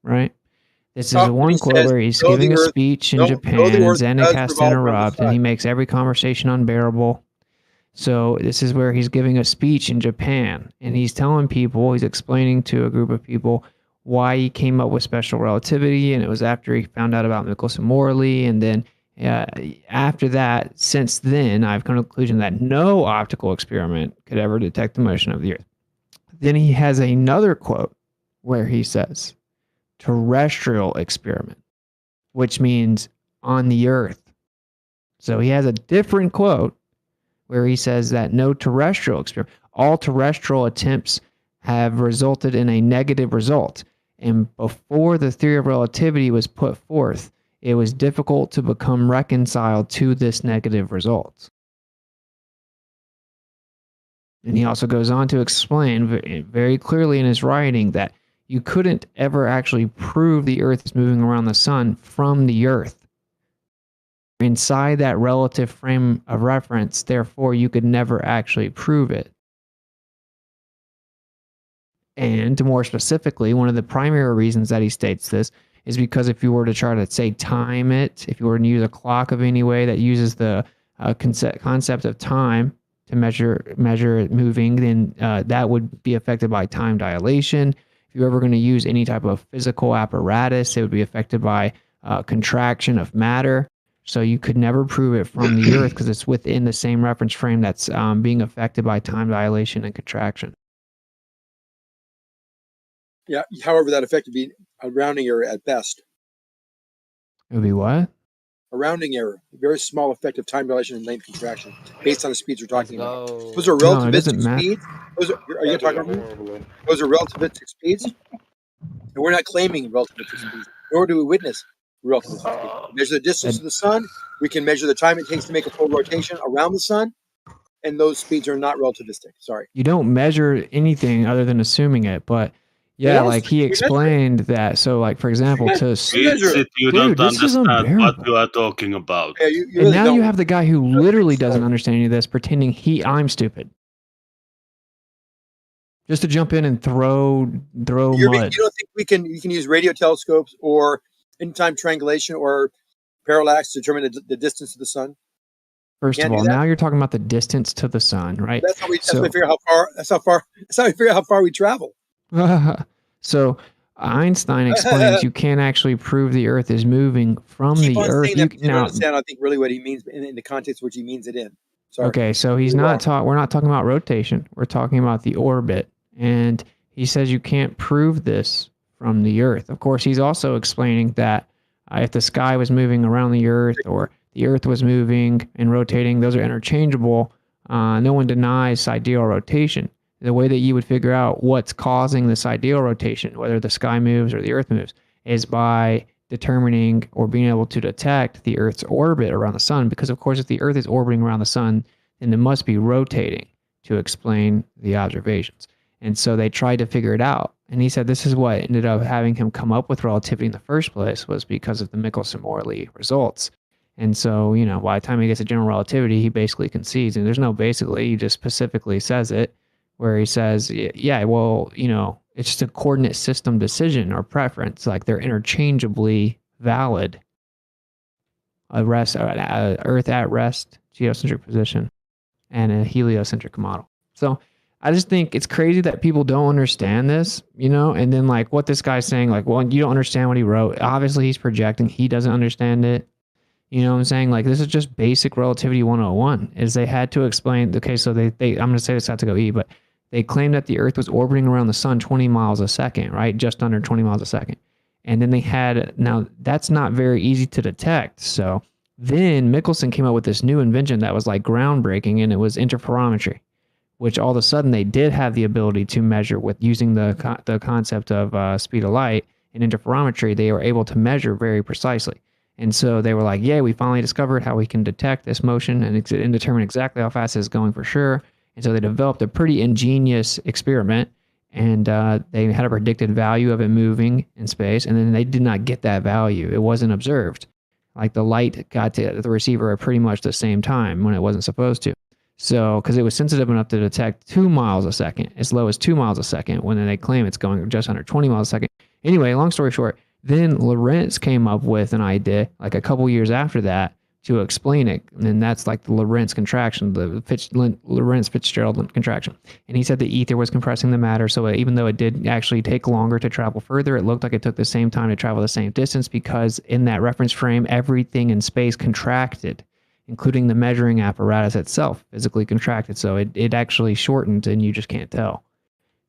right? This is Oh, the and one he quote says, where he's "No, giving the a Earth, speech in no, the Japan, and Earth Zenek does has to revolve around the interrupt, and he sun." makes every conversation unbearable. So this is where he's giving a speech in Japan, and he's telling people, he's explaining to a group of people why he came up with special relativity, and it was after he found out about Michelson-Morley, and then after that, since then, I've come to the conclusion that no optical experiment could ever detect the motion of the Earth. Then he has another quote where he says, terrestrial experiment, which means on the Earth. So he has a different quote where he says that no terrestrial experiment, all terrestrial attempts have resulted in a negative result. And before the theory of relativity was put forth, it was difficult to become reconciled to this negative result. And he also goes on to explain very clearly in his writing that you couldn't ever actually prove the Earth is moving around the sun from the Earth. Inside that relative frame of reference, therefore, you could never actually prove it. And more specifically, one of the primary reasons that he states this is because if you were to try to, say, time it, if you were to use a clock of any way that uses the concept of time to measure it moving, then that would be affected by time dilation. If you're ever going to use any type of physical apparatus, it would be affected by contraction of matter. So you could never prove it from the Earth because it's within the same reference frame that's being affected by time dilation and contraction. Yeah. However, that effect would be a rounding error at best. It would be what? A rounding error, a very small effect of time dilation and length contraction based on the speeds we're talking about. Those are No, it relativistic doesn't matter. speeds. Are you talking about me? Those are relativistic speeds. And we're not claiming relativistic speeds, nor do we witness relativistic speeds. We measure the distance to the sun. We can measure the time it takes to make a full rotation around the sun. And those speeds are not relativistic. Sorry. You don't measure anything other than assuming it, but yeah, Yes, like he explained that. So, like for example, We to measure it. You dude, don't this is understand what unbearable. you are talking about. Yeah, you And really now don't. you have the guy who literally doesn't understand any of this, pretending I'm stupid, just to jump in and throw mud. You don't think we can use radio telescopes or in-time triangulation or parallax to determine the distance of the sun? First of all, now you're talking about the distance to the sun, right? That's how we figure out how far we travel. So Einstein explains you can't actually prove the Earth is moving from the Earth. You don't understand, I think, really what he means in the context which he means it in. Sorry. Okay, so we're not talking about rotation. We're talking about the orbit. And he says you can't prove this from the Earth. Of course, he's also explaining that if the sky was moving around the Earth or the Earth was moving and rotating, those are interchangeable. No one denies sidereal rotation. The way that you would figure out what's causing the sidereal rotation, whether the sky moves or the Earth moves, is by determining or being able to detect the Earth's orbit around the sun. Because, of course, if the Earth is orbiting around the sun, then it must be rotating to explain the observations. And so they tried to figure it out. And he said this is what ended up having him come up with relativity in the first place, was because of the Michelson-Morley results. And so, by the time he gets to general relativity, he basically concedes. And there's no basically, he just specifically says it, where he says, yeah, well, it's just a coordinate system decision or preference. Like they're interchangeably valid. Earth at rest, geocentric position, and a heliocentric model. So I just think it's crazy that people don't understand this, and then like what this guy's saying, like, well, you don't understand what he wrote. Obviously he's projecting. He doesn't understand it. You know what I'm saying? Like, this is just basic relativity 101, is they had to explain, okay, so they I'm going to say this out to go E, but they claimed that the Earth was orbiting around the sun 20 miles a second, right? Just under 20 miles a second. And then they had, now that's not very easy to detect. So then Michelson came up with this new invention that was like groundbreaking, and it was interferometry, which all of a sudden they did have the ability to measure with using the concept of speed of light and interferometry. They were able to measure very precisely. And so they were like, yeah, we finally discovered how we can detect this motion and determine exactly how fast it's going for sure. And so they developed a pretty ingenious experiment, and they had a predicted value of it moving in space, and then they did not get that value. It wasn't observed. Like the light got to the receiver at pretty much the same time when it wasn't supposed to. So, because it was sensitive enough to detect 2 miles a second, as low as 2 miles a second, when they claim it's going just under 20 miles a second. Anyway, long story short, then Lorentz came up with an idea like a couple years after that to explain it. And that's like the Lorentz contraction, the Lorentz-Fitzgerald contraction. And he said the ether was compressing the matter. So even though it did actually take longer to travel further, it looked like it took the same time to travel the same distance because in that reference frame, everything in space contracted, including the measuring apparatus itself physically contracted. So it actually shortened and you just can't tell.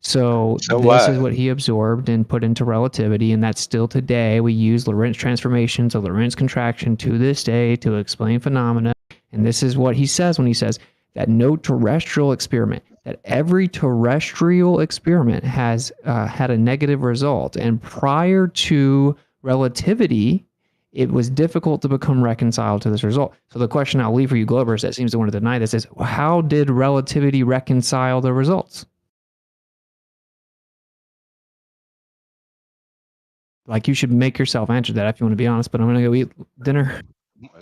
So this is what he absorbed and put into relativity, and that's still today. We use Lorentz transformations of Lorentz contraction to this day to explain phenomena. And this is what he says when he says that no terrestrial experiment, that every terrestrial experiment has had a negative result. And prior to relativity, it was difficult to become reconciled to this result. So the question I'll leave for you Globers that seems to want to deny this is, how did relativity reconcile the results? Like, you should make yourself answer that if you want to be honest, but I'm going to go eat dinner.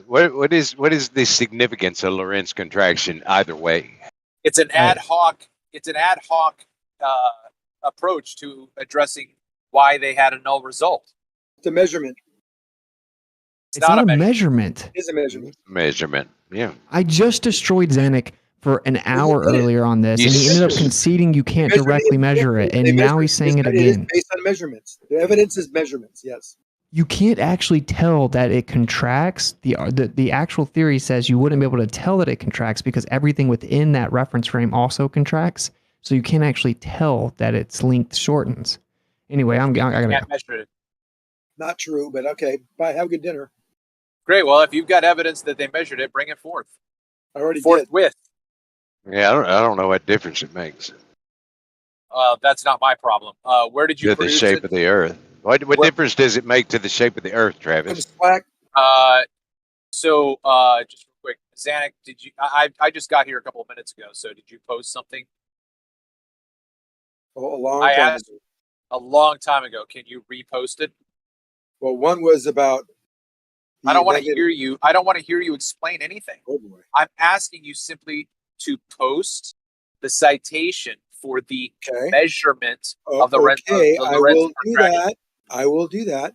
What is the significance of Lorentz contraction either way? It's an ad hoc approach to addressing why they had a null result. It's a measurement. It's not a measurement. It is a measurement. Measurement, yeah. I just destroyed Zanuck for an hour earlier on this, and he ended up conceding you can't directly measure it, and now he's saying it again. Based on measurements. The evidence is measurements, yes. You can't actually tell that it contracts. The actual theory says you wouldn't be able to tell that it contracts because everything within that reference frame also contracts, so you can't actually tell that its length shortens. Anyway, I gotta Can't measure it. Not true, but okay. Bye. Have a good dinner. Great. Well, if you've got evidence that they measured it, bring it forth. I already did. Forthwith. Yeah, I don't know what difference it makes. That's not my problem. Where did you To the produce shape it? of the Earth. What difference does it make to the shape of the Earth, Travis? So just real quick, Zanuck, did you? I just got here a couple of minutes ago. So did you post something? A long time asked ago. a long time ago. Can you repost it? Well, one was about. I don't want to hear you. I don't want to hear you explain anything. Oh boy. I'm asking you simply to post the citation for the measurement of the rent. Okay, I will do that. I will do that.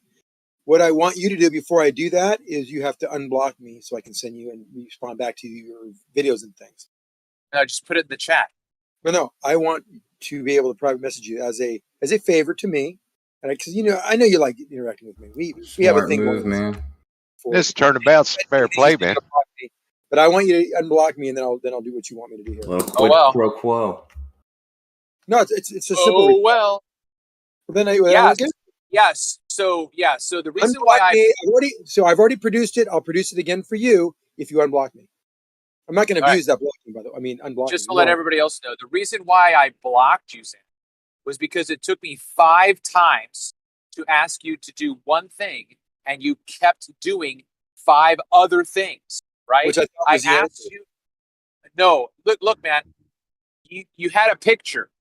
What I want you to do before I do that is you have to unblock me so I can send you and respond back to your videos and things. No, just put it in the chat. No, I want to be able to private message you as a favor to me, and because I know you like interacting with me. We have a thing move, man. This turnabout's fair play, man. But I want you to unblock me, and then I'll do what you want me to do here. Little quid pro quo. No, it's a simple. Oh well. Then Yes. So the reason why I've already produced it. I'll produce it again for you if you unblock me. I'm not going to abuse that blocking, by the way. I mean, unblocking. Just to let everybody else know, the reason why I blocked you, Sam, was because it took me 5 times to ask you to do one thing, and you kept doing 5 other things. Right? Which I asked you. No, look, man. You had a picture.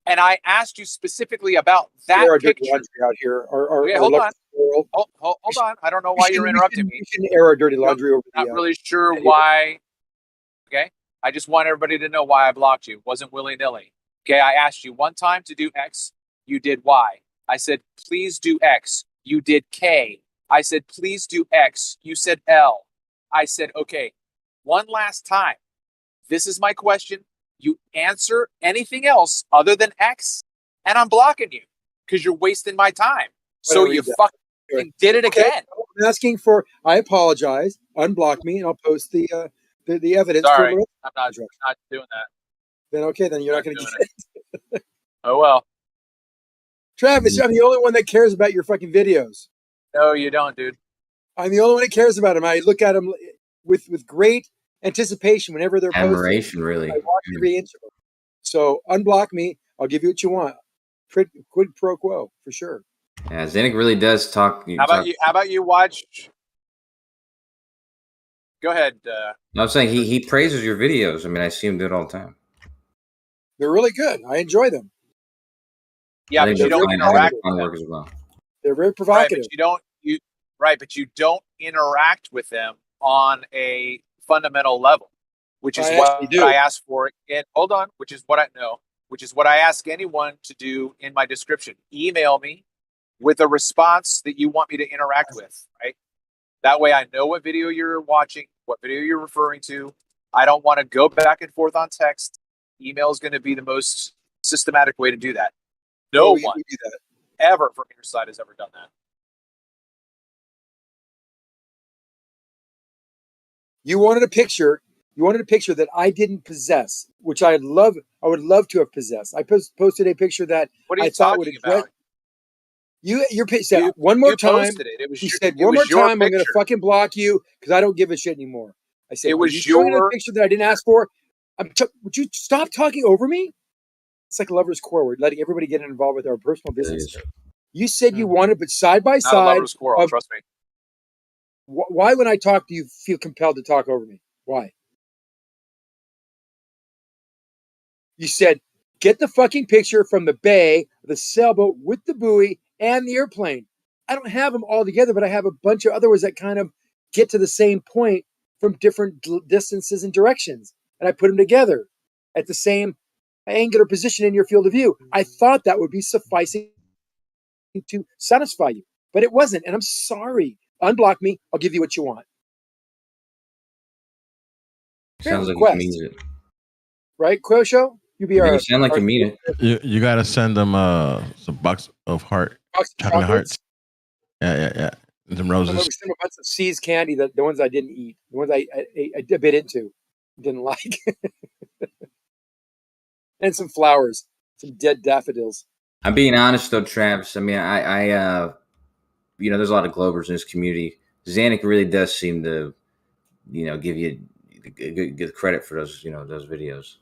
And I asked you specifically about that picture. Out here, okay, hold on. Hold on. I don't know why you're interrupting me. You shouldn't air our dirty laundry over Not really sure why. Okay. I just want everybody to know why I blocked you. It wasn't willy-nilly. Okay. I asked you one time to do X. You did Y. I said, please do X. You did K. I said, please do X. You said L. I said, okay, one last time. This is my question. You answer anything else other than X, and I'm blocking you because you're wasting my time. So you fucking did it again. I'm asking for. I apologize. Unblock me, and I'll post the evidence. Sorry, I'm not doing that. Then you're not going to get it. Oh well, Travis, I'm the only one that cares about your fucking videos. No, you don't, dude. I'm the only one that cares about them. I look at them with great anticipation whenever they're admiration, posted. really. I watch every inch of them. So unblock me. I'll give you what you want. Quid pro quo for sure. Yeah, Zanuck really does talk. How about you watch? Go ahead. I'm saying he praises your videos. I mean, I see him do it all the time. They're really good. I enjoy them. Yeah, but you don't interact with them. As well. They're very provocative. But you don't interact with them on a fundamental level, which is what I asked for. And hold on, which is what I ask anyone to do in my description. Email me with a response that you want me to interact with, right? That way I know what video you're watching, what video you're referring to. I don't want to go back and forth on text. Email is going to be the most systematic way to do that. No one we do that. ever from your side has ever done that. You wanted a picture. You wanted a picture that I didn't possess, which I would love to have possessed. I posted a picture that What are you I thought would talking address. about? You said one more time. Posted it. It was You your, said it one was more your time. I'm going to picture. fucking block you because I don't give a shit anymore. I said, It was are you showing a your- picture that I didn't ask for? Would you stop talking over me? It's like lovers' quarrel. We're letting everybody get involved with our personal business. You said you wanted, but side by Not a side. lover's quarrel, trust me. Why, when I talk, do you feel compelled to talk over me? Why? You said, get the fucking picture from the bay, the sailboat with the buoy and the airplane. I don't have them all together, but I have a bunch of other ones that kind of get to the same point from different distances and directions. And I put them together at the same angular position in your field of view. I thought that would be sufficing to satisfy you, but it wasn't. And I'm sorry. Unblock me. I'll give you what you want. Sounds like request. he means it. Right, Quosho? You be You sound like you mean it. You gotta send them some box of chocolate hearts. Yeah. And some roses. Some a bunch of C's candy, the ones I didn't eat, the ones I bit into, didn't like, and some flowers, some dead daffodils. I'm being honest though, Travis. I mean, I there's a lot of Globers in this community. Zanuck really does seem to, give you good credit for those, those videos.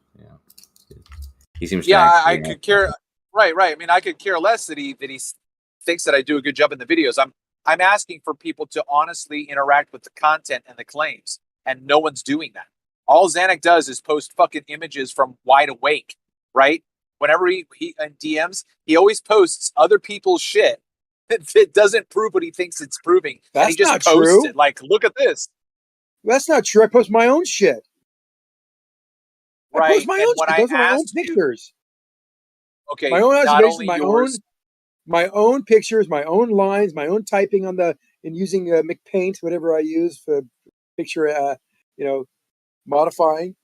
He seems. Yeah, I could care. Right. I mean, I could care less that he thinks that I do a good job in the videos. I'm asking for people to honestly interact with the content and the claims, and no one's doing that. All Zanuck does is post fucking images from Wide Awake, right? Whenever he in DMs, he always posts other people's shit that doesn't prove what he thinks it's proving. That's and he just not posts true. it. Like, look at this. That's not true. I post my own shit. Right. I post my own shit. Those are my own pictures. Okay. My own observations, yours, my own pictures, my own lines, my own typing and using McPaint, whatever I use for picture, modifying.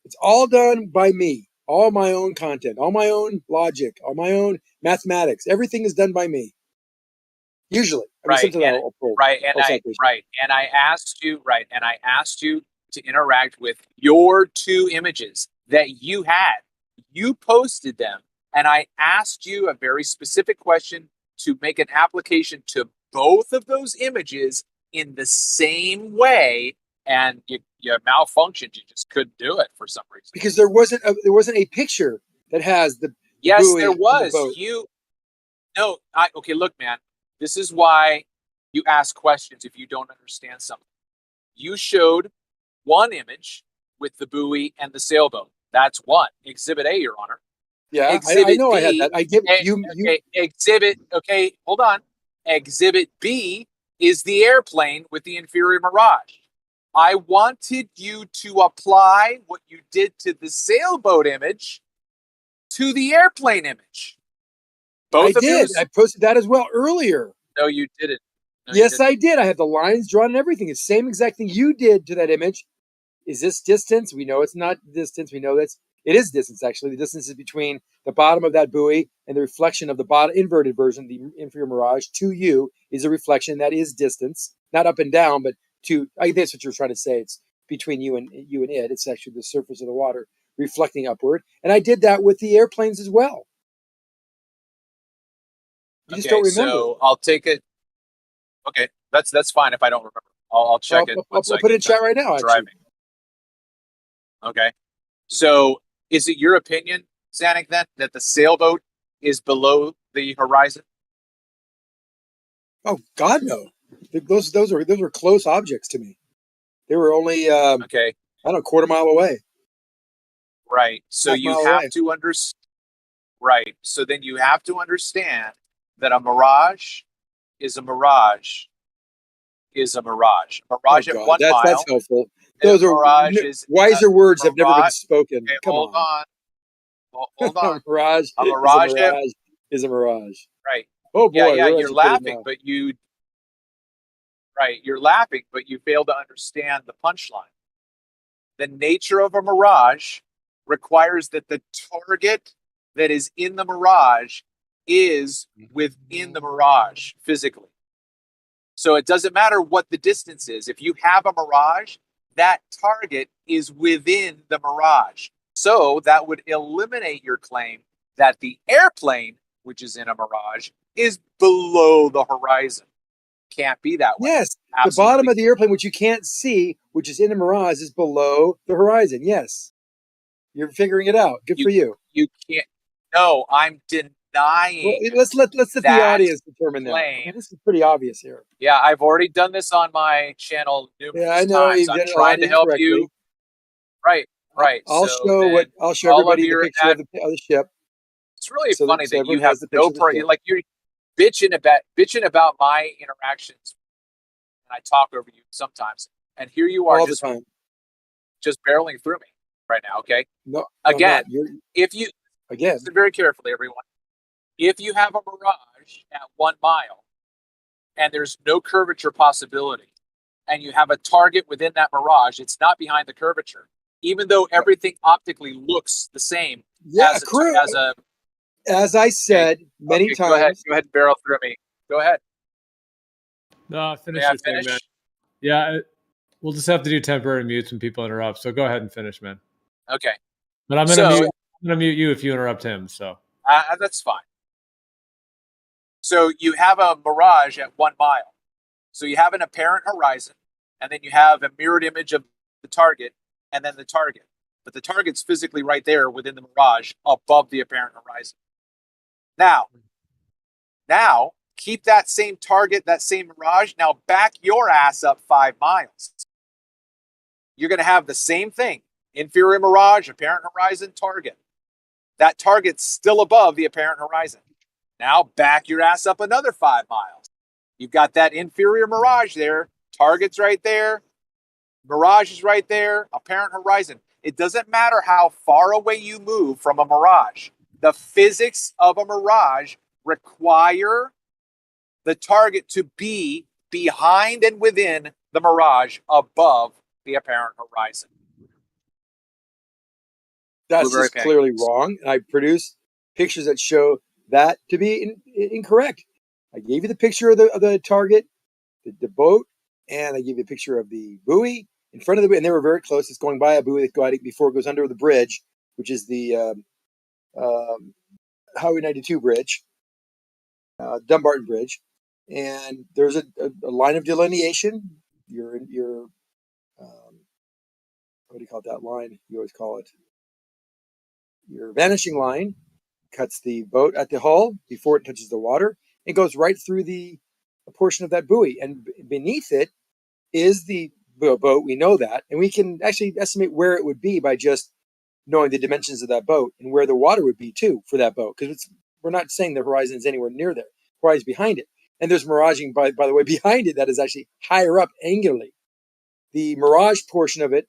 It's all done by me. All my own content, all my own logic, all my own mathematics. Everything is done by me. Usually, and I asked you to interact with your two images that you had. You posted them, and I asked you a very specific question to make an application to both of those images in the same way, and you malfunctioned. You just couldn't do it for some reason. Because there wasn't a picture that has the yes, buoy there was. The Okay, look, man. This is why you ask questions if you don't understand something. You showed one image with the buoy and the sailboat. That's one. Exhibit A, Your Honor. Yeah, Exhibit I know B, I had that. I give you. Okay, hold on. Exhibit B is the airplane with the inferior mirage. I wanted you to apply what you did to the sailboat image to the airplane image. I did. I posted that as well earlier. No, you didn't. No, yes, I did. I had the lines drawn and everything. It's the same exact thing you did to that image. Is this distance? We know it's not distance. We know it is distance, actually. The distance is between the bottom of that buoy and the reflection of the bottom inverted version, the inferior mirage, to you is a reflection. That is distance, not up and down, but I think that's what you're trying to say. It's between you and it. It's actually the surface of the water reflecting upward. And I did that with the airplanes as well. You just don't remember. So I'll take it. Okay, that's fine if I don't remember. I'll check it. I'll put it in chat right now. Driving. Okay. So is it your opinion, Zanuck, then that the sailboat is below the horizon? Oh God, no. Those were close objects to me. They were only I don't know, a quarter mile away. Right. So you have to understand. Right. So then you have to understand that a mirage is a mirage is a mirage. A mirage at 1 mile. That's helpful. Those are wiser words have never been spoken. Okay, Come hold on. Hold on. A mirage is a mirage. Is a mirage. Right. Oh boy, Yeah, we're you're educated laughing, now. but you're laughing, but you fail to understand the punchline. The nature of a mirage requires that the target that is in the mirage is within the mirage physically. So it doesn't matter what the distance is. If you have a mirage, that target is within the mirage. So that would eliminate your claim that the airplane, which is in a mirage, is below the horizon. Can't be that way. Yes, the Absolutely. bottom of the airplane, which you can't see, which is in the mirage, is below the horizon. Yes, you're figuring it out. Good for you. You can't. No, I'm Well, denying let's let the that audience determine that. claim. Okay, this is pretty obvious here. Yeah, I've already done this on my channel Yeah, I numerous know times. you've I'm done it a trying lot to help you. incorrectly. Right, right. I'll So show then all of everybody the your picture of the ship, it's really so funny that you everyone have has the no picture of the part. ship. Like you're bitching about my interactions, and I talk over you sometimes. And here you are, All the time. just barreling through me right now. Okay. No, Again, I'm not. You're if you again. listen very carefully, everyone. If you have a mirage at 1 mile and there's no curvature possibility, and you have a target within that mirage, it's not behind the curvature, even though everything optically looks the same. Yeah, as I said many okay, times. Go ahead and barrel through me. Go ahead. No, finish May I your thing, man. finish? Yeah, we'll just have to do temporary mutes when people interrupt. So go ahead and finish, man. Okay. But I'm gonna mute you if you interrupt him. So that's fine. So you have a mirage at 1 mile. So you have an apparent horizon, and then you have a mirrored image of the target, and then the target. But the target's physically right there within the mirage above the apparent horizon. Now, keep that same target, that same mirage. Now back your ass up 5 miles. You're going to have the same thing. Inferior mirage, apparent horizon, target. That target's still above the apparent horizon. Now back your ass up another 5 miles. You've got that inferior mirage there. Target's right there. Mirage is right there. Apparent horizon. It doesn't matter how far away you move from a mirage. The physics of a mirage require the target to be behind and within the mirage above the apparent horizon. That's just clearly wrong. And I produced pictures that show that to be incorrect. I gave you the picture of the target, the boat, and I gave you a picture of the buoy in front of the buoy, and they were very close. It's going by a buoy before it goes under the bridge, which is the Highway 92 bridge, Dumbarton Bridge, and there's a line of delineation. Your what do you call it, that line? You always call it your vanishing line. Cuts the boat at the hull before it touches the water and goes right through a portion of that buoy. And beneath it is the boat. We know that. And we can actually estimate where it would be by just knowing the dimensions of that boat and where the water would be too for that boat. Because we're not saying the horizon is anywhere near there. The horizon is behind it. And there's miraging, by the way, behind it that is actually higher up angularly. The mirage portion of it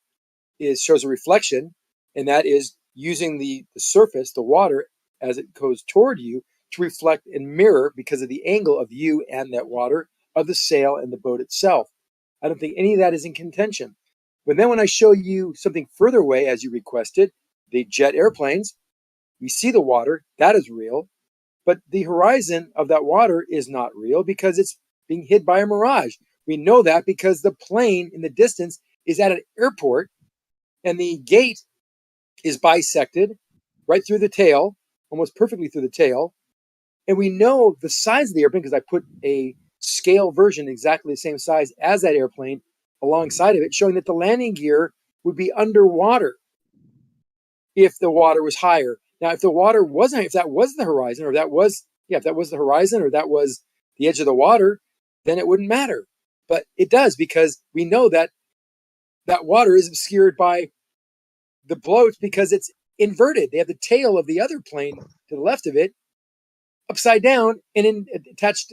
shows a reflection, and that is using the surface, the water, as it goes toward you to reflect and mirror because of the angle of you and that water of the sail and the boat itself. I don't think any of that is in contention. But then when I show you something further away, as you requested, the jet airplanes, we see the water, that is real. But the horizon of that water is not real because it's being hid by a mirage. We know that because the plane in the distance is at an airport and the gate is bisected right through the tail, almost perfectly through the tail. And we know the size of the airplane because I put a scale version exactly the same size as that airplane alongside of it, showing that the landing gear would be underwater if the water was higher. Now, if the water wasn't, if that was the horizon, or if that was the horizon, or that was the edge of the water, then it wouldn't matter. But it does because we know that that water is obscured by the bloats because it's inverted. They have the tail of the other plane to the left of it upside down and attached,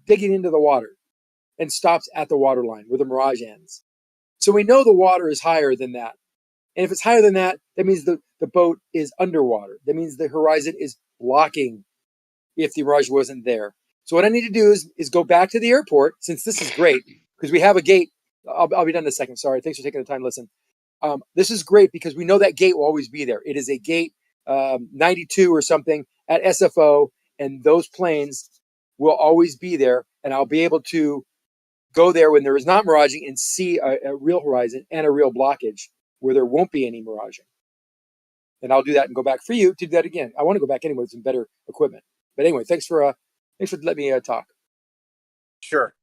digging into the water, and stops at the water line where the mirage ends. So we know the water is higher than that. And if it's higher than that, that means the boat is underwater. That means the horizon is blocking if the mirage wasn't there. So what I need to do is go back to the airport, since this is great, because we have a gate. I'll be done in a second. Sorry. Thanks for taking the time to listen. This is great because we know that gate will always be there. It is a gate 92 or something at SFO, and those planes will always be there, and I'll be able to go there when there is not miraging and see a real horizon and a real blockage where there won't be any miraging. And I'll do that and go back for you to do that again. I want to go back anyway with some better equipment. But anyway, thanks for letting me talk. Sure.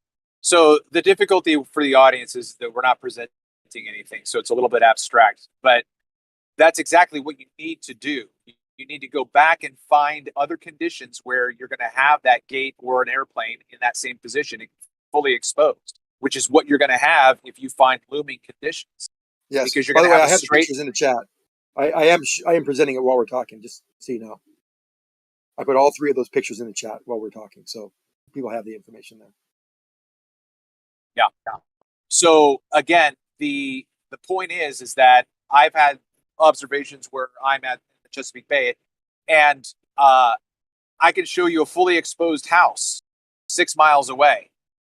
So the difficulty for the audience is that we're not presenting anything, so it's a little bit abstract. But that's exactly what you need to do. You need to go back and find other conditions where you're going to have that gate or an airplane in that same position, fully exposed, which is what you're going to have if you find looming conditions. Yes. Because you're By going the to way, have I have the pictures in the chat. I am presenting it while we're talking, just so you know. I put all three of those pictures in the chat while we're talking, so people have the information there. Yeah. So again, the point is that I've had observations where I'm at Chesapeake Bay, and I can show you a fully exposed house 6 miles away,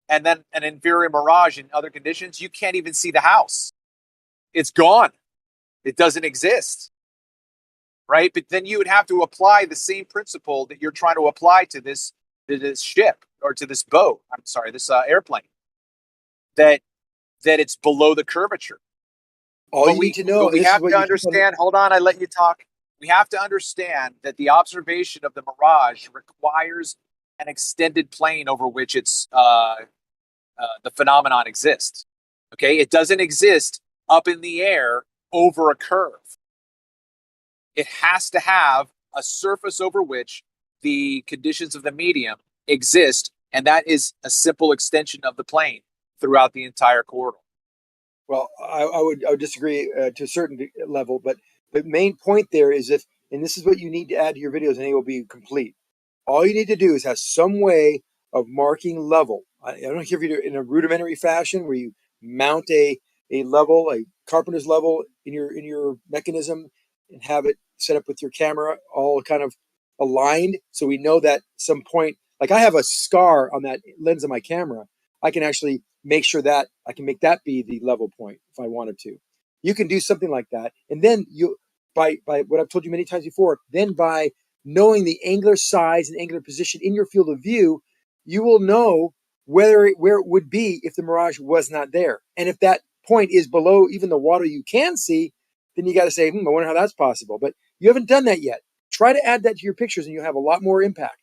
and then an inferior mirage in other conditions, you can't even see the house. It's gone. It doesn't exist. Right? But then you would have to apply the same principle that you're trying to apply to this ship or to this boat. I'm sorry, this airplane. That it's below the curvature. All you need to know, we have to understand. Hold on, I let you talk. We have to understand that the observation of the mirage requires an extended plane over which it's the phenomenon exists. Okay, it doesn't exist up in the air over a curve. It has to have a surface over which the conditions of the medium exist, and that is a simple extension of the plane throughout the entire corridor. Well, I would disagree to a certain level, but the main point there is and this is what you need to add to your videos, and they will be complete. All you need to do is have some way of marking level. I don't care if you do it in a rudimentary fashion where you mount a level, a carpenter's level in your mechanism, and have it set up with your camera all kind of aligned, so we know that some point, like I have a scar on that lens of my camera, I can actually make sure that I can make that be the level point if I wanted to. You can do something like that, and then you, by what I've told you many times before, then by knowing the angular size and angular position in your field of view, you will know where it would be if the mirage was not there. And if that point is below even the water you can see, then you got to say, I wonder how that's possible. But you haven't done that yet. Try to add that to your pictures, and you'll have a lot more impact.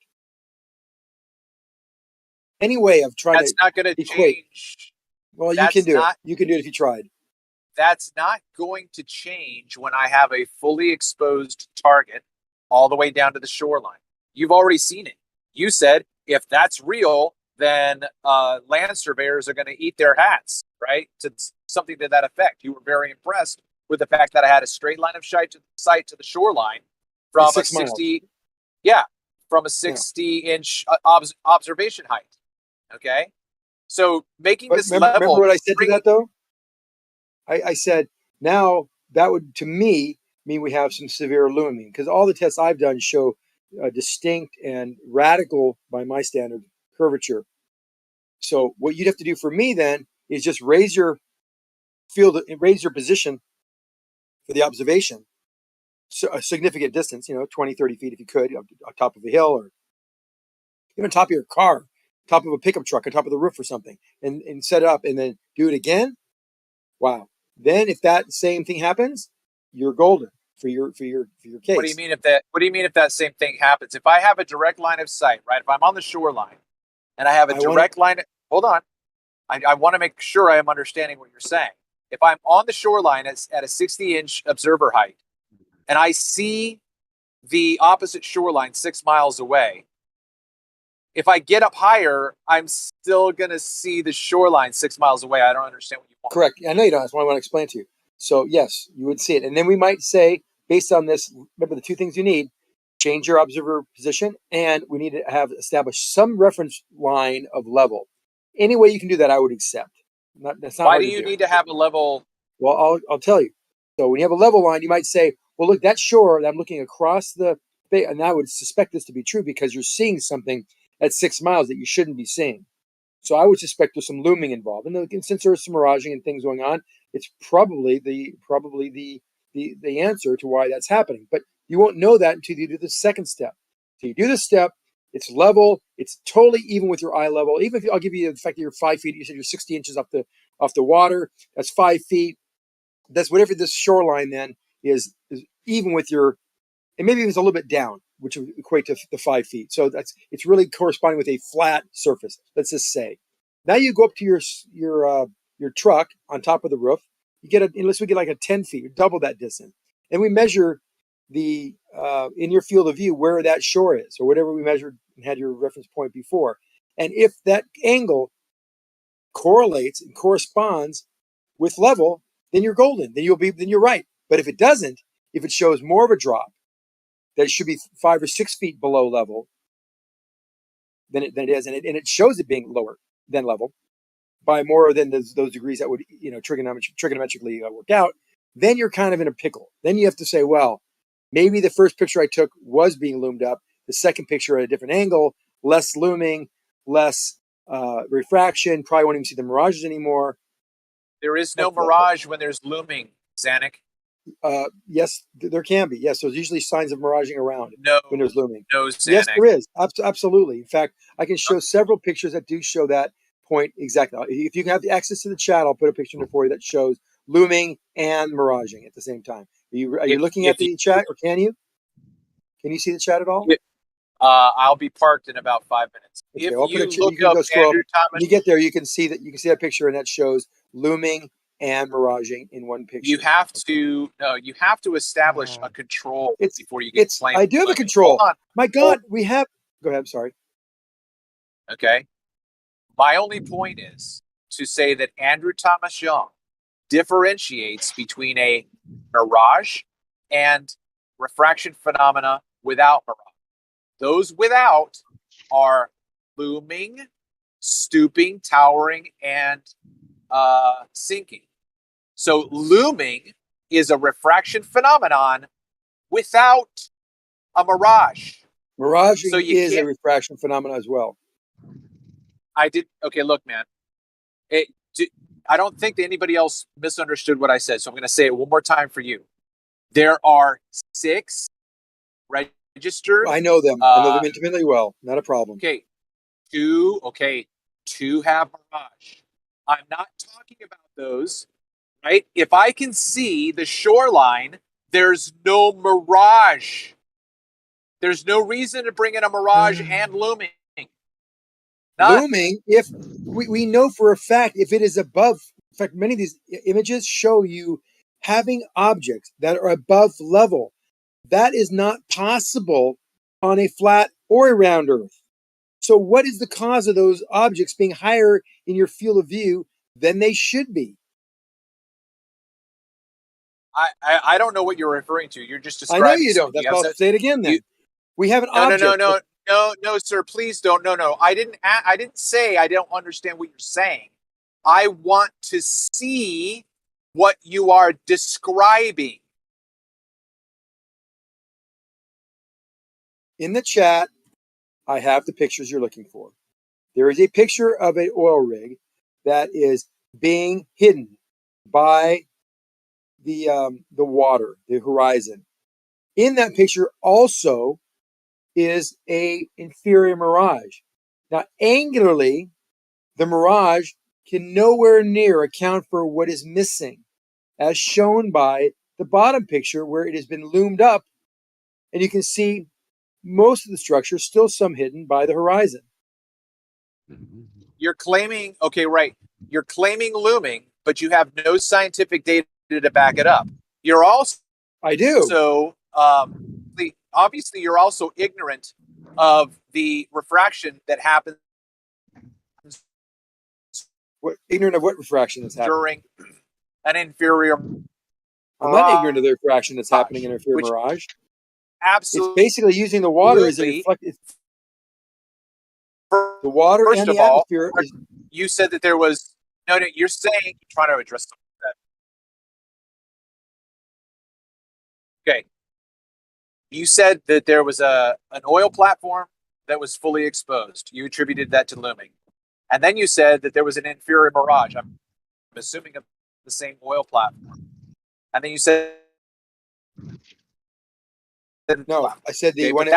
Any way of trying that's to not going to equate. change. Well, you can do it. You can do it if you tried. That's not going to change when I have a fully exposed target all the way down to the shoreline. You've already seen it. You said if that's real, then land surveyors are going to eat their hats, right? To something to that effect. You were very impressed with the fact that I had a straight line of sight to the shoreline from a 60, from a 60-inch observation height. Okay, so making this level. Remember what I said to that though? I said now that would to me mean we have some severe looming, because all the tests I've done show a distinct and radical, by my standard, curvature. So what you'd have to do for me then is just raise your position for the observation, so a significant distance, 20, 30 feet if you could, on top of a hill or even on top of your car, top of a pickup truck, on top of the roof or something, and set it up and then do it again. Wow. Then if that same thing happens, you're golden for your case. What do you mean if that same thing happens? If I have a direct line of sight, right? If I'm on the shoreline and I have a direct line, hold on. I want to make sure I am understanding what you're saying. If I'm on the shoreline at a 60-inch observer height and I see the opposite shoreline 6 miles away, if I get up higher, I'm still going to see the shoreline 6 miles away. I don't understand what you want. Correct. I know you don't. That's what I want to explain to you. So yes, you would see it. And then we might say, based on this, remember the two things you need: change your observer position, and we need to have established some reference line of level. Any way you can do that, I would accept. That's not. Why do you need to have a level? Well, I'll tell you. So when you have a level line, you might say, well, look, that shore, I'm looking across the bay, and I would suspect this to be true because you're seeing something at 6 miles that you shouldn't be seeing. So I would suspect there's some looming involved. And since there's some miraging and things going on, it's probably the answer to why that's happening. But you won't know that until you do the second step. So you do the step, it's level, it's totally even with your eye level. Even if I'll give you the fact that you're 5 feet, you said you're 60 inches off the water, that's 5 feet. That's whatever this shoreline then is even with your, and maybe it's a little bit down, which would equate to the 5 feet. So it's really corresponding with a flat surface. Let's just say. Now you go up to your truck on top of the roof. You get unless we get like a 10 feet, double that distance, and we measure the in your field of view where that shore is, or whatever we measured and had your reference point before. And if that angle correlates and corresponds with level, then you're golden. Then you're right. But if it doesn't, if it shows more of a drop, that it should be 5 or 6 feet below level than it is, and it shows it being lower than level by more than those degrees that would trigonometrically work out, then you're kind of in a pickle. Then you have to say, well, maybe the first picture I took was being loomed up. The second picture at a different angle, less looming, less refraction. Probably won't even see the mirages anymore. There is no mirage when there's looming, Zanuck. Yes, there can be. Yes, there's usually signs of miraging around when there's looming. No, Zanuck. Yes, there is. Absolutely. In fact, I can show several pictures that do show that point exactly. If you can have the access to the chat, I'll put a picture in there for you that shows looming and miraging at the same time. Are you looking at the chat, or can you? Can you see the chat at all? I'll be parked in about 5 minutes. Okay, If I'll you put look you can up go scroll Andrew up. Thomas, When you get there, you can see that picture, and that shows looming and miraging in one picture. you have to establish a control before you can claim. I do have a control. Hold on. My God, we have. Go ahead. I'm sorry. Okay. My only point is to say that Andrew Thomas Young differentiates between a mirage and refraction phenomena without mirage. Those without are looming, stooping, towering, and sinking. So looming is a refraction phenomenon without a mirage. Miraging So is a refraction phenomenon as well. Okay, look, man. I don't think that anybody else misunderstood what I said, so I'm going to say it one more time for you. There are 6 registered. I know them. I know them intimately well. Not a problem. Okay. 2 have mirage. I'm not talking about those, right? If I can see the shoreline, there's no mirage. There's no reason to bring in a mirage and looming. Looming, if we know for a fact, if it is above, in fact, many of these images show you having objects that are above level. That is not possible on a flat or a round Earth. So what is the cause of those objects being higher in your field of view than they should be? I don't know what you're referring to. You're just describing. I know you don't. That's why I'll say it again then. We have an object. No, sir, please don't. No. I didn't say I don't understand what you're saying. I want to see what you are describing. In the chat, I have the pictures you're looking for. There is a picture of an oil rig that is being hidden by the water, the horizon. In that picture also is a inferior mirage. Now, angularly, the mirage can nowhere near account for what is missing, as shown by the bottom picture where it has been loomed up, and you can see most of the structure, still some hidden by the horizon. You're claiming, you're claiming looming, but you have no scientific data to back it up. You're also, I do. So, obviously, you're also ignorant of the refraction that happens. Ignorant of what refraction that's happening? During an inferior mirage. I'm not ignorant of the refraction that's happening in an inferior mirage. Absolutely. It's basically using the water as a reflective. The water and the atmosphere. You said that there was no. You're saying you're trying to address something that. Okay. You said that there was an oil platform that was fully exposed. You attributed that to looming. And then you said that there was an inferior mirage. I'm assuming of the same oil platform. And then you said No, I said okay, when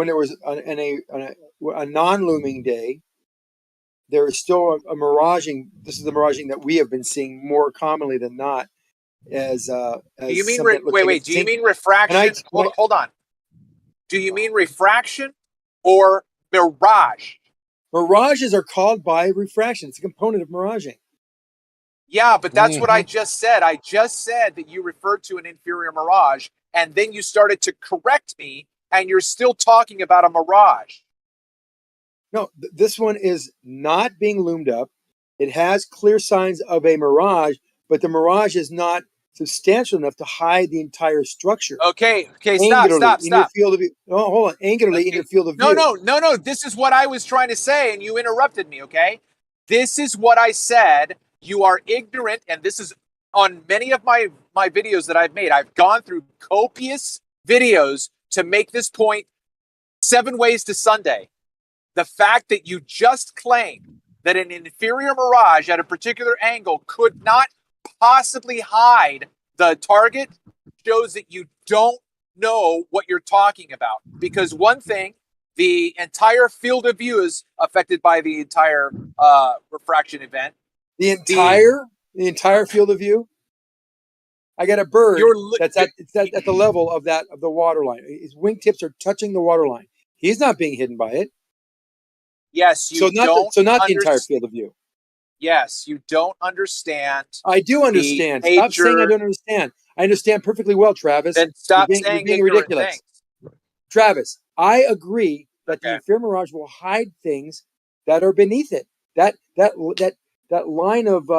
it was a non-looming day, there is still a miraging. This is the miraging that we have been seeing more commonly than not. As do you mean something that looks like do you mean refraction? Hold on. Do you mean refraction or mirage? Mirages are called by refraction. It's a component of miraging. Yeah, but that's what I just said. I just said that you referred to an inferior mirage, and then you started to correct me, and you're still talking about a mirage. No, this one is not being loomed up. It has clear signs of a mirage, but the mirage is not substantial enough to hide the entire structure. Okay, stop. In your field of view. Oh, hold on. Angularly in your field of view. No. This is what I was trying to say, and you interrupted me, okay? This is what I said. You are ignorant, and this is on many of my videos that I've made. I've gone through copious videos to make this point 7 ways to Sunday. The fact that you just claimed that an inferior mirage at a particular angle could not possibly hide the target shows that you don't know what you're talking about. Because one thing, the entire field of view is affected by the entire refraction event. The entire field of view. I got a bird that's at the level of the water line. His wingtips are touching the water line. He's not being hidden by it. Yes, not the entire field of view. Yes, you don't understand. I do understand. Stop saying I don't understand. I understand perfectly well, Travis. Then stop you're being ridiculous. Things. Travis, I agree that the inferior mirage will hide things that are beneath it. That line of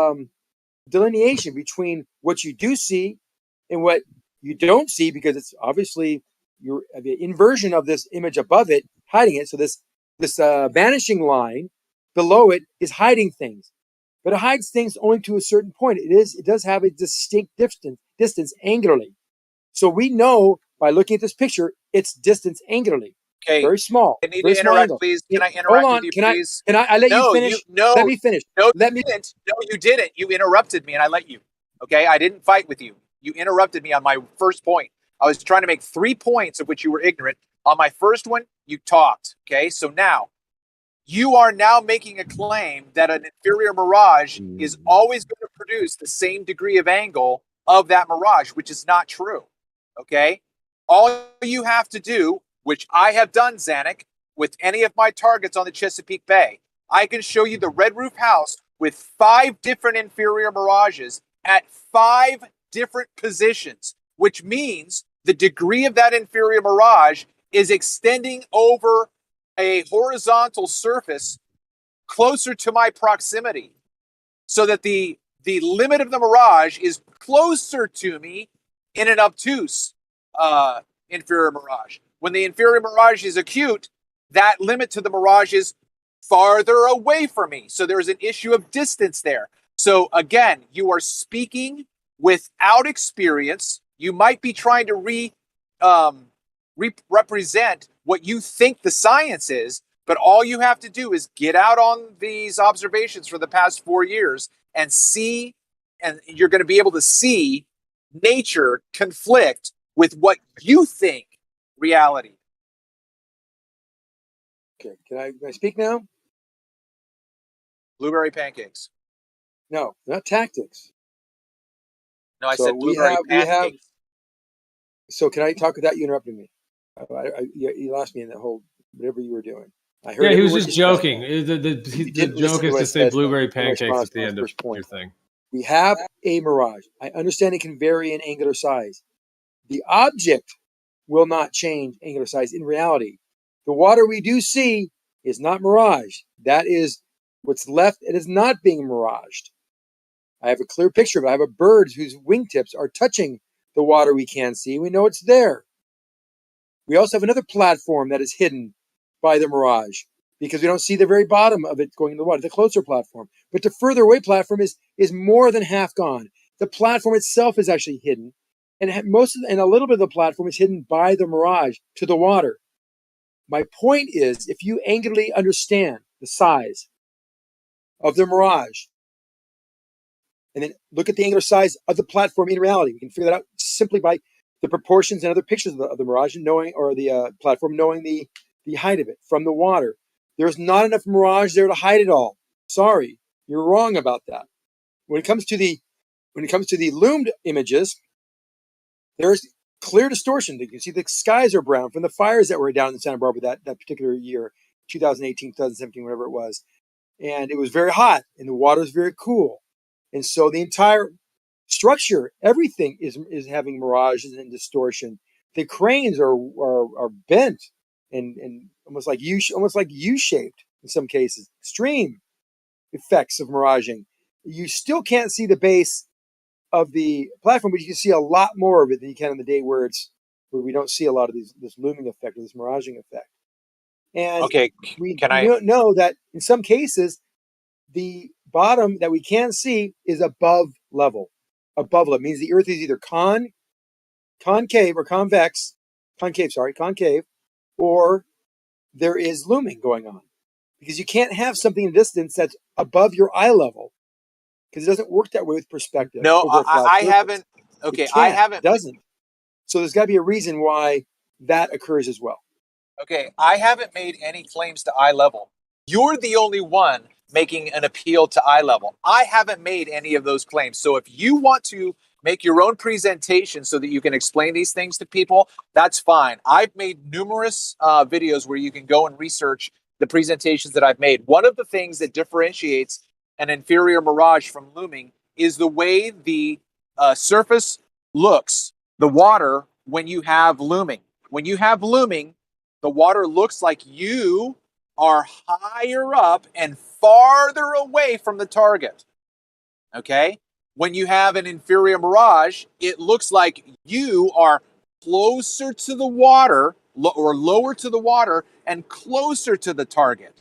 delineation between what you do see and what you don't see, because it's obviously your inversion of this image above it, hiding it. So this vanishing line below it is hiding things, but it hides things only to a certain point. It does have a distinct distance angularly. So we know by looking at this picture, it's distance angularly. Okay. Very small. I need very to small interrupt, angle. please. Can I interrupt Hold on. with you, please? Can I let you finish? Let me finish. No, you didn't. You interrupted me, and I let you. Okay, I didn't fight with you. You interrupted me on my first point. I was trying to make 3 points of which you were ignorant. On my first one, you talked. Okay, so now you are now making a claim that an inferior mirage is always going to produce the same degree of angle of that mirage, which is not true. Okay, all you have to do, which I have done, Zanuck, with any of my targets on the Chesapeake Bay, I can show you the red roof house with 5 different inferior mirages at 5 different positions, which means the degree of that inferior mirage is extending over a horizontal surface closer to my proximity, so that the limit of the mirage is closer to me in an obtuse inferior mirage. When the inferior mirage is acute, that limit to the mirage is farther away from me. So there's an issue of distance there. So again, you are speaking without experience. You might be trying to represent what you think the science is, but all you have to do is get out on these observations for the past 4 years and see, and you're going to be able to see nature conflict with what you think reality. Okay, can I speak now? Blueberry pancakes. No, not tactics. No, I said blueberry pancakes. So can I talk without you interrupting me? You lost me in that whole whatever you were doing. I heard. Yeah, he was just joking. The joke is to say blueberry pancakes at the end of your thing. We have a mirage. I understand it can vary in angular size. The object will not change angular size in reality. The water we do see is not mirage. That is what's left. It is not being miraged. I have a clear picture of it. I have a bird whose wingtips are touching the water we can see. We know it's there. We also have another platform that is hidden by the mirage because we don't see the very bottom of it going in the water, the closer platform. But the further away platform is more than half gone. The platform itself is actually hidden, and a little bit of the platform is hidden by the mirage to the water. My point is, if you angularly understand the size of the mirage, and then look at the angular size of the platform in reality, we can figure that out simply by the proportions and other pictures of the mirage and knowing, or the platform, knowing the height of it from the water. There's not enough mirage there to hide it all. Sorry, you're wrong about that. When it comes to the loomed images, there's clear distortion. You can see the skies are brown from the fires that were down in Santa Barbara that particular year, 2018, 2017, whatever it was. And it was very hot and the water is very cool. And so the entire structure, everything is having mirages and distortion. The cranes are bent and almost like U-shaped in some cases. Extreme effects of miraging. You still can't see the base of the platform, but you can see a lot more of it than you can on the day where we don't see a lot of this looming effect or this miraging effect. And Okay, we can I? know that in some cases, the bottom that we can see is above level. Above level means the Earth is either concave, or there is looming going on. Because you can't have something in distance that's above your eye level, because it doesn't work that way with perspective. No, over a flat I surface. haven't. Okay, It I can't, haven't. It doesn't. So there's got to be a reason why that occurs as well. Okay, I haven't made any claims to eye level. You're the only one making an appeal to eye level. I haven't made any of those claims. So if you want to make your own presentation so that you can explain these things to people, that's fine. I've made numerous videos where you can go and research the presentations that I've made. One of the things that differentiates an inferior mirage from looming is the way the surface looks, the water, when you have looming. When you have looming, the water looks like you are higher up and farther away from the target. Okay? When you have an inferior mirage, it looks like you are closer to the water or lower to the water and closer to the target.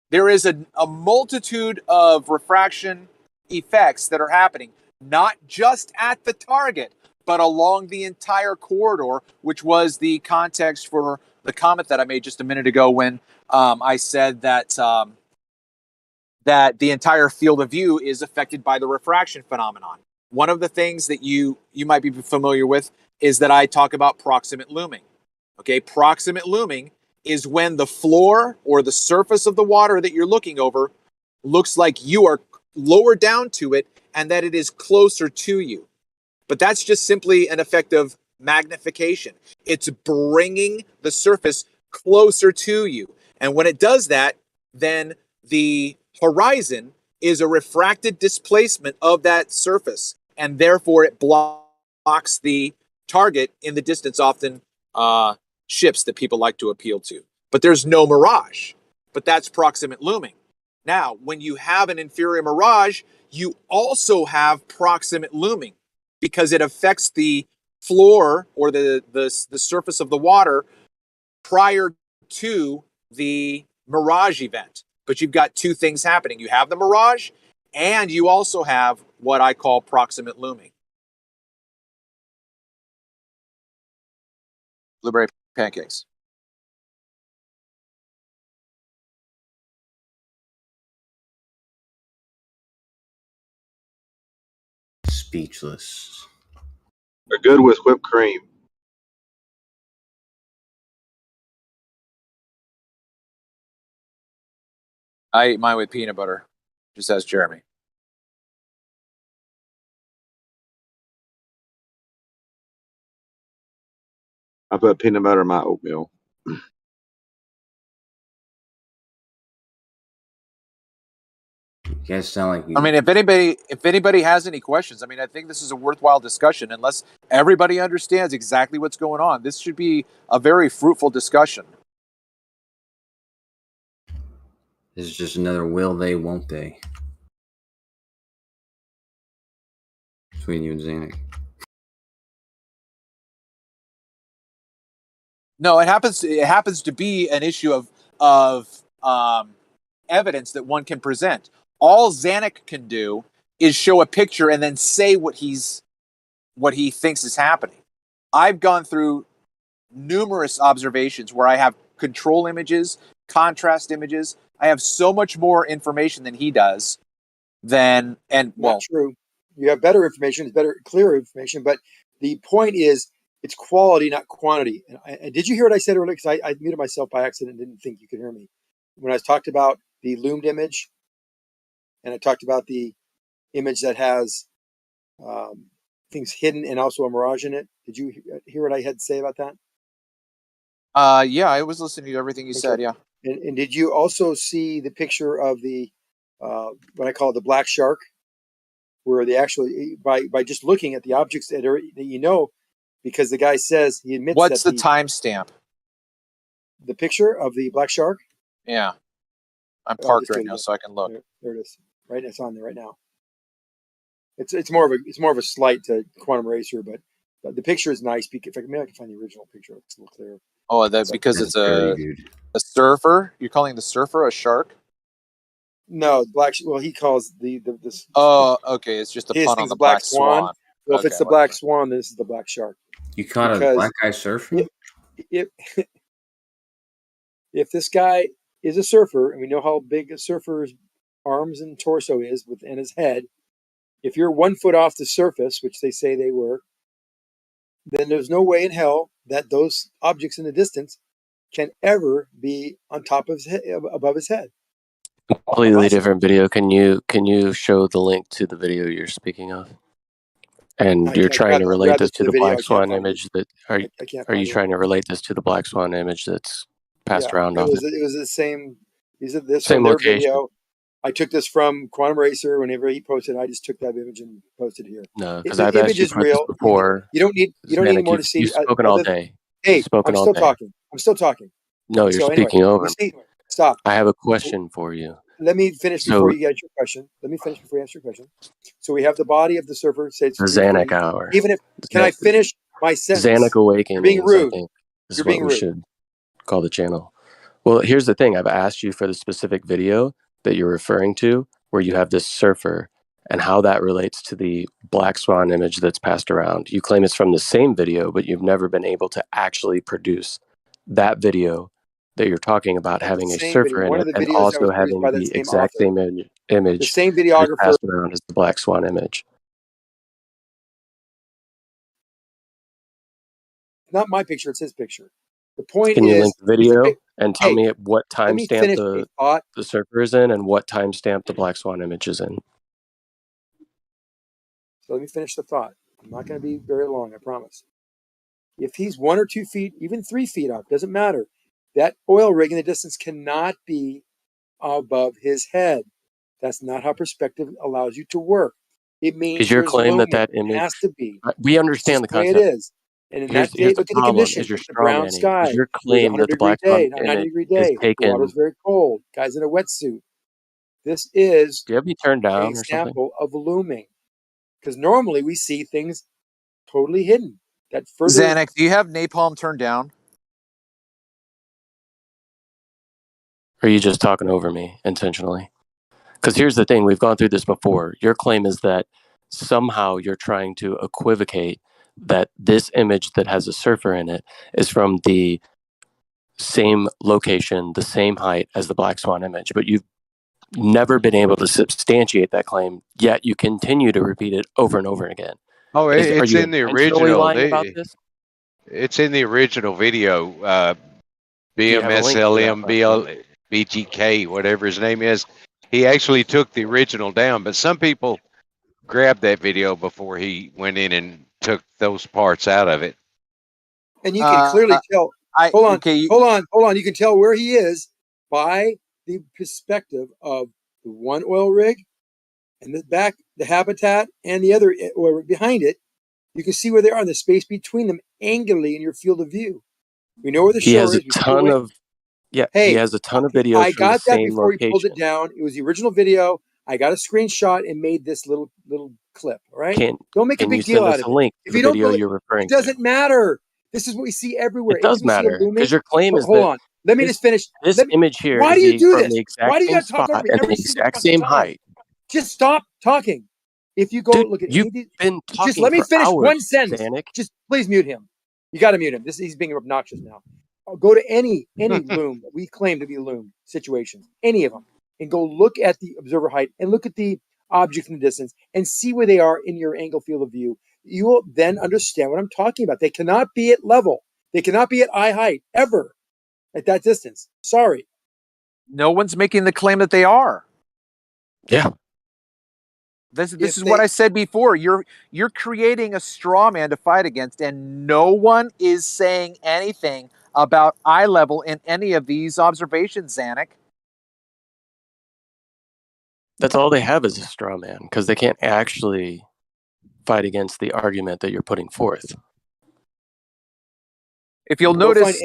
There is a multitude of refraction effects that are happening, not just at the target, but along the entire corridor, which was the context for the comment that I made just a minute ago when I said that that the entire field of view is affected by the refraction phenomenon. One of the things that you might be familiar with is that I talk about proximate looming. Okay, proximate looming is when the floor or the surface of the water that you're looking over looks like you are lower down to it and that it is closer to you. But that's just simply an effect of magnification. It's bringing the surface closer to you. And when it does that, then the horizon is a refracted displacement of that surface. And therefore, it blocks the target in the distance, often ships that people like to appeal to. But there's no mirage. But that's proximate looming. Now, when you have an inferior mirage, you also have proximate looming, because it affects the floor or the surface of the water prior to the mirage event. But you've got two things happening. You have the mirage, and you also have what I call proximate looming. Blueberry pancakes. Speechless. They're good with whipped cream. I eat mine with peanut butter, just as Jeremy. I put peanut butter in my oatmeal. You guys sound like you. I mean, if anybody has any questions, I mean, I think this is a worthwhile discussion. Unless everybody understands exactly what's going on, this should be a very fruitful discussion. This is just another will they, won't they? Between you and Zanuck. No, it happens to be an issue of evidence that one can present. All Zanuck can do is show a picture and then say what he thinks is happening. I've gone through numerous observations where I have control images, contrast images. I have so much more information than he does. Not true. You have better information. It's better, clearer information. But the point is, it's quality, not quantity. And did you hear what I said earlier? Because I muted myself by accident and didn't think you could hear me. When I talked about the loomed image, and I talked about the image that has things hidden and also a mirage in it. Did you hear what I had to say about that? Yeah, I was listening to everything you said. Yeah. And did you also see the picture of the what I call the black shark, where they actually by just looking at the objects that you know, because the guy says he admits. What's the timestamp? The picture of the black shark. Yeah, I'm parked right now, so I can look. There it is. Right, it's on there right now. It's more of a slight to Quantum Racer, but the picture is nice. Maybe I can find the original picture. It's a little clearer. Oh, that's because it's a surfer. You're calling the surfer a shark? No, black. Well, he calls this. Oh, okay. It's just a pun on the black swan. Well, if it's the black swan, this is the black shark. You caught a black guy surfing? If this guy is a surfer, and we know how big a surfer's arms and torso is within his head, if you're 1 foot off the surface, which they say they were, then there's no way in hell that those objects in the distance can ever be on top of his head, above his head. Completely different video. Can you show the link to the video you're speaking of? And you're trying to relate this to the black swan image that are you trying to relate this to the black swan image that's passed around? It was the same. This same location. Video. I took this from Quantum Racer. Whenever he posted, I just took that image and posted here. No, because I've asked you this before. You don't need more to see. You've spoken all day. Hey, I'm still talking. No, you're speaking over. Stop. I have a question for you. Let me finish before you get your question. Let me finish before you answer your question. So we have the body of the surfer. Say it's the Zanuck hour. Even if can I finish my sentence? Zanuck Awakening. You're being rude. This is what we should call the channel. Well, here's the thing. I've asked you for the specific video that you're referring to, where you have this surfer, and how that relates to the black swan image that's passed around. You claim it's from the same video, but you've never been able to actually produce that video that you're talking about having a surfer in it, and also having the exact same image. The same videographer passed around as the black swan image. Not my picture; it's his picture. The point Can is, you link the video and tell me at what timestamp the surfer is in, and what timestamp the black swan image is in? So let me finish the thought. I'm not going to be very long, I promise. If he's 1 or 2 feet, even 3 feet up, doesn't matter. That oil rig in the distance cannot be above his head. That's not how perspective allows you to work. It means is your claim that image has to be. We understand the concept. It is. And in that day, look at the conditions. The brown sky. Your claim that the black swan image is taken. The water's very cold. Guy's in a wetsuit. This is do you have me turned down an example of looming. Because normally we see things totally hidden. That further. Zanuck, do you have napalm turned down? Or are you just talking over me intentionally? Because here's the thing. We've gone through this before. Your claim is that somehow you're trying to equivocate that this image that has a surfer in it is from the same location, the same height as the black swan image. But you've never been able to substantiate that claim, yet you continue to repeat it over and over again. Oh, it's in the original. It's in the original video. BMSLM, BGK, whatever his name is. He actually took the original down, but some people grabbed that video before he went in and took those parts out of it. And you can clearly tell. Hold on. You can tell where he is by the perspective of the one oil rig and the habitat, and the other oil rig behind it. You can see where they are in the space between them, angularly in your field of view. We know where the shore is. He has a ton of videos. I got that before location. We pulled it down. It was the original video. I got a screenshot and made this little clip. All right. Don't make a big deal out of it. If you don't believe, you're referring it doesn't matter. This is what we see everywhere. It does matter because your claim is hold on. Let me just finish. This image here. Why do you do this? Why do you got to talk over me every exact same height? Just stop talking. If you go look at you've been talking just let me finish hours, one sentence. Zanuck. Just please mute him. You got to mute him. He's being obnoxious now. go to any loom that we claim to be loom situations, any of them, and go look at the observer height and look at the object in the distance and see where they are in your angle field of view. You will then understand what I'm talking about. They cannot be at level. They cannot be at eye height ever at that distance. Sorry. No one's making the claim that they are. Yeah. This is what I said before. You're creating a straw man to fight against, and no one is saying anything about eye level in any of these observations, Zanuck. That's all they have is a straw man because they can't actually fight against the argument that you're putting forth. If you'll go notice, find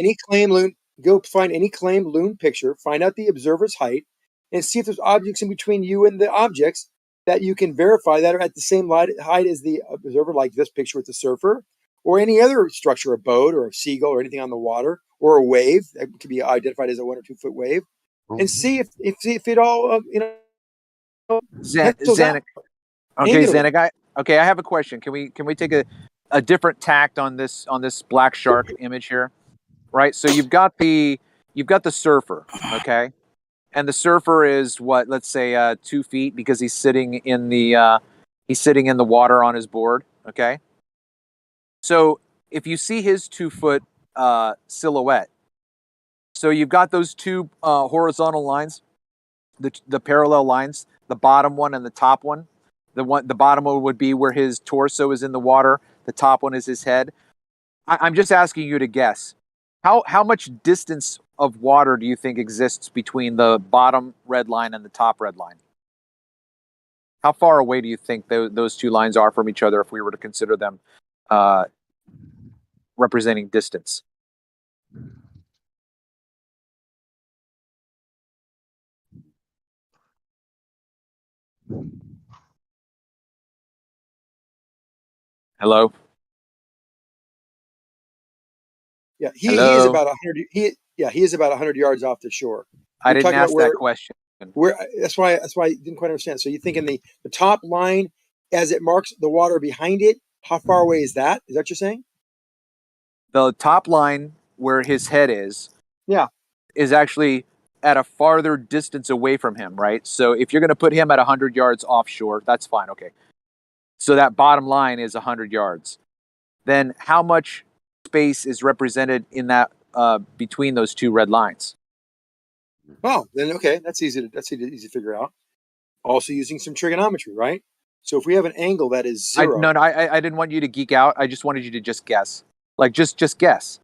any claim loon picture, find out the observer's height, and see if there's objects in between you and the objects that you can verify that are at the same height as the observer, like this picture with the surfer, or any other structure, a boat or a seagull or anything on the water, or a wave that could be identified as a 1 or 2 foot wave, and see if it all Zanuck. Okay, Zanuck. I have a question. Can we take a different tact on this black shark image here? Right. So you've got the surfer. Okay. And the surfer is what, let's say 2 feet, because he's sitting in the water on his board. Okay. So if you see his 2 foot silhouette, so you've got those two horizontal lines, the parallel lines, the bottom one and the top one. The bottom one would be where his torso is in the water. The top one is his head. I'm just asking you to guess. How much distance of water do you think exists between the bottom red line and the top red line? How far away do you think those two lines are from each other if we were to consider them representing distance? Hello? Yeah, he is about 100. He is about 100 yards off the shore. I didn't ask that question. That's why I didn't quite understand. So you think in the top line, as it marks the water behind it, how far away is that? Is that what you're saying? The top line where his head is, is actually at a farther distance away from him, right? So if you're going to put him at 100 yards offshore, that's fine. Okay. So that bottom line is 100 yards. Then how much space is represented in that between those two red lines? Oh, then okay, that's easy to figure out. Also using some trigonometry, right? So if we have an angle that is 0. I didn't want you to geek out. I just wanted you to just guess. Like just guess.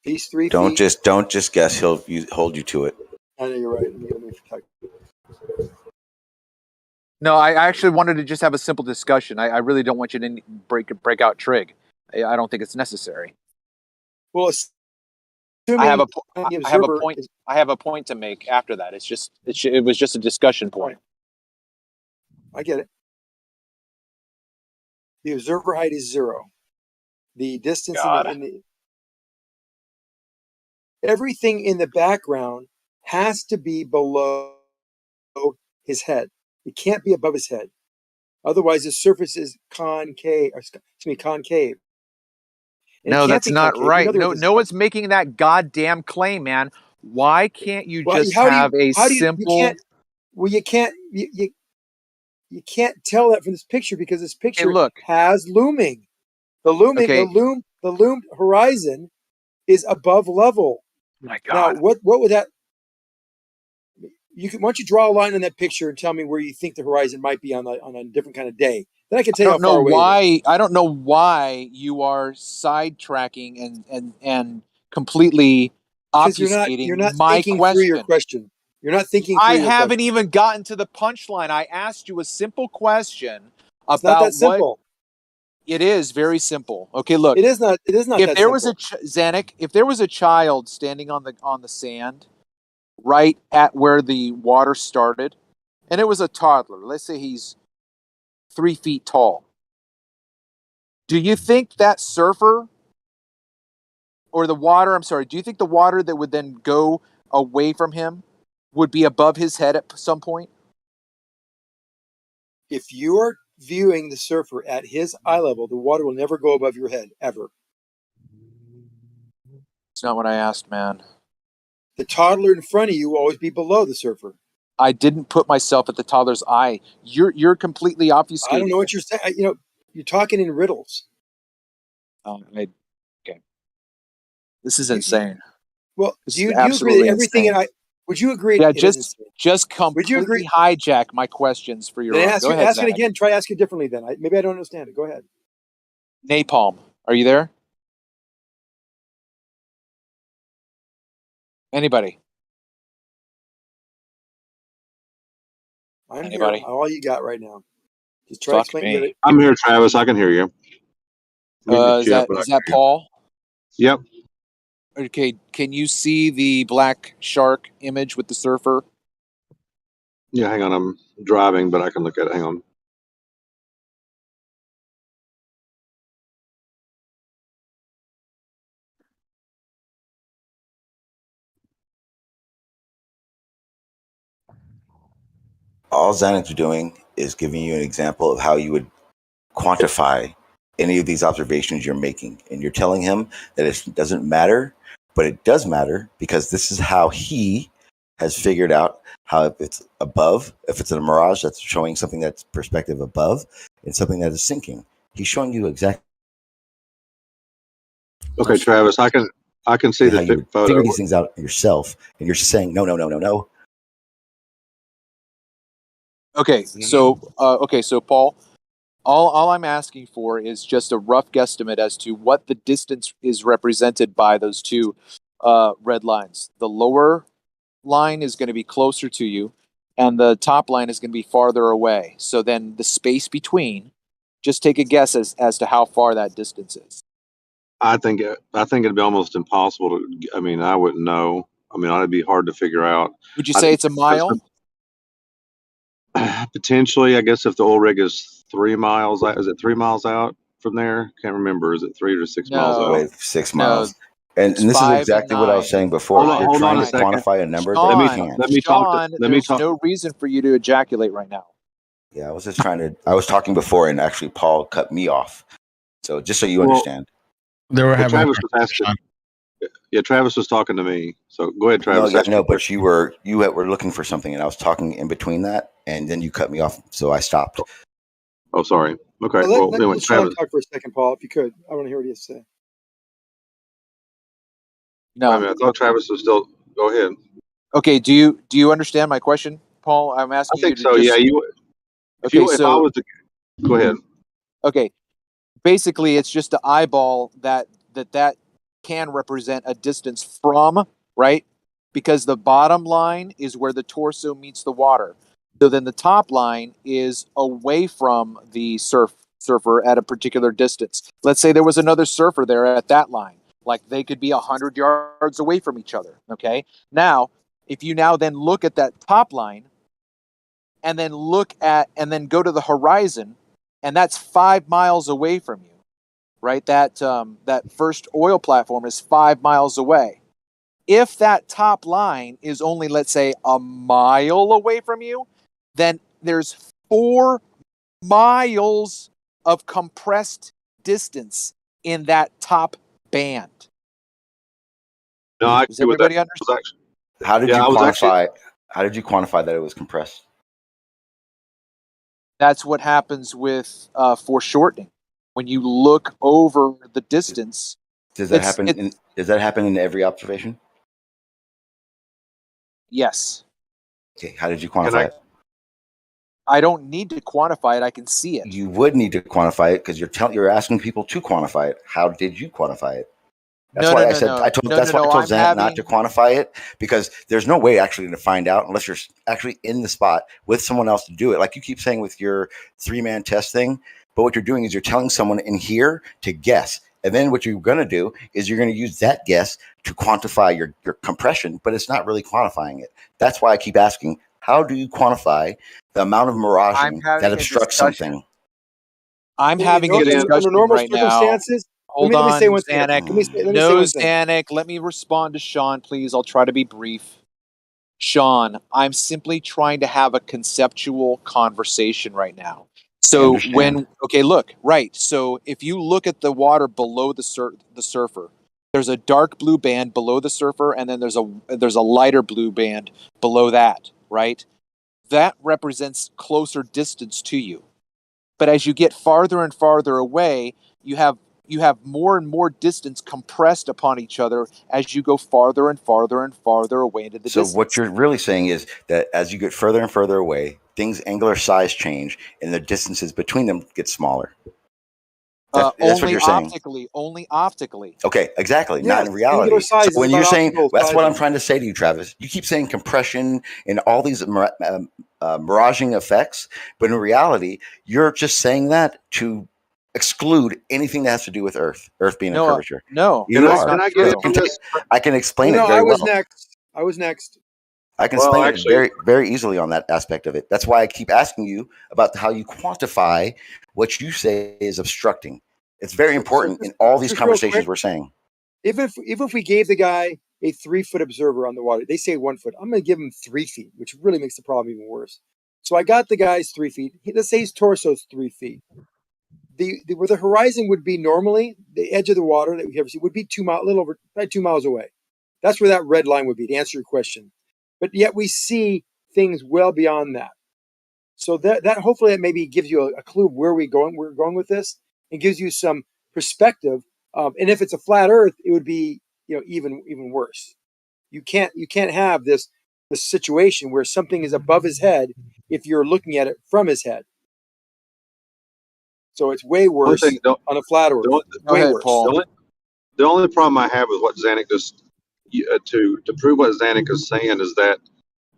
These 3 Don't feet. just guess. He'll hold you to it. I know you're right. Let me No, I actually wanted to just have a simple discussion. I really don't want you to break out trig. I don't think it's necessary. Well, I have a point to make after that. It was just a discussion point. I get it. The observer height is 0. The distance everything in the background has to be below his head. It can't be above his head. Otherwise, the surface is concave. No, that's not right. No one's making that goddamn claim, man. Why can't you just have a simple? You can't tell that from this picture because this picture has looming. The loomed horizon is above level. My God. Now, what would that? Why don't you draw a line on that picture and tell me where you think the horizon might be on a different kind of day? Then I can tell you how far away. I don't know why you are sidetracking and completely obfuscating you're not my thinking question. Through your question. You're not thinking. I haven't even gotten to the punchline. I asked you a simple question about it's not that simple. It is very simple. Okay, look. It is not. If there was Zanuck, if there was a child standing on the sand, right at where the water started, and it was a toddler. Let's say he's 3 feet tall. Do you think that surfer or the water? I'm sorry. Do you think the water that would then go away from him would be above his head at some point? If you are viewing the surfer at his eye level, the water will never go above your head, ever. It's not what I asked, man. The toddler in front of you will always be below the surfer. I didn't put myself at the toddler's eye. You're completely obfuscating. I don't know what you're saying. You know, you're talking in riddles. Okay. This is insane. Well, This do you is agree that absolutely everything insane. would you agree? Yeah, it is just insane? Would you completely agree? hijack my questions for your Then own. ask, Go ahead, ask it Zach. again. Try ask it differently then. Maybe I don't understand it. Go ahead. Napalm, are you there? Anybody? I'm Anybody? here. All you got right now. Just try to Fuck explain. me. I'm here, Travis. I can hear you. Is that Paul? Yep. Okay, can you see the black shark image with the surfer? Yeah, hang on. I'm driving, but I can look at it. Hang on. All Xanax are doing is giving you an example of how you would quantify any of these observations you're making. And you're telling him that it doesn't matter, but it does matter because this is how he has figured out how if it's above, if it's in a mirage that's showing something that's perspective above and something that is sinking. He's showing you exactly. Okay, Travis, I can see how the you photo. figure these things out yourself, and you're saying no. Okay, so Paul, all I'm asking for is just a rough guesstimate as to what the distance is represented by those two red lines. The lower line is going to be closer to you, and the top line is going to be farther away. So then the space between, just take a guess as to how far that distance is. I think it'd be almost impossible to. I mean, I wouldn't know. I mean, it'd be hard to figure out. Would you say it's a mile? Potentially, I guess if the oil rig is 3 miles out, is it 3 miles out from there? Can't remember. Is it 3 or 6 miles out? Wait, 6 miles. And this is 5 and exactly what I was 9. saying before. You're Hold on trying a to second. quantify a number Sean, that you can't. Let me talk. There's no reason for you to ejaculate right now. Yeah, I was just trying to. I was talking before, and actually, Paul cut me off. So just so you understand. They were having. Travis was asking. Yeah, Travis was talking to me. So go ahead, Travis. No, but you were looking for something, and I was talking in between that, and then you cut me off, so I stopped. Oh, sorry. Okay. Let Anyway, Sean Travis. talk for a second, Paul, if you could. I want to hear what he has to say. No, I mean, I thought Travis was still. Go ahead. Okay. Do you understand my question, Paul? I'm asking. I think you so. to Yeah. If I was to go ahead. Okay. Basically, it's just to eyeball that can represent a distance from, right? Because the bottom line is where the torso meets the water. So then the top line is away from the surfer at a particular distance. Let's say there was another surfer there at that line. Like they could be 100 yards away from each other. Okay. Now, if you now then look at that top line and then go to the horizon, and that's 5 miles away from you, right? That first oil platform is 5 miles away. If that top line is only, let's say, a mile away from you, then there's 4 miles of compressed distance in that top band. No, I Does agree with that. everybody understand? How did you quantify? How did you quantify that it was compressed? That's what happens with foreshortening. When you look over the distance, Does that happen? Does that happen in every observation? Yes. Okay. How did you quantify it? I don't need to quantify it. I can see it. You would need to quantify it because you're asking people to quantify it. How did you quantify it? That's why I told Zant not to quantify it, because there's no way actually to find out unless you're actually in the spot with someone else to do it. Like you keep saying with your 3-man test thing, but what you're doing is you're telling someone in here to guess. And then what you're going to do is you're going to use that guess to quantify your compression, but it's not really quantifying it. That's why I keep asking, how do you quantify the amount of miraging that obstructs something? I'm having a discussion under normal right circumstances. Hold let me say on, one thing. Zanuck. Zanuck. Let me respond to Sean, please. I'll try to be brief. Sean, I'm simply trying to have a conceptual conversation right now. So look, right. So if you look at the water below the surfer, there's a dark blue band below the surfer, and then there's a lighter blue band below that, right? That represents closer distance to you. But as you get farther and farther away, you have more and more distance compressed upon each other as you go farther and farther and farther away into the distance. So what you're really saying is that as you get further and further away, things angular size change and the distances between them get smaller. That's what you're saying. Only optically. Okay, exactly. Yes, not in reality. size So when is you're about saying, optical that's size. what I'm trying to say to you, Travis. You keep saying compression and all these miraging effects, but in reality, you're just saying that to exclude anything that has to do with Earth being a curvature. No, you are. I can explain it very well. I was next. I can explain it very, very easily on that aspect of it. That's why I keep asking you about how you quantify what you say is obstructing. It's very important in all these conversations we're saying. Even if we gave the guy a 3-foot observer on the water, they say 1 foot. I'm going to give him 3 feet, which really makes the problem even worse. So I got the guy's 3 feet. Let's say his torso's 3 feet. Where the horizon would be normally, the edge of the water that we ever see would be 2 miles, a little over 2 miles away. That's where that red line would be, to answer your question. But yet we see things well beyond that. So that hopefully that maybe gives you a clue of where we're going with this, and gives you some perspective. And if it's a flat Earth, it would be even worse. You can't have this situation where something is above his head if you're looking at it from his head. So it's way worse on a flat Earth. Way worse. Paul. The only problem I have with what Zanuck just to prove what Zanuck is saying is that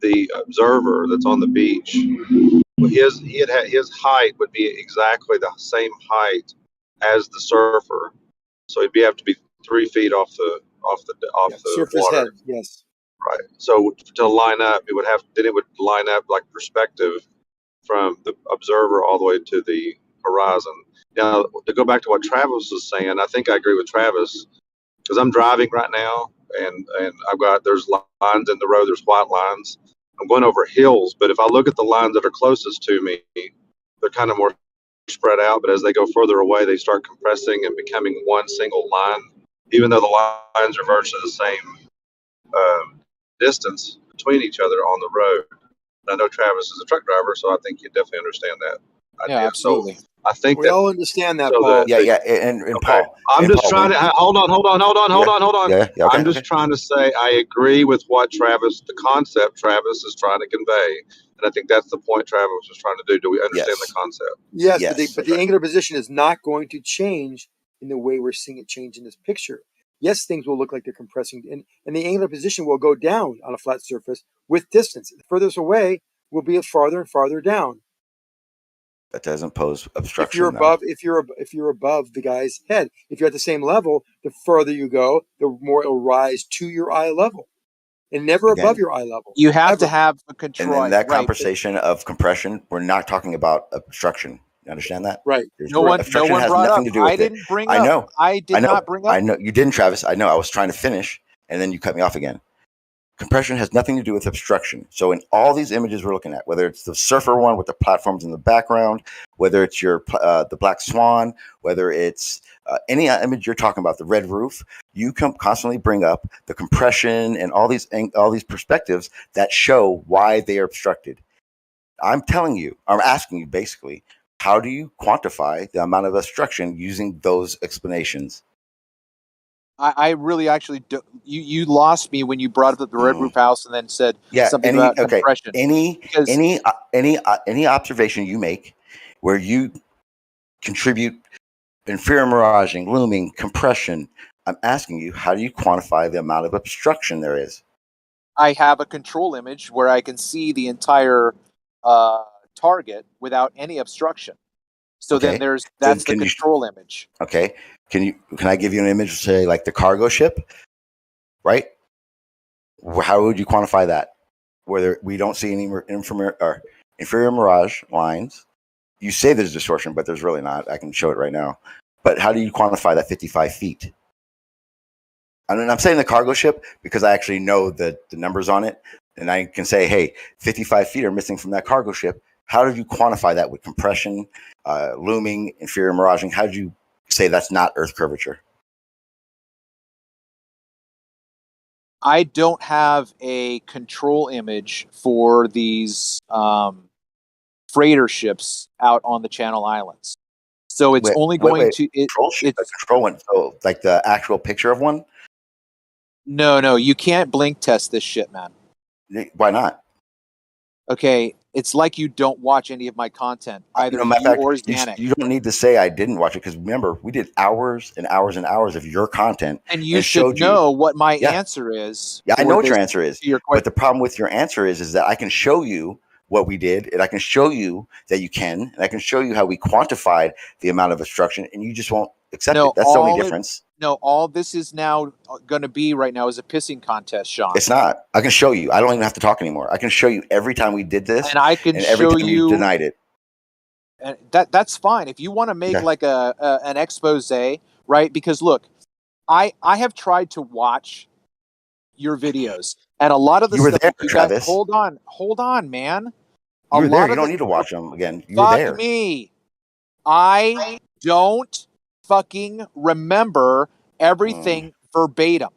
the observer that's on the beach, his height would be exactly the same height as the surfer, so he'd have to be 3 feet off the surfer's water. head. Yes. Right. So to line up, it would line up like perspective from the observer all the way to the horizon. Now, to go back to what Travis was saying, I think I agree with Travis, because I'm driving right now, and there's lines in the road, there's white lines. I'm going over hills, but if I look at the lines that are closest to me, they're kind of more spread out, but as they go further away, they start compressing and becoming one single line, even though the lines are virtually the same distance between each other on the road. And I know Travis is a truck driver, so I think you definitely understand that idea. Yeah, absolutely. So I think we all understand that, Paul. And Paul. I'm just trying to hold on. Yeah, okay, I'm just trying to say I agree with what the concept Travis is trying to convey, and I think that's the point Travis was trying to do. Do we understand the concept? Yes, but the angular position is not going to change in the way we're seeing it change in this picture. Yes, things will look like they're compressing, and the angular position will go down on a flat surface with distance. The furthest away will be farther and farther down. That doesn't pose obstruction. If you're above the guy's head, if you're at the same level, the further you go, the more it'll rise to your eye level, and never above your eye level. You have to have a control. And in that conversation of compression, we're not talking about obstruction. You understand that? Right. No one has brought nothing to do with I didn't bring up. I know. I did not bring up. I know you didn't, Travis. I know. I was trying to finish, and then you cut me off again. Compression has nothing to do with obstruction. So in all these images we're looking at, whether it's the surfer one with the platforms in the background, whether it's the black swan, whether it's any image you're talking about, the red roof, you constantly bring up the compression and all these perspectives that show why they are obstructed. I'm asking you basically, how do you quantify the amount of obstruction using those explanations? I really actually do. You lost me when you brought up the red roof house and then said something about compression. Any observation you make where you contribute inferior miraging, looming, compression, I'm asking you, how do you quantify the amount of obstruction there is? I have a control image where I can see the entire target without any obstruction. So then that's the control image. Okay. Can I give you an image, say like the cargo ship, right? How would you quantify that? Where we don't see any inferior mirage lines. You say there's distortion, but there's really not. I can show it right now. But how do you quantify that 55 feet? I mean, I'm saying the cargo ship because I actually know the numbers on it. And I can say, hey, 55 feet are missing from that cargo ship. How did you quantify that with compression, looming, inferior miraging? How did you say that's not Earth curvature? I don't have a control image for these freighter ships out on the Channel Islands. So it's only going to... Control ship, a control one, so like the actual picture of one? No, you can't blink test this shit, man. Why not? Okay, it's like you don't watch any of my content, either you or Xanax. You don't need to say I didn't watch it, because remember, we did hours and hours and hours of your content. And you should know what my answer is. Yeah, I know what your answer is. But the problem with your answer is that I can show you what we did, and I can show you that you can, and I can show you how we quantified the amount of obstruction, and you just won't accept it. That's the only difference. All this is now going to be right now is a pissing contest, Sean. It's not. I can show you. I don't even have to talk anymore. I can show you every time we did this, and I can every show time you denied it. And that's fine if you want to make like an expose, right? Because look, I have tried to watch your videos, and a lot of the stuff you guys. Hold on, man. You were there. You don't need to watch them again. You were there. Fuck me. I don't fucking remember everything verbatim.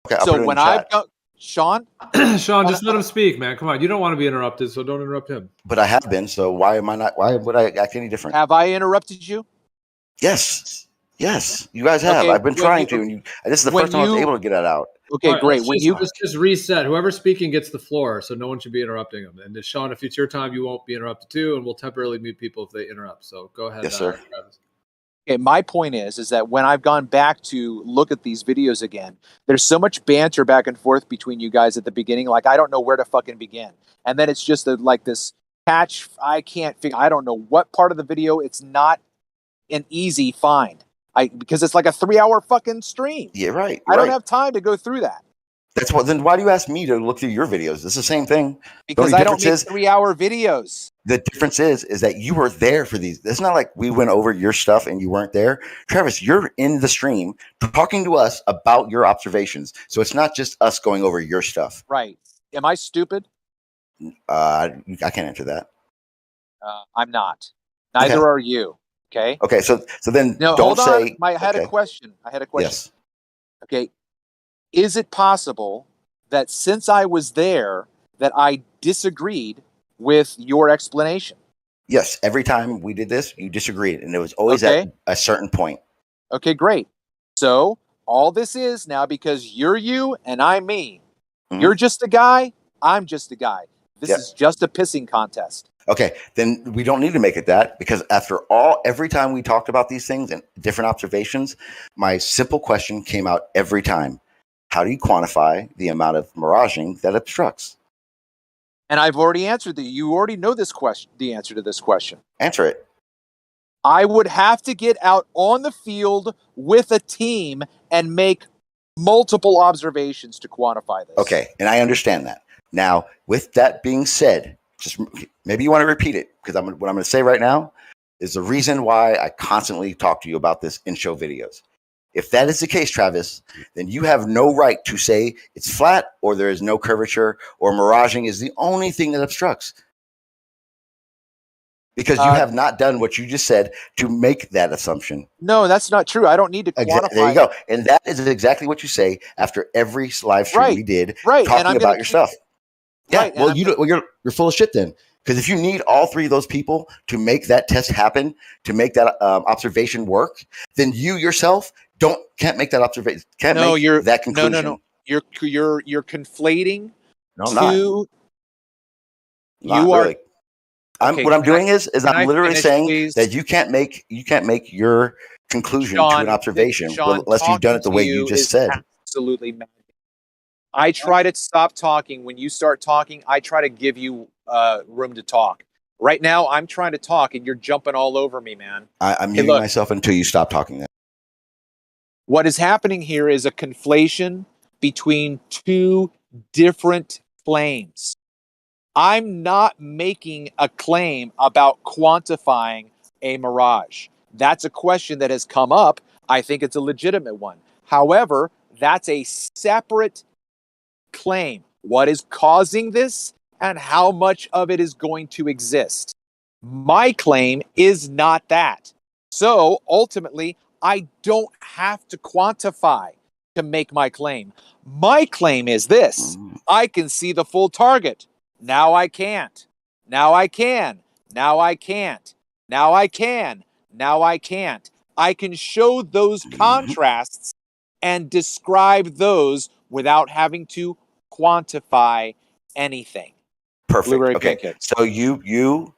Okay, so when I've got Sean, just let him speak, man. Come on, you don't want to be interrupted, so don't interrupt him. But I have been, so why am I not? Why would I act any different? Have I interrupted you? Yes, you guys have. I've been trying to. And this is the first time I was able to get that out. Okay, great. When you just reset, whoever's speaking gets the floor, so no one should be interrupting them. And Sean, if it's your time, you won't be interrupted too, and we'll temporarily mute people if they interrupt. So go ahead. Yes, sir. Travis. Okay, my point is that when I've gone back to look at these videos again, there's so much banter back and forth between you guys at the beginning. Like, I don't know where to fucking begin. And then it's just like this patch. I can't figure. I don't know what part of the video. It's not an easy find. Because it's like a 3-hour fucking stream. Yeah, right. I don't have time to go through that. That's what. Then why do you ask me to look through your videos? It's the same thing. Because I don't make 3-hour videos. The difference is that you were there for these. It's not like we went over your stuff and you weren't there. Travis, you're in the stream talking to us about your observations. So it's not just us going over your stuff. Right. Am I stupid? I can't answer that. I'm not. Neither are you. Okay. Okay. So then no, don't say. I had a question. Yes. Okay. Is it possible that since I was there, that I disagreed with your explanation? Yes. Every time we did this, you disagreed, and it was always at a certain point. Okay, great. So all this is now because you're you and I'm me. Mm-hmm. You're just a guy. I'm just a guy. This is just a pissing contest. Okay, then we don't need to make it that, because every time we talked about these things and different observations, my simple question came out every time. How do you quantify the amount of miraging that obstructs? And I've already answered that. You already know this question, the answer to this question. Answer it. I would have to get out on the field with a team and make multiple observations to quantify this. Okay, and I understand that. Now, with that being said, just maybe you want to repeat it, because what I'm going to say right now is the reason why I constantly talk to you about this in show videos. If that is the case, Travis, then you have no right to say it's flat or there is no curvature or miraging is the only thing that obstructs. Because you have not done what you just said to make that assumption. No, that's not true. I don't need to quantify. There you go. And that is exactly what you say after every live stream we did talking about your stuff. Yeah, right, well, you're full of shit then. Because if you need all three of those people to make that test happen, to make that observation work, then you yourself can't make that observation. Can't make that conclusion. No. You're conflating. No, I'm not. You are. Really. What I'm doing is I'm literally saying that you can't make your conclusion to an observation unless you've done it the way you just said. Absolutely mad. I try to stop talking. When you start talking, I try to give you room to talk. Right now, I'm trying to talk, and you're jumping all over me, man. I'm muting myself until you stop talking. Then. What is happening here is a conflation between two different claims. I'm not making a claim about quantifying a mirage. That's a question that has come up. I think it's a legitimate one. However, that's a separate claim. What is causing this and how much of it is going to exist? My claim is not that. So ultimately, I don't have to quantify to make my claim. My claim is this: I can see the full target. Now I can't. Now I can. Now I can't. Now I can. Now I can't. I can show those contrasts and describe those without having to quantify anything. Perfect. Blueberry Okay. pancakes. So you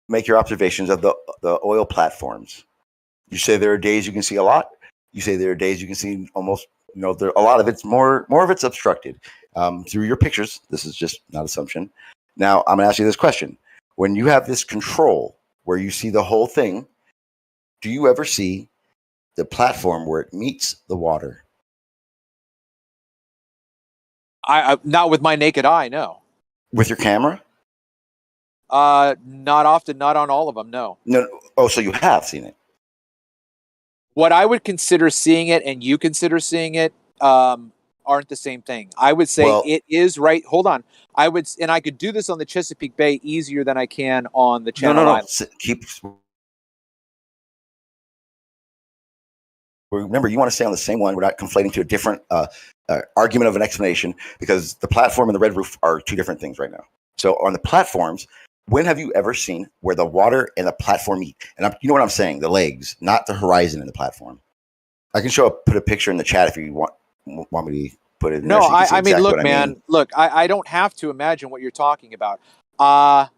make your observations of the oil platforms. You say there are days you can see a lot. You say there are days you can see almost, there a lot of it's more of it's obstructed through your pictures. This is just not assumption. Now I'm going to ask you this question: when you have this control where you see the whole thing, do you ever see the platform where it meets the water? I not with my naked eye, no. With your camera? Not often, not on all of them, no. No. Oh, so you have seen it. What I would consider seeing it and you consider seeing it aren't the same thing. I would say it is right. Hold on. I could do this on the Chesapeake Bay easier than I can on the Channel Islands. Remember, you want to stay on the same one. We're not conflating to a different argument of an explanation, because the platform and the red roof are two different things right now. So on the platforms, when have you ever seen where the water and the platform meet? And you know what I'm saying? The legs, not the horizon in the platform. I can put a picture in the chat if you want me to put it in there. No, so you can see I mean, exactly look, what man, I mean. look, I don't have to imagine what you're talking about. I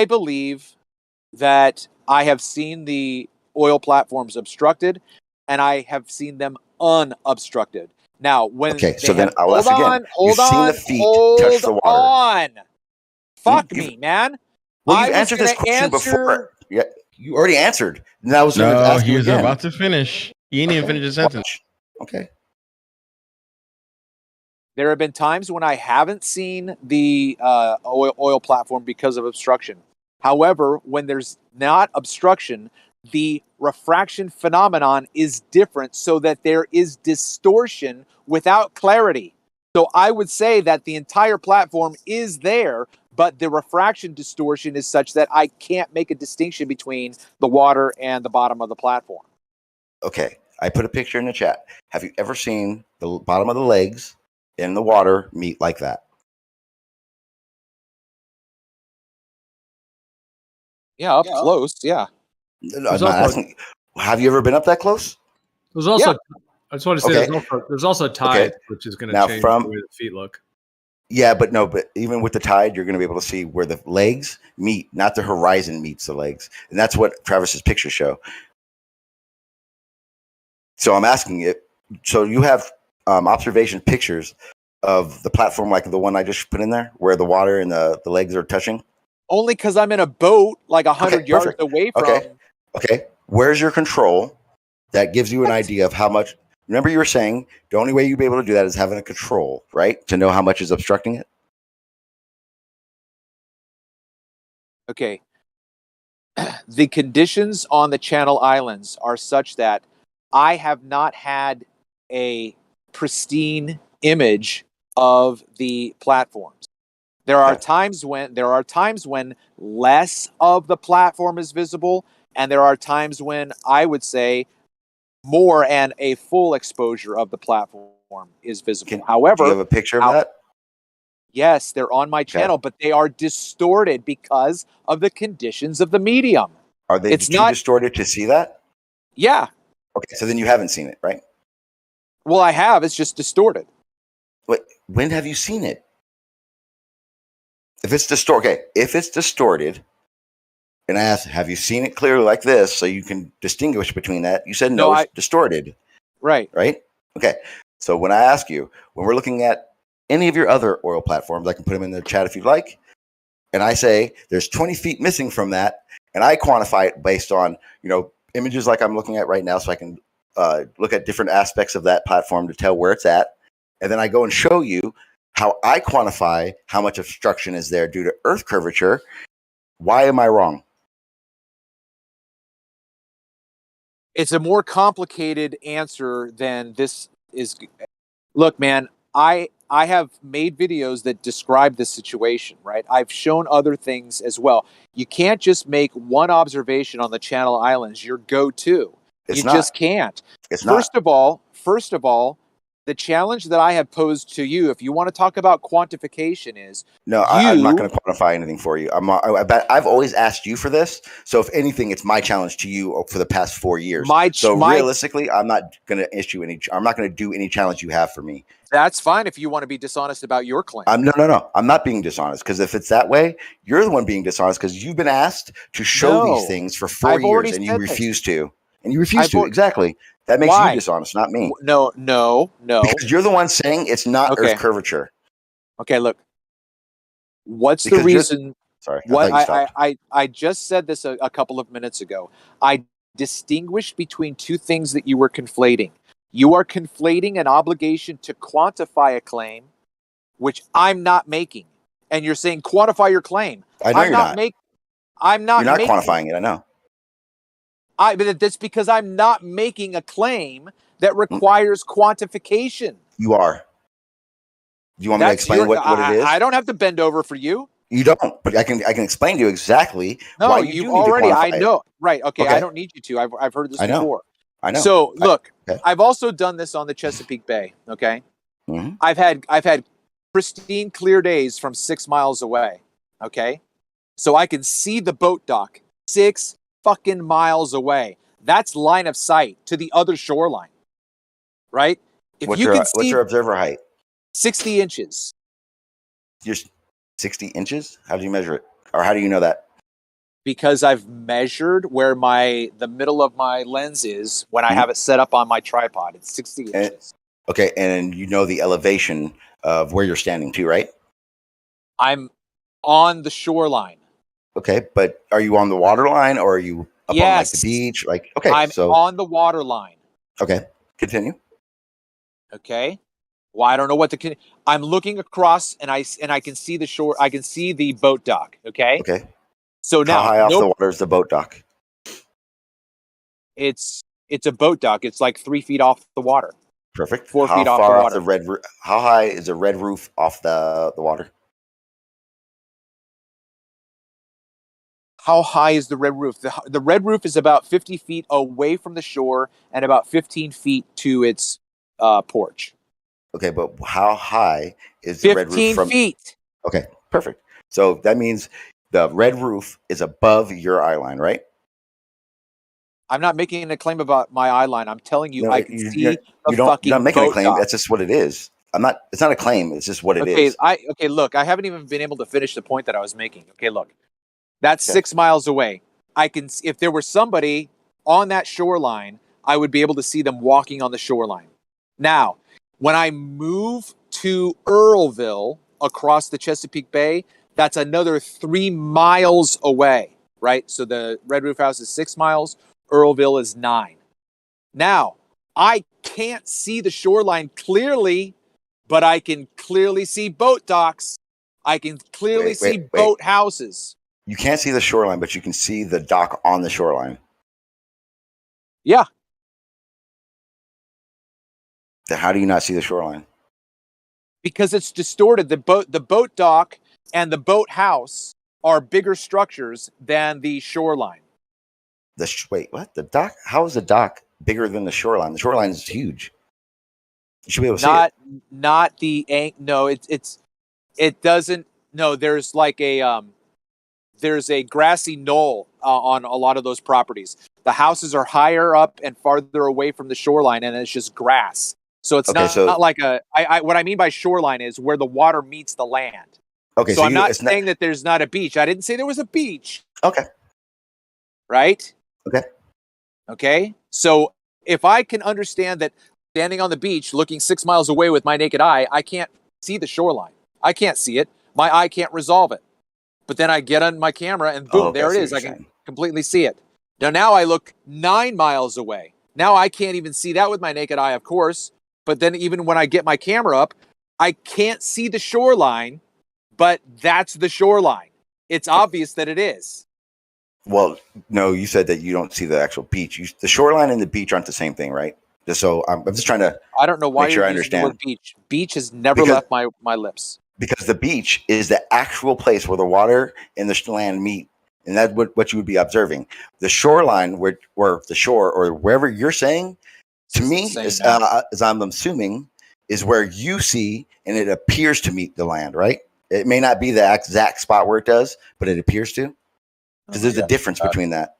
believe that I have seen the oil platforms obstructed, and I have seen them unobstructed. Now, when so then I'll ask again. Hold You've seen the feet touch the water. Fuck me, man. Well, you've answered this question before. Yeah, you already answered. Now I was going to ask you again. He was about to finish. He didn't even finish his sentence. Okay. There have been times when I haven't seen the oil platform because of obstruction. However, when there's not obstruction, the refraction phenomenon is different, so that there is distortion without clarity. So I would say that the entire platform is there, but the refraction distortion is such that I can't make a distinction between the water and the bottom of the platform. Okay. I put a picture in the chat. Have you ever seen the bottom of the legs in the water meet like that? Yeah, up close. Yeah. No, I'm not asking. Have you ever been up that close? There's also, I just want to say, there's also tide, which is going to change the way the feet look. Yeah, but even with the tide, you're going to be able to see where the legs meet, not the horizon meets the legs. And that's what Travis's pictures show. So I'm asking it. So you have observation pictures of the platform like the one I just put in there, where the water and the legs are touching? Only because I'm in a boat like 100 yards away from. Okay. Where's your control that gives you an idea of how much? Remember, you were saying the only way you'd be able to do that is having a control, right? To know how much is obstructing it. Okay. The conditions on the Channel Islands are such that I have not had a pristine image of the platforms. There are times when less of the platform is visible, and there are times when I would say more and a full exposure of the platform is visible. However, do you have a picture of that? Yes, they're on my channel, but they are distorted because of the conditions of the medium. Are they too distorted to see that? Yeah. Okay, so then you haven't seen it, right? Well, I have. It's just distorted. Wait, when have you seen it? If it's distorted, and I asked, have you seen it clearly like this so you can distinguish between that? You said no, it's distorted. Right. Right? Okay. So when I ask you, when we're looking at any of your other oil platforms, I can put them in the chat if you'd like, and I say there's 20 feet missing from that, and I quantify it based on, images like I'm looking at right now, so I can look at different aspects of that platform to tell where it's at, and then I go and show you how I quantify how much obstruction is there due to Earth curvature. Why am I wrong? It's a more complicated answer than this is. Look, man, I made videos that describe this situation, right? I've shown other things as well. You can't just make one observation on the Channel Islands your go-to. You just can't. First of all, the challenge that I have posed to you, if you want to talk about quantification, is I'm not going to quantify anything for you. I've always asked you for this. So if anything, it's my challenge to you for the past 4 years. Realistically, I'm not going to issue any. I'm not going to do any challenge you have for me. That's fine if you want to be dishonest about your claim. No. I'm not being dishonest, because if it's that way, you're the one being dishonest, because you've been asked to show these things for 4 years and you refuse to. And you refuse to. Exactly. That makes you dishonest, not me. No. Because you're the one saying it's not Earth curvature. Okay, look. What's the reason? Sorry. I just said this a couple of minutes ago. I distinguished between two things that you were conflating. You are conflating an obligation to quantify a claim, which I'm not making. And you're saying quantify your claim. I know you're not. I'm not. You're not quantifying it. I know. But that's because I'm not making a claim that requires quantification. You are. Do you want me to explain what it is? I don't have to bend over for you. You don't, but I can explain to you exactly why you do already. Need to quantify I know. Right. Okay. I don't need you to. I've heard this before. I know. So look, I've also done this on the Chesapeake Bay. Okay. Mm-hmm. I've had pristine clear days from 6 miles away. Okay. So I can see the boat dock 6 fucking miles away. That's line of sight to the other shoreline. Right? What's your observer height? 60 inches. You're 60 inches? How do you measure it? Or how do you know that? Because I've measured where the middle of my lens is when I have it set up on my tripod. It's 60 inches. Okay, and you know the elevation of where you're standing too, right? I'm on the shoreline. Okay, but are you on the water line, or are you up on like the beach? I'm on the water line. Okay, continue. Okay. Well, I don't know what I'm looking across, and I can see the shore. I can see the boat dock. Okay. Okay. So now, how high off the water is the boat dock? It's a boat dock. It's like 3 feet off the water. Perfect. 4 feet off the water. How high is the red roof off the water? How high is the red roof? The red roof is about 50 feet away from the shore and about 15 feet to its porch. Okay, but how high is the red roof from? 15 feet. Okay, perfect. So that means the red roof is above your eye line, right? I'm not making a claim about my eye line. I'm telling you, I can see the fucking You're not making a claim. dock. That's just what it is. It's not a claim. It's just what it is. Okay, look, I haven't even been able to finish the point that I was making. Okay, look. That's 6 miles away. If there were somebody on that shoreline, I would be able to see them walking on the shoreline. Now, when I move to Earlville across the Chesapeake Bay, that's another 3 miles away, right? So the Red Roof House is 6 miles. Earlville is 9. Now, I can't see the shoreline clearly, but I can clearly see boat docks. I can clearly see boat houses. You can't see the shoreline, but you can see the dock on the shoreline. Yeah. Then how do you not see the shoreline? Because it's distorted. The boat dock and the boat house are bigger structures than the shoreline. Wait, what? The dock? How is the dock bigger than the shoreline? The shoreline is huge. You should be able to see it. Not the no. It doesn't. No, there's like there's a grassy knoll on a lot of those properties. The houses are higher up and farther away from the shoreline, and it's just grass. So it's not like what I mean by shoreline is where the water meets the land. Okay, so I'm not saying that there's not a beach. I didn't say there was a beach. Okay. Right? Okay. Okay. So if I can understand that standing on the beach, looking 6 miles away with my naked eye, I can't see the shoreline. I can't see it. My eye can't resolve it. But then I get on my camera and boom, there it is. I can completely see it. Now I look 9 miles away. Now I can't even see that with my naked eye, of course. But then even when I get my camera up, I can't see the shoreline, but that's the shoreline. It's obvious that it is. Well, no, you said that you don't see the actual beach. The shoreline and the beach aren't the same thing, right? Just so I'm just trying to. I don't know why make sure you're I using the understand. word beach. Beach has never left my lips. Because the beach is the actual place where the water and the land meet, and that's what you would be observing. The shoreline, where the shore or wherever you're saying, to me, as I'm assuming, is where you see and it appears to meet the land, right? It may not be the exact spot where it does, but it appears to, because there's a difference between that.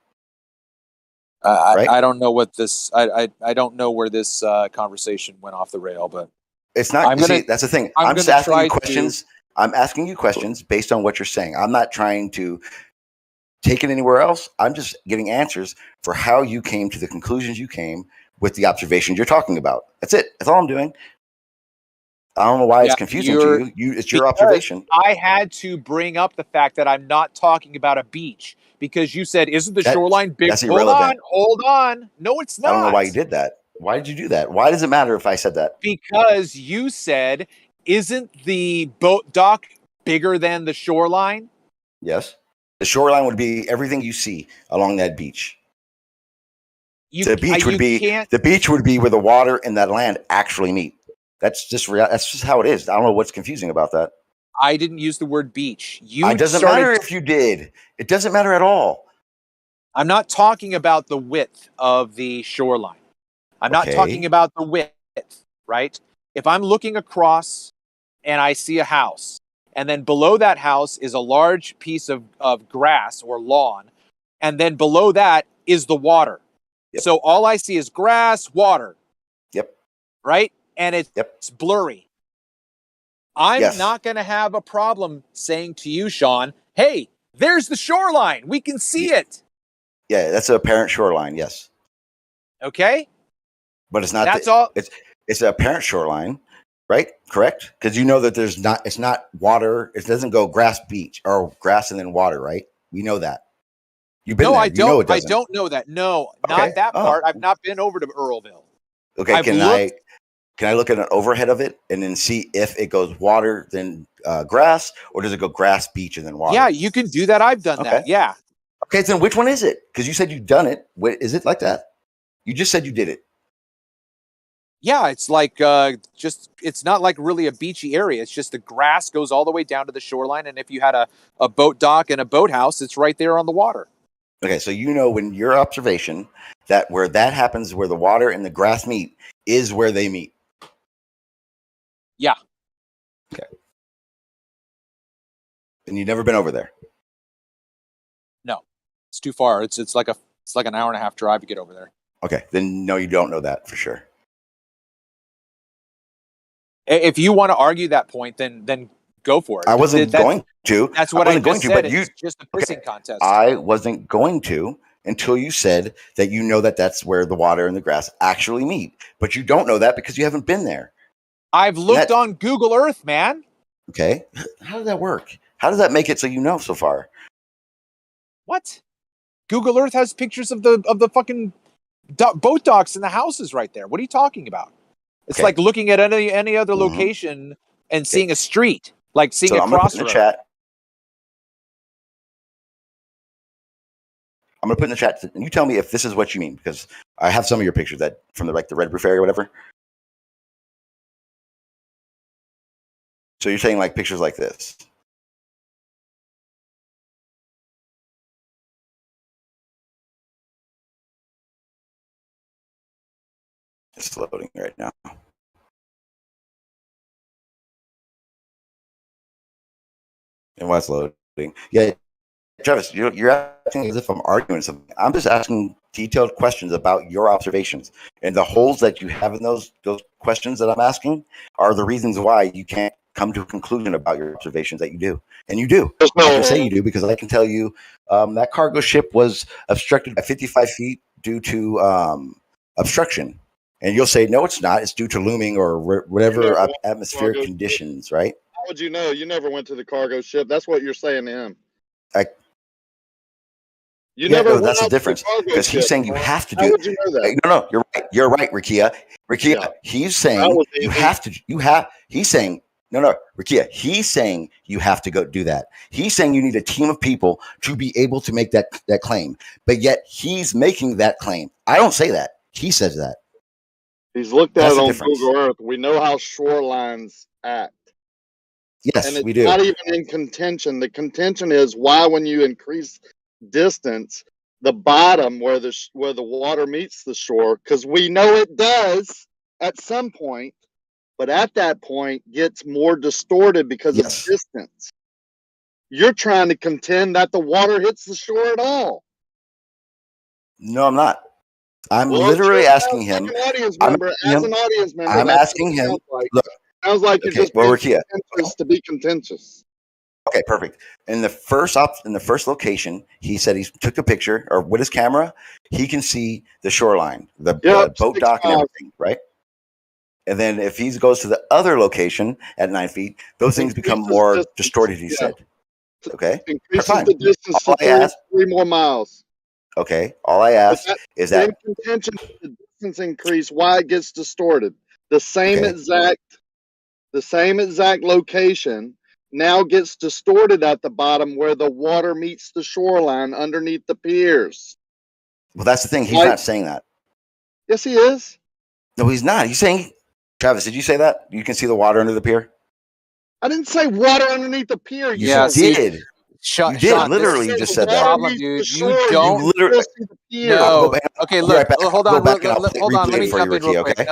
Right? I don't know what this. I don't know where this conversation went off the rail, but it's not. That's the thing. I'm just asking you questions. I'm asking you questions based on what you're saying. I'm not trying to take it anywhere else. I'm just getting answers for how you came to the conclusions you came with the observations you're talking about. That's it. That's all I'm doing. I don't know why it's confusing to you. It's your observation. I had to bring up the fact that I'm not talking about a beach because you said, "Isn't the shoreline big?" That's irrelevant. Hold on. No, it's not. I don't know why you did that. Why did you do that? Why does it matter if I said that? Because you said, "Isn't the boat dock bigger than the shoreline?" Yes. The shoreline would be everything you see along that beach. The beach would be where the water and that land actually meet. That's just how it is. I don't know what's confusing about that. I didn't use the word beach. It doesn't matter if you did. It doesn't matter at all. I'm not talking about the width of the shoreline. I'm not talking about the width, right? If I'm looking across and I see a house, and then below that house is a large piece of grass or lawn, and then below that is the water. Yep. So all I see is grass, water. Yep. Right? And it's blurry. I'm not going to have a problem saying to you, Sean, hey, there's the shoreline. We can see it. Yeah, that's an apparent shoreline, yes. Okay? But it's not. That's all. It's an apparent shoreline, right? Correct? Because you know that it's not water. It doesn't go grass beach or grass and then water, right? We know that. You've been there. I don't. I don't know that. No, not that part. I've not been over to Earlville. Okay, can I look at an overhead of it and then see if it goes water then grass, or does it go grass, beach, and then water? Yeah, you can do that. I've done that. Yeah. Okay, then which one is it? Because you said you've done it. Is it like that? You just said you did it. Yeah, it's like it's not like really a beachy area. It's just the grass goes all the way down to the shoreline, and if you had a boat dock and a boathouse, it's right there on the water. Okay, so you know when your observation that where that happens, where the water and the grass meet, is where they meet. Yeah. Okay. And you've never been over there? No, it's too far. It's like an hour and a half drive to get over there. Okay, then no, you don't know that for sure. If you want to argue that point, then go for it. I wasn't going to. That's what I just said. It's just a pissing contest. I wasn't going to until you said that you know that that's where the water and the grass actually meet. But you don't know that because you haven't been there. I've looked on Google Earth, man. Okay. How does that work? How does that make it so you know so far? What? Google Earth has pictures of the fucking boat docks and the houses right there. What are you talking about? It's like looking at any other location and seeing a street, like seeing a crossroad. I'm gonna put in the chat, and you tell me if this is what you mean, because I have some of your pictures that from the red roof area or whatever. So you're saying like pictures like this? It's loading right now. And why it's loading? Yeah, Travis, you're acting as if I'm arguing something. I'm just asking detailed questions about your observations, and the holes that you have in those questions that I'm asking are the reasons why you can't come to a conclusion about your observations that you do, and you do. I can say you do because I can tell you that cargo ship was obstructed by 55 feet due to obstruction. And you'll say, no, it's not. It's due to looming or whatever atmospheric conditions, right? How would you know? You never went to the cargo ship. That's what you're saying to him. That's the difference. Because he's saying you have to do it. You know that? No, you're right. You're right, Rakia. Rakia, he's saying you have to. He's saying, no, Rakia, he's saying you have to go do that. He's saying you need a team of people to be able to make that claim. But yet he's making that claim. I don't say that. He says that. He's looked at That's it the on difference. Google Earth. We know how shorelines act. Yes, And we it's do. not even in contention. The contention is why, when you increase distance, the bottom where the water meets the shore, because we know it does at some point, but at that point gets more distorted because of Yes. distance. You're trying to contend that the water hits the shore at all. No, I'm not. I'm Well, literally you asking him. As an audience I'm member, asking him. I'm that's asking what it him. sounds like. Look, Sounds like you're okay, just well, being Rakia. contentious to be contentious. Okay, perfect. In the first location, he said he took a picture, or with his camera, he can see the shoreline, the boat dock, and everything, right? And then if he goes to the other location at 9 feet, those things become more distorted. He said, "Okay, increases fine." the distance All to 3 more miles. Okay, all I ask is that in contention with the distance increase, why it gets distorted. The same exact location now gets distorted at the bottom where the water meets the shoreline underneath the piers. Well, that's the thing. He's not saying that. Yes, he is. No, he's not. He's saying, Travis, did you say that? You can see the water under the pier? I didn't say water underneath the pier. You did. You did. Literally, you just said that. Problem, dude. You don't. You literally. No. Okay, look. Hold on. Hold on. Let me for jump you, in real Ricky, quick.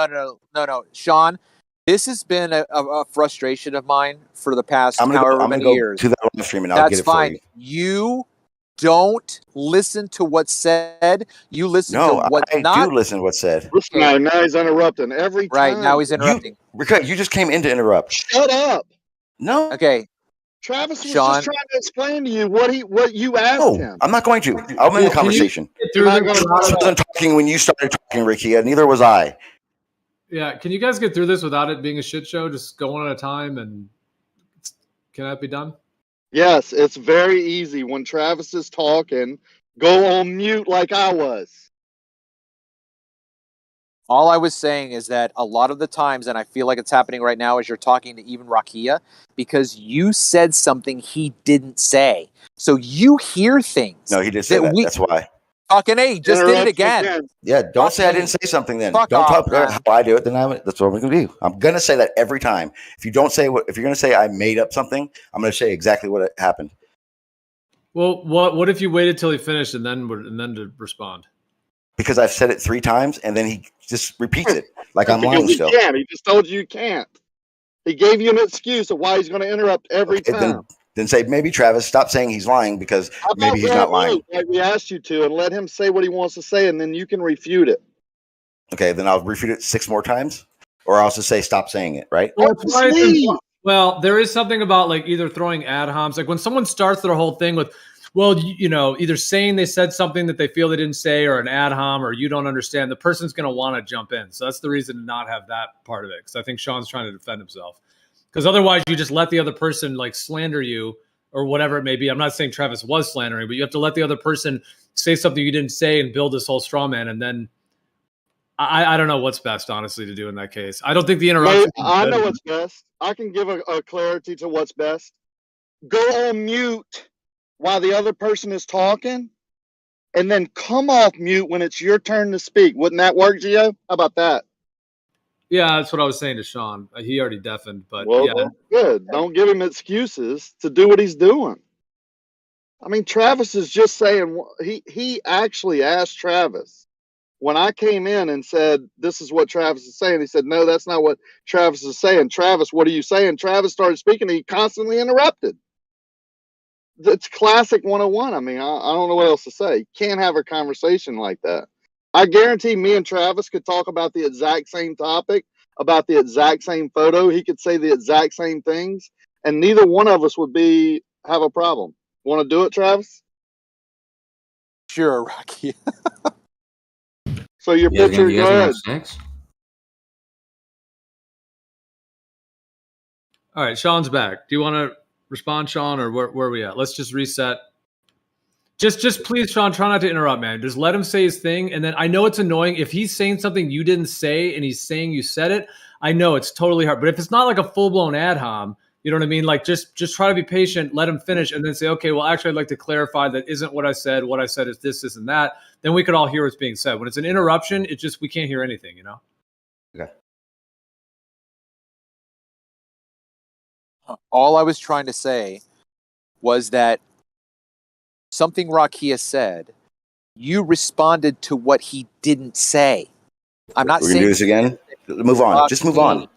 No. Sean, this has been a frustration of mine for the past however many years. To that live stream and I'll That's get it fine. for you. You don't listen to what's said. You listen to what's not. I do listen to what's said. Listen, now he's interrupting every time. Right, now he's interrupting. You just came in to interrupt. Shut up. No. Okay. Travis was just trying to explain to you what you asked him. I'm not going to. I'm in the conversation. You wasn't talking when you started talking, Ricky. Neither was I. Yeah, can you guys get through this without it being a shit show? Just go one at a time, and can that be done? Yes, it's very easy. When Travis is talking, go on mute like I was. All I was saying is that a lot of the times, and I feel like it's happening right now as you're talking to even Rakia, because you said something he didn't say. So you hear things. No, he did say that. That's why. Fucking A, just did it again. Yeah, don't say I didn't say something then. Don't talk how I do it, then that's what we're going to do. I'm going to say that every time. If you don't say if you're going to say I made up something, I'm going to say exactly what happened. Well, what if you waited till he finished and then to respond? Because I've said it 3 times and then he just repeats it like I'm lying still. He just told you can't. He gave you an excuse of why he's going to interrupt every time. Then say, maybe Travis, stop saying he's lying because maybe he's not lying. Like we asked you to, and let him say what he wants to say, and then you can refute it. Okay, then I'll refute it 6 more times, or I'll just say stop saying it, right? Well, there is something about like either throwing ad homs, like when someone starts their whole thing with, well, either saying they said something that they feel they didn't say, or an ad hom, or you don't understand, the person's going to want to jump in. So that's the reason to not have that part of it, because I think Sean's trying to defend himself. Because otherwise, you just let the other person like slander you or whatever it may be. I'm not saying Travis was slandering, but you have to let the other person say something you didn't say and build this whole straw man. And then I don't know what's best, honestly, to do in that case. I don't think the interruption. I know what's best. I can give a clarity to what's best. Go on mute while the other person is talking, and then come off mute when it's your turn to speak. Wouldn't that work, Gio? How about that? Yeah, that's what I was saying to Sean. He already deafened, but well, yeah. Good. Don't give him excuses to do what he's doing. I mean, Travis is just saying, he actually asked Travis. When I came in and said, this is what Travis is saying, he said, no, that's not what Travis is saying. Travis, what are you saying? Travis started speaking, and he constantly interrupted. It's classic 101. I mean, I don't know what else to say. You can't have a conversation like that. I guarantee me and Travis could talk about the exact same topic, about the exact same photo. He could say the exact same things, and neither one of us would have a problem. Want to do it, Travis? Sure, Rocky. So your picture, go ahead. All right, Sean's back. Do you want to respond, Sean, or where are we at? Let's just reset. Just please, Sean, try not to interrupt, man. Just let him say his thing. And then I know it's annoying. If he's saying something you didn't say and he's saying you said it, I know it's totally hard. But if it's not like a full-blown ad hom, you know what I mean? Like just try to be patient, let him finish, and then say, okay, well, actually, I'd like to clarify that isn't what I said. What I said is this, and that. Then we could all hear what's being said. When it's an interruption, we can't hear anything, you know? Okay. All I was trying to say was that something Rakia said, you responded to what he didn't say. I'm not We're saying gonna do this again. Move on. Just move on.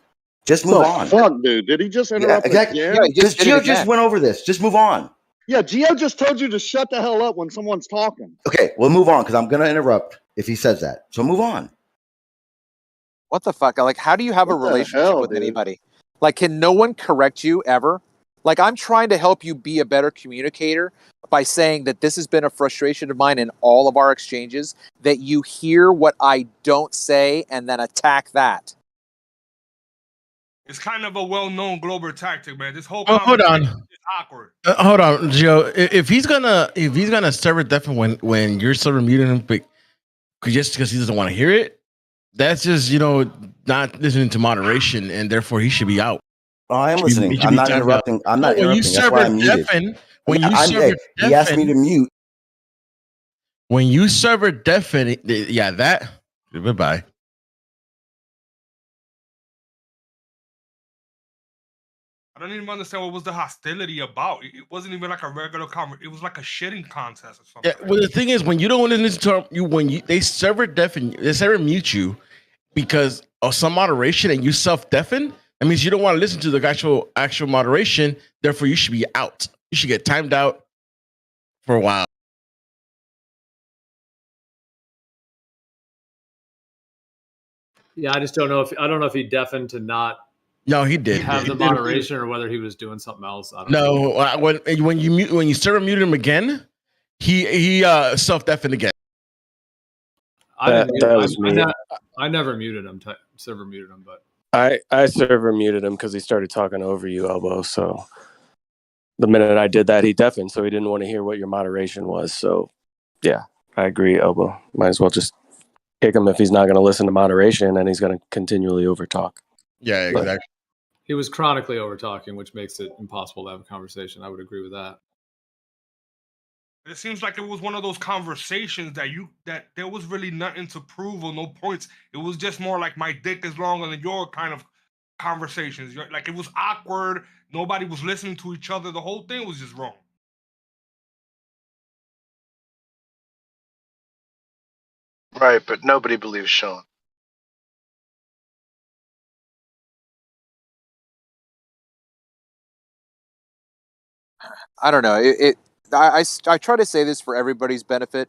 Just move on. Fuck, dude. Did he just interrupt exactly. again? Yeah, Because Gio just went over this. Just move on. Yeah, Gio just told you to shut the hell up when someone's talking. Okay, we'll move on because I'm gonna interrupt if he says that. So move on. What the fuck? Like, how do you have a relationship with anybody? Like, can no one correct you ever? Like, I'm trying to help you be a better communicator by saying that this has been a frustration of mine in all of our exchanges, that you hear what I don't say and then attack that. It's kind of a well-known global tactic, man. This whole hold on. is awkward. Hold on, Joe. If he's gonna server deafen when you're server muting him, just because he doesn't want to hear it, that's just not listening to moderation, and therefore he should be out. Oh, I am listening. I'm not interrupting. I'm not interrupting. That's why I'm muted. He asked me to mute. When you server deafen, yeah, that. Bye. I don't even understand what was the hostility about. It wasn't even like a regular conversation. It was like a shitting contest or something. Yeah, well, the thing is, when you don't want to listen to you, they server deafen, they server mute you because of some moderation, and you self deafen. That means you don't want to listen to the actual moderation. Therefore, you should be out. You should get timed out for a while. Yeah, I just don't know if he deafened to not. No, he did have the moderation, or whether he was doing something else. I don't know. When you server mute him again, he self deafened again. I never muted him. Server muted him, but I server muted him because he started talking over you, Elbow. So the minute I did that, he deafened, so he didn't want to hear what your moderation was. So yeah, I agree, Elbow. Might as well just kick him if he's not going to listen to moderation and he's going to continually overtalk. Yeah, exactly. He was chronically over talking, which makes it impossible to have a conversation. I would agree with that. It seems like it was one of those conversations that there was really nothing to prove or no points. It was just more like my dick is longer than your kind of conversations. Like it was awkward. Nobody was listening to each other. The whole thing was just wrong. Right, but nobody believes Sean. I don't know. I try to say this for everybody's benefit,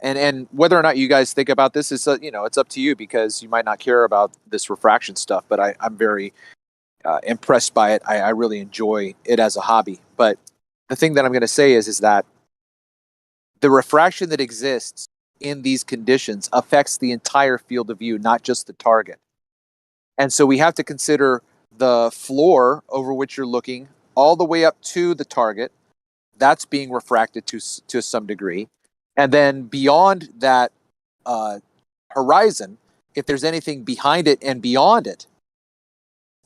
and whether or not you guys think about this is it's up to you, because you might not care about this refraction stuff. But I'm very impressed by it. I really enjoy it as a hobby. But the thing that I'm going to say is that the refraction that exists in these conditions affects the entire field of view, not just the target. And so we have to consider the floor over which you're looking all the way up to the target. That's being refracted to some degree. And then beyond that horizon, if there's anything behind it and beyond it,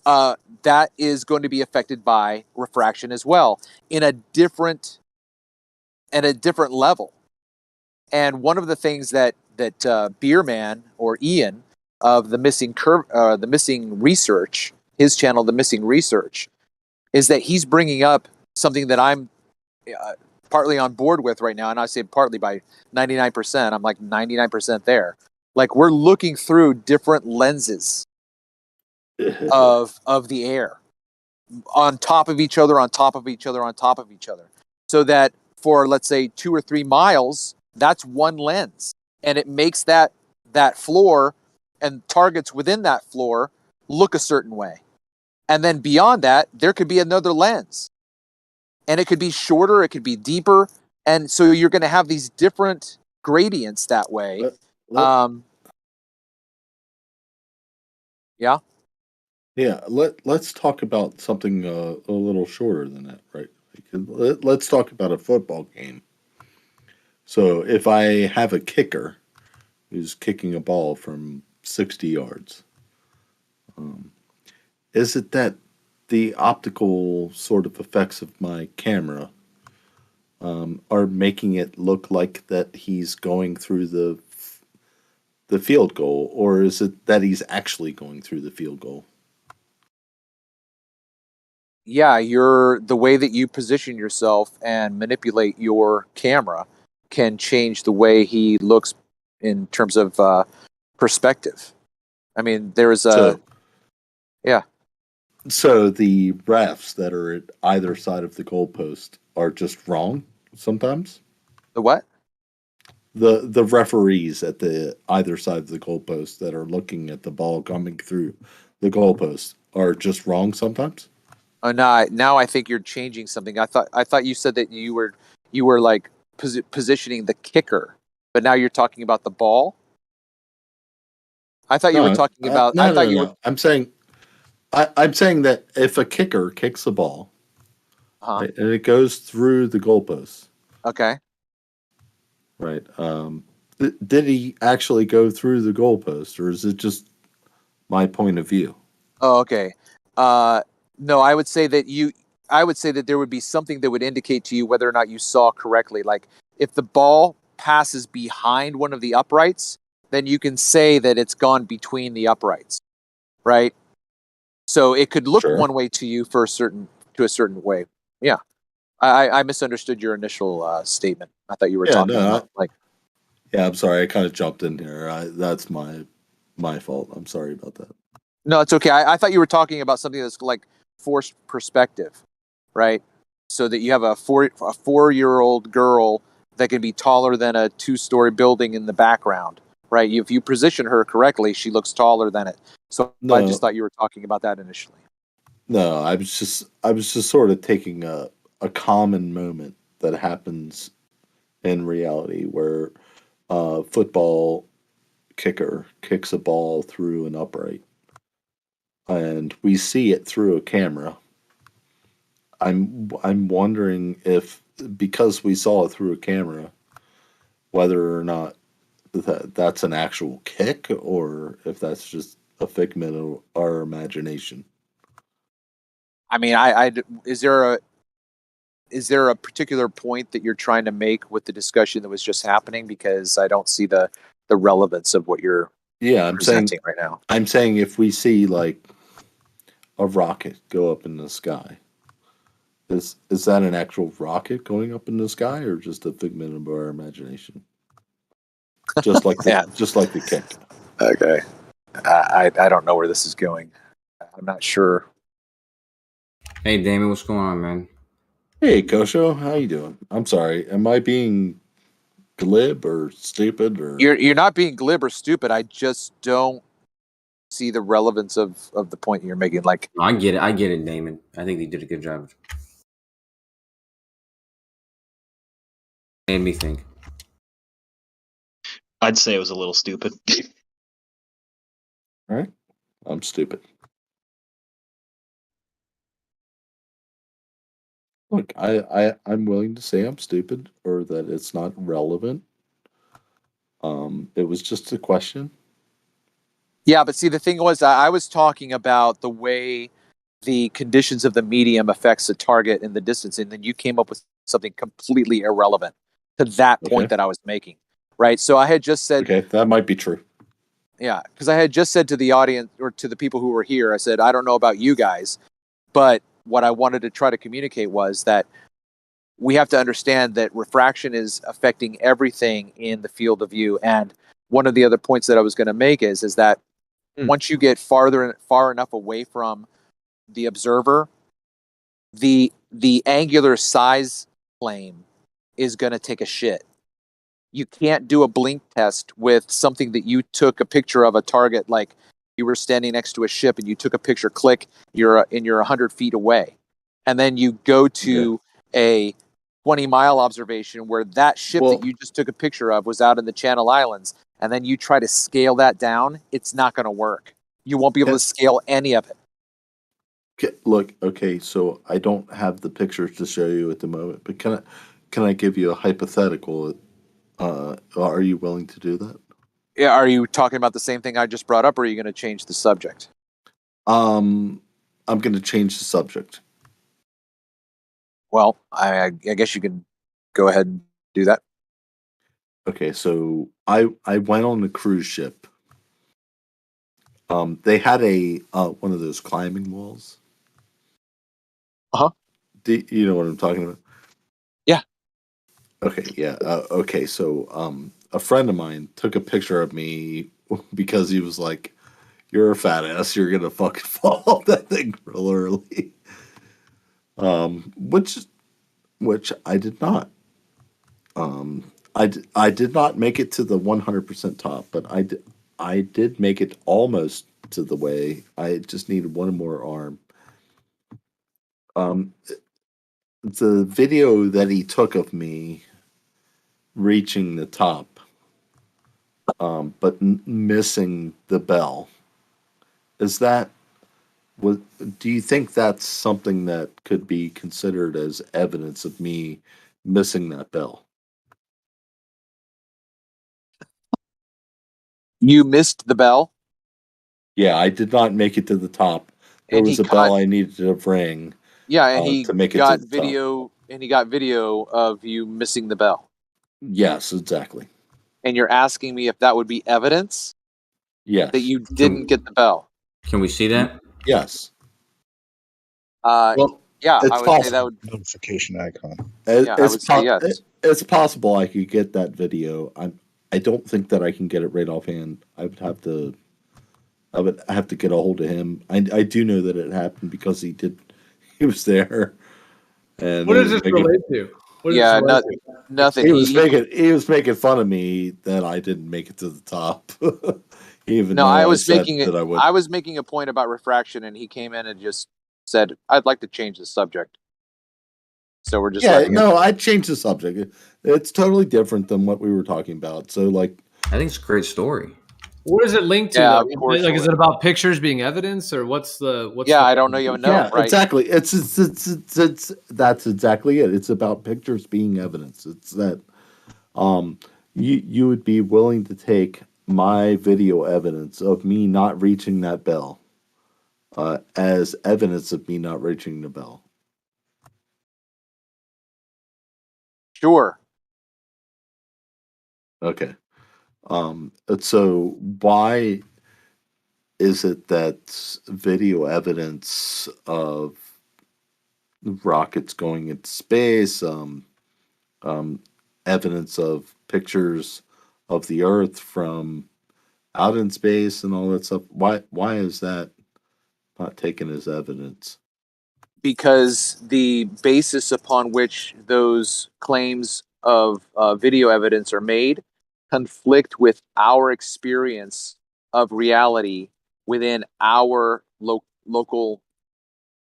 that is going to be affected by refraction as well at a different level. And one of the things that Beerman or Ian of the missing research, his channel, The Missing Research, is that he's bringing up something that I'm partly on board with right now. And I say partly by 99%. I'm like 99% there. Like, we're looking through different lenses of the air on top of each other, on top of each other, on top of each other. So that for, let's say, 2 or 3 miles, that's one lens. And it makes that floor and targets within that floor look a certain way. And then beyond that, there could be another lens. And it could be shorter, it could be deeper. And so you're going to have these different gradients that way. Yeah? Yeah, let's talk about something a little shorter than that, right? Let's talk about a football game. So if I have a kicker who's kicking a ball from 60 yards, is it that the optical sort of effects of my camera are making it look like that he's going through the the field goal, or is it that he's actually going through the field goal? Yeah, the way that you position yourself and manipulate your camera can change the way he looks in terms of perspective. I mean, there is a yeah. So the refs that are at either side of the goalpost are just wrong sometimes. The what? The referees at the either side of the goalpost that are looking at the ball coming through the goalpost are just wrong sometimes. Oh, now I think you're changing something. I thought you said that you were like positioning the kicker, but now you're talking about the ball. I thought you were talking about. I thought you were. I'm saying that if a kicker kicks the ball, right, and it goes through the goalpost, Okay. right? Did he actually go through the goalpost, or is it just my point of view? Oh, okay. No, I would say that there would be something that would indicate to you whether or not you saw correctly. Like if the ball passes behind one of the uprights, then you can say that it's gone between the uprights, right? So it could look one way to you for a certain way. Yeah, I misunderstood your initial statement. I thought you were talking about like. Yeah, I'm sorry. I kind of jumped in here. That's my fault. I'm sorry about that. No, it's okay. I thought you were talking about something that's like forced perspective, right? So that you have a 4-year-old girl that can be taller than a 2-story building in the background, right? If you position her correctly, she looks taller than it. So I just thought you were talking about that initially. No, I was just sort of taking a common moment that happens in reality where a football kicker kicks a ball through an upright, and we see it through a camera. I'm wondering if, because we saw it through a camera, whether or not that's an actual kick or if that's just a figment of our imagination. I mean, is there a particular point that you're trying to make with the discussion that was just happening? Because I don't see the relevance of what you're presenting right now. I'm saying if we see like a rocket go up in the sky, is that an actual rocket going up in the sky or just a figment of our imagination? Just like the kick. Okay. I don't know where this is going. I'm not sure. Hey, Damon, what's going on, man? Hey, Kosho, how you doing? I'm sorry. Am I being glib or stupid or? You're not being glib or stupid. I just don't see the relevance of the point you're making. Like, I get it, Damon. I think they did a good job. Made me think. I'd say it was a little stupid. All right, I'm stupid. Look, I'm willing to say I'm stupid or that it's not relevant. It was just a question. Yeah, but see, the thing was, I was talking about the way the conditions of the medium affects the target and the distance, and then you came up with something completely irrelevant to that point that I was making, right? So I had just said, okay, that might be true. Yeah, because I had just said to the audience or to the people who were here, I said, I don't know about you guys, but what I wanted to try to communicate was that we have to understand that refraction is affecting everything in the field of view. And one of the other points that I was going to make is that once you get far enough away from the observer, the angular size claim is going to take a shit. You can't do a blink test with something that you took a picture of a target, like you were standing next to a ship and you took a picture, click, you're 100 feet away. And then you go to a 20-mile observation where that ship that you just took a picture of was out in the Channel Islands. And then you try to scale that down, it's not going to work. You won't be able to scale any of it. Look, okay, so I don't have the pictures to show you at the moment, but can I give you a hypothetical? Are you willing to do that? Yeah, are you talking about the same thing I just brought up, or are you going to change the subject? I'm going to change the subject. Well, I guess you can go ahead and do that. Okay, so I went on the cruise ship. They had a one of those climbing walls. Uh-huh. Do you know what I'm talking about? Yeah. Okay, yeah. Okay, so a friend of mine took a picture of me because he was like, "You're a fat ass. You're gonna fucking fall off that thing real early." Which I did not. I did not make it to the 100% top, but I did make it almost to the way. I just needed one more arm. Um, the video that he took of me reaching the top, but missing the bell, is that what? Do you think that's something that could be considered as evidence of me missing that bell? You missed the bell, Yeah, I did not make it to the top. There and was he a bell caught. I needed to ring Yeah, and he to make it to got the top. video, and he got video of you missing the bell. Yes, exactly. And you're asking me if that would be evidence Yes. that you didn't get the bell. Can we see that? Yes. Well, yeah, I would say that would. Notification icon. Yeah, I would say yes. It's possible I could get that video. I don't think that I can get it right offhand. I would have to get a hold of him. I do know that it happened because he was there. And what does this relate to? Nothing. He was making fun of me that I didn't make it to the top. Even though I was said making it. that I would. I was making a point about refraction, and he came in and just said, "I'd like to change the subject." So we're just I'd change the subject. It's totally different than what we were talking about. So like, I think it's a great story. What is it linked to? Yeah, though? of course Like, it is it about pictures being evidence, or what's the? I don't know. You know, yeah, right? exactly. It's that's exactly it. It's about pictures being evidence. It's that you would be willing to take my video evidence of me not reaching that bell as evidence of me not reaching the bell. Sure. Okay. So why is it that video evidence of rockets going into space, evidence of pictures of the Earth from out in space and all that stuff, why is that not taken as evidence? Because the basis upon which those claims of video evidence are made conflict with our experience of reality within our local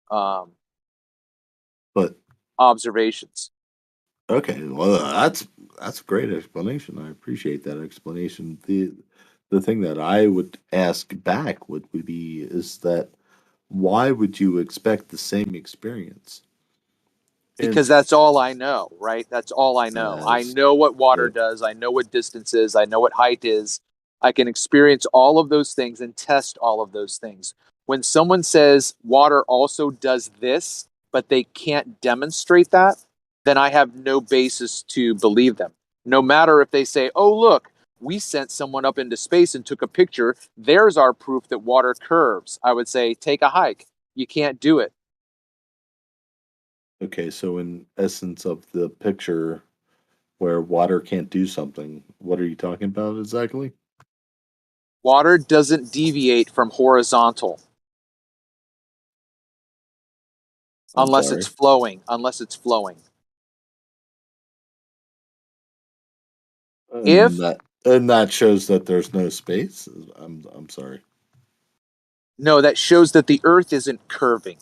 But observations. okay, well that's a great explanation. I appreciate that explanation. The thing that I would ask back would be is that why would you expect the same experience? Because that's all I know, right? That's all I know. I know what water does. I know what distance is. I know what height is. I can experience all of those things and test all of those things. When someone says water also does this, but they can't demonstrate that, then I have no basis to believe them. No matter if they say, oh, look, we sent someone up into space and took a picture. There's our proof that water curves. I would say, take a hike. You can't do it. Okay, so in essence of the picture where water can't do something, what are you talking about exactly? Water doesn't deviate from horizontal unless it's flowing. And that shows that there's no space. I'm sorry. No, that shows that the Earth isn't curving.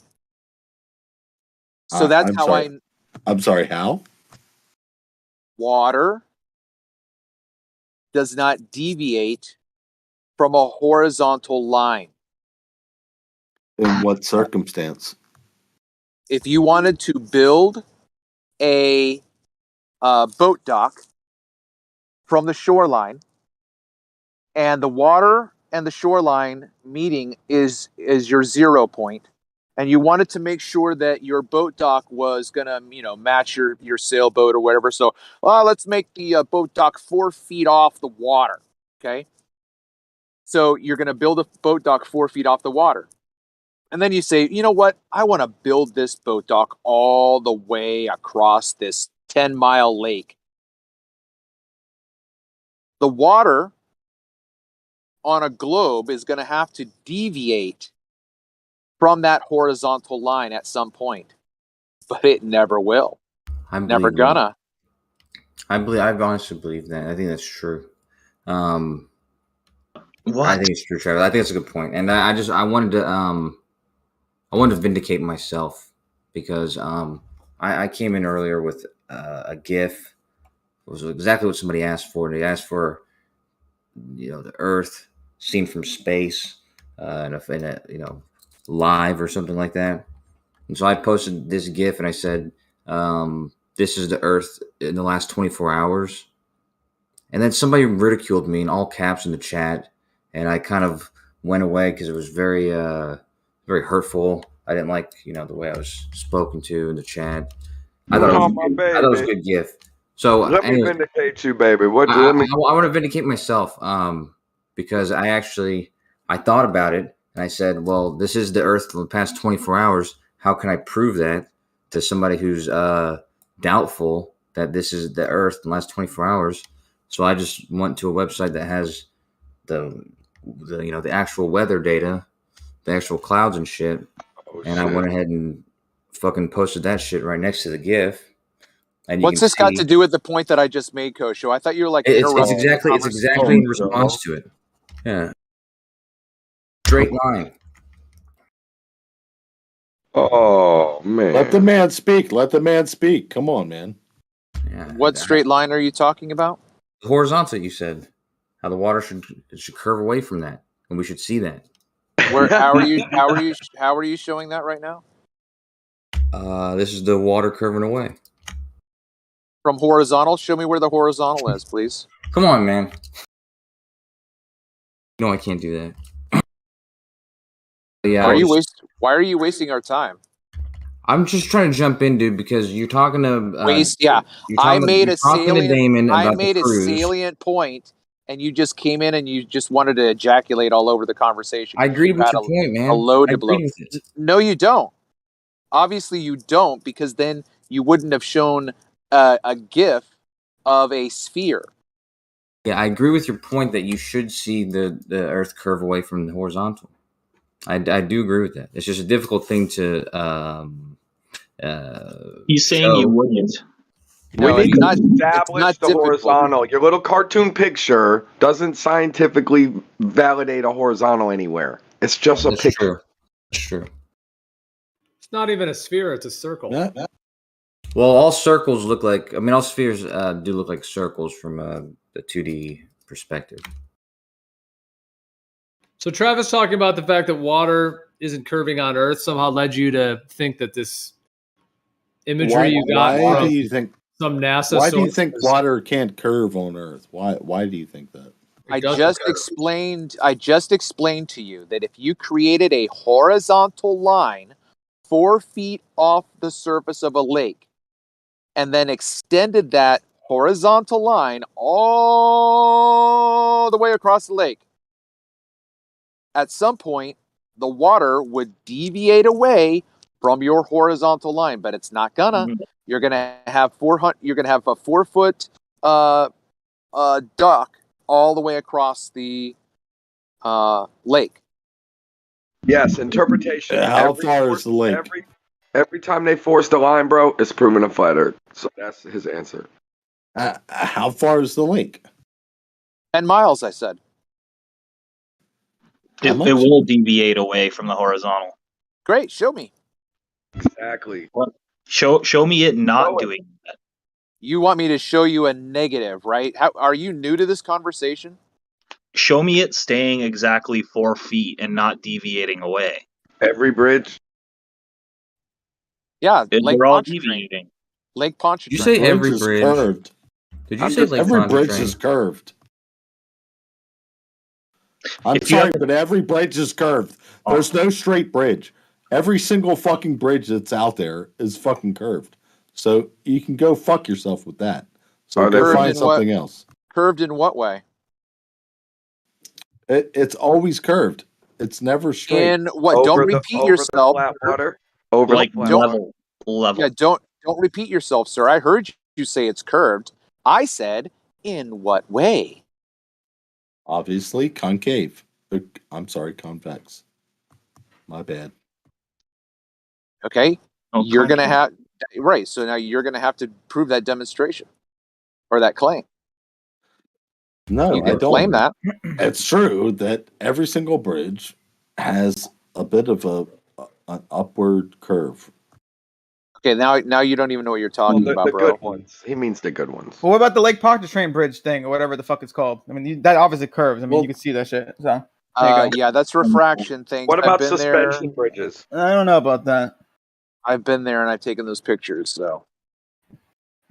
So that's how I'm sorry, how? Water does not deviate from a horizontal line. In what circumstance? If you wanted to build a boat dock from the shoreline, and the water and the shoreline meeting is your 0 point, and you wanted to make sure that your boat dock was going to, match your sailboat or whatever. So, let's make the boat dock 4 feet off the water. Okay. So you're going to build a boat dock 4 feet off the water. And then you say, you know what? I want to build this boat dock all the way across this 10-mile lake. The water on a globe is going to have to deviate from that horizontal line at some point, but it never will. Never gonna. I honestly believe that. I think that's true. What? I think it's true, Trevor. I think that's a good point. And I wanted to vindicate myself because I came in earlier with a GIF. It was exactly what somebody asked for. They asked for the Earth seen from space in a live or something like that. And so I posted this GIF and I said, this is the Earth in the last 24 hours. And then somebody ridiculed me in all caps in the chat. And I kind of went away because it was very, very hurtful. I didn't like, the way I was spoken to in the chat. I thought it was a good GIF. So let me vindicate you, baby. I want to vindicate myself because I thought about it and I said, well, this is the Earth for the past 24 hours. How can I prove that to somebody who's doubtful that this is the Earth in the last 24 hours? So I just went to a website that has the actual weather data, the actual clouds and shit. I went ahead and fucking posted that shit right next to the GIF. And what's this got to do with the point that I just made, Kosho? I thought you were like it's exactly in response to it. Yeah. Straight line. Oh man. Let the man speak. Let the man speak. Come on, man. Yeah. What straight line are you talking about? Horizontal, you said. How the water should curve away from that. And we should see that. How are you showing that right now? This is the water curving away. From horizontal? Show me where the horizontal is, please. Come on, man. No, I can't do that. Yeah. Why are you wasting our time? I'm just trying to jump in, dude, because you're talking to I made a salient point, and you just came in and you just wanted to ejaculate all over the conversation. I agreed with your point, man. A load to blow. With it. No, you don't. Obviously, you don't, because then you wouldn't have shown a GIF of a sphere. Yeah, I agree with your point that you should see the Earth curve away from the horizontal. I do agree with that. It's just a difficult thing to. He's saying you wouldn't. We need to establish the horizontal. Your little cartoon picture doesn't scientifically validate a horizontal anywhere. It's just a picture. That's true. It's not even a sphere; it's a circle. Yeah. Well, all circles look like. I mean, all spheres do look like circles from the 2D perspective. So Travis talking about the fact that water isn't curving on Earth somehow led you to think that this imagery you got from some NASA Why do you think water can't curve on Earth? Why do you think that? I just explained to you that if you created a horizontal line 4 feet off the surface of a lake and then extended that horizontal line all the way across the lake, at some point, the water would deviate away from your horizontal line, but it's not gonna. Mm-hmm. You're gonna have 400. You're gonna have a 4 foot dock all the way across the lake. Yes, interpretation. How far is the lake? Every time they force the line, bro, it's proven a flat Earth. So that's his answer. How far is the lake? 10 miles, I said. It will deviate away from the horizontal. Great, show me. Exactly. Well, show me it not doing that. You want me to show you a negative, right? Are you new to this conversation? Show me it staying exactly 4 feet and not deviating away. Every bridge? Yeah, they're all deviating. Lake Pontchartrain. You say every bridge? Curved. Did you say Lake every Pontchartrain? bridge is curved? I'm sorry, but every bridge is curved. There's no straight bridge. Every single fucking bridge that's out there is fucking curved. So you can go fuck yourself with that. So go find something else. Curved in what way? It's always curved. It's never straight. In what? Don't repeat yourself. Flat water. Over like the flat level. Yeah, don't repeat yourself, sir. I heard you say it's curved. I said, in what way? Obviously, concave. I'm sorry, convex. My bad. Okay, you're gonna have right. So now you're gonna have to prove that demonstration or that claim. No, You can I don't claim that. It's true that every single bridge has a bit of an upward curve. Okay, now you don't even know what you're talking about, the bro. good ones. He means the good ones. Well, what about the Lake Pontchartrain Bridge thing or whatever the fuck it's called? I mean, that obviously curves. I mean, you can see that shit. So, there you go. Yeah, that's refraction things. What about I've been suspension there. bridges? I don't know about that. I've been there and I've taken those pictures. So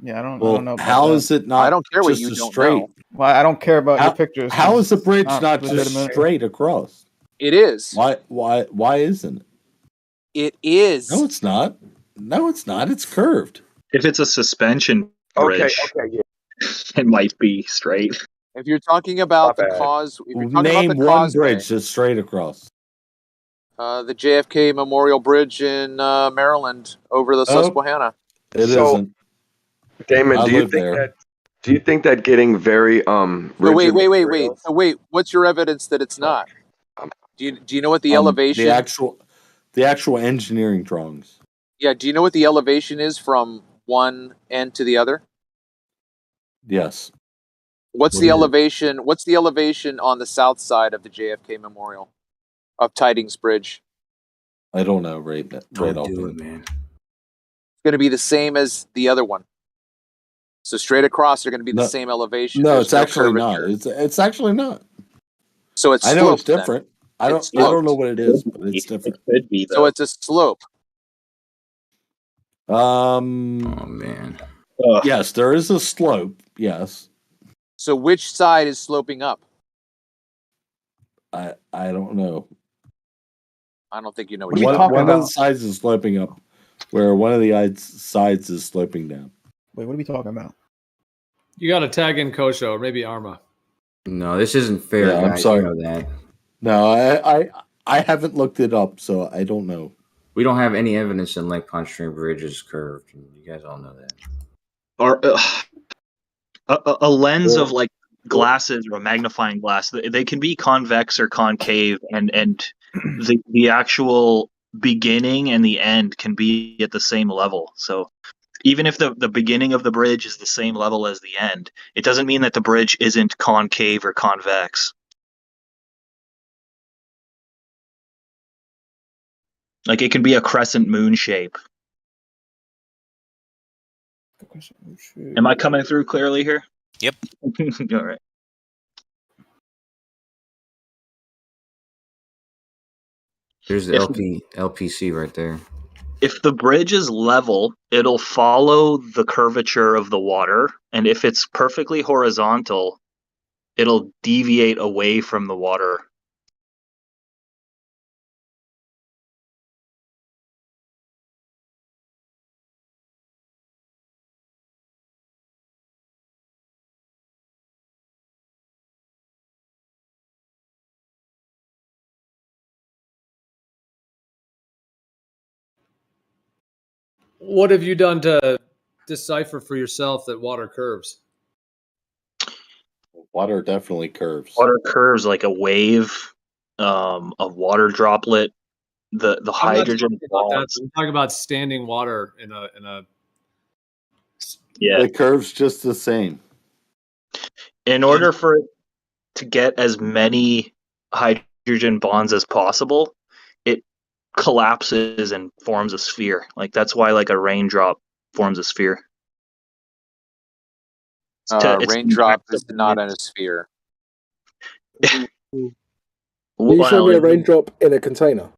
Yeah, I don't know about how that. is it not? I don't care what just you a don't straight? know. Well, I don't care about your pictures. How is the bridge Not not just legitimate. straight across? It is. Why isn't it? It is. No, it's not. No, it's not. It's curved. If it's a suspension bridge, it might be straight. If you're talking about the cause, if you're talking Name about the one causeway, bridge that's straight across. the JFK Memorial Bridge in Maryland over the Susquehanna. It isn't. Damon, I do you live think there. that getting very So rigid wait. materials- So wait, what's your evidence that it's not? Do you know what the elevation? The actual engineering drawings. Yeah. Do you know what the elevation is from one end to the other? Yes. What's What the is it? elevation? What's the elevation on the south side of the JFK Memorial of Tidings Bridge? I don't know right Don't off do the- it, man. It's going to be the same as the other one. So straight across, they're going to be the same elevation. No, There's it's actually curvature. not. It's actually not. So it's I know it's sloped then. different. I It's don't know sloped. what it is, but it's different. Could be So it's a slope. Oh man. Yes, there is a slope. Yes. So which side is sloping up? I don't know. I don't think you know One, what you're talking one about. of the sides is sloping up, where one of the sides is sloping down. Wait, what are we talking about? You got to tag in Kosho or maybe Arma. No, this isn't fair. Yeah, I'm guys. sorry. You know that. No, I haven't looked it up, so I don't know. We don't have any evidence that Lake Pontchartrain Bridge is curved. You guys all know that. Or a lens of like glasses or a magnifying glass, they can be convex or concave, and the actual beginning and the end can be at the same level. So even if the beginning of the bridge is the same level as the end, it doesn't mean that the bridge isn't concave or convex. Like it can be a crescent moon shape. Am I coming through clearly here? Yep. All right. There's the LPC right there. If the bridge is level, it'll follow the curvature of the water, and if it's perfectly horizontal, it'll deviate away from the water. What have you done to decipher for yourself that water curves? Water definitely curves. Water curves like a wave, a water droplet. The hydrogen bonds. I'm talking about standing water in a. Yeah, It curves just the same. in order for it to get as many hydrogen bonds as possible, it collapses and forms a sphere. Like that's why like a raindrop forms a sphere. Raindrop is not in a sphere. Can you show me a raindrop in a container?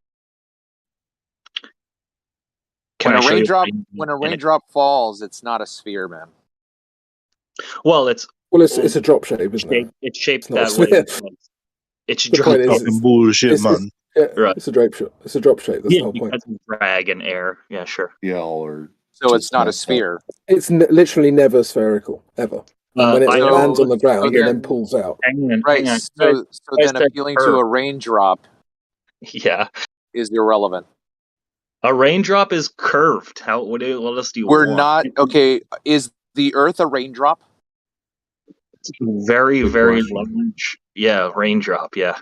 When a raindrop falls, it's not a sphere, man. Well, it's a drop shape, isn't it? It's shaped It's not a that way. sphere. It's The point is, bullshit, it's- man. Yeah, Right. it's a drop shape. It's a drop shape. That's Yeah, the whole point. because of drag and air. Yeah, sure. Yeah, or So it's not a sphere. It's literally never spherical ever. And when it lands on the ground, it then pulls out. Right. So then appealing to a raindrop, yeah, is irrelevant. A raindrop is curved. What else do you We're want? not okay. Is the Earth a raindrop? Very, very large. Yeah, raindrop. Yeah.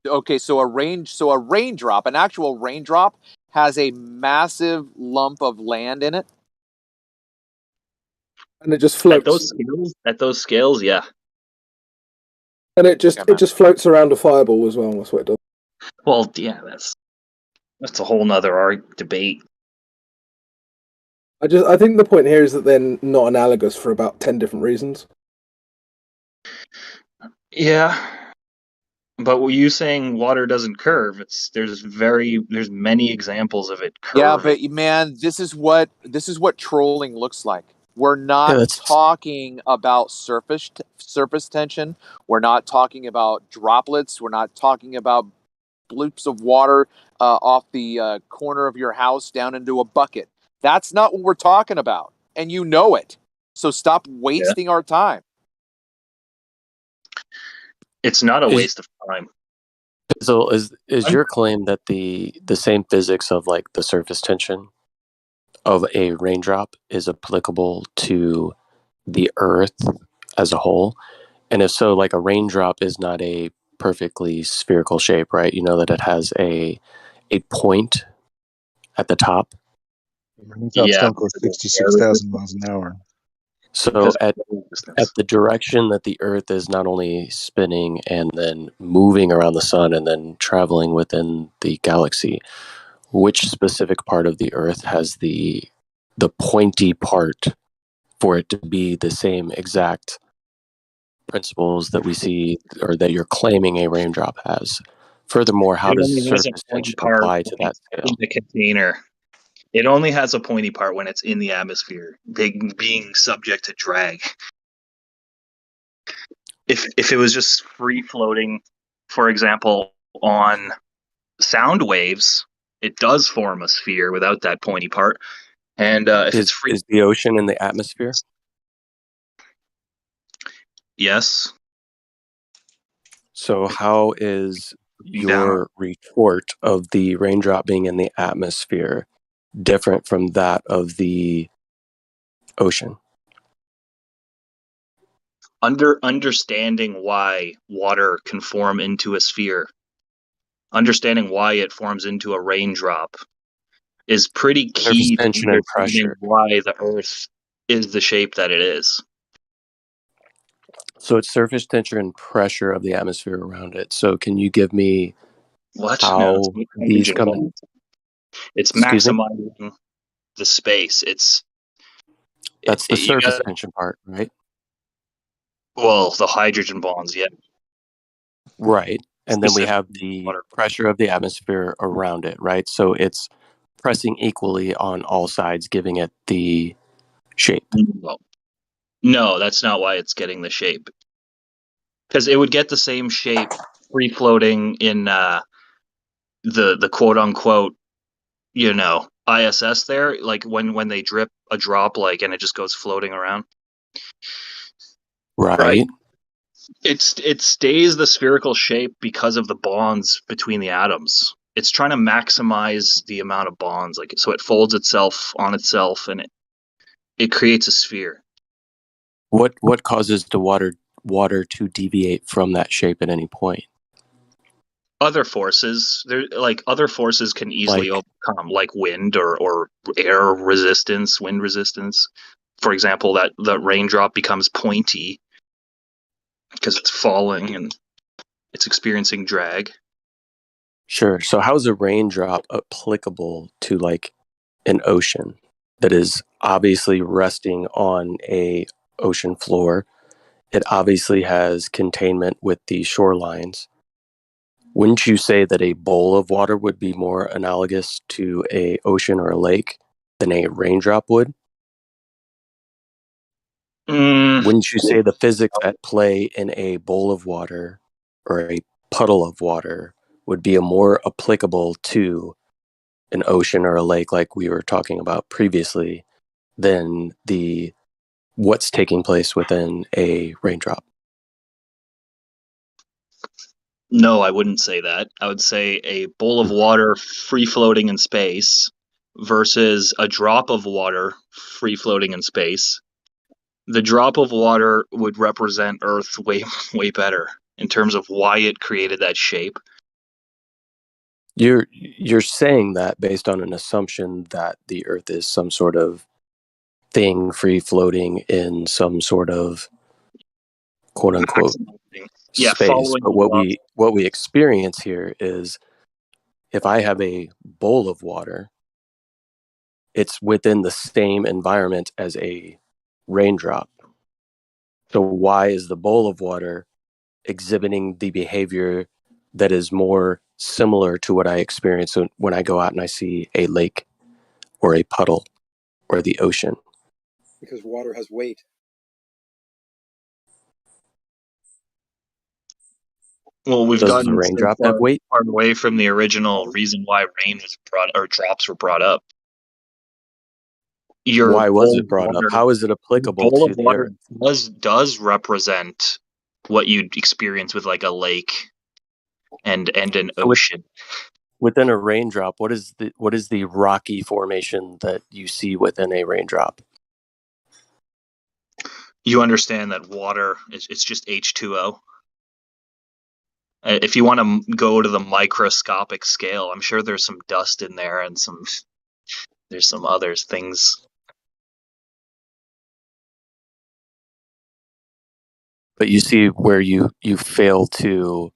Okay, so a raindrop, an actual raindrop, has a massive lump of land in it, and it just floats. At those scales, yeah. And it just floats around a fireball as well. That's what it does. Well, yeah, that's a whole nother debate. I think the point here is that they're not analogous for about 10 different reasons. Yeah. But were you saying water doesn't curve? There's many examples of it curving. Yeah, but man, this is what trolling looks like. We're not talking about surface tension. We're not talking about droplets. We're not talking about bloops of water off the corner of your house down into a bucket. That's not what we're talking about, and you know it. So stop wasting our time. It's not a waste of time. So is your claim that the same physics of like the surface tension of a raindrop is applicable to the Earth as a whole? And if so, like a raindrop is not a perfectly spherical shape, right? You know that it has a point at the top. Raindrops don't go 66,000 miles an hour. So at the direction that the Earth is not only spinning and then moving around the sun and then traveling within the galaxy, which specific part of the Earth has the pointy part for it to be the same exact principles that we see or that you're claiming a raindrop has? Furthermore, how does surface tension apply to that scale? In the container. It only has a pointy part when it's in the atmosphere, being subject to drag. If it was just free floating, for example, on sound waves, it does form a sphere without that pointy part. And if it's free, is the ocean in the atmosphere? Yes. So how is your retort of the raindrop being in the atmosphere different from that of the ocean? Understanding why water can form into a sphere, understanding why it forms into a raindrop, is pretty key to tension and pressure. Why the Earth is the shape that it is. So it's surface tension and pressure of the atmosphere around it. So can you give me how these come in? It's maximizing the space. That's the surface tension part, right? Well, the hydrogen bonds, yeah. Right. And then we have the pressure of the atmosphere around it, right? So it's pressing equally on all sides, giving it the shape. No, that's not why it's getting the shape. Because it would get the same shape free floating in the quote unquote, ISS there, like when they drip a drop, like, and it just goes floating around. Right. It stays the spherical shape because of the bonds between the atoms. It's trying to maximize the amount of bonds, like, so it folds itself on itself, and it creates a sphere. What causes the water to deviate from that shape at any point? Other forces, other forces can easily overcome, like wind or air resistance, wind resistance. For example, that the raindrop becomes pointy because it's falling and it's experiencing drag. Sure. So how is a raindrop applicable to like an ocean that is obviously resting on a ocean floor? It obviously has containment with the shorelines. Wouldn't you say that a bowl of water would be more analogous to a ocean or a lake than a raindrop would? Wouldn't you say the physics at play in a bowl of water or a puddle of water would be more applicable to an ocean or a lake like we were talking about previously than what's taking place within a raindrop? No, I wouldn't say that. I would say a bowl of water free floating in space versus a drop of water free floating in space. The drop of water would represent Earth way better in terms of why it created that shape. You're saying that based on an assumption that the Earth is some sort of thing free floating in some sort of quote unquote space. But what we experience here is, if I have a bowl of water, it's within the same environment as a raindrop. So why is the bowl of water exhibiting the behavior that is more similar to what I experience when I go out and I see a lake or a puddle or the ocean? Because water has weight. Well, we've Does gotten the raindrop have weight? far away from the original reason why rain was brought, or drops were brought up. Why was it brought up? How is it applicable to the Earth? Does represent what you'd experience with like a lake and an ocean. Within a raindrop, what is the rocky formation that you see within a raindrop? You understand that water it's just H2O. If you want to go to the microscopic scale, I'm sure there's some dust in there and there's some other things. But you see where you fail to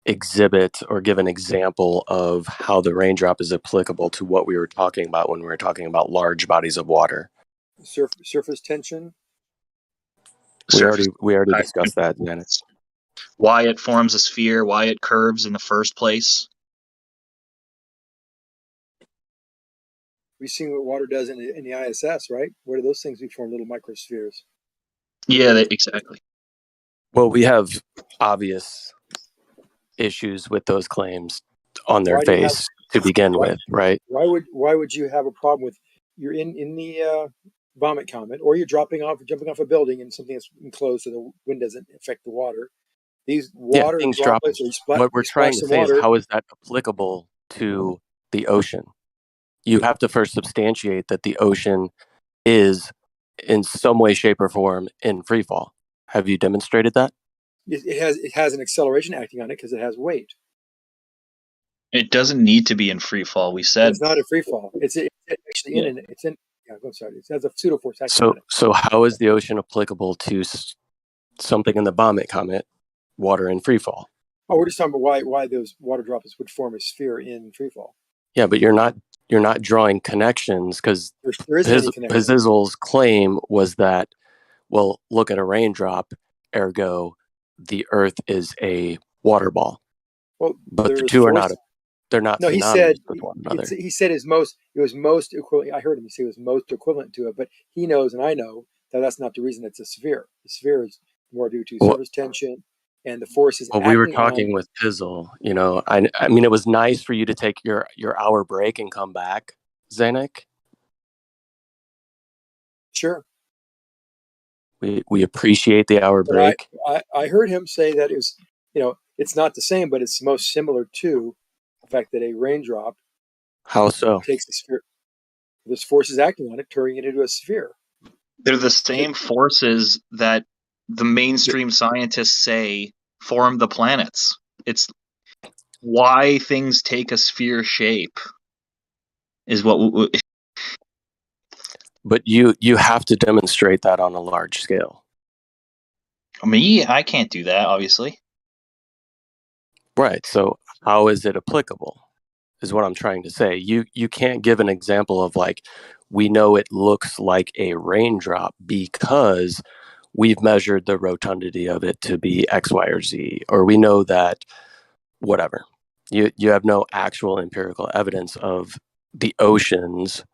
exhibit or give an example of how the raindrop is applicable to what we were talking about when we were talking about large bodies of water. Surface tension. We already discussed that, Dennis. Why it forms a sphere, why it curves in the first place. We've seen what water does in the ISS, right? Where do those things form little microspheres? Yeah, exactly. Well, we have obvious issues with those claims on their face to begin with, right? Why would you have a problem with you're in the vomit comet, or you're jumping off a building and something that's enclosed so the wind doesn't affect the water? These water droplets, what we're trying to say is, how is that applicable to the ocean? You have to first substantiate that the ocean is in some way, shape, or form in free fall. Have you demonstrated that? It has an acceleration acting on it because it has weight. It doesn't need to be in free fall. We said it's not a free fall. It's actually in. Yeah, I'm sorry. It has a pseudo force acting on it. So how is the ocean applicable to something in the vomit comet, water in free fall? Oh, we're just talking about why those water droplets would form a sphere in free fall. Yeah, but you're not drawing connections, because there isn't any connection. Pizzle's claim was that, well, look at a raindrop, ergo the Earth is a water ball. Well, but the two are not. They're not. No, he said it was most equivalent. I heard him say it was most equivalent to it, but he knows and I know that that's not the reason it's a sphere. The sphere is more due to surface tension and the forces. Well, we were talking with Pizzle. You know, I mean, it was nice for you to take your hour break and come back, Zanuck. Sure. We appreciate the hour break. I heard him say that it's not the same, but it's most similar to the fact that a raindrop. How so? Takes a sphere. There's forces acting on it, turning it into a sphere. They're the same forces that the mainstream scientists say form the planets. It's why things take a sphere shape is what. But you have to demonstrate that on a large scale. Me, I can't do that, obviously. Right. So how is it applicable is what I'm trying to say. You can't give an example of like, we know it looks like a raindrop because we've measured the rotundity of it to be X, Y, or Z, or we know that whatever. You have no actual empirical evidence of the oceans,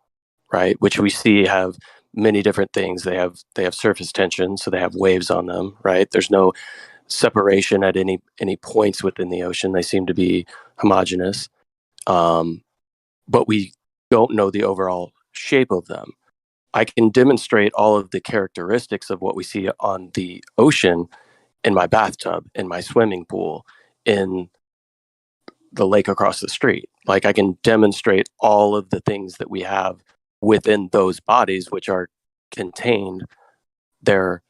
right? Which we see have many different things. They have surface tension, so they have waves on them, right? There's no separation at any points within the ocean. They seem to be homogeneous, but we don't know the overall shape of them. I can demonstrate all of the characteristics of what we see on the ocean in my bathtub, in my swimming pool, in the lake across the street. Like, I can demonstrate all of the things that we have within those bodies, which are contained. They're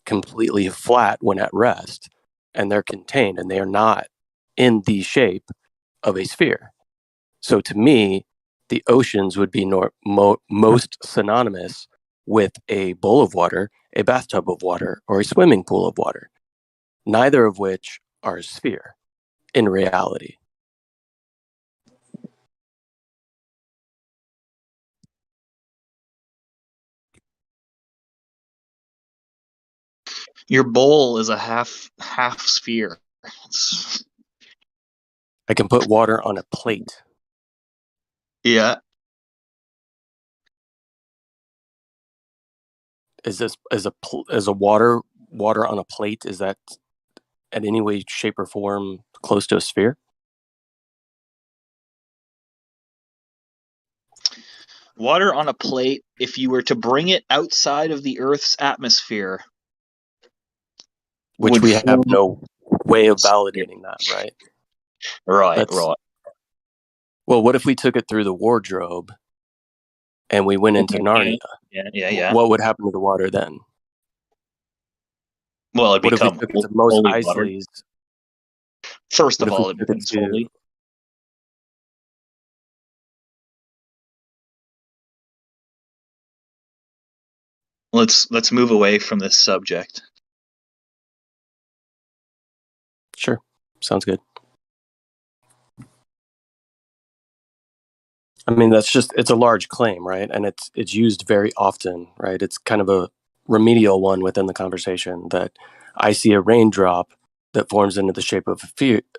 completely flat when at rest, and they're contained, and they are not in the shape of a sphere. So to me, the oceans would be most synonymous with a bowl of water, a bathtub of water, or a swimming pool of water, neither of which are a sphere in reality. Your bowl is a half sphere. I can put water on a plate. Yeah. Is a water on a plate? Is that in any way, shape, or form close to a sphere? Water on a plate, if you were to bring it outside of the Earth's atmosphere, which we have no way of validating that, right? Right. Well, what if we took it through the wardrobe and we went into Narnia? Yeah. What would happen to the water then? Well, it'd what become if we took it to Mos Eisley's? First of all, it becomes holy. Let's move away from this subject. Sure. Sounds good. I mean, it's a large claim, right? And it's used very often, right? It's kind of a remedial one within the conversation that I see a raindrop that forms into the shape of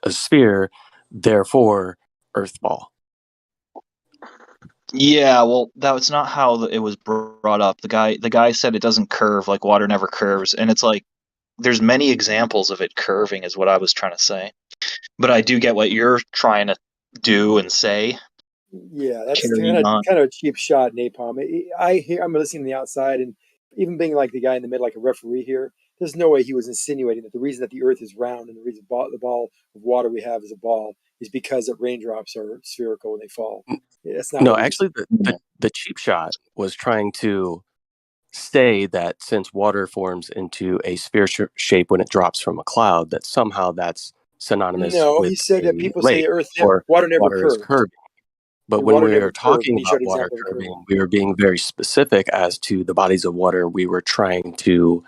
a sphere, therefore Earth ball. Yeah, well, that's not how it was brought up. The guy said it doesn't curve, like water never curves, and it's like there's many examples of it curving, is what I was trying to say. But I do get what you're trying to do and say. Yeah, that's kind of a cheap shot, Napalm. I'm listening to the outside, and even being like the guy in the middle, like a referee here, there's no way he was insinuating that the reason that the Earth is round and the reason the ball of water we have is a ball is because that raindrops are spherical when they fall. That's not. No, actually, the cheap shot was trying to say that since water forms into a sphere shape when it drops from a cloud, that somehow that's synonymous. No, with he said that people say water never curves. Is curving. But when we were talking about water curving, we were being very specific as to the bodies of water we were trying to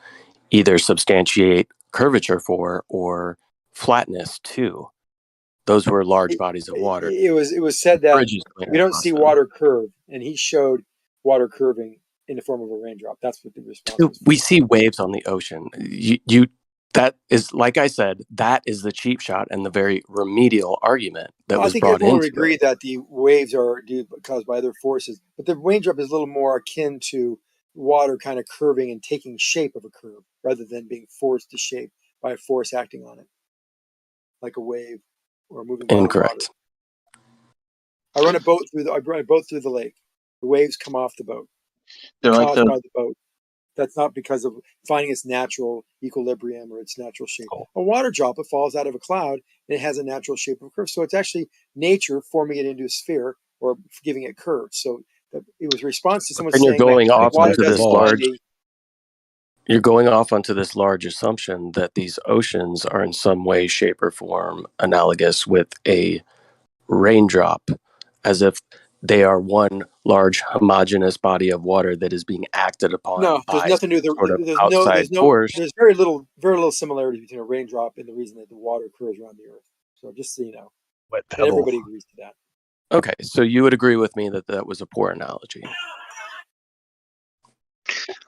either substantiate curvature for or flatness to. Those were large bodies of water. It was said that we don't see water curve, and he showed water curving in the form of a raindrop. That's what the response was. We see waves on the ocean. That is, like I said, that is the cheap shot and the very remedial argument that was brought in. I think everyone would agree that the waves are caused by other forces, but the raindrop is a little more akin to water kind of curving and taking shape of a curve rather than being forced to shape by a force acting on it, like a wave or a moving body of water. Incorrect. I run a boat through the lake. The waves come off the boat. They're caused by the boat. That's not because of finding its natural equilibrium or its natural shape. A water droplet falls out of a cloud and it has a natural shape of curve. So it's actually nature forming it into a sphere or giving it curves. So it was a response to someone saying you're going off onto this large. body. You're going off onto this large assumption that these oceans are in some way, shape, or form analogous with a raindrop, as if they are one large homogeneous body of water that is being acted upon. No, there's nothing to do. There's very little similarity between a raindrop and the reason that the water curves around the Earth. So just so you know, and everybody agrees to that. Okay, so you would agree with me that that was a poor analogy.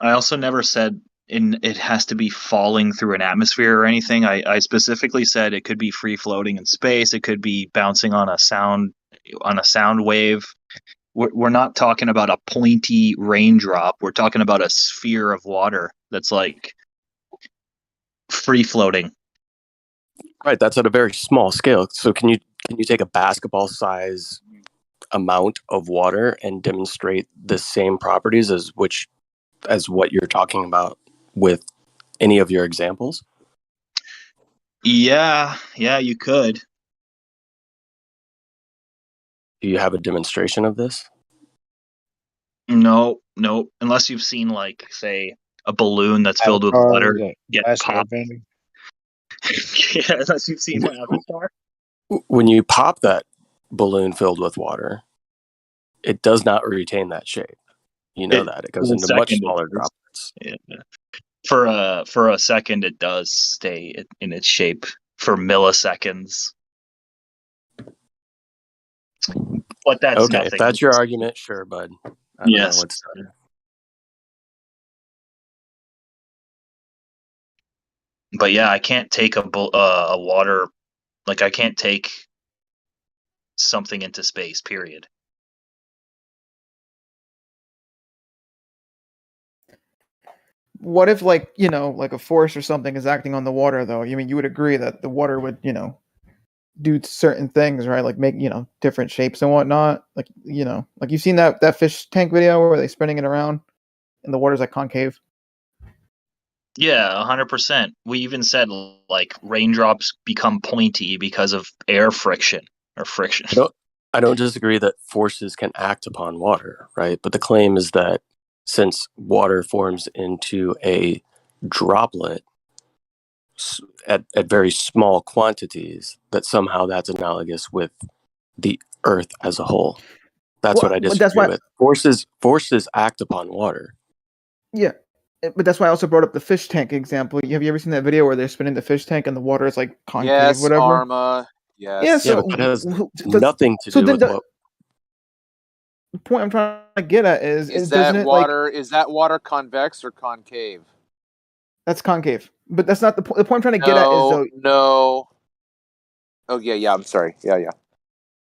I also never said it has to be falling through an atmosphere or anything. I specifically said it could be free floating in space. It could be bouncing on a sound wave. We're not talking about a pointy raindrop. We're talking about a sphere of water that's like free floating. Right, that's at a very small scale. So can you take a basketball size amount of water and demonstrate the same properties as what you're talking about with any of your examples? Yeah, you could. Do you have a demonstration of this? No, unless you've seen, like, say, a balloon that's filled with water get popped. Yeah, unless you've seen Avatar. When you pop that balloon filled with water, it does not retain that shape. You know that. It goes into much smaller droplets. Yeah. For a second, it does stay in its shape for milliseconds. But that's okay. nothing. If that's your argument, sure, bud. I don't know what's done. But yeah, I can't take a water, like I can't take something into space. Period. What if, like, you know, like a force or something is acting on the water, though? I mean, you would agree that the water would, you know, do certain things, right? Like make, you know, different shapes and whatnot. Like, you know, like you've seen that fish tank video where they're spinning it around and the water's like concave. Yeah, 100%. We even said, like, raindrops become pointy because of air friction or friction. I don't disagree that forces can act upon water, right? But the claim is that since water forms into a droplet at very small quantities, that somehow that's analogous with the Earth as a whole. That's what I disagree with. Forces act upon water. Yeah. But that's why I also brought up the fish tank example. Have you ever seen that video where they're spinning the fish tank and the water is like concave, Yes, whatever? Arma. Yes. Yeah, so but that has nothing to do with what. The point I'm trying to get at is that water? Is that water convex or concave? That's concave, but that's not the point. The point I'm trying to get at is though. No. Oh yeah. I'm sorry. Yeah.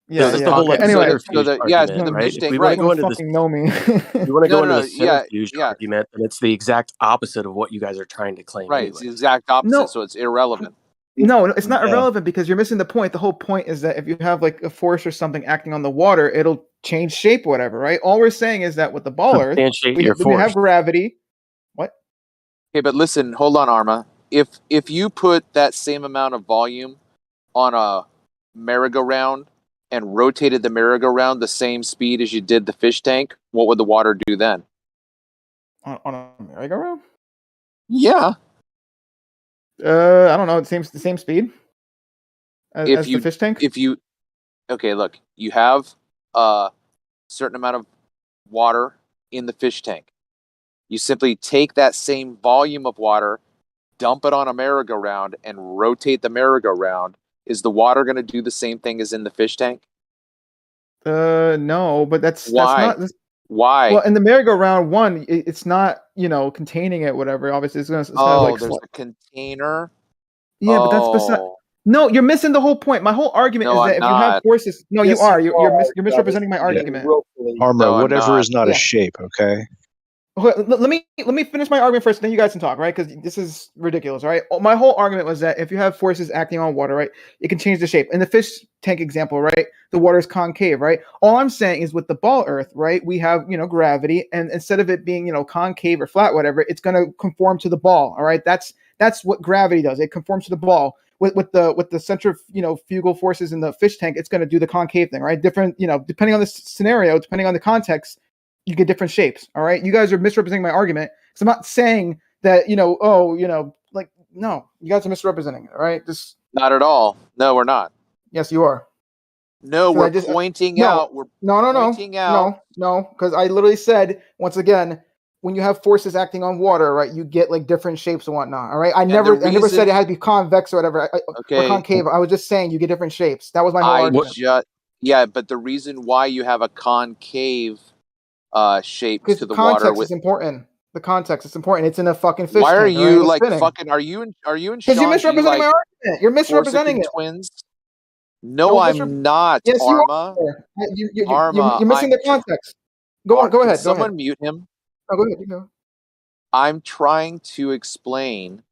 Yeah, that's the whole like anyway, argument, right? If we want to go into this, know me. you want to go into the centrifuge argument, and it's the exact opposite of what you guys are trying to claim. Right, it's the exact opposite, so it's irrelevant. No, it's not irrelevant because you're missing the point. The whole point is that if you have like a force or something acting on the water, it'll change shape or whatever, right? All we're saying is that with the ball Earth, we have gravity. What? Okay, but listen, hold on, Arma. If you put that same amount of volume on a merry-go-round and rotated the merry-go-round the same speed as you did the fish tank, what would the water do then? On a merry-go-round? Yeah. I don't know. The same speed as the fish tank. Look, you have a certain amount of water in the fish tank. You simply take that same volume of water, dump it on a merry-go-round, and rotate the merry-go-round. Is the water going to do the same thing as in the fish tank? No, but that's why. That's not. Why? Well, in the merry-go-round one, it's not, you know, containing it, whatever. Obviously, it's gonna. It's there's a container. Yeah, but that's beside. No, you're missing the whole point. My whole argument is that if you have forces, you are. You're misrepresenting my argument. Armor, whatever is not a shape, okay? Okay, let me finish my argument first, then you guys can talk, right? Because this is ridiculous, right? My whole argument was that if you have forces acting on water, right, it can change the shape. In the fish tank example, right, the water is concave, right? All I'm saying is with the ball Earth, right, we have, you know, gravity, and instead of it being, you know, concave or flat, whatever, it's going to conform to the ball. All right, that's what gravity does. It conforms to the ball. With the centrifugal forces in the fish tank, it's going to do the concave thing, right? Different, you know, depending on the scenario, depending on the context, you get different shapes. All right. You guys are misrepresenting my argument. Because I'm not saying that, like, no, you guys are misrepresenting it. All right. Just not at all. No, we're not. Yes, you are. No, we're pointing out. We're pointing out. No, because I literally said, once again, when you have forces acting on water, right, you get like different shapes and whatnot. All right. I never said it had to be convex or whatever. Or concave. I was just saying you get different shapes. That was my whole argument. Yeah, but the reason why you have a concave shape to the water with is important. The context is important. It's in a fucking fish. Why are tank, you right? like fucking? Are you in? Because you're misrepresenting my argument. You're misrepresenting it. Twins. No, I'm not. Yes, Arma. You are. You're missing the context. Go on. Go ahead. Someone mute him. Oh, go ahead. You know. I'm trying to explain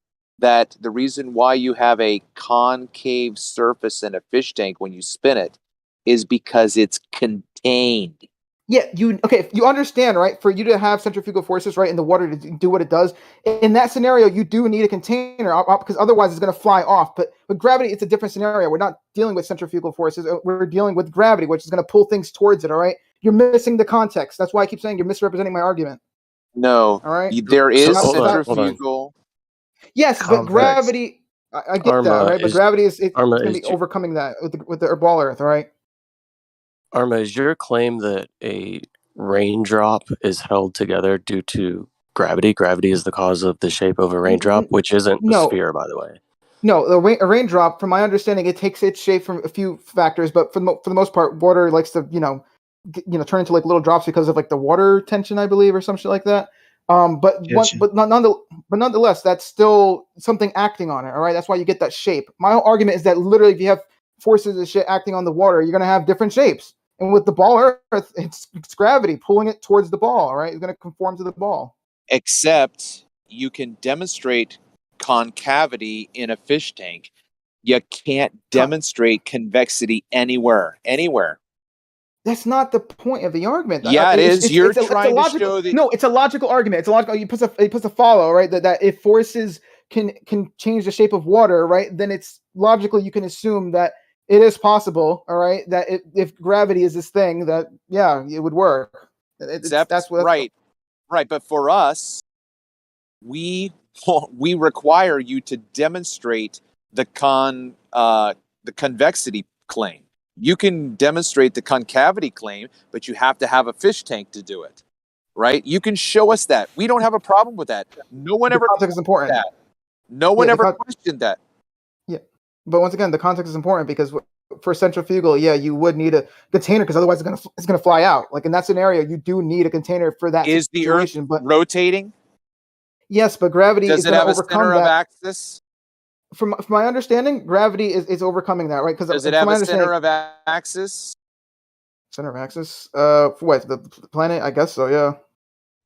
that the reason why you have a concave surface in a fish tank when you spin it is because it's contained. Yeah, you understand, right? For you to have centrifugal forces, right, in the water to do what it does, in that scenario, you do need a container because otherwise it's going to fly off. But with gravity, it's a different scenario. We're not dealing with centrifugal forces. We're dealing with gravity, which is going to pull things towards it, all right? You're missing the context. That's why I keep saying you're misrepresenting my argument. No, all right? there is hold on. centrifugal. Yes, but Convex. gravity, I get that, Arma right? But is gravity is Arma going to is be overcoming that with the ball Earth, all right? Arma, is your claim that a raindrop is held together due to gravity? Gravity is the cause of the shape of a raindrop, which isn't a No. sphere, by the way. No, a raindrop, from my understanding, it takes its shape from a few factors, but for the most part, water likes to turn into like little drops because of like the water tension, I believe, or some shit like that. Nonetheless, that's still something acting on it. All right, that's why you get that shape. My whole argument is that literally, if you have forces of shit acting on the water, you're gonna have different shapes. And with the ball Earth, it's gravity pulling it towards the ball. All right, it's gonna conform to the ball. Except you can demonstrate concavity in a fish tank. You can't demonstrate convexity anywhere. That's not the point of the argument. Yeah, it is. You're trying to show that. No, it's a logical argument. It's a logical. It puts a follow, right? That if forces can change the shape of water, right? Then it's logically you can assume that it is possible, all right? That if gravity is this thing, that it would work. That's right. But for us, we require you to demonstrate the convexity claim. You can demonstrate the concavity claim, but you have to have a fish tank to do it, right? You can show us that. We don't have a problem with that. No one ever context is important. That. No one ever questioned that. Yeah, but once again, the context is important because for centrifugal, you would need a container because otherwise it's gonna fly out. Like in that scenario, you do need a container for that Is situation. The Earth rotating? Yes, but gravity is going to overcome center that. Of axis? From my understanding, gravity is overcoming that, right? Because does it have a center of axis? Center of axis? For what? The planet? I guess so. Yeah.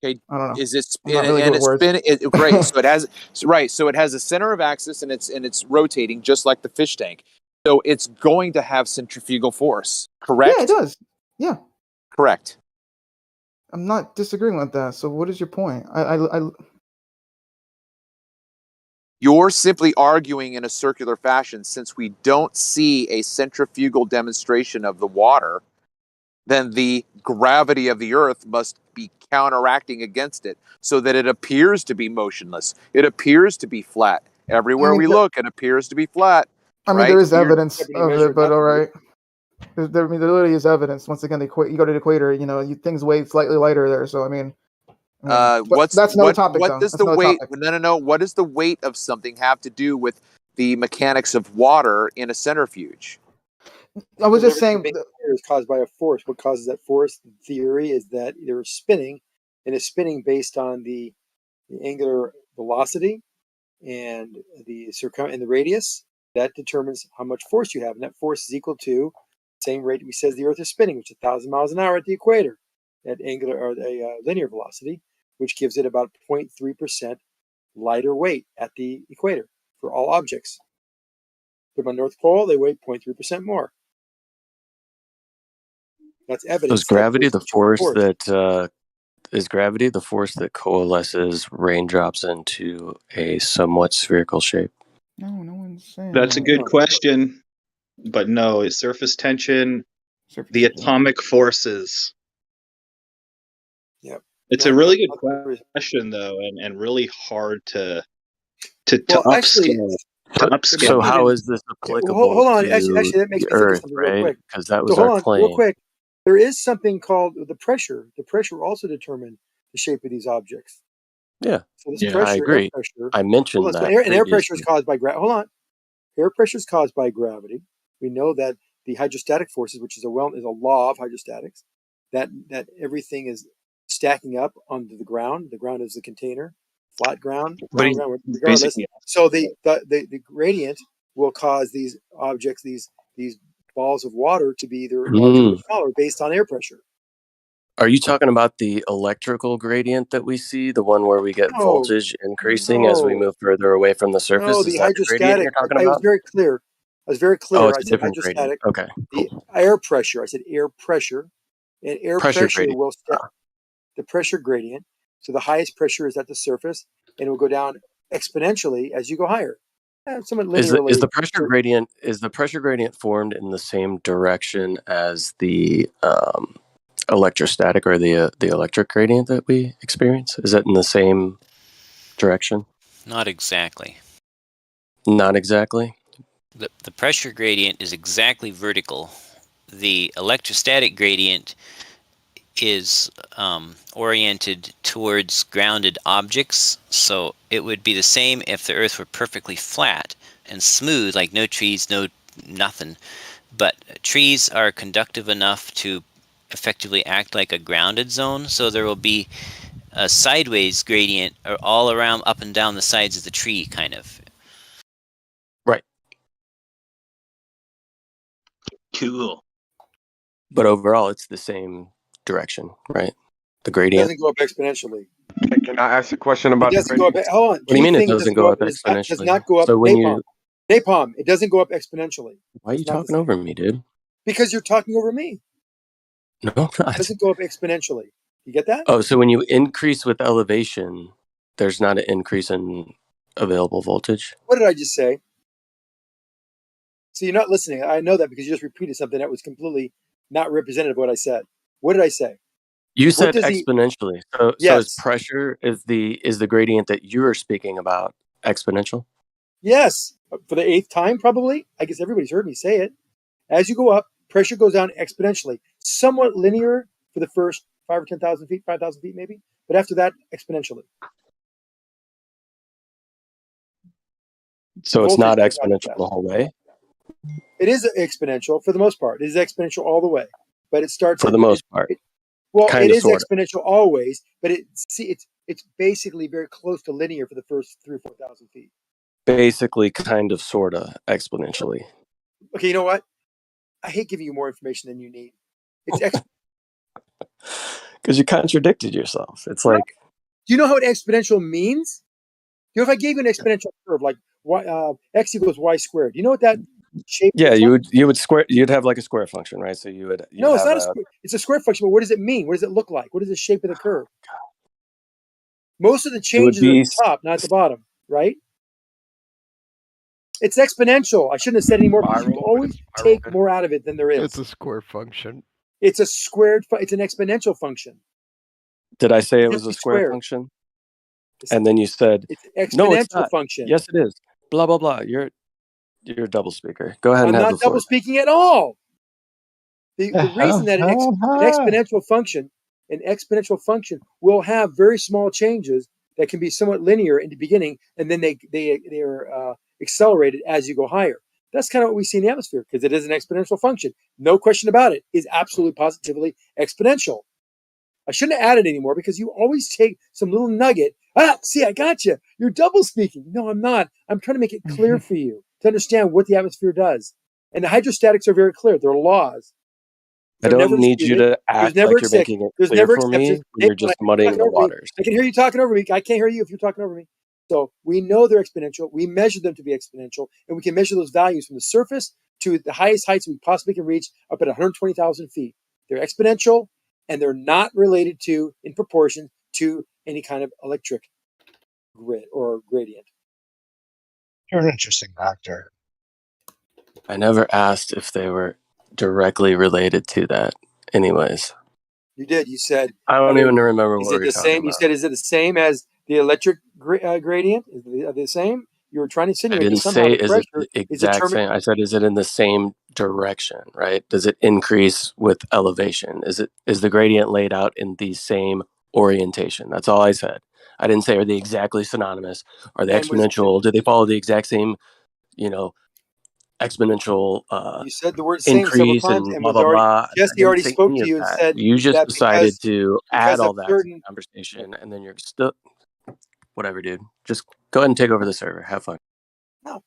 Okay. I don't know. Is it really and it's spin? Great. So it has right. So it has a center of axis, and it's rotating just like the fish tank. So it's going to have centrifugal force. Correct. Yeah, it does. Yeah. Correct. I'm not disagreeing with that. So what is your point? You're simply arguing in a circular fashion. Since we don't see a centrifugal demonstration of the water, then the gravity of the Earth must be counteracting against it so that it appears to be motionless. It appears to be flat. Everywhere we look, it appears to be flat. I mean, there is evidence of it, but all right. There literally is evidence. Once again, you go to the equator, things weigh slightly lighter there. So, I mean that's another topic. What does the weight? No. What does the weight of something have to do with the mechanics of water in a centrifuge? I was just saying, is caused by a force. What causes that force? The theory is that they're spinning, and it's spinning based on the angular velocity and the radius. That determines how much force you have, and that force is equal to the same rate we says the Earth is spinning, which is 1,000 miles an hour at the equator, at angular or a linear velocity, which gives it about 0.3% lighter weight at the equator for all objects. Put them on North Pole, they weigh 0.3% more. That's evidence. Is gravity the force that is gravity the force that coalesces raindrops into a somewhat spherical shape? No one's saying that's a good question, but no, it's surface tension, the atomic forces. Yep. It's a really good question, though, and really hard to upscale. So how is this applicable? Hold on. To actually, that makes me think of something real quick. Because that was our claim. Real quick. There is something called the pressure. The pressure also determines the shape of these objects. Yeah. So this pressure, I agree. air pressure. I mentioned that. Air pressure is caused by gravity. Hold on. Air pressure is caused by gravity. We know that the hydrostatic forces, which is a law of hydrostatics, that everything is stacking up onto the ground. The ground is the container, flat ground, regardless. So the gradient will cause these objects, these balls of water, to be either larger or smaller based on air pressure. Are you talking about the electrical gradient that we see, the one where we get No, voltage increasing as we no, move further away from the surface? no. Is The that the gradient hydrostatic. you're talking I was about? very clear. I was very Oh, clear. it's I a said different gradient. hydrostatic. Okay, The cool. air pressure. I said air pressure, and air Pressure pressure gradient. will set the pressure gradient. So the highest pressure is at the surface, and it will go down exponentially as you go higher. Somewhat Is linearly. the pressure gradient formed in the same direction as the electrostatic or the electric gradient that we experience? Is that in the same direction? Not exactly. Not exactly. The pressure gradient is exactly vertical. The electrostatic gradient is oriented towards grounded objects, so it would be the same if the Earth were perfectly flat and smooth, like no trees, no nothing. But trees are conductive enough to effectively act like a grounded zone, so there will be a sideways gradient all around, up and down the sides of the tree, kind of. Right. Cool. But overall, it's the same direction, right? The It gradient. doesn't go up exponentially. Can I ask a question about It the doesn't go up. gradient? Hold on. What do you Key mean it thing doesn't go up does exponentially? not go up. So when Napalm. you, Napalm. It doesn't go up exponentially. why are you It's not the talking same. over me, dude? Because you're talking over me. No, I'm It not. doesn't go up exponentially. You get that? Oh, so when you increase with elevation, there's not an increase in available voltage? What did I just say? So you're not listening. I know that because you just repeated something that was completely not representative of what I said. What did I say? You What said does the exponentially. So is yes, pressure is the gradient that you are speaking about exponential? yes, for the 8th time probably? I guess everybody's heard me say it. As you go up, pressure goes down exponentially. Somewhat linear for the first 5 or 10,000 feet, 5,000 feet maybe, but after that, exponentially. So it's Voltage not goes down exponential fast. the whole way? It is exponential for the most part. It is exponential all the way, but it starts For at the most part. well, Kind it of, is sort of. exponential always, but it's basically very close to linear for the first 3 or 4,000 feet. Basically, kind of, sort of, exponentially. Okay, you know what? I hate giving you more information than you need. It's Because you contradicted yourself. It's like, do you know what exponential means? You know, if I gave you an exponential curve like y, x equals y squared, you know what that shape yeah, looks like? you'd have like a square function, right? So you'd No, it's have not it's a square function, but what does it mean? What does it look like? What is the shape of the curve? Most of the it would changes are at be the top, not at the bottom, right? It's exponential. I shouldn't have said any more because you always take more out of it than there is. It's a square function. It's a squared. It's an exponential function. Did I say it was It's a square squared. function? And then you said, It's an no, it's exponential not. function. Yes, it is. Blah, blah, blah. You're a double speaker. Go ahead I'm and have not the floor. double speaking at all. The reason that an exponential function will have very small changes that can be somewhat linear in the beginning, and then they are accelerated as you go higher. That's kind of what we see in the atmosphere because it is an exponential function. No question about it. It's absolutely positively exponential. I shouldn't have added anymore because you always take some little nugget. See, I got you. You're double speaking. No, I'm not. I'm trying to make it clear for you to understand what the atmosphere does. And the hydrostatics are very clear. They're laws. I don't need you to act like you're making it There's clear never for me. exceptions. You're just muddying the waters. I can hear you talking over me. I can't hear you if you're talking over me. So we know they're exponential. We measure them to be exponential, and we can measure those values from the surface to the highest heights we possibly can reach up at 120,000 feet. They're exponential, and they're not related to, in proportion to, any kind of electric grid or gradient. You're an interesting actor. I never asked if they were directly related to that. Anyways, You did. You said. I don't even remember what Is we it were the talking same? You about. said, is it the same as the electric gradient? Is it the same? You were trying to I insinuate that didn't somehow say the is it pressure the is exact determined. same. I said, is it in the same direction, right? Does it increase with elevation? Is the gradient laid out in the same orientation? That's all I said. I didn't say are they exactly synonymous? Are they exponential? Do they follow the exact same, exponential You said the word "same" several increase times, and and blah was blah already blah? I Jesse didn't already say spoke any to of you and that. said You just that decided to add all of that to certain. the conversation, and then you're still whatever, dude. Just go ahead and take over the server. Have fun. No,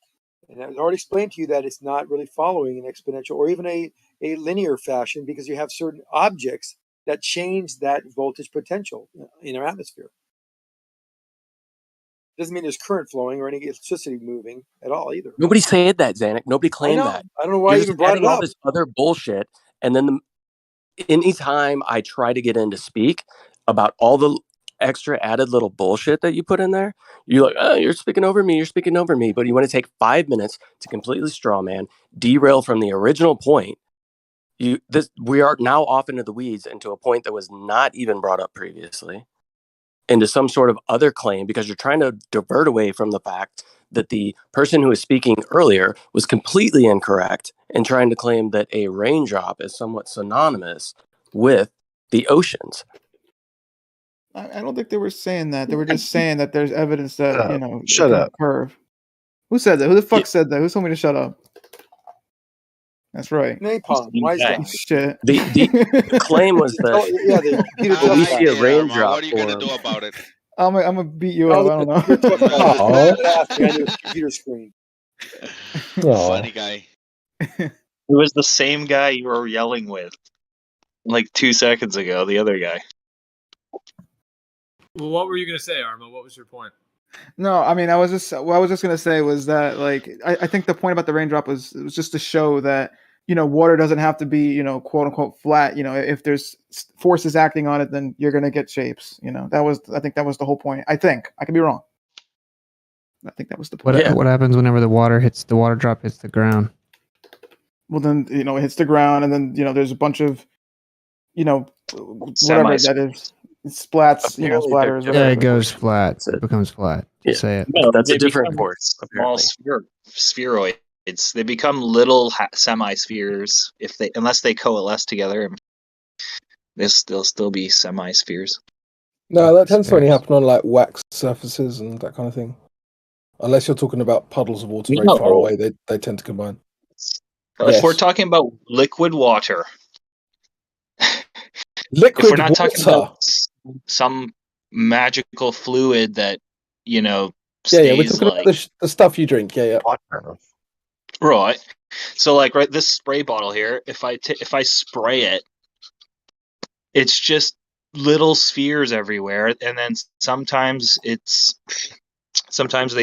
and I was already explained to you that it's not really following an exponential or even a linear fashion because you have certain objects that change that voltage potential in our atmosphere. Doesn't mean there's current flowing or any electricity moving at all either. Nobody said that, Zanuck. Nobody I claimed know. that. I don't know why You're you just even brought adding it all up. this other bullshit, and then anytime I try to get in to speak about all the extra added little bullshit that you put in there, you're like, oh, you're speaking over me, but you want to take 5 minutes to completely straw man, derail from the original point. We are now off into the weeds into a point that was not even brought up previously, into some sort of other claim, because you're trying to divert away from the fact that the person who was speaking earlier was completely incorrect and trying to claim that a raindrop is somewhat synonymous with the oceans. I don't think they were saying that. They were just saying that there's evidence that, Shut up. Curve. Who said that? Who the fuck said that? Who told me to shut up? That's right. Napalm, wise guy. Shit. The claim was that we see a raindrop What are you going to do about it? I'm gonna beat you up. I don't know. Computer screen. Funny guy. It was the same guy you were yelling with like 2 seconds ago, the other guy. Well, what were you going to say, Arma? What was your point? No, I mean, I was just gonna say was that, like, I think the point about the raindrop was just to show that, water doesn't have to be, quote unquote flat. If there's forces acting on it, then you're gonna get shapes. I think that was the whole point. I think I could be wrong. I think that was the point. What happens whenever the water drop hits the ground? Well, then, it hits the ground, and then, there's a bunch of, whatever that is. Splats, splatters. Yeah, it goes flat. It becomes flat. Yeah. Say it. No, That's they a different become force. Small spheroids. They become little semi-spheres unless they coalesce together. They'll still be semi-spheres. No, that tends to only happen on like wax surfaces and that kind of thing. Unless you're talking about puddles of water very far away, they tend to combine. If we're talking about liquid water, if we're not talking about some magical fluid that stays we're talking about the stuff you drink. Right. So like this spray bottle here, if I spray it, it's just little spheres everywhere, and then sometimes they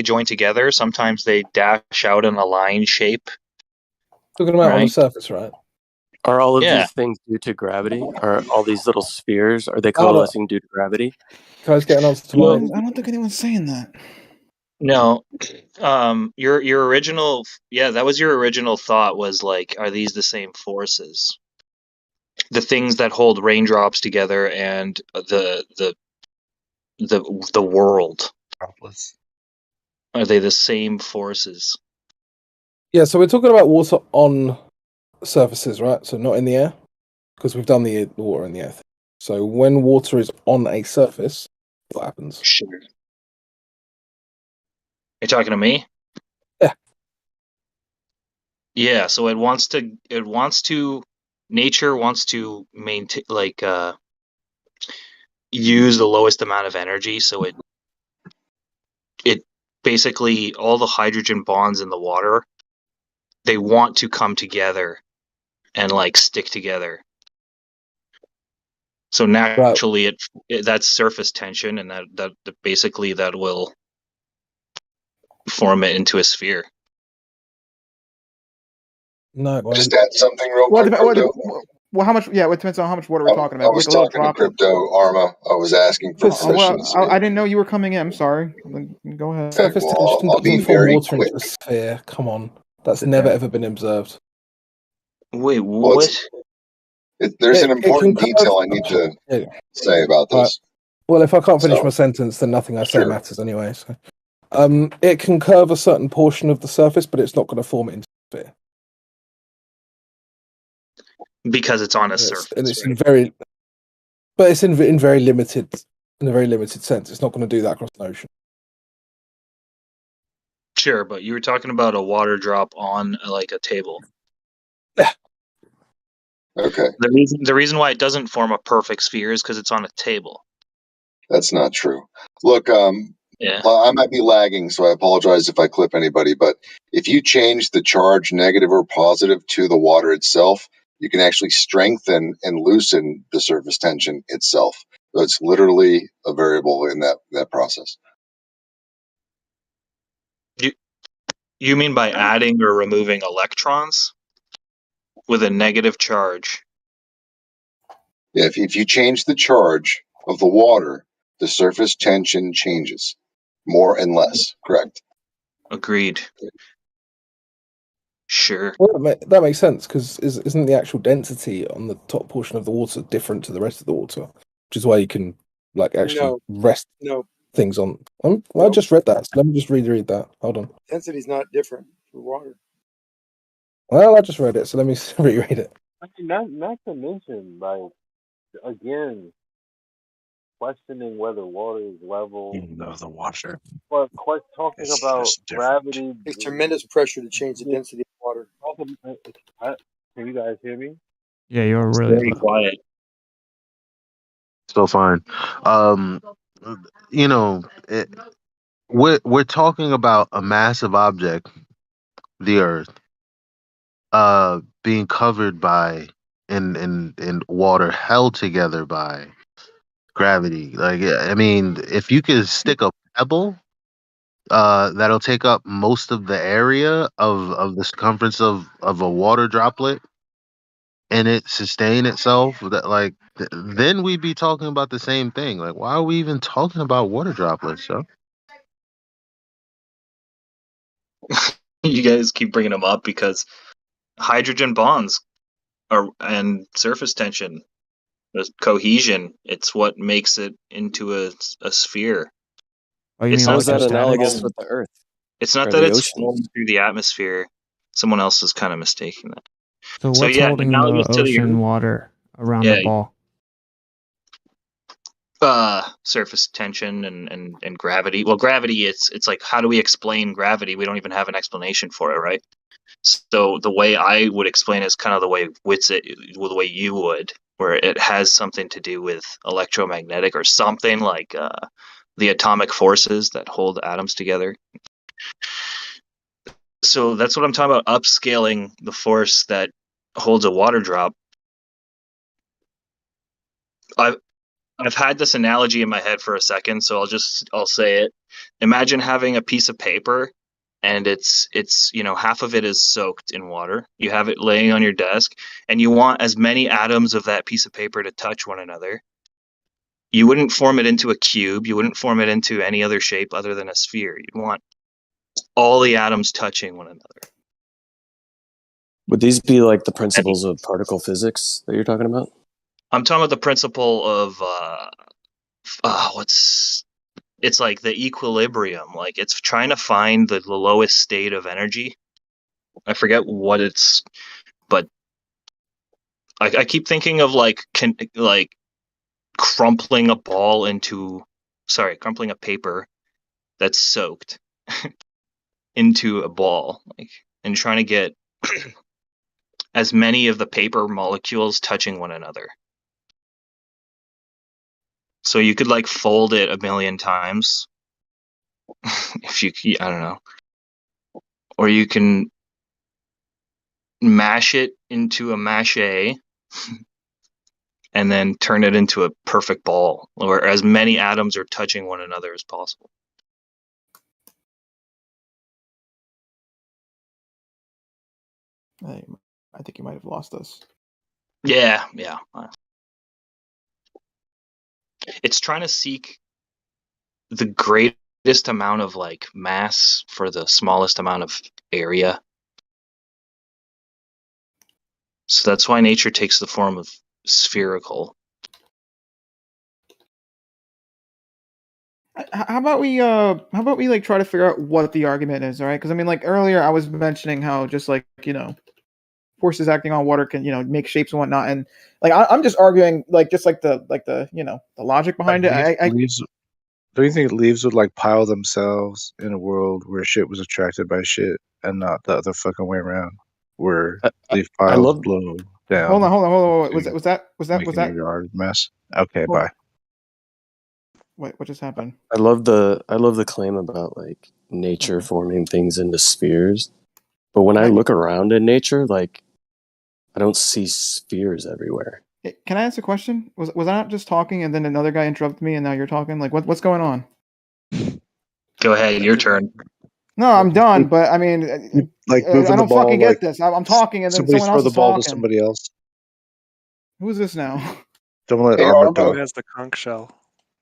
join together, sometimes they dash out in a line shape. Talking about on the surface, right? Are all of these things due to gravity? Are all these little spheres, are they coalescing due to gravity? Can I just get an answer to mine? I don't think anyone's saying that. No. Your original, that was your original thought, was like, are these the same forces? The things that hold raindrops together and the world. Are they the same forces? Yeah, so we're talking about water on surfaces, right? So not in the air, because we've done the water in the air thing. So when water is on a surface, what happens? Sure. You're talking to me? Yeah. Yeah, so nature wants to maintain, use the lowest amount of energy, so it basically, all the hydrogen bonds in the water, they want to come together and stick together. So naturally, that's surface tension, and that basically that will form it into a sphere. No, just add something real quick. Well, how much? Yeah, it depends on how much water we're talking about. I was talking to Crypto Arma. I was asking for permission. I didn't know you were coming in. I'm sorry. Go ahead. Surface tension doesn't form water into a sphere. Come on, that's never ever been observed. Wait, what? There's an important detail I need to say about this. Well, if I can't finish my sentence, then nothing I say matters anyway. So, it can curve a certain portion of the surface, but it's not going to form it into a sphere. Because it's on a surface, and it's in very limited sense. It's not going to do that across an ocean. Sure, but you were talking about a water drop on a table. Yeah. Okay. The reason why it doesn't form a perfect sphere is because it's on a table. That's not true. Look, I might be lagging, so I apologize if I clip anybody, but if you change the charge negative or positive to the water itself, you can actually strengthen and loosen the surface tension itself. So it's literally a variable in that process. You mean by adding or removing electrons with a negative charge? Yeah, if you change the charge of the water, the surface tension changes more and less. Correct. Agreed. Sure. Well, that makes sense because isn't the actual density on the top portion of the water different to the rest of the water, which is why you can actually rest things on. I just read that. So let me just reread that. Hold on. Density is not different for water. Well, I just read it, so let me reread it. I mean, not to mention, like, again, questioning whether water is level. Even though the water. But talking about gravity. It takes tremendous pressure to change the density of water. Can you guys hear me? Yeah, you're really very loud. quiet. Still fine. You know, we're talking about a massive object, the Earth, being covered by and water held together by gravity. Like, I mean, if you could stick a pebble, that'll take up most of the area of the circumference of a water droplet, and it sustain itself. That like, then we'd be talking about the same thing. Like, why are we even talking about water droplets? So. You guys keep bringing them up because hydrogen bonds and surface tension, the cohesion, it's what makes it into a sphere. Oh, you It's mean not How is that that analogous with the Earth? It's not or that the it's oceans? flowing through the atmosphere. Someone else is kind of mistaking that. So So what's yeah, holding analogous the to the ocean Earth. water around Yeah, the ball? surface tension and gravity. Well, gravity, it's like, how do we explain gravity? We don't even have an explanation for it, right? So the way I would explain it is kind of the way the way you would, where it has something to do with electromagnetic or something like the atomic forces that hold atoms together. So that's what I'm talking about, upscaling the force that holds a water drop. I've had this analogy in my head for a second, so I'll say it. Imagine having a piece of paper and it's half of it is soaked in water. You have it laying on your desk and you want as many atoms of that piece of paper to touch one another. You wouldn't form it into a cube, you wouldn't form it into any other shape other than a sphere. You'd want all the atoms touching one another. Would these be like the principles of particle physics that you're talking about? I'm talking about the principle of it's like the equilibrium. Like, it's trying to find the lowest state of energy. I forget what it's, but I keep thinking of crumpling a paper that's soaked into a ball, and trying to get as many of the paper molecules touching one another. So you could fold it 1,000,000 times if I don't know. Or you can mash it into a mache and then turn it into a perfect ball where as many atoms are touching one another as possible. I think you might have lost us. Yeah. It's trying to seek the greatest amount of mass for the smallest amount of area. So that's why nature takes the form of spherical. How about we try to figure out what the argument is, all right? Because I mean, earlier I was mentioning how just forces acting on water can make shapes and whatnot, and I'm just arguing the logic behind it. Don't you think leaves would pile themselves in a world where shit was attracted by shit and not the other fucking way around, where leaf piles blow down? Hold on. Was that your yard a mess? Okay, bye. Wait, what just happened? I love the claim about nature forming things into spheres, but when I look around in nature, I don't see spheres everywhere. Can I ask a question? Was I not just talking and then another guy interrupted me and now you're talking? Like what's going on? Go ahead, your turn. No, I'm done. But I mean, Like I moving the don't ball, fucking like get this. I'm talking and then somebody someone throw else the is ball talking. to somebody else. Who is this now? Don't let Hey, Arma Arma. talk. Who has the conch shell?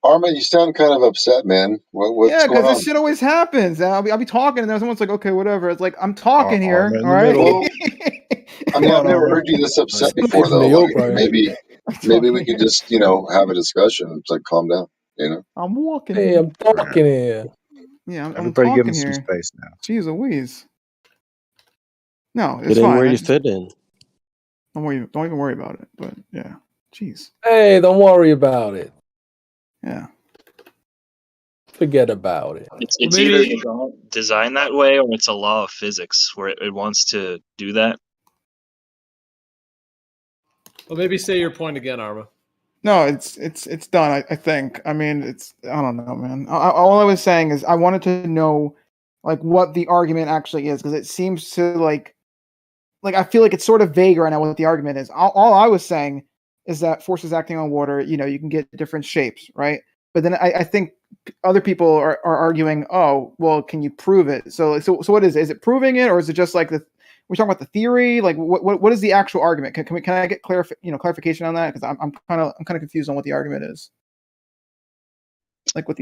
Arma, you sound kind of upset, man. What's Yeah, going because this on? shit always happens. I'll be talking and then someone's like, okay, whatever. It's like I'm talking Arma here. in All the right. middle. I mean, I've never heard you this upset before, from though. New York, Like bro. maybe we could just, have a discussion. It's like, calm down, I'm walking. Hey, here. I'm talking here. Yeah, I'm Everybody give talking him some here. space now. Jeez Louise. No, it's Get in fine. where you fit in. Don't even worry about it. But yeah, jeez. Hey, don't worry about it. Yeah. Forget about it. It's either designed that way or it's a law of physics where it wants to do that. Well, maybe say your point again, Arma. No, it's done. I think. I mean, I don't know, man. All I was saying is I wanted to know, like, what the argument actually is because it seems to like I feel like it's sort of vague right now what the argument is. All I was saying is that forces acting on water, you can get different shapes, right? But then I think other people are arguing, oh, well, can you prove it? So what is it? Is it proving it, or is it just like we're talking about the theory? Like, what is the actual argument? Can I get clarification on that? Because I'm kind of confused on what the argument is. Like what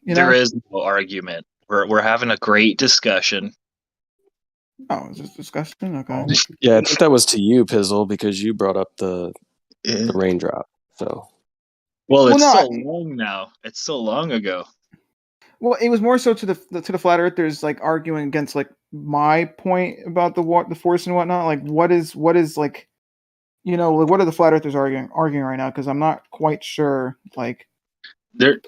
There is no argument. We're having a great discussion. Oh, is this discussion? Okay. Yeah, I think that was to you, Pizzle, because you brought up the raindrop. So. Well, it's no, so long now. It's so long ago. Well, it was more so to the flat earthers like arguing against like my point about the force and whatnot. Like what is like, like, what are the flat earthers arguing right now? Because I'm not quite sure. Like they're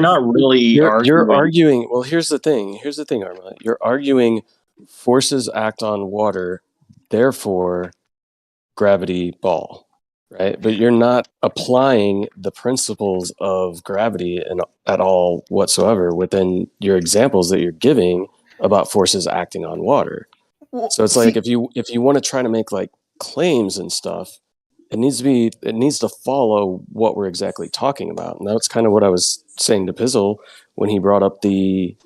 not really You're arguing. Well, here's the thing, Arma. You're arguing forces act on water, therefore gravity ball. Right, but you're not applying the principles of gravity at all whatsoever within your examples that you're giving about forces acting on water. Well, so it's like if you want to try to make like claims and stuff, it needs to follow what we're exactly talking about, and that's kind of what I was saying to Pizzle when he brought up the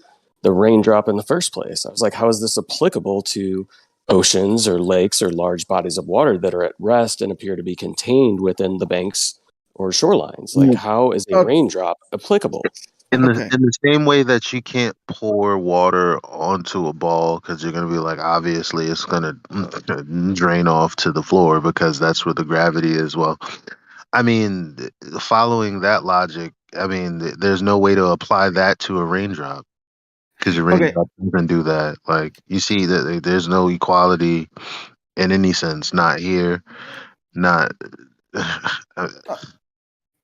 raindrop in the first place. I was like, how is this applicable to oceans or lakes or large bodies of water that are at rest and appear to be contained within the banks or shorelines? Like, how is a raindrop applicable? In the same way that you can't pour water onto a ball because you're gonna be like, obviously it's gonna drain off to the floor because that's where the gravity is. Well, I mean, following that logic, I mean, there's no way to apply that to a raindrop. Because your raindrop doesn't do that. Like, you see that there's no equality in any sense. Not here. Not.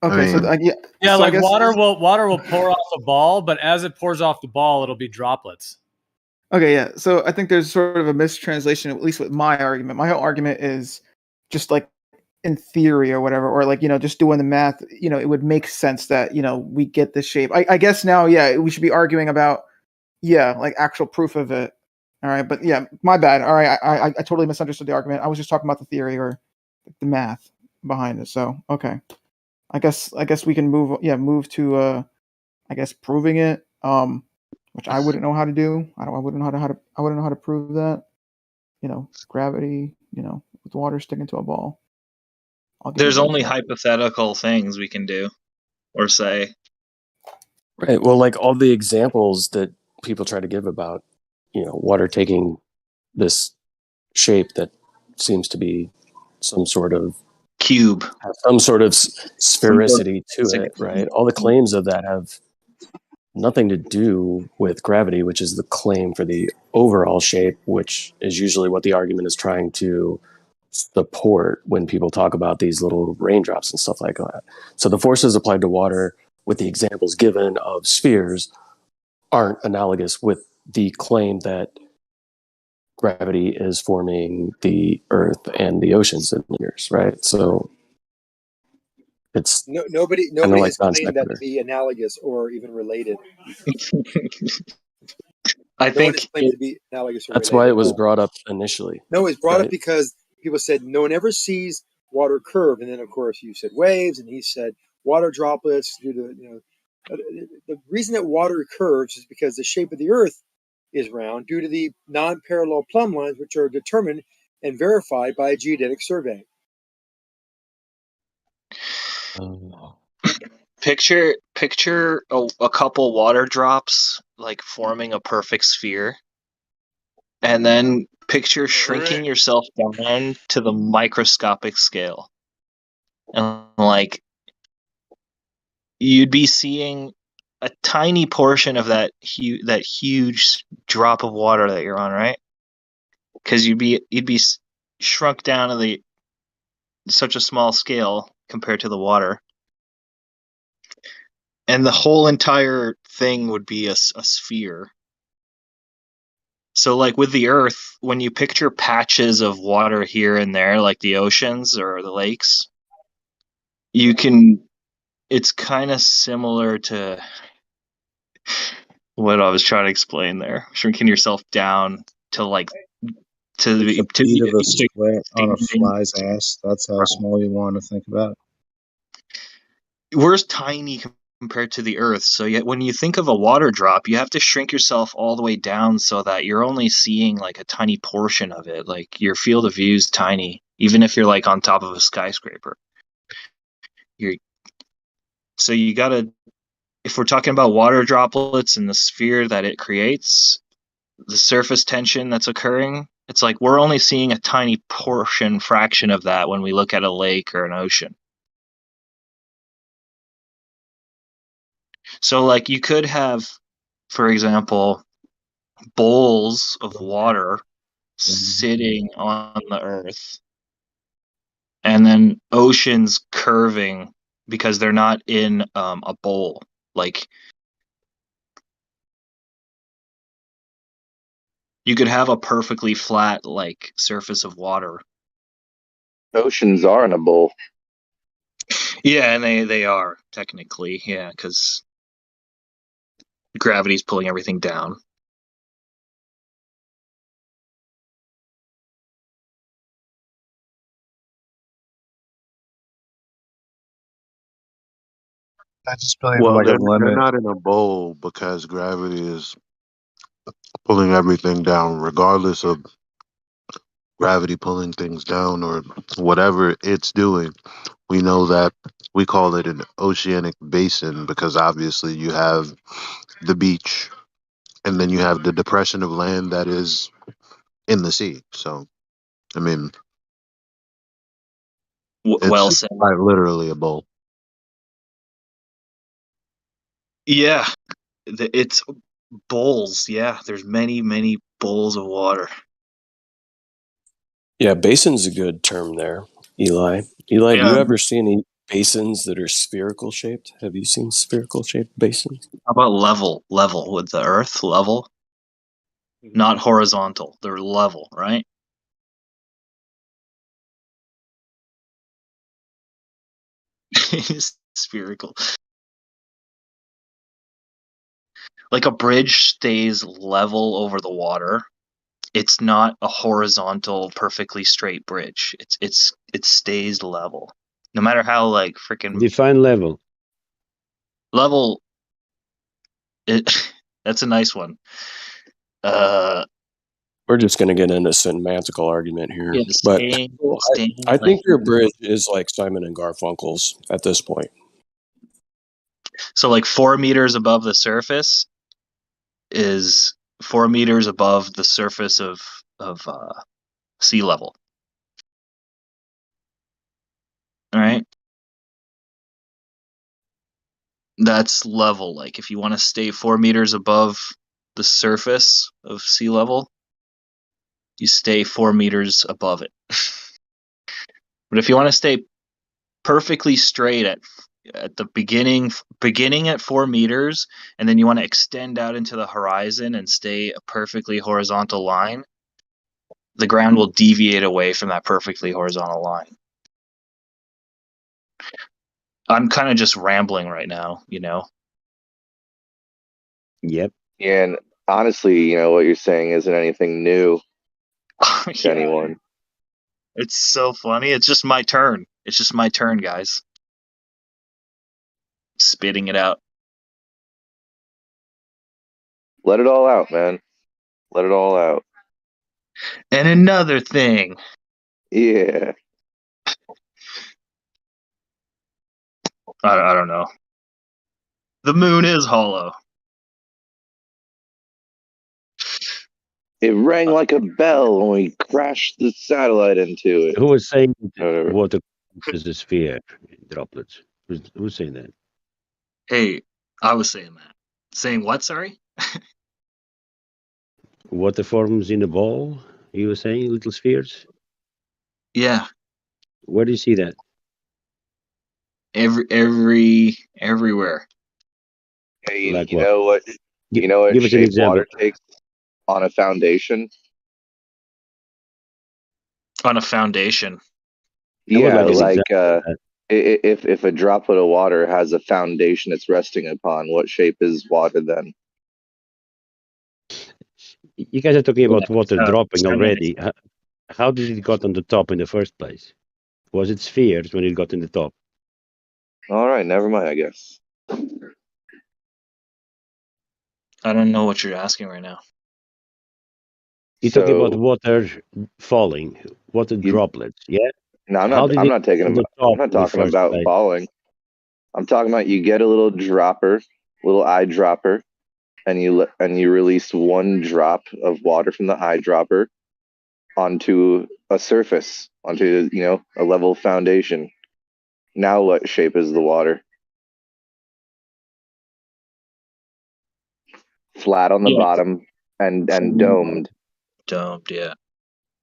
Okay, so Yeah, so like I guess, water will pour off a ball, but as it pours off the ball, it'll be droplets. Okay, yeah. So I think there's sort of a mistranslation, at least with my argument. My whole argument is just like in theory or whatever, or like, just doing the math, it would make sense that, we get this shape. I guess now, yeah, we should be arguing about, like actual proof of it. All right. But yeah, my bad. All right. I totally misunderstood the argument. I was just talking about the theory or the math behind it. So, okay. I guess we can move to, I guess proving it. Which I wouldn't know how to do. I wouldn't know how to prove that. Gravity, with water sticking to a ball. There's only hypothetical things we can do or say. Right. Well, like all the examples that people try to give about, water taking this shape that seems to be some sort of cube, have some sort of sphericity to it, right? All the claims of that have nothing to do with gravity, which is the claim for the overall shape, which is usually what the argument is trying to support when people talk about these little raindrops and stuff like that. So the forces applied to water with the examples given of spheres aren't analogous with the claim that gravity is forming the earth and the oceans in the years, right? So it's nobody like has claimed that to be analogous or even related. I no one has claimed to be analogous or that's related. why it was brought up initially. No, it's brought right? up because people said no one ever sees water curve, and then of course you said waves, and he said water droplets due to the reason that water curves is because the shape of the Earth is round due to the non-parallel plumb lines, which are determined and verified by a geodetic survey. Picture a couple water drops like forming a perfect sphere, and then picture shrinking yourself down to the microscopic scale, and like you'd be seeing a tiny portion of that huge drop of water that you're on, right? Because you'd be shrunk down to such a small scale compared to the water, and the whole entire thing would be a sphere. So like with the Earth, when you picture patches of water here and there, like the oceans or the lakes, it's kind of similar to what I was trying to explain there. Shrinking yourself down to like to Like the the bead of a sweat on a fly's ass. That's how small you want to think about it. We're tiny compared to the Earth. So yet when you think of a water drop, you have to shrink yourself all the way down so that you're only seeing like a tiny portion of it. Like your field of view is tiny, even if you're like on top of a skyscraper. So you gotta, if we're talking about water droplets and the sphere that it creates, the surface tension that's occurring, it's like we're only seeing a tiny fraction of that when we look at a lake or an ocean. So like you could have, for example, bowls of water sitting on the Earth, and then oceans curving because they're not in a bowl. Like you could have a perfectly flat like surface of water. Oceans are in a bowl. Yeah, and they are technically, yeah, because gravity's pulling everything down. I just believe Well, like a they're limit. not in a bowl because gravity is pulling everything down, regardless of gravity pulling things down or whatever it's doing. We know that we call it an oceanic basin because obviously you have the beach and then you have the depression of land that is in the sea. So, I mean, Well it's said. quite literally a bowl. Yeah, it's bowls. Yeah, there's many bowls of water. Yeah, basin's a good term there, Eli. Eli, do Yeah. you ever see any basins that are spherical shaped? Have you seen spherical shaped basins? How about level with the Earth level? Not horizontal. They're level, right? Spherical. Like a bridge stays level over the water. It's not a horizontal, perfectly straight bridge. It stays level, no matter how like freaking Define level. level. That's a nice one. We're just going to get into a semantical argument here, Yeah, but staying I like, think your bridge is like Simon and Garfunkel's at this point. so like 4 meters above the surface is 4 meters above the surface of sea level. All right. That's level. Like if you want to stay 4 meters above the surface of sea level, you stay 4 meters above it. But if you want to stay perfectly straight at the beginning at 4 meters, and then you want to extend out into the horizon and stay a perfectly horizontal line, the ground will deviate away from that perfectly horizontal line. I'm kind of just rambling right now, you know. Yep. Yeah, and honestly, what you're saying isn't anything new to anyone. It's so funny. It's just my turn. It's just my turn, guys. Spitting it out. Let it all out, man. Let it all out. And another thing. Yeah. I don't know. The moon is hollow. It rang like a bell when we crashed the satellite into it. Who was saying Whatever. water is a sphere droplets? Who's saying that? Hey, I was saying that. Saying what, sorry? Water forms in a ball, you were saying, little spheres? Yeah. Where do you see that? Everywhere. Hey, Like you what? know what? You know what Give us an shape example. water takes on a foundation? On a foundation. I would Yeah, like an like example of that. if a droplet of water has a foundation it's resting upon, what shape is water then? You guys are talking about water dropping semi. already. How did it got on the top in the first place? Was it spheres when it got in the top? All right, never mind, I guess. I don't know what you're asking right now. You're talking about water falling, water droplets, yeah? No, How did I'm it not get on the top in the talking first about place? falling. I'm talking about you get a little dropper, little eyedropper, and you release one drop of water from the eyedropper onto a surface, onto a level foundation. Now what shape is the water? Flat on the bottom and domed. Domed, yeah.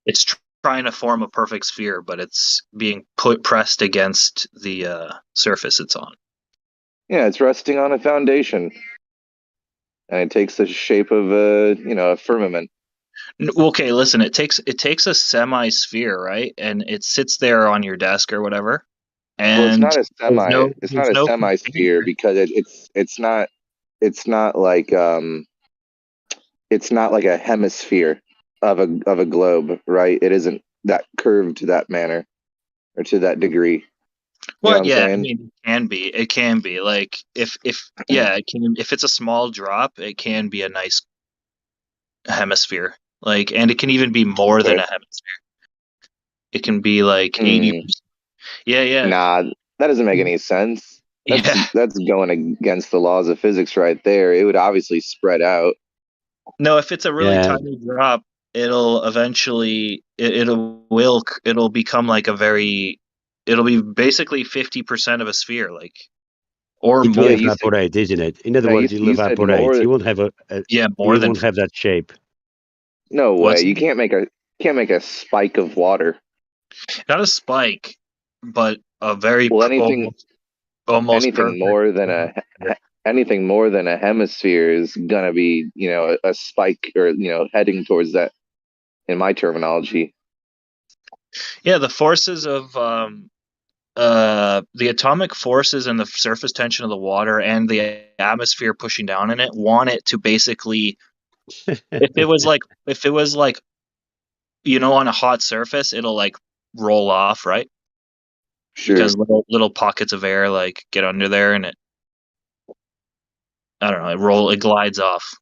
It's trying to form a perfect sphere, but it's being pressed against the surface it's on. Yeah, it's resting on a foundation, and it takes the shape of a firmament. Okay, listen. It takes a semi-sphere, right? And it sits there on your desk or whatever. And Well, it's not a semi. It's not there's a no semi-sphere because it's not like it's not like a hemisphere of a globe, right? It isn't that curved to that manner or to that degree. You know Well, what I'm yeah, I saying? mean, it can be like if it can, if it's a small drop, it can be a nice hemisphere. Like, and it can even be more than a hemisphere. It can be like 80%. Yeah. Nah, that doesn't make any sense. That's going against the laws of physics right there. It would obviously spread out. No, if it's a really tiny drop, it'll eventually it'll become like it'll be basically 50% of a sphere, like, or It will more. evaporate, isn't it? In other words, it'll you said evaporate. more. You won't have more you than won't have that shape. No way. You can't make a spike of water. Not a spike, but a very almost anything perfect. more than anything more than a hemisphere is gonna be a spike or heading towards that in my terminology. Yeah, the forces of the atomic forces and the surface tension of the water and the atmosphere pushing down in it want it to basically if it was like on a hot surface, it'll like roll off, right? Sure. Because little pockets of air like get under there and I don't know, it glides off.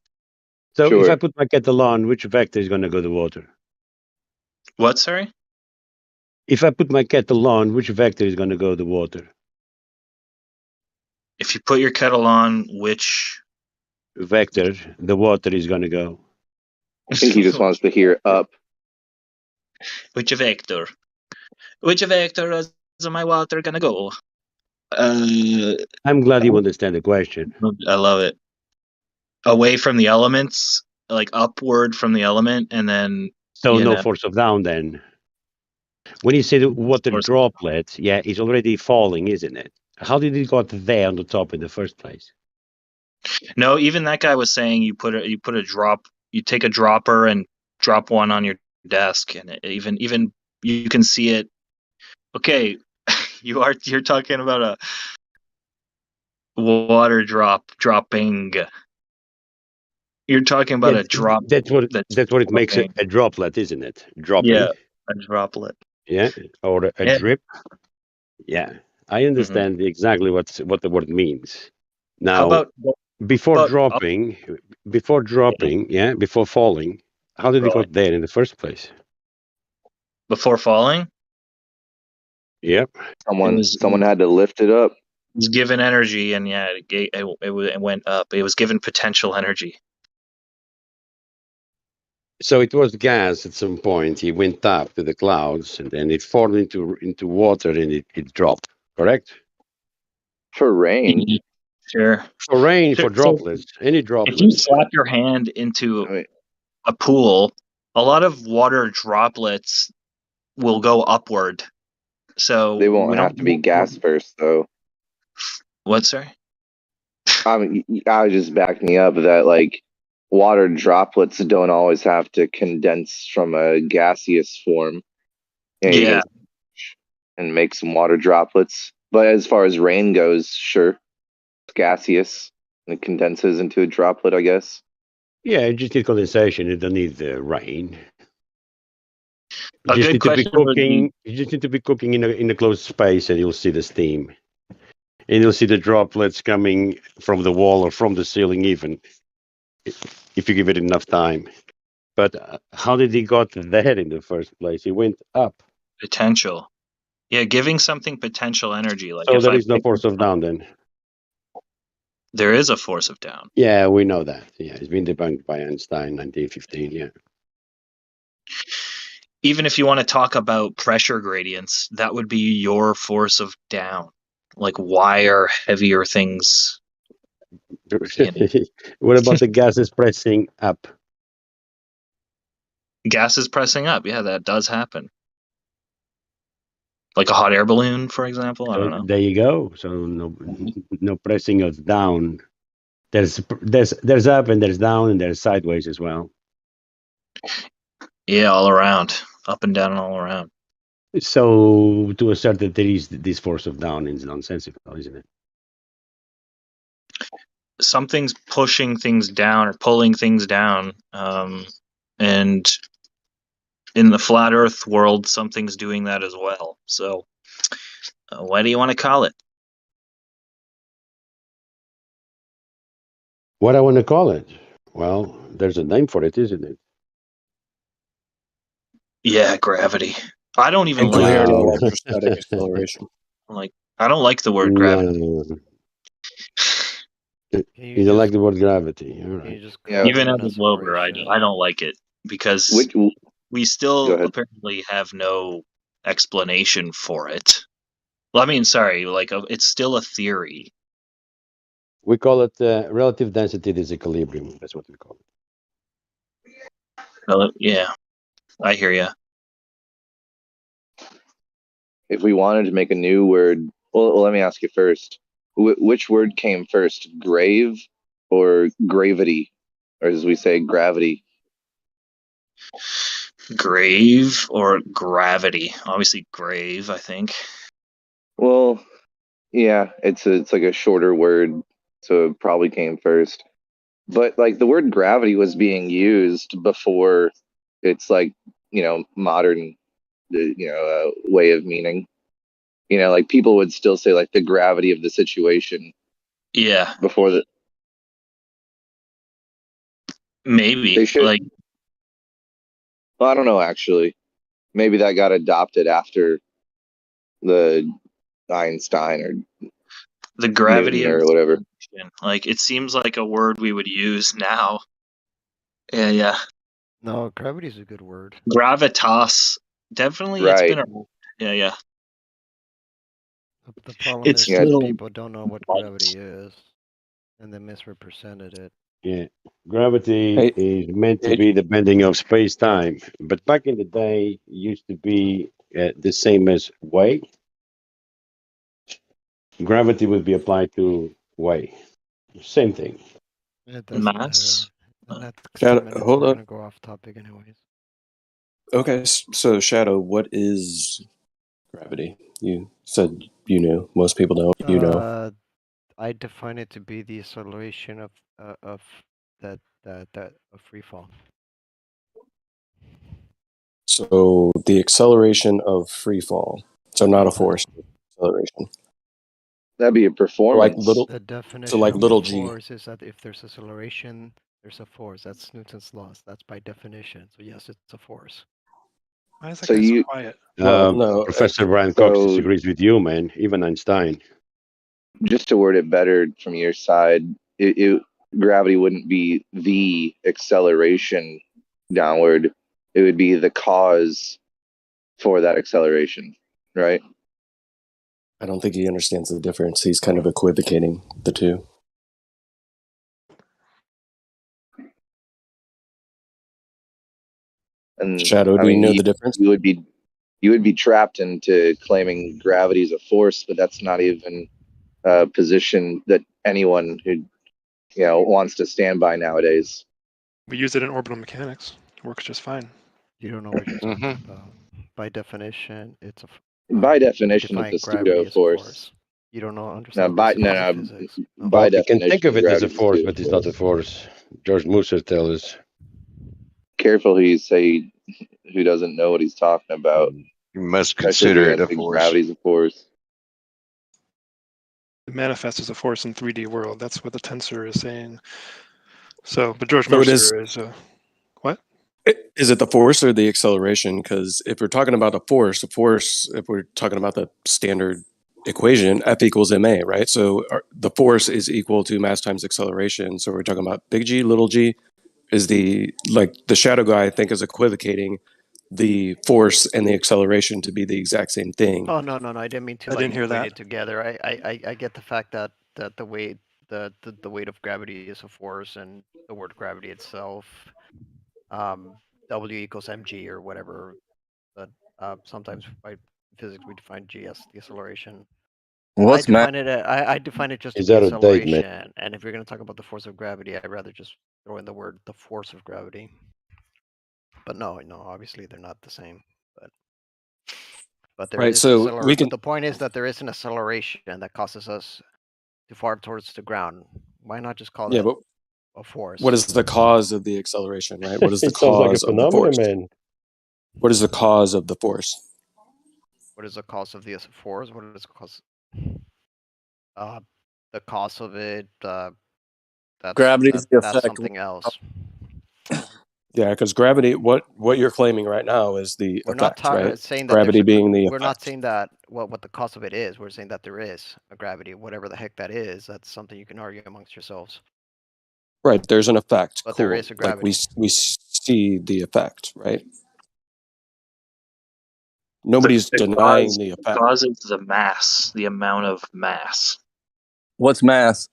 So if I put my kettle on, which vector is going to go to water? What, sorry? If I put my kettle on, which vector is going to go to water? If you put your kettle on, which vector the water is going to go? I think he just wants to hear up. Which vector? Which vector is my water going to go? I'm glad you understand the question. I love it. Away from the elements, like upward from the element, and then so no force of down then. When you say the water droplet, yeah, it's already falling, isn't it? How did it got there on the top in the first place? No, even that guy was saying you take a dropper and drop one on your desk, and even you can see it. Okay, you're talking about a water dropping. You're talking about a drop. That's what it makes a droplet, isn't it? Dropping. Yeah, a droplet. yeah, or a Yeah. drip. Yeah, I understand exactly what the word means. Now, How about before about dropping, before falling, how did it Right. got there in the first place? before falling? Yep. Someone had to lift it up. It was given energy, and yeah, it went up. It was given potential energy. So it was gas at some point. It went up to the clouds, and then it formed into water, and it dropped. Correct? For rain. Sure. For rain, for So droplets, any if you droplets. slap your hand into a pool, a lot of water droplets will go upward. So They won't have to be gas first, though. What, sorry? I was just backing up that like water droplets don't always have to condense from a gaseous form. You can and make some water droplets. But as far as rain goes, sure, it's gaseous and it condenses into a droplet, I guess. Yeah, you just need condensation. You don't need rain. A good question would be- You just need to be cooking in a closed space, and you'll see the steam, and you'll see the droplets coming from the wall or from the ceiling, even if you give it enough time. But how did he got there in the first place? He went up. Potential. Yeah, giving something potential energy. Like So if there I is no pick force of down then. there is a force of down. Yeah, we know that. Yeah, it's been debunked by Einstein, 1915. Yeah. Even if you want to talk about pressure gradients, that would be your force of down. Like why are heavier things? What about the gases pressing up? Gas is pressing up. Yeah, that does happen. Like a hot air balloon, for example. I don't know. There you go. So no pressing of down. There's up and there's down and there's sideways as well. Yeah, all around, up and down, and all around. So to assert that there is this force of down is nonsensical, isn't it? Something's pushing things down or pulling things down, and in the flat Earth world, something's doing that as well. So, what do you want to call it? What I want to call it? Well, there's a name for it, isn't it? Yeah, gravity. I don't even like electrostatic acceleration. Like, I don't like the word gravity. No. You don't like the word gravity. All right. Even as a Glober, I don't like it because we still apparently have no explanation for it. Well, I mean, sorry, like it's still a theory. We call it relative density disequilibrium. That's what we call it. Well, yeah, I hear you. If we wanted to make a new word, well let me ask you first. Which word came first, grave or gravity? Or as we say, gravity? Grave or gravity? Obviously, grave, I think. Well, yeah, it's like a shorter word, so it probably came first. But like the word gravity was being used before it's like, modern, way of meaning. Like people would still say like the gravity of the situation. Yeah. Before the. Maybe they should, like. Well, I don't know actually. Maybe that got adopted after the Einstein or the gravity Newton of or whatever. Like it seems like a word we would use now. Yeah. No, gravity is a good word. Gravitas, definitely. Right. It's been around. Yeah. The problem is that people don't know what gravity is, and they misrepresented it. Yeah, gravity is meant to be the bending of space-time, but back in the day, it used to be the same as weight. Gravity would be applied to weight. Same thing. It doesn't mass. matter. Shadow, hold We're up. gonna go off topic anyways. Okay, so Shadow, what is gravity? You said you knew. Most people don't. You know. I define it to be the acceleration of free fall. So the acceleration of free fall. So not a force. Acceleration. That'd be a performance. Like little. The definition So like of little a g. force is that if there's acceleration, there's a force. That's Newton's laws. That's by definition. So yes, it's a force. Why is that So guy you- so quiet? No, Professor Brian Cox disagrees with you, man. Even Einstein. Just to word it better from your side, gravity wouldn't be the acceleration downward. It would be the cause for that acceleration, right? I don't think he understands the difference. He's kind of equivocating the two. And Shadow, do you know the difference? You would be trapped into claiming gravity is a force, but that's not even a position that anyone who wants to stand by nowadays. We use it in orbital mechanics. It works just fine. You don't know what you're talking about. By definition, it's a. By definition, define it's a gravity pseudo as a force. You don't know understand. By Well, you can think of it as a force, but it's not a force. George Musser tells us. Careful who you say who doesn't know what he's talking about. You must Especially consider if it you a think force. Gravity's a force. It manifests as a force in 3D world. That's what the tensor is saying. So, but George So it Mercer is what? Is it the force or the acceleration? Because if we're talking about a force, if we're talking about the standard equation, F equals ma, right? So the force is equal to mass times acceleration. So we're talking about big G, little g. Is the shadow guy, I think, is equivocating the force and the acceleration to be the exact same thing. Oh no! I didn't mean to. I didn't hear equate that. it together. I get the fact that the weight the weight of gravity is a force, and the word gravity itself, W equals mg or whatever. But sometimes by physics we define g as the acceleration. What's I define it just to Is be that a date, man? acceleration. And if you're going to talk about the force of gravity, I'd rather just throw in the word the force of gravity. But no, obviously they're not the same. But there Right, is so we can. But the point is that there is an acceleration that causes us to fall towards the ground. Why not just call that But a force? what is the cause of the acceleration, right? What is the It sounds like a cause of the phenomenon, force? man. What is the cause of the force? What is the cause of the force? What is the cause? The cause of it. Gravity is the that's effect. something else. Yeah, because gravity. What you're claiming right now is the We're not effect, right? saying that Gravity being the we're effect. not saying that what the cause of it is. We're saying that there is a gravity, whatever the heck that is. That's something you can argue amongst yourselves. Right, there's an effect. But cool. there is a Like gravity. we see the effect, right? Nobody's denying the effect. Cause is the mass, the amount of mass. What's mass?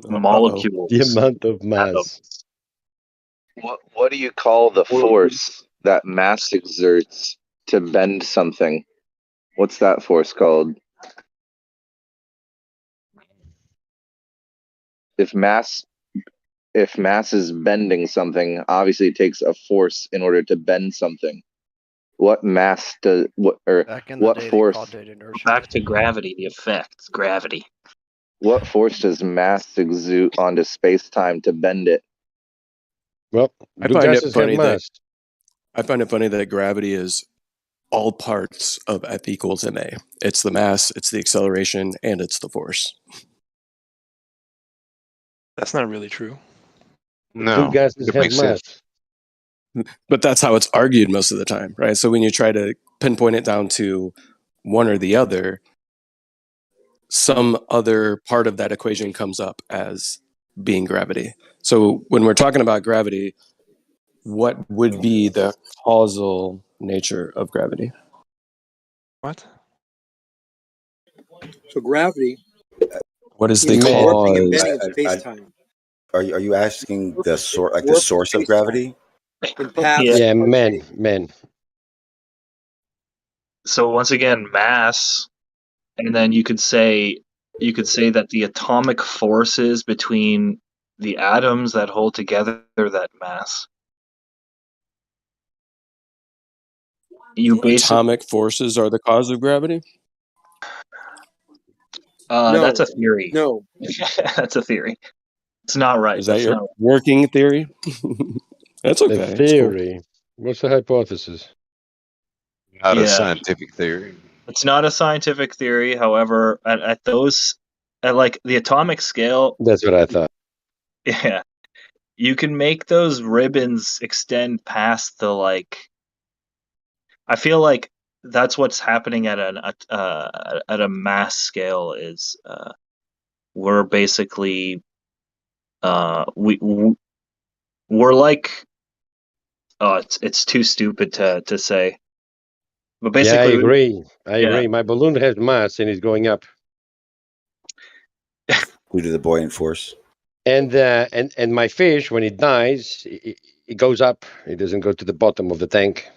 Molecules. The amount of mass. What do you call the force that mass exerts to bend something? What's that force called? If mass is bending something, obviously it takes a force in order to bend something. What mass does what force? Back to gravity, the effect, gravity. What force does mass exert onto space-time to bend it? Well, I find it funny that gravity is all parts of F equals ma. It's the mass, it's the acceleration, and it's the force. That's not really true. Two gases have mass. But that's how it's argued most of the time, right? So when you try to pinpoint it down to one or the other, some other part of that equation comes up as being gravity. So when we're talking about gravity, what would be the causal nature of gravity? What? So gravity. What is the warping and cause? bending of space-time. Are you asking the source of gravity? Yeah, men. So once again, mass, and then you could say that the atomic forces between the atoms that hold together that mass. Atomic forces are the cause of gravity? No. That's a theory. No. That's a theory. It's not right. Is that That's your not working theory? That's okay. The theory. What's the hypothesis? Not a Yeah. scientific theory. It's not a scientific theory. However, at like the atomic scale, That's what I thought. yeah, you can make those ribbons extend past the like. I feel like that's what's happening at a mass scale is we're basically we're like it's too stupid to say, but Yeah, I basically agree. I yeah. agree. My balloon has mass and it's going up. Due to the buoyant force. And my fish, when it dies, it goes up. It doesn't go to the bottom of the tank.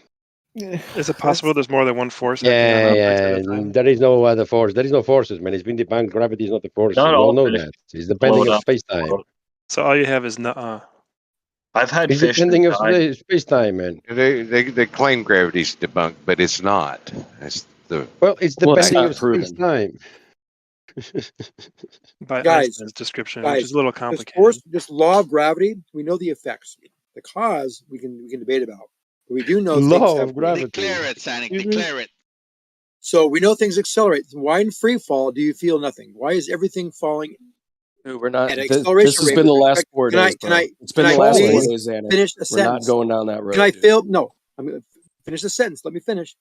Is it possible there's more than one force acting on objects at a time? There is no other force. There is no forces, man. It's been debunked. Gravity is not the force. Not We all all know fish that. It's depending float on up. space-time. So all you have is nuh-uh. I've had It's fish depending that on died. space-time, man. They claim gravity's debunked, but it's not. It's It's depending on space-time. By Guys, Einstein's description, which is a little complicated. This law of gravity, we know the effects. The cause we can debate about. But we do know things Law have of gravity. Declare it, Sonic. Declare it. So we know things accelerate. Why in free fall do you feel nothing? Why is everything falling? We're not. At This acceleration has rate been the with last respect- 4 can I- days, can bro. I- It's been can the I last 4 please days, Xanax. finish a We're sentence? not going down that road. Can I dude. fail? No, I'm going to finish the sentence. Let me finish.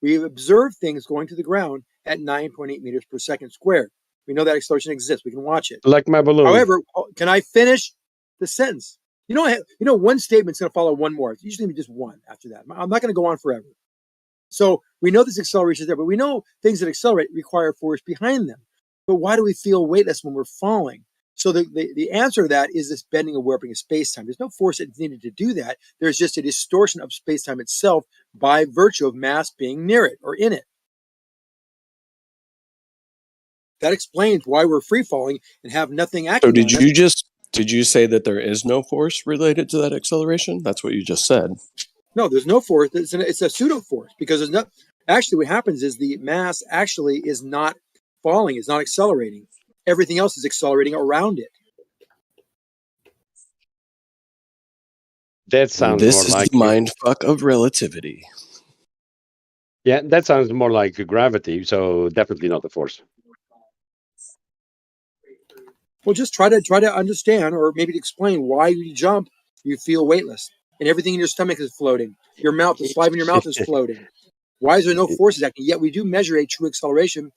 We observe things going to the ground at 9.8 meters per second squared. We know that acceleration exists. We can watch it. Like my balloon. However, can I finish the sentence? One statement's going to follow one more. It's usually just one after that. I'm not going to go on forever. So we know this acceleration is there, but we know things that accelerate require force behind them. But why do we feel weightless when we're falling? So the answer to that is this bending or warping of space-time. There's no force that's needed to do that. There's just a distortion of space-time itself by virtue of mass being near it or in it. That explains why we're free-falling and have nothing acting So on us. did you say that there is no force related to that acceleration? That's what you just said. No, there's no force. It's a pseudo force because there's not. Actually, what happens is the mass actually is not falling. It's not accelerating. Everything else is accelerating around it. That sounds This more is like the mind fuck of relativity. Yeah, that sounds more like gravity. So definitely not the force. Well, just try to understand, or maybe to explain why you jump, you feel weightless, and everything in your stomach is floating. Your mouth, the saliva in your mouth is floating. Why is there no forces acting? Yet we do measure a true acceleration.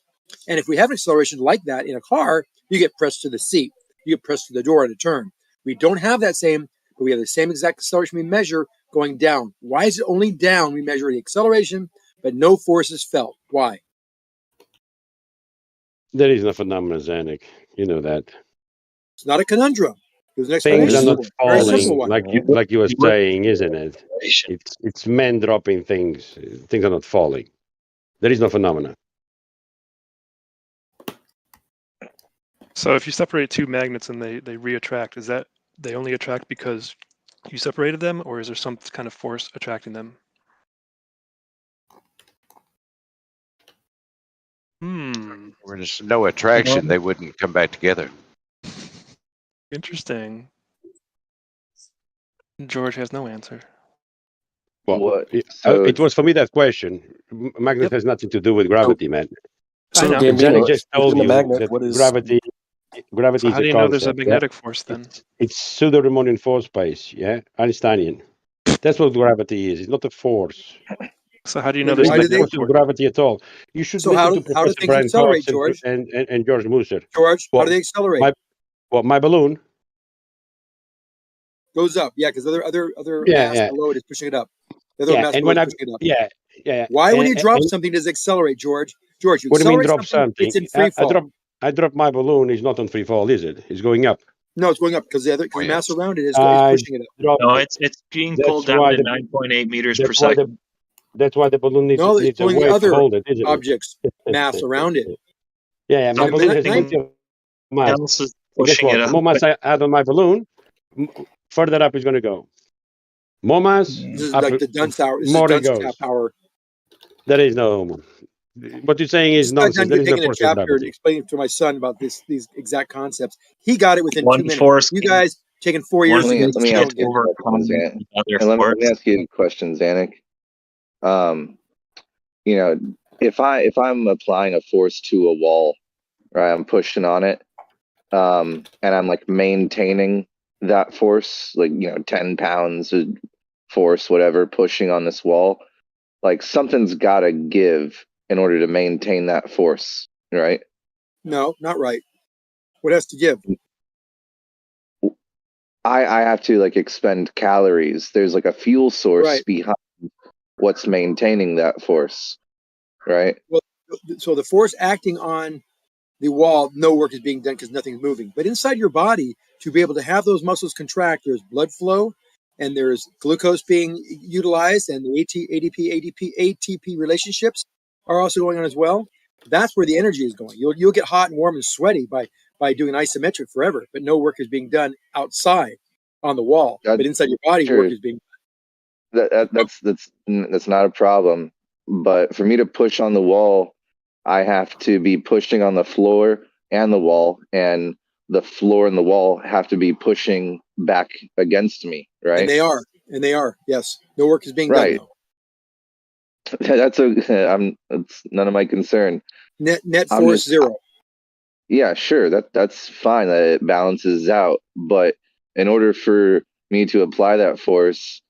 And if we have an acceleration like that in a car, you get pressed to the seat, you get pressed to the door at a turn. We don't have that same, but we have the same exact acceleration we measure going down. Why is it only down we measure the acceleration, but no force is felt? Why? There is no phenomenon, Zanuck. You know that. It's not a conundrum. There's an Things explanation are not for it. Very simple falling one. like you were saying, isn't it? It's men dropping things. Things are not falling. There is no phenomena. So if you separate two magnets and they reattract, is that they only attract because you separated them, or is there some kind of force attracting them? Where there's no attraction, they wouldn't come back together. Interesting. George has no answer. Well, it was for me that question. Magnet has nothing to do with gravity, man. So Zanuck just told within you the magnet, that what is gravity So is how do a you know there's a concept. magnetic force then? It's pseudo-Riemannian force space, yeah, Einsteinian. That's what gravity is. It's not a force. So how do you know there's a There's no magnetic force of force? gravity at all. You should So listen how to do Professor things Brian accelerate, Cox George? and George Musser. George, how Well, do they accelerate? My balloon. Goes up, yeah, because other Yeah, mass yeah. below it is pushing it up. The other mass And below when is I pushing it up. yeah. Why, when you And- drop and- something, does it accelerate, George? George, you What do you mean accelerate drop something? it's in free fall. I drop my balloon. It's not on free fall, is it? It's going up. No, it's going up because the mass around it is I pushing it up. dropped No, it. it's being That's pulled down why at the- 9.8 meters per That's why second. that's why the balloon needs, No, it's needs a pulling the weight to other hold it, isn't objects it? mass around it. Yeah, my So balloon the has magnet- plenty of mass. Else is And guess pushing what? it The more up. mass I add on my balloon, further up it's going to go. More mass, This is up, like the Dunst hour. This is more it Dunst goes. tap hour. There is no. What you're saying is Just got nonsense. done There is no taking a force of chapter and gravity. explaining to my son about these exact concepts. He got it within One 2 minutes. force You guys taken 4 years to get. Let me ask you a question, let me ask you a question, Zanuck. You know, if I'm applying a force to a wall, right? I'm pushing on it, and I'm like maintaining that force, like 10 pounds of force, whatever, pushing on this wall. Like something's got to give in order to maintain that force, right? No, not right. What has to give? I have to like expend calories. There's like a fuel source behind what's maintaining that force, right? Well, so the force acting on the wall, no work is being done because nothing's moving. But inside your body, to be able to have those muscles contract, there's blood flow, and there's glucose being utilized, and the ATP relationships are also going on as well. That's where the energy is going. You'll get hot and warm and sweaty by doing isometric forever, but no work is being done outside on the wall. But inside your body, work is being done. That's not a problem. But for me to push on the wall, I have to be pushing on the floor and the wall, and the floor and the wall have to be pushing back against me, right? And they are. Yes, no work is being done. That's it's none of my concern. Net force zero. Yeah, sure. That's fine that it balances out. But in order for me to apply that force,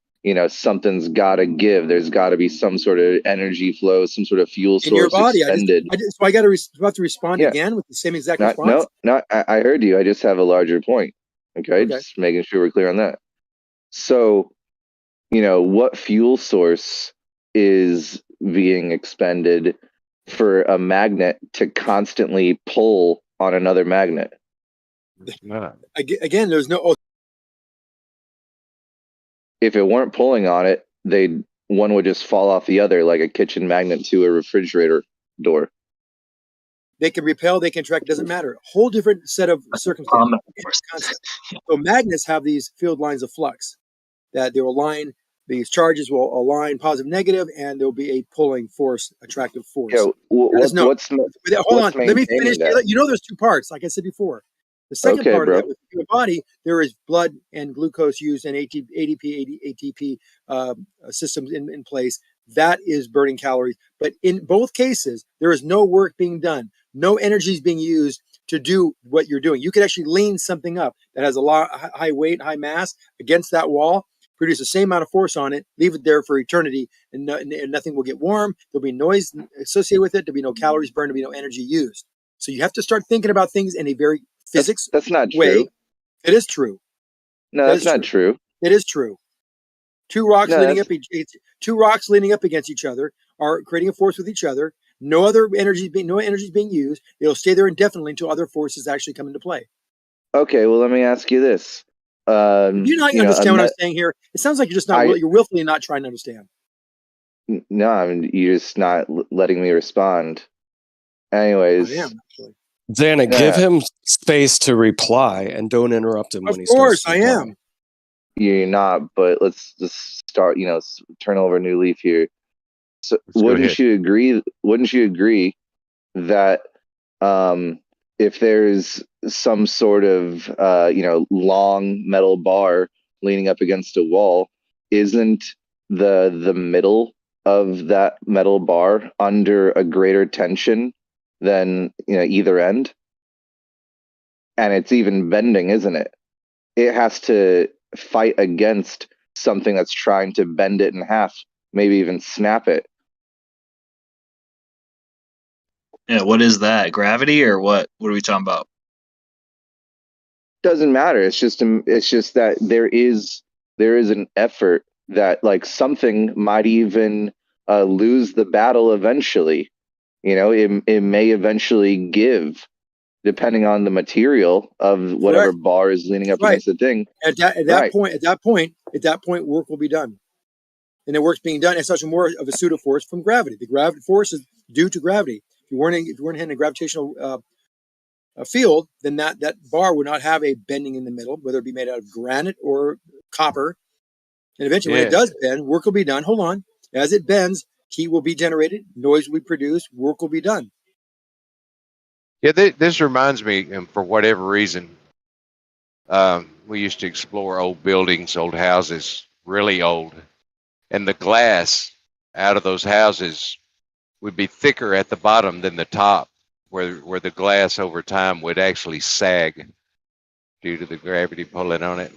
something's got to give. There's got to be some sort of energy flow, some sort of fuel source in your body. expended. So I got to have to respond again with the same exact response. No, I heard you. I just have a larger point. Okay, just making sure we're clear on that. So, what fuel source is being expended for a magnet to constantly pull on another magnet? Again, there's no. If it weren't pulling on it, one would just fall off the other, like a kitchen magnet to a refrigerator door. They can repel, they can attract, it doesn't matter. Whole different set of circumstances. So magnets have these field lines of flux that they will align. These charges will align positive, negative, and there'll be a pulling force, attractive force. Yeah, hold on, let me finish. That? There's two parts, like I said before. The second part of that, with the body, there is blood and glucose used and ATP systems in place. That is burning calories. But in both cases, there is no work being done. No energy is being used to do what you're doing. You could actually lean something up that has a lot high weight, high mass against that wall, produce the same amount of force on it, leave it there for eternity, and nothing will get warm. There'll be noise associated with it. There'll be no calories burned. There'll be no energy used. So you have to start thinking about things in a very physics that's not way. True. It is true. No, that's not true. It is true. Two rocks leaning up against each other are creating a force with each other. No energy is being used. It'll stay there indefinitely until other forces actually come into play. Okay, well, let me ask you this. Do you not understand what I'm saying here? It sounds like you're just not. You're willfully not trying to understand. No, I mean, you're just not letting me respond. Anyways, I am actually. Zanuck, give him space to reply and don't interrupt him when he starts. Of course, I am. You're not, but let's just start. Turn over a new leaf here. So, wouldn't you agree that if there's some sort of long metal bar leaning up against a wall, isn't the middle of that metal bar under a greater tension than either end? And it's even bending, isn't it? It has to fight against something that's trying to bend it in half, maybe even snap it. Yeah, what is that? Gravity or what? What are we talking about? Doesn't matter. It's just that there is an effort that like something might even lose the battle eventually. It may eventually give, depending on the material of whatever bar is leaning up against the thing. At that point, work will be done, and the work's being done as such more of a pseudo force from gravity. The gravity force is due to gravity. If you weren't in a gravitational field, then that bar would not have a bending in the middle, whether it be made out of granite or copper. And eventually, when it does bend, work will be done. Hold on, as it bends, heat will be generated, noise will be produced, work will be done. Yeah, this reminds me, for whatever reason, We used to explore old buildings, old houses, really old, and the glass out of those houses would be thicker at the bottom than the top, where the glass over time would actually sag due to the gravity pulling on it.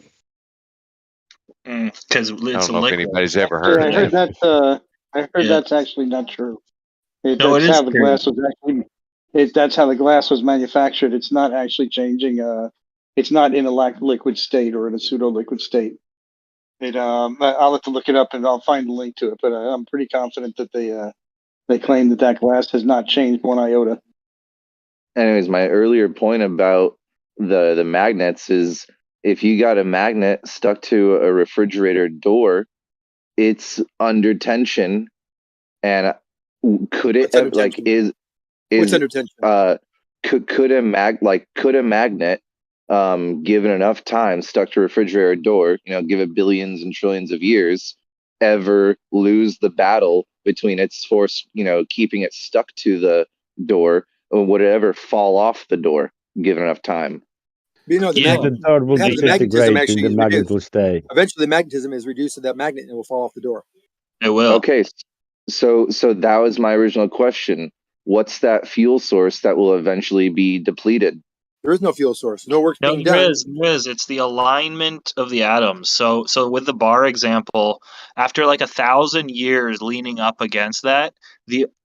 Because I it's don't a know if liquid. anybody's ever Actually, heard I of heard that. that. I heard Yeah. that's actually not true. No, That's it is how the true. glass was actually. That's how the glass was manufactured. It's not actually changing. It's not in a liquid state or in a pseudo liquid state. I'll have to look it up and I'll find a link to it. But I'm pretty confident that they claim that glass has not changed one iota. Anyways, my earlier point about the magnets is if you got a magnet stuck to a refrigerator door, it's under tension, and could it What's under like tension? is What's under tension? could a magnet given enough time stuck to a refrigerator door, give it billions and trillions of years, ever lose the battle between its force, keeping it stuck to the door, or would it ever fall off the door given enough time? The The door will magnetism disintegrate actually and the is magnet reduced. will stay. Eventually, the magnetism is reduced to that magnet and it will fall off the door. It will. Okay, so that was my original question. What's that fuel source that will eventually be depleted? There is no fuel source. No work's No, being done. there is. It's the alignment of the atoms. So with the bar example, after like 1,000 years leaning up against that,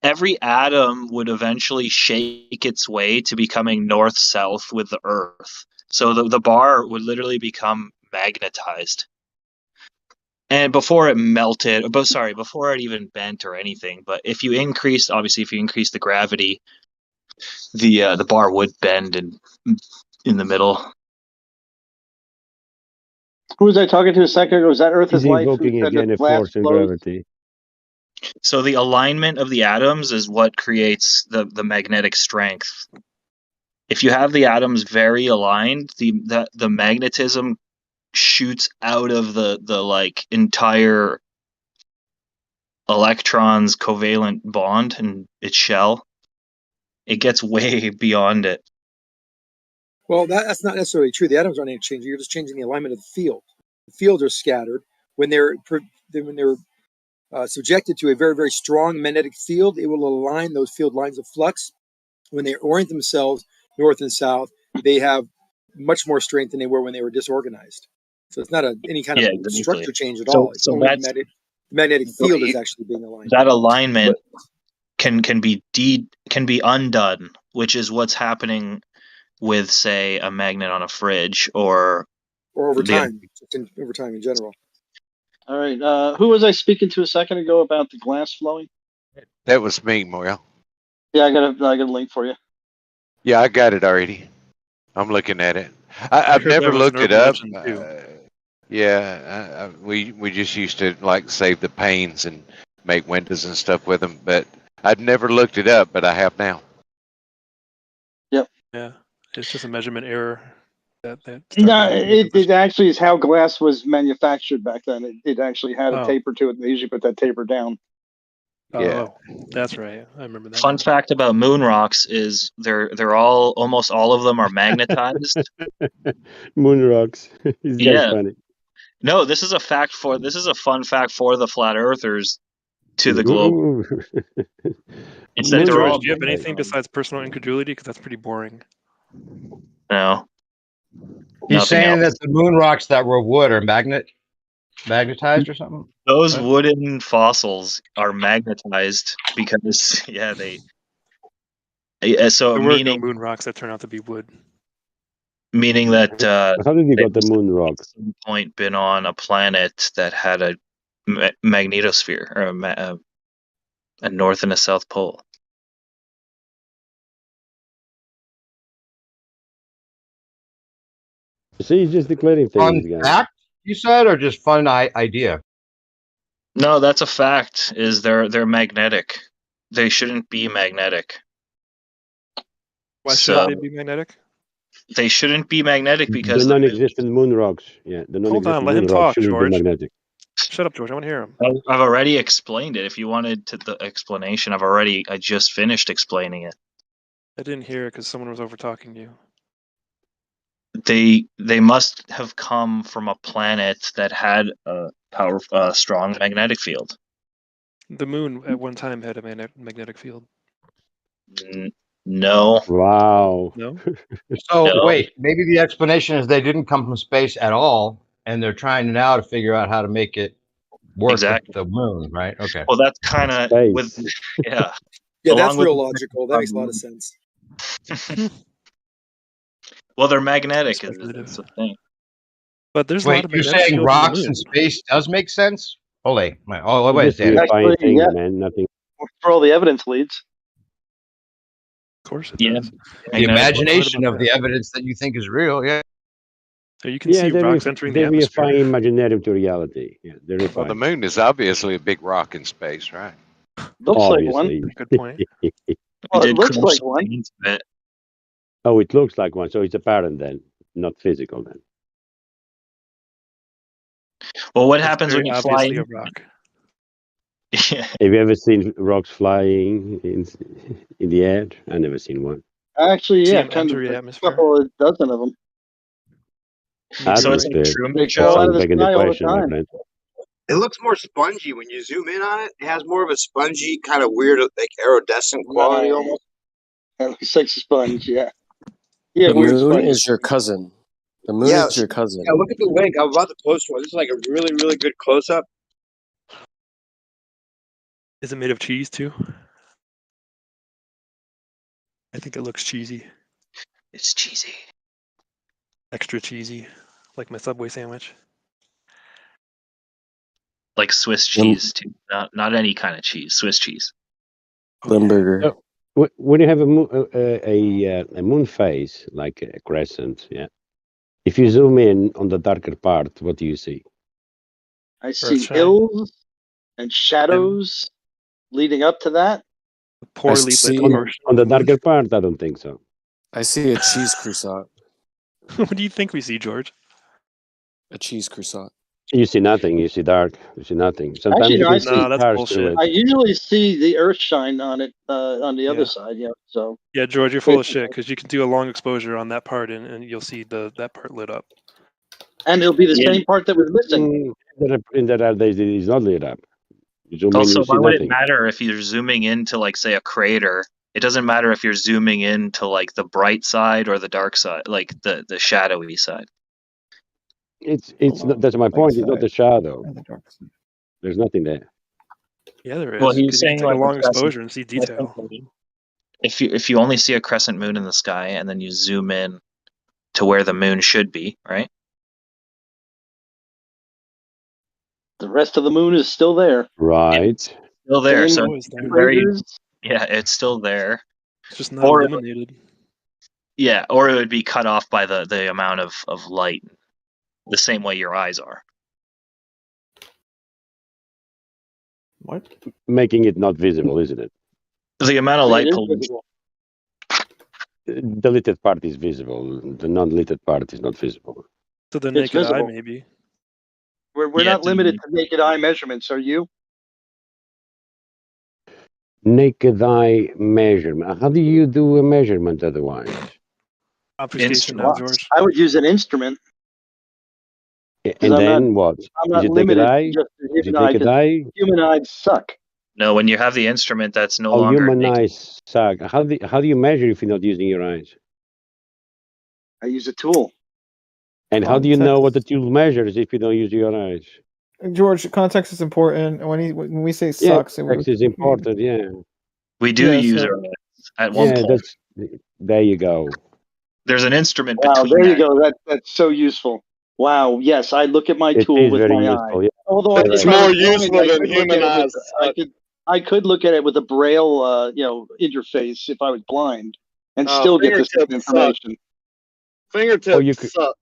every atom would eventually shake its way to becoming north-south with the Earth. So the bar would literally become magnetized. And before it melted, before it even bent or anything, but if you increase the gravity, the bar would bend in the middle. Who was I talking to a second ago? Was that Earth is He's Life? Who invoking said again that a glass force and flows? gravity. So the alignment of the atoms is what creates the magnetic strength. If you have the atoms very aligned, the magnetism shoots out of the like entire electron's covalent bond and its shell. It gets way beyond it. Well, that's not necessarily true. The atoms aren't changing. You're just changing the alignment of the field. The fields are scattered when they're subjected to a very, very strong magnetic field. It will align those field lines of flux. When they orient themselves north and south, they have much more strength than they were when they were disorganized. So it's not any kind of structure change at all. It's only the magnetic field is actually being aligned. That alignment can be undone, which is what's happening with, say, a magnet on a fridge or over time, over time in general. All right. Who was I speaking to a second ago about the glass flowing? That was me, Moyle. Yeah, I got a link for you. Yeah, I got it already. I'm looking at it. I've heard that never was looked an it urban up. legend, too. Yeah, we just used to like save the panes and make windows and stuff with them, but I'd never looked it up, but I have now. Yep. Yeah, it's just a measurement error. No, it actually is how glass was manufactured back then. It actually had a Oh. taper to it. They usually put that taper down. Oh, that's right. I remember that. Fun fact about moon rocks is they're almost all of them are magnetized. Moon rocks. This guy's funny. No, this is a fun fact for the flat earthers to the globe. It's that they're all. Do you have anything besides personal incredulity? Because that's pretty boring. No. He's saying that the moon rocks that were wood are magnetized or something? Those wooden fossils are magnetized because they. So There were no meaning moon rocks that turn out to be wood. Meaning that how did he got the moon rock? At some point been on a planet that had a magnetosphere or a north and a south pole. See, he's just declaring Fun things. fact, you said, or just fun idea? No, that's a fact. Is they're magnetic. They shouldn't be magnetic. Why shouldn't they be magnetic? They shouldn't be magnetic because the non-existent moon rocks. Yeah, the non-existent let him moon talk, rocks shouldn't George. be magnetic. Shut up, George. I want to hear him. I've already explained it. If you wanted the explanation, I just finished explaining it. I didn't hear it because someone was over talking you. They must have come from a planet that had a strong magnetic field. The moon at one time had a magnetic field. No. Wow. No. So No. wait, maybe the explanation is they didn't come from space at all, and they're trying now to figure out how to make it work Exactly. with the moon, right? Okay. Well, that's kind of with yeah. Yeah, Along that's with real the- logical. That makes a lot of sense. Well, they're magnetic is Speculative. the thing. But there's a Wait, lot of you're magnetic saying fields on the rocks in moon. space does make sense? Ole, oh, It's wait, just Danny. verifying Actually, things, yeah. man. Nothing. For all the evidence leads. Of course it Yeah. does. The Magnetic imagination about of the evidence that you think is real, yeah. So you can Yeah, see rocks entering the they're atmosphere. verifying imaginary to reality. Yeah, they're Well, refining. the moon is obviously a big rock in space, right? Looks like one. Obviously. Good point. Well, We it did looks crash like something one. into it. Oh, it looks like one, so it's apparent then, not physical then. Well, what It's happens when very you fly obviously in? a rock. Yeah. Have you ever seen rocks flying in the air? I never seen one. Actually, See yeah, them kind of enter the a atmosphere. couple of dozen of them. So it's like a Atmosphere. Truman They Show. fall out of Sounds the like an sky all the equation, my time. friend. It looks more spongy when you zoom in on it. It has more of a spongy, kind of weird, like iridescent quality Right. almost. That looks like a sponge, yeah. Yeah, The weird moon sponge. is your cousin. The moon Yeah, is your cousin. yeah. Look at the link. I'm about the close one. This is like a really, really good close up. Is it made of cheese too? I think it looks cheesy. It's cheesy. Extra cheesy. Like my Subway sandwich. Like Swiss cheese too. Not any kind of cheese. Swiss cheese. Limburger. So, when you have a moon phase, like a crescent, yeah. If you zoom in on the darker part, what do you see? I see Earthshine. hills and shadows leading up to that. Poorly lit see- portion On of the the moon. darker part, I don't think so. I see a cheese croissant. What do you think we see, George? A cheese croissant. You see nothing. You see dark. You see nothing. Sometimes Actually, you no, can I see see. that's stars bullshit. through it. I usually see the earth shine on it on the other Yeah. side, yeah. So Yeah, George, you're full of shit because you can do a long exposure on that part and you'll see that part lit up. and it'll be the Yeah. same part that was missing. In that it is not lit up. You zoom in, Also, you see why would it nothing. matter if you're zooming into, like, say, a crater? It doesn't matter if you're zooming into, like, the bright side or the dark side, like the shadowy side. It's not, that's my point. It's not the shadow. And the dark side. There's nothing there. Yeah, there is. Well, he 'cause was you can saying take like a long crescent- exposure and see detail. crescent moon. If you only see a crescent moon in the sky and then you zoom in to where the moon should be, right? The rest of the moon is still there. Right. Still there. Same So always there. craters. yeah, it's still there. It's just not Or- illuminated. Yeah, or it would be cut off by the amount of light, the same way your eyes are. What? Making it not visible, isn't it? The amount of light It is pollution. visible. The lit part is visible. The non-lit part is not visible. To the It's naked eye, visible. maybe. We're Yeah, not limited to naked eye measurements, are you? Naked eye measurement. How do you do a measurement otherwise? Obfuscation now, George. I would use an instrument. And I'm then what? I'm Is not it naked limited eye? to just the Is it human eye. naked 'Cause eye? human eyes suck. No, when you have the instrument, that's no Oh, longer human naked. eyes suck. How do you measure if you're not using your eyes? I use a tool. And how do you know what the tool measures if you don't use your eyes? George, context is important. And when we say sucks, Text is important. Yeah. We do Yeah, use so- our eyes at one Yeah. point. There you go. There's an instrument Wow, between there you that. go. That's so useful. Wow. Yes, I look at my It tool is with very my useful. eye. Yeah. Although It's if more I was blind, useful I than could look human at it eyes. with- I could look at it with a braille, interface if I was blind, and still get the same fingertips suck. information. Fingertips Or you could- suck.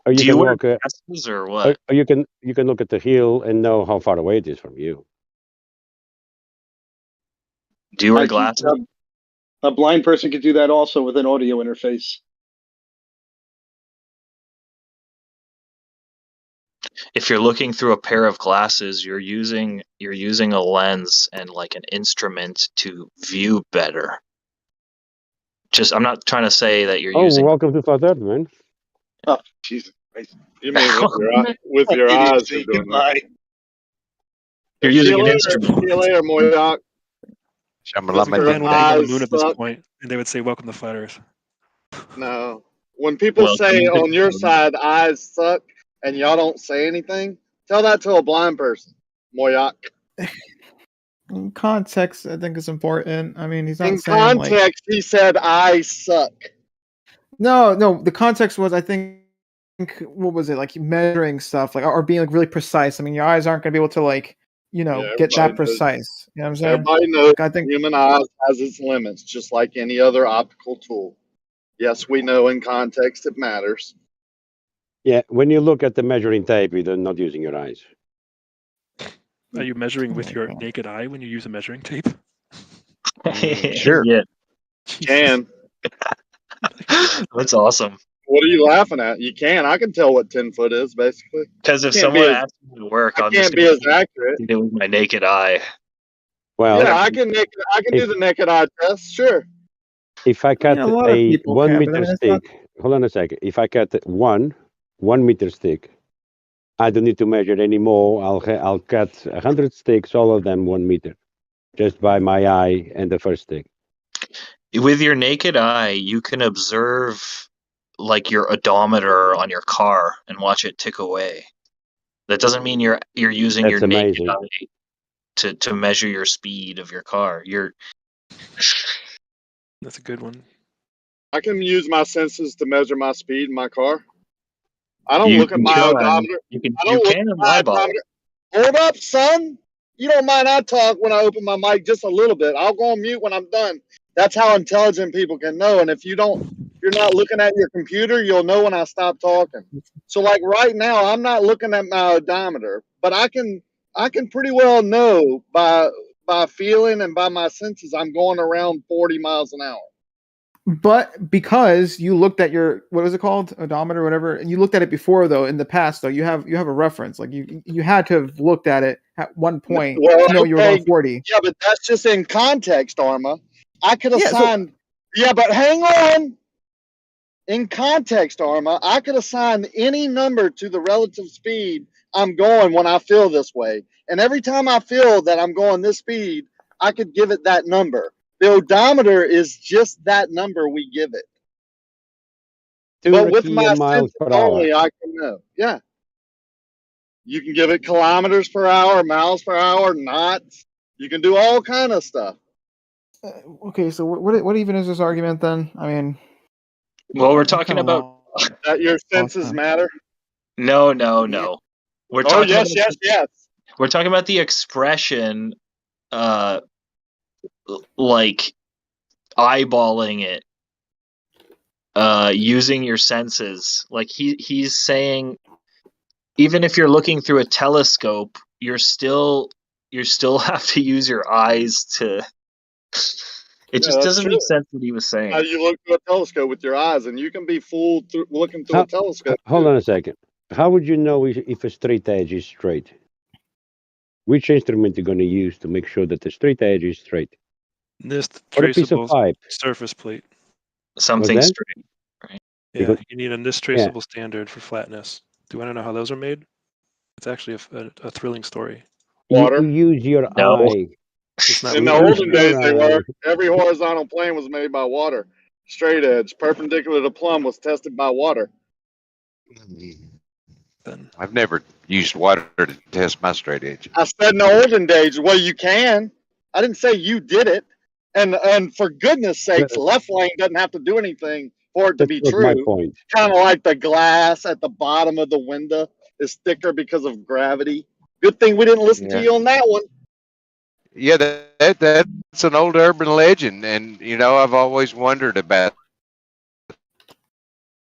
Or you Do you can wear look at, glasses or what? or you can look at the hill and know how far away it is from you. Do you wear I glasses? think, a blind person could do that also with an audio interface. If you're looking through a pair of glasses, you're using a lens and like an instrument to view better. I'm not trying to say that you're Oh, using. welcome to Flat Earth, man. Oh, Jesus Christ. You mean with your eyes you're doing that. You're See using you an later. instrument. See you later, Moyak. Because the man would land on the moon at this point, and they would say, "Welcome to flat Earth." No. When people say on your side eyes suck and y'all don't say anything, tell that to a blind person, Moyak. In context, I think is important. I mean, he's not In saying context, he said eyes suck. No. The context was, I think, what was it, like measuring stuff, like, or being like really precise. I mean, your eyes aren't going to be able to get that precise. You know what I'm saying? Everybody knows I think human eyes has its limits, just like any other optical tool. Yes, we know in context it matters. Yeah, when you look at the measuring tape, you're not using your eyes. Are you measuring with your naked eye when you use a measuring tape? Sure. Yeah. Can. That's awesome. What are you laughing at? You can. I can tell what 10 foot is, basically. Because if Can't be someone as- asks me to work, I I'm just can't be going as accurate. to do it with my naked eye. Well, Yeah, I can do the naked eye test, sure. if I cut a lot of a people 1 can, but I meter mean, it's not- stick, hold on a second. If I cut one 1 meter stick, I don't need to measure anymore. I'll cut 100 sticks, all of them 1 meter, just by my eye and the first stick. With your naked eye, you can observe like your odometer on your car and watch it tick away. That doesn't mean you're using That's your amazing. naked eye to measure your speed of your car. That's a good one. I can use my senses to measure my speed in my car. I don't You look at my can. odometer. You can. I don't look can at my eyeball it. odometer. Hold up, son. You don't mind I talk when I open my mic just a little bit. I'll go on mute when I'm done. That's how intelligent people can know. And if you're not looking at your computer, you'll know when I stop talking. So like right now, I'm not looking at my odometer, but I can pretty well know by feeling and by my senses I'm going around 40 miles an hour. But because you looked at your, what was it called, odometer or whatever, and you looked at it before, though, in the past, though, you have a reference. Like you had to have looked at it at one point to know you were going 40. Yeah, but that's just in context, Arma. I could Yeah, assign. Yeah, but hang on. In context, Arma, I could assign any number to the relative speed I'm going when I feel this way. And every time I feel that I'm going this speed, I could give it that number. The odometer is just that number we give it. But with my miles senses per hour. only, I can know. Yeah. You can give it kilometers per hour, miles per hour, knots. You can do all kind of stuff. Okay, so what even is this argument then? I mean, Well, we're talking about that your senses matter. No. We're talking yes, about, yes. We're talking about the expression, like eyeballing it, using your senses. Like he's saying, even if you're looking through a telescope, you still have to use your eyes to. It just doesn't make sense what he was saying. How you look through a telescope with your eyes, and you can be fooled through looking through a telescope. Hold on a second. How would you know if a straight edge is straight? Which instrument are you going to use to make sure that the straight edge is straight? This Or a piece of traceable pipe. surface plate. Something What's that? straight. Right? Yeah, Because- you need a NIST traceable standard for flatness. Do you want to know how those are made? It's actually a thrilling story. Water. You use your No. eye. It's not In the water. olden days, they were. Every horizontal plane was made by water. Straight edge, perpendicular to plumb, was tested by water. I've never used water to test my straight edge. I said in the olden days, well, you can. I didn't say you did it. And for goodness sakes, left lane doesn't have to do anything for it to be That was my true. point. Kind of like the glass at the bottom of the window is thicker because of gravity. Good thing we didn't listen to you on that one. Yeah, that's an old urban legend, and I've always wondered about.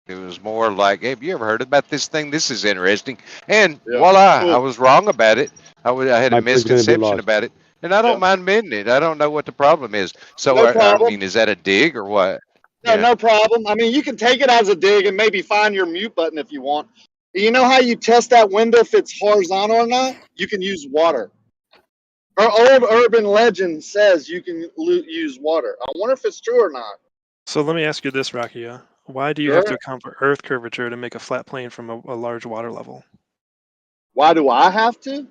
It was more like, hey, have you ever heard about this thing? This is interesting. And voila, I was wrong about it. I had a My point's gonna be misconception lost. about it, and I don't mind admitting it. I don't know what the problem is. So, No I problem. mean, is that a dig or what? No, no problem. I mean, you can take it as a dig and maybe find your mute button if you want. You know how you test that window if it's horizontal or not? You can use water. Our old urban legend says you can use water. I wonder if it's true or not. So let me ask you this, Rakia. Why do you have to account for Earth curvature to make a flat plane from a large water level? Why do I have to?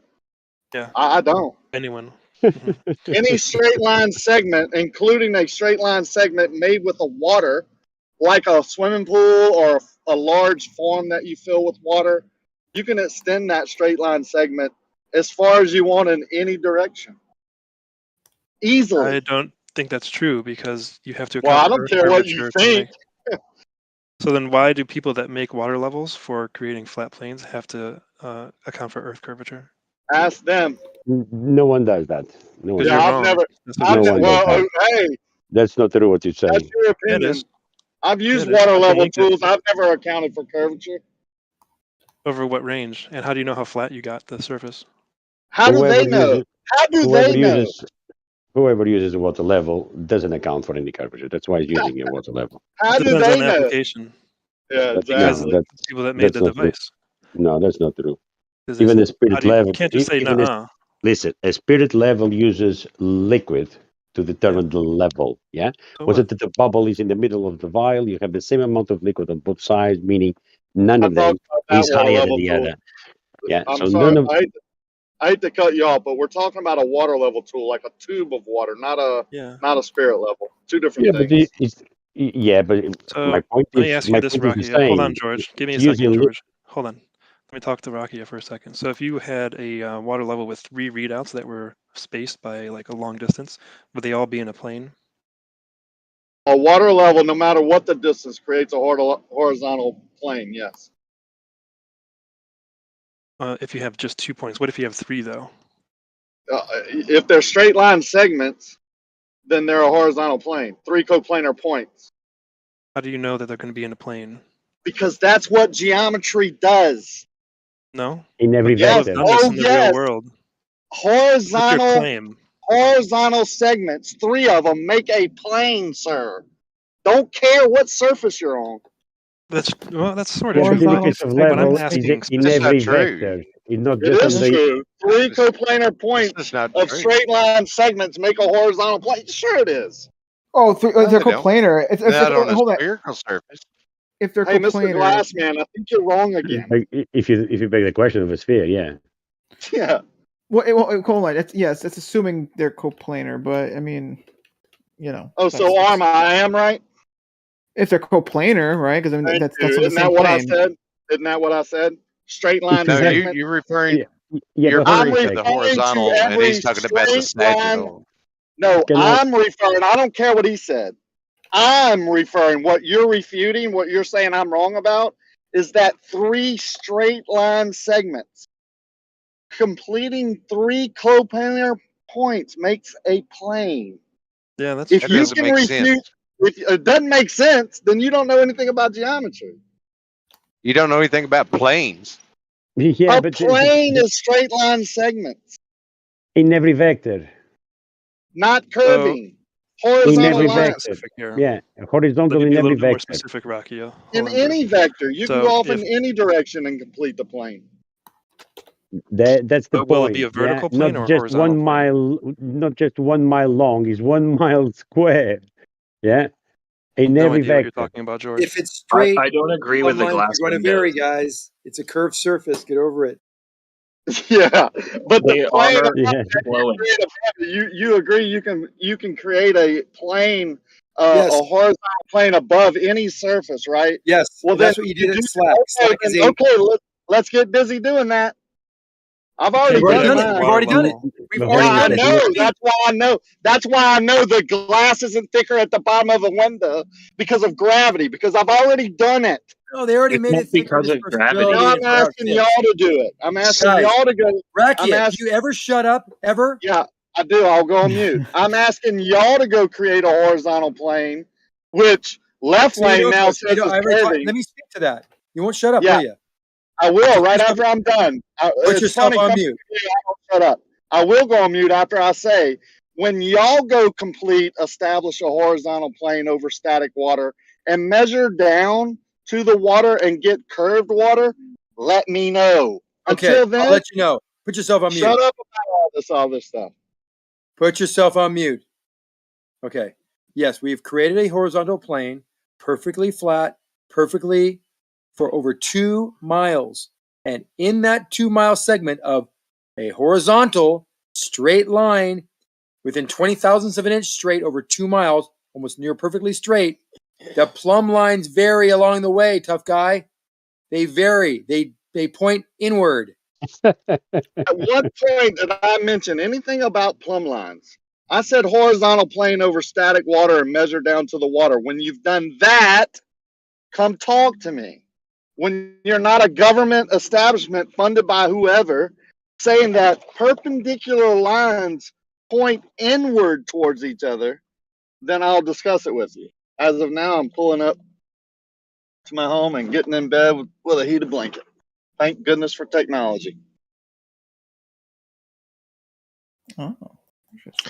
Yeah. I don't. Anyone. Any straight line segment, including a straight line segment made with a water, like a swimming pool or a large farm that you fill with water, you can extend that straight line segment as far as you want in any direction. Easily. I don't think that's true because you have to Well, account I for don't Earth care what you curvature to think. make. So then why do people that make water levels for creating flat planes have to account for Earth curvature? Ask them. No one does that. No one. Because Yeah, you're I've wrong. never. That's what I've No you're one saying. does well, that. hey, That's not true what you're that's saying. your Yeah, it opinion. is. I've used Yeah, it is. water I can level link it. tools. I've never accounted for curvature. Over what range? And how do you know how flat you got the surface? How do they know? How do they know? Whoever uses a water level doesn't account for any curvature. That's why it's using a water level. How It do depends they on the know? application. Yeah, Because exactly. of the people that made the not true. device. No, that's not true. Because Even the how spirit do you level. can't just say Even a, nuh-uh. listen, a spirit level uses liquid to determine the level. Yeah. So Was what? it that the bubble is in the middle of the vial? You have the same amount of liquid on both sides, meaning none I'm of them talking about that is water higher than level the tool. other. Yeah. I'm So sorry. none of I hate to cut you off, but we're talking about a water level tool, like a tube of water, not a spirit level. Two different yeah, but things. my So point let me is ask you this, the Rakia. Hold on, same. George. Give me a It's second, using George. Hold on. Let me talk to Rakia for a second. So if you had a water level with 3 readouts that were spaced by like a long distance, would they all be in a plane? A water level, no matter what the distance, creates a horizontal plane. Yes. If you have just 2 points, what if you have 3 though? If they're straight line segments, then they're a horizontal plane. 3 coplanar points. How do you know that they're going to be in a plane? Because that's what geometry does. No. in every People have vector. done this in the real world. What's your claim? Horizontal segments, 3 of them make a plane, sir. Don't care what surface you're on. That's sort Yeah, of but true. in the case of But I'm level, asking in every vector. It's not just on It is the. true. 3 coplanar points of straight line segments make a horizontal plane. Sure, it is. Oh, they're coplanar. Not on a Hold on. spherical surface. If they're Hey, Mr. coplanar, Glassman, I think you're wrong again. Like, if you make the question of a sphere, yeah. Yeah. well, hold on. Yes, it's assuming they're coplanar, but I mean, you know. Oh, so Arma, I am right? If they're coplanar, right? Because I mean, Thank that's you. on the Isn't same that what I plane. said? Isn't that what I said? Straight line No, segment. you're referring. Yeah, You're but hold on I'm a referring to second. the referring to horizontal, and every he's talking about the straight line. sagittal. No, Can I- I'm referring. I don't care what he said. I'm referring. What you're refuting, what you're saying I'm wrong about, is that 3 straight line segments completing 3 coplanar points makes a plane. Yeah, that's If true. you can refute, if it doesn't make sense, then you don't know anything about geometry. You don't know anything about planes. Yeah, A but plane is straight line segments, in every vector. not curving. In Horizontal every lines. vector. Yeah, horizontal Let me in be a every little bit more vector. specific, Rakia. In Hold on, any George. vector, you can go off if in any direction and complete the plane. That's the will it point. be a Yeah, vertical plane not or a just horizontal 1 plane? mile, not just 1 mile long. It's 1 mile square. Yeah, in No every idea what you're vector. talking about, George. If it's straight, I don't agree with the lines glass are going to windows. vary, guys. It's a curved surface. Get over it. Yeah, but They the plane. are Yeah. flowing. You agree? You can create a plane, Yes. a horizontal plane above any surface, right? Yes. Well, And then that's what you did at do Slack. Slack is a. okay. Let's get busy doing that. I've You already can't do We've that done with already done it. mine. We've water already done it. level. We've But Yeah, already hold on a I done it. second. know. That's why I know the glass isn't thicker at the bottom of the window because of gravity. Because I've already done it. No, they already It's made not it thicker because just of for gravity. stability Now and I'm for how it asking fits. y'all to do it. I'm asking Guys, y'all to go. I'm Rakia, asking. do you ever shut up? Ever? Yeah, I do. I'll go on mute. I'm asking y'all to go create a horizontal plane, which left So you lane don't now go. says is I already talked. curving. Let me speak to that. You won't shut up, Yeah, will you? I will Put right yourself, after I'm done. put It's yourself funny on coming mute. to me, I don't shut up. I will go on mute after I say, when y'all go establish a horizontal plane over static water and measure down to the water and get curved water, let me know. Okay, Until then, I'll let you know. Put yourself on mute. shut up about all this stuff. Put yourself on mute. Okay. Yes, we've created a horizontal plane, perfectly flat, perfectly for over 2 miles. And in that 2 mile segment of a horizontal straight line within 20 thousandths of an inch straight over 2 miles, almost near perfectly straight, the plumb lines vary along the way, tough guy. They vary. They point inward. At what point did I mention anything about plumb lines? I said horizontal plane over static water and measure down to the water. When you've done that, come talk to me. When you're not a government establishment funded by whoever, saying that perpendicular lines point inward towards each other, then I'll discuss it with you. As of now, I'm pulling up to my home and getting in bed with a heated blanket. Thank goodness for technology. Oh,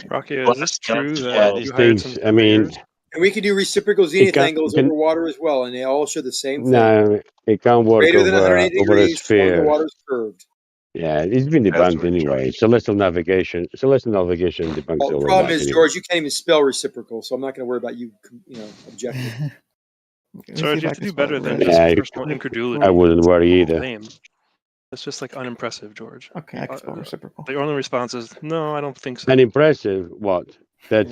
Rocky, is this true Yeah, that these you hired some things. I mean, And we can do reciprocal it zenith can, angles over water as well, and they all show the same thing. no, it can't work Greater than over 180 over a degrees, as long as the sphere. water is curved. Yeah, it's been debunked anyway. Celestial navigation debunks Well, the all of problem that is, anyway. George, you can't even spell reciprocal, so I'm not going to worry about you, objecting. George, you have to do better than Yeah, just personal incredulity. I wouldn't worry either. Claim. That's just like unimpressive, George. Okay, I can spell reciprocal. The only response is no, I don't think so. And impressive, what? That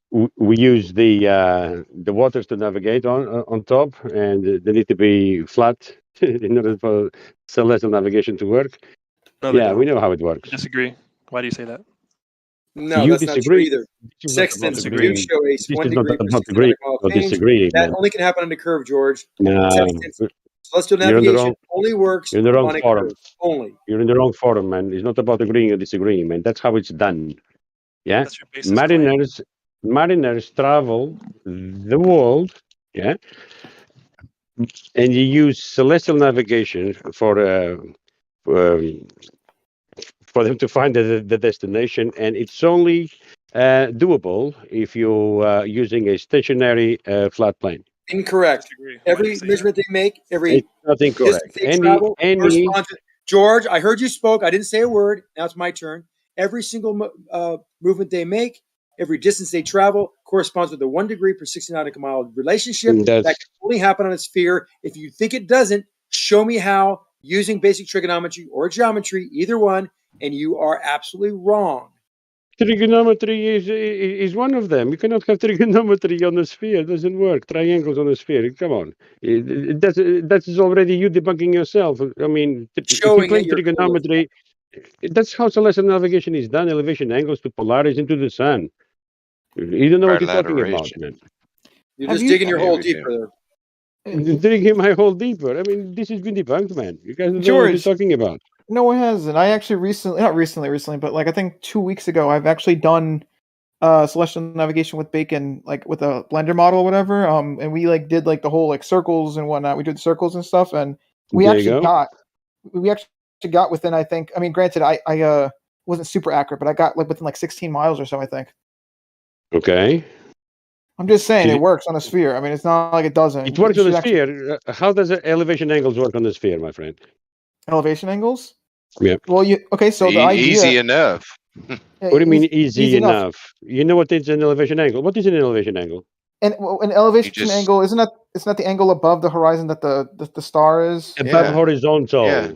we use the waters to navigate on top, and they need to be flat in order for celestial navigation to work. No, they Yeah, we don't. know how it works. I disagree. Why do you say that? No, You that's disagree. not true either. This is not Sextants about do agreeing. show a This 1 is not degree per about 60 agreeing mile or change. disagreeing, That man. only can happen on the curve, George. No, Sextants, celestial you're in the navigation wrong. only works You're in the wrong on a forum. curve. Only. You're in the wrong forum, man. It's not about agreeing or disagreeing, man. That's how it's done. Yeah, That's your basis claim. mariners travel the world. Yeah, and you use celestial navigation for them to find the destination, and it's only doable if you're using a stationary flat plane. Incorrect. Every measurement they make, every It's not distance incorrect. they travel Any corresponds to. George, I heard you spoke. I didn't say a word. Now it's my turn. Every single movement they make, every distance they travel corresponds with a 1 degree per 60 nautical mile relationship. That can only happen on a sphere. If you think it doesn't, show me how using basic trigonometry or geometry, either one, and you are absolutely wrong. trigonometry is one of them. You cannot have trigonometry on a sphere. It doesn't work. Triangles on a sphere. Come on. That's already you debunking yourself. I mean, if you Showing claim that you're trigonometry, that's how celestial navigation is done. Elevation angles to polarities into the sun. You don't know what you're talking about, man. You're just digging your hole deeper there. Digging my hole deeper. I mean, this has been debunked, man. You guys don't know what you're George, talking about. No, it hasn't. I actually not recently, but like I think 2 weeks ago, I've actually done celestial navigation with Bacon, like with a blender model or whatever. And we like did like the whole like circles and whatnot. We did circles and stuff, and we There you actually go. got within. I think. I mean, granted, I wasn't super accurate, but I got like within like 16 miles or so. I think. Okay. I'm just saying it works on a sphere. I mean, it's not like it doesn't. It works on a sphere. How does elevation angles work on the sphere, my friend? Elevation angles? Yeah. Well, so the idea. Easy enough. What do you mean easy enough? You know what is an elevation angle? What is an elevation angle? And an elevation angle isn't that the angle above the horizon that the star is? Above horizontal. Yeah.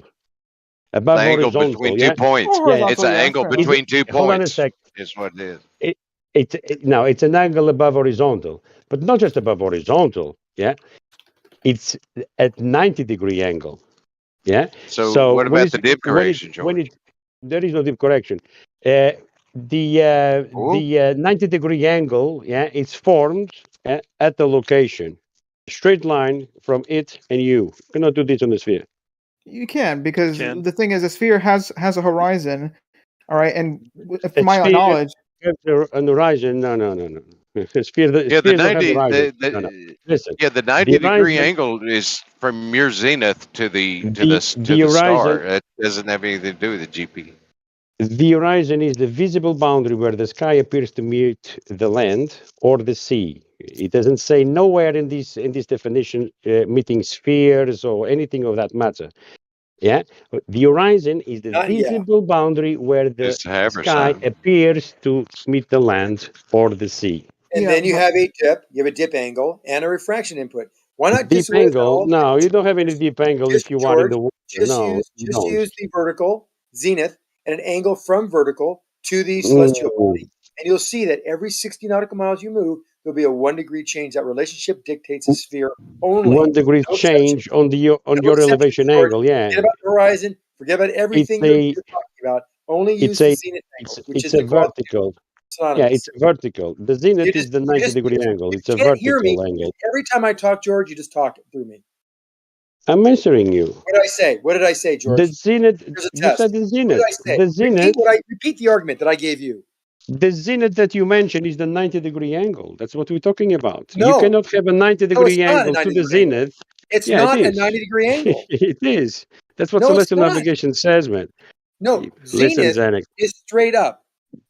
Above The angle horizontal. between 2 points. It's an angle between 2 points. Hold on a sec. Is what it is. It's an angle above horizontal, but not just above horizontal. Yeah, it's at 90-degree angle. Yeah. So what about the dip correction, George? There is no dip correction. The 90-degree angle, it's formed at the location, straight line from it and you. You cannot do this on the sphere. You can, because the thing is, a sphere has a horizon, all right. And from my knowledge, an horizon. No. Sphere. The 90. Listen. Yeah, the 90-degree angle is from your zenith to the star. It doesn't have anything to do with the GP. The horizon is the visible boundary where the sky appears to meet the land or the sea. It doesn't say nowhere in this definition meeting spheres or anything of that matter. Yeah, the horizon is the visible boundary where the sky appears to meet the land or the sea. And then you have a dip. You have a dip angle and a refraction input. Why not Deep just with angle? all No, you don't have any deep angle if you want in George, the water. No, you don't. use the vertical zenith and an angle from vertical to the celestial Mm. body, and you'll see that every 60 nautical miles you move, there'll be a 1 degree change. That relationship dictates a sphere only. 1 degree No change on the your exceptions, elevation George. angle. Yeah, Forget about the horizon. Forget about it's everything a you're talking about. Only use it's the a zenith angle, which it's is a the quality vertical. Yeah, synonymous. it's a vertical. The zenith is the 90-degree angle. It's a Can't hear me. vertical angle. Every time I talk, George, you just talk through me. I'm answering you. What did I say? What did I say, George? The zenith. Here's a You test. said the What zenith. did I say? The zenith. Repeat the argument that I gave you. The zenith that you mentioned is the 90-degree angle. That's what we're talking about. No. You cannot have a 90-degree No, it's not a angle to 90 the degree angle. zenith. It's Yeah, not it a is. 90-degree angle. It is. That's what No, it's celestial not. navigation says, man. No, Listen, zenith Zanek. is straight up.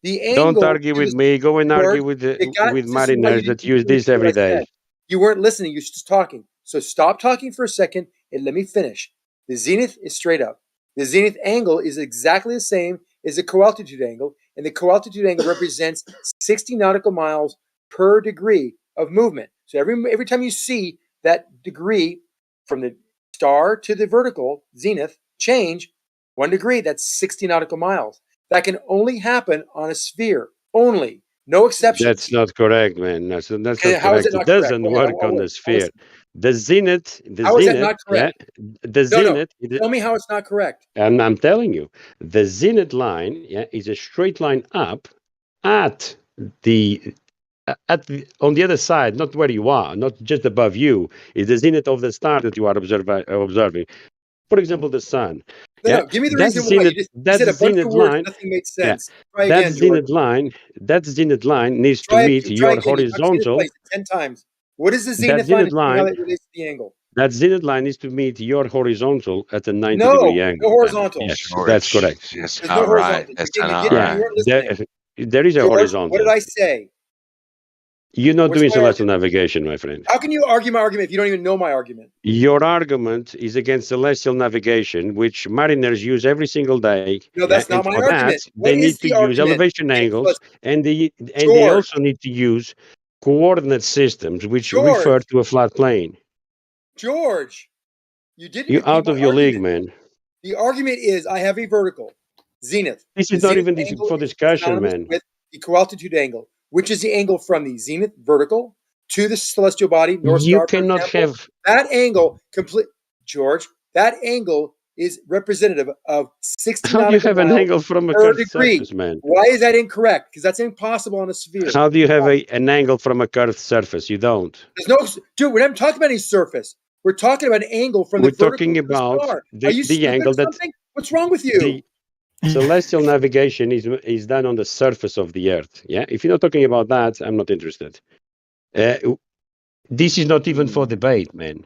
The Don't angle argue to with the me. Go and George, argue with this is why mariners you that didn't use this hear what every I said. day. You weren't listening. You're just talking. So stop talking for a second and let me finish. The zenith is straight up. The zenith angle is exactly the same as the co-altitude angle, and the co-altitude angle represents 60 nautical miles per degree of movement. So every time you see that degree from the star to the vertical zenith change 1 degree, that's 60 nautical miles. That can only happen on a sphere. Only. No exceptions. That's not correct, man. That's not How is correct. it not It doesn't correct? work on the sphere. The zenith, How is that not yeah, correct? the No. zenith. Tell me how it's not correct. And I'm telling you, the zenith line, yeah, is a straight line up at the on the other side, not where you are, not just above you, is the zenith of the star that you are observing. For example, the sun. No, give me the reason why. You said a bunch of words, nothing made sense. Try that again, George. zenith line needs to Try meet again. your You talked horizontal. zenith 10 times. What is the zenith line and how it relates to the angle? That zenith line is to meet your horizontal at a 90 No, degree angle. no horizontal. Yes, that's correct. Yes, There's no horizontal. You weren't listening. There is a George, horizontal. what did I say? You're not What's doing my celestial navigation, my friend. How can you argue my argument if you don't even know my argument? Your argument is against celestial navigation, which mariners use every single day. No, that's not my for argument. that, they need to use elevation angles, and they also need to use coordinate systems, which refer to a flat plane. George, you didn't. You're out of your league, man. The argument is I have a vertical zenith. This is not even for discussion, man. With the co-altitude angle, which is the angle from the zenith vertical to the celestial body, North Star. You cannot have that angle complete, George. That angle is representative of 60 How do you have an angle from a curved degree. surface, man? Why is that incorrect? Because that's impossible on a sphere. How do you have an angle from a curved surface? You don't. There's no, dude. We're not talking about any surface. We're talking about an angle from the vertical. We're talking about Are you the angle that. What's wrong with you? Celestial navigation is done on the surface of the Earth. Yeah, if you're not talking about that, I'm not interested. This is not even for debate, man.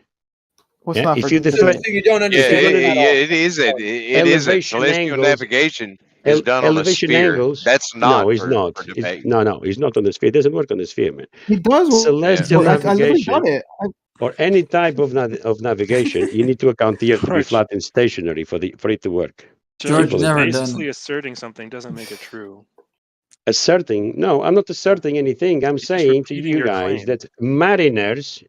What's not if for you debate? So you don't understand. It isn't. Celestial navigation is done on a sphere. Angles, That's not. No, it's not. No, it's not on the sphere. It doesn't work on the sphere, man. It does. Celestial navigation. I've done it. Or any type of navigation, you need to account the Earth to be flat and stationary for it to work. George, basically asserting something doesn't make it true. Asserting? No, I'm not asserting anything. I'm saying to you guys that mariners,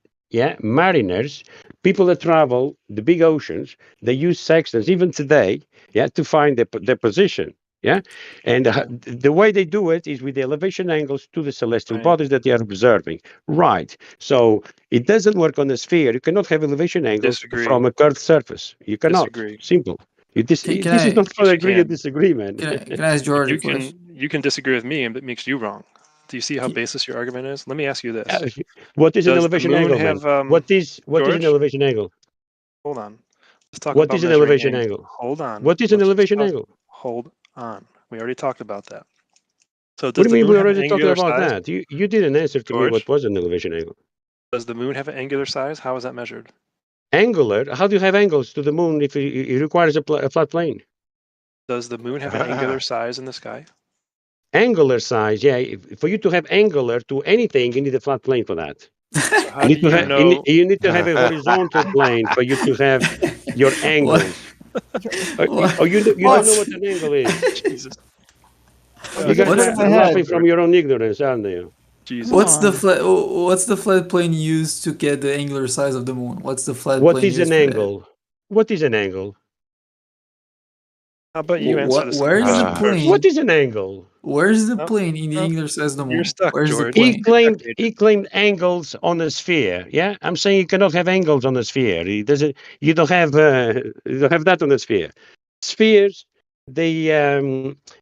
people that travel the big oceans, they use sextants even today, to find their position. Yeah, and the way they do it is with the elevation angles to the celestial bodies that they are observing. Right. So it doesn't work on the sphere. You cannot have elevation angles from a curved surface. You cannot. Simple. This is not for agree or disagree, man. Can I ask George? You can disagree with me, and it makes you wrong. Do you see how baseless your argument is? Let me ask you this: What is an elevation angle? What is an elevation angle? Hold on. Let's talk what about is an elevation angle? Hold on. What is an elevation angle? Hold on. We already talked about that. So what do you mean we already talked about size? that? You didn't answer to me what was an elevation angle. Does the moon have an angular size? How is that measured? Angular? How do you have angles to the moon if it requires a flat plane? Does the moon have an angular size in the sky? Angular size, yeah. For you to have angular to anything, you need a flat plane for that. So you need to have a horizontal plane for you to have your angles. You don't know what an angle is. Jesus. You guys are laughing from your own ignorance, aren't you? Jesus. What's the flat plane used to get the angular size of the moon? What's the flat What plane is used an for that? angle? What is an angle? How about you answer this? Where is the plane? What is an angle? Where's the No, plane in the no, angular size of the moon? you're stuck, Where's George. the He plane? claimed angles on a sphere. Yeah, I'm saying you cannot have angles on a sphere. He doesn't. You don't have that on a sphere. Spheres, they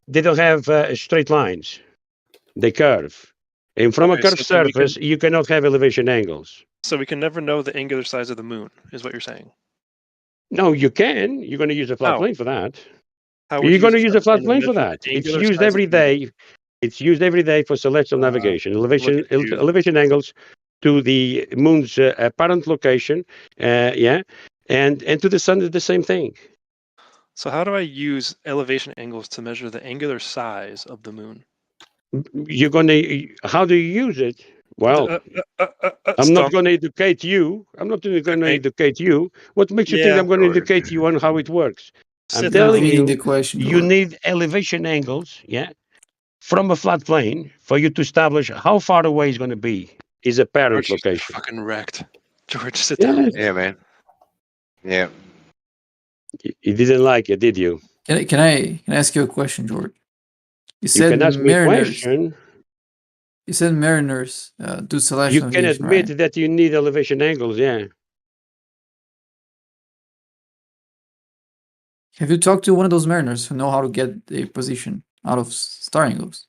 don't have straight lines. They curve. And from a Okay, curved so we can- surface, you cannot have elevation angles. So we can never know the angular size of the moon, is what you're saying. No, you can. You're going to use a flat How? plane for that. How would You're going to use use a flat plane plane for to measure that. the It's angular used size of every the moon? day. It's used every day for celestial navigation, Look at you. elevation angles to the moon's apparent location, yeah, and to the sun is the same thing. So how do I use elevation angles to measure the angular size of the moon? You're going to. How do you use it? Well, I'm not going to educate you. I'm not going to educate you. What makes you think Yeah, I'm going to George. educate you on how it works? I'm Sit telling down. you, the question, you George. need elevation angles, yeah, from a flat plane for you to establish how far away it's going to be, is apparent George, you location. fucking wrecked. George, sit Yeah. down. Yeah, man. Yeah. You didn't like it, did you? Can I ask you a question, George? You You said can ask me a mariners. question. You said mariners do You celestial can navigation, admit right? that you need elevation angles, yeah. Have you talked to one of those mariners who know how to get a position out of star angles?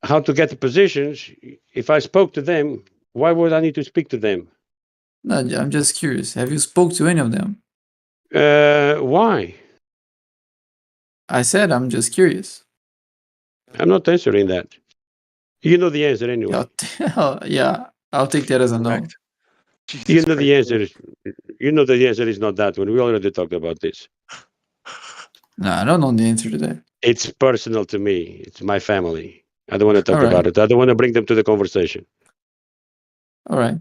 How to get the positions. If I spoke to them, why would I need to speak to them? No, I'm just curious. Have you spoke to any of them? Why? I said I'm just curious. I'm not answering that. You know the answer anyway. Yeah, I'll take that as a no. You know the answer. You know the answer is not that one. We already talked about this. No, I don't know the answer to that. It's personal to me. It's my family. I don't want to talk All right. about it. I don't want to bring them to the conversation. All right.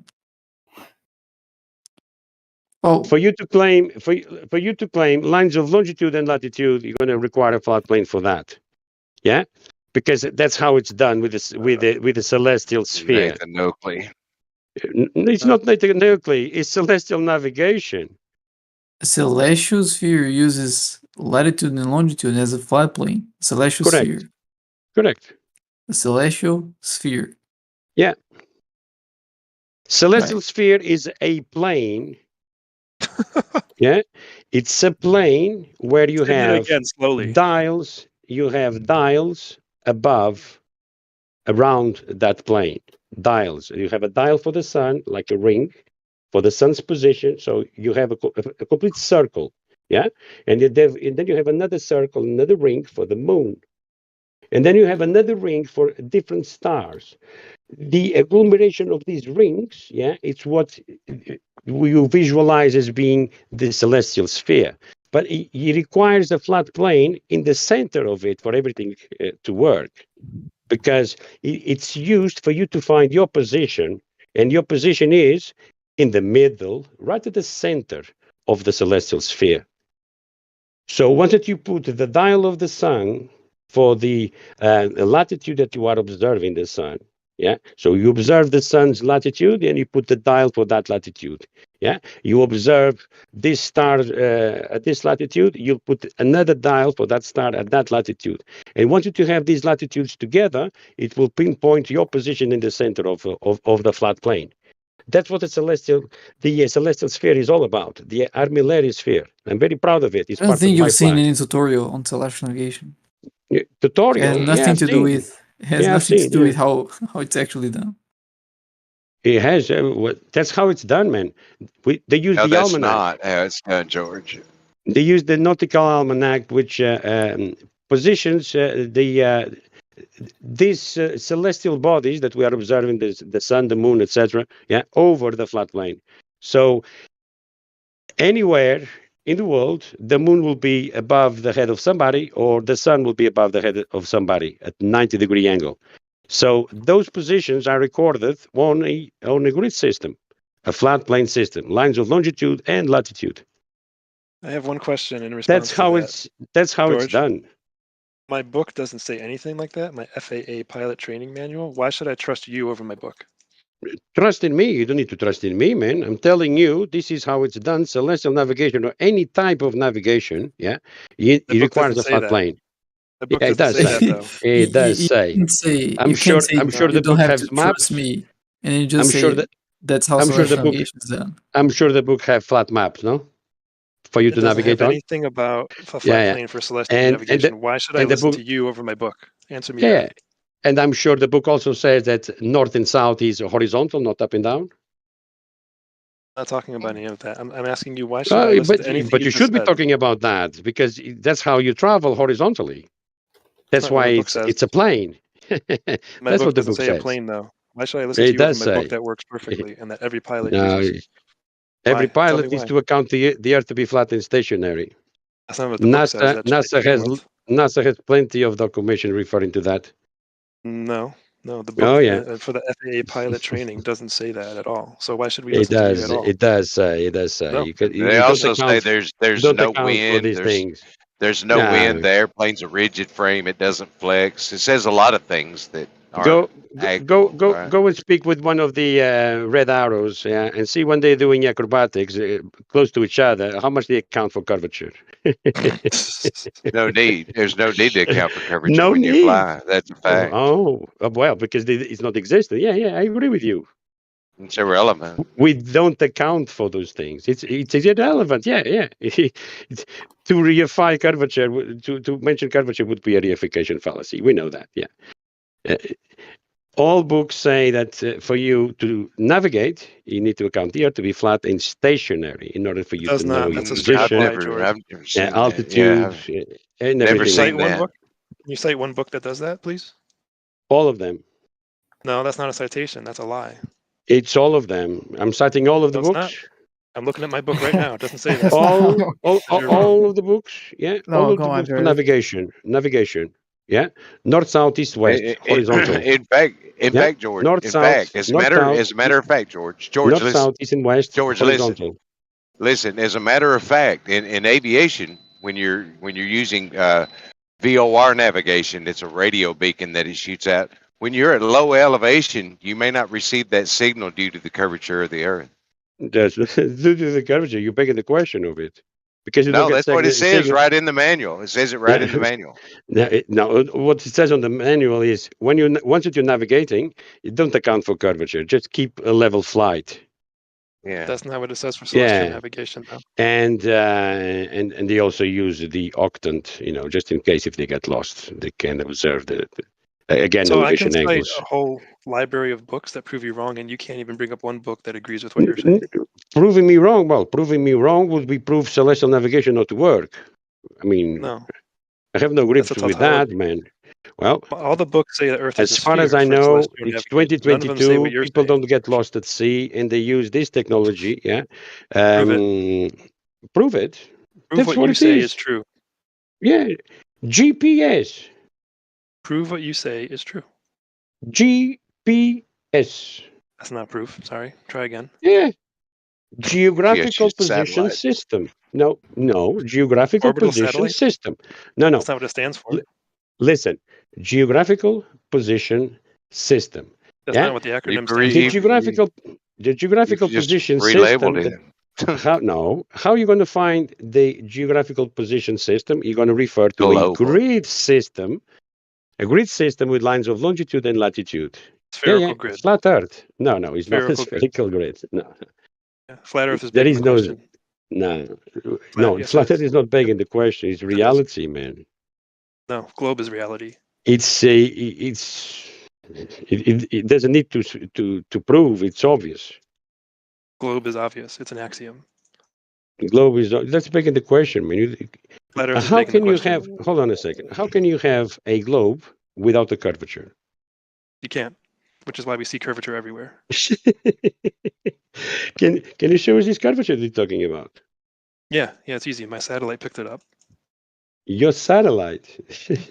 Oh, For you to claim lines of longitude and latitude, you're going to require a flat plane for that. Yeah, because that's how it's done with the celestial sphere. Nathan Oakley. It's not Nathan Oakley. It's celestial navigation. a celestial sphere uses latitude and longitude as a flat plane. Celestial Correct. sphere. Correct. A celestial sphere. Yeah. Celestial sphere is a plane. Yeah, it's a plane where you Say that have again, slowly. dials. You have dials above, around that plane. Dials. You have a dial for the sun, like a ring, for the sun's position. So you have a complete circle. Yeah, and then you have another circle, another ring for the moon, and then you have another ring for different stars. The agglomeration of these rings, yeah, it's what you visualize as being the celestial sphere. But it requires a flat plane in the center of it for everything to work, because it's used for you to find your position, and your position is in the middle, right at the center of the celestial sphere. So once that you put the dial of the sun for the latitude that you are observing the sun, yeah. So you observe the sun's latitude and you put the dial for that latitude. Yeah. You observe this star at this latitude, you'll put another dial for that star at that latitude. And once you have these latitudes together, it will pinpoint your position in the center of the flat plane. That's what the celestial sphere is all about. The armillary sphere. I'm very proud of it. It's I don't part think of my you've seen flag. any tutorial on celestial navigation. Tutorial. It has nothing to do with. It has I've nothing to seen, do with how it's actually done. It has. That's how it's done, man. They use No, the that's almanac. not how it's done, George. They use the nautical almanac, which positions these celestial bodies that we are observing, the sun, the moon, etc., yeah, over the flat plane. So anywhere in the world, the moon will be above the head of somebody, or the sun will be above the head of somebody at 90-degree angle. So those positions are recorded on a grid system, a flat plane system, lines of longitude and latitude. I have one question in response That's how to that. it's George? done. My book doesn't say anything like that. My FAA pilot training manual. Why should I trust you over my book? Trust in me. You don't need to trust in me, man. I'm telling you, this is how it's done. Celestial navigation or any type of navigation, yeah, it requires a flat plane. The book Yeah, it doesn't does say say. that, though. It does say. You can say I'm you sure. can say I'm sure you the don't book have has to maps. trust me, and then you just I'm say sure that. that's how I'm sure the celestial book. navigation is done. I'm sure the book have flat maps, no, for you It to doesn't navigate have on. anything about a flat Yeah, yeah. plane for celestial And navigation. Why should I the listen book. to you over my book? Answer me Yeah, that. yeah. And I'm sure the book also says that north and south is horizontal, not up and down. I'm not talking about any of that. I'm asking you, why should I listen to anything But you you just should be said? talking about that because that's how you travel horizontally. That's not what why my book says. it's a plane. My That's book what the doesn't book say a says. plane, though. Why should I listen to It you over does my book say. that works perfectly and that every pilot No, uses? every Why? Tell me pilot needs why. to account the Earth to be flat and stationary. That's not what the book says. That should begin with. NASA has plenty of documentation referring to that. No, the book Oh yeah, for the FAA pilot training doesn't say that at all. So why should we it listen to you does. at all? It does say. It does say. No. They You don't also say account. there's Don't no account for wind. these things. There's no wind. The airplane's a rigid frame. It doesn't flex. It says a lot of things that aren't actual, right? Go and speak with one of the red arrows, yeah, and see when they're doing acrobatics close to each other, how much they account for curvature. No need. There's no need to account for curvature No when you need. fly. That's a fact. Well, because it's not existent. Yeah, I agree with you. It's irrelevant. We don't account for those things. It's irrelevant. Yeah. To reify curvature, to mention curvature would be a reification fallacy. We know that. Yeah. All books say that for you to navigate, you need to account the Earth to be flat and stationary in order for you to know your position, I've never seen altitude, and never everything. Cite seen one that. book. Can you cite one book that does that, please? All of them. No, that's not a citation. That's a lie. It's all of them. I'm citing all of the No, it's books. not. I'm looking at my book right now. It doesn't say that. all of the books. Yeah, No, all of go the on, books for Jared. navigation. Yeah, north, south, east, west, horizontal. In fact, George. North, in south, fact, as a north, south, matter of fact, George, north, listen. south, east, and west. George, horizontal. listen. As a matter of fact, in aviation, when you're using VOR navigation, it's a radio beacon that it shoots out. When you're at low elevation, you may not receive that signal due to the curvature of the Earth. That's due to the curvature. You're begging the question of it because you don't No, get that's what it says signal. right in the manual. It says it right in the manual. No, what it says on the manual is once that you're navigating, you don't account for curvature. Just keep a level flight. Yeah, that's not what it says for celestial navigation, though. And they also use the octant, just in case if they get lost, they can observe the So I elevation can cite angles. a whole library of books that prove you wrong, and you can't even bring up one book that agrees with what you're saying. Proving me wrong. Well, proving me wrong would be proof celestial navigation not to work. I mean, No. I have no grips with that, man. Well, all the books say the Earth is as a far as sphere I for know, celestial it's navigation. None of them say what 2022. you're People saying. don't get lost at sea, and they use this technology. Yeah, Prove prove it. Prove That's what what you it say is. is true. Yeah, GPS. Prove what you say is true. GPS. That's not proof. Sorry. Try again. Yeah. Geographical position satellite. system. No. Geographical Orbital position satellite? system. No. That's not what it stands for. Listen. Geographical position system. That's not what the acronym stands for. The geographical just position relabeled system. it. How are you going to find the geographical position system? You're going to refer to a Global. grid system. A grid system with lines of longitude and latitude. Spherical grid. Flat Earth. No, it's not a Spherical spherical grid. No. Yeah, flat Earth is There begging is the no. question. No, yes, flat it Earth is not begging the question. It's reality, man. No, globe is reality. It doesn't need to prove. It's obvious. Globe is obvious. It's an axiom. The globe is. That's begging the question, man. Flat Earth is How begging the can you question. have? Hold on a second. How can you have a globe without a curvature? You can't, which is why we see curvature everywhere. Can you show us this curvature that you're talking about? Yeah, it's easy. My satellite picked it up. Your satellite.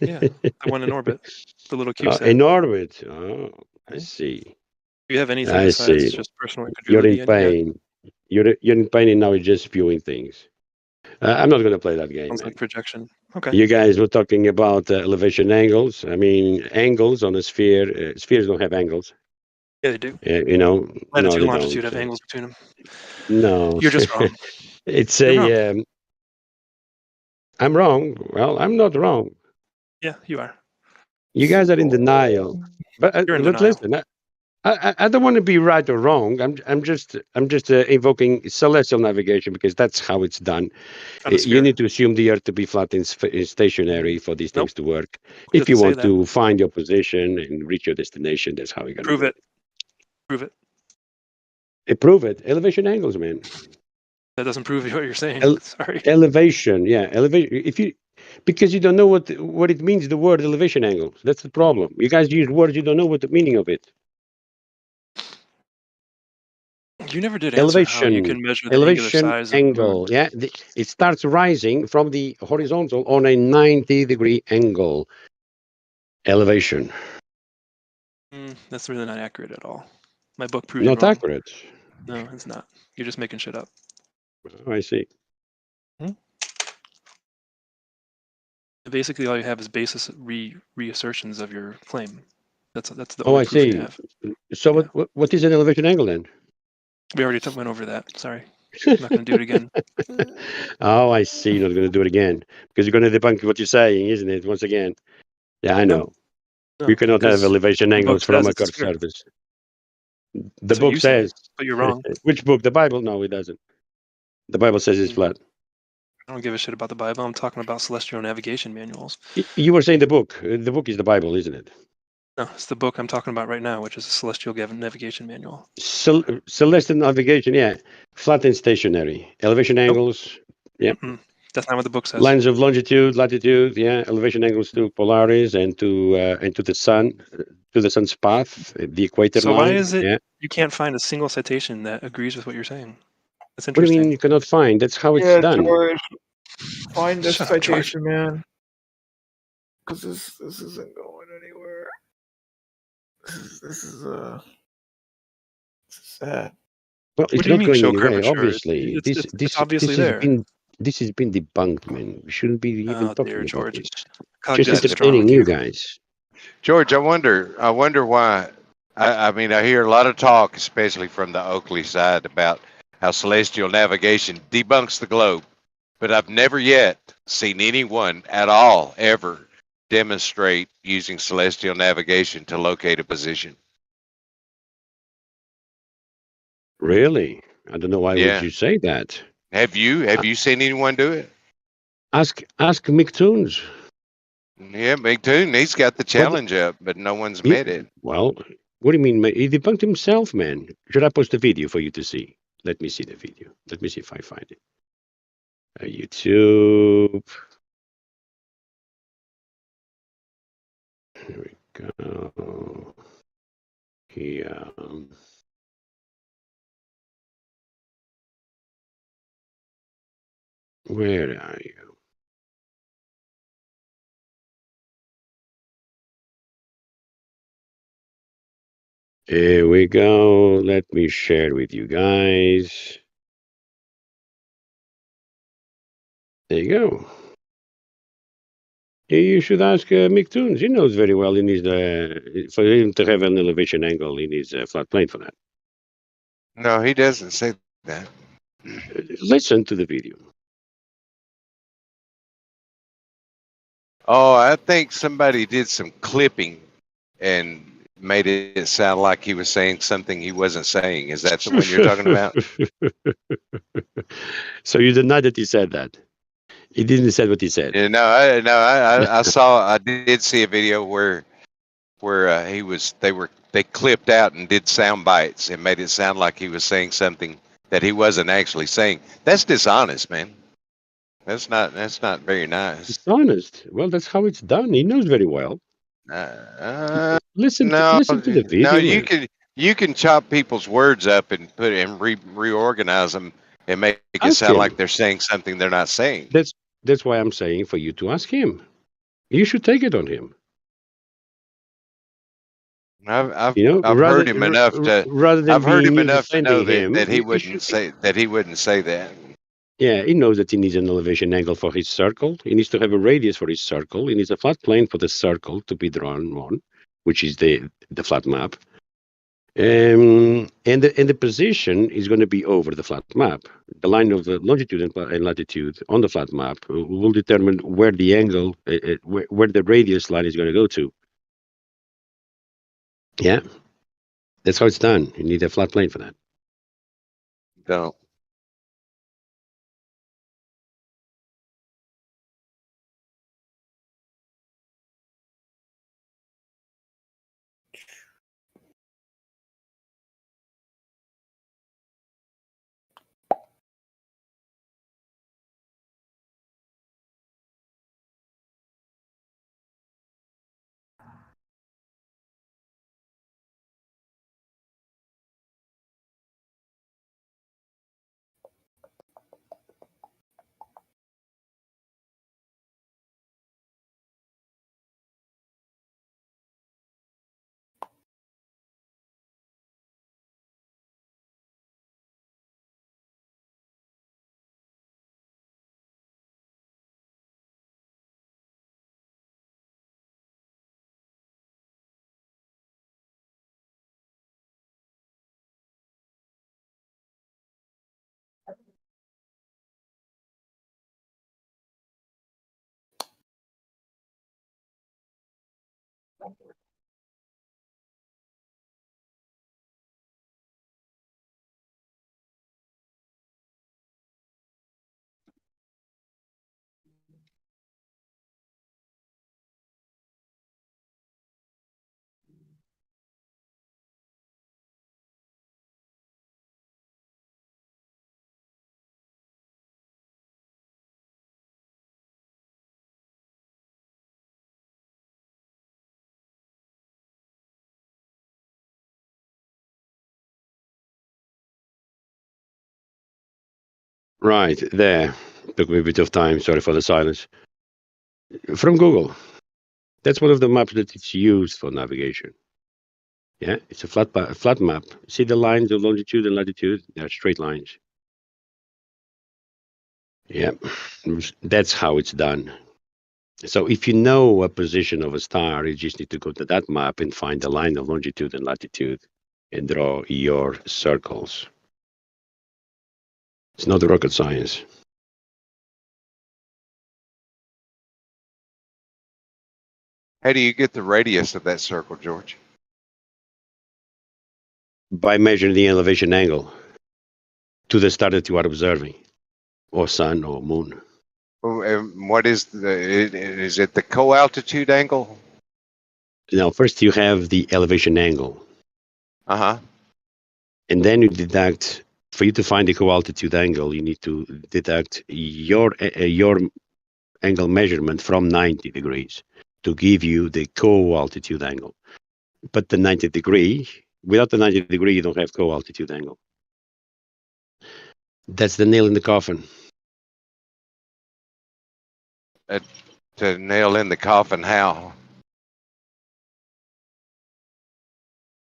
Yeah, the one in orbit, the little CubeSat. In orbit. Oh, I see. Do you have anything I besides see. just personal You're incredulity? in pain. You're in pain, and now you're just spewing things. I'm not going to play that game, Sounds man. like projection. Okay. You guys were talking about elevation angles. I mean, angles on a sphere. Spheres don't have angles. Yeah, they do. You know, no, Latitude they and longitude don't. have angles between them. No, You're just wrong. it's You're wrong. a. I'm wrong. Well, I'm not wrong. Yeah, you are. You guys are in denial. But You're in but denial. listen, I don't want to be right or wrong. I'm just invoking celestial navigation because that's how it's done. On a You sphere. need to assume the Earth to be flat and stationary for these things to work. If doesn't you say want that. to find your position and reach your destination, that's how you're gonna Prove do it. Prove it. Prove it. Elevation angles, man. That doesn't prove what you're saying. Sorry. Elevation, yeah, elevation. If you because you don't know what it means, the word elevation angles. That's the problem. You guys use words you don't know what the meaning of it. You never did answer how you can measure the angular size of the angle. moon. Yeah, it starts rising from the horizontal on a 90-degree angle. Elevation. That's really not accurate at all. My book proves Not you wrong. accurate. No, it's not. You're just making shit up. Oh, I see. Basically, all you have is basis reassertions of your claim. That's the Oh, only I proof you see. have. So what is an elevation angle then? We already went over that. Sorry. I'm not going to do it again. Oh, I see. You're not going to do it again because you're going to debunk what you're saying, isn't it? Once again. Yeah, I know. No, You cannot have because elevation the book angles from says a it's a curved sphere. surface. The That's what book you say, says. but you're wrong. Which book? The Bible? No, it doesn't. The Bible says it's flat. I don't give a shit about the Bible. I'm talking about celestial navigation manuals. You were saying the book. The book is the Bible, isn't it? No, it's the book I'm talking about right now, which is a celestial navigation manual. Celestial navigation, yeah. Flat and stationary. Elevation angles, yeah. That's not what the book says. Lines of longitude, latitude, yeah. Elevation angles to Polaris and to the sun, to the sun's path, the equator So line. why is it yeah. you can't find a single citation that agrees with what you're saying? That's What do you interesting. mean you cannot find? That's how it's Yeah, done. George, find this Shut up, George. citation, man. Because this isn't going anywhere. This is sad. Well, it's do you not mean going show anywhere. curvature? Obviously, It's obviously there. This has been debunked, man. We shouldn't be even talking dear about George. this. Cognitive Just is strong entertaining with you you. guys. George, I wonder why. I mean, I hear a lot of talk, especially from the Oakley side, about how celestial navigation debunks the globe, but I've never yet seen anyone at all ever demonstrate using celestial navigation to locate a position. Really? I don't know why would you say that. Have you seen anyone do it? Ask Mick Toons. Yeah, Big Toon, he's got the challenge up, but no one's met it. Well, what do you mean? He debunked himself, man. Should I post a video for you to see? Let me see the video. Let me see if I find it. YouTube. Here we go. Here. Where are you? Here we go. Let me share with you guys. There you go. You should ask Mick Toons. He knows very well he needs for him to have an elevation angle, he needs a flat plane for that. No, he doesn't say that. Listen to the video. Oh, I think somebody did some clipping and made it sound like he was saying something he wasn't saying. Is that the one you're talking about? So you deny that he said that? He didn't say what he said. Yeah, I did see a video where they clipped out and did sound bites and made it sound like he was saying something that he wasn't actually saying. That's dishonest, man. That's not very nice. Dishonest. Well, that's how it's done. He knows very well. Listen to the video. No, you can chop people's words up and reorganize them and make it Ask sound him. like they're saying something they're not saying. That's why I'm saying for you to ask him. You should take it on him. I've heard him enough to know that he wouldn't say that. Yeah, he knows that he needs an elevation angle for his circle. He needs to have a radius for his circle. He needs a flat plane for the circle to be drawn on, which is the flat map. And the position is going to be over the flat map. The line of the longitude and latitude on the flat map will determine where the angle, where the radius line is going to go to. Yeah, that's how it's done. You need a flat plane for that. Don't. Right, there. Took me a bit of time. Sorry for the silence. From Google. That's one of the maps that it's used for navigation. Yeah, it's a flat map. See the lines of longitude and latitude? They're straight lines. Yeah, that's how it's done. So if you know a position of a star, you just need to go to that map and find the line of longitude and latitude and draw your circles. It's not rocket science. How do you get the radius of that circle, George? By measuring the elevation angle to the star that you are observing, or sun or moon. What is is it the co-altitude angle? Now, first you have the elevation angle. Uh-huh. And then you deduct, for you to find the co-altitude angle, you need to deduct your angle measurement from 90 degrees to give you the co-altitude angle. But the 90 degree, without the 90 degree, you don't have co-altitude angle. That's the nail in the coffin. To nail in the coffin, how?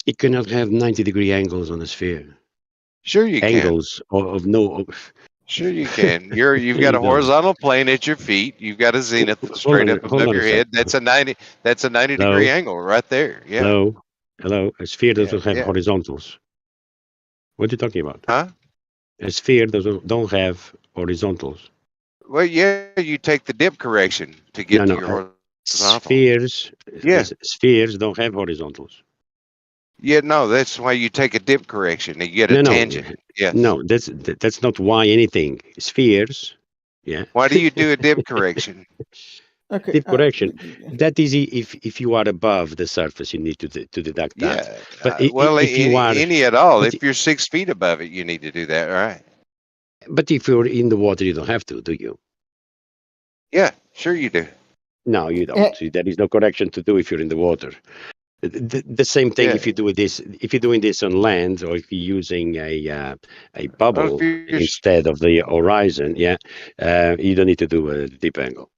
It cannot have 90-degree angles on a sphere. Sure you angles can. Of no. Sure you can. You've got a horizontal plane at your feet. You've got a zenith straight up above your head. That's a 90. That's a 90-degree angle right there. Yeah. Hello. A sphere doesn't have horizontals. What are you talking about? Huh? A sphere don't have horizontals. Well, yeah, you take the dip correction to get to your horizontal. Spheres. Yeah. Spheres don't have horizontals. Yeah, no, that's why you take a dip correction and you get a tangent. Yes. No, that's not why anything. Spheres. Yeah. Why do you do a dip correction? Okay. Dip correction. That is if you are above the surface, you need to deduct that. Yeah. But if you are any at all, if you're 6 feet above it, you need to do that, right? But if you're in the water, you don't have to, do you? Yeah, sure you do. No, you don't. There is no correction to do if you're in the water. The same thing if you do this. If you're doing this on land, or if you're using a bubble instead of the horizon, you don't need to do a dip angle.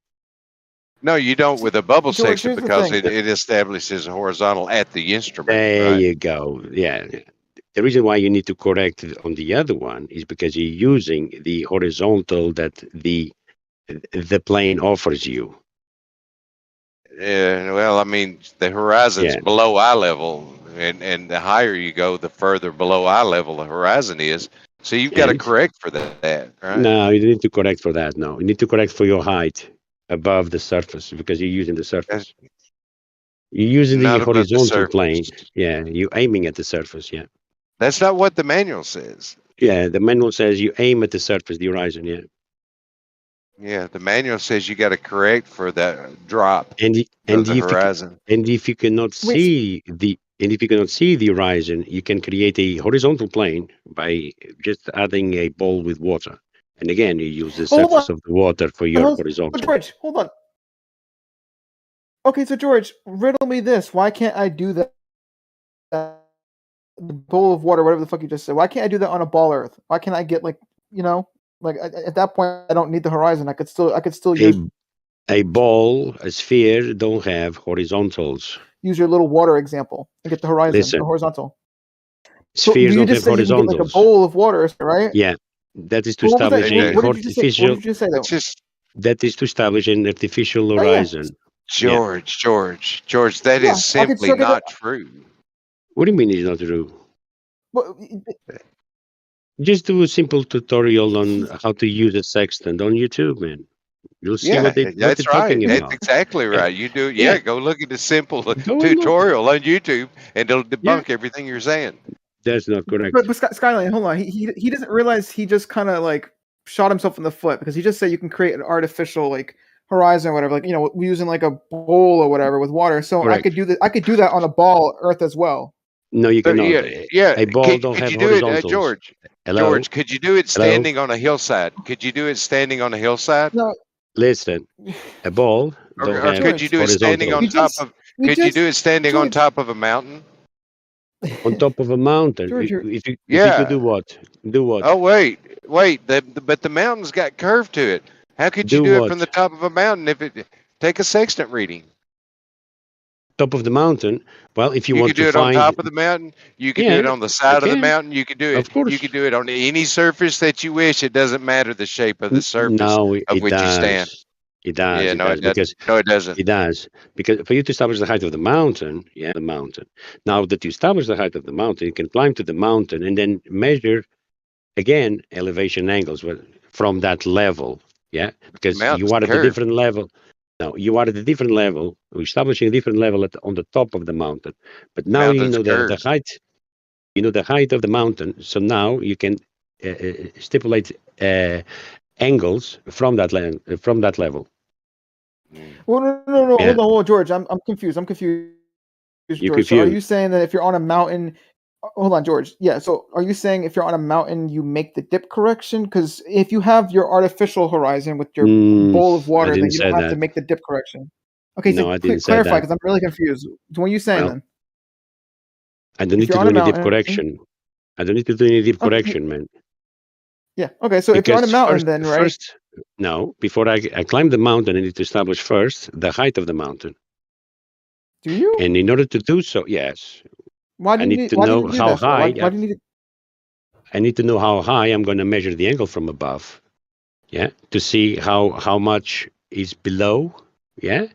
No, you don't with a bubble section because it establishes a horizontal at the instrument. There right? you go. Yeah, the reason why you need to correct it on the other one is because you're using the horizontal that the plane offers you. Yeah, well, I mean, the horizon's Yeah. below eye level, and the higher you go, the further below eye level the horizon is. So you've got to And correct for that, right? no, you don't need to correct for that. No, you need to correct for your height above the surface because you're using the surface. You're using the Not above the horizontal plane. surface. Yeah, you're aiming at the surface. Yeah. That's not what the manual says. Yeah, the manual says you aim at the surface, the horizon. Yeah. Yeah, the manual says you got to correct for that drop And of the horizon. if you cannot see the horizon, you can create a horizontal plane by just adding a bowl with water. And again, you use the Hold surface on. of the water for your horizontal. George, hold on. Okay, so George, riddle me this: why can't I do that? The bowl of water, whatever the fuck you just said. Why can't I do that on a ball Earth? Why can't I get like at that point I don't need the horizon. I could still use A ball, a sphere don't have horizontals. your little water example and get the horizon, Listen. the horizontal. So Spheres you don't just have say you can get like a horizontals. bowl of water, right? Yeah, that is to What was that? establish a What did you just say? What artificial. did you just say though? That is to establish an artificial Oh, yeah. horizon. George, that Yeah, is I could simply still get not true. What do you mean it's not true? Well, Just do a simple tutorial on how to use a sextant on YouTube, man. You'll see Yeah, what they're that's right. talking That's about. exactly right. You do, Yeah. go look at the simple Go and look. tutorial on YouTube, and it'll debunk everything you're saying. That's not correct. but Skyline, hold on. He doesn't realize he just kind of like shot himself in the foot because he just said you can create an artificial like horizon or whatever, like using like a bowl or whatever with water. So Correct. I could do that. I could do that on a ball Earth as well. No, you cannot. Yeah. A ball don't Could have you do it, horizontals. George? Hello? George, could you do it Hello? standing on a hillside? Could you do it standing on a hillside? No. Listen, a ball don't Or have could you do it standing on horizontals. top of? Could you do it standing on top of a mountain? On top of a mountain. George, if you Yeah. could do what? Do what? Oh wait. But the mountain's got curve to it. How could you Do do it what? from the top of a mountain if it? Take a sextant reading. Top of the mountain. Well, if you You want could do to it on find top of the mountain. You could do Yeah, it on the side of the can. mountain. You could do it. Of course. You could do it on any surface that you wish. It doesn't matter the shape of the surface No, of it which you stand. does. It does. Yeah, it no, does it doesn't. because No, it doesn't. it does because for you to establish the height of the mountain, the mountain. Now that you establish the height of the mountain, you can climb to the mountain and then measure again elevation angles from that level. Yeah, because mountain's you are at a curved. different level. No, you are at a different level. We're establishing a different level on the top of the mountain. But now you Mountain's know the curved. height. You know the height of the mountain. So now you can stipulate angles from that level. Well, no. Yeah. Hold on, George. I'm confused. You're George. So are confused. you saying that if you're on a mountain? Hold on, George. Yeah. So are you saying if you're on a mountain, you make the dip correction? Because if you have your artificial horizon with your bowl of water, then didn't you say don't have that. to make the dip correction. Okay, No, so I didn't say clarify that. because I'm really confused. So what are you saying Well, then? I don't need If to you're do on a any dip mountain- correction. I don't need to do any dip Okay. correction, man. Yeah. Okay. So if you're on a Because mountain, then right? Before I climb the mountain, I need to establish first the height of the mountain. Do you? And in order to do so, yes, Why do I you need need to why do know you do how that for? high. Why do you need it? I need to know how high I'm going to measure the angle from above. Yeah, to see how much is below. Yeah.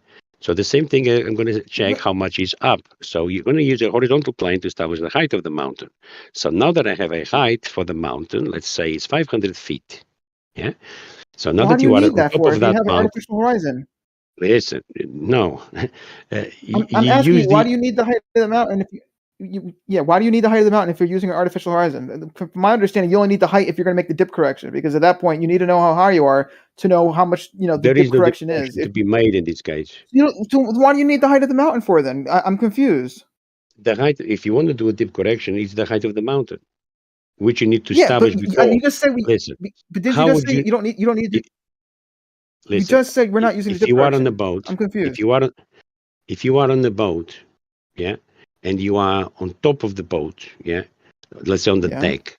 So the same thing, I'm going to check how much is up. So you're going to use a horizontal plane to establish the height of the mountain. So now that I have a height for the mountain, let's say it's 500 feet. Yeah. So now Why that do you you are need on that top for? of If you that have an mountain, artificial horizon. listen, no. I'm asking you, why do you need the height of the mountain if why do you need the height of the mountain if you're using an artificial horizon? From my understanding, you only need the height if you're going to make the dip correction, because at that point you need to know how high you are to know how much the There dip is no correction is. correction to be made in this case. So why do you need the height of the mountain for then? I'm confused. The height, if you want to do a dip correction, is the height of the mountain, which you need to Yeah, but establish before. you just said Listen, But did how you just would say you don't need to? You listen, just said we're not using the if dip you are on correction. the boat, I'm confused. if you are on the boat, yeah, and you are on top of the boat, yeah, let's say on the Yeah. deck,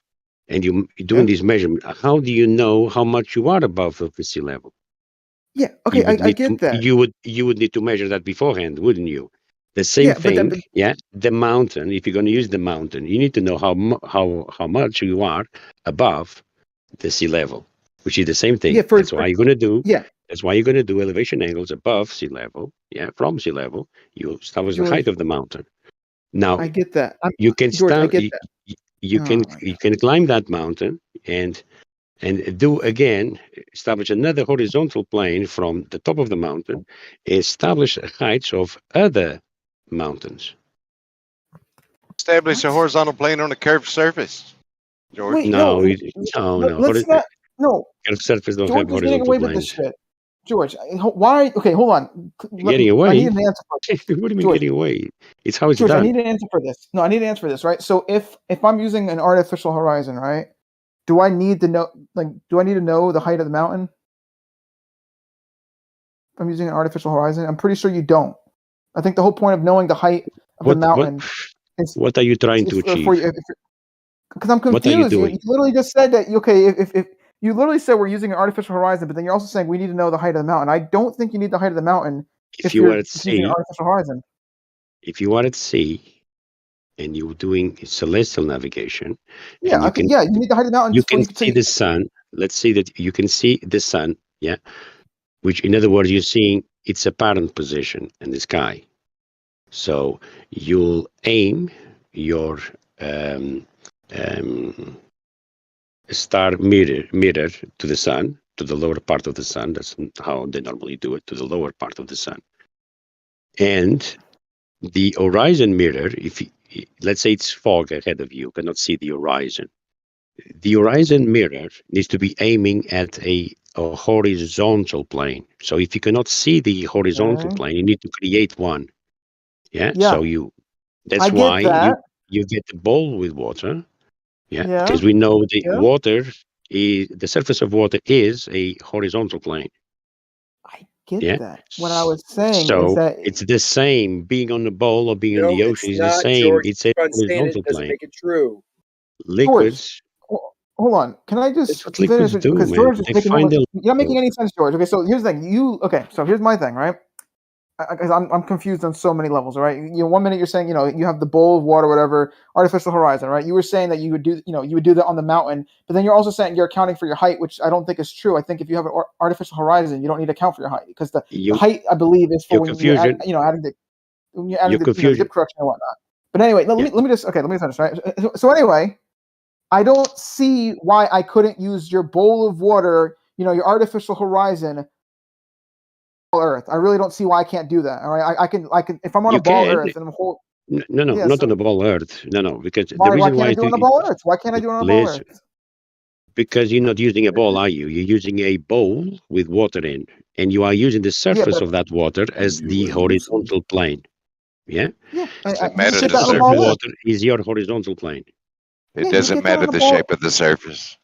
and you're doing this measurement, how do you know how much you are above the sea level? Yeah, okay, I get that. You would need to measure that beforehand, wouldn't you? The same Yeah, but thing, then, yeah. The mountain. If you're going to use the mountain, you need to know how much you are above the sea level, which is the same thing. yeah, That's why you're going to do. yeah, That's why you're going to do elevation angles above sea level. Yeah, from sea level, you establish the George, height of the mountain. Now I get that. you can George, I stand. get that. You Oh can my you can climb that mountain and do again, establish another horizontal plane from the top of the mountain, establish heights of other mountains. Establish a horizontal plane on a curved surface, George. Wait, No, no, no. let's not. No, Curved surface don't George have is getting horizontal away with this planes. shit. George, why? Okay, hold on. Getting I away? need an answer for this. What do you mean George, getting away? It's how it's George, I done. need an answer for this. No, I need an answer for this, right? So if I'm using an artificial horizon, right? Do I need to know the height of the mountain? If I'm using an artificial horizon, I'm pretty sure you don't. I think the whole point of knowing the height of the mountain is what are you trying to achieve? Because I'm What are you confused. You doing? literally just said that. Okay, if you literally said we're using an artificial horizon, but then you're also saying we need to know the height of the mountain. I don't think you need the height of the mountain If you are at using an sea, artificial horizon. if you are at sea and you're doing celestial navigation, Yeah, and you need the height of the mountain. you Just can you can see the sun. Let's say that you can see the sun, yeah, which in other words, you're seeing its apparent position in the sky. So you'll aim your star mirror to the sun, to the lower part of the sun. That's how they normally do it, to the lower part of the sun. And the horizon mirror, let's say it's fog ahead of you, cannot see the horizon. The horizon mirror needs to be aiming at a horizontal plane. So if you cannot see the horizontal plane, you need to create one. Yeah. So that's why you get the bowl with water. Yeah. Because we know the water the surface of water is a horizontal plane. Get that. What I was saying is that it's the same. Being on the bowl or being in the ocean is the not, same. George. It's a Keep on saying it horizontal doesn't plane. make it true. Liquids. George, hold on. Can I just That's what liquids finish? do, Because man. George is They making find you're the not making any sense, George. Okay, so here's the thing. So here's my thing, right? Because I'm confused on so many levels, right? 1 minute you're saying, you have the bowl of water, whatever, artificial horizon, right? You were saying that you would do that on the mountain, but then you're also saying you're accounting for your height, which I don't think is true. I think if you have an artificial horizon, you don't need to account for your height because the height, I believe, is for when you're adding the dip correction and whatnot. But anyway, let me finish, right? So anyway, I don't see why I couldn't use your bowl of water, your artificial horizon. Earth. I really don't see why I can't do that. All right, I can if I'm on a ball Earth and I'm whole. No, not on the ball Earth. No, because why, the reason why can't I do it on a ball Earth? Why can't I do it on a ball Earth? Because you're not using a ball, are you? You're using a bowl with water in, and you are using the surface of that water as the horizontal plane. Yeah. Yeah. Doesn't matter the surface of water is your horizontal plane. It doesn't matter the shape of the surface.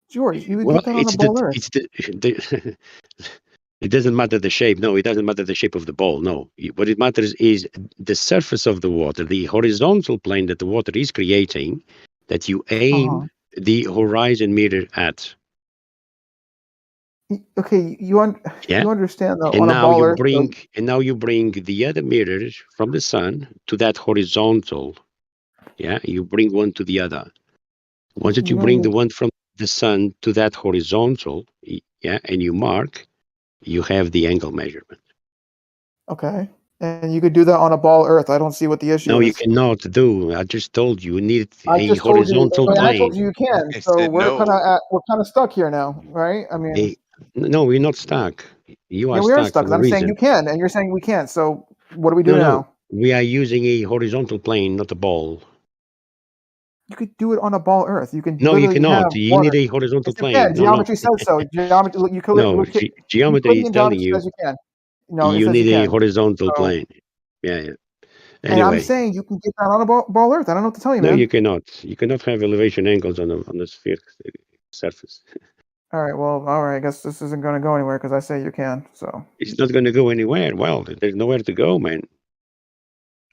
George, you would get that on a ball Earth. It doesn't matter the shape. No, it doesn't matter the shape of the ball. No, what it matters is the surface of the water, the horizontal plane that the water is creating, that you aim the horizon mirror at. Okay, you understand though. And on now a ball you Earth, bring the other mirrors from the sun to that horizontal. Yeah, you bring one to the other. Once that you bring the one from the sun to that horizontal, yeah, and you mark, you have the angle measurement. Okay. And you could do that on a ball Earth. I don't see what the issue is. No, you cannot do. I just told you need I a horizontal plane. I told you you can. So we're kind of stuck here now, right? I mean, no, we're not stuck. You are we are stuck stuck. for a I'm reason. saying you can, and you're saying we can't. So what do we do now? We are using a horizontal plane, not a ball. You could do it on a ball Earth. You can. No, you cannot. You need a horizontal plane. You can. Geometry says so. Geometry. Geometry is telling you. Says you can. No, you need a horizontal plane. Yeah. Anyway, and I'm saying you can get that on a ball Earth. I don't know what to tell you, man. No, you cannot. You cannot have elevation angles on the sphere surface. All right. Well, all right. I guess this isn't going to go anywhere because I say you can. So it's not going to go anywhere. Well, there's nowhere to go, man.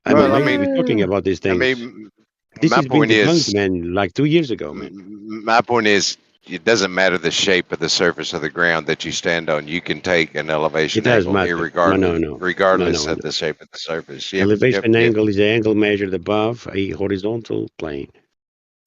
We're talking about these things. This my has been point debunked, is, man, like 2 years ago, man. My point is, it doesn't matter the shape of the surface of the ground that you stand on. You can take an elevation It does angle matter. regardless of the shape of the surface. Elevation angle is the angle measured above a horizontal plane.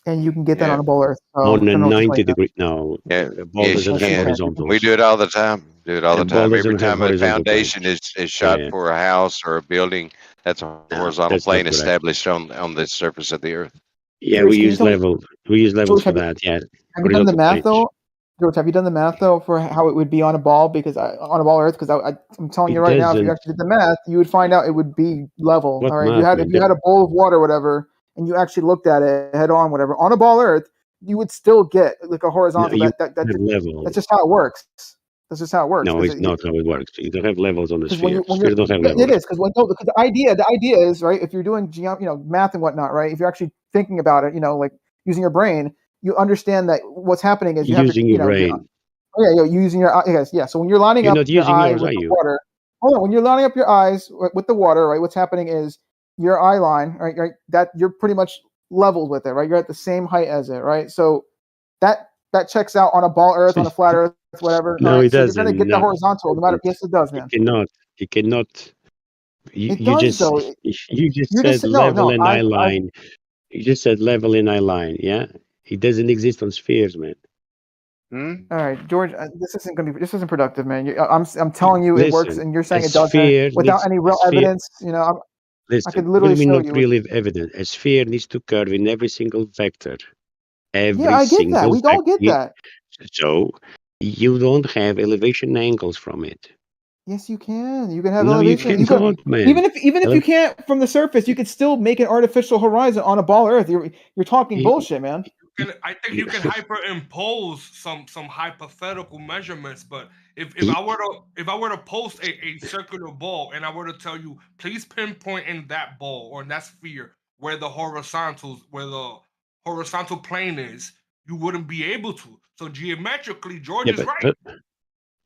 And you can get that Yeah. on a ball earth. So On I a don't know what to 90 explain that. degree. No, Yeah, a ball yes, you doesn't have can. horizontals. We do it all the time. Do it all A the ball time. Every doesn't have time a horizontal foundation planes. is shot Yeah. for a house or a building, that's a horizontal that's not plane correct. established on the surface of the earth. Yeah, George, we can you use tell me- level. We use levels George, for that. Yeah. Have you done the Horizontal math planes. though, George? Have you done the math though for how it would be on a ball? Because on a ball earth, because I'm telling you right now, if you doesn't. actually did the math, you would find out it would be level. What All right, math, if you had a bowl of water, or whatever, and you actually looked at it head on, whatever, on a ball earth, you would still get like a horizontal. No, you That have level. that's just how it works. That's just how it works. No, 'cause it's not how it works. You don't have levels on the Because when sphere. you're Spheres don't have yeah, levels. it is because the idea is right. If you're doing math and whatnot, right? If you're actually thinking about it, like using your brain, you understand that what's happening is you have Using to, your brain. you're using your eyes. Yeah. So when you're lining You're up not your using eye yours, with are the you? water, hold on. When you're lining up your eyes with the water, right? What's happening is your eye line, right? That you're pretty much leveled with it, right? You're at the same height as it, right? So that checks out on a ball earth, on a flat earth, whatever. No, all right? it So doesn't. you're gonna get the No, horizontal, no matter. Yes, it does, man. it cannot. It cannot. You, It you does just though. you just You're said just no. level and eye line. You just said level and eye line. Yeah, it doesn't exist on spheres, man. All right, George. This isn't productive, man. I'm telling you, it works, Listen, and you're saying a it doesn't sphere without needs any a real sphere. evidence. I Listen, could what do literally you mean show not you. really evident? A sphere needs to curve in every single vector. Every Yeah, I get that. single We all get vector. that. So you don't have elevation angles from it. Yes, you can. You can have No, you elevation. You cannot, could, man. even if you can't from the surface, you could still make an artificial horizon on a ball Earth. You're talking bullshit, man. I think you can hyperimpose some hypothetical measurements, but if I were to post a circular ball and I were to tell you, please pinpoint in that ball or in that sphere where the horizontal plane is, you wouldn't be able to. So geometrically, George is right.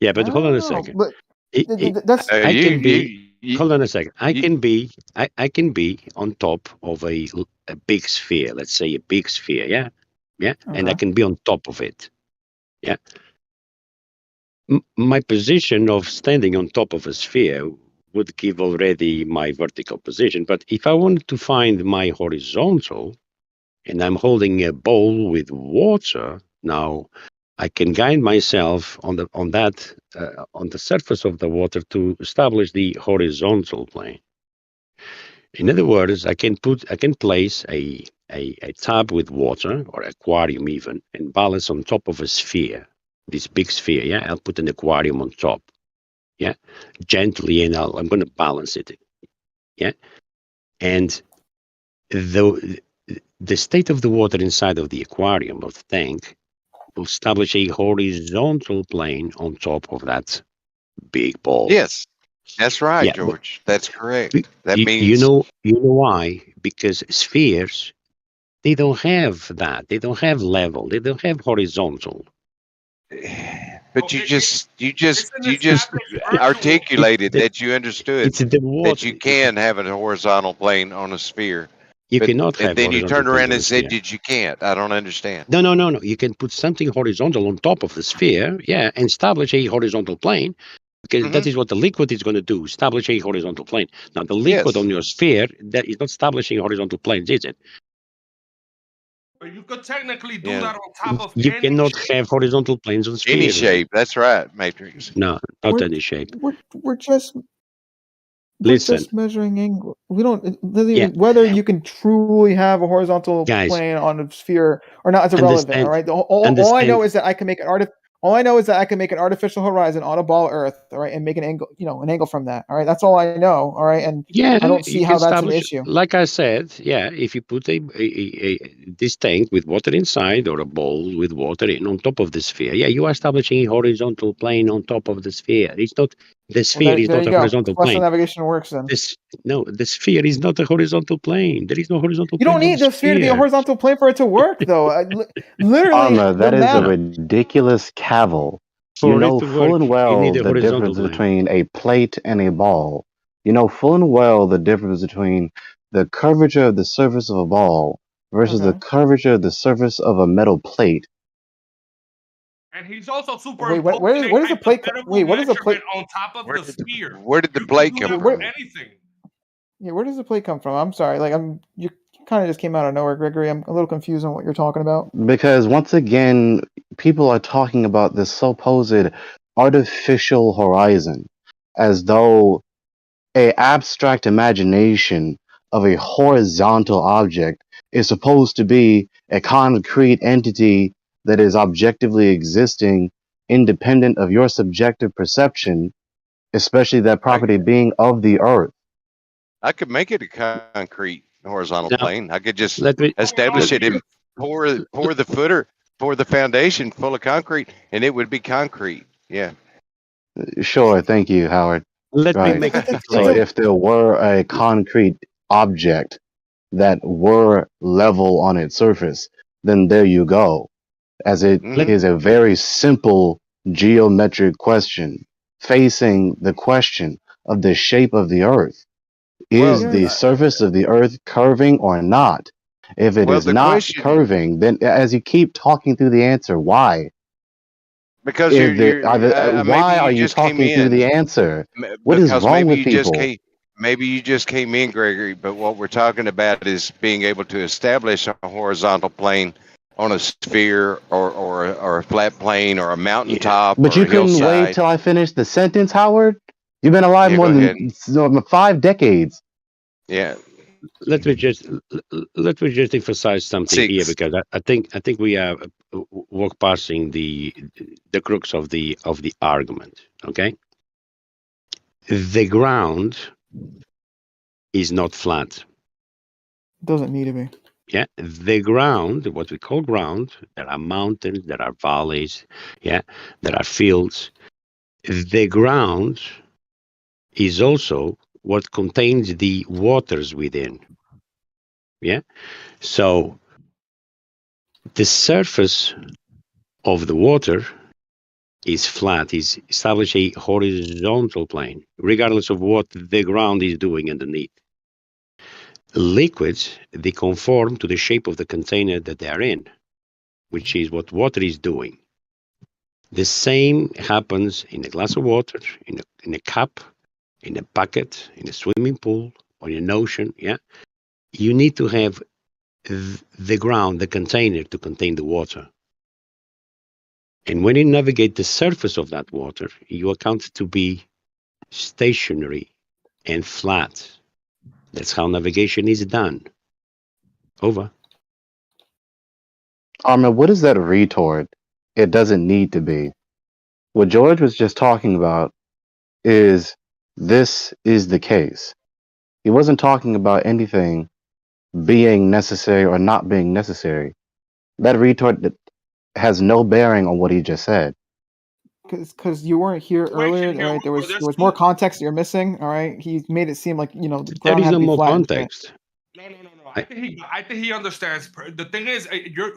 But hold on a second. But I can be. Hold on a second. I can be on top of a big sphere. Let's say a big sphere. Yeah, and I Okay. can be on top of it. Yeah. My position of standing on top of a sphere would give already my vertical position. But if I wanted to find my horizontal, and I'm holding a bowl with water now, I can guide myself on the surface of the water to establish the horizontal plane. In other words, I can place a tub with water or aquarium even and balance on top of a sphere, this big sphere. Yeah, I'll put an aquarium on top. Yeah, gently, and I'm going to balance it. Yeah, and the state of the water inside of the aquarium of the tank will establish a horizontal plane on top of that big ball. Yes, that's right, Yeah, George. That's correct. That you means know why? Because spheres, they don't have that. They don't have level. They don't have horizontal. But you just articulated that you understood It's the water. that you can have a horizontal plane on a sphere. You cannot have And then you horizontal turned around planes on and a said sphere. that you can't. I don't understand. No. You can put something horizontal on top of the sphere, yeah, and establish a horizontal plane, because that is what the liquid is going to do, establish a horizontal plane. Now, the liquid on your sphere, that is not establishing horizontal planes, is it? But you could technically do that on top of You any cannot have horizontal planes on spheres. Any shape. That's right, Matrix. No, not any shape. We're just Listen, measuring angle. We don't whether you can truly have a horizontal Guys, plane on a sphere or not is irrelevant. All right. All I know is that I can make an artificial horizon on a ball Earth. All right, and make an angle from that. All right. That's all I know. All right, and yeah, I don't see you how can that's an establish, issue. like I said, yeah, if you put this tank with water inside or a bowl with water in on top of the sphere, yeah, you are establishing a horizontal plane on top of the sphere. It's not the sphere is There not you a go. horizontal That's plane. how navigation works then. The sphere is not a horizontal plane. There is no horizontal You plane don't on need the sphere to be a horizontal plane for it to work, though. Literally, Arma, the that is a map. ridiculous cavil. You For it know to full work, and you well need a the horizontal difference plane. between a plate and a ball. You know full and well the difference between the curvature of the surface of a ball versus the curvature of the surface of a metal plate. And he's also Wait, superimposing where does the plate? hypothetical Wait, what does the plate? measurement on top of Where the did sphere. where did the You plate can do come that Where? for from? anything. Yeah, where does the plate come from? I'm sorry, like you kind of just came out of nowhere, Gregory. I'm a little confused on what you're talking about. Because once again, people are talking about this supposed artificial horizon as though a abstract imagination of a horizontal object is supposed to be a concrete entity that is objectively existing independent of your subjective perception, especially that property being of the earth. I could make it a concrete horizontal Now, plane. I could just let me establish it and pour the foundation full of concrete, and it would be concrete. Yeah. Sure, thank you, Howard. let me Right. make it So plain. if there were a concrete object that were level on its surface, then there you go. As it is a very simple geometric question facing the question of the shape of the earth. Is Well, the surface of the earth curving or not? If it well, is the not question curving, then as you keep talking through the answer, why? because maybe Why you are you just came talking through the in answer? What is because wrong with people? maybe you just came in, Gregory. But what we're talking about is being able to establish a horizontal plane on a sphere or a flat plane or a mountaintop But or you a couldn't wait hillside. till I finished the sentence, Howard. You've been alive Yeah, more go ahead. than 5 decades. Yeah. Let me just emphasize something here, 6. because I think we are walk passing the crux of the argument. Okay, the ground is not flat. Doesn't need to be. Yeah, the ground, what we call ground, there are mountains, there are valleys, yeah, there are fields. The ground is also what contains the waters within. Yeah, so the surface of the water is flat, is establish a horizontal plane, regardless of what the ground is doing underneath. Liquids, they conform to the shape of the container that they are in, which is what water is doing. The same happens in a glass of water, in a cup, in a bucket, in a swimming pool, or in an ocean. Yeah, you need to have the ground, the container, to contain the water. And when you navigate the surface of that water, you account to be stationary and flat. That's how navigation is done. Over. Armin, what is that retort? It doesn't need to be. What George was just talking about is this is the case. He wasn't talking about anything being necessary or not being necessary. That retort has no bearing on what he just said. Because you weren't here earlier, all right? There was more context you're missing, all right? He made it seem like the There ground is had no to be more flat. context. No. I think he understands. The thing is,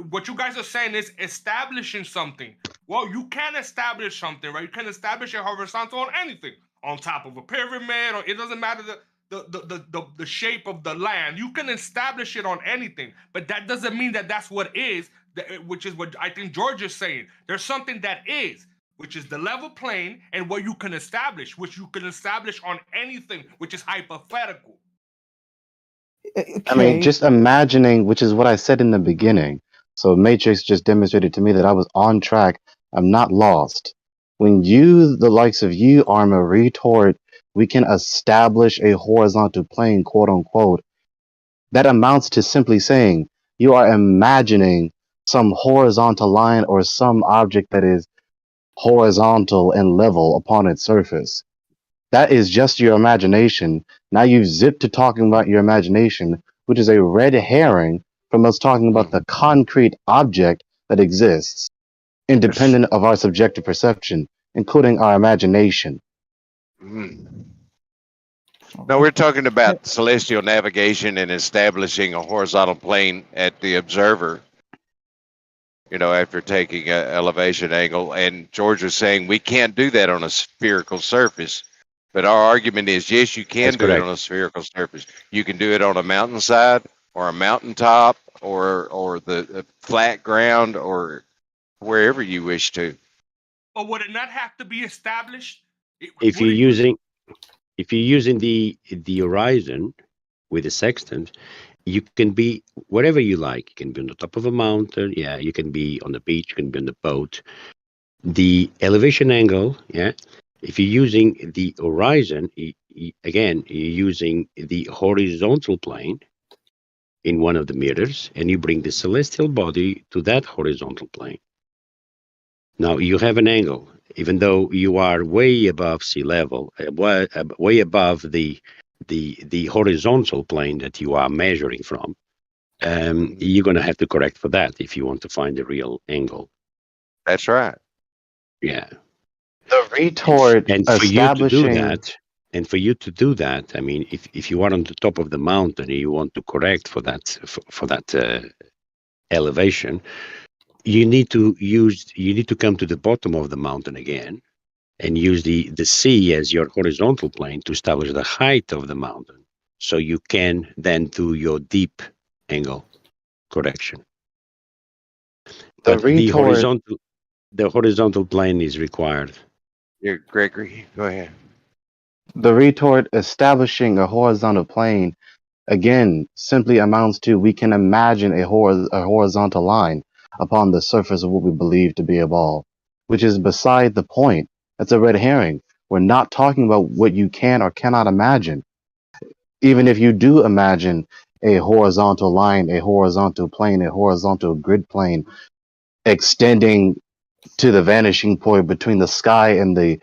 what you guys are saying is establishing something. Well, you can establish something, right? You can establish a horizontal on anything, on top of a pyramid, or it doesn't matter the shape of the land. You can establish it on anything, but that doesn't mean that that's what is, which is what I think George is saying. There's something that is, which is the level plane, and what you can establish, which you can establish on anything, which is hypothetical. I mean, just imagining, which is what I said in the beginning. So Matrix just demonstrated to me that I was on track. I'm not lost. When you, the likes of you, Arma, retort, we can establish a horizontal plane, quote unquote. That amounts to simply saying you are imagining some horizontal line or some object that is horizontal and level upon its surface. That is just your imagination. Now you've zipped to talking about your imagination, which is a red herring from us talking about the concrete object that exists, independent of our subjective perception, including our imagination. No, we're talking about celestial navigation and establishing a horizontal plane at the observer. After taking an elevation angle, and George was saying we can't do that on a spherical surface. But our argument is, yes, you can do it on a spherical surface. You can do it on a mountainside or a mountaintop or the flat ground or wherever you wish to. or would it not have to be established? If you're using the horizon with the sextant, you can be wherever you like. You can be on the top of a mountain, yeah. You can be on the beach. You can be on the boat. The elevation angle, yeah. If you're using the horizon, again, you're using the horizontal plane in one of the mirrors, and you bring the celestial body to that horizontal plane. Now you have an angle, even though you are way above sea level, way above the horizontal plane that you are measuring from. You're going to have to correct for that if you want to find the real angle. That's right. Yeah. The retort And for establishing you to do that, I mean, if you are on the top of the mountain and you want to correct for that elevation, you need to come to the bottom of the mountain again and use the sea as your horizontal plane to establish the height of the mountain, so you can then do your deep angle correction. But the horizontal plane is required. Yeah, Gregory, go ahead. The retort establishing a horizontal plane again simply amounts to we can imagine a horizontal line upon the surface of what we believe to be a ball, which is beside the point. That's a red herring. We're not talking about what you can or cannot imagine. Even if you do imagine a horizontal line, a horizontal plane, a horizontal grid plane extending to the vanishing point between the sky and the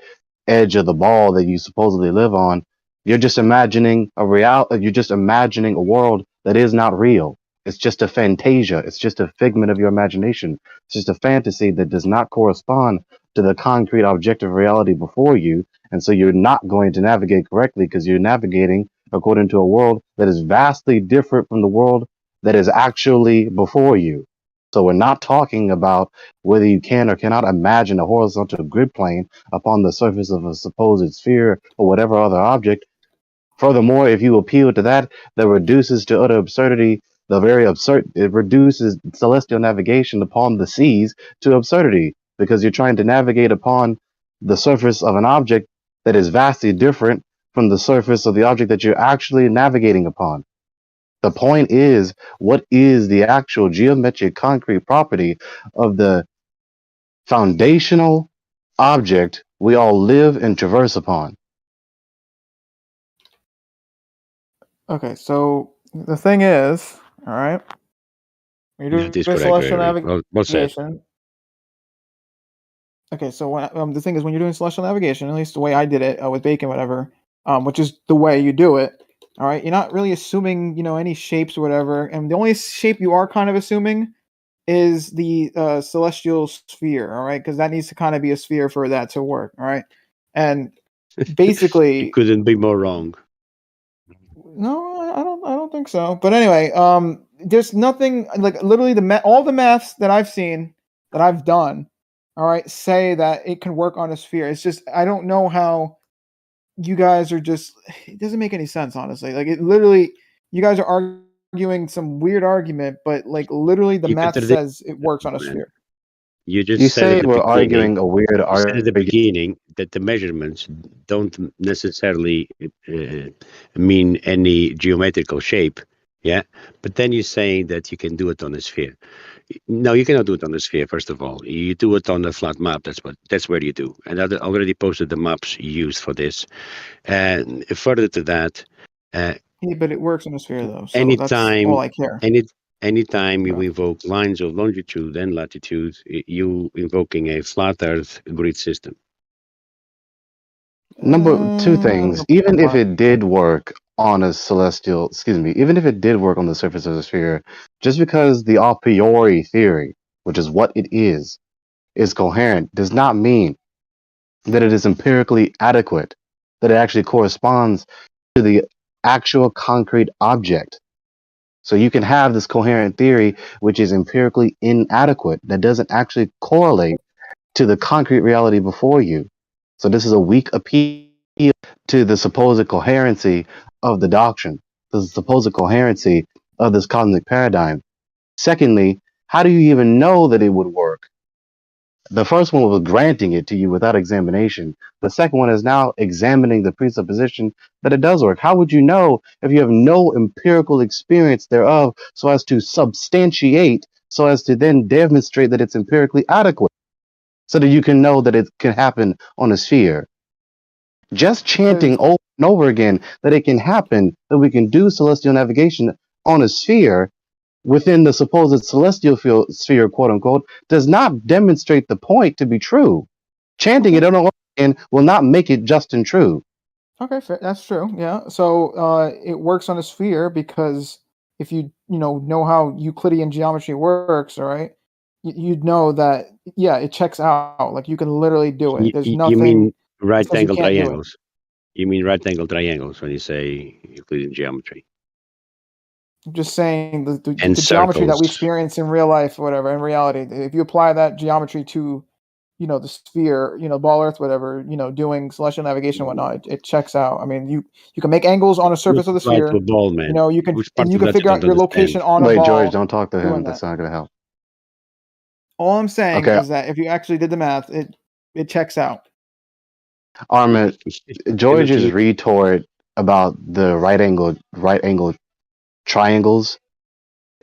edge of the ball that you supposedly live on, you're just imagining you're just imagining a world that is not real. It's just a fantasia. It's just a figment of your imagination. It's just a fantasy that does not correspond to the concrete objective reality before you. And so you're not going to navigate correctly because you're navigating according to a world that is vastly different from the world that is actually before you. So we're not talking about whether you can or cannot imagine a horizontal grid plane upon the surface of a supposed sphere or whatever other object. Furthermore, if you appeal to that reduces to utter absurdity it reduces celestial navigation upon the seas to absurdity, because you're trying to navigate upon the surface of an object that is vastly different from the surface of the object that you're actually navigating upon. The point is, what is the actual geometric concrete property of the foundational object we all live and traverse upon? Okay, so the thing is, all right, when you're That is doing correct, celestial Gregory. Well said. navigation. Okay, so when the thing is, when you're doing celestial navigation, at least the way I did it with Bacon, whatever, which is the way you do it. All right, you're not really assuming, any shapes or whatever, and the only shape you are kind of assuming is the celestial sphere. All right, because that needs to kind of be a sphere for that to work. All right, and basically, You couldn't be more wrong. no, I don't think so. But anyway, there's nothing like literally all the maths that I've seen that I've done, all right, say that it can work on a sphere. It's just I don't know how you guys are just. It doesn't make any sense, honestly. Like it literally, you guys are arguing some weird argument, but like literally the math says it works on a sphere. You just You said say at the we're beginning, arguing a weird you said at the argument. beginning that the measurements don't necessarily mean any geometrical shape. Yeah. But then you're saying that you can do it on a sphere. No, you cannot do it on a sphere, first of all. You do it on a flat map. That's where you do. And I already posted the maps used for this. And further to that, Yeah, but it works on a sphere though. So that's anytime all I care. anytime you invoke lines of longitude and latitude, you invoking a flat earth grid system. Number two things, even if it did work on a celestial, even if it did work on the surface of the sphere, just because the a priori theory, which is what it is coherent, does not mean that it is empirically adequate, that it actually corresponds to the actual concrete object. So you can have this coherent theory, which is empirically inadequate, that doesn't actually correlate to the concrete reality before you. So this is a weak appeal to the supposed coherency of the doctrine, the supposed coherency of this cosmic paradigm. Secondly, how do you even know that it would work? The first one was granting it to you without examination. The second one is now examining the presupposition that it does work. How would you know if you have no empirical experience thereof so as to substantiate, so as to then demonstrate that it's empirically adequate, so that you can know that it can happen on a sphere? Just chanting over and over again that it can happen, that we can do celestial navigation on a sphere within the supposed celestial field, sphere, quote unquote, does not demonstrate the point to be true. Chanting it over and over again will not make it just and true. Okay, fair. That's true. Yeah. So it works on a sphere because if you know how Euclidean geometry works, all right, you'd know that it checks out. Like you can literally do it. There's You nothing mean that says you right-angle can't do it. triangles? You mean right-angle triangles when you say Euclidean geometry? I'm just saying the And geometry that we circles. experience in real life, whatever, in reality, if you apply that geometry to, the sphere, ball Earth, whatever, doing celestial navigation and whatnot, it checks out. I mean, you can make angles on a surface of the Apply to sphere. a ball, man. You can Which part and you of can that you figure out don't your location understand? on a Wait, ball. George, don't talk to him. doing That's that. not going to help. All I'm saying Okay. is that if you actually did the math, it checks out. Armin, George's Imagine retort about the right angle triangles,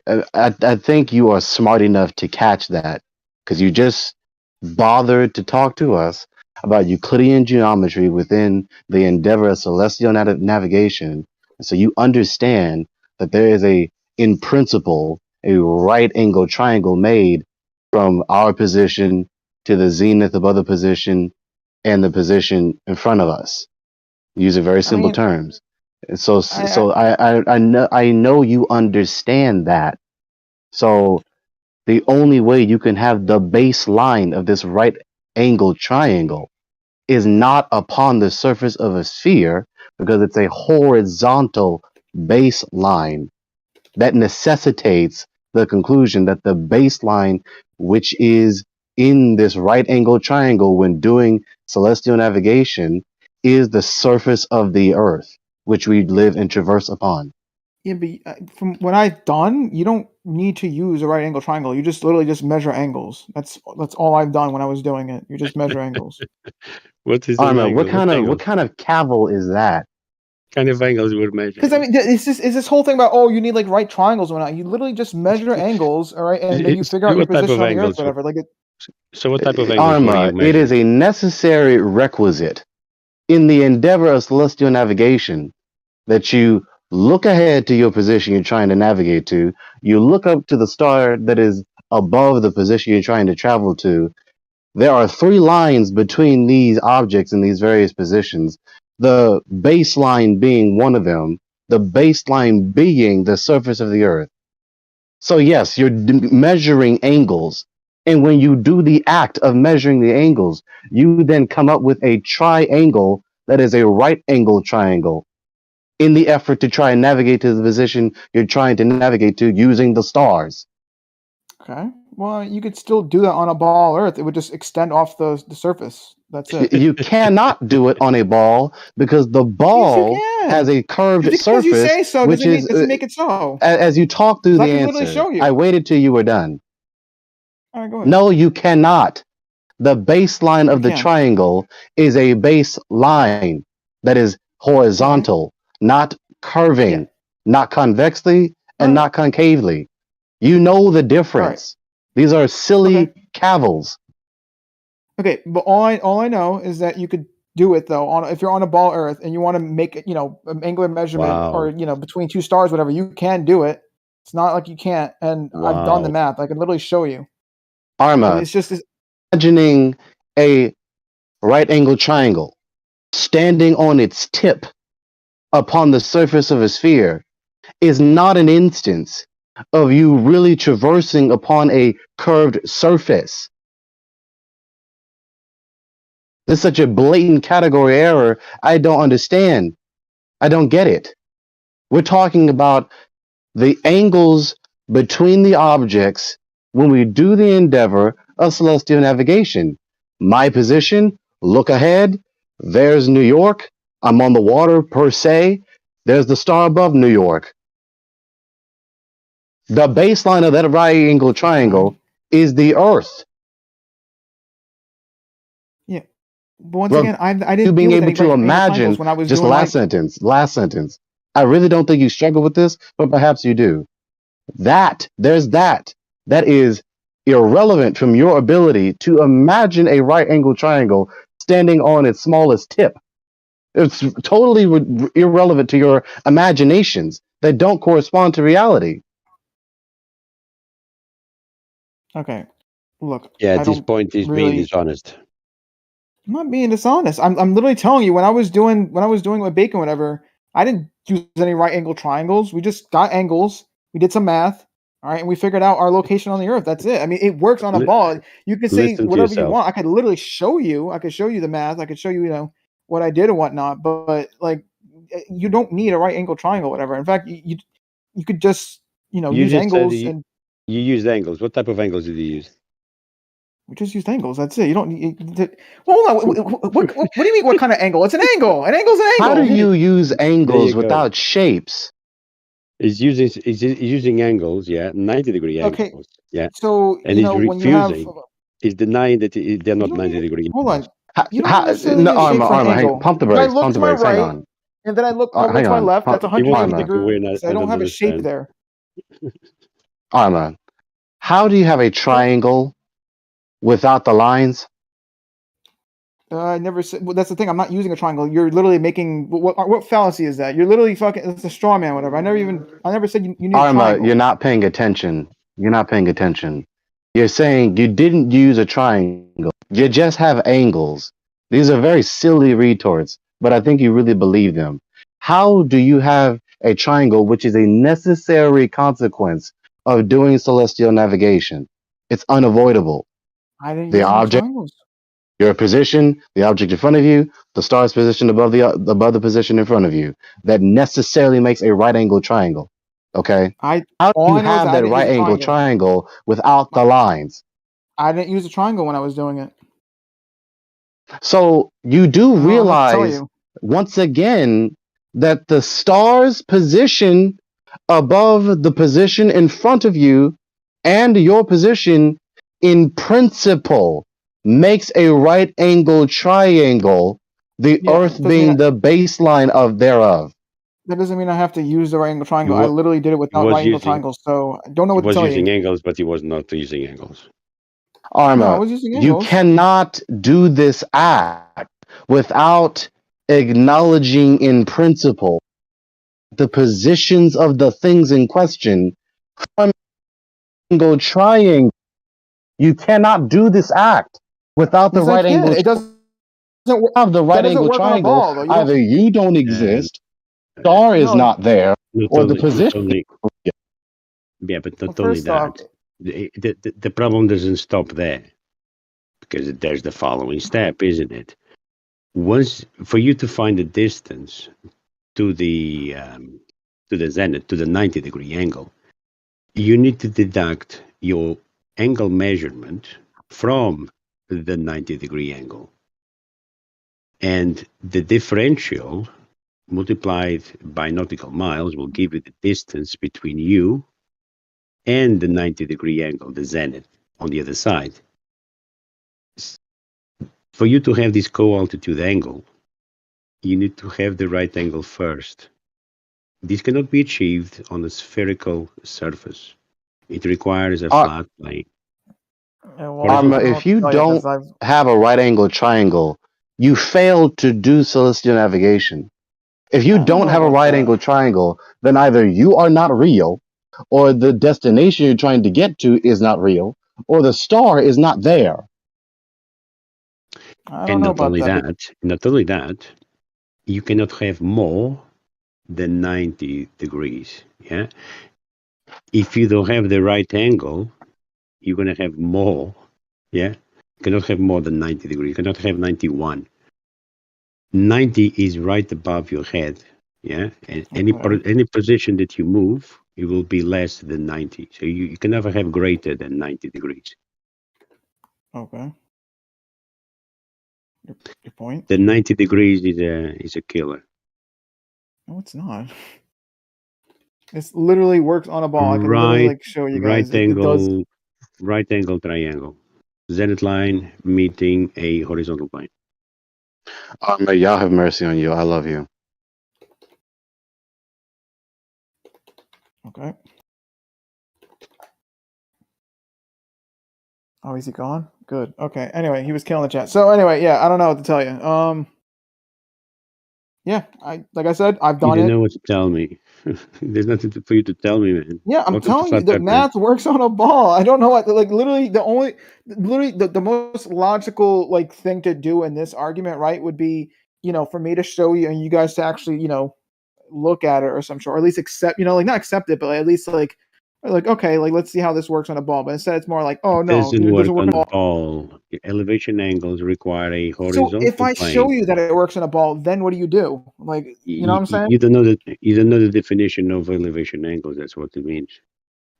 I think you are smart enough to catch that, because you just bothered to talk to us about Euclidean geometry within the endeavor of celestial navigation. So you understand that there is in principle, a right angle triangle made from our position to the zenith of other position and the position in front of us. Using very simple terms. And so I know you understand that. So the only way you can have the baseline of this right angle triangle is not upon the surface of a sphere, because it's a horizontal baseline that necessitates the conclusion that the baseline, which is in this right angle triangle when doing celestial navigation, is the surface of the earth, which we live and traverse upon. Yeah, but from what I've done, you don't need to use a right angle triangle. You just literally just measure angles. That's all I've done when I was doing it. You just measure angles. what is an Armin, angle? what kind of cavil is that? Kind of angles you would measure? Because I mean, it's this whole thing about you need like right triangles or not. You literally just measure angles, all right, and then you figure out your What type position of on the Earth, angles? whatever. Like So what type of angles were you Arma, it measuring? is a necessary requisite in the endeavor of celestial navigation that you look ahead to your position you're trying to navigate to. You look up to the star that is above the position you're trying to travel to. There are 3 lines between these objects in these various positions. The baseline being one of them, the baseline being the surface of the earth. So yes, you're measuring angles. And when you do the act of measuring the angles, you then come up with a triangle that is a right angle triangle in the effort to try and navigate to the position you're trying to navigate to using the stars. okay, well, you could still do that on a ball Earth. It would just extend off the surface. That's it. You cannot do it on a ball because the ball has a curved Just because you surface, say so which doesn't make it so. as you talk through 'Cause the I can literally answer, show you. I waited till you were done. All right, go ahead. No, you cannot. The baseline of the can. triangle is a baseline that is horizontal, not curving, not convexly, and not concavely. You know the difference. These are silly cavils. Okay, but all I know is that you could do it though if you're on a ball Earth and you want to make it, an angular measurement or between 2 stars, whatever. You can do it. It's not like you can't. And I've done the Wow. math. I can literally show you. Arma, It's just imagining a right angle triangle standing on its tip upon the surface of a sphere is not an instance of you really traversing upon a curved surface. This is such a blatant category error. I don't understand. I don't get it. We're talking about the angles between the objects when we do the endeavor of celestial navigation. My position, look ahead. There's New York. I'm on the water per se. There's the star above New York. The baseline of that right angle triangle is the Earth. But once Well, again, I you didn't being deal with able any to right angle imagine, triangles when I was just doing last sentence. I really don't think you struggle with this, but perhaps you do. There's that. That is irrelevant from your ability to imagine a right angle triangle standing on its smallest tip. It's totally irrelevant to your imaginations that don't correspond to reality. Okay, look, Yeah, I at this don't point, he's being really. dishonest. I'm not being dishonest. I'm literally telling you when I was doing with bacon, whatever. I didn't use any right angle triangles. We just got angles. We did some math. All right, and we figured out our location on the earth. That's it. I mean, it works on a ball. You can say Listen to whatever you yourself. want. I could literally show you. I could show you the math. I could show you, what I did and whatnot. But like, you don't need a right angle triangle, whatever. In fact, you could just You use just said angles, and you used angles. What type of angles did you use? we just used angles. That's it. You don't need. Hold on. What do you mean? What kind of angle? It's an angle. An angle's an angle. How do you use There angles you go. without shapes? He's using angles, yeah, 90-degree Okay, angles, yeah, so and he's when you have, refusing. He's denying that they're not you don't need. 90-degree Hold on. angles. You don't need necessarily No, need a shape for an hang, angle. pump the If I brakes, look pump to the my brakes. Hang right, on, and then I look all the way hang to my on. left, that's You 180 want to go in? degrees. I I don't don't have a shape understand. there. Arma, how do you have a triangle without the lines? I never said. Well, that's the thing. I'm not using a triangle. You're literally making what fallacy is that? You're literally fucking. It's a straw man, whatever. I never said you need a Arma, triangle. you're not paying attention. You're not paying attention. You're saying you didn't use a triangle. You just have angles. These are very silly retorts, but I think you really believe them. How do you have a triangle, which is a necessary consequence of doing celestial navigation? It's unavoidable. I didn't The use any object, triangles. your position, the object in front of you, the star's position above the position in front of you. That necessarily makes a right angle triangle. Okay? How do All you I know is have that I that didn't use right a angle triangle. triangle without the lines? I didn't use a triangle when I was doing it. So you do I don't have to tell realize you. once again that the star's position above the position in front of you and your position in principle makes a right angle triangle, the Yeah, earth doesn't mean being the baseline of thereof. that doesn't mean I have to use the right angle triangle. I He literally did it without was right angle using triangles, so I don't know he what to was tell using you. angles, but he was not using angles. No, I Arma, was using you angles. cannot do this act without acknowledging in principle the positions of the things in question from angle triangle. You cannot do this act without the Yes, I right can. angle. It doesn't work. Have the That right doesn't angle work on a triangle. ball, though. You don't. Either you don't exist, star is No. not there, Not or the only, position. yeah, but Well, not only first off, that. The problem doesn't stop there, because there's the following step, isn't it? Once for you to find the distance to the zenith, to the 90-degree angle, you need to deduct your angle measurement from the 90-degree angle, and the differential multiplied by nautical miles will give you the distance between you and the 90-degree angle, the zenith, on the other side. For you to have this co-altitude angle, you need to have the right angle first. This cannot be achieved on a spherical surface. It requires a flat plane. Arma, if you don't have a right angle triangle, you fail to do celestial navigation. If you don't have a right angle triangle, then either you are not real, or the destination you're trying to get to is not real, or the star is not there. I don't And know not about only that. that, not only that, you cannot have more than 90 degrees. Yeah. If you don't have the right angle, you're gonna have more. Yeah. You cannot have more than 90 degrees. You cannot have 91. 90 is right above your head. Yeah. And any position that you move, it will be less than 90. So you can never have greater than 90 degrees. Okay. Your point? The 90 degrees is a killer. No, it's not. It literally works on a ball. I can literally show you guys. It does. Right angle triangle. Zenith line meeting a horizontal line. May y'all have mercy on you. I love you. Okay. Oh, is he gone? Good. Okay. Anyway, he was killing the chat. So anyway, yeah, I don't know what to tell you. Yeah, like I said, I've You done don't it. know what to tell me. There's nothing for you to tell me, man. Yeah, I'm Welcome to telling you, Flat the Earth, man. math works on a ball. I don't know what, like, literally the most logical like thing to do in this argument, right, would be, for me to show you and you guys to actually, look at it or some sort, or at least accept, like not accept it, but at least like okay, like let's see how this works on a ball. But instead, it's more like, oh It no, doesn't it work doesn't work on on a the ball. ball. Elevation angles require a So if horizontal I show plane. you that it works on a ball, then what do you do? Like, you know what I'm saying? You don't know the definition of elevation angles. That's what it means.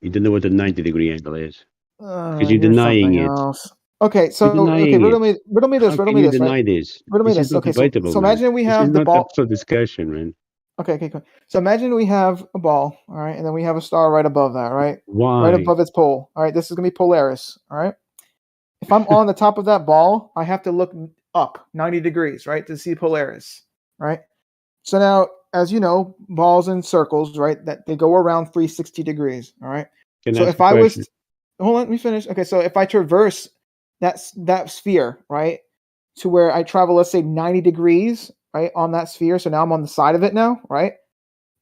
You don't know what a 90-degree angle is because you're You're denying something it. else. Okay, You're so denying riddle it. me this, How riddle can me you this, right? deny this? Riddle me This is this. not Okay, so debatable, man. imagine we This is have the not ball. up for discussion, man. Okay, cool. So imagine we have a ball, all right, and then we have a star right above that, right? Right Why? above its pole. All right, this is gonna be Polaris, all right? If I'm on the top of that ball, I have to look up 90 degrees, right, to see Polaris, right? So now, as you know, balls in circles, right, that they go around 360 degrees, all right? Can I So ask if a I question? was, hold on, let me finish. Okay, so if I traverse that sphere, right, to where I travel, let's say 90 degrees, right, on that sphere. So now I'm on the side of it now, right?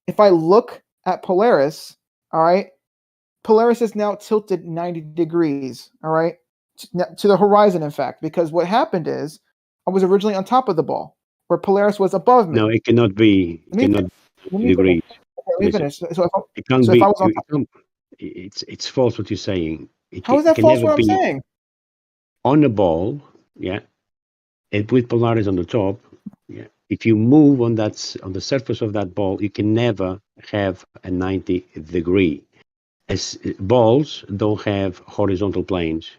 If I look at Polaris, all right, Polaris is now tilted 90 degrees, all right, to the horizon, in fact, because what happened is I was originally on top of the ball where Polaris was above me. No, it cannot be. It cannot be Let 90 me finish. degrees. Okay, let me Listen, finish. it can't So if be. I was on It top, can't, it's false what you're saying. how is It that can false never what I'm be saying? on a ball, yeah, and with Polaris on the top, yeah. If you move on the surface of that ball, you can never have a 90 degree. As balls don't have horizontal planes.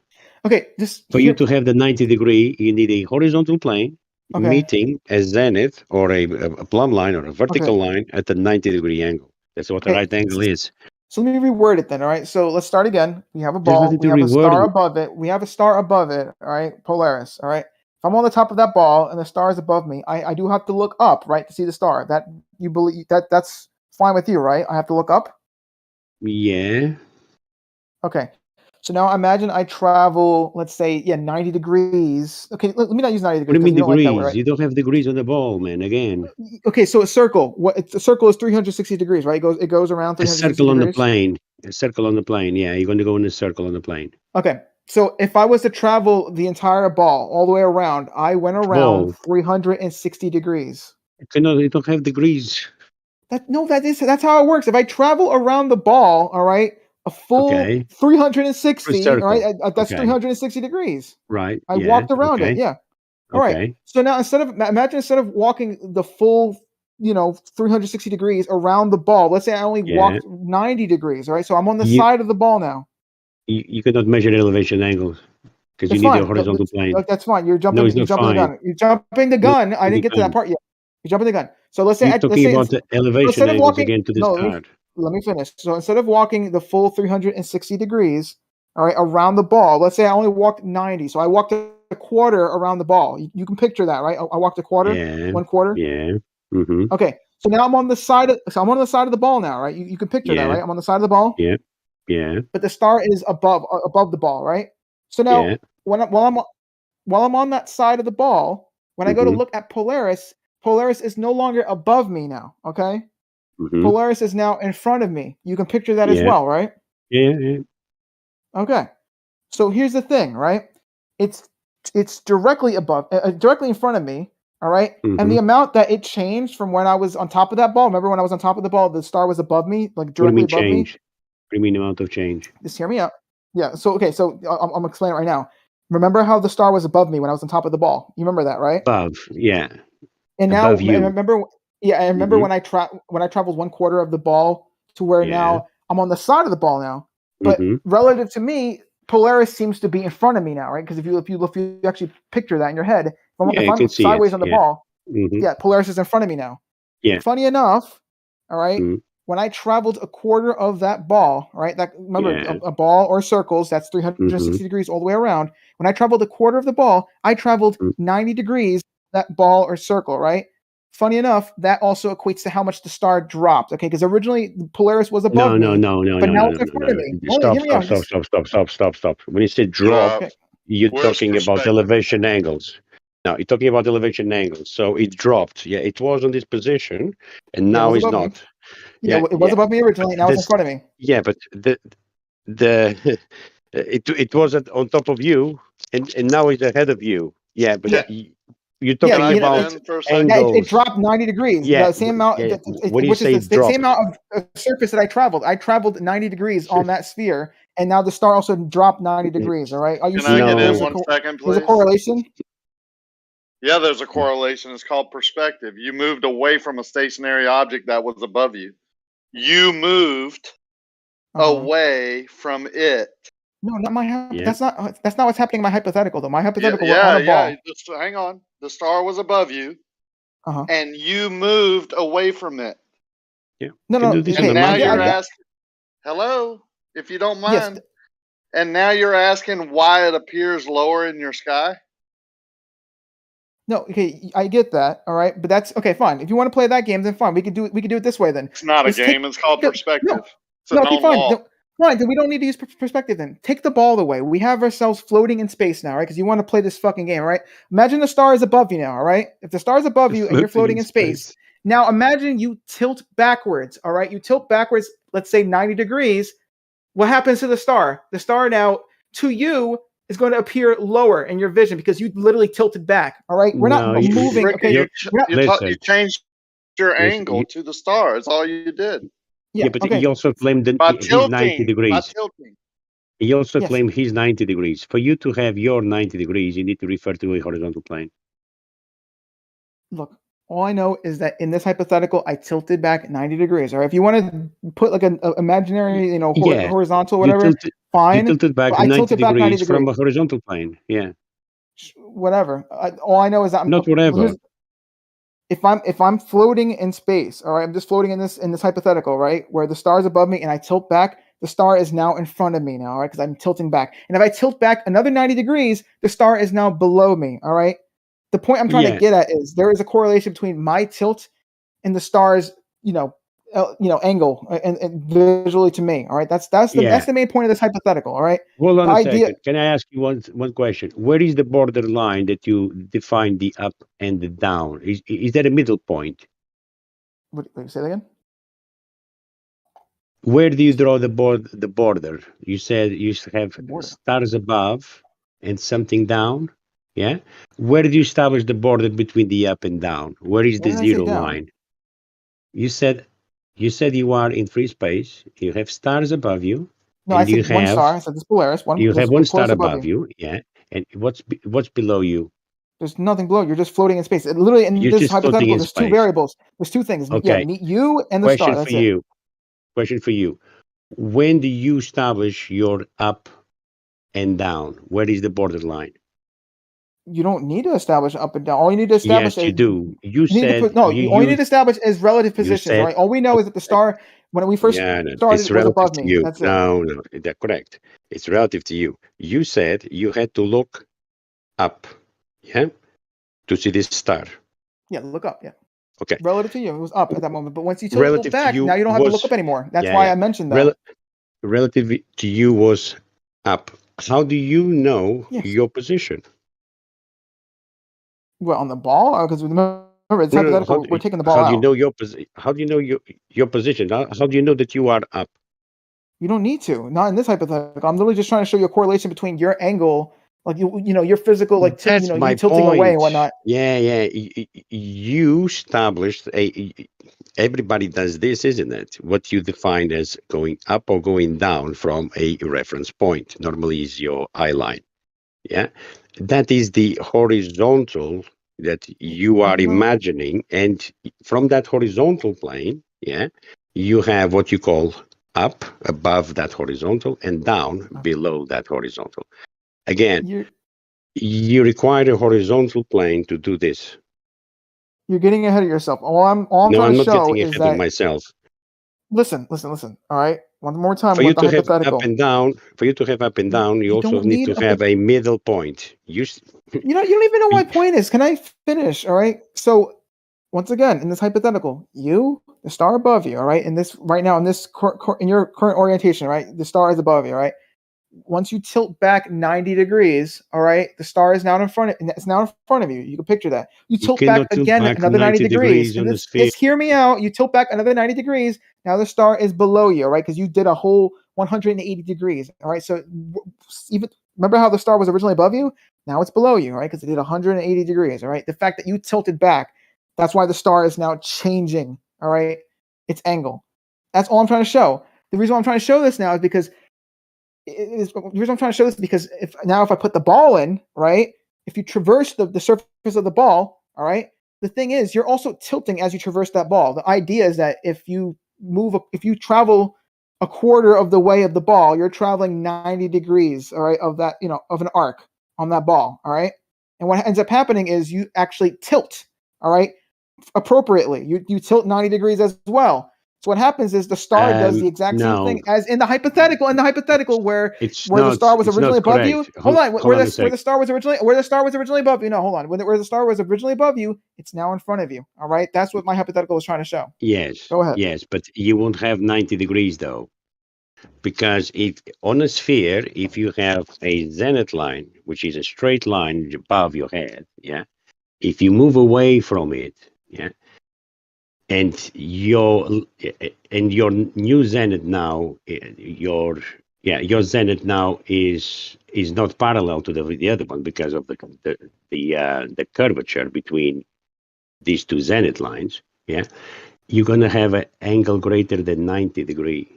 Okay, just For you here. to have the 90 degree, you need a horizontal plane Okay. meeting a zenith or a plumb line or a vertical Okay. line at the 90-degree angle. That's what a Okay. right angle is. So let me reword it then. All right. So let's start again. We have a There's ball. nothing We to have a star reword. above it. We have a star above it. All right. Polaris. All right. If I'm on the top of that ball and the star is above me, I do have to look up, right, to see the star. That you believe that's fine with you, right? I have to look up. Yeah. Okay. So now imagine I travel, let's say, 90 degrees. Okay, let me not use 90 What do degrees you because mean you don't like that word, degrees? right? You don't have degrees on the ball, man. Again, Okay, so a circle. A circle is 360 degrees, right? It goes around a 360 circle on the degrees. plane. A circle on the plane. Yeah, you're going to go in a circle on the plane. Okay. So if I was to travel the entire ball all the way around, I went around Ball. 360 degrees. You don't have degrees. That's how it works. If I travel around the ball, all right, a full Okay. 360, all right, Circle. that's Okay. 360 degrees. Right. I Yeah. walked around it. Okay. Yeah. All right. Okay. So now instead of walking the full, 360 degrees around the ball, let's say I only Yeah. walked 90 degrees, all right? So I'm on the You side of the ball now. you cannot measure elevation angles because you It's need a fine. horizontal plane. That's fine. You're No, jumping. it's You're not jumping the fine. gun. You're jumping the No, gun. I the didn't get to that gun. part yet. You're jumping the gun. So You're talking about the so elevation instead of angles walking, again to the no, start. let me finish. So instead of walking the full 360 degrees, all right, around the ball, let's say I only walked 90. So I walked a quarter around the ball. You can picture that, right? I walked a quarter, Yeah. 1/4. Yeah. Mm-hmm. Okay. So now I'm on the side of the ball now, right? You can picture that, Yeah. right? I'm on the side of the ball. Yeah. Yeah. But the star is above the ball, right? So now Yeah. while I'm on that side of the ball, when I go to Mm-hmm. look at Polaris, Polaris is no longer above me now. Okay. Mm-hmm. Polaris is now in front of me. You can picture that as Yeah. well, right? Yeah. Yeah. Okay. So here's the thing, right? It's directly above, directly in front of me. All right. And Mm-hmm. the amount that it changed from when I was on top of that ball. Remember when I was on top of the ball, the star was above me, like What do you directly mean above me. change? What do you mean amount of change? Just hear me out. Yeah. So okay. So I'm explaining it right now. Remember how the star was above me when I was on top of the ball? You remember that, right? Above. Yeah. And now, Above you. I remember Mm-hmm. when I traveled 1/4 of the ball to where Yeah. now I'm on the side of the ball now. But Mm-hmm. relative to me, Polaris seems to be in front of me now, right? Because if you actually picture that in your head, Yeah, if you I'm can see it. sideways on the Yeah. ball, Mm-hmm. yeah, Polaris is in front of me now. Yeah. Funny enough, all right, Mm-hmm. when I traveled a quarter of that ball, right? That remember Yeah. a ball or circles, that's 360 Mm-hmm. degrees all the way around. When I traveled a quarter of the ball, I traveled 90 degrees that ball or circle, right? Funny enough, that also equates to how much the star dropped. Okay, because originally Polaris was above No. me, but now it's in front of me. Hold on, hear me out. Stop. When you say drop, you're talking about elevation angles. No, you're talking about elevation angles. So it dropped. Yeah, it was on this position, and Yeah, it now was it's above me. not. Yeah, it was above me originally. Now it's in front of me. Yeah, but the it was on top of you, and now it's ahead of you. Yeah, but you're Yeah, talking about angles. it dropped 90 degrees. Yeah, The same amount, when you which say is the drop, same amount of surface that I traveled. I traveled 90 degrees on that sphere, and now the star also dropped 90 degrees. All right, are you Can I seeing get that in 1 second, there's a please? correlation? Yeah, there's a correlation. It's called perspective. You moved away from a stationary object that was above you. You moved away from it. No, not my. That's not what's happening in my hypothetical though. My hypothetical, we're Yeah, on a ball. just hang on. The star was above you, and you moved away from it. Yeah. No. And now you're asking. Hello, if you don't mind. Yes. And now you're asking why it appears lower in your sky. No, okay, I get that. All right, but that's okay. Fine. If you want to play that game, then fine. We could do it this way then. It's not a game. It's called perspective. It's a known fine. law. Fine, then we don't need to use perspective then. Take the ball away. We have ourselves floating in space now, right? Because you want to play this fucking game, all right? Imagine the star is above you now, all right? If the star is above you and you're floating in space, now imagine you tilt backwards, all right? You tilt backwards, let's say 90 degrees. What happens to the star? The star now, to you, is going to appear lower in your vision because you literally tilted back, all right? We're not moving, okay? You changed your angle to the star. That's all you did. Yeah, but he also claimed that he's 90 degrees. He also claimed he's 90 degrees. For you to have your 90 degrees, you need to refer to a horizontal plane. Look, all I know is that in this hypothetical, I tilted back 90 degrees. Or if you want to put like an imaginary, horizontal, whatever, fine. You tilted back, 90 degrees from a horizontal plane. Yeah. Whatever. All I know is that I'm not whatever. If I'm floating in space, all right, I'm just floating in this hypothetical, right, where the star is above me and I tilt back, the star is now in front of me now, all right, because I'm tilting back. And if I tilt back another 90 degrees, the star is now below me, all right. The point I'm trying to get at is there is a correlation between my tilt and the star's, angle and visually to me, all right. That's the main point of this hypothetical, all right. Hold on a second. Can I ask you one question? Where is the border line that you define the up and the down? Is that a middle point? What say that again? Where do you draw the border? You said you have stars above and something down. Yeah. Where do you establish the border between the up and down? Where is the zero line? You said you are in free space. You have stars above you. No, I said one star. I said this Polaris. You have one star above you. Yeah. And what's below you? There's nothing below. You're just floating in space. Literally, in this hypothetical, there's two variables. There's two things. Okay. Yeah, you and the star. That's it. Question for you. When do you establish your up and down? Where is the borderline? You don't need to establish up and down. All you need to establish you do. You said all you need to establish is relative positions, right? All we know is that the star, when we first started, it's was above me. You. That's it. No, that's correct. It's relative to you. You said you had to look up, to see this star. Yeah, look up, yeah. Okay. Relative to you, it was up at that moment. But once you tilted back, now you don't have to look up anymore. That's why I mentioned that. Relative to you was up. How do you know your position? Well, on the ball, because remember, it's hypothetical. We're taking the ball out. How do you know your position? How do you know your position? How do you know that you are up? You don't need to. Not in this hypothetical. I'm literally just trying to show you a correlation between your angle, like your physical, like that's you my tilting point. away and whatnot. Yeah. You established everybody does this, isn't it? What you define as going up or going down from a reference point normally is your eye line. Yeah, that is the horizontal that you are imagining, and from that horizontal plane, you have what you call up above that horizontal and down below that horizontal. Again, you require a horizontal plane to do this. You're getting ahead of yourself. All I'm no, trying I'm to not show getting is ahead that of myself. Listen. All right. One more time For you with the to have hypothetical. up and down, you also don't need need to have a middle point. You don't even know what my point is. Can I finish? All right. So once again, in this hypothetical, the star above you, all right, in this right now, in this in your current orientation, right, the star is above you, right. Once you tilt back 90 degrees, all right, the star is now in front of you. You can picture that. You tilt back again another 90 degrees. And just hear me out. You tilt back another 90 degrees. Now the star is below you, all right, because you did a whole 180 degrees. All right. So even remember how the star was originally above you? Now it's below you, right? Because it did 180 degrees. All right. The fact that you tilted back, that's why the star is now changing, all right, its angle. That's all I'm trying to show. The reason why I'm trying to show this now is because if I put the ball in, right, if you traverse the surface of the ball, all right, the thing is you're also tilting as you traverse that ball. The idea is that if you travel a quarter of the way of the ball, you're traveling 90 degrees, all right, of that, of an arc on that ball, all right? And what ends up happening is you actually tilt, all right, appropriately. You tilt 90 degrees as well. So what happens is the star does the exact same thing as in the hypothetical. Where the star was originally above you. Hold on, where the star was originally above you. No, hold on. Where the star was originally above you, it's now in front of you. All right, that's what my hypothetical was trying to show. Yes. Go ahead. Yes, but you won't have 90 degrees though, because if on a sphere, if you have a zenith line, which is a straight line above your head, yeah, if you move away from it, yeah, and your new zenith now, your zenith now is not parallel to the other one because of the curvature between these two zenith lines. Yeah, you're gonna have an angle greater than 90 degree.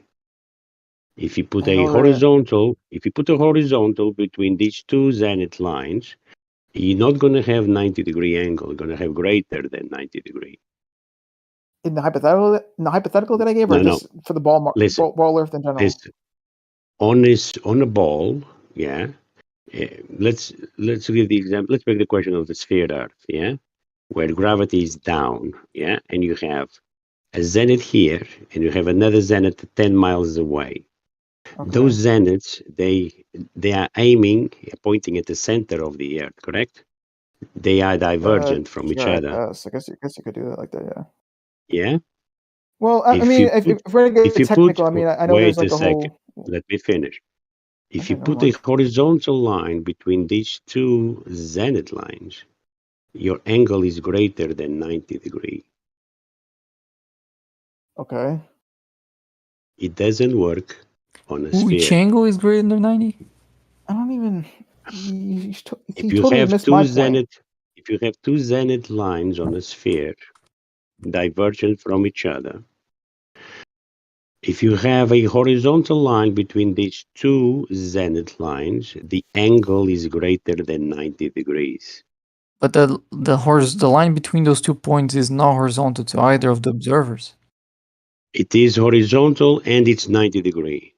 If you put a horizontal between these two zenith lines, you're not gonna have 90-degree angle. You're gonna have greater than 90 degree. In the hypothetical that I gave, or just for the ball earth in general? Listen, on a ball, yeah. Let's give the example. Let's make the question of the sphere Earth, yeah, where gravity is down, yeah, and you have a zenith here, and you have another zenith 10 miles away. Okay. Those zeniths, they are pointing at the center of the Earth, correct? They are divergent from each other. I guess you could do that like that, yeah. Yeah. Well, if we're gonna get technical, I mean, I know there's like a whole. Let me finish. If you put a horizontal line between these two zenith lines, your angle is greater than 90 degree. Okay. It doesn't work on a sphere. Which angle is greater than 90? I don't even. If you have two zenith lines on a sphere, divergent from each other, if you have a horizontal line between these two zenith lines, the angle is greater than 90 degrees. But the line between those 2 points is not horizontal to either of the observers. It is horizontal and it's 90 degree.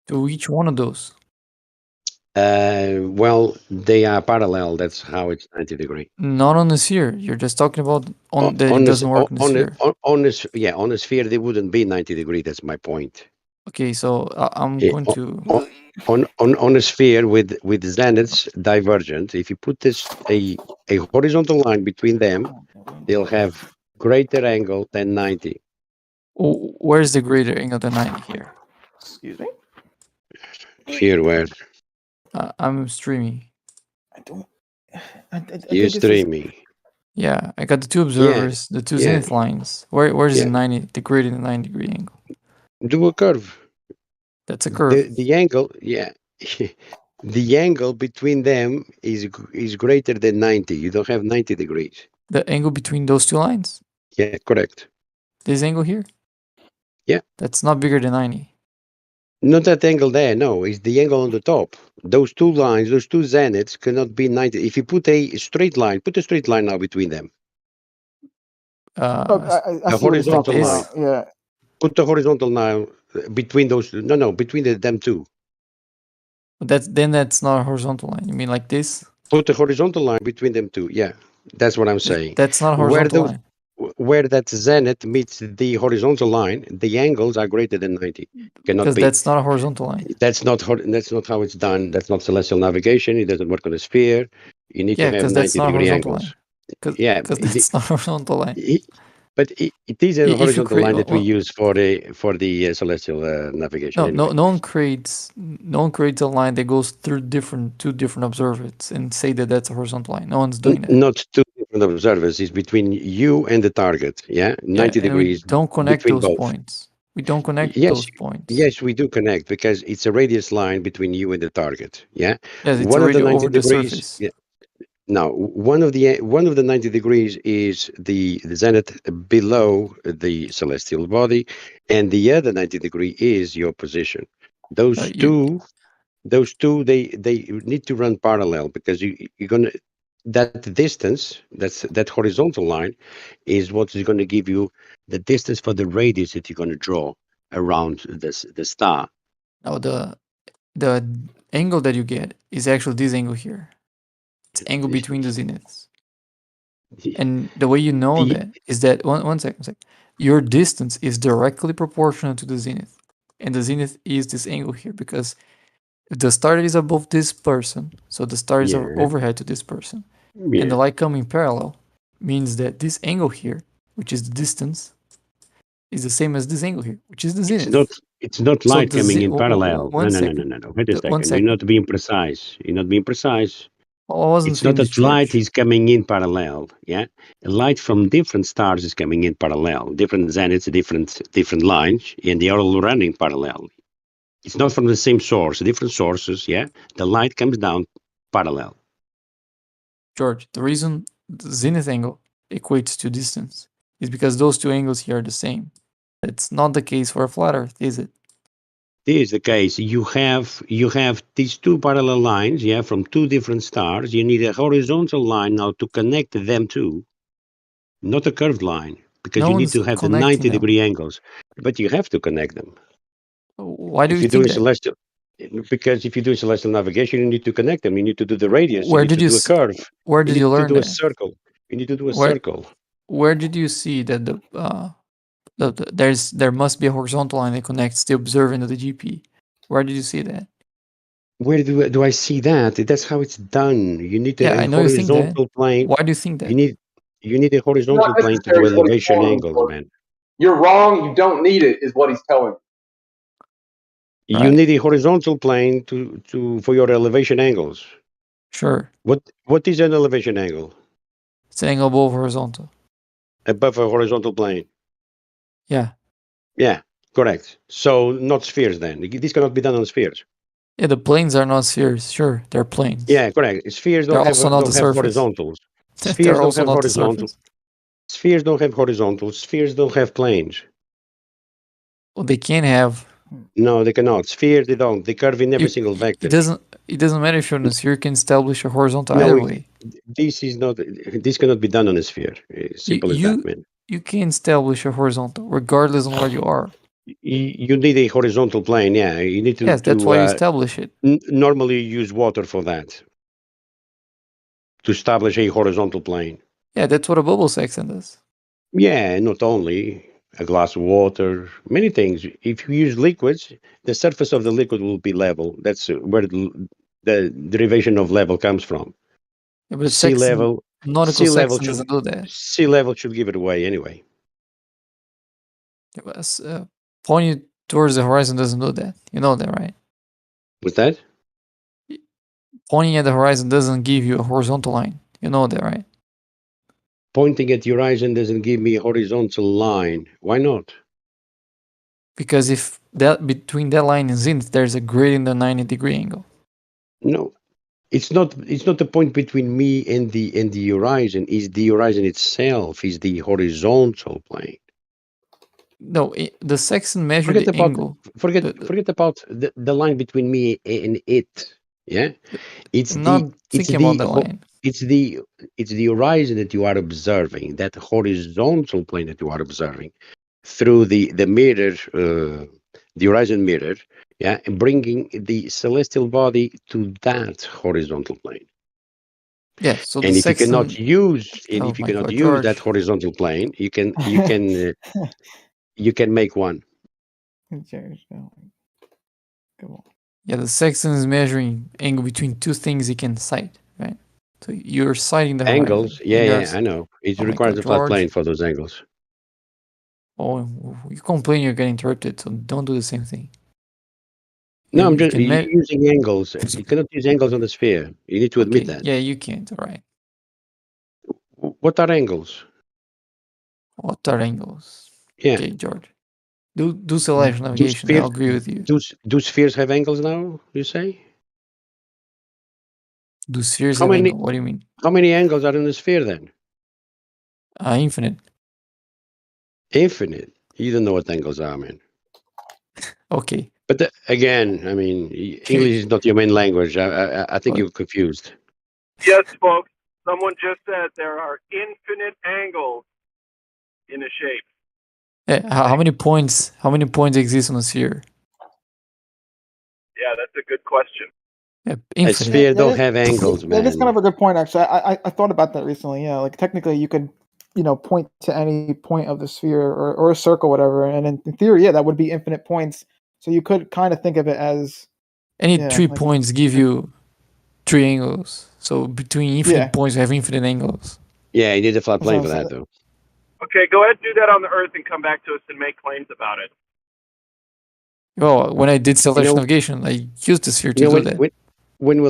To each one of those? Well, they are parallel. That's how it's 90 degree. Not on the sphere. You're just talking about it doesn't work on the sphere. On a sphere, they wouldn't be 90 degree. That's my point. Okay, so I'm going to on a sphere with zeniths divergent. If you put a horizontal line between them, they'll have greater angle than 90. Where's the greater angle than 90 here? Excuse me. Here, where? I'm streaming. You're streaming. Yeah, I got the two observers, the two zenith lines. Where's the greater than 90 degree angle? Do a curve. That's a curve. The angle, the angle between them is greater than 90. You don't have 90 degrees. The angle between those two lines? Yeah, correct. This angle here? Yeah. That's not bigger than 90. Not that angle there, no. It's the angle on the top. Those two lines, those two zeniths cannot be 90. If you put a straight line now between them. I see horizontal line. Yeah. Put the horizontal now between those. No, between them two. But that's not a horizontal line. You mean like this? Put the horizontal line between them two. Yeah, that's what I'm saying. That's not a horizontal line. where that zenith meets the horizontal line, the angles are greater than 90. Cannot Because be. that's not a horizontal line. That's not how it's done. That's not celestial navigation. It doesn't work on a sphere. You need Yeah, to have because that's 90 not a degree horizontal angles. line. Yeah, Because that's not a horizontal line. but it is a If you horizontal create line that we use for the celestial navigation. no, Anyway. no one creates a line that goes through two different observers and say that that's a horizontal line. No one's doing that. Not two different observers. It's between you and the target. Yeah, 90 and degrees. we don't connect between those both. points. We don't connect Yes, those points. yes, we do connect because it's a radius line between you and the target. Yeah, Yes, it's one of the already 90 over the degrees. surface. Yeah. Now, one of the 90 degrees is the zenith below the celestial body, and the other 90 degree is your position. Those two, they need to run parallel because you're gonna that distance, that horizontal line, is what is going to give you the distance for the radius that you're going to draw around the star. Now the angle that you get is actually this angle here. It's angle between the zeniths. And the way you know that is that one second. Your distance is directly proportional to the zenith. And the zenith is this angle here because if the star is above this person, so the star is overhead to this person, and the light coming parallel means that this angle here, which is the distance, is the same as this angle here, which is the zenith. It's not So light the coming in parallel. one No. second. Wait a second. You're not being precise. You're not being precise. I wasn't It's not that finished, light George. is coming in parallel. Yeah, light from different stars is coming in parallel. Different zeniths, different lines, and they are all running parallel. It's not from the same source. Different sources. Yeah, the light comes down parallel. George, the reason the zenith angle equates to distance is because those two angles here are the same. It's not the case for a flat Earth, is it? This is the case. You have these two parallel lines, yeah, from two different stars. You need a horizontal line now to connect them two, not a curved line, because No you need one's to have the connecting 90 them. degree angles. But you have to connect them. Why do If you you're think doing that? celestial, because if you're doing celestial navigation, you need to connect them. You need to do the radius. Where you need did to you do a s- curve. Where You did need you to learn do a that? circle. You need to do a Where circle. where did you see that there must be a horizontal line that connects the observer to the GP? Where did you see that? Where do I see that? That's how it's done. You need Yeah, a I know you think that. horizontal plane. Why do you think that? You need a horizontal Not plane to do necessary is what he's elevation telling you, angles, George. man. You're wrong. You don't need it, is what he's telling you. You need a horizontal plane for your elevation angles. Sure. What is an elevation angle? It's an angle above horizontal. Above a horizontal plane. Yeah. Yeah, correct. So not spheres then. This cannot be done on spheres. Yeah, the planes are not spheres. Sure, they're planes. Yeah, correct. Spheres They're don't also not the have surface. horizontals. Spheres They're don't also have not the horizontal. surface. Spheres don't have horizontals. Spheres don't have planes. Well, they can have. No, they cannot. Spheres, they don't. They curve in every single vector. It doesn't matter if you're on a sphere. You can establish a horizontal No, either way. This cannot be done on a sphere. Simple as that, man. You can establish a horizontal regardless of where you are. You need a horizontal plane, yeah. You need to. Yes, that's why you establish it. Normally, you use water for that to establish a horizontal plane. Yeah, that's what a bubble section does. Yeah, not only a glass of water, many things. If you use liquids, the surface of the liquid will be level. That's where the derivation of level comes from. Yeah, but Sea level. nautical section doesn't do that. Sea level should give it away anyway. Pointing towards the horizon doesn't do that. You know that, right? What's that? Pointing at the horizon doesn't give you a horizontal line. You know that, right? Pointing at the horizon doesn't give me a horizontal line. Why not? Because if that between that line and zenith, there's a greater than 90 degree angle. No, it's not. It's not the point between me and the horizon. Is the horizon itself? Is the horizontal plane? No, the section measured the angle. Forget about the line between me and it. Yeah, it's I'm not thinking about the line. It's the horizon that you are observing. That horizontal plane that you are observing through the mirror, the horizon mirror. Yeah, and bringing the celestial body to that horizontal plane. Yeah. So the And if you cannot sextant. use, Oh if you my cannot God, use that George. horizontal plane, you can make one. George, oh, come on. Yeah, the sextant is measuring angle between two things it can sight, right? So you're sighting the horizon. Angles, yeah, I know. It Oh my requires God, a flat George. plane for those angles. Oh, you complain you're getting interrupted, so don't do the same thing. No, I'm You just can using angles. You cannot use angles on the sphere. You need to admit that. Yeah, you can't. All right. What are angles? What are angles? Yeah. Okay, George. Do celestial navigation. I'll agree with you. Do spheres have angles now, you say? Do spheres How have many, angle? What do you mean? How many angles are in the sphere then? Infinite. Infinite. You don't know what angles are, man. Okay. But again, I mean, English is not your main language. I think you're confused. Yes, folks. Someone just said there are infinite angles in a shape. Yeah, how many points? How many points exist on a sphere? Yeah, that's a good question. Yeah, a sphere don't have angles, man. That is kind of a good point, actually. I thought about that recently. Yeah, like technically you could, point to any point of the sphere or a circle, whatever, and in theory, yeah, that would be infinite points. So you could kind of think of it as Any 3 points give you 3 angles. So between infinite points, you have infinite angles. Yeah, you need a flat plane for that, though. Okay, go ahead, do that on the Earth, and come back to us and make claims about it. Well, when I did celestial navigation, I used the sphere to do that. When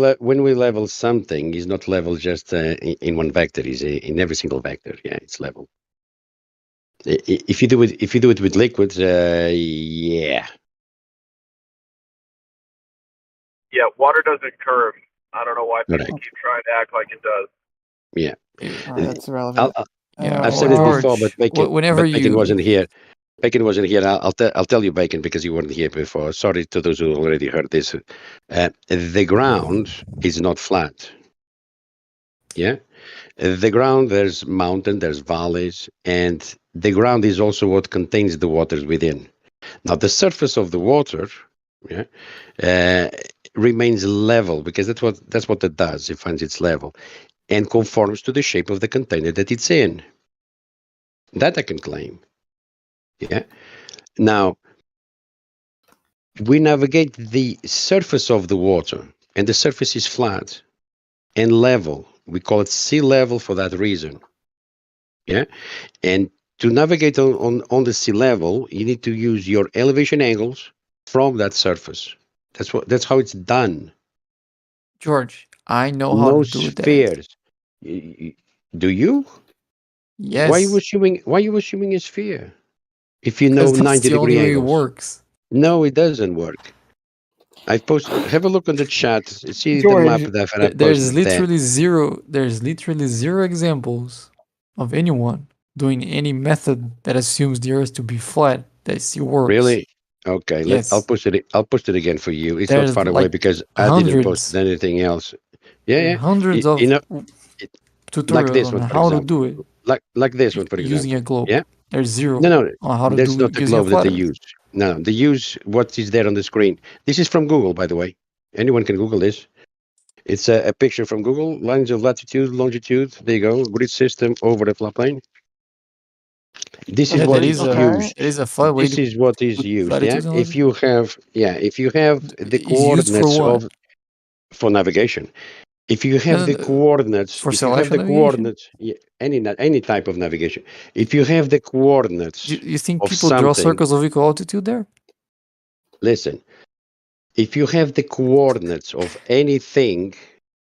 we level something, it's not level just in one vector. It's in every single vector. Yeah, it's level. If you do it with liquids, yeah. Yeah, water doesn't curve. I don't know why people Correct. keep trying to act like it does. Yeah. That's irrelevant. I've said it before, but Bacon wasn't here. Bacon wasn't here. I'll tell you, Bacon, because you weren't here before. Sorry to those who already heard this. The ground is not flat. Yeah? The ground, there's mountain, there's valleys, and the ground is also what contains the waters within. Now, the surface of the water remains level, because that's what it does. It finds its level and conforms to the shape of the container that it's in. That I can claim. Yeah. Now, we navigate the surface of the water, and the surface is flat and level. We call it sea level for that reason. Yeah. And to navigate on the sea level, you need to use your elevation angles from that surface. That's how it's done. George, I know how to do that. Spheres. Do you? Yes. Why are you assuming a sphere? If you know Because that's 90 the only degree way it angles. works. No, it doesn't work. I've posted. Have a look on the chat. See George, the map that I posted There's there. literally zero examples of anyone doing any method that assumes the Earth to be flat that still works. Really? Okay. Yes. I'll post it again for you. It's There's not far away like because I didn't post hundreds. anything else. Yeah. Hundreds of tutorials like this on one, for how example. to do it. Like this one, for example. Using a globe. Yeah. There's zero No, on how to that's do not it the using a globe that flat they Earth. use. No, they use what is there on the screen. This is from Google, by the way. Anyone can Google this. It's a picture from Google. Lines of latitude, longitude. There you go. Grid system over the flat plane. This is what is used. It is a flat way This is what is used. Yeah. If you have the coordinates for navigation. If you have the coordinates, for celestial navigation? any type of navigation. If you have the coordinates, you think of people draw circles of equal altitude there? Listen, if you have the coordinates of anything,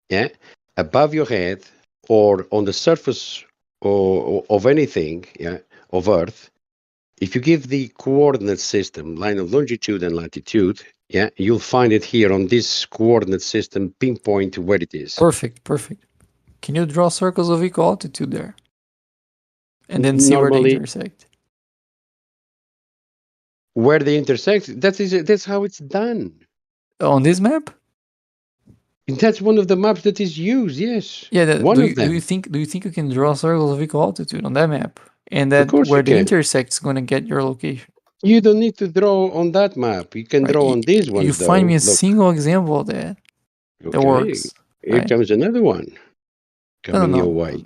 yeah, above your head or on the surface of anything, yeah, of Earth, if you give the coordinate system, line of longitude and latitude, yeah, you'll find it here on this coordinate system, pinpoint where it is. Perfect. Can you draw circles of equal altitude there? And then see where they intersect. Where they intersect, that's how it's done. On this map? That's one of the maps that is used, yes. Yeah, one of them. Do you think you can draw circles of equal altitude on that map? And that where they intersect is going to get your location. You don't need to draw on that map. You can draw on these ones. You find me a single example of that. That works. Here comes another one. coming no. your way.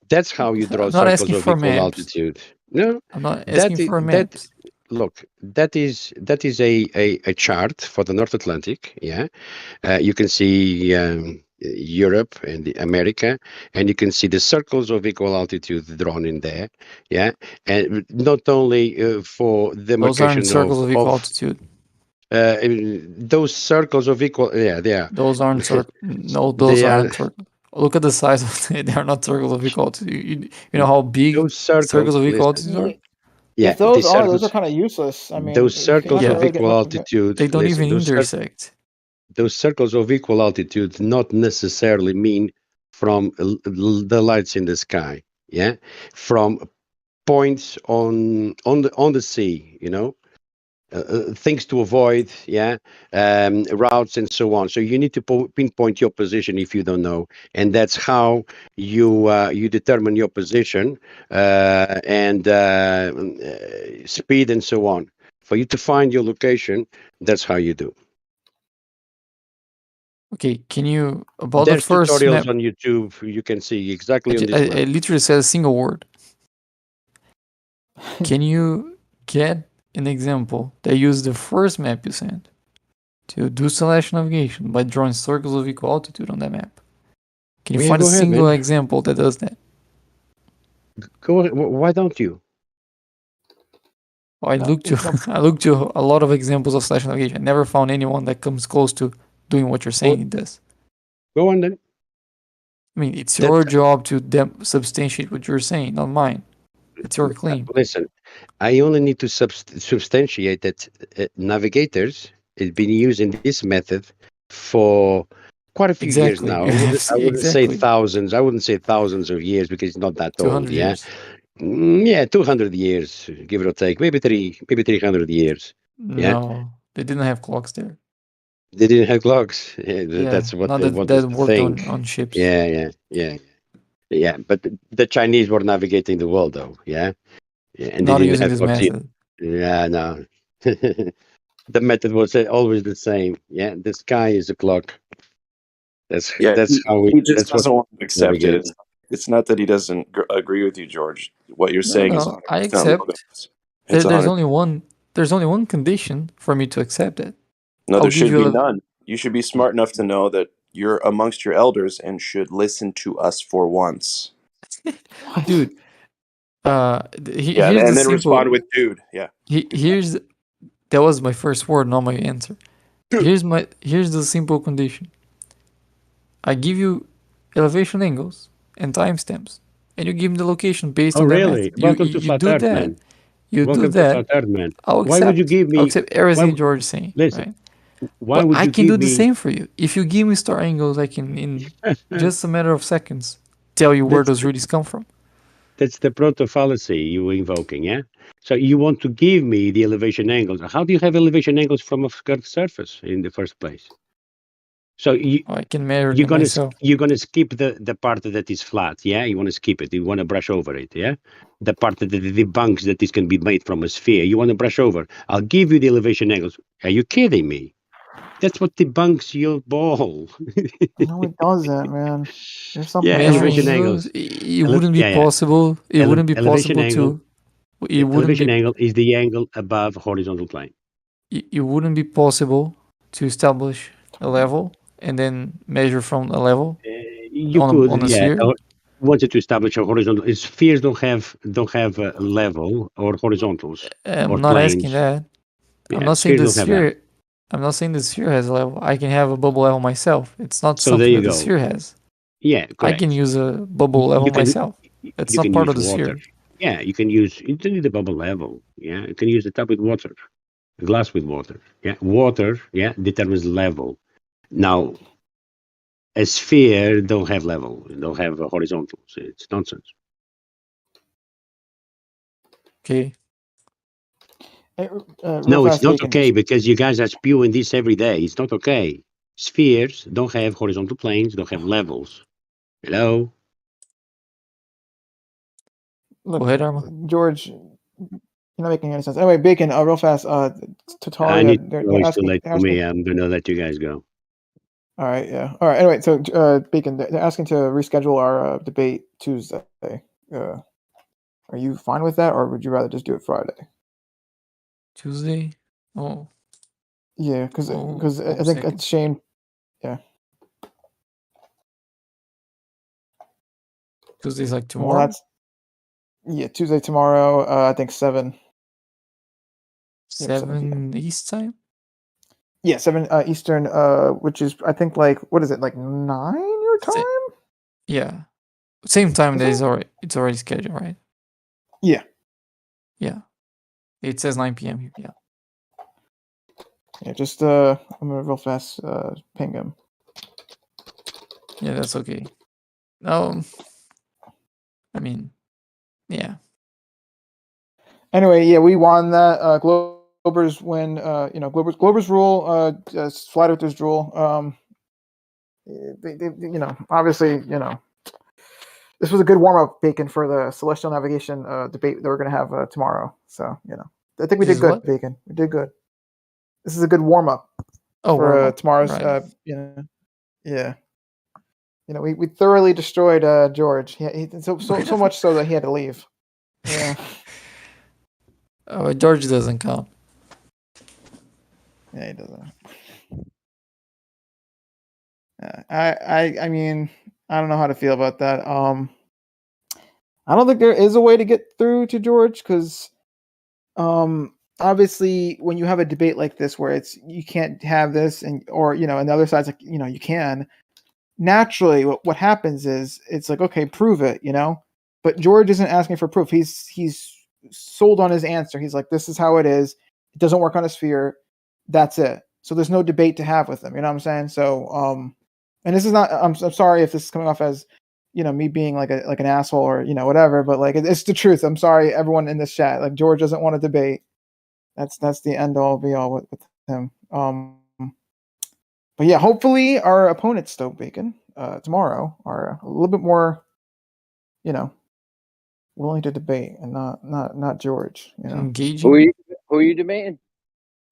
That's how you draw I'm not circles asking of for equal maps. altitude. No, I'm not that asking is for that. maps. Look, that is a chart for the North Atlantic. Yeah, you can see Europe and America, and you can see the circles of equal altitude drawn in there. Yeah, and not only for Those aren't demarcation circles of equal altitude. those circles of equal. Yeah, they are. Those aren't circles. No, those They are aren't circles. Look at the size of it. They are not circles of equal altitude. You know how big those circles. of equal Listen, altitude are? yeah, If those these are, those are circles. kind of useless. I mean, Those if you're circles not of gonna really get equal much from it. altitude. They don't Listen, even intersect. those circles of equal altitude not necessarily mean from the lights in the sky. Yeah, from points on the sea. You know, things to avoid. Yeah, routes and so on. So you need to pinpoint your position if you don't know, and that's how you determine your position and speed and so on. For you to find your location, that's how you do. Okay, can you about There's the first tutorials map? on YouTube. You can see exactly on this I map. literally said a single word. Can you get an example that use the first map you sent to do slash navigation by drawing circles of equal altitude on that map? Can you Yeah, find a go ahead, single man. example that does that? Go ahead. Why don't you? I looked to a lot of examples of slash navigation. I never found anyone that comes close to doing what you're saying it does. Go on then. I mean, it's your job to substantiate what you're saying, not mine. It's your claim. Listen, I only need to substantiate that navigators have been using this method for quite a few years Exactly. now. You have I wouldn't say exactly thousands. I wouldn't say thousands of years because it's not that 200 old. Yeah, years. Yeah, 200 years, give or take, maybe 300 years. Yeah, No, they didn't have clocks there. they didn't have clocks. Yeah, That's what not they that wanted to worked think. on ships. Yeah. But the Chinese were navigating the world, though. Yeah, and they Not didn't using have this clocks yet. method. Yeah, no. The method was always the same. Yeah, the sky is a clock. That's how we. He just That's what doesn't want to accept it. navigate. It's not that he doesn't agree with you, George. What you're saying is No, I 100% accept. bogus. There's It's 100%. only one condition for me to accept it. No, I'll there give should you be none. You should be smart enough to know that you're amongst your elders and should listen to us for once. Dude. Yeah, Here's and the then simple. respond with "dude." Yeah. That was my first word, not my answer. Here's the simple condition. I give you elevation angles and timestamps, and you give me the location based Oh, on that really? method. Welcome to You Flat do Earth, that. man. You Welcome do to that. Flat Earth, man. I'll Why would you give me? I'll accept everything why- George is saying. Listen, right? why But would I you can give do the me? same for you. If you give me star angles, I can in just a matter of seconds tell you where those rudies come from. That's the proto fallacy you were invoking, yeah? So you want to give me the elevation angles. How do you have elevation angles from a curved surface in the first place? So I can measure you're them gonna myself. you're gonna skip the part that is flat, yeah? You want to skip it. You want to brush over it, yeah? The part that debunks that this can be made from a sphere. You want to brush over. I'll give you the elevation angles. Are you kidding me? That's what debunks your ball. No, it doesn't, man. There's something Yeah, else. elevation angles. It wouldn't be possible. It wouldn't be Elevation possible angle. to. It wouldn't Elevation be. angle is the angle above horizontal plane. It wouldn't be possible to establish a level and then measure from a level. You on could, a yeah. sphere. Wanted to establish a horizontal. Spheres don't have a level or horizontals I'm or not planes. asking that. Yeah, I'm not saying spheres the don't have that. sphere. I'm not saying the sphere has a level. I can have a bubble level myself. It's not So there something you that the go. sphere has. Yeah, I correct. can use a bubble level You can- myself. It's you not can part use of the water. sphere. Yeah, you can use. You don't need a bubble level. Yeah, you can use the top with water, a glass with water. Yeah, water. Yeah, determines level. Now, a sphere don't have level. Don't have horizontals. It's nonsense. Okay. No, it's not okay because you guys are spewing this every day. It's not okay. Spheres don't have horizontal planes, don't have levels. Hello? Look, Go ahead, Arma. George, you're not making any sense. Anyway, Bacon, real fast. I Tataria, need they're to go. It's too asking. late They're for me. asking. I'm going to let you guys go. All right, yeah. All right. Anyway, so Bacon, they're asking to reschedule our debate Tuesday. Are you fine with that, or would you rather just do it Friday? Tuesday? Oh. Yeah, because Oh, I one think second. Shane. Yeah. Tuesday's like Well, tomorrow? Tuesday tomorrow. I think 7. Yep, 7 p.m. 7 East time? Yeah, 7 Eastern. Which is I think like what is it like 9 your time? Yeah. Same time Is that it? is already it's already scheduled, right? Yeah. Yeah. It says 9 p.m. Yeah. Yeah. Just I'm gonna real fast ping him. Yeah, that's okay. I mean, yeah. Anyway, yeah, we won that. Globers win. Globers rule. Flat Earthers rule. Obviously, this was a good warm up, Bacon, for the celestial navigation debate that we're going to have tomorrow. So, I think we This did is good, what? Bacon. We did good. This is a good warm up Oh, for warm up. tomorrow's. Right. Yeah. We thoroughly destroyed George. So much so that he had to leave. Yeah. Oh, George doesn't count. Yeah, he doesn't. I mean, I don't know how to feel about that. I don't think there is a way to get through to George because, obviously, when you have a debate like this where it's you can't have this and the other side's like you can. Naturally, what happens is it's like okay, prove it, But George isn't asking for proof. He's sold on his answer. He's like, this is how it is. It doesn't work on a sphere. That's it. So there's no debate to have with him. You know what I'm saying? So and this is not. I'm sorry if this is coming off as me being like an asshole or whatever. But like it's the truth. I'm sorry, everyone in this chat. Like George doesn't want to debate. That's the end all be all with him. But yeah, hopefully our opponents, Stoke Bacon, tomorrow are a little bit more, willing to debate and not George. Engaging. Who are you debating?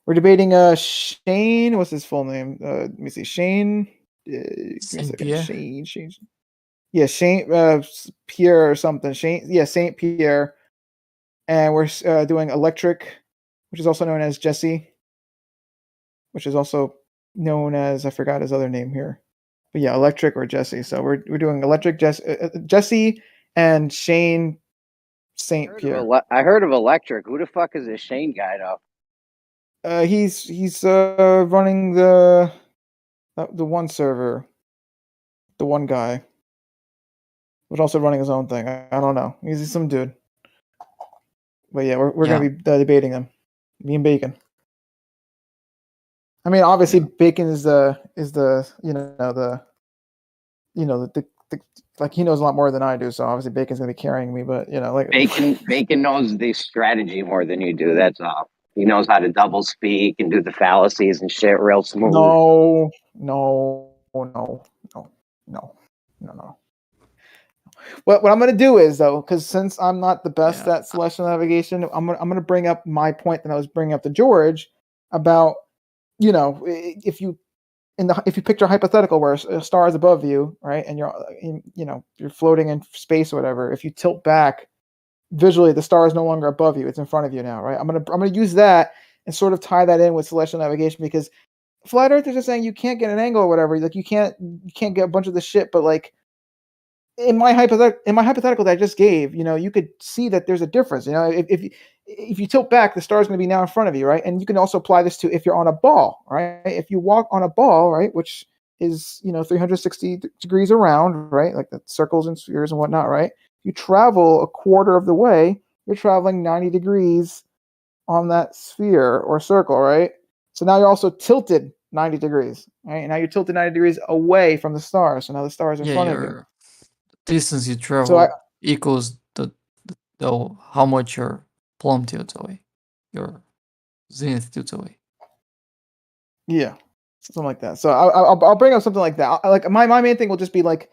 We're debating Shane. What's his full name? Let me see. Shane. Saint Pierre. Shane. Yeah, Shane Pierre or something. Shane. Yeah, Saint Pierre. And we're doing Electric, which is also known as Jesse, which is also known as I forgot his other name here. But yeah, Electric or Jesse. So we're doing Electric, Jesse and Shane Saint Pierre. I heard of Electric. Who the fuck is this Shane guy though? He's running the one server, the one guy, but also running his own thing. I don't know. He's some dude. But yeah, we're gonna be debating him. Me and Bacon. I mean, obviously, Bacon is the like he knows a lot more than I do. So obviously, Bacon's gonna be carrying me. But like Bacon knows the strategy more than you do. That's all. He knows how to double speak and do the fallacies and shit real smooth. No. What I'm gonna do is though, because since I'm not the best at celestial navigation, I'm gonna bring up my point that I was bringing up to George about if you picture a hypothetical where a star is above you, right, and you're floating in space or whatever. If you tilt back visually, the star is no longer above you; it's in front of you now, right? I'm gonna use that and sort of tie that in with celestial navigation because flat earthers are saying you can't get an angle or whatever. Like you can't get a bunch of the shit, but like in my hypothetical that I just gave, you could see that there's a difference. If you tilt back, the star is going to be now in front of you, right? And you can also apply this to if you're on a ball, right? If you walk on a ball, right, which is 360 degrees around, right, like the circles and spheres and whatnot, right? You travel a quarter of the way, you're traveling 90 degrees on that sphere or circle, right? So now you're also tilted 90 degrees, right? And now you're tilted 90 degrees away from the star. So now the star is in front of you. Distance you travel equals the how much your plumb tilts away, your zenith tilts away. Yeah, something like that. So I'll bring up something like that. Like my main thing will just be like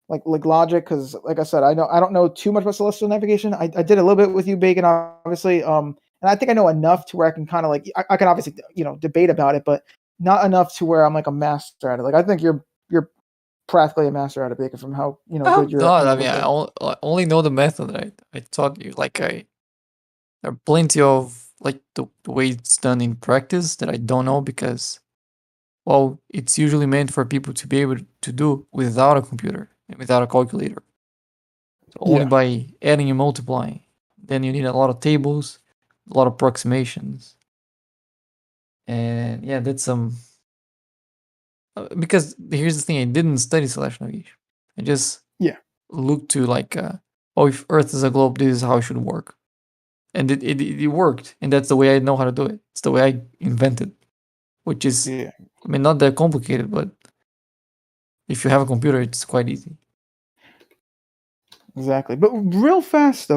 logic, because like I said, I don't know too much about celestial navigation. I did a little bit with you, Bacon, obviously. And I think I know enough to where I can kind of like I can obviously debate about it, but not enough to where I'm like a master at it. Like I think you're practically a master at it, Bacon, from how I'm good you're. not. I mean, I only know the method. I taught you. Like there are plenty of like the way it's done in practice that I don't know because, well, it's usually meant for people to be able to do without a computer and without a calculator. So only by adding and multiplying. Then you need a lot of tables, a lot of approximations, and yeah, that's some. Because here's the thing: I didn't study celestial navigation. I just looked to like, oh, if Earth is a globe, this is how it should work, and it worked, and that's the way I know how to do it. It's the way I invented, which is, I mean, not that complicated, but if you have a computer, it's quite easy. Exactly. But real fast,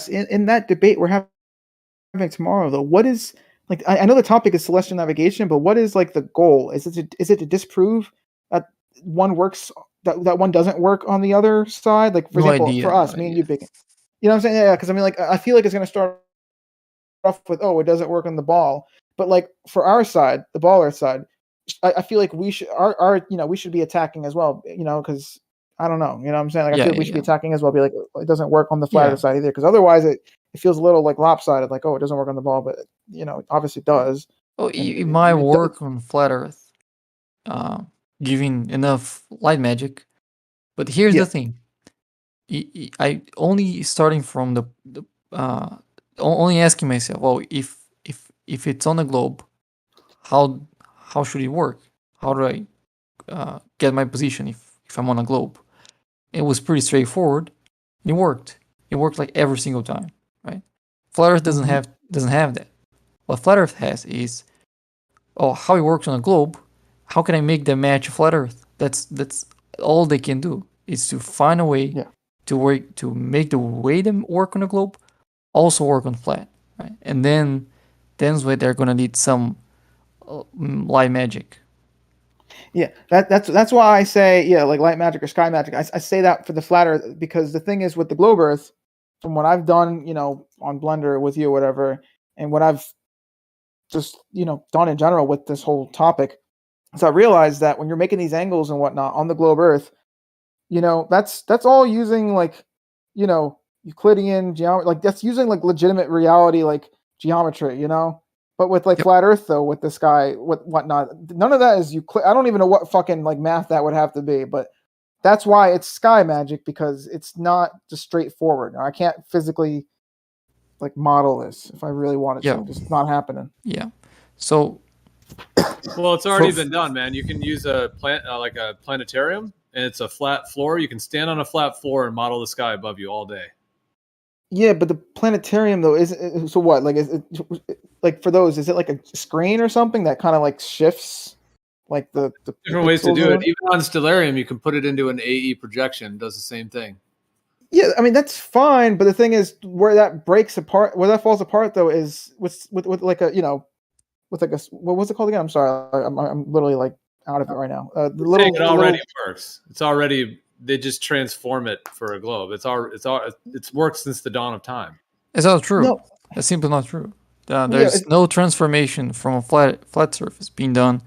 in that debate we're having tomorrow, though, what is, like, I know the topic is celestial navigation, but what is, like, the goal? Is it to disprove that one works, that one doesn't work on the other side? Like, for example, for us, me and you, Bacon. You know what I'm saying? Yeah, because I mean, like, I feel like it's going to start off with, oh, it doesn't work on the ball. But, like, for our side, the baller side, I feel like we should, we should be attacking as well, because I don't know, you know what I'm saying? Like, I feel like we should be attacking as well. Be like, it doesn't work on the flatter side either, because otherwise it feels a little like lopsided. Like, oh, it doesn't work on the ball, but obviously it does. Oh, it might work on flat Earth, giving enough light magic. But here's the thing: I only starting from the only asking myself, well, if it's on a globe, how should it work? How do I get my position if I'm on a globe? It was pretty straightforward. It worked. It worked like every single time, right? Flat Earth doesn't have that. What Flat Earth has is, how it works on a globe. How can I make that match Flat Earth? That's all they can do is to find a way to make the way they work on a globe also work on flat, right? And then's where they're gonna need some light magic. Yeah, that's why I say like light magic or sky magic. I say that for the flat Earth because the thing is with the globe Earth, from what I've done, on Blender with you or whatever, and what I've just done in general with this whole topic, so I realized that when you're making these angles and whatnot on the globe Earth, that's all using like Euclidean geometry, like that's using like legitimate reality like geometry, But with like flat Earth though, with the sky, whatnot, none of that is Euclid. I don't even know what fucking like math that would have to be, but that's why it's sky magic, because it's not just straightforward. I can't physically like model this if I really wanted to. It's just not happening. Yeah. So well, it's already been done, man. You can use a like a planetarium, and it's a flat floor. You can stand on a flat floor and model the sky above you all day. Yeah, but the planetarium though is so what? Like, is it like for those? Is it like a screen or something that kind of like shifts, like the different ways to do it? Even on Stellarium, you can put it into an AE projection. It does the same thing. Yeah, I mean that's fine, but the thing is where that breaks apart, where that falls apart though, is with like a with like a what was it called again? I'm sorry, I'm literally like out of it right now. It already works. It's already. They just transform it for a globe. It's worked since the dawn of time. It's not true. No. That's simply not true. There's no transformation from a flat surface being done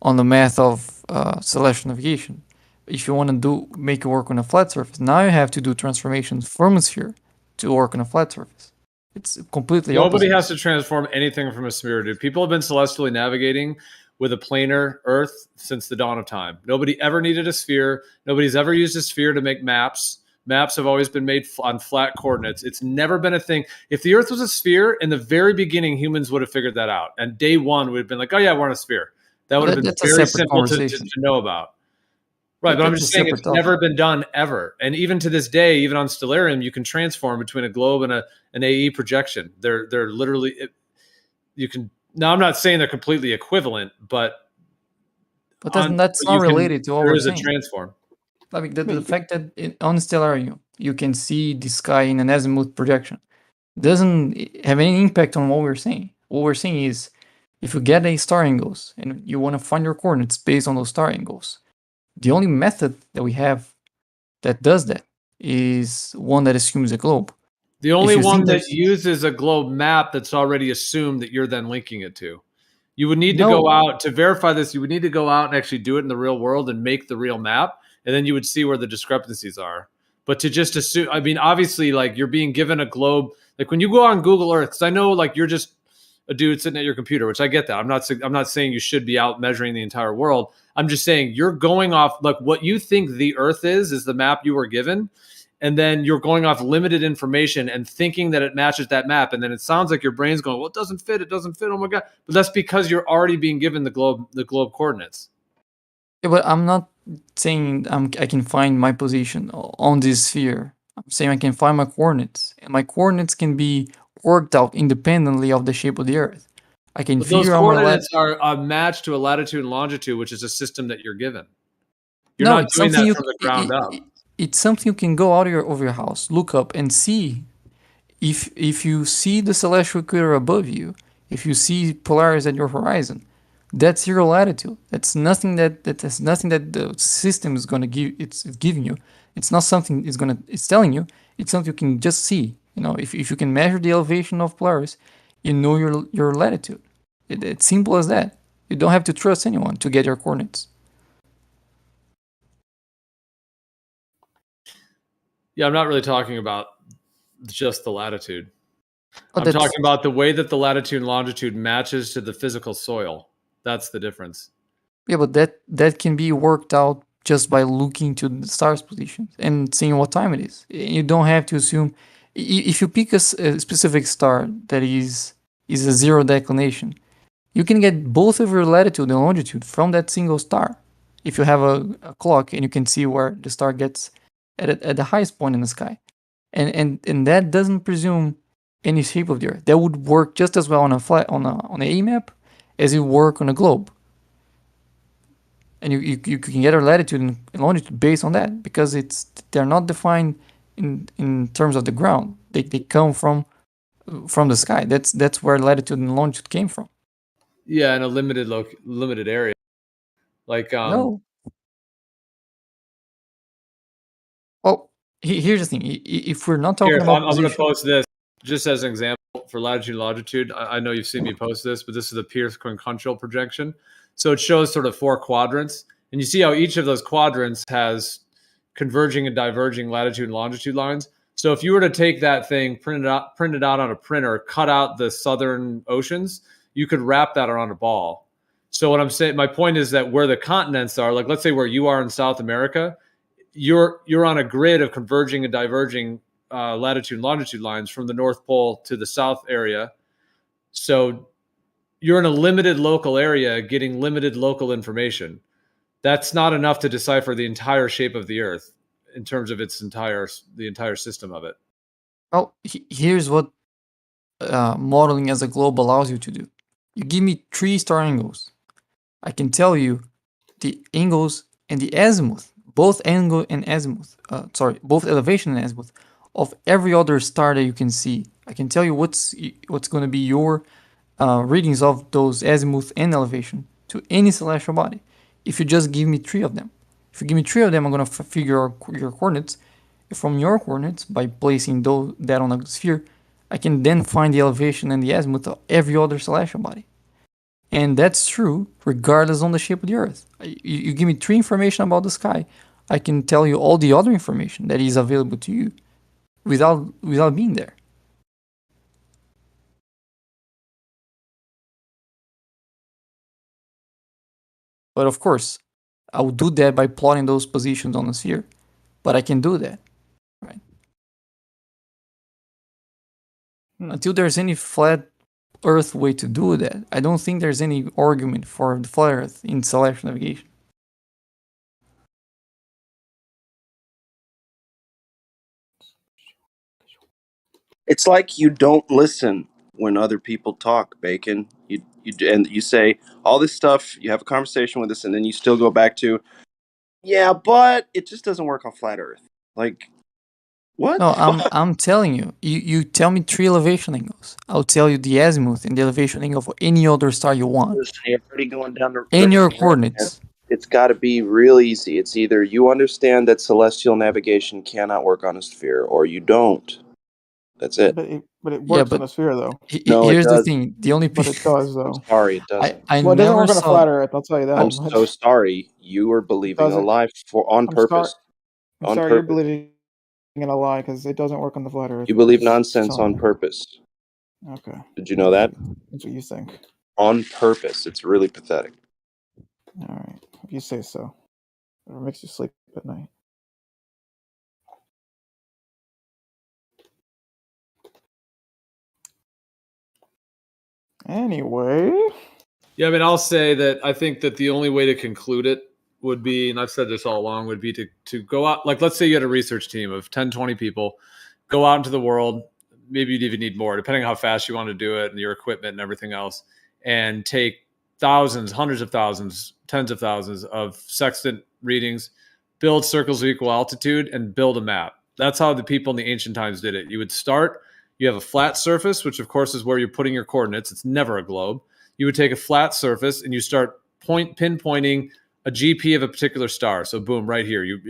on the math of celestial navigation. If you want to make it work on a flat surface, now you have to do transformations from a sphere to work on a flat surface. It's completely Nobody opposite. has to transform anything from a sphere, dude. People have been celestially navigating with a planar Earth since the dawn of time. Nobody ever needed a sphere. Nobody's ever used a sphere to make maps. Maps have always been made on flat coordinates. It's never been a thing. If the Earth was a sphere, in the very beginning, humans would have figured that out. And day one would have been like, oh yeah, we're on a sphere. That would have been very simple to know about. Right, but I'm just saying it's never been done ever. And even to this day, even on Stellarium, you can transform between a globe and an AE projection. They're literally, you can. Now, I'm not saying they're completely equivalent, but that's not related to what we're saying. There is a transform. I mean, the fact that on Stellarium you can see the sky in an azimuth projection doesn't have any impact on what we're saying. What we're saying is, if you get a star angles and you want to find your coordinates based on those star angles, the only method that we have that does that is one that assumes a globe. The only one that uses a globe map that's already assumed that you're then linking it to. You would need to go out to verify this. You would need to go out and actually do it in the real world and make the real map, and then you would see where the discrepancies are. But to just assume, I mean, obviously, like you're being given a globe. Like when you go on Google Earth, because I know like you're just a dude sitting at your computer, which I get that. I'm not saying you should be out measuring the entire world. I'm just saying you're going off like what you think the Earth is the map you were given. And then you're going off limited information and thinking that it matches that map. And then it sounds like your brain's going, well, it doesn't fit. It doesn't fit. Oh my God. But that's because you're already being given the globe coordinates. Yeah, but I'm not saying I can find my position on this sphere. I'm saying I can find my coordinates. And my coordinates can be worked out independently of the shape of the Earth. I can But those figure out my coordinates are a match to a latitude and longitude, which is a system that you're given. You're No, not it's doing something that from the ground up. It's something you can go out of your house, look up, and see. If you see the celestial equator above you, if you see Polaris at your horizon, that's your latitude. That's nothing that the system is gonna give. It's giving you. It's not something it's telling you. It's something you can just see. You know, if you can measure the elevation of Polaris, you know your latitude. It's simple as that. You don't have to trust anyone to get your coordinates. Yeah, I'm not really talking about just the latitude. Oh, I'm talking about the way that the latitude and longitude matches to the physical soil. That's the difference. Yeah, but that can be worked out just by looking to the star's positions and seeing what time it is. You don't have to assume. If you pick a specific star that is a zero declination, you can get both of your latitude and longitude from that single star. If you have a clock and you can see where the star gets at the highest point in the sky, and that doesn't presume any shape of the Earth. That would work just as well on an A map as it work on a globe. And you can get a latitude and longitude based on that because they're not defined in terms of the ground. They come from the sky. That's where latitude and longitude came from. Yeah, in a limited area. Like No. Well, here's the thing. If we're not talking about I'm going to post this just as an example for latitude and longitude. I know you've seen me post this, but this is the Pierce quincuncial projection. So it shows sort of 4 quadrants, and you see how each of those quadrants has converging and diverging latitude and longitude lines. So if you were to take that thing, print it out on a printer, cut out the southern oceans, you could wrap that around a ball. So what I'm saying, my point is that where the continents are, like let's say where you are in South America, you're on a grid of converging and diverging latitude and longitude lines from the North Pole to the South area. So you're in a limited local area getting limited local information. That's not enough to decipher the entire shape of the Earth in terms of the entire system of it. Well, here's what modeling as a globe allows you to do. You give me 3 star angles. I can tell you the angles and the azimuth, both angle and azimuth, both elevation and azimuth of every other star that you can see. I can tell you what's going to be your readings of those azimuth and elevation to any celestial body. If you just give me 3 of them. If you give me 3 of them, I'm going to figure your coordinates. From your coordinates, by placing that on a sphere, I can then find the elevation and the azimuth of every other celestial body. And that's true regardless on the shape of the Earth. You give me 3 information about the sky, I can tell you all the other information that is available to you without being there. But of course, I will do that by plotting those positions on the sphere. But I can do that, right? Until there's any flat Earth way to do that, I don't think there's any argument for the flat Earth in celestial navigation. It's like you don't listen when other people talk, Bacon. You say all this stuff. You have a conversation with us, and then you still go back to, yeah, but it just doesn't work on flat Earth. Like, what? No, I'm telling you. You tell me 3 elevation angles. I'll tell you the azimuth and the elevation angle for any other star you want. Listen, you're already going down the And your road, coordinates. man. It's got to be real easy. It's either you understand that celestial navigation cannot work on a sphere, or you don't. That's it. But But it Yeah, works but on a sphere, though. No, it here's the does. thing. The only But it does, I'm though. sorry, it I doesn't. I Well, it doesn't never work on a saw. flat Earth. I'll tell you that I'm Oh, much. so sorry. You were It believing a doesn't. lie on I'm sorry. purpose. I'm On sorry. You're purpose. believing in a lie because it doesn't work on the flat Earth. You believe Just nonsense telling on you. purpose. Okay. Did you know that? That's what you think. On purpose. It's really pathetic. All right. If you say so. It makes you sleep at night. Anyway. Yeah, I mean, I'll say that I think that the only way to conclude it would be, and I've said this all along, would be to go out, like, let's say you had a research team of 10, 20 people, go out into the world. Maybe you'd even need more, depending on how fast you want to do it and your equipment and everything else, and take thousands, hundreds of thousands, tens of thousands of sextant readings, build circles of equal altitude, and build a map. That's how the people in the ancient times did it. You would start, you have a flat surface, which of course is where you're putting your coordinates. It's never a globe. You would take a flat surface and you start pinpointing a GP of a particular star. So boom, right here, you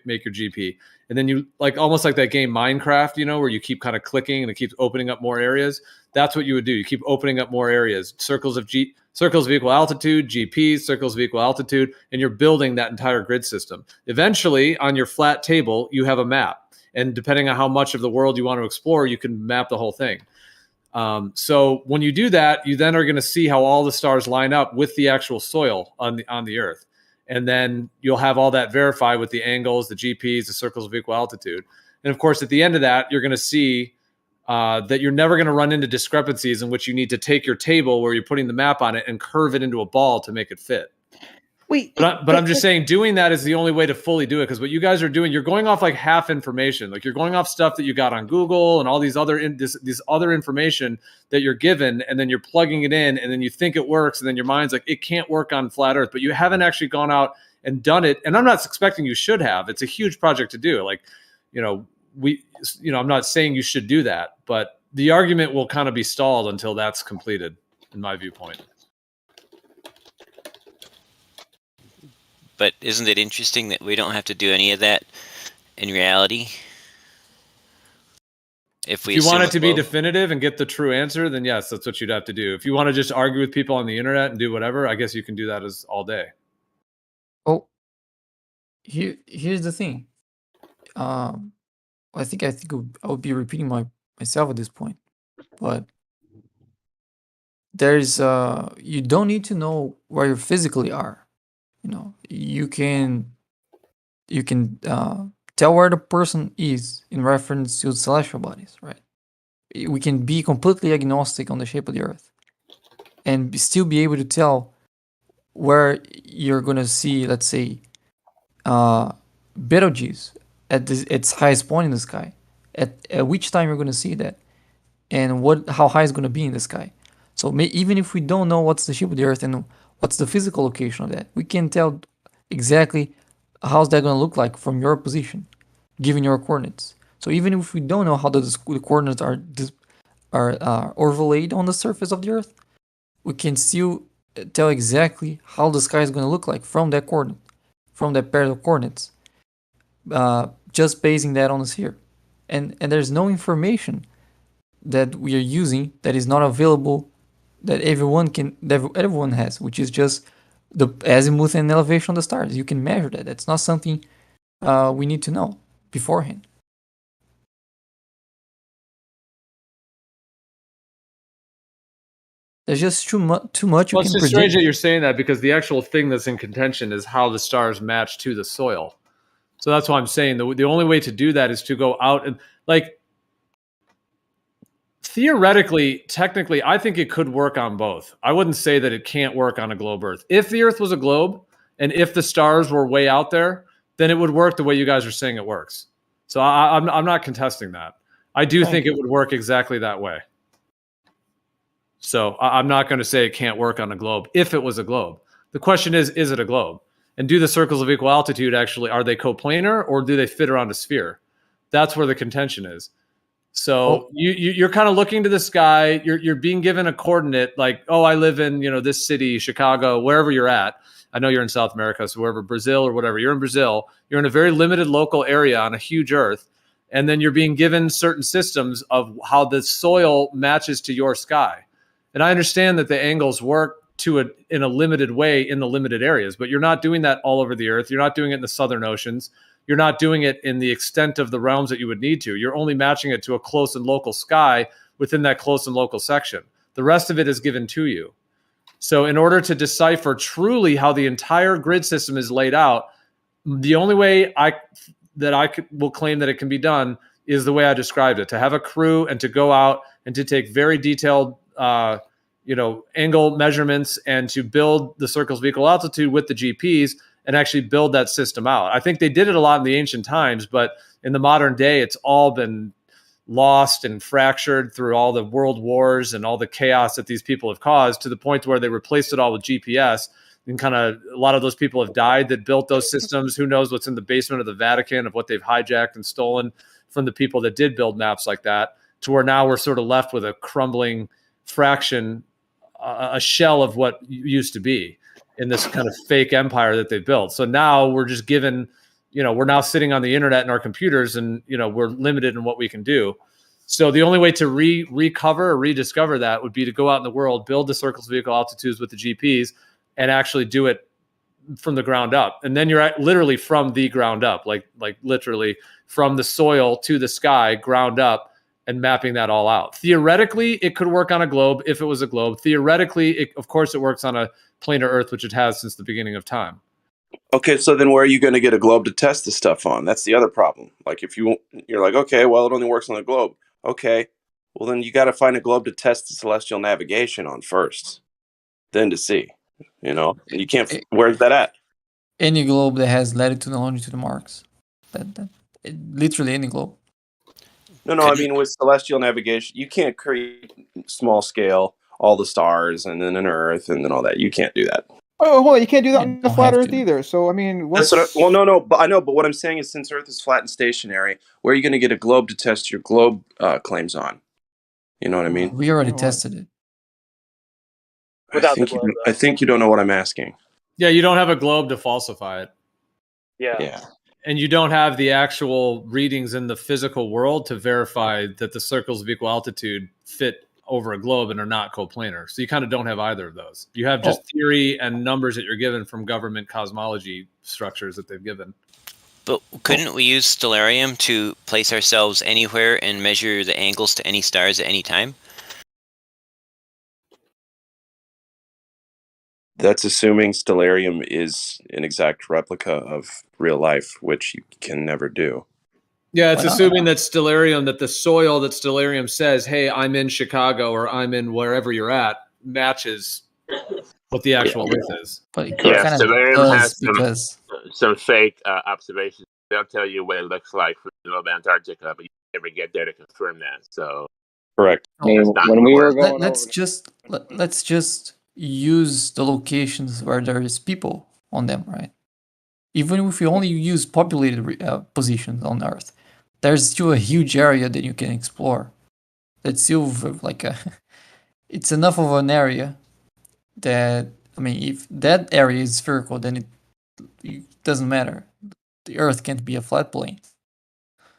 make your GP. And then you, like, almost like that game Minecraft, you know, where you keep kind of clicking and it keeps opening up more areas. That's what you would do. You keep opening up more areas, circles of equal altitude, GPs, circles of equal altitude, and you're building that entire grid system. Eventually, on your flat table, you have a map. And depending on how much of the world you want to explore, you can map the whole thing. So when you do that, you then are going to see how all the stars line up with the actual soil on the Earth. And then you'll have all that verified with the angles, the GPs, the circles of equal altitude. And of course, at the end of that, you're going to see that you're never going to run into discrepancies in which you need to take your table where you're putting the map on it and curve it into a ball to make it fit. Wait, but I'm just saying doing that is the only way to fully do it, because what you guys are doing, you're going off like half information. Like, you're going off stuff that you got on Google and all these other this other information that you're given, and then you're plugging it in, and then you think it works, and then your mind's like, it can't work on flat Earth, but you haven't actually gone out and done it. And I'm not expecting you should have. It's a huge project to do. Like, I'm not saying you should do that, but the argument will kind of be stalled until that's completed, in my viewpoint. But isn't it interesting that we don't have to do any of that in reality? If you want it to be definitive and get the true answer, then yes, that's what you'd have to do. If you want to just argue with people on the internet and do whatever, I guess you can do that as all day. Oh, here's the thing. I think I would be repeating myself at this point, but there's you don't need to know where you physically are. You can tell where the person is in reference to celestial bodies, right? We can be completely agnostic on the shape of the Earth and still be able to tell where you're going to see, let's say, Betelgeuse at its highest point in the sky, at which time you're going to see that, and how high it's going to be in the sky. So even if we don't know what's the shape of the Earth and what's the physical location of that, we can tell exactly how's that going to look like from your position, given your coordinates. So even if we don't know how the coordinates are overlaid on the surface of the Earth, we can still tell exactly how the sky is going to look like from that coordinate, from that pair of coordinates, just basing that on the sphere. And there's no information that we are using that is not available, that everyone has, which is just the azimuth and elevation of the stars. You can measure that. That's not something we need to know beforehand. There's just too much you Well, can it's just predict. strange that you're saying that, because the actual thing that's in contention is how the stars match to the soil. So that's why I'm saying the only way to do that is to go out and, like, theoretically, technically, I think it could work on both. I wouldn't say that it can't work on a globe Earth. If the Earth was a globe and if the stars were way out there, then it would work the way you guys are saying it works. So I'm not contesting that. I do think it would work exactly that way. So I'm not going to say it can't work on a globe if it was a globe. The question is it a globe? And do the circles of equal altitude actually, are they coplanar or do they fit around a sphere? That's where the contention is. So you're kind of looking to the sky. You're being given a coordinate, like, oh, I live in this city, Chicago, wherever you're at. I know you're in South America, so wherever, Brazil or whatever. You're in Brazil. You're in a very limited local area on a huge Earth, And then you're being given certain systems of how the soil matches to your sky. And I understand that the angles work in a limited way in the limited areas, but you're not doing that all over the earth. You're not doing it in the southern oceans. You're not doing it in the extent of the realms that you would need to. You're only matching it to a close and local sky within that close and local section. The rest of it is given to you. So in order to decipher truly how the entire grid system is laid out, the only way will claim that it can be done is the way I described it, to have a crew and to go out and to take very detailed angle measurements and to build the circles of equal altitude with the GPs and actually build that system out. I think they did it a lot in the ancient times, but in the modern day, it's all been lost and fractured through all the world wars and all the chaos that these people have caused, to the point where they replaced it all with GPS. And kind of a lot of those people have died that built those systems. Who knows what's in the basement of the Vatican of what they've hijacked and stolen from the people that did build maps like that, to where now we're sort of left with a crumbling fraction, a shell of what used to be in this kind of fake empire that they built. So now we're just given, we're now sitting on the internet in our computers, and, we're limited in what we can do. So the only way to recover or rediscover that would be to go out in the world, build the circles of equal altitudes with the GPs, and actually do it from the ground up. And then you're literally from the ground up, like literally from the soil to the sky, ground up, and mapping that all out. Theoretically, it could work on a globe if it was a globe. Theoretically, of course, it works on a planar Earth, which it has since the beginning of time. Okay, so then where are you going to get a globe to test this stuff on? That's the other problem. Like if you're like, okay, well, it only works on a globe. Okay, well, then you got to find a globe to test the celestial navigation on first, then to see. You can't. Where's that at? Any globe that has latitude and longitude marks. Literally any globe. No, I mean with celestial navigation, you can't create small scale all the stars and then an Earth and then all that. You can't do that. Oh, hold on. You can't do that on the flat Earth either. So I mean, what's... no. But I know. But what I'm saying is, since Earth is flat and stationary, where are you going to get a globe to test your globe claims on? You know what I mean? We already tested it. I think you don't know what I'm asking. Yeah, you don't have a globe to falsify it. Yeah. And you don't have the actual readings in the physical world to verify that the circles of equal altitude fit over a globe and are not coplanar. So you kind of don't have either of those. You have just theory and numbers that you're given from government cosmology structures that they've given. But couldn't we use stellarium to place ourselves anywhere and measure the angles to any stars at any time? That's assuming stellarium is an exact replica of real life, which you can never do. Yeah, it's assuming that stellarium, that the soil that stellarium says, hey, I'm in Chicago or I'm in wherever you're at, matches what the actual Earth is. But stellarium has some fake observations. They'll tell you what it looks like from the middle of Antarctica, but you never get there to confirm that. So correct. When we were going let's just use the locations where there is people on them, right? Even if you only use populated positions on Earth, there's still a huge area that you can explore. That's still it's enough of an area that, if that area is spherical, then it doesn't matter. The Earth can't be a flat plane.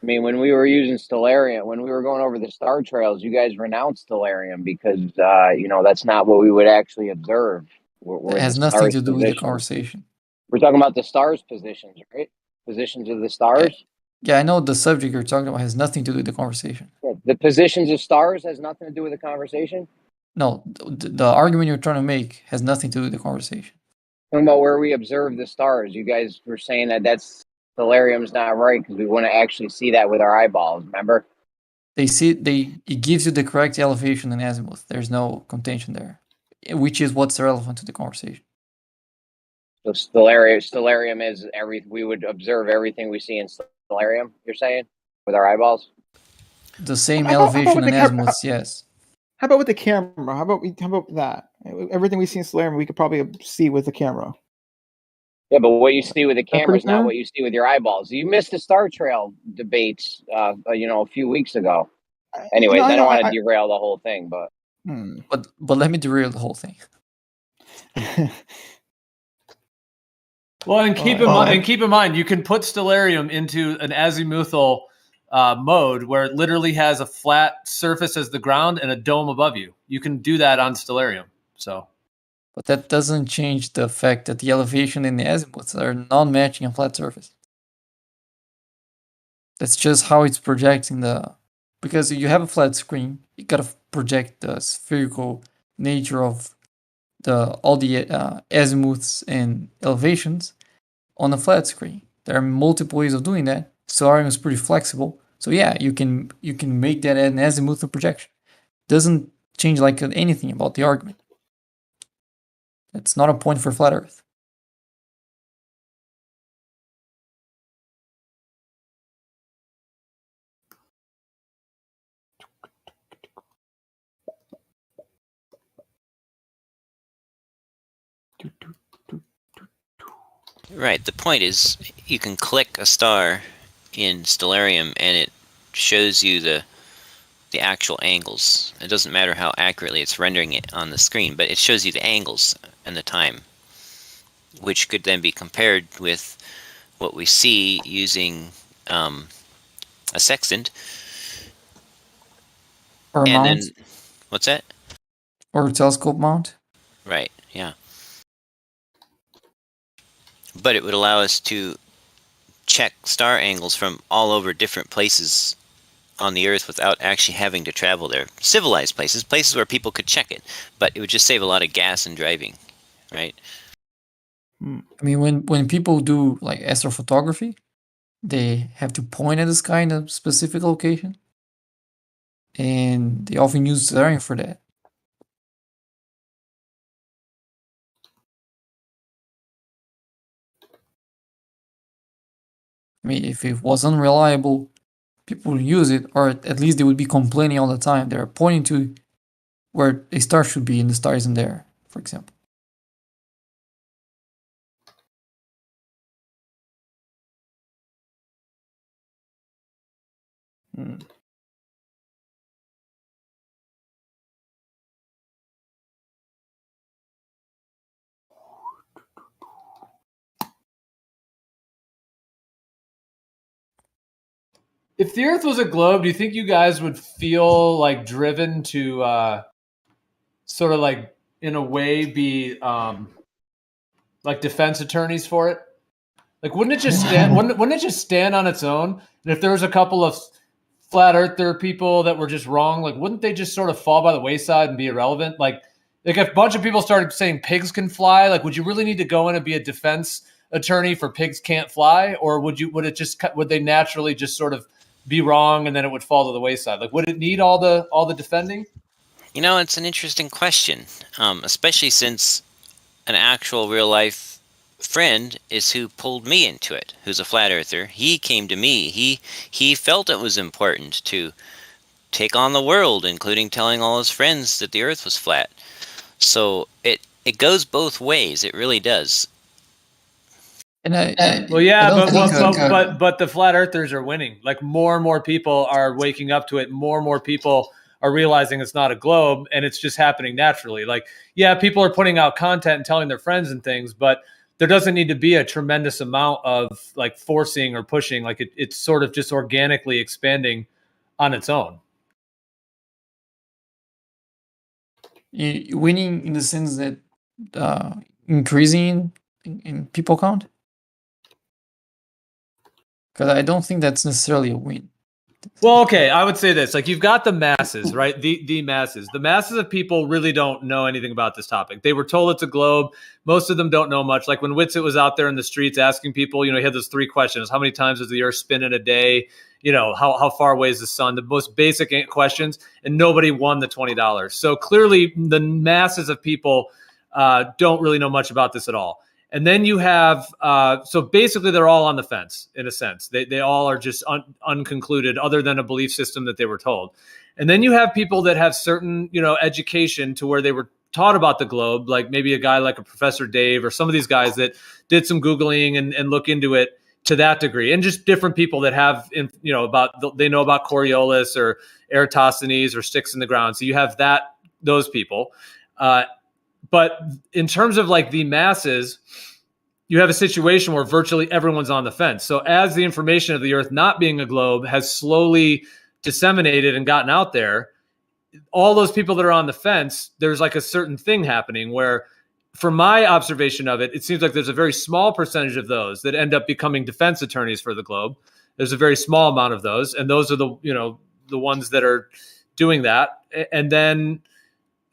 When we were using stellarium, when we were going over the star trails, you guys renounced stellarium because, that's not what we would actually observe. It has nothing to do with the conversation. We're talking about the stars' positions, right? Positions of the stars? Yeah, I know the subject you're talking about has nothing to do with the conversation. Yeah, the positions of stars has nothing to do with the conversation? No, the argument you're trying to make has nothing to do with the conversation. Talking about where we observe the stars, you guys were saying that's stellarium's not right because we want to actually see that with our eyeballs, remember? It gives you the correct elevation and azimuth. There's no contention there, which is what's relevant to the conversation. So stellarium is we would observe everything we see in stellarium, you're saying, with our eyeballs? The same elevation and azimuth, yes. How about with the camera? How about that? Everything we see in stellarium, we could probably see with the camera. Yeah, but what you see with the camera is not what you see with your eyeballs. You missed the Star Trail debates, a few weeks ago. Anyways, I don't want to derail the whole thing, but but let me derail the whole thing. Well, and keep in mind, you can put stellarium into an azimuthal mode where it literally has a flat surface as the ground and a dome above you. You can do that on Stellarium. So, but that doesn't change the fact that the elevation and the azimuths are non-matching a flat surface. That's just how it's projecting because you have a flat screen, you gotta project the spherical nature of all the azimuths and elevations on a flat screen. There are multiple ways of doing that. Stellarium is pretty flexible, so yeah, you can make that an azimuthal projection. Doesn't change like anything about the argument. That's not a point for flat Earth. Right. The point is, you can click a star in Stellarium, and it shows you the actual angles. It doesn't matter how accurately it's rendering it on the screen, but it shows you the angles and the time, which could then be compared with what we see using a sextant. Or a mount. Then, what's that? Or a telescope mount. Right, yeah. But it would allow us to check star angles from all over different places on the Earth without actually having to travel there. Civilized places where people could check it, but it would just save a lot of gas and driving, right? I mean, when people do like astrophotography, they have to point at the sky in a specific location, and they often use Stellarium for that. I mean, if it was unreliable, people would use it, or at least they would be complaining all the time. They're pointing to where a star should be, and the star isn't there, for example. if the Earth was a globe, do you think you guys would feel like driven to sort of like, in a way, be like defense attorneys for it? Like, wouldn't it just stand? wouldn't it just stand on its own? And if there was a couple of flat earther people that were just wrong, like, wouldn't they just sort of fall by the wayside and be irrelevant? Like if a bunch of people started saying pigs can fly, like, would you really need to go in and be a defense attorney for pigs can't fly, or would they naturally just sort of be wrong and then it would fall to the wayside? Like, would it need all the defending? You know, it's an interesting question, especially since an actual real life friend is who pulled me into it, who's a flat earther. He came to me. He felt it was important to take on the world, including telling all his friends that the Earth was flat. So it goes both ways. It really does. And but the flat earthers are winning. Like, more and more people are waking up to it. More and more people are realizing it's not a globe, and it's just happening naturally. Like, yeah, people are putting out content and telling their friends and things, but there doesn't need to be a tremendous amount of like forcing or pushing. Like it's sort of just organically expanding on its own. Winning in the sense that increasing in people count? Because I don't think that's necessarily a win. Well, okay, I would say this. Like, you've got the masses, right? The masses. The masses of people really don't know anything about this topic. They were told it's a globe. Most of them don't know much. Like when Whitsitt was out there in the streets asking people, he had those 3 questions. How many times does the Earth spin in a day? How far away is the sun? The most basic questions, and nobody won the $20. So clearly the masses of people don't really know much about this at all. And then you have, so basically they're all on the fence in a sense. They all are just unconcluded, other than a belief system that they were told. And then you have people that have certain, education to where they were taught about the globe, like maybe a guy like a Professor Dave or some of these guys that did some Googling and look into it to that degree. And just different people that have, they know about Coriolis or Eratosthenes or sticks in the ground. So you have those people. But in terms of like the masses, you have a situation where virtually everyone's on the fence. So as the information of the Earth not being a globe has slowly disseminated and gotten out there, all those people that are on the fence, there's like a certain thing happening where, from my observation of it, it seems like there's a very small percentage of those that end up becoming defense attorneys for the globe. There's a very small amount of those, and those are the ones that are doing that. And then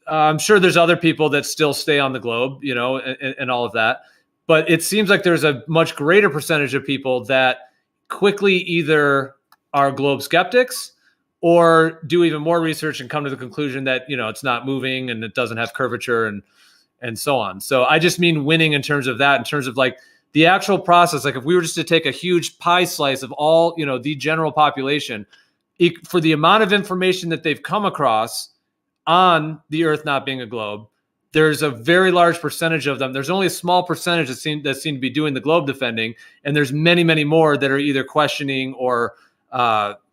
I'm sure there's other people that still stay on the globe, and all of that. But it seems like there's a much greater percentage of people that quickly either are globe skeptics or do even more research and come to the conclusion that, it's not moving and it doesn't have curvature and so on. So I just mean winning in terms of that, in terms of like the actual process. Like if we were just to take a huge pie slice of all, the general population, for the amount of information that they've come across on the Earth not being a globe, there's a very large percentage of them. There's only a small percentage that seem to be doing the globe defending, and there's many, many more that are either questioning or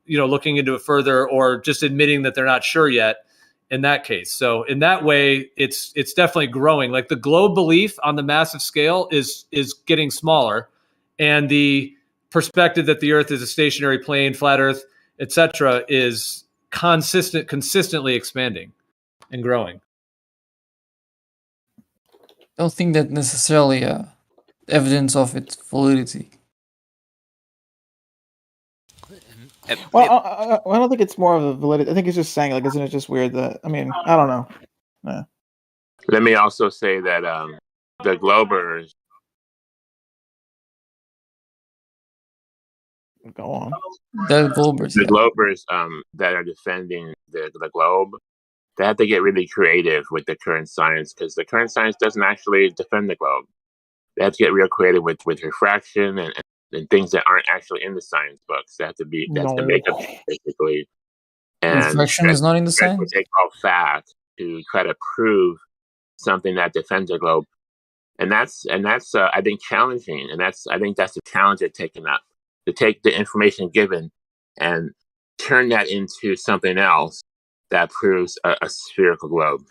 looking into it further, or just admitting that they're not sure yet. In that case, so in that way, it's definitely growing. Like the globe belief on the massive scale is getting smaller, and the perspective that the Earth is a stationary plane, flat Earth, etc., is consistently expanding and growing. I don't think that necessarily evidence of its validity. Well, I don't think it's more of a validity. I think it's just saying, like, isn't it just weird that, I don't know. Yeah. Let me also say that the Globers. Go on. The Globers. The Globers that are defending the globe, they have to get really creative with the current science, because the current science doesn't actually defend the globe. They have to get real creative with refraction and things that aren't actually in the science books. They have to make up basically. And refraction is not in the science. They call facts to try to prove something that defends the globe, and that's I think challenging, and I think that's the challenge they're taking up, to take the information given and turn that into something else that proves a spherical globe.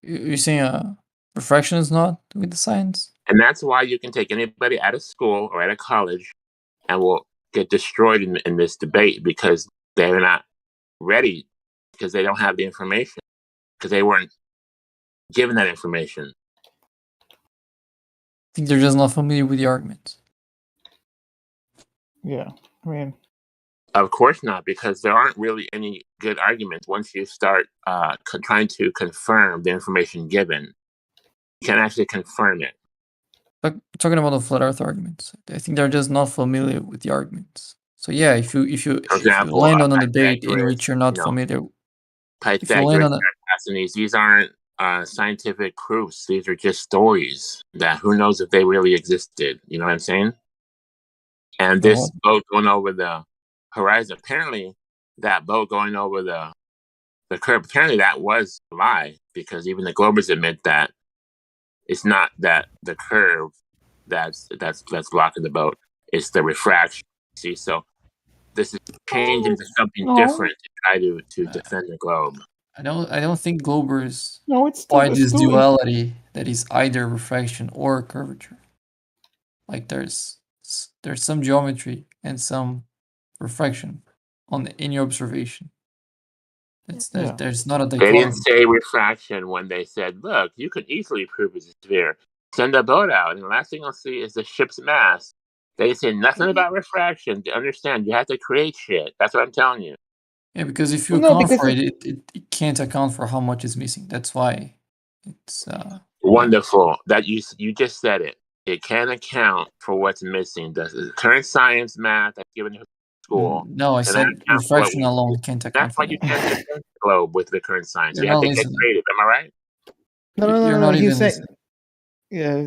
You're saying refraction is not with the science? And that's why you can take anybody out of school or out of college and will get destroyed in this debate, because they're not ready, because they don't have the information, because they weren't given that information. I think they're just not familiar with the arguments. Yeah, Of course not, because there aren't really any good arguments once you start trying to confirm the information given. You can't actually confirm it. But talking about the flat Earth arguments, I think they're just not familiar with the arguments. So yeah, if you land on a debate in which you're not familiar, Pythagoras, these aren't scientific proofs. These are just stories that who knows if they really existed. You know what I'm saying? And this boat going over the horizon, apparently that boat going over the curve, apparently that was a lie, because even the Globers admit that it's not that the curve that's blocking the boat, it's the refraction. See, so this is changing to something different to try to defend the globe. I don't think Globers it's apply this duality that is either refraction or curvature. Like there's some geometry and some refraction in your observation. There's not a dichotomy. They didn't say refraction when they said, look, you could easily prove it's a sphere. Send a boat out, and the last thing you'll see is the ship's mast. They say nothing about refraction. To understand, you have to create shit. That's what I'm telling you. Yeah, because if you account for it can't account for how much is missing. That's why it's wonderful that you just said it. It can account for what's missing. The current science, math that's given in school. No, I said refraction alone can't account for that. That's why you can't defend the globe with the current science. You have to get creative. Am I right? No. He's saying, yeah.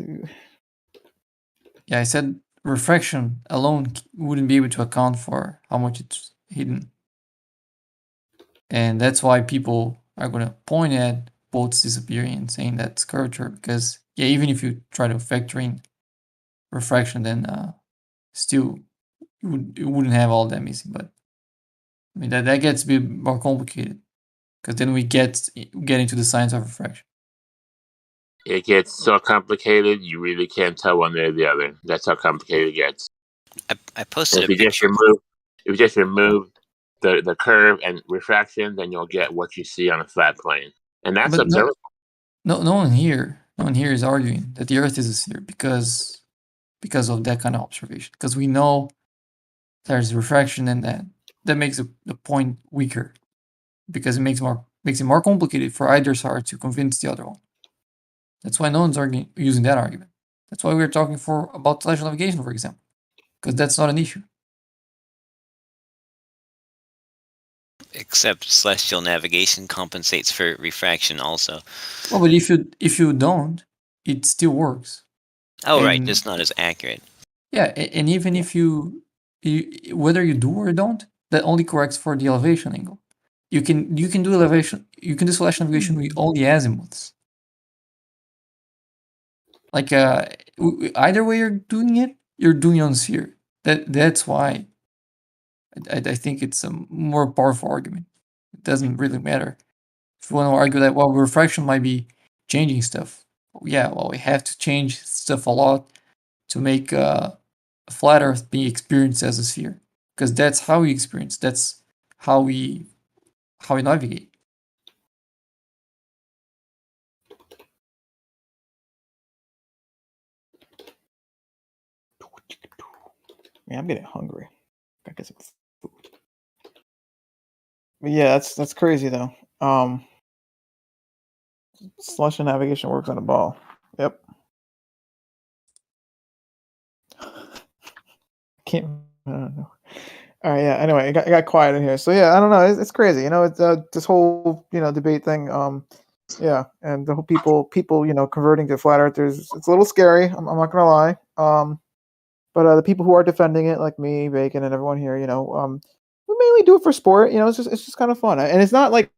Yeah, I said refraction alone wouldn't be able to account for how much it's hidden. And that's why people are going to point at boats disappearing and saying that's curvature, because even if you try to factor in refraction, then still you wouldn't have all that missing. But I mean that gets a bit more complicated, because then we get into the science of refraction. it gets so complicated, you really can't tell one way or the other. That's how complicated it gets. I posted if you just remove the curve and refraction, then you'll get what you see on a flat plane, and that's observable. No one here is arguing that the Earth is a sphere because of that kind of observation. Because we know there's refraction, and that makes the point weaker, because it makes it more complicated for either side to convince the other one. That's why no one's using that argument. That's why we're talking about celestial navigation, for example, because that's not an issue. Except celestial navigation compensates for refraction also. Well, but if you don't, it still works. Oh, right, just not as accurate. Yeah, and even if you whether you do or don't, that only corrects for the elevation angle. You can do elevation. You can do celestial navigation with all the azimuths. Like either way you're doing it on sphere. That's why I think it's a more powerful argument. It doesn't really matter. If you want to argue that, well, refraction might be changing stuff. Yeah, well, we have to change stuff a lot to make a flat Earth be experienced as a sphere, because that's how we experience. That's how we navigate. Man, I'm getting hungry. I guess it's food. But yeah, that's crazy though. Celestial navigation works on a ball. Yep. Can't. I don't know. All right. Yeah. Anyway, it got quiet in here. So yeah, I don't know. It's crazy. It's this whole debate thing. Yeah, and the whole people converting to flat earthers. It's a little scary. I'm not gonna lie. But the people who are defending it, like me, Bacon, and everyone here, we mainly do it for sport. It's just kind of fun, and it's not like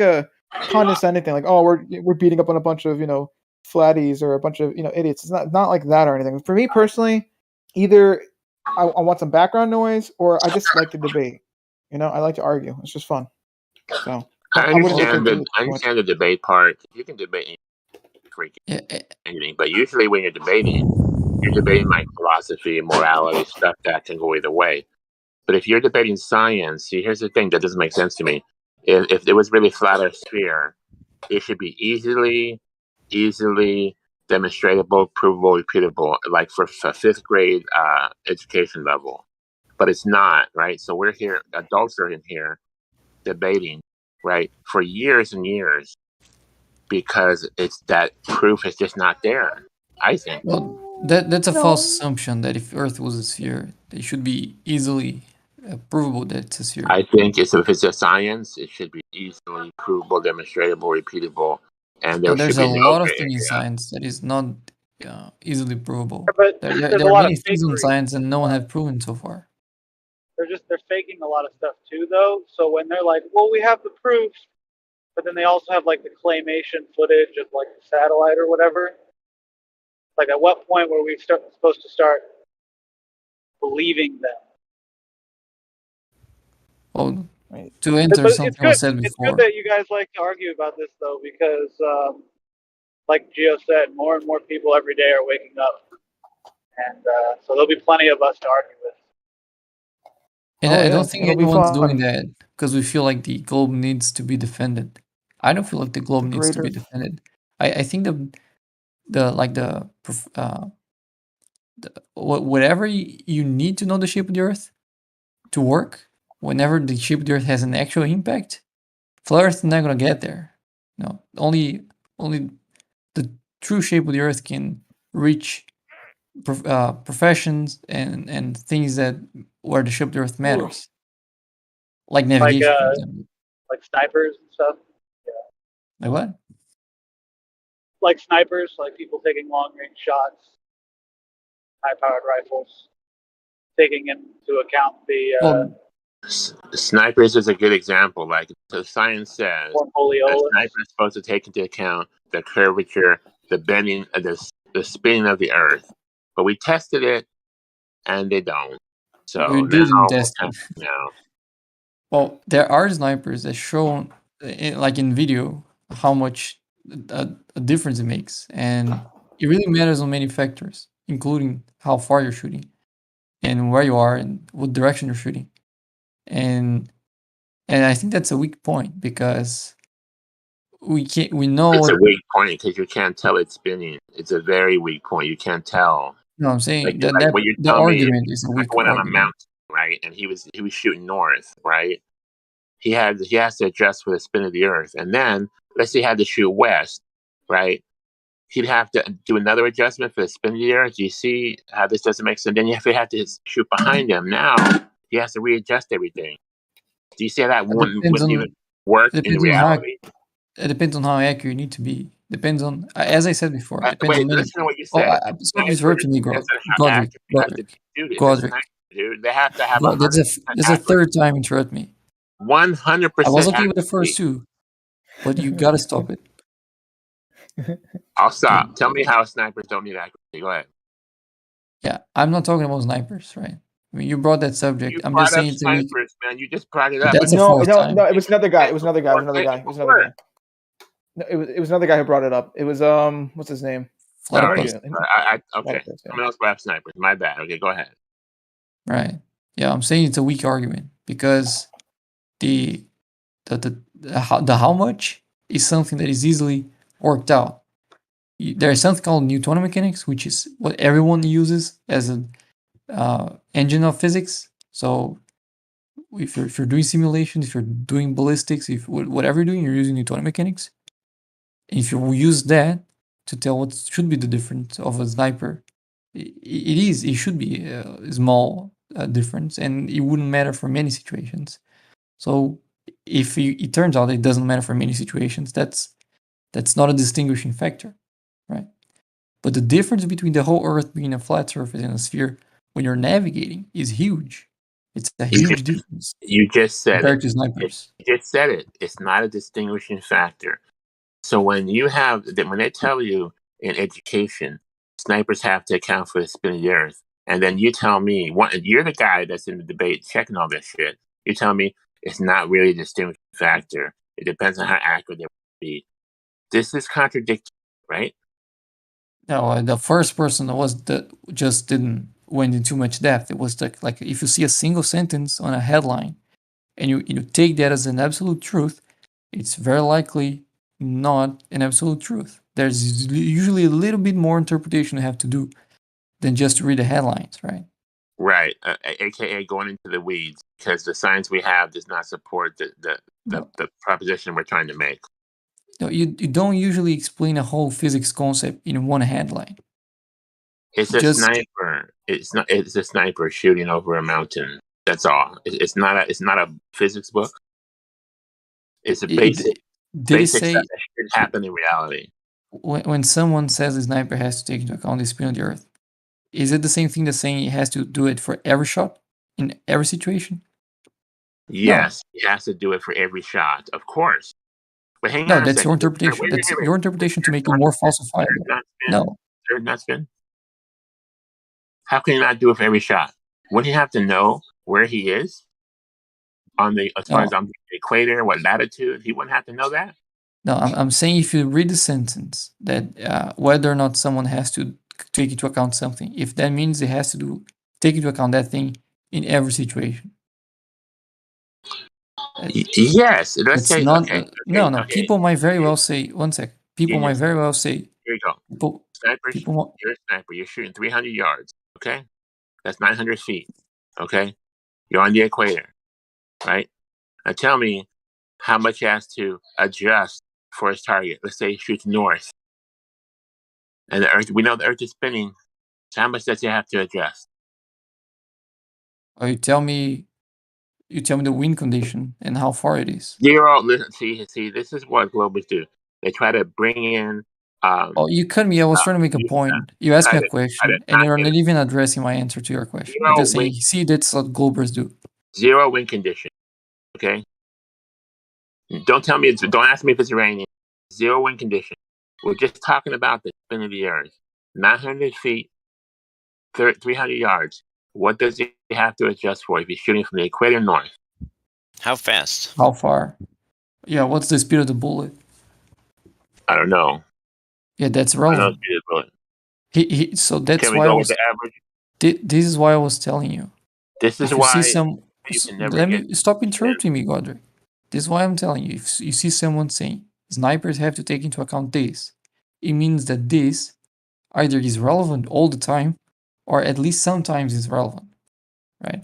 a condescending thing. Like, oh, we're beating up on a bunch of flatties or a bunch of idiots. It's not like that or anything. For me personally, either I want some background noise or I just like to debate. I like to argue. It's just fun. So I understand the debate part. You can debate anything, but usually when you're debating like philosophy, morality, stuff that can go either way. But if you're debating science, see, here's the thing that doesn't make sense to me. If it was really flat or sphere, it should be easily demonstratable, provable, repeatable, like for fifth grade education level. But it's not, right? So we're here, adults are in here debating, right, for years and years, because it's that proof is just not there, I think. Well, that's a false assumption that if Earth was a sphere, it should be easily provable that it's a sphere. I think if it's a science, it should be easily provable, demonstratable, repeatable, and there's a lot of things in science that is not easily provable. But there there's are a lot many of things in fakery. science and no one has proven so far. They're faking a lot of stuff too, though. So when they're like, well, we have the proof, but then they also have like the claymation footage of like the satellite or whatever. Like, at what point were we supposed to start believing them? Well, to answer something I said before. It's good that you guys like to argue about this, though, because, like Gio said, more and more people every day are waking up, and so there'll be plenty of us to argue with. And I don't think anyone's doing that because we feel like the globe needs to be defended. I don't feel like the globe needs to be defended. I think whatever you need to know the shape of the Earth to work, whenever the shape of the Earth has an actual impact, flat Earth is not gonna get there. No, only the true shape of the Earth can reach professions and things that where the shape of the Earth matters, like navigation, for example. Like snipers and stuff. Yeah. Like what? Like snipers, like people taking long-range shots, high-powered rifles, taking into account the. Snipers is a good example. Like the science says, a sniper is supposed to take into account the curvature, the bending, the spinning of the Earth. But we tested it, and they don't. So we didn't test it. No. Well, there are snipers that show, like in video, how much a difference it makes, and it really matters on many factors, including how far you're shooting, and where you are, and what direction you're shooting, and I think that's a weak point because we know it's a weak point because you can't tell it's spinning. It's a very weak point. You can't tell. No, I'm saying Like that what you're the telling me, argument is a I weak went on a argument. mountain, right? And he was shooting north, right? He has to adjust for the spin of the earth, and then let's say he had to shoot west, right? He'd have to do another adjustment for the spin of the earth. Do you see how this doesn't make sense? Then you have to shoot behind him. Now he has to readjust everything. Do you see how that wouldn't even work in reality? It depends on how accurate you need to be. Depends on, as I said before, depends Wait, on many. listen to what you Oh, said. stop interrupting me, Depends on how accurate you have to shoot it. It's a sniper, dude. They have to have That's the third time you interrupt me. 100%. I was okay with the first two, but you gotta stop it. I'll stop. Tell me how snipers don't need accuracy. Go ahead. Yeah, I'm not talking about snipers, right? I mean, you brought that subject. I'm Brought just saying up it's a weak. snipers, man. You just brought it up. That's No, the fourth time. it was another guy. It was another guy. No, it was another guy who brought it up. It was what's his name? Sorry. Yeah. Okay. Someone else brought up snipers. My bad. Okay, go ahead. Right. Yeah, I'm saying it's a weak argument because the how much is something that is easily worked out. There is something called Newtonian mechanics, which is what everyone uses as an engine of physics. So if you're doing simulations, if you're doing ballistics, if whatever you're doing, you're using Newtonian mechanics. And if you use that to tell what should be the difference of a sniper, it should be a small difference, and it wouldn't matter for many situations. So if it turns out it doesn't matter for many situations, that's not a distinguishing factor, right? But the difference between the whole Earth being a flat surface and a sphere when you're navigating is huge. It's a huge difference. You just said compared it. to snipers. You just said it. It's not a distinguishing factor. So when they tell you in education, snipers have to account for the spin of the earth, and then you tell me, you're the guy that's in the debate checking all this shit. You tell me it's not really a distinguishing factor. It depends on how accurate they will be. This is contradictory, right? No, the first person just didn't went into too much depth. It was like if you see a single sentence on a headline, and you take that as an absolute truth, it's very likely not an absolute truth. There's usually a little bit more interpretation you have to do than just to read the headlines, right? Right, aka going into the weeds, because the science we have does not support the proposition we're trying to make. No, you don't usually explain a whole physics concept in one headline. It's a sniper. It's a sniper shooting over a mountain. That's all. It's not a physics book. It's a basic stuff that should happen in reality. When someone says a sniper has to take into account the spin of the earth, is it the same thing as saying it has to do it for every shot in every situation? Yes, he has to do it for every shot, of course. But hang on a second. No, that's your interpretation. That's your interpretation to make it more falsifiable. No. Third not spin? How can he not do it for every shot? Wouldn't he have to know where he is as far as on the equator, what latitude? He wouldn't have to know that? No, I'm saying if you read the sentence that whether or not someone has to take into account something, if that means it has to take into account that thing in every situation. Yes, let's say not. Okay. People might very well say. One sec. People might very well say. Here we go. You're a sniper. You're shooting 300 yards. Okay, that's 900 feet. Okay, you're on the equator, right? Now tell me how much he has to adjust for his target. Let's say he shoots north, and the Earth. We know the Earth is spinning. So how much does he have to adjust? Or you tell me the wind condition and how far it is. See, this is what globalists do. They try to bring in. You cut me. I was trying to make a point. You asked me a question, and you're not even addressing my answer to your question. You're just saying, see, that's what globalists do. Zero wind condition. Okay. Don't ask me if it's raining. Zero wind condition. We're just talking about the spin of the earth. 900 feet, 300 yards. What does he have to adjust for if he's shooting from the equator north? How fast? How far? Yeah, what's the speed of the bullet? I don't know. Yeah, that's I don't know relevant. speed of the bullet. So that's Can we why I go with was. the average? This is why I was telling you. This is If you see why some, you can never let get me stop interrupting me, Godric. This is why I'm telling you. If you see someone saying snipers have to take into account this, it means that this either is relevant all the time, or at least sometimes is relevant, right?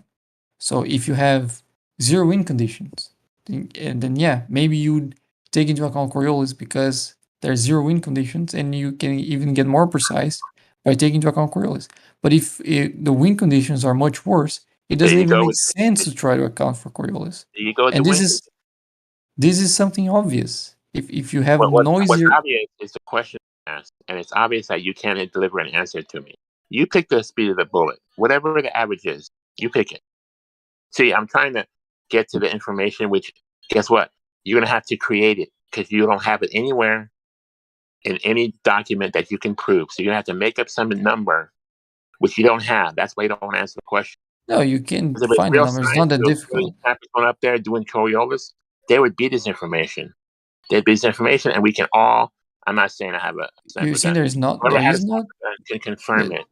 So if you have zero win conditions, then yeah, maybe you take into account Coriolis because there's zero win conditions, and you can even get more precise by taking into account Coriolis. But if the win conditions are much worse, it There doesn't you even go make with sense to try to account for Coriolis. there you go with And the win. this is something obvious. If you have What's noisier, obvious is the question asked, and it's obvious that you can't deliver an answer to me. You pick the speed of the bullet, whatever the average is. You pick it. See, I'm trying to get to the information, which guess what? You're gonna have to create it because you don't have it anywhere in any document that you can prove. So you're gonna have to make up some number which you don't have. That's why you don't answer the question. no, you can If it was find a real number. It's science, not that if difficult. snappers going up there doing Coriolis, they would beat this information. They'd beat this information, and we can all. I'm not saying I have a You're sniper saying gun. Whoever there had a is sniper not. gun can confirm Wait, it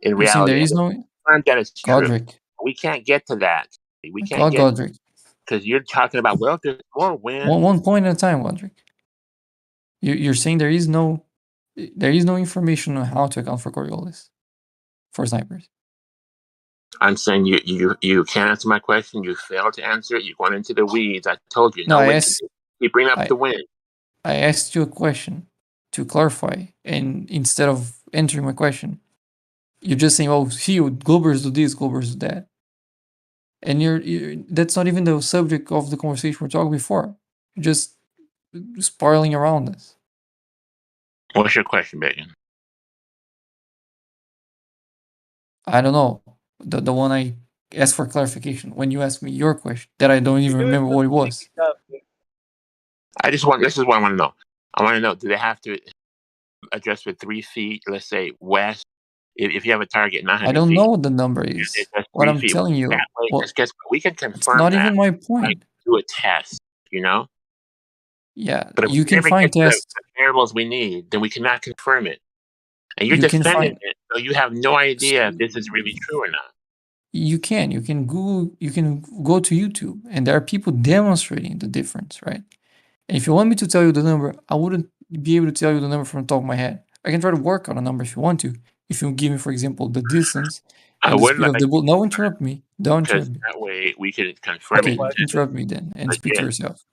in you're saying there reality. is no. Confirm that it's true. Godric, We can't get to that. We my can't God, get Godric. because you're talking about well, there's more wins. One point at a time, Godric. You're saying there is no information on how to account for Coriolis for snipers. I'm saying you can't answer my question. You failed to answer it. You're going into the weeds. I told you No, no I win. asked. You bring up I the win. I asked you a question to clarify, and instead of answering my question, you're just saying, "Oh, see, Globers do this, Globers do that," and that's not even the subject of the conversation we're talking before. You're just spiraling around this. What's your question, Bacon? I don't know. The one I asked for clarification when you asked me your question that I don't even remember what it was. I just want. This is what I want to know. I want to know: do they have to adjust with 3 feet? Let's say west. If you have a target 900 I don't feet, know what the number is. What 3 I'm feet. telling you, That way, well, just guess what? We can it's confirm not that. even my Like point. do a test, you know. Yeah, But if you we can never find get to tests. the variables we need, then we cannot confirm it. And you're You can defending find. it, so you have no idea if this is really true or not. You can Google. You can go to YouTube, and there are people demonstrating the difference, right? And if you want me to tell you the number, I wouldn't be able to tell you the number from the top of my head. I can try to work on a number if you want to. If you give me, for example, the distance I and the would speed of like the bullet. No, interrupt me. Don't because interrupt me. that way we can confirm Okay, it. interrupt me then and speak to Again, yourself.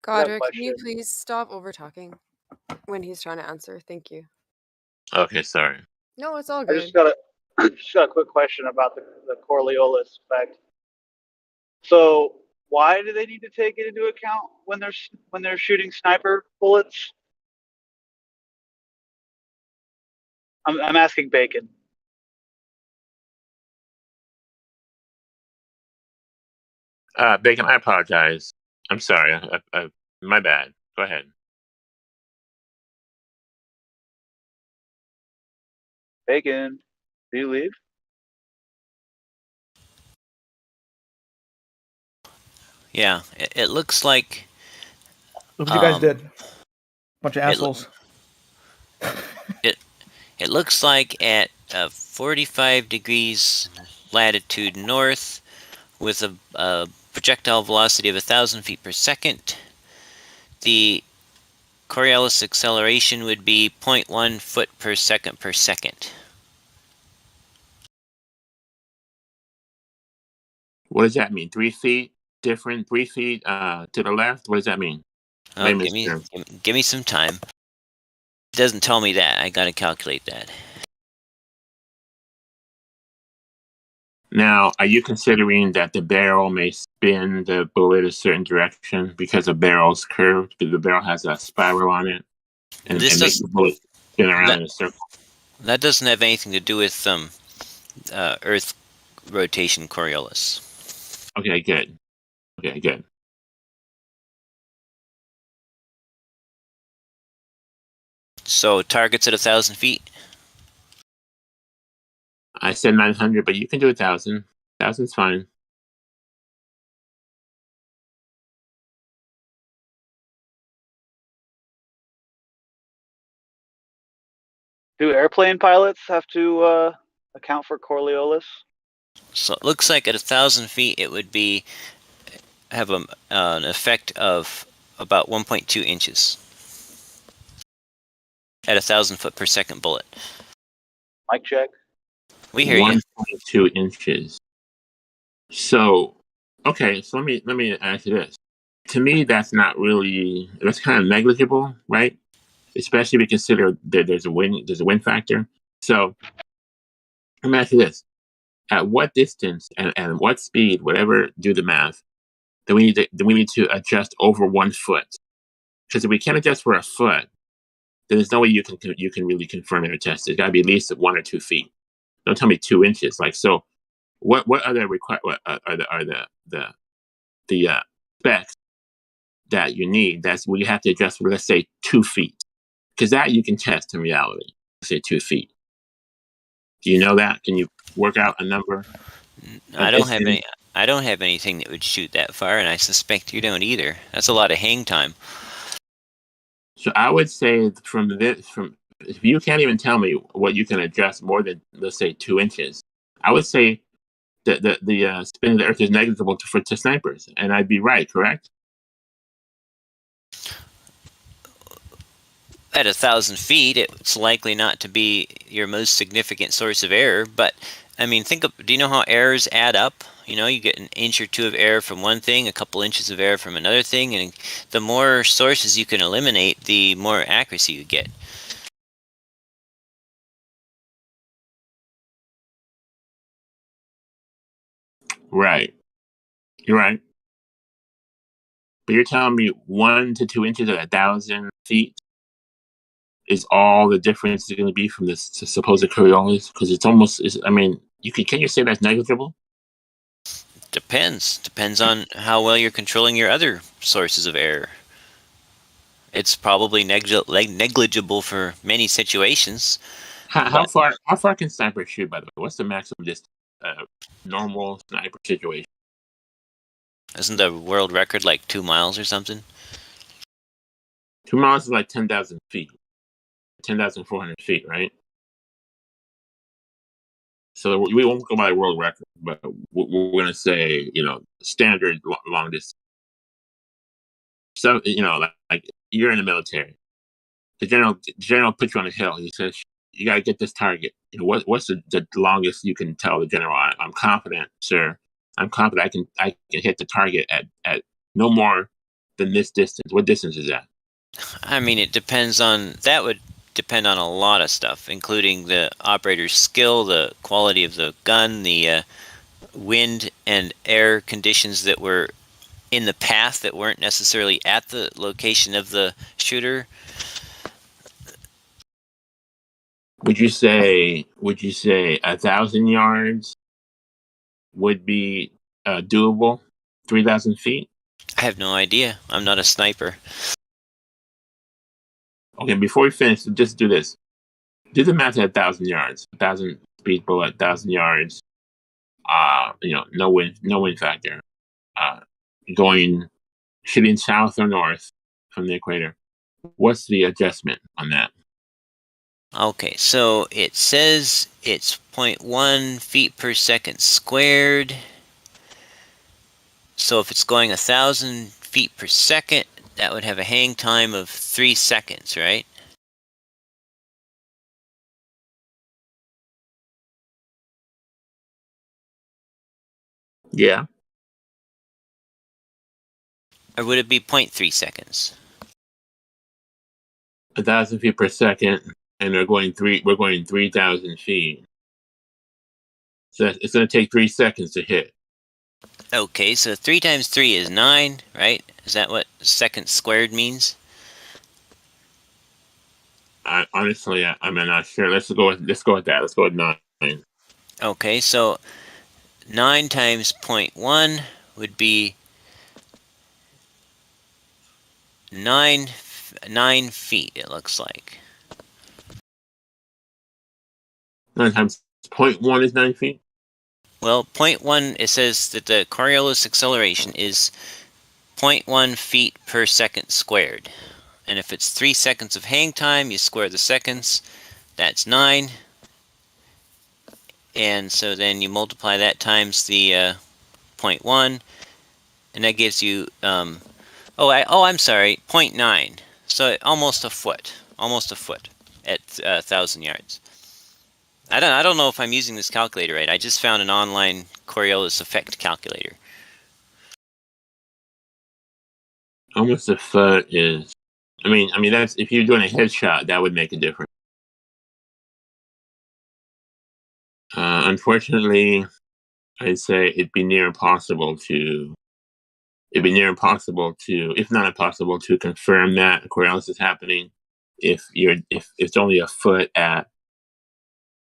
Godric, can you please stop over talking when he's trying to answer? Thank you. okay, sorry. No, it's all I good. just got a quick question about the Coriolis effect. So why do they need to take it into account when they're shooting sniper bullets? I'm asking Bacon. Bacon, I apologize. I'm sorry. My bad. Go ahead. Bacon, do you leave? Yeah, it looks like. Look what you guys did. Bunch of assholes. It looks like at 45 degrees latitude north, with a projectile velocity of 1,000 feet per second, the Coriolis acceleration would be 0.1 foot per second per second. What does that mean? 3 feet different? 3 feet to the left? What does that mean? Oh, give me some time. It doesn't tell me that. I gotta calculate that. Now, are you considering that the barrel may spin the bullet a certain direction because the barrel's curved? Because the barrel has a spiral on it, and This makes the bullet spin around in a circle. That doesn't have anything to do with Earth rotation Coriolis. Okay, good. Okay, good. So targets at 1,000 feet. I said 900, but you can do 1,000. 1,000's fine. Do airplane pilots have to account for Coriolis? So it looks like at 1,000 feet it would be have an effect of about 1.2 inches at 1,000 foot per second bullet. Mic check. We hear you. 1.2 inches. So, okay, so let me ask you this. To me, that's kind of negligible, right? Especially if you consider that there's a wind factor. So, let me ask you this: at what distance and what speed, whatever, do the math, do we need to adjust over 1 foot? Because if we can't adjust for a foot, then there's no way you can really confirm it or test it. It's got to be at least 1 or 2 feet. Don't tell me 2 inches. Like, so, what are the specs that you need? That's where you have to adjust for, let's say, 2 feet, because that you can test in reality. Let's say 2 feet. Do you know that? Can you work out a number? I don't have anything that would shoot that far, and I suspect you don't either. That's a lot of hang time. So I would say from if you can't even tell me what you can adjust more than, let's say, 2 inches, I would say that the spin of the Earth is negligible to snipers, and I'd be right, correct? At 1,000 feet, it's likely not to be your most significant source of error, but I mean, do you know how errors add up? You know, you get an inch or two of error from one thing, a couple inches of error from another thing, and the more sources you can eliminate, the more accuracy you get. Right. You're right. But you're telling me 1 to 2 inches at 1,000 feet is all the difference is going to be from this supposed Coriolis? Because it's almost, I mean, can you say that's negligible? Depends on how well you're controlling your other sources of error. It's probably negligible for many situations. How far can snipers shoot, by the way? What's the maximum distance normal sniper situation? Isn't the world record like 2 miles or something? 2 miles is like 10,000 feet. 10,400 feet, right? So we won't go by the world record, but we're going to say, standard long distance. So, like you're in the military. The general puts you on a hill. He says, you got to get this target. What's the longest you can tell the general? I'm confident, sir. I'm confident I can hit the target at no more than this distance. What distance is that? I mean, that would depend on a lot of stuff, including the operator's skill, the quality of the gun, the wind and air conditions that were in the path that weren't necessarily at the location of the shooter. Would you say 1,000 yards would be doable? 3,000 feet? I have no idea. I'm not a sniper. Okay, before we finish, just do this. Do the math at 1,000 yards. 1,000 speed bullet, 1,000 yards. No wind factor. Shooting south or north from the equator. What's the adjustment on that? Okay, so it says it's 0.1 feet per second squared. So if it's going 1,000 feet per second, that would have a hang time of 3 seconds, right? Yeah. Or would it be 0.3 seconds? 1,000 feet per second, and we're going 3,000 feet. So it's going to take 3 seconds to hit. Okay, so 3 times 3 is 9, right? Is that what seconds squared means? Honestly, I'm not sure. Let's go with that. Let's go with 9. Okay, so 9 times 0.1 would be 9 feet, it looks like. 9 times 0.1 is 9 feet? Well, 0.1, it says that the Coriolis acceleration is 0.1 feet per second squared. And if it's 3 seconds of hang time, you square the seconds. That's 9. And so then you multiply that times the 0.1, and that gives you, I'm sorry, 0.9. So almost a foot at 1,000 yards. I don't know if I'm using this calculator right. I just found an online Coriolis effect calculator. Almost a foot is, I mean that's, if you're doing a headshot, that would make a difference. Unfortunately, I'd say it'd be near impossible to, if not impossible, to confirm that Coriolis is happening if it's only a foot at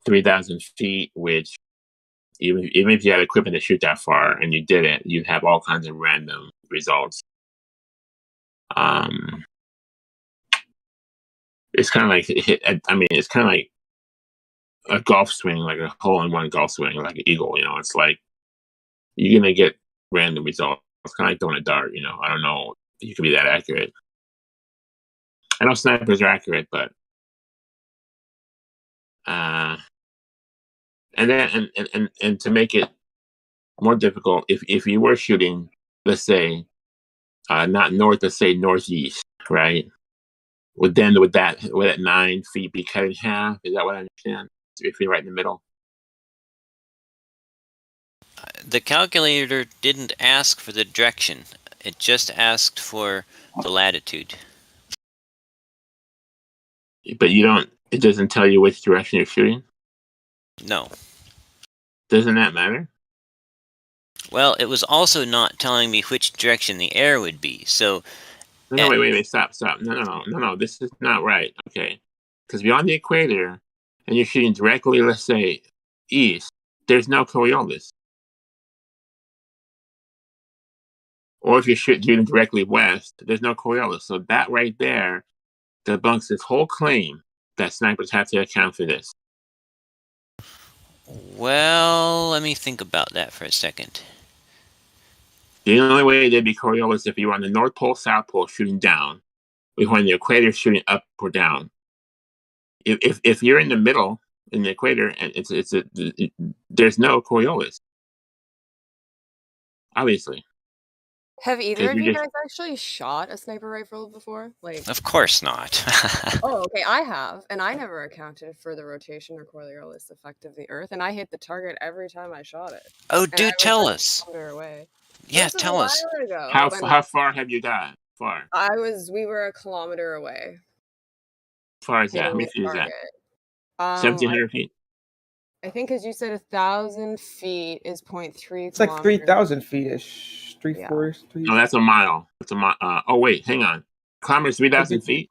3,000 feet, which even if you had equipment to shoot that far and you did it, you'd have all kinds of random results. It's kind of like it's kind of like a golf swing, like a hole-in-one golf swing, like an eagle. It's like you're gonna get random results. It's kind of like throwing a dart. I don't know if you can be that accurate. I know snipers are accurate, but and then and to make it more difficult, if you were shooting, let's say, not north, let's say northeast, right? Would that 9 feet be cut in half? Is that what I understand? If you're right in the middle. The calculator didn't ask for the direction. It just asked for the latitude. But it doesn't tell you which direction you're shooting? No. Doesn't that matter? Well, it was also not telling me which direction the air would be. So No, wait, stop. No, this is not right. Okay. Because beyond the equator, and you're shooting directly, let's say, east, there's no Coriolis. Or if you're shooting directly west, there's no Coriolis. So that right there debunks this whole claim that snipers have to account for this. Well, let me think about that for a second. The only way there'd be Coriolis if you were on the North Pole, South Pole shooting down, or on the equator shooting up or down. If you're in the middle, in the equator, and there's no Coriolis. Obviously. Have either of you guys actually shot a sniper rifle before? Of course not. Oh, okay, I have, and I never accounted for the rotation or Coriolis effect of the Earth, and I hit the target every time I shot it. Oh, do tell us. Away. Yeah, tell us. How far have you got? Far. We were a kilometer away. As far as that, how many feet is that? 1,700 feet. I think, because you said 1,000 feet is 0.3. It's like 3,000 feet ish. 3-4. No, that's a mile. That's a mile. Oh wait, hang on. Kilometers 3,000 feet.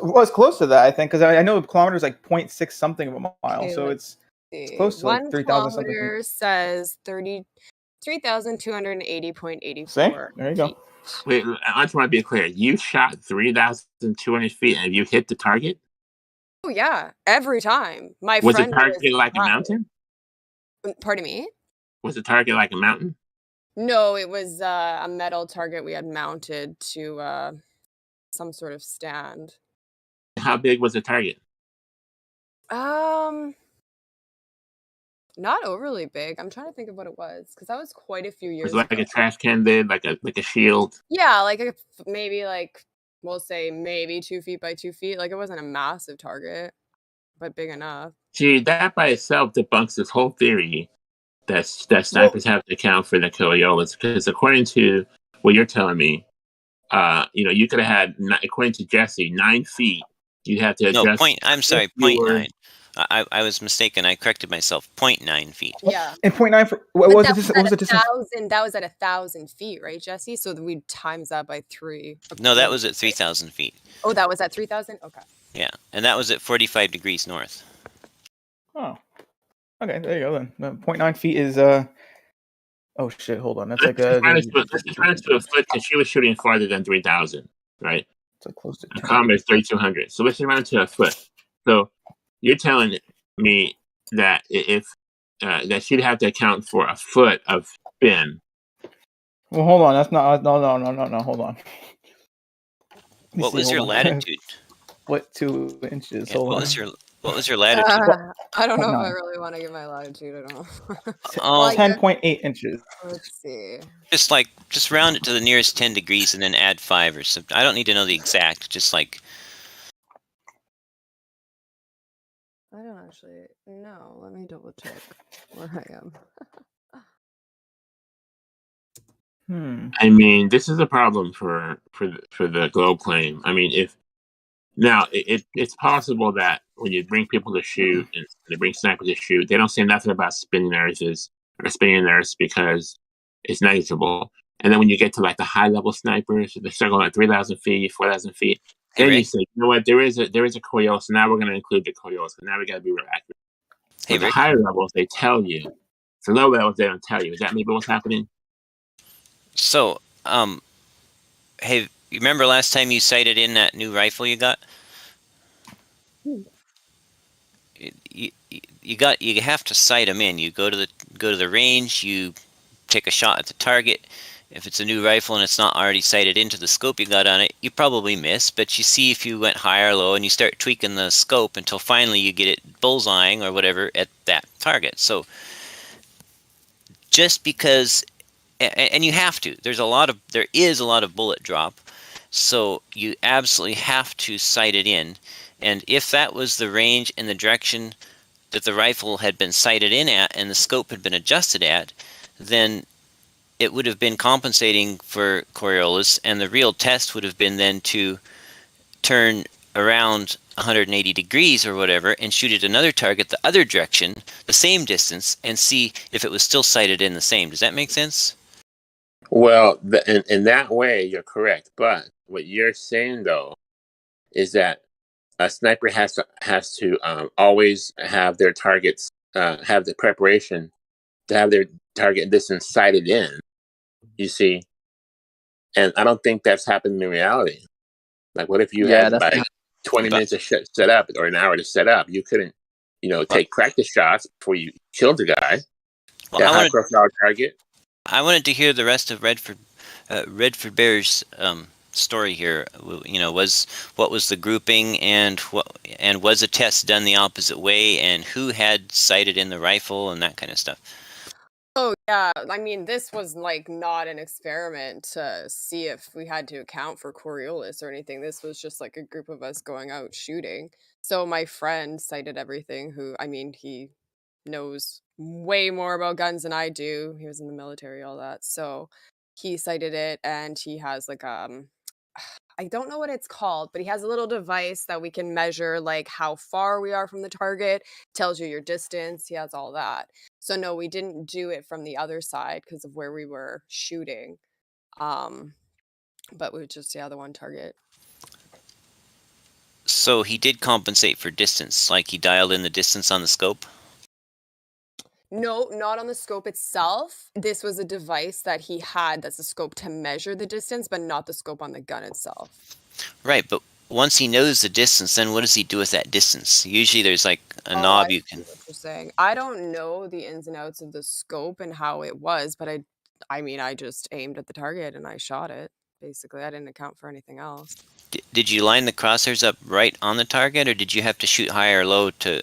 Well, it's close to that, I think, because I know a kilometer is like 0.6 something of a mile, okay, so it's close to like 3,000 something. 1 kilometer says 3,280.84. See? There you go. Wait, I just want to be clear. You shot 3,200 feet and you hit the target? Oh yeah, every time. Was the target like a mountain? Pardon me? Was the target like a mountain? No, it was a metal target we had mounted to some sort of stand. How big was the target? Not overly big. I'm trying to think of what it was, because that was quite a few years ago. Was it like a trash can lid, like a shield? Yeah, we'll say maybe 2 feet by 2 feet. Like, it wasn't a massive target, but big enough. See, that by itself debunks this whole theory that snipers have to account for the Coriolis, because according to what you're telling me, you could have had, according to Jesse, 9 feet. You'd have to adjust. No, I'm sorry, 0.9. I was mistaken. I corrected myself. 0.9 feet. Yeah. And 0.9 for what was it? What was the distance? That was at 1,000 feet, right, Jesse? So we times that by 3. No, that was at 3,000 feet. Oh, that was at 3,000? Okay. Yeah, and that was at 45 degrees north. Oh. Okay, there you go then. 0.9 feet is oh shit, hold on. That's like a let's try to a foot, because she was shooting farther than 3,000, right? So close to 10. Kilometer is 3,200. So let's run to a foot. So you're telling me that if that she'd have to account for a foot of spin. Well, hold on. That's not. No. Hold on. What was your latitude? What 2 inches? Yeah, Hold what on. was your latitude? I don't know if I No. really want to give my latitude at all. Oh, Well, I guess, 10.8 inches. let's see. just round it to the nearest 10 degrees and then add 5 or something. I don't need to know the exact. Just like I don't actually know. Let me double check where I am. I mean, this is a problem for the globe claim. I mean, if now it's possible that when you bring people to shoot and they bring snipers to shoot, they don't say nothing about spinning Earths or spinning Earths because it's negligible. And then when you get to like the high level snipers, they're still going at 3,000 feet, 4,000 feet. Hey, Then Rick. you say, you know what, there is a Coriolis, so now we're going to include the Coriolis. So now we got to be real accurate. So Hey, the Rick. higher levels, they tell you. The low levels, they don't tell you. Is that maybe what's happening? So, hey, you remember last time you sighted in that new rifle you got? You have to sight them in. You go to the range, you take a shot at the target. If it's a new rifle and it's not already sighted into the scope you got on it, you probably miss, but you see if you went high or low and you start tweaking the scope until finally you get it bullseyeing or whatever at that target. So just because, and you have to, there is a lot of bullet drop, so you absolutely have to sight it in. And if that was the range and the direction that the rifle had been sighted in at and the scope had been adjusted at, then it would have been compensating for Coriolis, and the real test would have been then to turn around 180 degrees or whatever and shoot at another target the other direction, the same distance, and see if it was still sighted in the same. Does that make sense? Well, in that way, you're correct. But what you're saying, though, is that a sniper has to always have their targets, have the preparation to have their target distance sighted in. You see, and I don't think that's happened in reality. Like, what if you had like 20 minutes to set up or an hour to set up? You couldn't, take practice shots before you killed the guy. Well, That high profile target. I wanted to hear the rest of Redford Bear's story here. What was the grouping, and was a test done the opposite way, and who had sighted in the rifle and that kind of stuff. Oh yeah, I mean, this was like not an experiment to see if we had to account for Coriolis or anything. This was just like a group of us going out shooting. So my friend cited everything. He knows way more about guns than I do. He was in the military, all that. So he cited it, and he has like I don't know what it's called, but he has a little device that we can measure like how far we are from the target, tells you your distance. He has all that. So no, we didn't do it from the other side because of where we were shooting. But we just the one target. So he did compensate for distance, like he dialed in the distance on the scope? No, not on the scope itself. This was a device that he had that's a scope to measure the distance, but not the scope on the gun itself. Right, but once he knows the distance, then what does he do with that distance? Usually there's like a knob you can... What you're saying. I don't know the ins and outs of the scope and how it was, but I just aimed at the target and I shot it. Basically, I didn't account for anything else. Did you line the crosshairs up right on the target, or did you have to shoot high or low to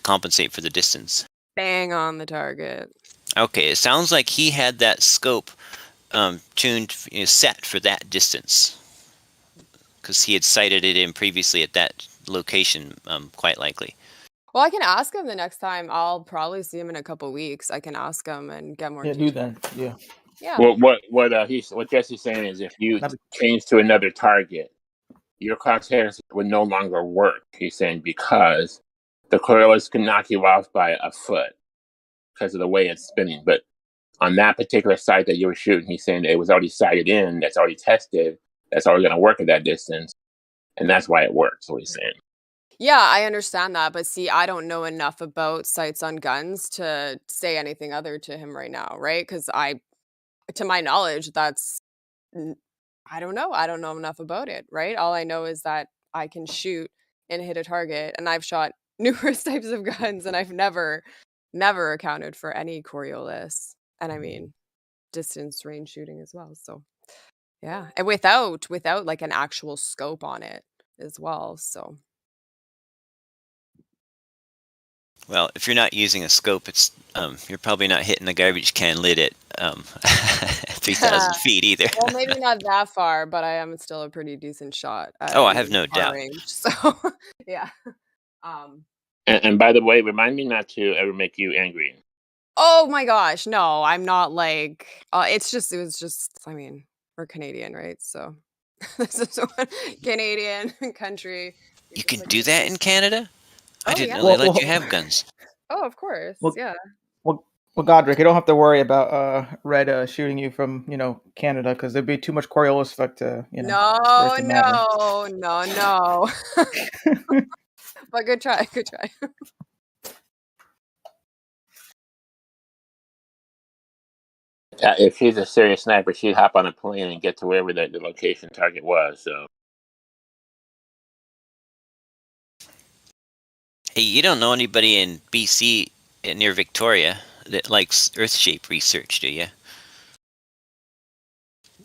compensate for the distance? Bang on the target. Okay, it sounds like he had that scope tuned, set for that distance, because he had sighted it in previously at that location, quite likely. Well, I can ask him the next time. I'll probably see him in a couple weeks. I can ask him and get more. Yeah, do that. Yeah. Yeah. Well, what Jesse's saying is, if you change to another target, your crosshairs would no longer work. He's saying because the Coriolis can knock you off by a foot because of the way it's spinning. But on that particular site that you were shooting, he's saying it was already sighted in, that's already tested, that's already going to work at that distance, and that's why it works. What he's saying. Yeah, I understand that, but see, I don't know enough about sights on guns to say anything other to him right now, right? Because to my knowledge, I don't know. I don't know enough about it, right? All I know is that I can shoot and hit a target, and I've shot numerous types of guns, and I've never accounted for any Coriolis, and I mean distance range shooting as well. So yeah, and without like an actual scope on it. as well. So Well, if you're not using a scope, it's you're probably not hitting the garbage can lid at 3,000 feet either. well, maybe not that far, but I am still a pretty decent shot at Oh, I have no far doubt. range. So yeah. And by the way, remind me not to ever make you angry. Oh my gosh, no, I'm not like. It was just. I mean, we're Canadian, right? So this is what Canadian country. You can do that in Canada? I Oh didn't yeah. know they let you have guns. Oh, of course. Well, Yeah. well, Godric, you don't have to worry about Red shooting you from Canada because there'd be too much Coriolis effect to for it No, to matter. no. But good try, good try. If she's a serious sniper, she'd hop on a plane and get to wherever the location target was. So Hey, you don't know anybody in BC near Victoria that likes Earth-shape research, do you?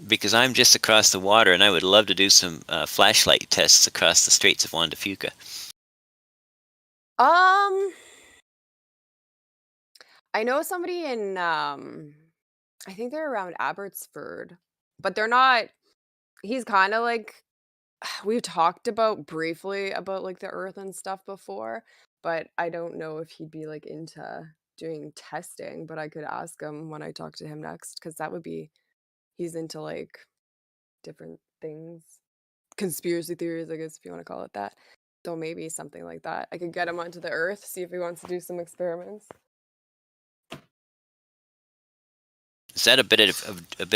Because I'm just across the water, and I would love to do some flashlight tests across the Straits of Juan de Fuca. I know somebody in I think they're around Abbotsford, but they're not. He's kind of like we've talked about briefly about like the Earth and stuff before, but I don't know if he'd be like into doing testing. But I could ask him when I talk to him next, because that would be he's into like different things, conspiracy theories, I guess if you want to call it that. So maybe something like that. I could get him onto the Earth, see if he wants to do some experiments. Is that a bit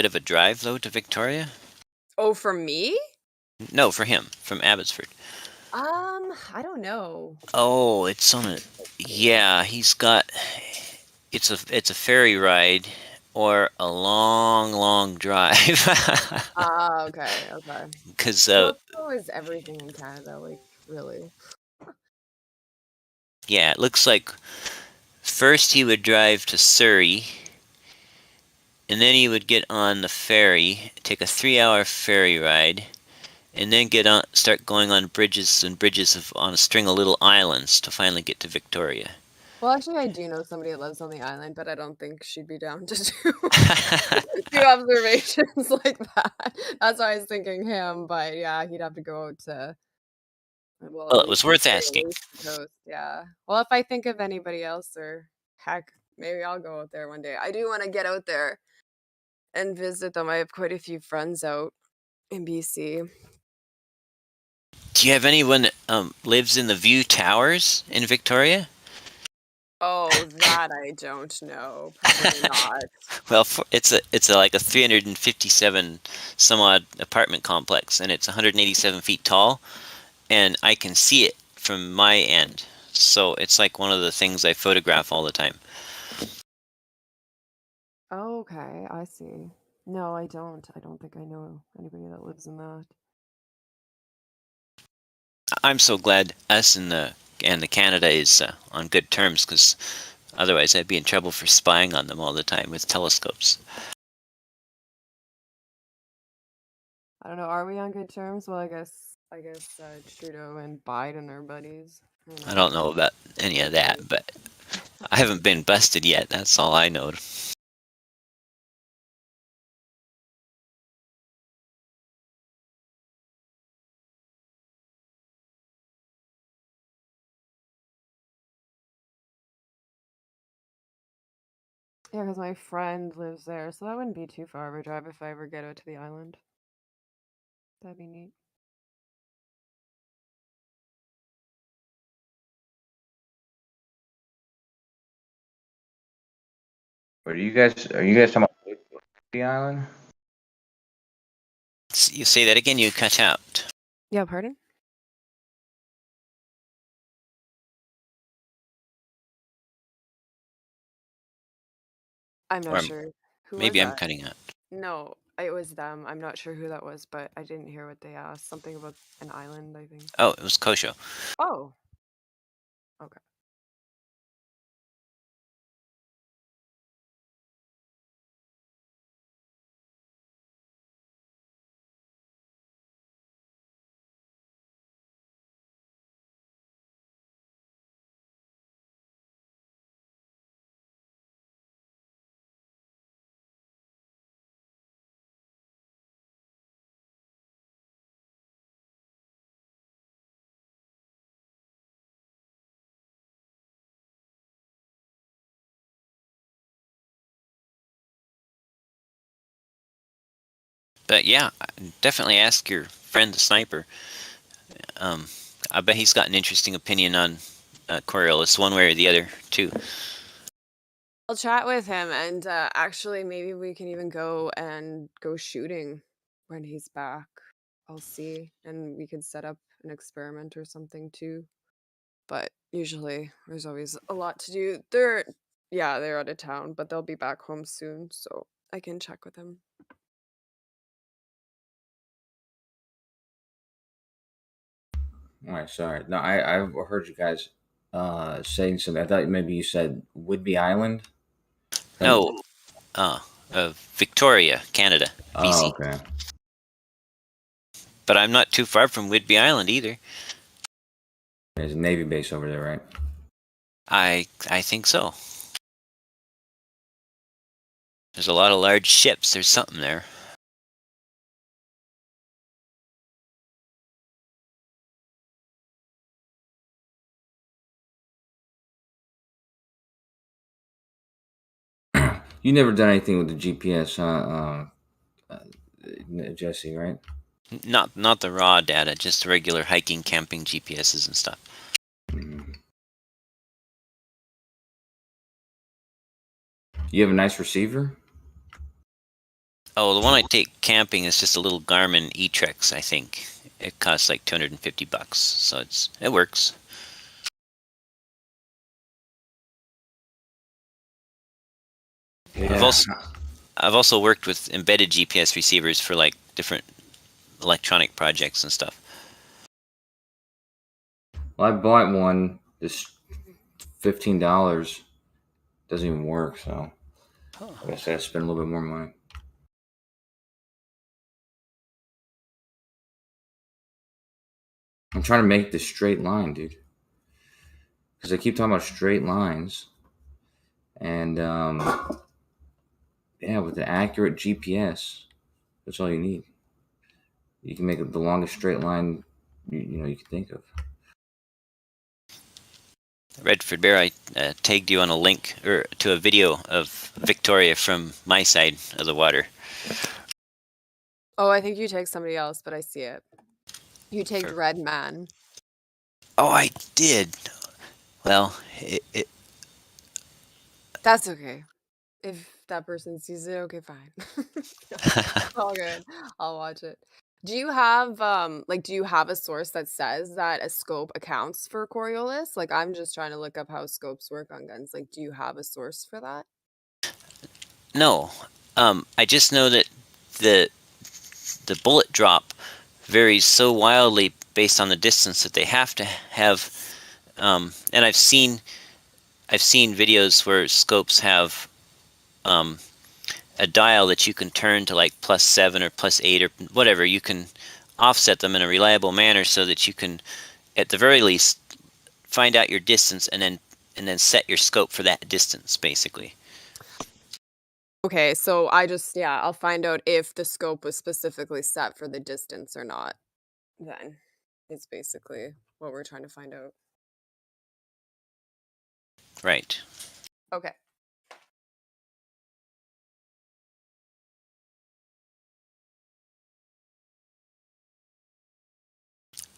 of a drive though to Victoria? Oh, for me? No, for him from Abbotsford. I don't know. Oh, it's on a. Yeah, he's got. It's a ferry ride or a long drive. Ah, okay. Because Well, so is everything in Canada, like really. yeah, it looks like first he would drive to Surrey, and then he would get on the ferry, take a 3-hour ferry ride, and then start going on bridges and bridges on a string of little islands to finally get to Victoria. Well, actually, I do know somebody that lives on the island, but I don't think she'd be down to do observations like that. That's why I was thinking him, but yeah, he'd have to go out to. Well, it was worth asking. Coast, yeah. Well, if I think of anybody else, or heck, maybe I'll go out there one day. I do want to get out there and visit them. I have quite a few friends out in BC. Do you have anyone that lives in the View Towers in Victoria? Oh, that I don't know. Probably not. Well, it's like a 357 some odd apartment complex, and it's 187 feet tall, and I can see it from my end. So it's like one of the things I photograph all the time. Oh, okay, I see. No, I don't. I don't think I know anybody that lives in that. I'm so glad us and the Canada is on good terms, because otherwise I'd be in trouble for spying on them all the time with telescopes. I don't know. Are we on good terms? Well, I guess Trudeau and Biden are buddies. I don't know about any of that, but I haven't been busted yet. That's all I know. Yeah, because my friend lives there, so that wouldn't be too far of a drive if I ever get out to the island. That'd be neat. Are you guys talking about the island? You say that again, you cut out. Yeah, pardon? I'm not Or sure. Who was maybe I'm that? cutting out. No, it was them. I'm not sure who that was, but I didn't hear what they asked. Something about an island, I think. Oh, it was Kosho. Oh. Okay. But yeah, definitely ask your friend the sniper. I bet he's got an interesting opinion on Coriolis, one way or the other, too. I'll chat with him, and actually, maybe we can even go shooting when he's back. I'll see, and we could set up an experiment or something too. But usually, there's always a lot to do. They're out of town, but they'll be back home soon, so I can check with him. All right, sorry. No, I've heard you guys saying something. I thought maybe you said Whidbey Island. No, Victoria, Canada, BC. Oh, okay. But I'm not too far from Whidbey Island either. There's a Navy base over there, right? I think so. There's a lot of large ships. There's something there. You never done anything with the GPS, Jesse, right? Not the raw data, just the regular hiking, camping GPSs and stuff. You have a nice receiver? Oh, the one I take camping is just a little Garmin E-Trex, I think. It costs like $250, so it works. Yeah. I've also worked with embedded GPS receivers for like different electronic projects and stuff. Well, I bought one. This $15 doesn't even work, so I guess I gotta spend a little bit more money. I'm trying to make this straight line, dude. Because I keep talking about straight lines. And yeah, with an accurate GPS, that's all you need. You can make it the longest straight line you can think of. Redford Bear, I tagged you on a link or to a video of Victoria from my side of the water. Oh, I think you tagged somebody else, but I see it. You tagged Red Man. Oh, I did. Well, That's okay. If that person sees it, okay, fine. All good. I'll watch it. Do you have a source that says that a scope accounts for Coriolis? Like, I'm just trying to look up how scopes work on guns. Like, do you have a source for that? No. I just know that the bullet drop varies so wildly based on the distance that they have to have. And I've seen videos where scopes have a dial that you can turn to like +7 or +8 or whatever. You can offset them in a reliable manner so that you can, at the very least, find out your distance and then set your scope for that distance, basically. Okay, so I'll find out if the scope was specifically set for the distance or not. Then it's basically what we're trying to find out. Right. Okay.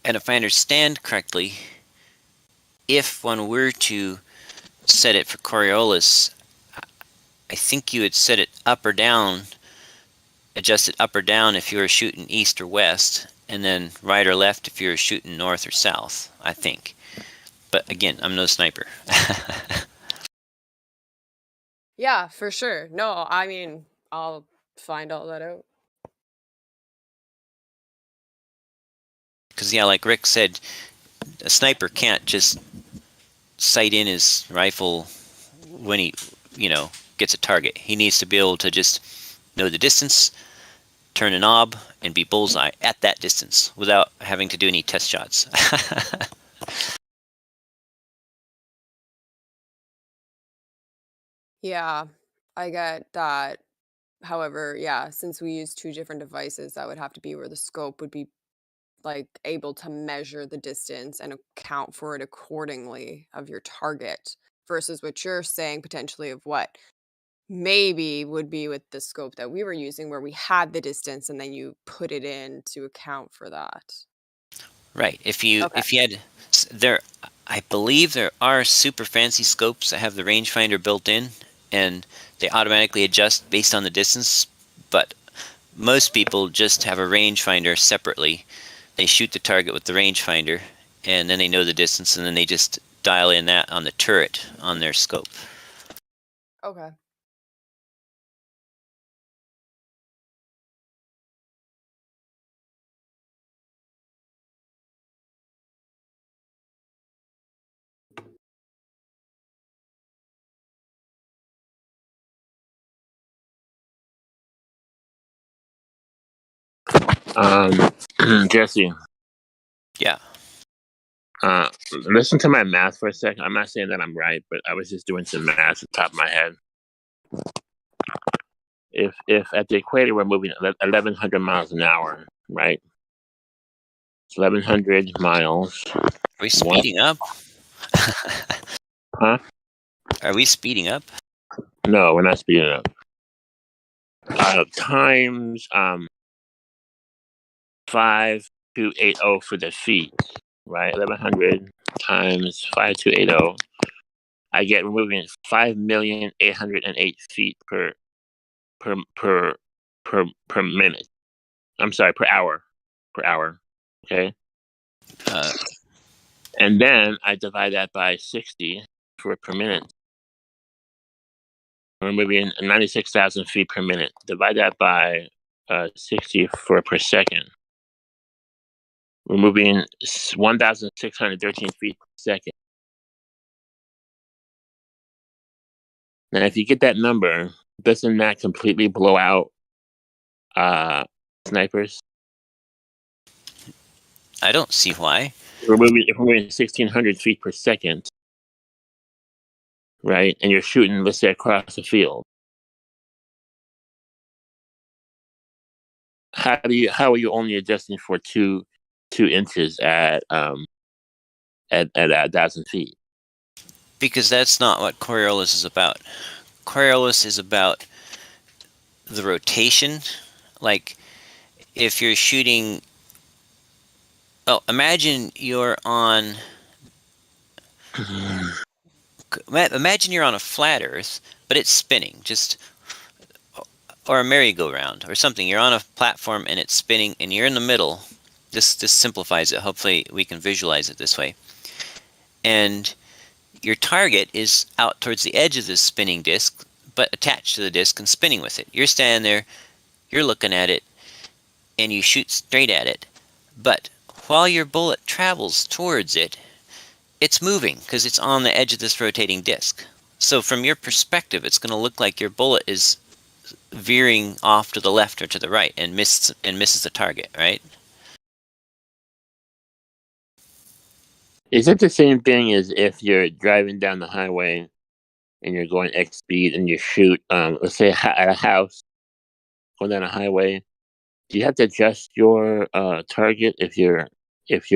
And if I understand correctly, if one were to set it for Coriolis, I think you would set it up or down, adjust it up or down if you were shooting east or west, and then right or left if you were shooting north or south, I think. But again, I'm no sniper. Yeah, for sure. No, I mean, I'll find all that out. Because, yeah, like Rick said, a sniper can't just sight in his rifle when he, gets a target. He needs to be able to just know the distance, turn a knob, and be bullseye at that distance without having to do any test shots. Yeah, I get that. However, yeah, since we use two different devices, that would have to be where the scope would be like able to measure the distance and account for it accordingly of your target versus what you're saying potentially of what maybe would be with the scope that we were using, where we had the distance and then you put it in to account for that. Right. If you had there, I believe there are super fancy scopes that have the rangefinder built in, and they automatically adjust based on the distance. But most people just have a rangefinder separately. They shoot the target with the rangefinder, and then they know the distance, and then they just dial in that on the turret on their scope. Okay. Jesse. Yeah. Listen to my math for a second. I'm not saying that I'm right, but I was just doing some math at the top of my head. If at the equator we're moving 1,100 miles an hour, right? It's 1,100 miles. Are we speeding up? Huh? Are we speeding up? No, we're not speeding up. Times 5280 for the feet, right? 1,100 times 5280. I get we're moving 5,808 feet per minute. I'm sorry, per hour. Okay. And then I divide that by 60 for per minute. We're moving 96,000 feet per minute. Divide that by 60 for per second. We're moving 1,613 feet per second. Now, if you get that number, doesn't that completely blow out snipers? I don't see why. If we're moving 1,600 feet per second, right? And you're shooting, let's say, across the field. How are you only adjusting for two inches at 1,000 feet? Because that's not what Coriolis is about. Coriolis is about the rotation. Like, if you're shooting... Oh, imagine you're on... Imagine you're on a flat Earth, but it's spinning, or a merry-go-round, or something. You're on a platform and it's spinning, and you're in the middle. This simplifies it. Hopefully we can visualize it this way. And your target is out towards the edge of this spinning disc, but attached to the disc and spinning with it. You're standing there, you're looking at it, and you shoot straight at it. But while your bullet travels towards it, it's moving because it's on the edge of this rotating disc. So from your perspective, it's going to look like your bullet is veering off to the left or to the right and misses the target, right? Is it the same thing as if you're driving down the highway and you're going X speed and you shoot, let's say at a house going down a highway? Do you have to adjust your target if you're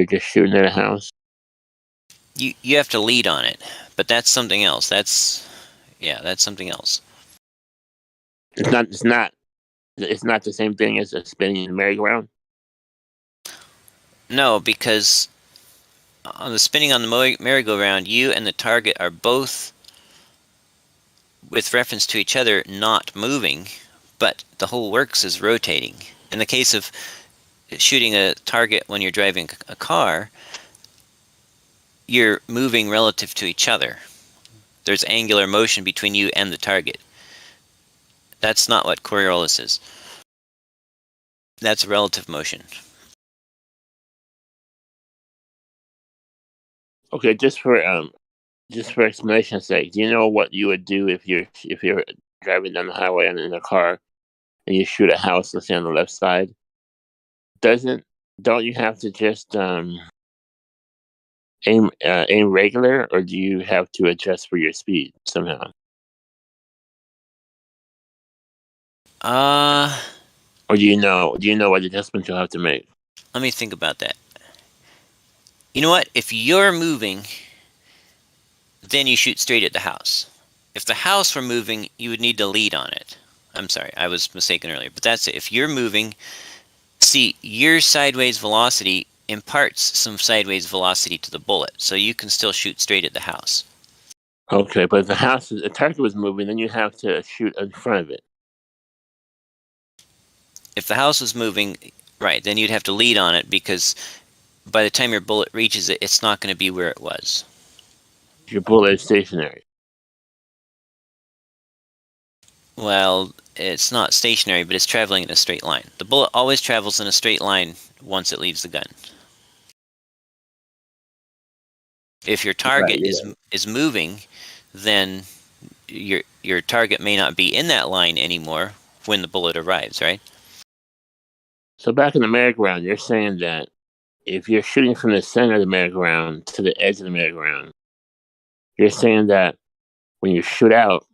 just shooting at a house? You have to lead on it, but that's something else. That's something else. It's not the same thing as a spinning merry-go-round? No, because on the spinning on the merry-go-round, you and the target are both, with reference to each other, not moving, but the whole works is rotating. In the case of shooting a target when you're driving a car, you're moving relative to each other. There's angular motion between you and the target. That's not what Coriolis is. That's relative motion. Okay, just for explanation's sake, do you know what you would do if you're driving down the highway and in a car and you shoot a house, let's say on the left side? Don't you have to just aim regular, or do you have to adjust for your speed somehow? Or do you know what adjustments you'll have to make? Let me think about that. You know what? If you're moving, then you shoot straight at the house. If the house were moving, you would need to lead on it. I'm sorry, I was mistaken earlier, but that's it. If you're moving, see, your sideways velocity imparts some sideways velocity to the bullet, so you can still shoot straight at the house. Okay, but if the target was moving, then you have to shoot in front of it. If the house was moving, right, then you'd have to lead on it, because by the time your bullet reaches it, it's not going to be where it was. Your bullet is stationary. Well, it's not stationary, but it's traveling in a straight line. The bullet always travels in a straight line once it leaves the gun. If your target is moving, then your target may not be in that line anymore when the bullet arrives, right? So back in the merry-go-round, you're saying that if you're shooting from the center of the merry-go-round to the edge of the merry-go-round, you're saying that when you shoot out,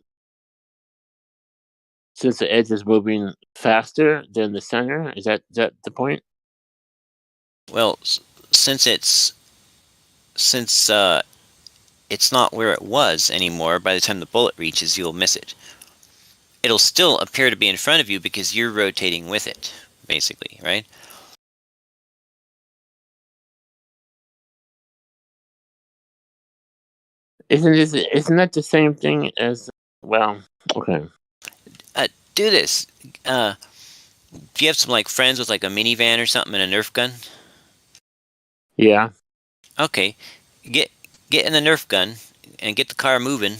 since the edge is moving faster than the center, is that the point? Well, since it's not where it was anymore, by the time the bullet reaches, you'll miss it. It'll still appear to be in front of you because you're rotating with it, basically, right? Isn't that the same thing as, well, okay. Do this. Do you have some like friends with like a minivan or something and a Nerf gun? Yeah. Okay. Get in the Nerf gun and get the car moving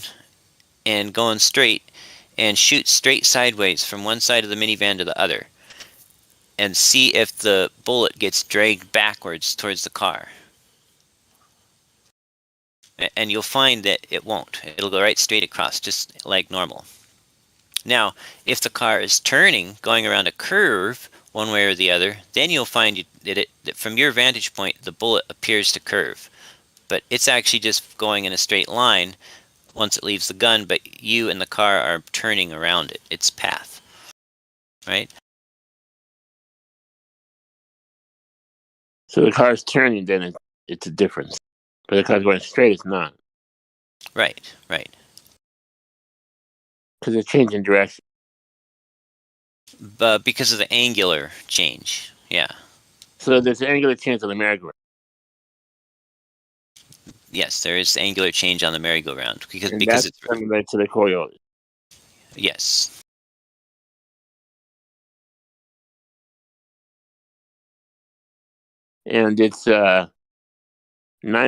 and going straight and shoot straight sideways from one side of the minivan to the other. And see if the bullet gets dragged backwards towards the car. And you'll find that it won't. It'll go right straight across, just like normal. Now, if the car is turning, going around a curve, one way or the other, then you'll find that from your vantage point, the bullet appears to curve. But it's actually just going in a straight line once it leaves the gun, but you and the car are turning around its path. Right? So the car's turning, then it's a difference. But the car's going straight, it's not. Right. Because it's changing direction. But because of the angular change, yeah. So there's an angular change on the merry-go-round. Yes, there is angular change on the merry-go-round because that's it's related to the Coriolis. Yes. And it's 9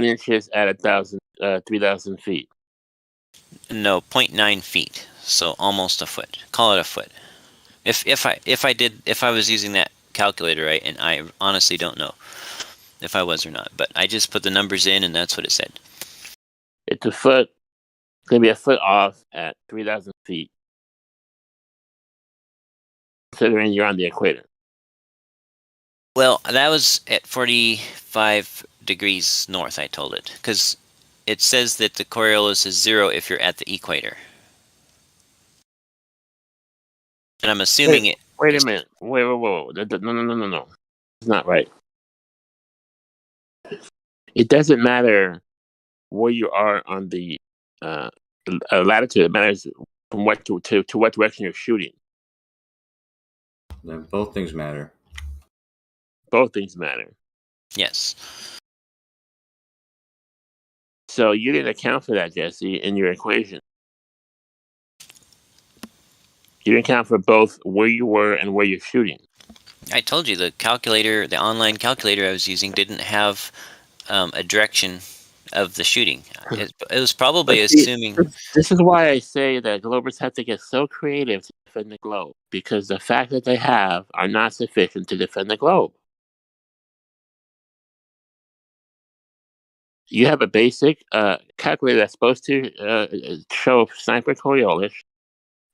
inches at 3,000 feet. No, 0.9 feet. So almost a foot. Call it a foot. If I was using that calculator right, and I honestly don't know if I was or not, but I just put the numbers in and that's what it said. It's a foot. It's going to be a foot off at 3,000 feet. Considering you're on the equator. Well, that was at 45 degrees north, I told it. Because it says that the Coriolis is 0 if you're at the equator. And I'm assuming Wait a minute. Wait. No. It's not right. It doesn't matter where you are on the latitude. It matters from what to what direction you're shooting. Both things matter. Both things matter. Yes. So you didn't account for that, Jesse, in your equation. You didn't account for both where you were and where you're shooting. I told you the calculator, the online calculator I was using, didn't have a direction of the shooting. It was probably assuming. This is why I say that Globers have to get so creative to defend the globe, because the fact that they have are not sufficient to defend the globe. You have a basic calculator that's supposed to show sniper Coriolis,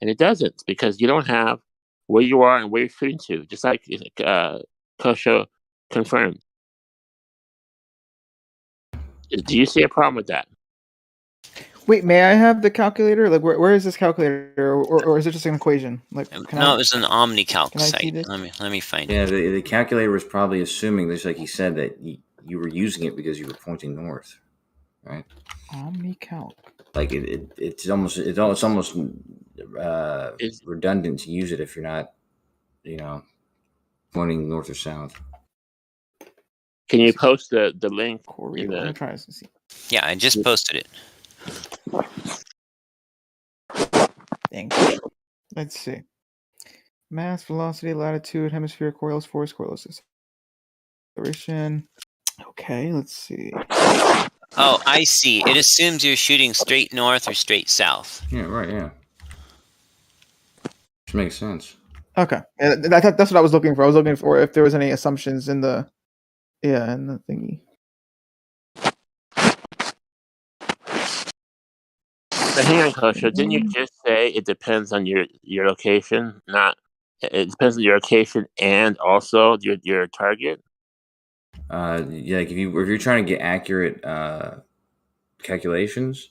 and it doesn't, because you don't have where you are and where you're shooting to, just like Kosho confirmed. Do you see a problem with that? Wait, may I have the calculator? Like, where is this calculator, or is it just an equation? Like, It was an OmniCalc site. Let me find it. Yeah, the calculator was probably assuming, just like he said, that you were using it because you were pointing north, right? OmniCalc. Like it's almost redundant to use it if you're not, pointing north or south. Can you post the link? I'm gonna try this and see. Yeah, I just posted it. Thanks. Let's see. Mass, velocity, latitude, hemispheric coils, force coils, acceleration. Okay, let's see. Oh, I see. It assumes you're shooting straight north or straight south. Yeah, right. Yeah, which makes sense. Okay, that's what I was looking for. I was looking for if there was any assumptions in the thingy. But hang on, Kosha. Didn't you just say it depends on your location? Not it depends on your location and also your target. Yeah, like if you're trying to get accurate calculations,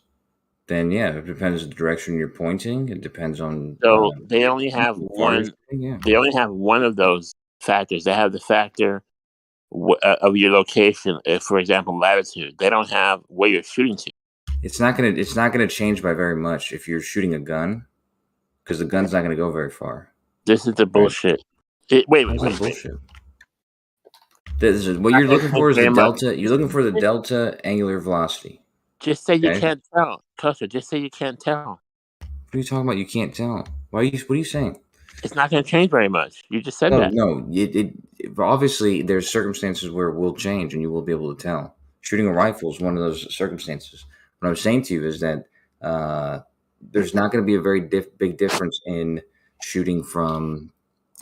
then yeah, it depends on the direction you're pointing. It depends on. So they only have one. Yeah. They only have one of those factors. They have the factor of your location. If, for example, latitude. They don't have where you're shooting to. It's not gonna change by very much if you're shooting a gun, because the gun's not gonna go very far. This is the bullshit. Wait. Bullshit. This is, what you're looking for is the delta. You're looking for the delta angular velocity. Just say you can't tell, Kosha. Just say you can't tell. What are you talking about? You can't tell. What are you saying? It's not going to change very much. You just said that. No. It obviously there's circumstances where it will change and you will be able to tell. Shooting a rifle is one of those circumstances. What I'm saying to you is that there's not going to be a very big difference in shooting from,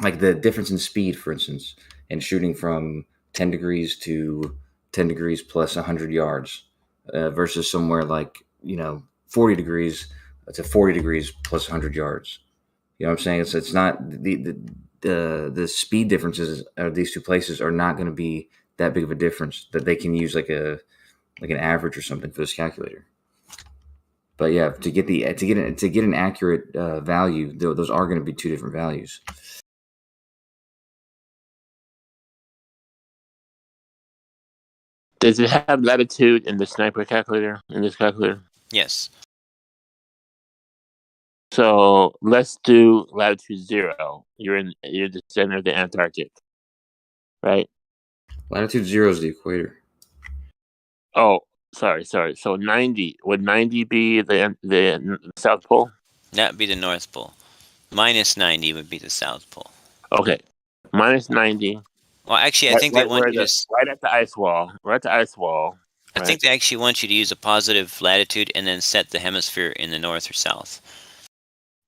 like the difference in speed, for instance, and shooting from 10 degrees to 10 degrees plus 100 yards versus somewhere like 40 degrees to 40 degrees plus 100 yards. You know what I'm saying? It's not the speed differences of these two places are not going to be that big of a difference that they can use like an average or something for this calculator. But yeah, to get an accurate value, those are going to be two different values. Does it have latitude in the sniper calculator? In this calculator? Yes. So let's do latitude 0. You're the center of the Antarctic, right? Latitude 0 is the equator. Oh, sorry. So 90. Would 90 be the South Pole? That'd be the North Pole. Minus 90 would be the South Pole. Okay. Minus 90. Well, actually, I think they want you to... Right at the ice wall. I think they actually want you to use a positive latitude and then set the hemisphere in the north or south.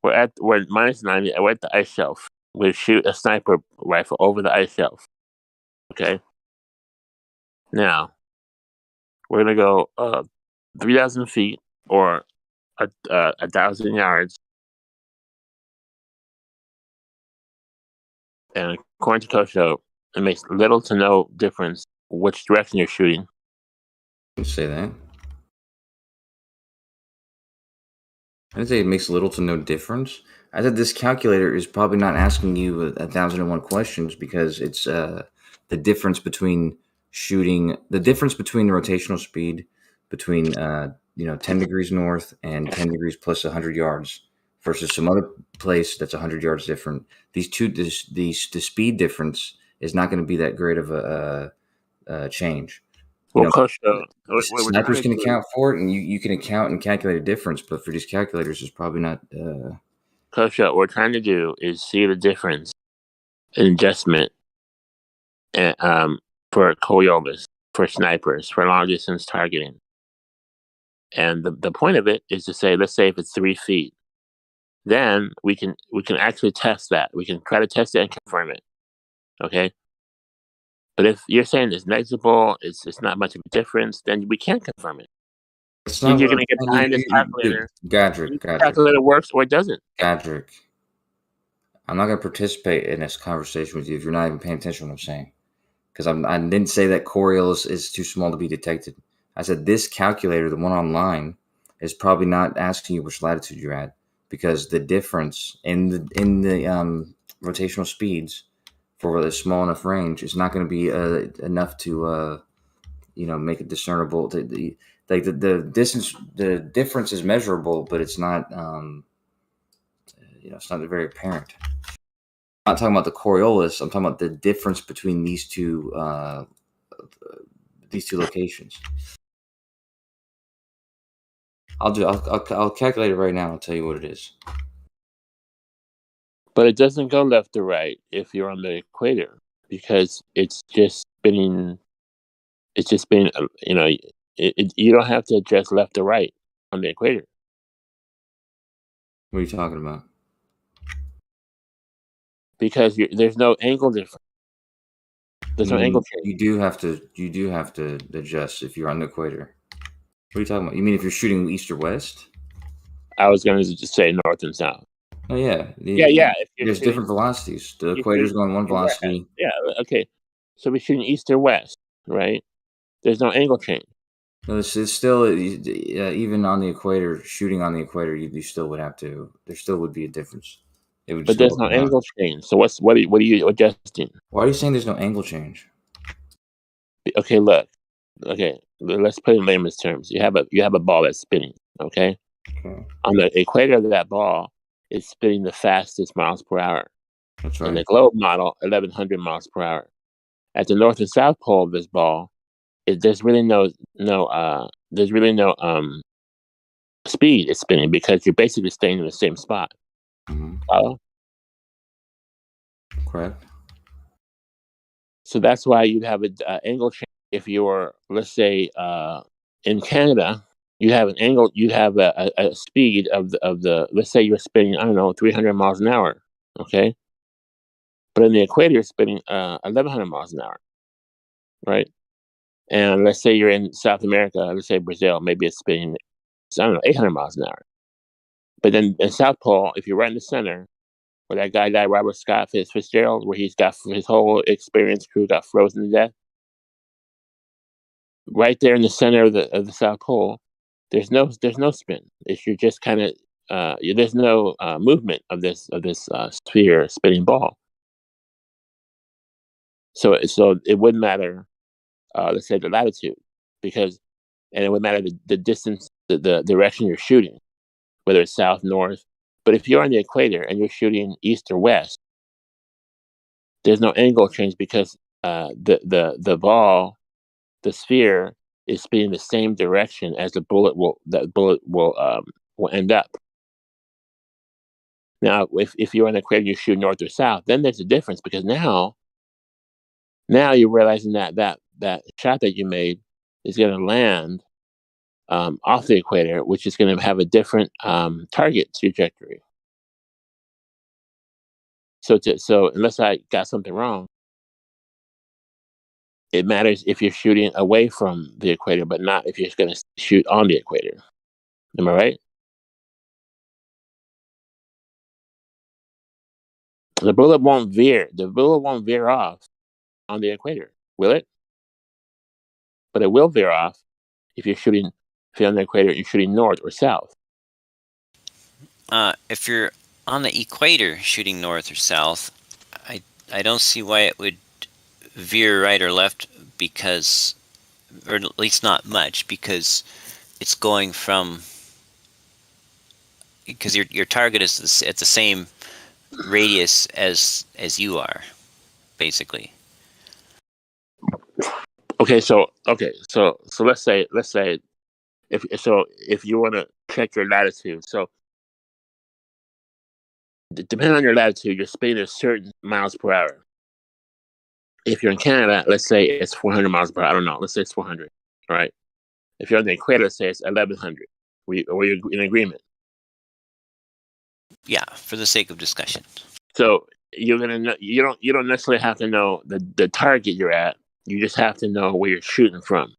We're minus 90. We're at the ice shelf. We shoot a sniper rifle over the ice shelf. Okay. Now, we're gonna go 3,000 feet or 1,000 yards, and according to Kosho, it makes little to no difference which direction you're shooting. You say that. I didn't say it makes little to no difference. I said this calculator is probably not asking you 1,001 questions because it's the difference between shooting, the difference between the rotational speed between 10 degrees north and 10 degrees plus 100 yards versus some other place that's 100 yards different. These two, the speed difference is not going to be that great of a change. Well, snipers can account for it, and you can account and calculate a difference, but for these calculators, it's probably not. Kosha, what we're trying to do is see the difference in adjustment for Coriolis, for snipers, for long distance targeting. And the point of it is to say, let's say if it's 3 feet, then we can actually test that. We can try to test it and confirm it. Okay. But if you're saying it's negligible, it's not much of a difference, then we can't confirm it. You're going to get behind this calculator. Gadrick. Calculator works or it doesn't. Gadrick, I'm not going to participate in this conversation with you if you're not even paying attention to what I'm saying. Because I didn't say that Coriolis is too small to be detected. I said this calculator, the one online, is probably not asking you which latitude you're at because the difference in the rotational speeds for a small enough range is not going to be enough to make it discernible. like the distance, the difference is measurable, but it's not it's not very apparent. I'm not talking about the Coriolis. I'm talking about the difference between these two locations. I'll calculate it right now. I'll tell you what it is. But it doesn't go left to right if you're on the equator, because it's just spinning. It's just spinning. You don't have to adjust left to right on the equator. What are you talking about? Because there's no angle difference. There's no angle change. You do have to adjust if you're on the equator. What are you talking about? You mean if you're shooting east or west? I was going to just say north and south. Oh yeah, yeah. There's different velocities. The equator's going one velocity. Yeah. Okay. So we're shooting east or west, right? There's no angle change. No, it's still even on the equator. Shooting on the equator, you still would have to. There still would be a difference. It would. But there's no angle change. So what are you adjusting? Why are you saying there's no angle change? Okay, look. Okay, let's put it in layman's terms. You have a ball that's spinning. Okay. On the equator of that ball, it's spinning the fastest miles per hour. That's right. In the globe model, 1,100 miles per hour. At the north and south pole of this ball, there's really no speed it's spinning, because you're basically staying in the same spot. Correct. So that's why you'd have an angle change. If you're, let's say, in Canada, you have an angle. You have a speed of the. Let's say you're spinning, 300 miles an hour. Okay, but in the equator, you're spinning 1,100 miles an hour, right? And let's say you're in South America. Let's say Brazil, maybe it's spinning, 800 miles an hour. But then in South Pole, if you're right in the center, where that guy died, Robert Scott Fitzgerald, where he's got his whole experienced crew got frozen to death. Right there in the center of the South Pole, there's no spin. You're just kind of there's no movement of this sphere spinning ball. So it wouldn't matter, let's say, the latitude, and it would matter the distance, the direction you're shooting, whether it's south, north. But if you're on the equator and you're shooting east or west, there's no angle change, because the ball, the sphere, is spinning the same direction as the bullet will end up. Now, if you're on the equator and you shoot north or south, then there's a difference, because now you're realizing that shot that you made is going to land off the equator, which is going to have a different target trajectory. So unless I got something wrong, it matters if you're shooting away from the equator, but not if you're going to shoot on the equator. Am I right? The bullet won't veer. The bullet won't veer off on the equator, will it? But it will veer off if you're on the equator, you're shooting north or south. If you're on the equator shooting north or south, I don't see why it would veer right or left, because, or at least not much, because it's going from, because your target is at the same radius as you are, basically. Okay, so let's say if you want to check your latitude, so depending on your latitude, you're spinning at certain miles per hour. If you're in Canada, let's say it's 400 miles per hour. I don't know. Let's say it's 400. All right. If you're on the equator, let's say it's 1,100. We're in agreement. Yeah, for the sake of discussion. So you're gonna know, you don't necessarily have to know the target you're at. You just have to know where you're shooting from,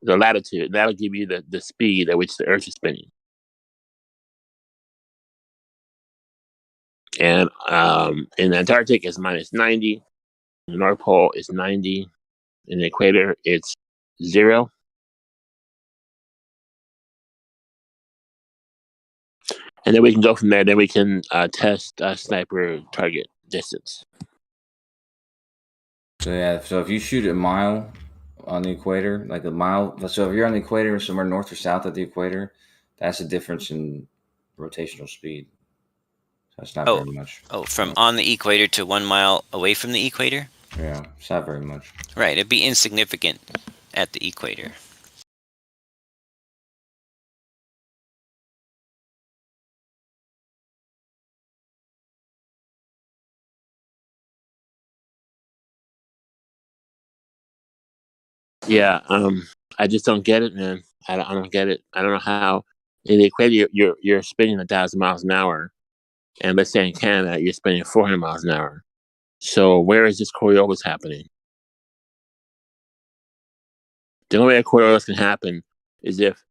the latitude. That'll give you the speed at which the Earth is spinning. And in the Antarctic, it's -90. The North Pole is 90. In the equator, it's 0. And then we can go from there. Then we can test sniper target distance. So yeah, so if you shoot a mile on the equator, like a mile. So if you're on the equator, somewhere north or south of the equator, that's a difference in rotational speed. So it's not very much. Oh, from on the equator to 1 mile away from the equator? Yeah, it's not very much. Right, it'd be insignificant at the equator. Yeah, I just don't get it, man. I don't get it. I don't know how in the equator you're spinning 1,000 miles an hour, and let's say in Canada you're spinning 400 miles an hour. So where is this Coriolis happening? The only way a Coriolis can happen is if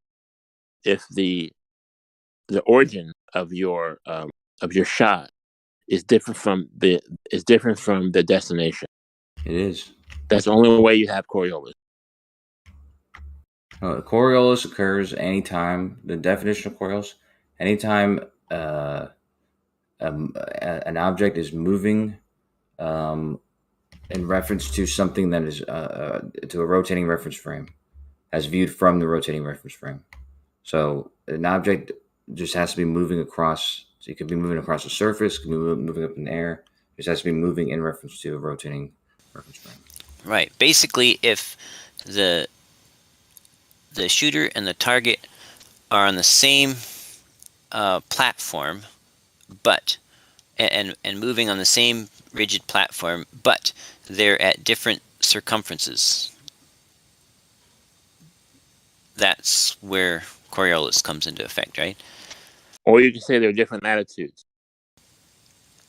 the origin of your shot is different from the destination. It is. That's the only way you have Coriolis. Coriolis occurs anytime. The definition of Coriolis, anytime an object is moving in reference to something that is to a rotating reference frame, as viewed from the rotating reference frame. So an object just has to be moving across. So it could be moving across the surface, could be moving up in the air. It just has to be moving in reference to a rotating reference frame. Right. Basically, if the shooter and the target are on the same platform, but and moving on the same rigid platform, but they're at different circumferences, that's where Coriolis comes into effect, right? Or you can say they're different latitudes.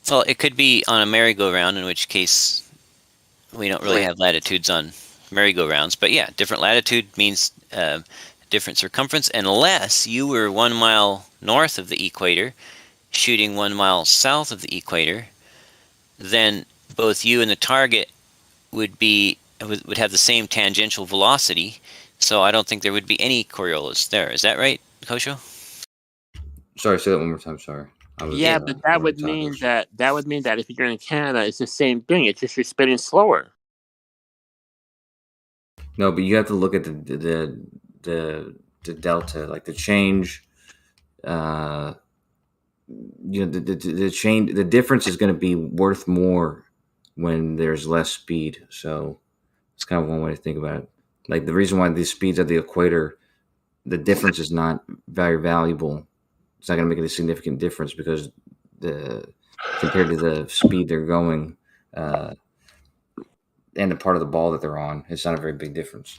Well, it could be on a merry-go-round, in which case we don't really have latitudes on merry-go-rounds. But yeah, different latitude means different circumference, unless you were 1 mile north of the equator, shooting 1 mile south of the equator, then both you and the target would have the same tangential velocity. So I don't think there would be any Coriolis there. Is that right, Kosho? Sorry, say that one more time. Sorry. Yeah, but that would mean that if you're in Canada, it's the same thing. It's just you're spinning slower. No, but you have to look at the delta, like the change. The change, the difference is going to be worth more when there's less speed. So it's kind of one way to think about it. Like the reason why these speeds at the equator, the difference is not very valuable. It's not going to make a significant difference because compared to the speed they're going and the part of the ball that they're on, it's not a very big difference.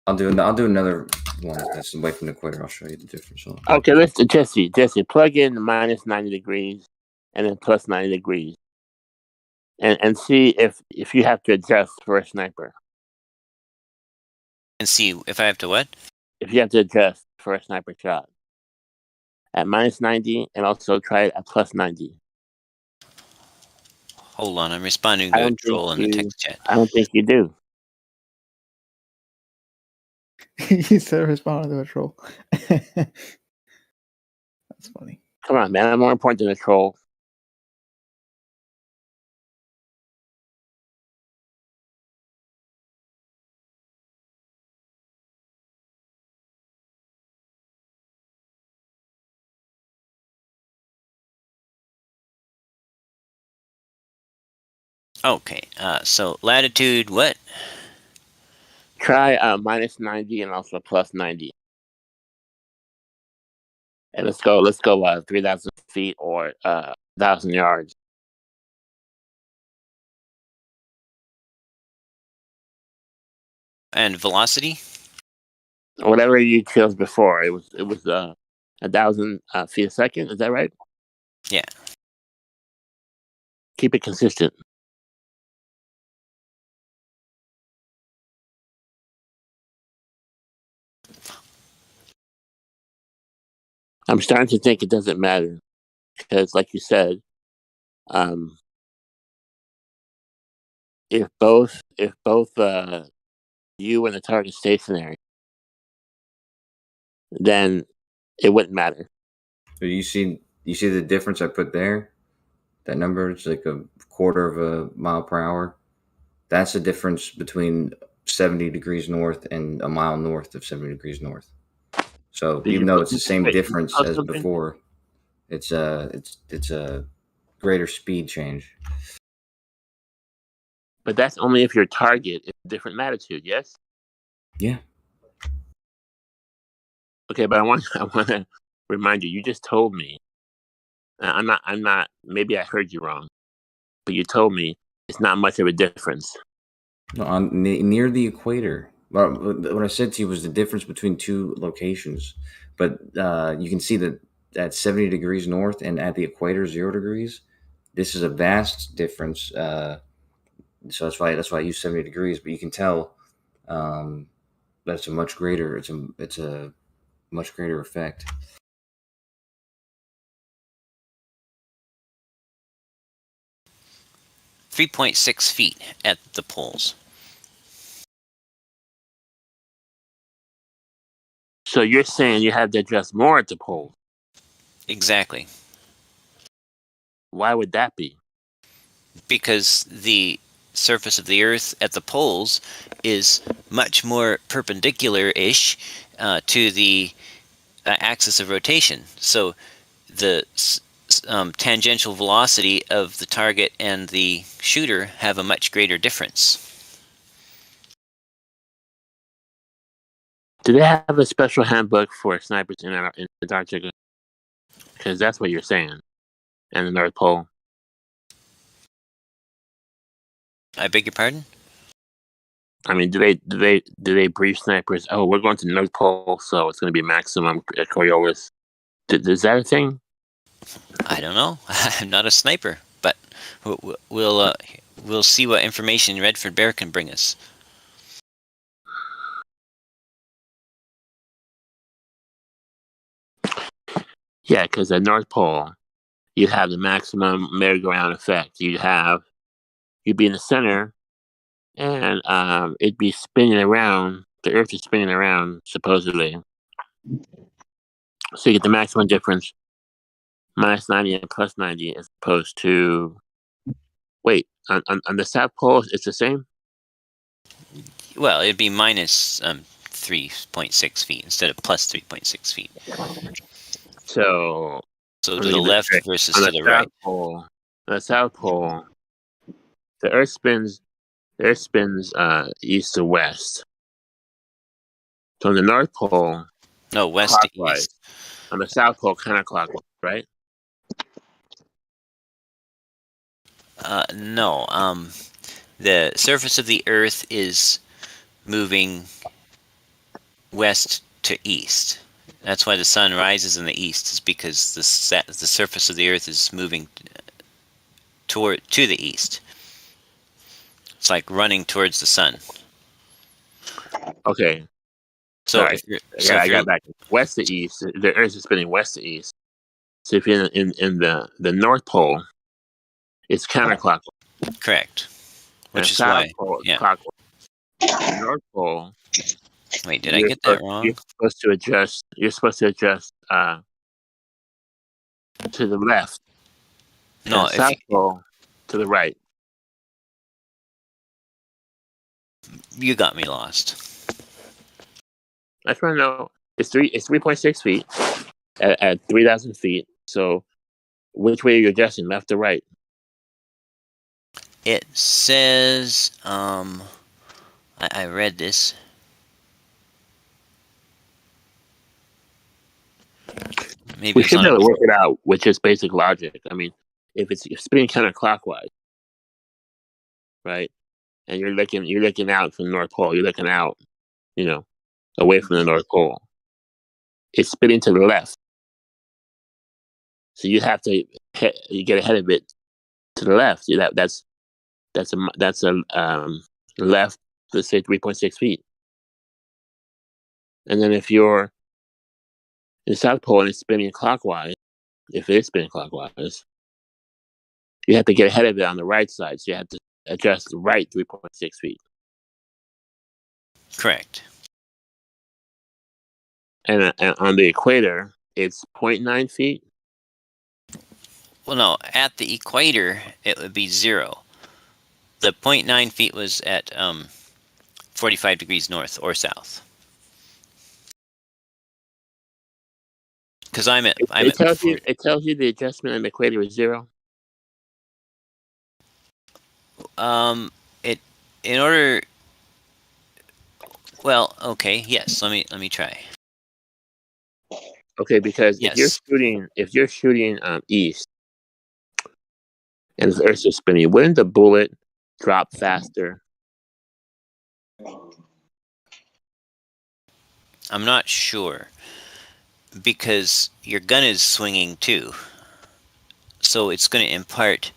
I'll do another one that's away from the equator. I'll show you the difference. Okay, let's Jesse, plug in minus 90 degrees and then plus 90 degrees, and see if you have to adjust for a sniper. And see if I have to what? If you have to adjust for a sniper shot at minus 90, and also try it at plus 90. Hold on, I'm responding to a troll in the text chat. I don't think you do. He said responding to a troll. That's funny. Come on, man. I'm more important than a troll. Okay, so latitude what? Try minus 90 and also plus 90. And let's go 3,000 feet or 1,000 yards. And velocity? Whatever you chose before. It was 1,000 feet a second. Is that right? Yeah. Keep it consistent. I'm starting to think it doesn't matter because, like you said, if both you and the target stationary, then it wouldn't matter. So you see the difference I put there? That number is like a quarter of a mile per hour. That's the difference between 70 degrees north and a mile north of 70 degrees north. So even though it's the same difference as before, it's a greater speed change. But that's only if your target is a different latitude, yes? Yeah. Okay, but I want to remind you. You just told me. I'm not. Maybe I heard you wrong, but you told me it's not much of a difference. No, near the equator. Well, what I said to you was the difference between two locations. But you can see that at 70 degrees north and at the equator 0 degrees, this is a vast difference. So that's why I use 70 degrees. But you can tell that's a much greater. It's a much greater effect. .6 feet at the poles. So you're saying you have to adjust more at the poles? Exactly. Why would that be? Because the surface of the Earth at the poles is much more perpendicular-ish to the axis of rotation. So the tangential velocity of the target and the shooter have a much greater difference. Do they have a special handbook for snipers in Antarctica? Because that's what you're saying. And the North Pole. I beg your pardon? I mean, do they brief snipers? Oh, we're going to the North Pole, so it's going to be maximum Coriolis. Is that a thing? I don't know. I'm not a sniper, but we'll see what information Redford Bear can bring us. Yeah, because at North Pole, you'd have the maximum merry-go-round effect. You'd be in the center, and it'd be spinning around. The Earth is spinning around, supposedly. So you get the maximum difference, minus 90 and plus 90, as opposed to... Wait, on the South Pole, it's the same? Well, it'd be minus 3.6 feet instead of plus 3.6 feet. So to the left versus to the right. On the South Pole, the Earth spins east to west. So on the North Pole, no, west clockwise. to east. On the South Pole, counterclockwise, right? No. The surface of the Earth is moving west to east. That's why the sun rises in the east, is because the surface of the Earth is moving to the east. It's like running towards the sun. Okay. So I got back. West to east. The Earth is spinning west to east. So if you're in the North Pole, it's counterclockwise. Correct. Which is South why. Pole is Yeah. clockwise. The North Pole. Wait, did I get that wrong? You're supposed to adjust. To the left. No, South Pole to the right. You got me lost. I just want to know. It's 3.6 feet at 3,000 feet. So, which way are you adjusting, left or right? It says, I read this. Maybe We should be able to work it out with just basic logic. I mean, if it's spinning counterclockwise, right, and you're looking out from the North Pole, you're looking out, away from the North Pole. It's spinning to the left, so you have to you get ahead of it to the left. That's a left. Let's say 3.6 feet, and then if you're in the South Pole and it's spinning clockwise, if it is spinning clockwise, you have to get ahead of it on the right side. So you have to adjust the right 3.6 feet. Correct. And on the equator, it's 0.9 feet. Well, no, at the equator, it would be 0. The 0.9 feet was at 45 degrees north or south. Because it tells you the adjustment on the equator is 0. In order. Well, okay, yes. Let me try. Okay, because Yes. if you're shooting east, and the Earth is spinning, wouldn't the bullet drop faster? I'm not sure, because your gun is swinging too, so it's going to impart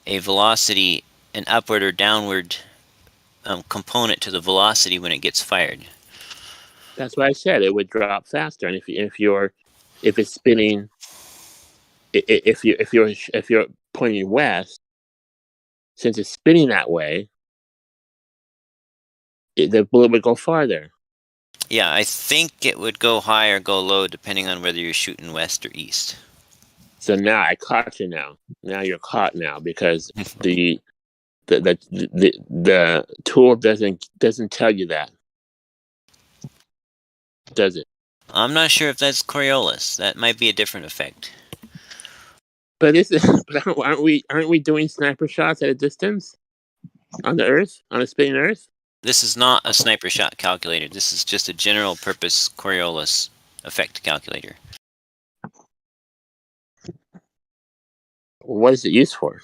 a velocity, an upward or downward component to the velocity when it gets fired. That's why I said it would drop faster, and if it's spinning, if you're pointing west, since it's spinning that way, the bullet would go farther. Yeah, I think it would go high or go low depending on whether you're shooting west or east. So now I caught you. Now you're caught now, because the tool doesn't tell you that, does it? I'm not sure if that's Coriolis. That might be a different effect. But aren't we doing sniper shots at a distance on the Earth, on a spinning Earth? This is not a sniper shot calculator. This is just a general purpose Coriolis effect calculator. What is it used for,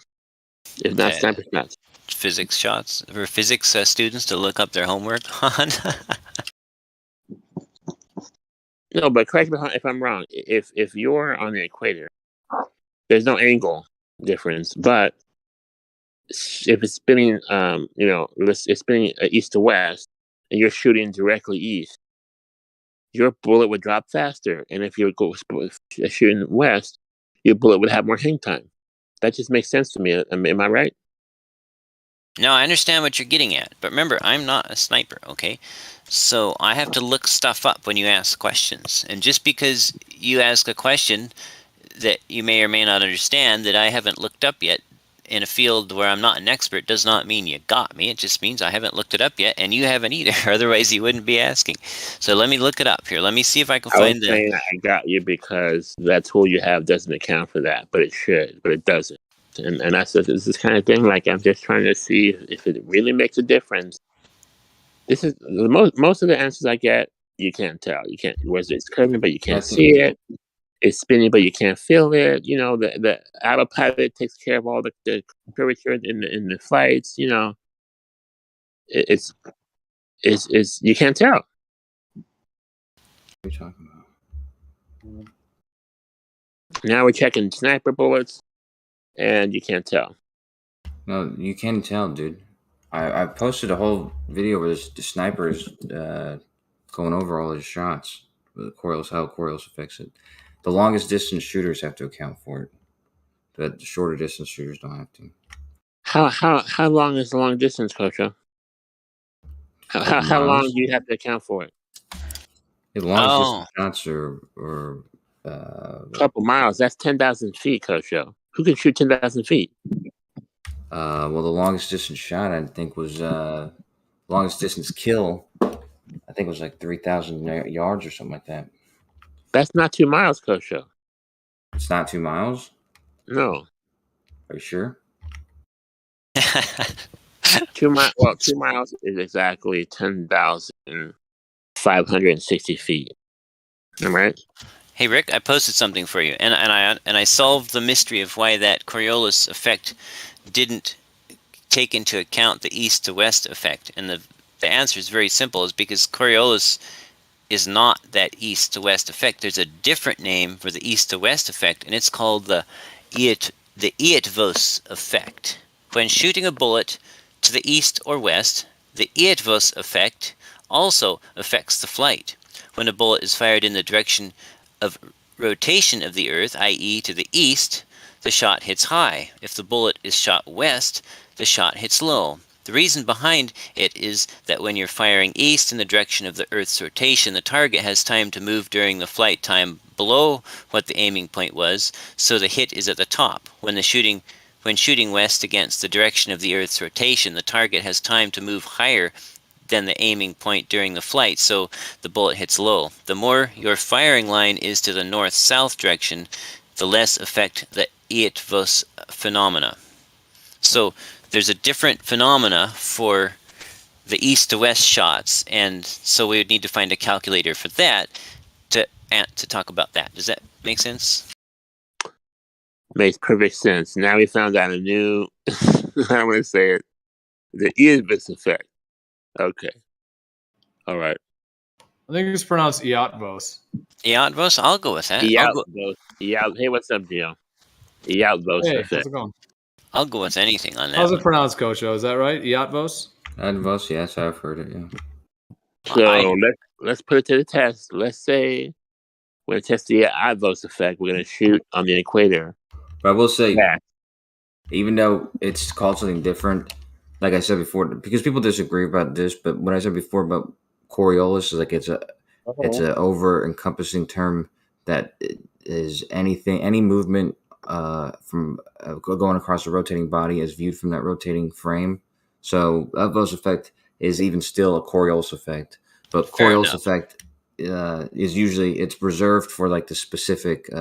if not sniper shots? Physics shots for physics students to look up their homework on. No, but correct me if I'm wrong. If you're on the equator, there's no angle difference. But if it's spinning, it's spinning east to west, and you're shooting directly east, your bullet would drop faster. And if you're shooting west, your bullet would have more hang time. That just makes sense to me. Am I right? No, I understand what you're getting at, but remember, I'm not a sniper, okay? So I have to look stuff up when you ask questions. And just because you ask a question that you may or may not understand that I haven't looked up yet in a field where I'm not an expert does not mean you got me. It just means I haven't looked it up yet, and you haven't either. Otherwise, you wouldn't be asking. So let me look it up here. Let me see if I can find the... saying I got you because that tool you have doesn't account for that, but it should, but it doesn't. And I said, this is kind of thing, like I'm just trying to see if it really makes a difference. This is most of the answers I get, you can't tell. You can't, whether it's curving, but you can't see it. It's spinning, but you can't feel it. The autopilot takes care of all the curvature in the flights. It's you can't tell. What are you talking about? Now we're checking sniper bullets, and you can't tell. No, you can tell, dude. I posted a whole video where the sniper is going over all his shots with how Coriolis affects it. The longest distance shooters have to account for it, but the shorter distance shooters don't have to. How long is the long distance, Coach? How long do you have to account for it? The longest distance shots are a couple miles. That's 10,000 feet, Coach. Who can shoot 10,000 feet? Well, the longest distance shot I think was longest distance kill. I think it was like 3,000 yards or something like that. That's not 2 miles, Coach. It's not 2 miles? No. Are you sure? 2 miles. Well, 2 miles is exactly 10,560 feet. Am I right? Hey Rick, I posted something for you, and I solved the mystery of why that Coriolis effect didn't take into account the east to west effect. And the answer is very simple: is because Coriolis is not that east to west effect. There's a different name for the east to west effect, and it's called the Eötvös effect. When shooting a bullet to the east or west, the Eötvös effect also affects the flight. When a bullet is fired in the direction of rotation of the Earth, i.e. to the east, the shot hits high. If the bullet is shot west, the shot hits low. The reason behind it is that when you're firing east in the direction of the Earth's rotation, the target has time to move during the flight time below what the aiming point was, so the hit is at the top. When when shooting west against the direction of the Earth's rotation, the target has time to move higher than the aiming point during the flight, so the bullet hits low. The more your firing line is to the north-south direction, the less effect the Eötvös phenomena. So there's a different phenomena for the east to west shots, and so we would need to find a calculator for that to talk about that. Does that make sense? Makes perfect sense. Now we found out a new, I'm going to say it, the Eötvös effect. Okay. All right. I think it's pronounced Eötvös. Eötvös? I'll go with that. Eötvös. Hey, what's up, Gio? Eötvös Hey, effect. how's it going? I'll go with anything on that. How's it pronounced, Coach? Is that right? Eötvös? Eötvös, yes, I've heard it. Yeah. So let's put it to the test. Let's say we're going to test the Eötvös effect. We're going to shoot on the equator. But I will say, even though it's called something different, like I said before, because people disagree about this, but what I said before about Coriolis is like it's a over encompassing term that is any movement from going across a rotating body is viewed from that rotating frame. So Eötvös effect is even still a Coriolis effect, but Coriolis effect is usually it's reserved for like the specific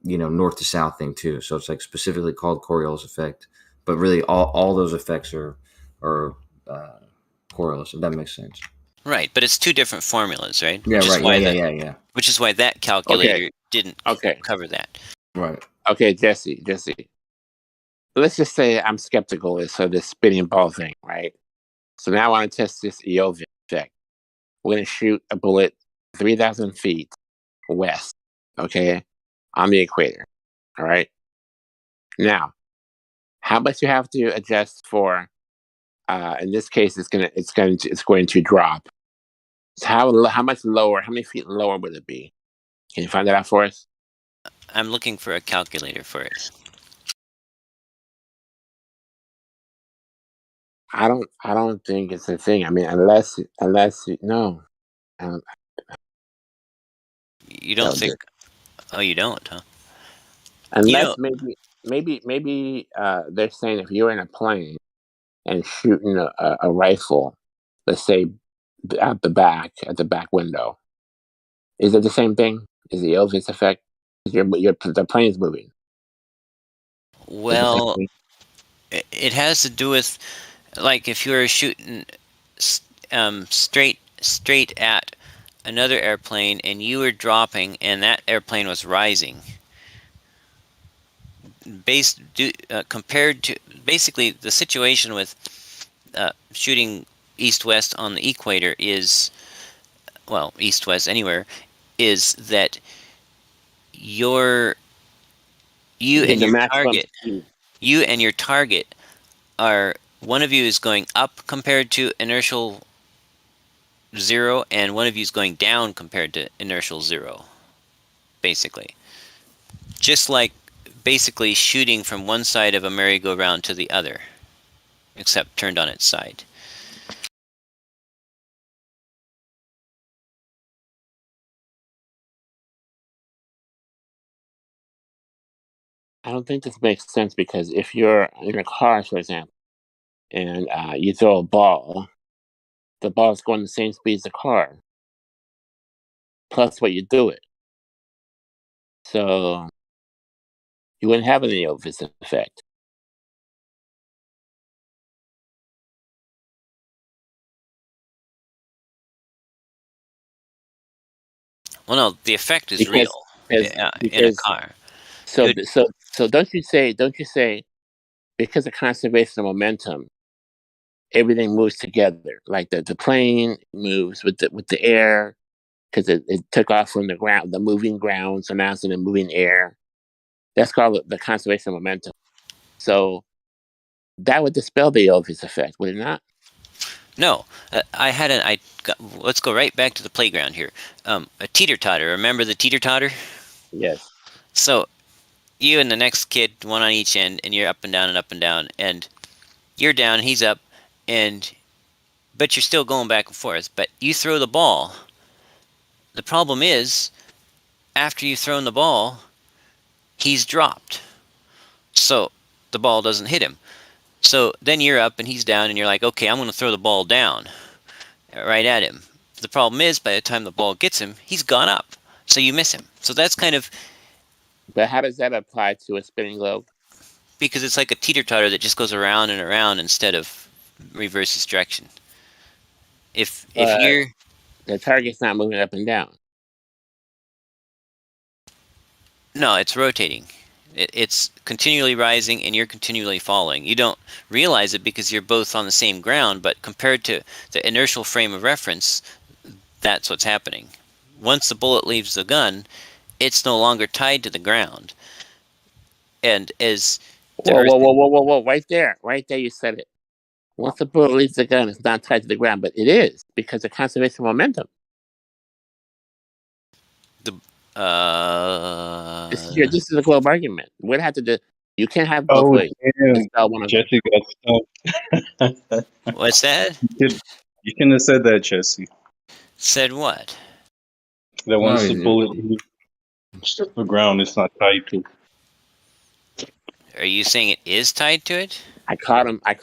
north to south thing too. So it's like specifically called Coriolis effect, but really all those effects are Coriolis, if that makes sense. Right, but it's two different formulas, right? Yeah, right. Yeah. Which is why that calculator didn't cover that. Right. Okay, Jesse. Let's just say I'm skeptical of this spinning ball thing, right? So now I want to test this Eötvös effect. We're going to shoot a bullet 3,000 feet west, okay, on the equator. All right. Now, how much you have to adjust for? In this case, it's going to drop. So how much lower? How many feet lower would it be? Can you find that out for us? I'm looking for a calculator for it. I don't think it's a thing. I mean, unless no. You don't think? Oh, you don't, huh? Unless maybe they're saying if you're in a plane and shooting a rifle, let's say at the back window, is it the same thing? Is the Eötvös effect? The plane's moving. Well, it has to do with like if you were shooting straight at another airplane and you were dropping and that airplane was rising. Compared to basically the situation with shooting east-west on the equator is, well, east-west anywhere, is that you and your target are, one of you is going up compared to inertial 0 and one of you is going down compared to inertial 0, basically. Just like basically shooting from one side of a merry-go-round to the other, except turned on its side. I don't think this makes sense because if you're in a car, for example, and you throw a ball, the ball's going the same speed as the car, plus what you do it. So you wouldn't have any Eötvös effect. Well, no, the effect is real in a car. So don't you say because of conservation of momentum, everything moves together. Like the plane moves with the air because it took off from the ground, the moving ground, so now it's in the moving air. That's called the conservation of momentum. So that would dispel the Eötvös effect, would it not? No, let's go right back to the playground here. A teeter-totter. Remember the teeter-totter? Yes. So you and the next kid, one on each end, and you're up and down, and you're down, he's up, but you're still going back and forth. But you throw the ball. The problem is, after you've thrown the ball, he's dropped. So the ball doesn't hit him. So then you're up and he's down, and you're like, okay, I'm going to throw the ball down right at him. The problem is, by the time the ball gets him, he's gone up, so you miss him. So that's kind of. But how does that apply to a spinning globe? Because it's like a teeter-totter that just goes around and around instead of reverses direction. If you're the target's not moving up and down. No, it's rotating. It's continually rising and you're continually falling. You don't realize it because you're both on the same ground, but compared to the inertial frame of reference, that's what's happening. Once the bullet leaves the gun, it's no longer tied to the ground. And as Whoa, right there you said it. Once the bullet leaves the gun, it's not tied to the ground, but it is because of conservation of momentum. This is a globe argument. We'd have to do. You can't have both ways. Jesse got stumped. What's that? You couldn't have said that, Jesse. Said what? That once the bullet leaves the ground, it's not tied to. Are you saying it is tied to it? I caught him, I'm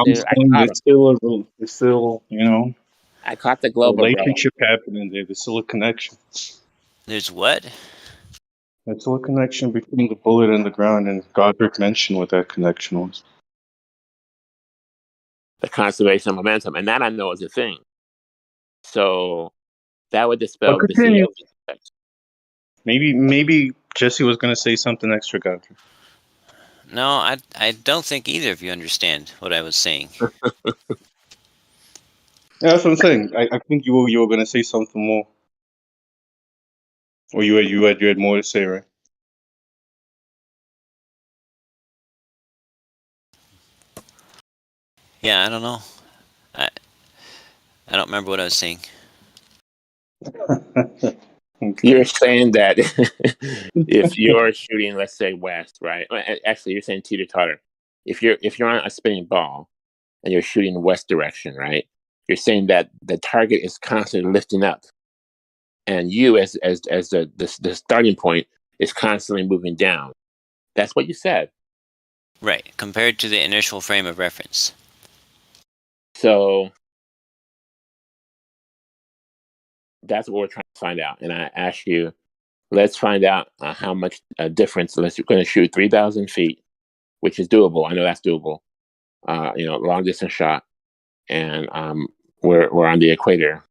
dude. saying it's still, I caught the globe. Relationship happening there. There's still a connection. There's what? There's still a connection between the bullet and the ground, and Godric mentioned what that connection was. The conservation of momentum, and that I know is a thing. So that would dispel the CO effect. Maybe Jesse was going to say something extra, Godric. No, I don't think either of you understand what I was saying. Yeah, that's what I'm saying. I think you were going to say something more. Or you had more to say, right? Yeah, I don't know. I don't remember what I was saying. You're saying that if you're shooting, let's say west, right? Actually, you're saying teeter-totter. If you're on a spinning ball and you're shooting west direction, right? You're saying that the target is constantly lifting up, and you, as the starting point, is constantly moving down. That's what you said. Right, compared to the initial frame of reference. So that's what we're trying to find out. And I ask you, let's find out how much difference. We're going to shoot 3,000 feet, which is doable. I know that's doable. Long distance shot, and we're on the equator.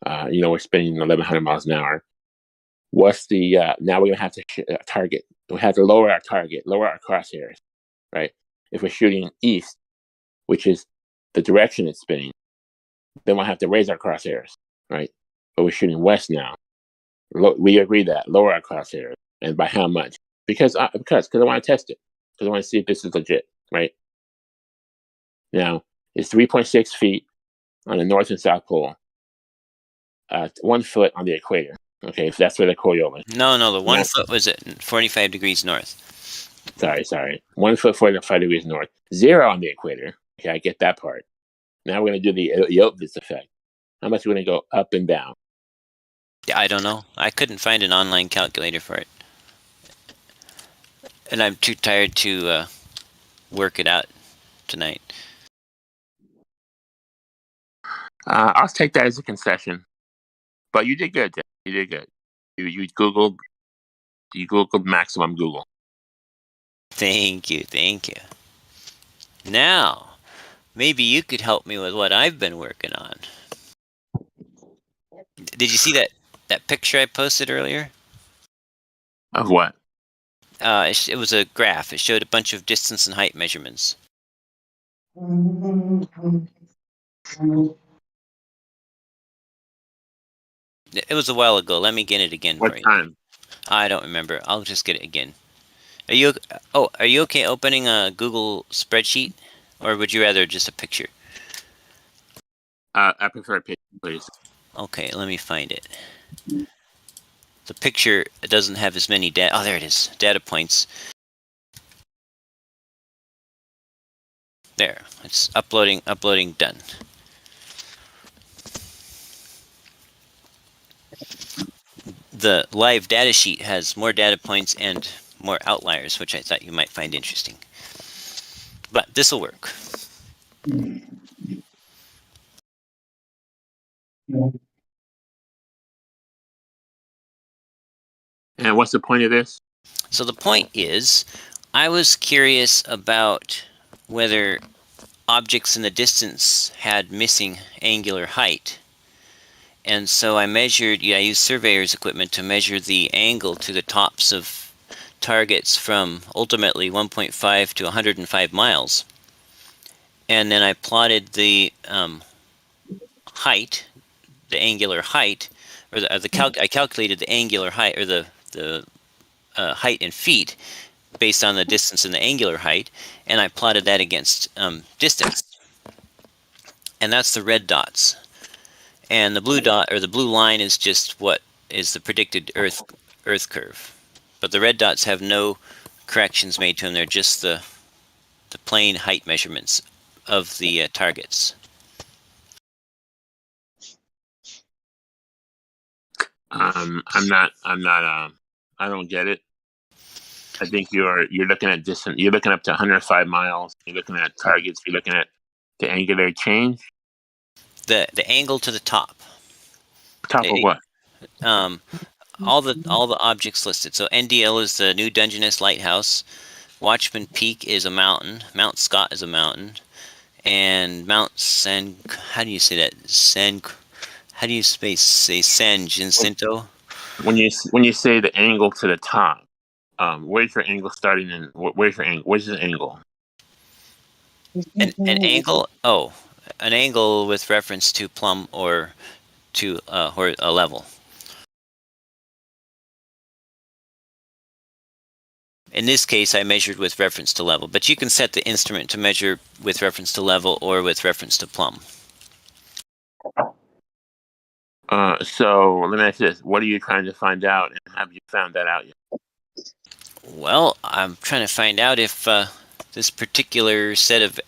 We're spinning 1,100 miles an hour. What's the now we're gonna have to target. We have to lower our target, lower our crosshairs, right? If we're shooting east, which is the direction it's spinning, then we'll have to raise our crosshairs, right? But we're shooting west now. We agree that lower our crosshairs, and by how much? Because I want to test it, because I want to see if this is legit, right? Now it's 3.6 feet on the north and south pole, 1 foot on the equator. Okay, if that's where the Coriolis. No, the 1 foot was at 45 degrees north. Sorry. 1 foot 45 degrees north. 0 on the equator. Okay, I get that part. Now we're going to do the Odysee effect. How much are we going to go up and down? I don't know. I couldn't find an online calculator for it. And I'm too tired to work it out tonight. I'll take that as a concession. But you did good, Jeff. You did good. You Googled maximum Google. Thank you. Now, maybe you could help me with what I've been working on. Did you see that picture I posted earlier? Of what? It was a graph. It showed a bunch of distance and height measurements. It was a while ago. Let me get it again for you. What time? I don't remember. I'll just get it again. Are you okay opening a Google spreadsheet, or would you rather just a picture? I prefer a picture, please. Okay, let me find it. The picture doesn't have as many data. Oh, there it is. Data points. There. It's uploading, done. The live data sheet has more data points and more outliers, which I thought you might find interesting. But this will work. And what's the point of this? So the point is, I was curious about whether objects in the distance had missing angular height. And so I measured, I used surveyor's equipment to measure the angle to the tops of targets from ultimately 1.5 to 105 miles. And then I plotted the height, the angular height, or I calculated the angular height, or the height in feet, based on the distance and the angular height, and I plotted that against distance. And that's the red dots. And the blue dot, or the blue line, is just what is the predicted Earth curve. But the red dots have no corrections made to them. They're just the plain height measurements of the targets. I don't get it. I think you're looking at distance. You're looking up to 105 miles. You're looking at targets. You're looking at the angular change. The angle to the top. Top of what? All the objects listed. So NDL is the New Dungeness Lighthouse. Watchman Peak is a mountain. Mount Scott is a mountain. And Mount San, how do you say that? How do you say San Jacinto? When you say the angle to the top, where's your angle starting and where's your angle? Where's the angle? An angle? Oh, an angle with reference to plumb or to a level. In this case, I measured with reference to level, but you can set the instrument to measure with reference to level or with reference to plumb. So let me ask you this: what are you trying to find out, and have you found that out yet? Well, I'm trying to find out if this particular set of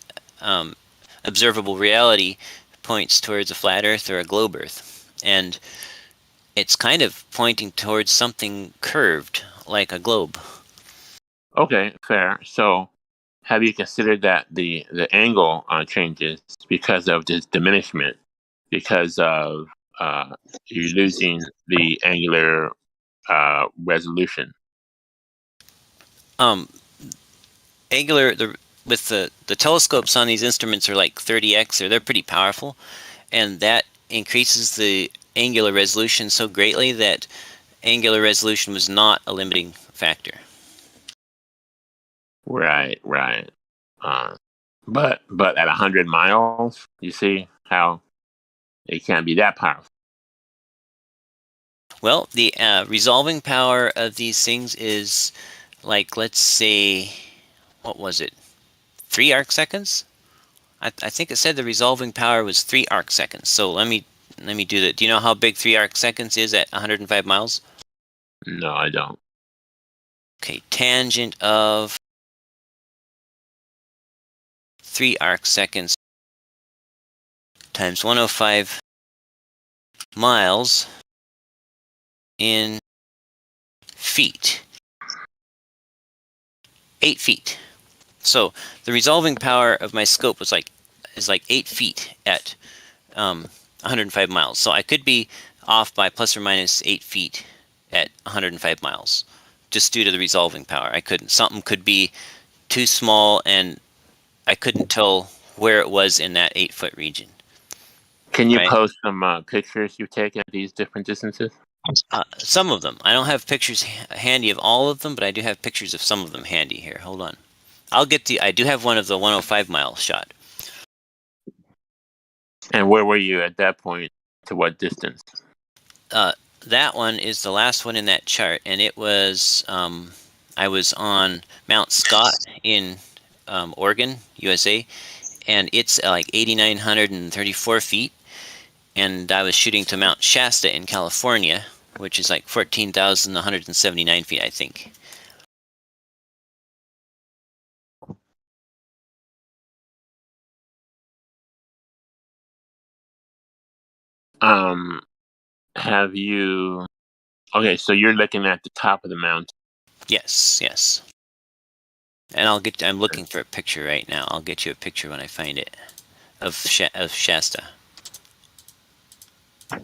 observable reality points towards a flat Earth or a globe Earth, and it's kind of pointing towards something curved, like a globe. Okay, fair. So, have you considered that the angle changes because of this diminishment, because of you're losing the angular resolution? Angular, with the telescopes on these instruments are like 30x, or they're pretty powerful, and that increases the angular resolution so greatly that angular resolution was not a limiting factor. Right. But at 100 miles, you see how it can't be that powerful. Well, the resolving power of these things is like, let's say, what was it? 3 arc seconds? I think it said the resolving power was 3 arc seconds. So let me do that. Do you know how big 3 arc seconds is at 105 miles? No, I don't. Okay, tangent of 3 arc seconds times 105 miles in feet. 8 feet. So the resolving power of my scope is like 8 feet at 105 miles. So I could be off by plus or minus 8 feet at 105 miles, just due to the resolving power. Something could be too small, and I couldn't tell where it was in that 8-foot region. Can you post some pictures you've taken at these different distances? Some of them. I don't have pictures handy of all of them, but I do have pictures of some of them handy here. Hold on. I do have one of the 105 mile shot. And where were you at that point? To what distance? That one is the last one in that chart, and it was I was on Mount Scott in Oregon, USA, and it's like 8,934 feet, and I was shooting to Mount Shasta in California, which is like 14,179 feet, I think. Have you? Okay, so you're looking at the top of the mountain. Yes. And I'm looking for a picture right now. I'll get you a picture when I find it of Shasta. I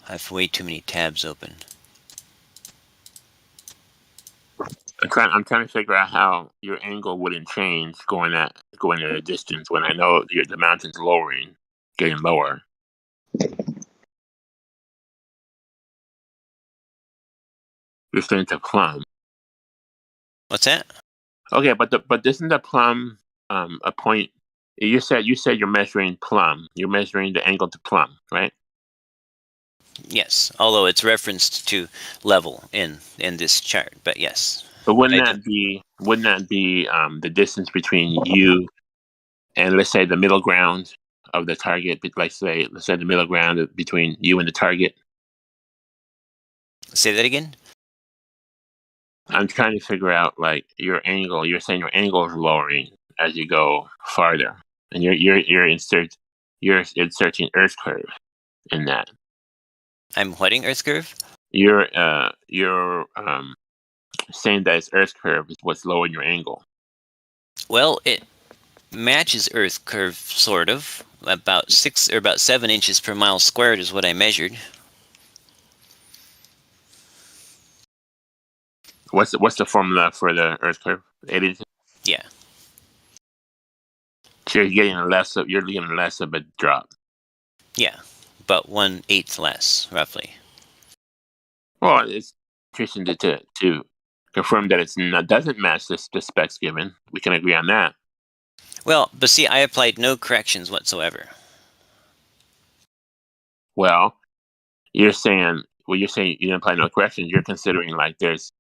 have way too many tabs open. I'm trying to figure out how your angle wouldn't change going at a distance when I know the mountain's lowering, getting lower. You're starting to plumb. What's that? Okay, but isn't the plumb a point? You said you're measuring plumb. You're measuring the angle to plumb, right? Yes, although it's referenced to level in this chart, but yes. But wouldn't that be the distance between you and, let's say, the middle ground of the target? Let's say the middle ground between you and the target. Say that again. I'm trying to figure out like your angle. You're saying your angle is lowering as you go farther, and you're inserting Earth curve in that. I'm whatting Earth curve? You're saying that it's Earth curve is what's lowering your angle. Well, it matches Earth curve, sort of. About 6 or about 7 inches per mile squared is what I measured. What's the formula for the Earth curve? 8 inches. Yeah. So you're getting less of a drop. Yeah, about 1/8 less, roughly. Well, it's interesting to confirm that doesn't match the specs given. We can agree on that. Well, but see, I applied no corrections whatsoever. Well, you're saying you didn't apply no corrections. You're considering like there's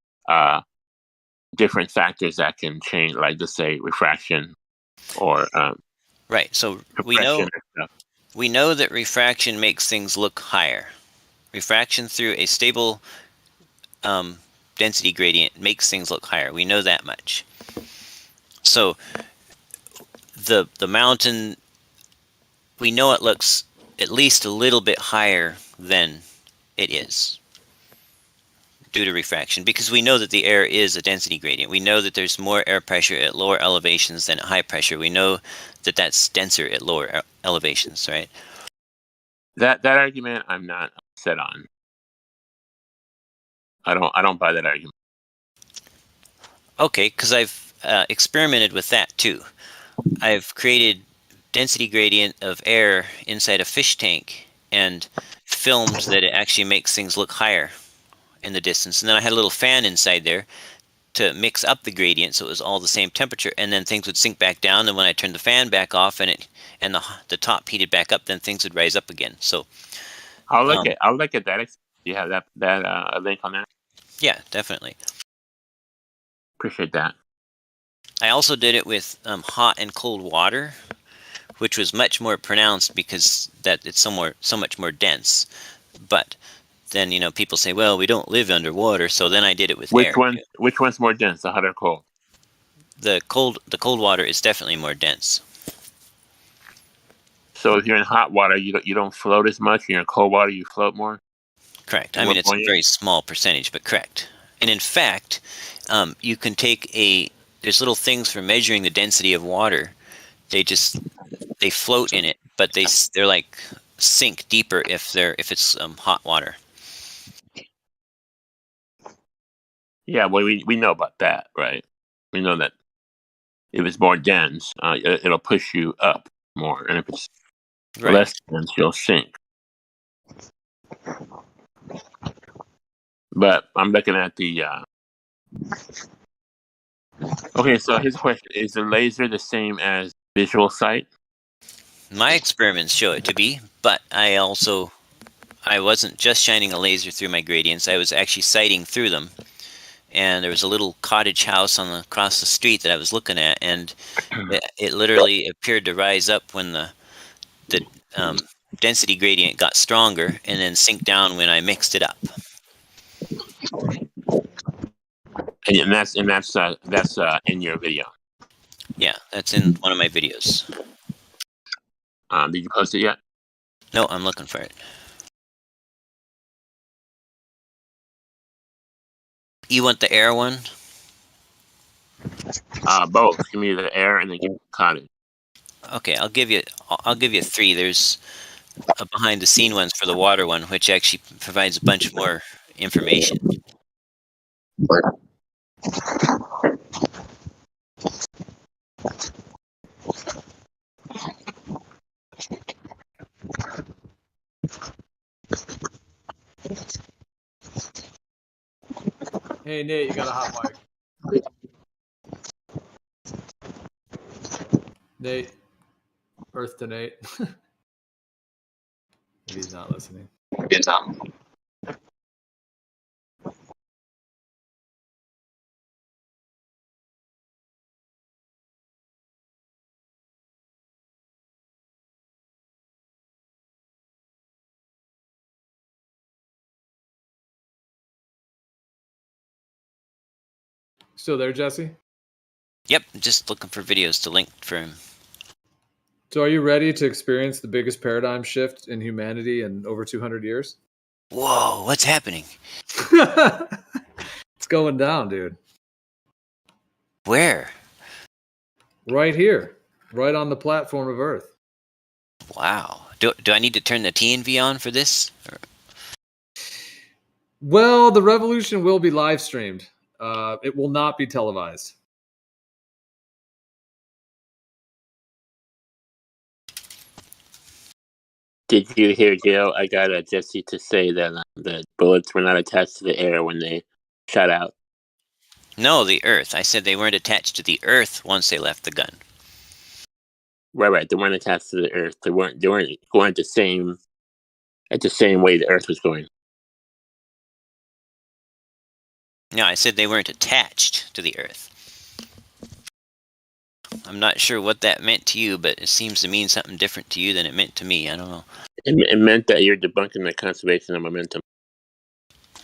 different factors that can change, like just say refraction or right. So we know that refraction makes things look higher. Refraction through a stable density gradient makes things look higher. We know that much. So the mountain, we know it looks at least a little bit higher than it is due to refraction, because we know that the air is a density gradient. We know that there's more air pressure at lower elevations than at high pressure. We know that that's denser at lower elevations, right? That argument I'm not set on. I don't buy that argument. Okay, because I've experimented with that too. I've created density gradient of air inside a fish tank and filmed that it actually makes things look higher in the distance. And then I had a little fan inside there to mix up the gradient so it was all the same temperature, and then things would sink back down, and when I turned the fan back off and the top heated back up, then things would rise up again. So I'll look at that. You have that link on that? Yeah, definitely. Appreciate that. I also did it with hot and cold water, which was much more pronounced because that it's so much more dense. But then people say, well, we don't live underwater, so then I did it with air. Which one's more dense, the hot or cold? The cold water is definitely more dense. So if you're in hot water, you don't float as much. You're in cold water, you float more. Correct. I mean, it's a very small percentage, but correct. And in fact, you can take there's little things for measuring the density of water. They float in it, but they're like sink deeper if it's hot water. Yeah, well, we know about that, right? We know that if it's more dense, it'll push you up more, and if it's less dense, you'll sink. But I'm looking at the. Okay, so his question is: the laser the same as visual sight? My experiments show it to be, but I wasn't just shining a laser through my gradients. I was actually sighting through them. And there was a little cottage house across the street that I was looking at, and it literally appeared to rise up when the density gradient got stronger, and then sink down when I mixed it up. And that's in your video. Yeah, that's in one of my videos. Did you post it yet? No, I'm looking for it. You want the air one? Both. Give me the air and then give me the cottage. Okay, I'll give you 3. There's a behind the scene ones for the water one, which actually provides a bunch more information. Hey Nate, you got a hot mic. Nate, Earth to Nate. Maybe he's not listening. It's not. Still there, Jesse? Yep, just looking for videos to link for him. So are you ready to experience the biggest paradigm shift in humanity in over 200 years? Whoa, what's happening? It's going down, dude. Where? Right here. Right on the platform of Earth. Wow. Do I need to turn the TNV on for this? Or? Well, the revolution will be live streamed. It will not be televised. Did you hear, Jill? I got Jesse to say that the bullets were not attached to the air when they shot out. No, the Earth. I said they weren't attached to the Earth once they left the gun. Right. They weren't attached to the Earth. They weren't going at the same way the Earth was going. No, I said they weren't attached to the Earth. I'm not sure what that meant to you, but it seems to mean something different to you than it meant to me. I don't know. It meant that you're debunking the conservation of momentum.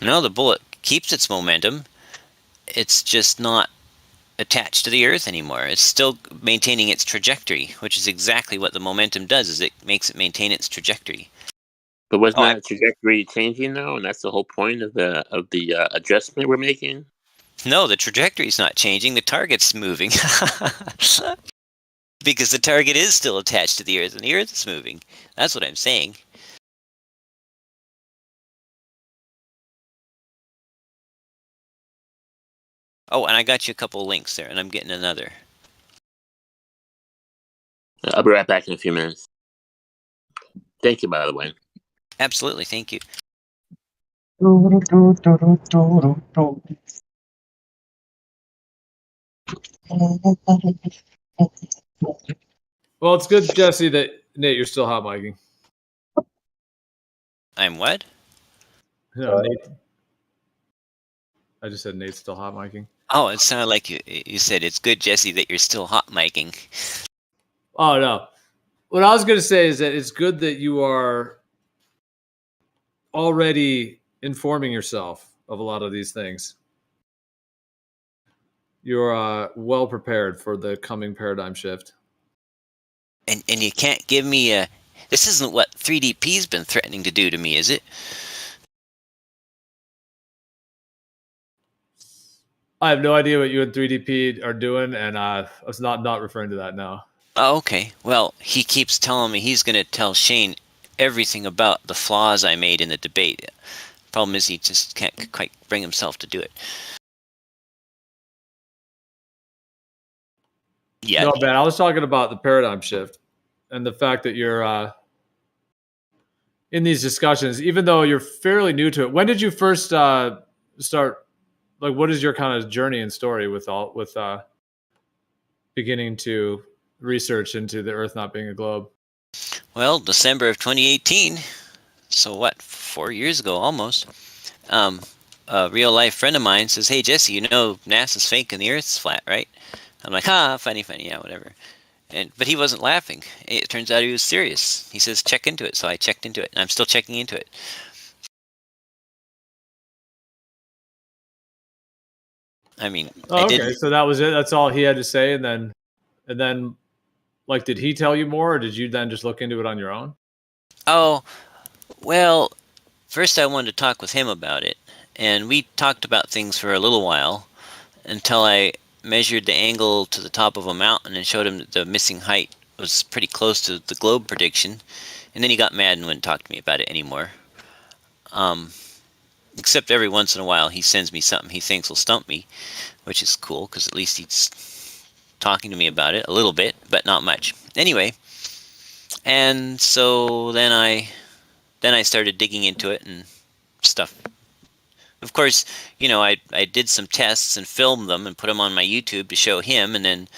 No, the bullet keeps its momentum. It's just not attached to the Earth anymore. It's still maintaining its trajectory, which is exactly what the momentum does, is it makes it maintain its trajectory. But wasn't that trajectory changing though? And that's the whole point of the adjustment we're making? No, the trajectory's not changing. The target's moving. Because the target is still attached to the Earth, and the Earth is moving. That's what I'm saying. Oh, and I got you a couple of links there, and I'm getting another. I'll be right back in a few minutes. Thank you, by the way. Absolutely, thank you. Well, it's good, Jesse, that Nate, you're still hot micing. I'm what? No, Nate. I just said Nate's still hot micing. Oh, it sounded like you said it's good, Jesse, that you're still hot micing. Oh, no. What I was going to say is that it's good that you are already informing yourself of a lot of these things. You're well prepared for the coming paradigm shift. And you can't give me a... This isn't what 3DP's been threatening to do to me, is it? I have no idea what you and 3DP are doing, and I was not referring to that now. Oh, okay. Well, he keeps telling me he's going to tell Shane everything about the flaws I made in the debate. Problem is he just can't quite bring himself to do it. Yeah. No, man, I was talking about the paradigm shift and the fact that you're in these discussions, even though you're fairly new to it. When did you first start? Like, what is your kind of journey and story with beginning to research into the Earth not being a globe? Well, December of 2018. So what? 4 years ago, almost. A real life friend of mine says, "Hey Jesse, you know NASA's fake and the Earth's flat, right?" I'm like, funny, yeah, whatever. But he wasn't laughing. It turns out he was serious. He says, check into it. So I checked into it, and I'm still checking into it. I mean, okay, so that was it. That's all he had to say, and then, like, did he tell you more, or did you then just look into it on your own? Oh, well, first I wanted to talk with him about it, and we talked about things for a little while until I measured the angle to the top of a mountain and showed him that the missing height was pretty close to the globe prediction. And then he got mad and wouldn't talk to me about it anymore. Except every once in a while he sends me something he thinks will stump me, which is cool because at least he's talking to me about it a little bit, but not much. Anyway, and so then I started digging into it and stuff. Of course, you know, I did some tests and filmed them and put them on my YouTube to show him, and then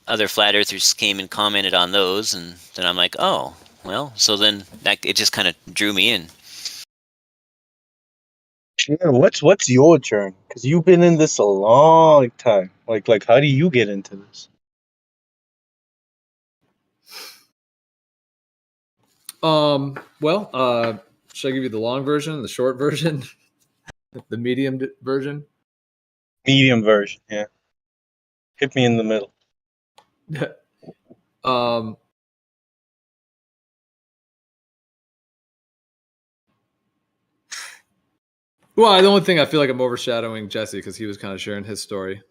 other flat earthers came and commented on those, and then I'm like, oh, well, so then that it just kind of drew me in. Yeah, what's your turn? Because you've been in this a long time. Like how do you get into this? Well, should I give you the long version, the short version, the medium version? Medium version, yeah. Hit me in the middle. Well, the only thing I feel like I'm overshadowing Jesse because he was kind of sharing his story.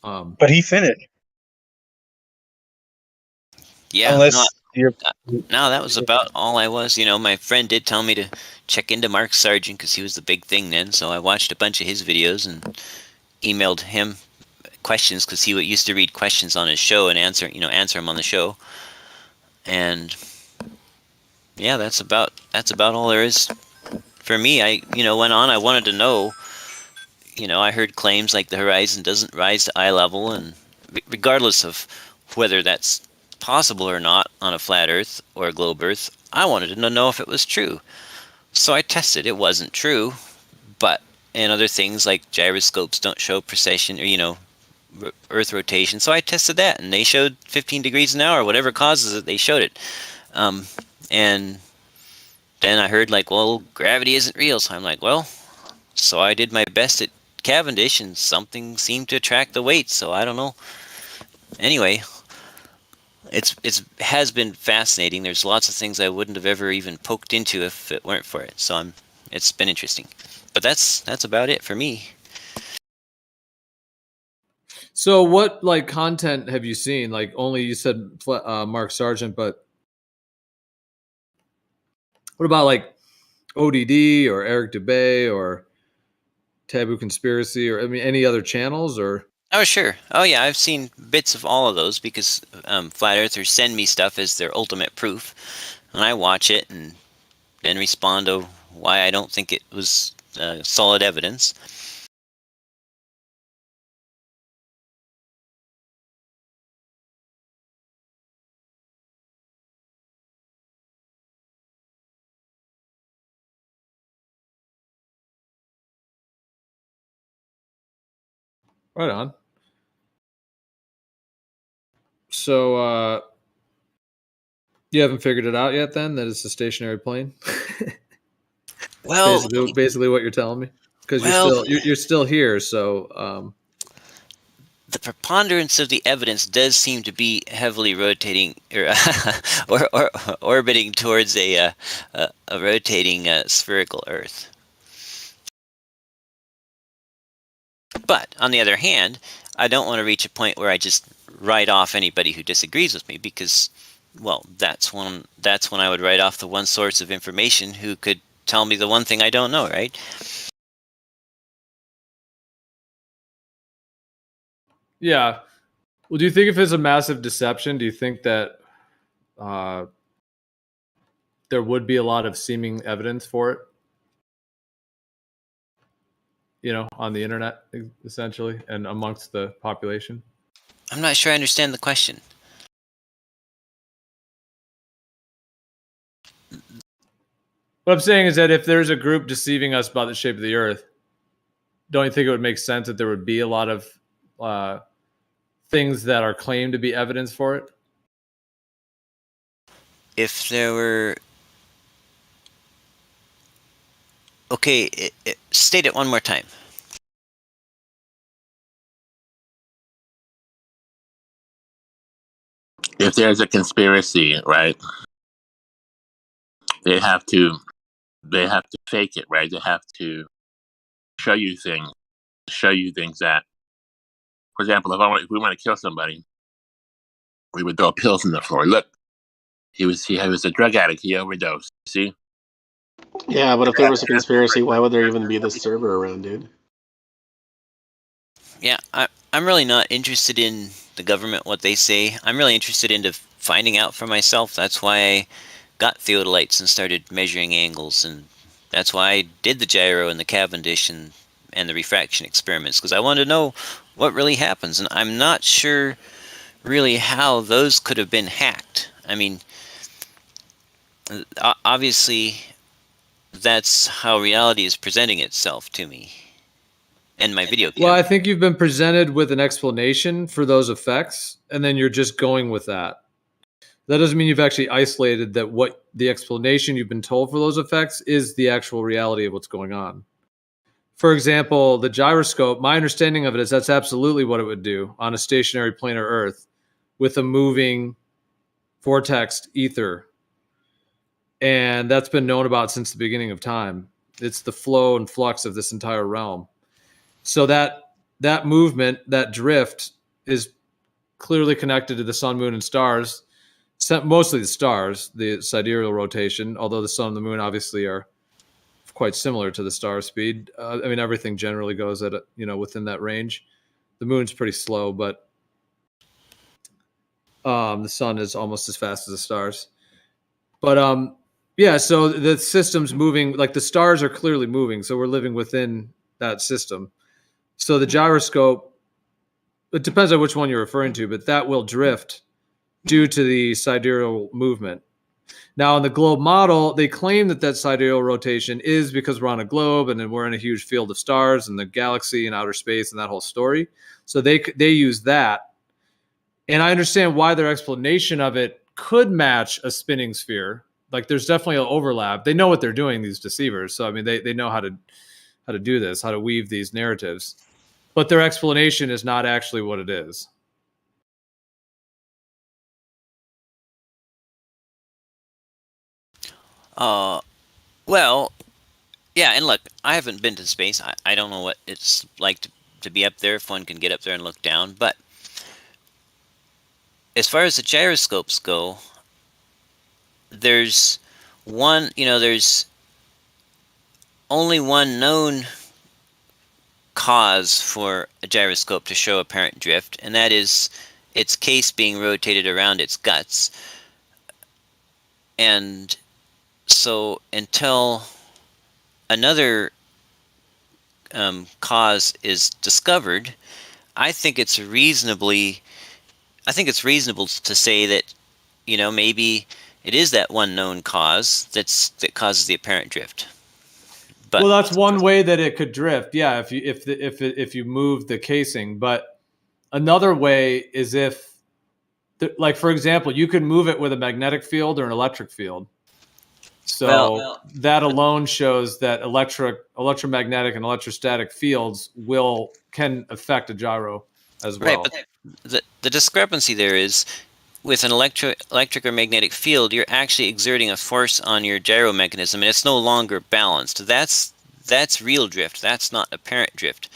But he finished. Yeah, Unless you're... no, that was about all I was. You know, my friend did tell me to check into Mark Sargent because he was the big thing then. So I watched a bunch of his videos and emailed him questions because he used to read questions on his show and answer them on the show. And yeah, that's about all there is for me. I went on. I wanted to know. I heard claims like the horizon doesn't rise to eye level, and regardless of whether that's possible or not on a flat Earth or a globe Earth, I wanted to know if it was true. So I tested. It wasn't true, and other things like gyroscopes don't show precession or Earth rotation. So I tested that, and they showed 15 degrees an hour. Whatever causes it, they showed it. And then I heard like, well, gravity isn't real. So I'm like, well, so I did my best at Cavendish, and something seemed to attract the weight. So I don't know. Anyway, it has been fascinating. There's lots of things I wouldn't have ever even poked into if it weren't for it. So it's been interesting. But that's about it for me. So what content have you seen? Like only you said Mark Sargent, but what about like ODD or Eric Dubay or Taboo Conspiracy or any other channels or? Oh, sure. Oh, yeah. I've seen bits of all of those because flat earthers send me stuff as their ultimate proof, and I watch it and then respond to why I don't think it was solid evidence. Right on. So you haven't figured it out yet then that it's a stationary plane? Well, basically what you're telling me, because you're still here. So the preponderance of the evidence does seem to be heavily rotating or orbiting towards a rotating spherical Earth. But on the other hand, I don't want to reach a point where I just write off anybody who disagrees with me, because, well, that's when I would write off the one source of information who could tell me the one thing I don't know, right? yeah. Well, do you think if it's a massive deception, do you think that there would be a lot of seeming evidence for it? On the internet, essentially, and amongst the population? I'm not sure I understand the question. What I'm saying is that if there's a group deceiving us about the shape of the Earth, don't you think it would make sense that there would be a lot of things that are claimed to be evidence for it? If there were... Okay, state it one more time. If there's a conspiracy, right, they have to fake it, right? They have to show you things that For example, if we want to kill somebody, we would throw pills on the floor. Look, he was a drug addict. He overdosed. See? Yeah, but if there was a conspiracy, why would there even be this server around, dude? Yeah, I'm really not interested in the government, what they say. I'm really interested into finding out for myself. That's why I got theodolites and started measuring angles, and that's why I did the gyro and the Cavendish and the refraction experiments, because I wanted to know what really happens. And I'm not sure really how those could have been hacked. I mean, obviously, that's how reality is presenting itself to me in my video Well, I think you've been presented with an explanation for those effects, and then you're just going with that. That doesn't mean you've actually isolated that what the explanation you've been told for those effects is the actual reality of what's going on. For example, the gyroscope, my understanding of it is that's absolutely what it would do on a stationary planar Earth with a moving vortex ether. And that's been known about since the beginning of time. It's the flow and flux of this entire realm. So that movement, that drift, is clearly connected to the sun, moon, and stars. Mostly the stars, the sidereal rotation, although the sun and the moon obviously are quite similar to the star speed. I mean, everything generally goes at within that range. The moon's pretty slow, but the sun is almost as fast as the stars. But yeah, so the system's moving, like the stars are clearly moving, so we're living within that system. So the gyroscope, it depends on which one you're referring to, but that will drift due to the sidereal movement. Now, in the globe model, they claim that sidereal rotation is because we're on a globe and then we're in a huge field of stars and the galaxy and outer space and that whole story. So they use that. And I understand why their explanation of it could match a spinning sphere. Like there's definitely an overlap. They know what they're doing, these deceivers. So I mean, they know how to do this, how to weave these narratives. But their explanation is not actually what it is. Well, yeah, and look, I haven't been to space. I don't know what it's like to be up there, if one can get up there and look down. But as far as the gyroscopes go, there's only one known cause for a gyroscope to show apparent drift, and that is its case being rotated around its guts. And so until another cause is discovered, I think it's reasonable to say that maybe it is that one known cause that causes the apparent drift. But well, that's one way that it could drift. Yeah, if you move the casing. But another way is like for example, you could move it with a magnetic field or an electric field. So that alone shows that electromagnetic and electrostatic fields can affect a gyro as well. Right, but the discrepancy there is with an electric or magnetic field, you're actually exerting a force on your gyro mechanism, and it's no longer balanced. That's real drift. That's not apparent drift.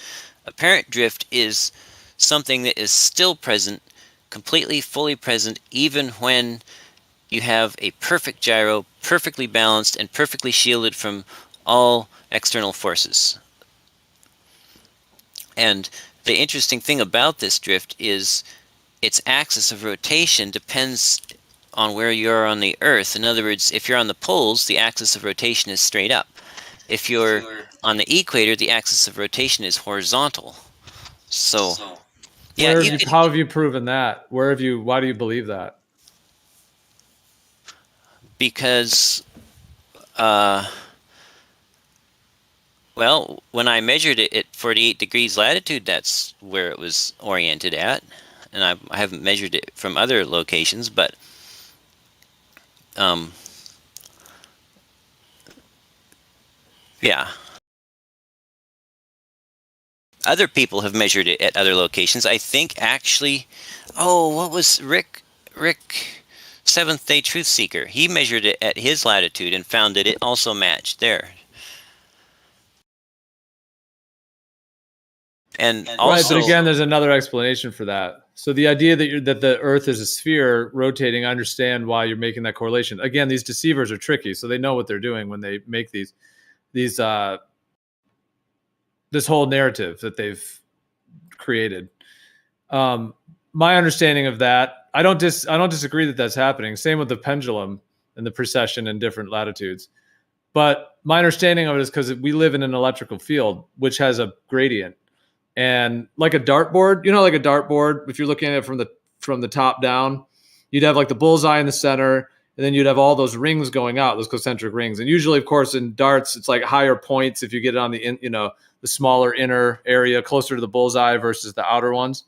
Apparent drift is something that is still present, completely, fully present, even when you have a perfect gyro, perfectly balanced, and perfectly shielded from all external forces. And the interesting thing about this drift is its axis of rotation depends on where you are on the Earth. In other words, if you're on the poles, the axis of rotation is straight up. If you're on the equator, the axis of rotation is horizontal. So, yeah. How have you proven that? Why do you believe that? Because, well, when I measured it at 48 degrees latitude, that's where it was oriented at. And I haven't measured it from other locations, but yeah. Other people have measured it at other locations. I think actually, what was Rick Seventh Day Truth Seeker? He measured it at his latitude and found that it also matched there. And Right, also, but again, there's another explanation for that. So the idea that the Earth is a sphere rotating, I understand why you're making that correlation. Again, these deceivers are tricky, so they know what they're doing when they make these this whole narrative that they've created. My understanding of that, I don't disagree that that's happening. Same with the pendulum and the precession in different latitudes. But my understanding of it is because we live in an electrical field, which has a gradient. And like a dartboard, like a dartboard, if you're looking at it from the top down, you'd have like the bullseye in the center, and then you'd have all those rings going out, those concentric rings. And usually, of course, in darts, it's like higher points if you get it on the the smaller inner area closer to the bullseye versus the outer ones.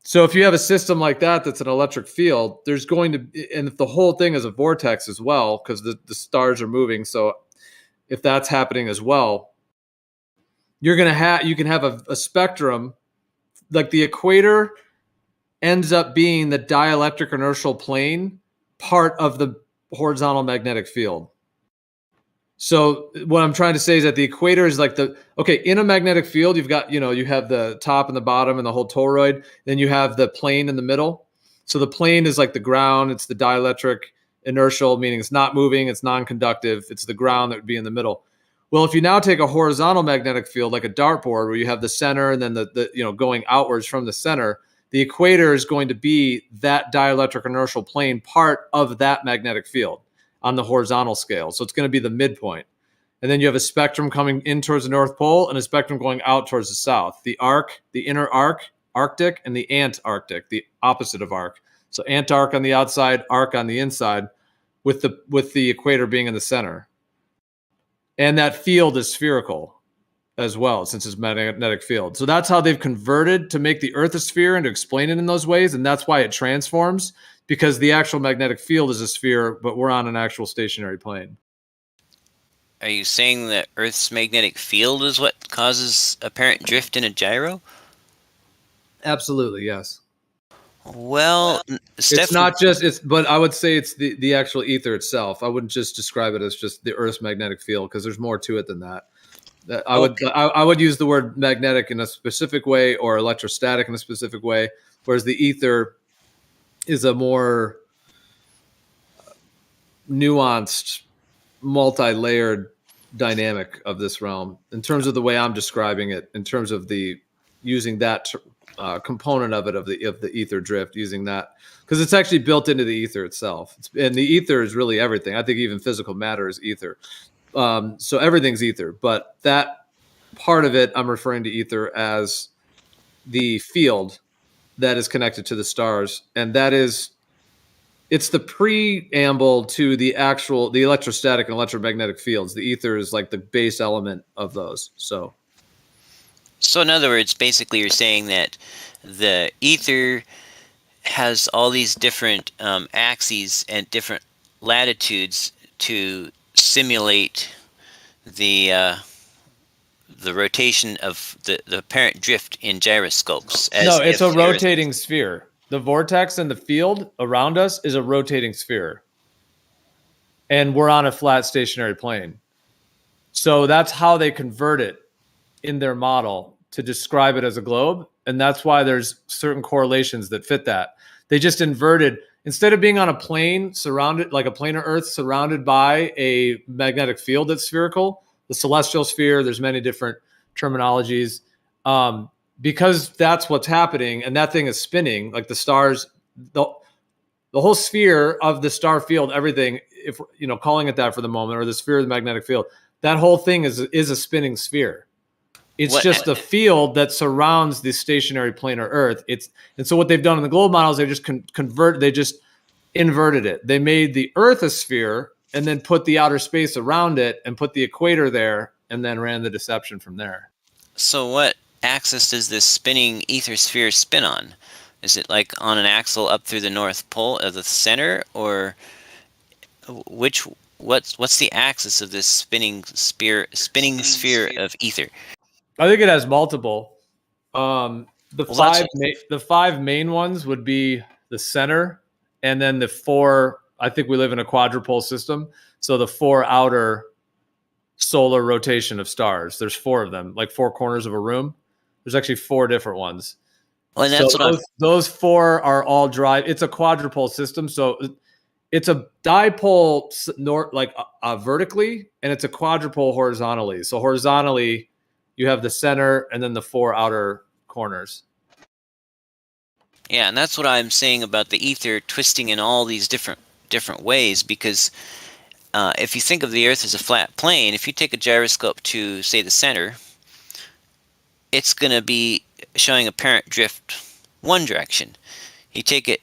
So if you have a system like that that's an electric field, there's going to, and if the whole thing is a vortex as well, because the stars are moving. So if that's happening as well, you can have a spectrum, like the equator ends up being the dielectric inertial plane part of the horizontal magnetic field. So what I'm trying to say is that the equator is like in a magnetic field, you've got, you have the top and the bottom and the whole toroid. Then you have the plane in the middle. So the plane is like the ground. It's the dielectric inertial, meaning it's not moving. It's non-conductive. It's the ground that would be in the middle. Well, if you now take a horizontal magnetic field, like a dartboard, where you have the center and then the going outwards from the center, the equator is going to be that dielectric inertial plane part of that magnetic field on the horizontal scale. So it's going to be the midpoint. And then you have a spectrum coming in towards the North Pole and a spectrum going out towards the south. The arc, the inner arc, Arctic, and the Antarctic, the opposite of arc. So Antarc on the outside, arc on the inside, with the equator being in the center. And that field is spherical as well, since it's magnetic field. So that's how they've converted to make the Earth a sphere and to explain it in those ways. And that's why it transforms, because the actual magnetic field is a sphere, but we're on an actual stationary plane. Are you saying that Earth's magnetic field is what causes apparent drift in a gyro? Absolutely, yes. Well, it's not just but I would say it's the actual ether itself. I wouldn't just describe it as just the Earth's magnetic field, because there's more to it than that. I would use the word magnetic in a specific way or electrostatic in a specific way, whereas the ether is a more nuanced, multi-layered dynamic of this realm in terms of the way I'm describing it, in terms of using that component of the ether drift, using that, because it's actually built into the ether itself. And the ether is really everything. I think even physical matter is ether. So everything's ether, but that part of it, I'm referring to ether as the field that is connected to the stars. And it's the preamble to the electrostatic and electromagnetic fields. The ether is like the base element of those. So in other words, basically you're saying that the ether has all these different axes and different latitudes to simulate the rotation of the apparent drift in gyroscopes. No, it's a rotating sphere. The vortex and the field around us is a rotating sphere. And we're on a flat stationary plane. So that's how they convert it in their model to describe it as a globe. And that's why there's certain correlations that fit that. They just inverted, instead of being on a plane surrounded, like a planar Earth surrounded by a magnetic field that's spherical, the celestial sphere, there's many different terminologies. Because that's what's happening, and that thing is spinning, like the stars, the whole sphere of the star field, everything, if calling it that for the moment, or the sphere of the magnetic field, that whole thing is a spinning sphere. It's just the field that surrounds the stationary planar Earth. And so what they've done in the globe models, they just inverted it. They made the Earth a sphere and then put the outer space around it and put the equator there, and then ran the deception from there. So what axis does this spinning ether sphere spin on? Is it like on an axle up through the North Pole of the center, or what's the axis of this spinning sphere of ether? I think it has multiple. The five main ones would be the center, and then the four. I think we live in a quadrupole system, so the four outer solar rotation of stars. There's four of them, like four corners of a room. There's actually 4 different ones. Well, and that's so those 4 are all drive. It's a quadrupole system, so it's a dipole vertically, and it's a quadrupole horizontally. So horizontally, you have the center and then the 4 outer corners. Yeah, and that's what I'm saying about the ether twisting in all these different ways, because if you think of the Earth as a flat plane, if you take a gyroscope to, say, the center, it's going to be showing apparent drift one direction. You take it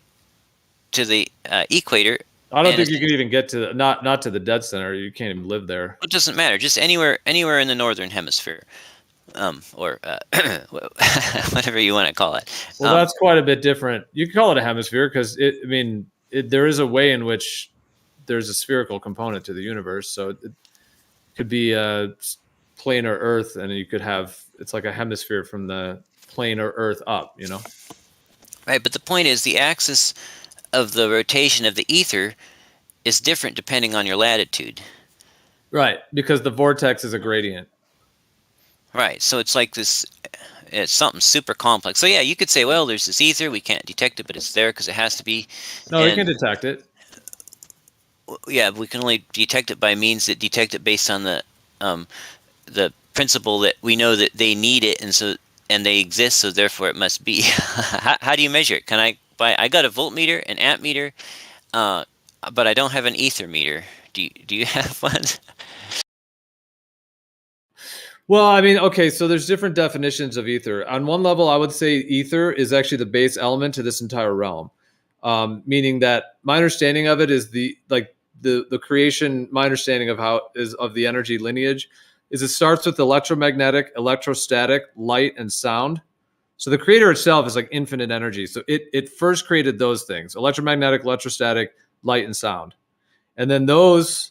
to the equator. I don't think you can even get to not to the dead center. You can't even live there. It doesn't matter. Just anywhere in the northern hemisphere, or whatever you want to call it. Well, that's quite a bit different. You can call it a hemisphere because there is a way in which there's a spherical component to the universe. So it could be a planar Earth, and you could have it's like a hemisphere from the planar Earth up. Right, but the point is the axis of the rotation of the ether is different depending on your latitude. Right, because the vortex is a gradient. Right, so it's like this, it's something super complex. So yeah, you could say, well, there's this ether, we can't detect it, but it's there because it has to be. No, we can detect it. Yeah, we can only detect it by means that detect it based on the principle that we know that they need it, and they exist, so therefore it must be. How do you measure it? I got a voltmeter, an amp meter, but I don't have an ether meter. Do you have one? Well, okay, so there's different definitions of ether. On one level, I would say ether is actually the base element to this entire realm, meaning that my understanding of it is the creation. My understanding of the energy lineage is it starts with electromagnetic, electrostatic, light, and sound. So the creator itself is like infinite energy. So it first created those things: electromagnetic, electrostatic, light, and sound. And then those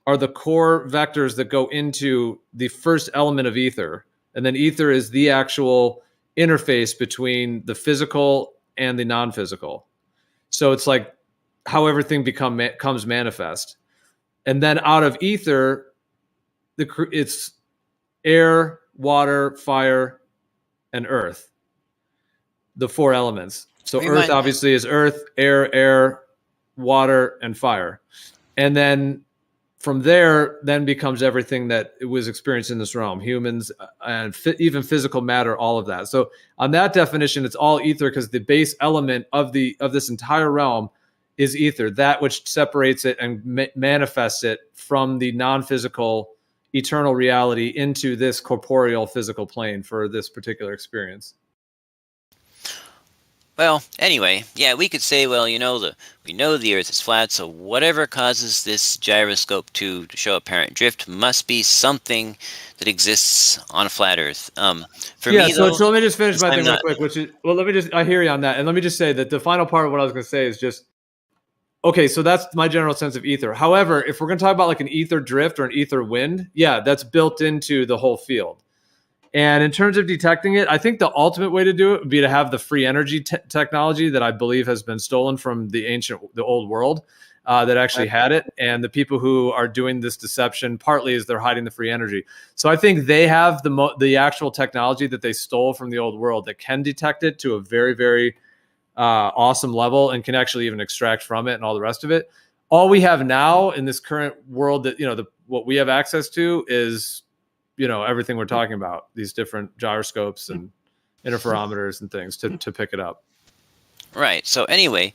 are the core vectors that go into the first element of ether. And then ether is the actual interface between the physical and the non-physical. So it's like how everything comes manifest. And then out of ether, it's air, water, fire, and earth. The 4 elements. So earth obviously is earth, air, water, and fire. And then from there, then becomes everything that it was experienced in this realm, humans and even physical matter, all of that. So on that definition, it's all ether because the base element of this entire realm is ether, that which separates it and manifests it from the non-physical eternal reality into this corporeal physical plane for this particular experience. Well, anyway, yeah, we could say, well, we know the Earth is flat, so whatever causes this gyroscope to show apparent drift must be something that exists on a flat Earth. So let me just finish my thing real quick, which is, I hear you on that, and let me just say that the final part of what I was going to say is just, okay, so that's my general sense of ether. However, if we're going to talk about like an ether drift or an ether wind, yeah, that's built into the whole field. And in terms of detecting it, I think the ultimate way to do it would be to have the free energy technology that I believe has been stolen from the old world that actually had it. And the people who are doing this deception partly is they're hiding the free energy. So I think they have the actual technology that they stole from the old world that can detect it to a very, very awesome level and can actually even extract from it and all the rest of it. All we have now in this current world that, what we have access to is everything we're talking about, these different gyroscopes and interferometers and things to pick it up. Right. So anyway,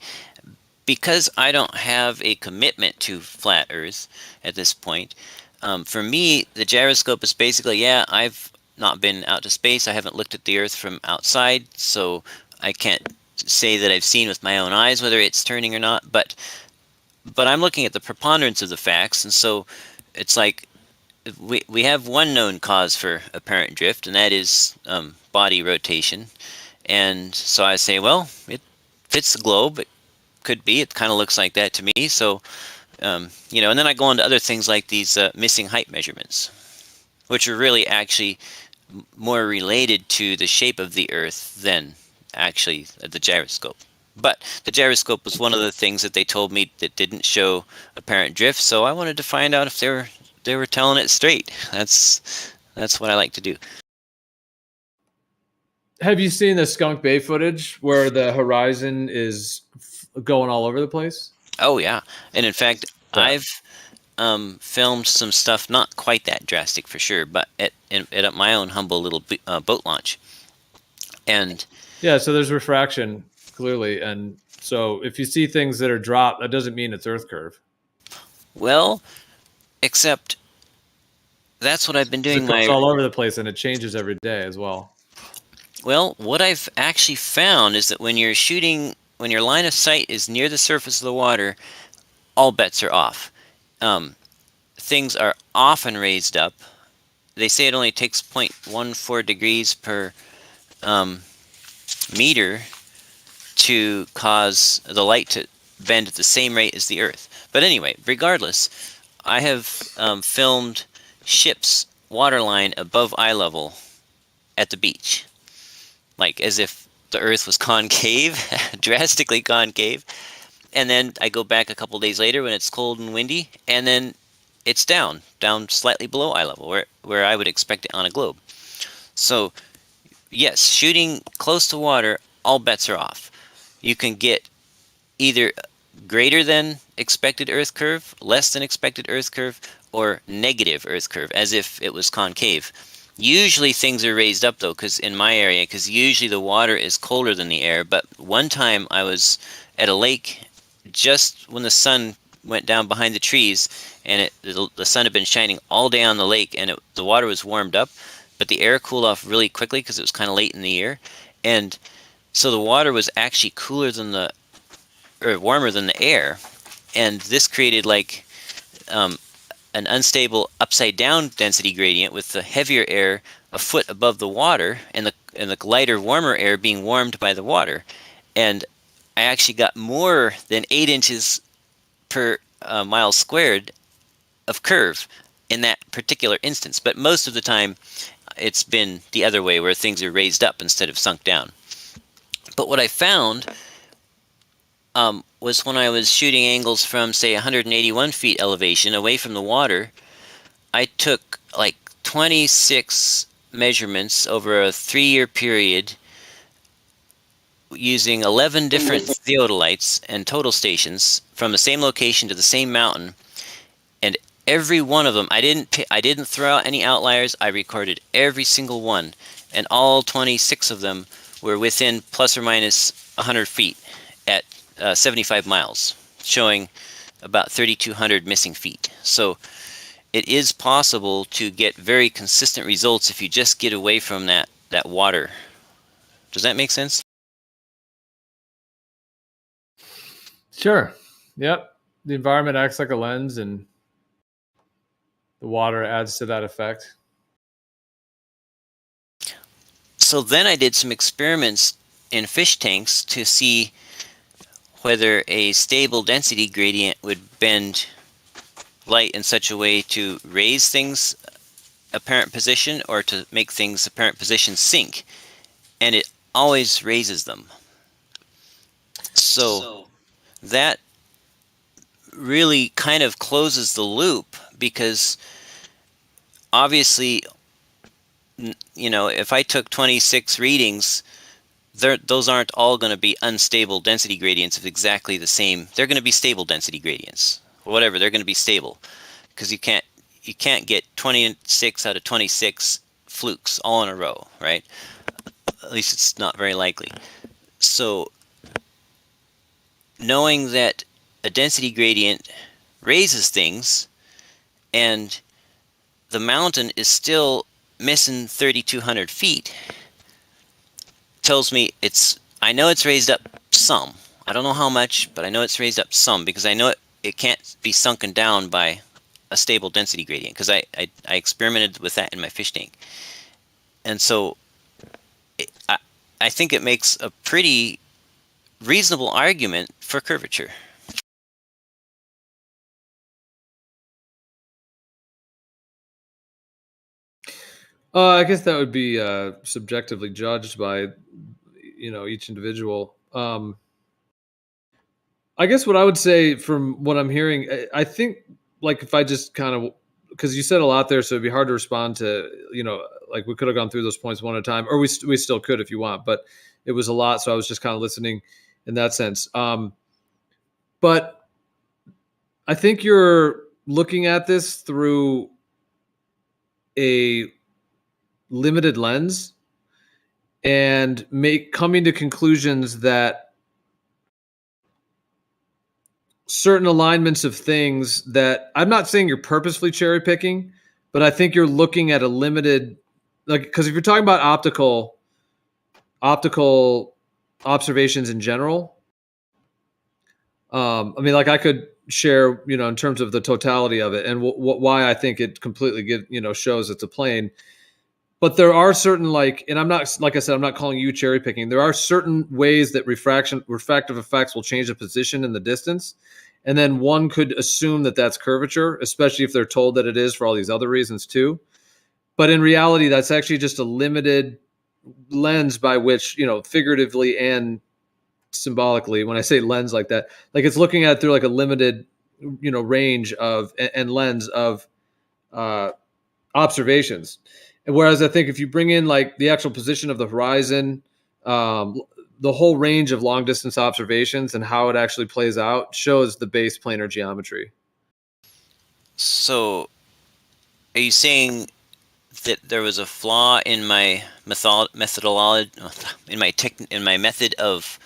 because I don't have a commitment to flat Earth at this point, for me, the gyroscope is basically, I've not been out to space. I haven't looked at the Earth from outside, so I can't say that I've seen with my own eyes whether it's turning or not. But I'm looking at the preponderance of the facts, and so it's like, we have one known cause for apparent drift, and that is body rotation. And so I say, well, it fits the globe. It could be. It kind of looks like that to me. So, and then I go into other things like these missing height measurements, which are really actually more related to the shape of the Earth than actually the gyroscope. But the gyroscope was one of the things that they told me that didn't show apparent drift. So I wanted to find out if they were telling it straight. That's what I like to do. Have you seen the Skunk Bay footage where the horizon is going all over the place? Oh yeah, and in fact, I've filmed some stuff not quite that drastic for sure, but at my own humble little boat launch. And yeah, so there's refraction clearly, and so if you see things that are dropped, that doesn't mean it's Earth curve. Well, except that's what I've been doing. It goes all over the place, and it changes every day as well. Well, what I've actually found is that when you're shooting, when your line of sight is near the surface of the water, all bets are off. Things are often raised up. They say it only takes 0.14 degrees per meter to cause the light to bend at the same rate as the Earth. But anyway, regardless, I have filmed ships waterline above eye level at the beach, like as if the Earth was concave, drastically concave. And then I go back a couple days later when it's cold and windy, and then it's down slightly below eye level, where I would expect it on a globe. So yes, shooting close to water, all bets are off. You can get either greater than expected Earth curve, less than expected Earth curve, or negative Earth curve, as if it was concave. Usually things are raised up though, because in my area, because usually the water is colder than the air. But one time I was at a lake just when the sun went down behind the trees, and the sun had been shining all day on the lake, and the water was warmed up, but the air cooled off really quickly because it was kind of late in the year, and so the water was actually cooler than or warmer than the air, and this created like an unstable upside down density gradient with the heavier air a foot above the water and the lighter warmer air being warmed by the water. And I actually got more than 8 inches per mile squared of curve in that particular instance. But most of the time it's been the other way, where things are raised up instead of sunk down. But what I found was when I was shooting angles from, say, 181 feet elevation away from the water, I took like 26 measurements over a 3-year period using 11 different theodolites and total stations from the same location to the same mountain, and every one of them, I didn't throw out any outliers. I recorded every single one, and all 26 of them were within plus or minus 100 feet at 75 miles, showing about 3,200 missing feet. So it is possible to get very consistent results if you just get away from that water. Does that make sense? Sure. Yep. The environment acts like a lens, and the water adds to that effect. So then I did some experiments in fish tanks to see whether a stable density gradient would bend light in such a way to raise things apparent position or to make things apparent position sink. And it always raises them. So that really kind of closes the loop, because obviously, if I took 26 readings, those aren't all going to be unstable density gradients of exactly the same. They're going to be stable density gradients, or whatever. They're going to be stable, because you can't get 26 out of 26 flukes all in a row, right? At least it's not very likely. So knowing that a density gradient raises things, and the mountain is still missing 3,200 feet, tells me I know it's raised up some. I don't know how much, but I know it's raised up some, because I know it can't be sunken down by a stable density gradient, because I experimented with that in my fish tank. And so I think it makes a pretty reasonable argument for curvature. I guess that would be subjectively judged by each individual. I guess what I would say from what I'm hearing, I think, like, if I just kind of because you said a lot there, so it'd be hard to respond to, like we could have gone through those points one at a time, or we still could if you want, but it was a lot. So I was just kind of listening in that sense. But I think you're looking at this through a limited lens and coming to conclusions that certain alignments of things that I'm not saying you're purposefully cherry picking, but I think you're looking at a limited, like, because if you're talking about optical observations in general, I mean, like I could share, in terms of the totality of it and why I think it completely shows it's a plane. But there are certain, and I'm not, like I said, I'm not calling you cherry picking. There are certain ways that refractive effects will change the position and the distance. And then one could assume that that's curvature, especially if they're told that it is for all these other reasons too. But in reality, that's actually just a limited lens by which, figuratively and symbolically, when I say lens like that, like it's looking at it through like a limited, range of and lens of observations. And whereas I think if you bring in like the actual position of the horizon, the whole range of long distance observations and how it actually plays out shows the base planar geometry. So are you saying that there was a flaw in my methodology, in my method of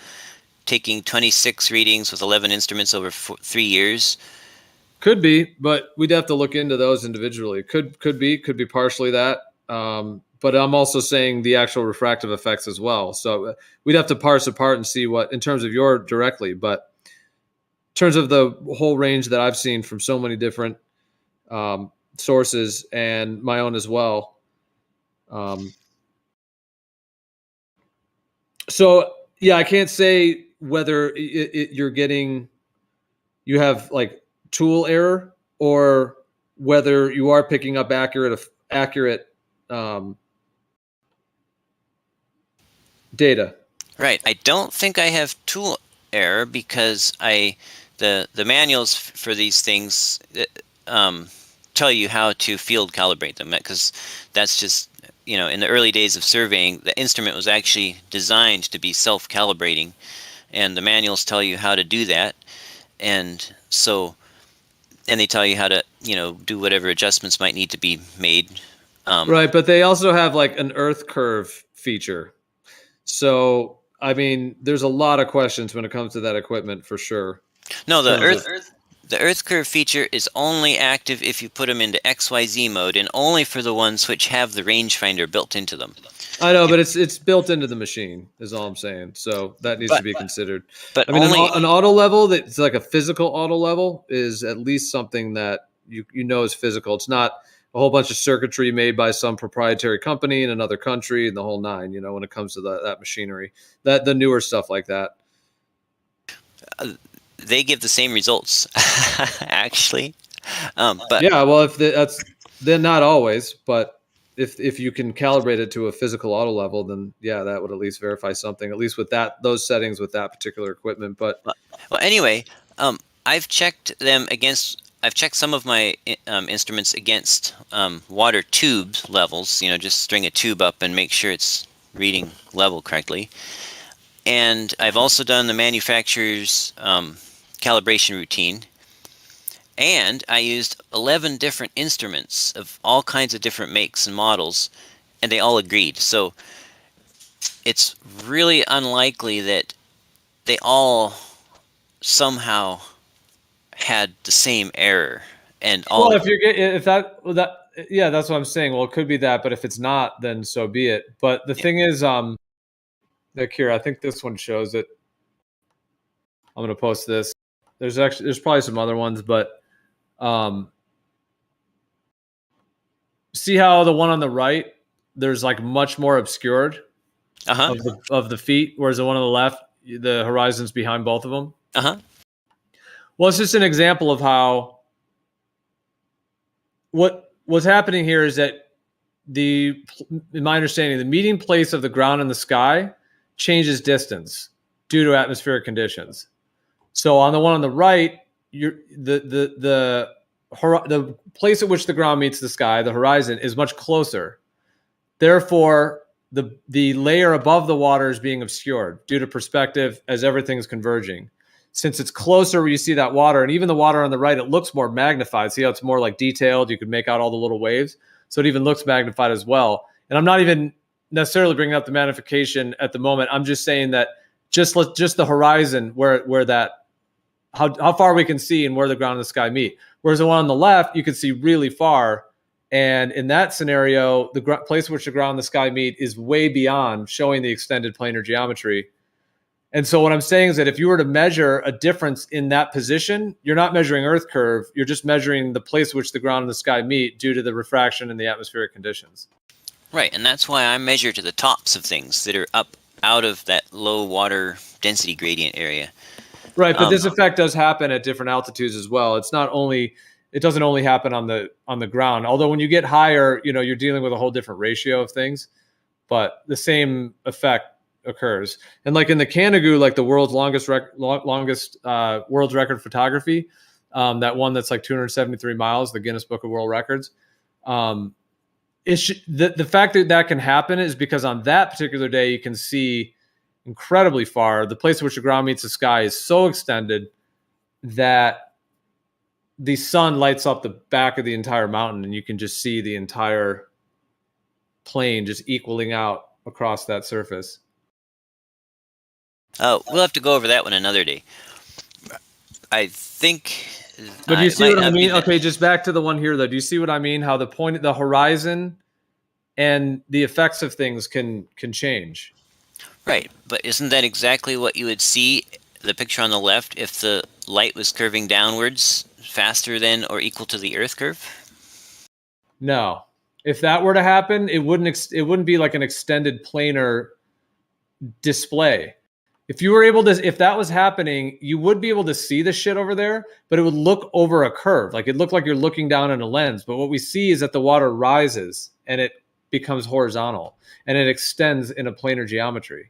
taking 26 readings with 11 instruments over 3 years? Could be, but we'd have to look into those individually. Could be partially that. But I'm also saying the actual refractive effects as well. So we'd have to parse apart and see what, in terms of your directly, but in terms of the whole range that I've seen from so many different sources and my own as well. So yeah, I can't say whether you have like tool error or whether you are picking up accurate data. Right. I don't think I have tool error because the manuals for these things tell you how to field calibrate them, because that's just, in the early days of surveying, the instrument was actually designed to be self-calibrating, and the manuals tell you how to do that. And they tell you how to, do whatever adjustments might need to be made. Right, but they also have like an earth curve feature. So, I mean, there's a lot of questions when it comes to that equipment for sure. No, the earth curve feature is only active if you put them into XYZ mode, and only for the ones which have the rangefinder built into them. I know, but it's built into the machine, is all I'm saying. So that needs to be considered. But I mean, an auto level that's like a physical auto level is at least something that you know is physical. It's not a whole bunch of circuitry made by some proprietary company in another country and the whole nine, when it comes to that machinery, the newer stuff like that. They give the same results, actually. But yeah, well, then not always, but if you can calibrate it to a physical auto level, then yeah, that would at least verify something, at least with those settings with that particular equipment. But well, anyway, I've checked some of my instruments against water tube levels. Just string a tube up and make sure it's reading level correctly. And I've also done the manufacturer's calibration routine. And I used 11 different instruments of all kinds of different makes and models, and they all agreed. So it's really unlikely that they all somehow had the same error. And all. Well, yeah, that's what I'm saying. Well, it could be that, but if it's not, then so be it. But the thing is, here, I think this one shows it. I'm going to post this. There's probably some other ones, but see how the one on the right, there's like much more obscured of the feet, whereas the one on the left, the horizon's behind both of them. Well, it's just an example of how what's happening here is that in my understanding, the meeting place of the ground and the sky changes distance due to atmospheric conditions. So on the one on the right, the the place at which the ground meets the sky, the horizon, is much closer. Therefore, the layer above the water is being obscured due to perspective as everything's converging. Since it's closer where you see that water, and even the water on the right, it looks more magnified. See how it's more like detailed? You could make out all the little waves. So it even looks magnified as well. And I'm not even necessarily bringing up the magnification at the moment. I'm just saying that just the horizon where that, how far we can see and where the ground and the sky meet. Whereas the one on the left, you can see really far. And in that scenario, the place which the ground and the sky meet is way beyond, showing the extended planar geometry. And so what I'm saying is that if you were to measure a difference in that position, you're not measuring Earth curve. You're just measuring the place which the ground and the sky meet due to the refraction and the atmospheric conditions. Right, and that's why I measure to the tops of things that are up out of that low water density gradient area. Right, but this effect does happen at different altitudes as well. It doesn't only happen on the ground. Although when you get higher, you're dealing with a whole different ratio of things, but the same effect occurs. And like in the Canigou, like the world's longest world record photography, that one that's like 273 miles, the Guinness Book of World Records. The fact that can happen is because on that particular day you can see incredibly far. The place at which the ground meets the sky is so extended that the sun lights up the back of the entire mountain, and you can just see the entire plane just equaling out across that surface. Oh, we'll have to go over that one another day. I think. But do you see what I mean? Okay, just back to the one here, though. Do you see what I mean? How the horizon and the effects of things can change. Right, but isn't that exactly what you would see, the picture on the left, if the light was curving downwards faster than or equal to the Earth curve? No. If that were to happen, it wouldn't be like an extended planar display. If that was happening, you would be able to see the shit over there, but it would look over a curve. Like it looked like you're looking down in a lens. But what we see is that the water rises and it becomes horizontal and it extends in a planar geometry.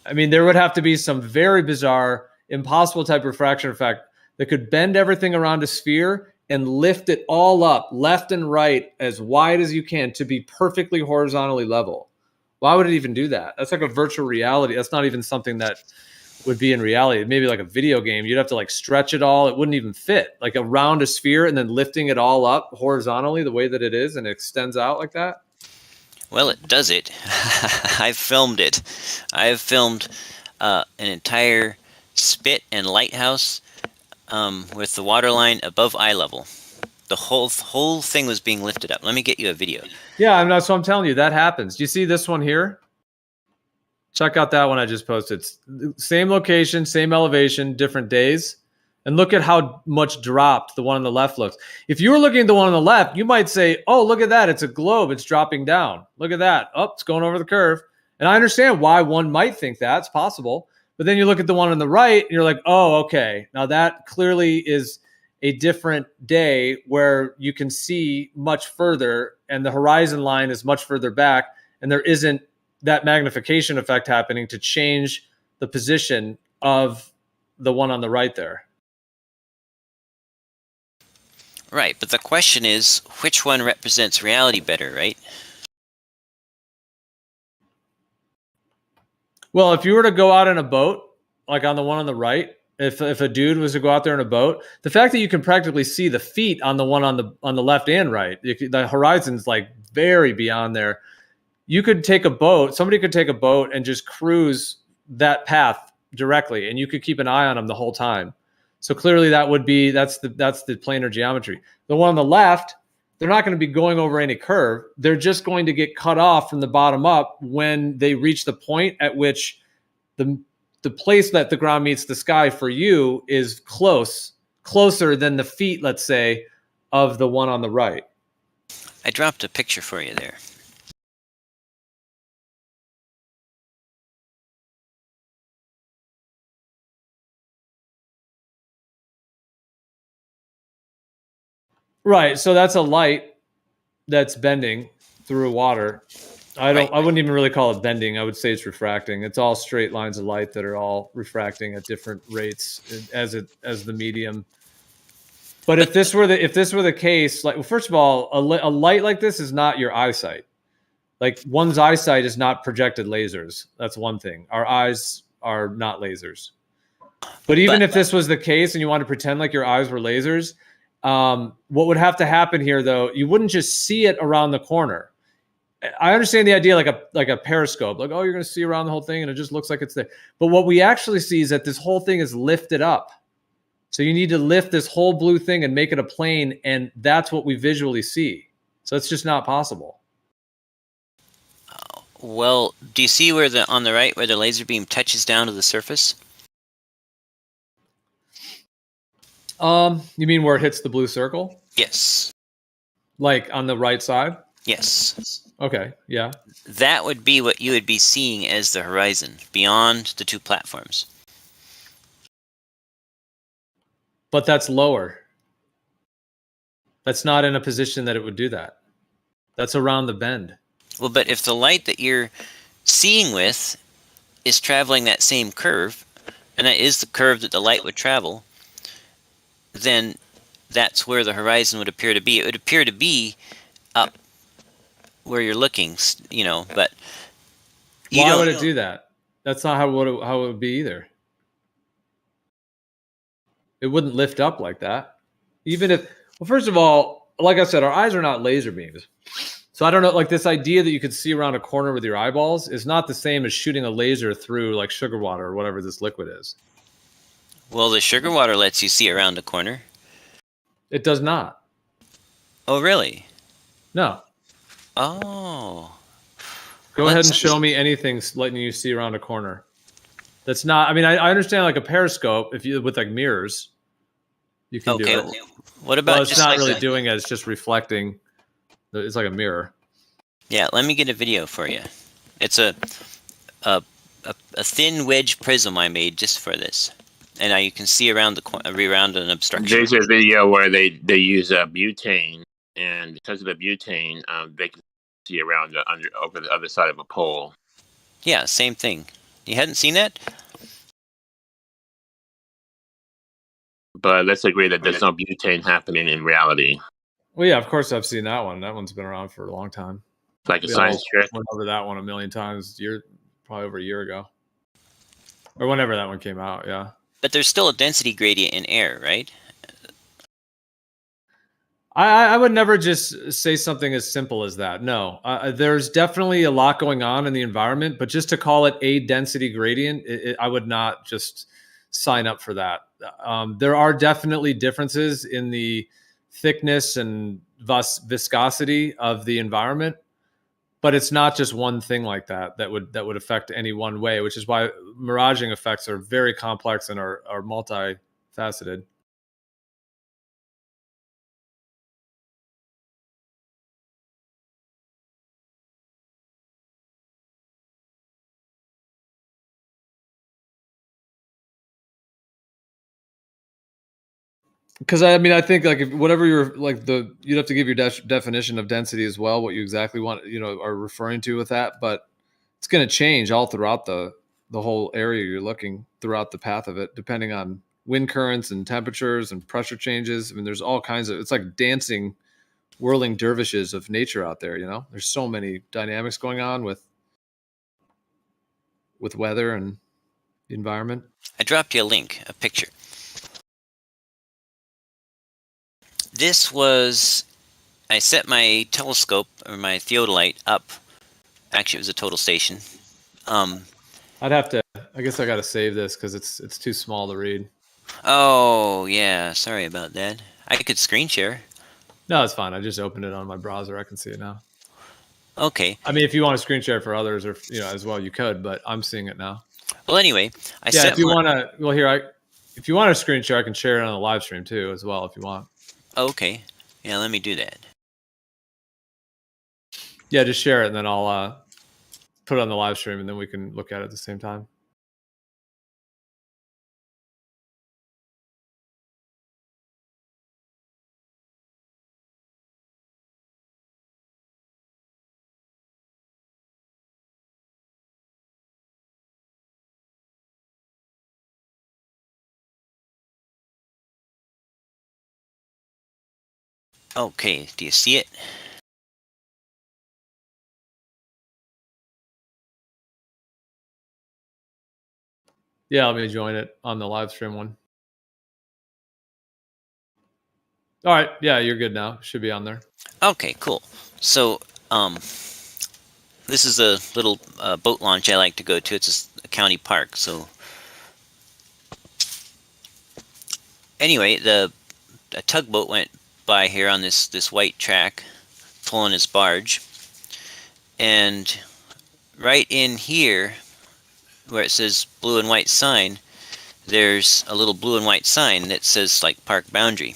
I mean, there would have to be some very bizarre, impossible type refraction effect that could bend everything around a sphere and lift it all up left and right as wide as you can to be perfectly horizontally level. Why would it even do that? That's like a virtual reality. That's not even something that would be in reality. Maybe like a video game. You'd have to like stretch it all. It wouldn't even fit. Like around a sphere and then lifting it all up horizontally the way that it is and it extends out like that. Well, it does it. I've filmed it. I've filmed an entire spit and lighthouse with the water line above eye level. The whole thing was being lifted up. Let me get you a video. Yeah, that's what I'm telling you. That happens. Do you see this one here? Check out that one I just posted. Same location, same elevation, different days. And look at how much dropped the one on the left looks. If you were looking at the one on the left, you might say, oh, look at that. It's a globe. It's dropping down. Look at that. Oh, it's going over the curve. And I understand why one might think that. It's possible. But then you look at the one on the right and you're like, oh, okay. Now that clearly is a different day where you can see much further and the horizon line is much further back and there isn't that magnification effect happening to change the position of the one on the right there. Right, but the question is, which one represents reality better, right? Well, if you were to go out in a boat, like on the one on the right, if a dude was to go out there in a boat, the fact that you can practically see the feet on the one on the left and right, the horizon's like very beyond there. You could take a boat, somebody could take a boat and just cruise that path directly, and you could keep an eye on them the whole time. So clearly that's the planar geometry. The one on the left, they're not going to be going over any curve. They're just going to get cut off from the bottom up when they reach the point at which the place that the ground meets the sky for you is closer than the feet, let's say, of the one on the right. I dropped a picture for you there. Right, so that's a light that's bending through water. I wouldn't even really call it bending. I would say it's refracting. It's all straight lines of light that are all refracting at different rates as the medium. But if this were the case, like, well, first of all, a light like this is not your eyesight. Like, one's eyesight is not projected lasers. That's one thing. Our eyes are not lasers. But even if this was the case and you want to pretend like your eyes were lasers, what would have to happen here, though, you wouldn't just see it around the corner. I understand the idea, like a periscope, like, oh, you're going to see around the whole thing and it just looks like it's there. But what we actually see is that this whole thing is lifted up. So you need to lift this whole blue thing and make it a plane, and that's what we visually see. So it's just not possible. Well, do you see where on the right where the laser beam touches down to the surface? You mean where it hits the blue circle? Yes. Like on the right side? Yes. Okay, yeah. That would be what you would be seeing as the horizon beyond the two platforms. But that's lower. That's not in a position that it would do that. That's around the bend. Well, but if the light that you're seeing with is traveling that same curve, and that is the curve that the light would travel, then that's where the horizon would appear to be. It would appear to be up where you're looking, but why would it do that? That's not how it would be either. It wouldn't lift up like that. Even if, well, first of all, like I said, our eyes are not laser beams. So I don't know, like, this idea that you could see around a corner with your eyeballs is not the same as shooting a laser through, like, sugar water or whatever this liquid is. Well, the sugar water lets you see around a corner. It does not. Oh, really? No. Oh. Go ahead and show me anything letting you see around a corner. That's not, I mean, I understand, like, a periscope, if you, with, like, mirrors, you can do it. What about it's not really doing it, it's just reflecting. It's like a mirror. Yeah, let me get a video for you. It's a thin wedge prism I made just for this, and now you can see around an obstruction. There's a video where they use butane, and because of the butane, they can see around over the other side of a pole. Yeah, same thing. You hadn't seen that? But let's agree that there's no butane happening in reality. Well, yeah, of course I've seen that one. That one's been around for a long time. It's like a science trick. Went over that one a million times. Probably over a year ago, or whenever that one came out. Yeah. But there's still a density gradient in air, right? I would never just say something as simple as that. No, there's definitely a lot going on in the environment, but just to call it a density gradient, I would not just sign up for that. There are definitely differences in the thickness and viscosity of the environment, but it's not just one thing like that would affect any one way, which is why miraging effects are very complex and are multifaceted. Because I mean, I think, like, if whatever you're, like, you'd have to give your definition of density as well, what you exactly want, are referring to with that. But it's going to change all throughout the whole area you're looking, throughout the path of it, depending on wind currents and temperatures and pressure changes. I mean, there's all kinds of, it's like dancing, whirling dervishes of nature out there. There's so many dynamics going on with weather and the environment. I dropped you a link, a picture. This was, I set my telescope, or my theodolite, up. Actually, it was a total station. I'd have to, I guess I got to save this because it's too small to read. Oh, yeah. Sorry about that. I could screen share. No, it's fine. I just opened it on my browser. I can see it now. Okay. I mean, if you want to screen share for others, or as well, you could. But I'm seeing it now. Well, anyway, if you want to, well, here, if you want to screen share, I can share it on the live stream too, as well, if you want. Okay. Yeah, let me do that. Yeah, just share it, and then I'll put it on the live stream, and then we can look at it at the same time. Okay, do you see it? Yeah, let me join it on the live stream one. All right, yeah, you're good now. Should be on there. Okay, cool. So, this is a little boat launch I like to go to. It's a county park. So, anyway, a tugboat went by here on this white track, pulling his barge, and right in here, where it says blue and white sign, there's a little blue and white sign that says like park boundary.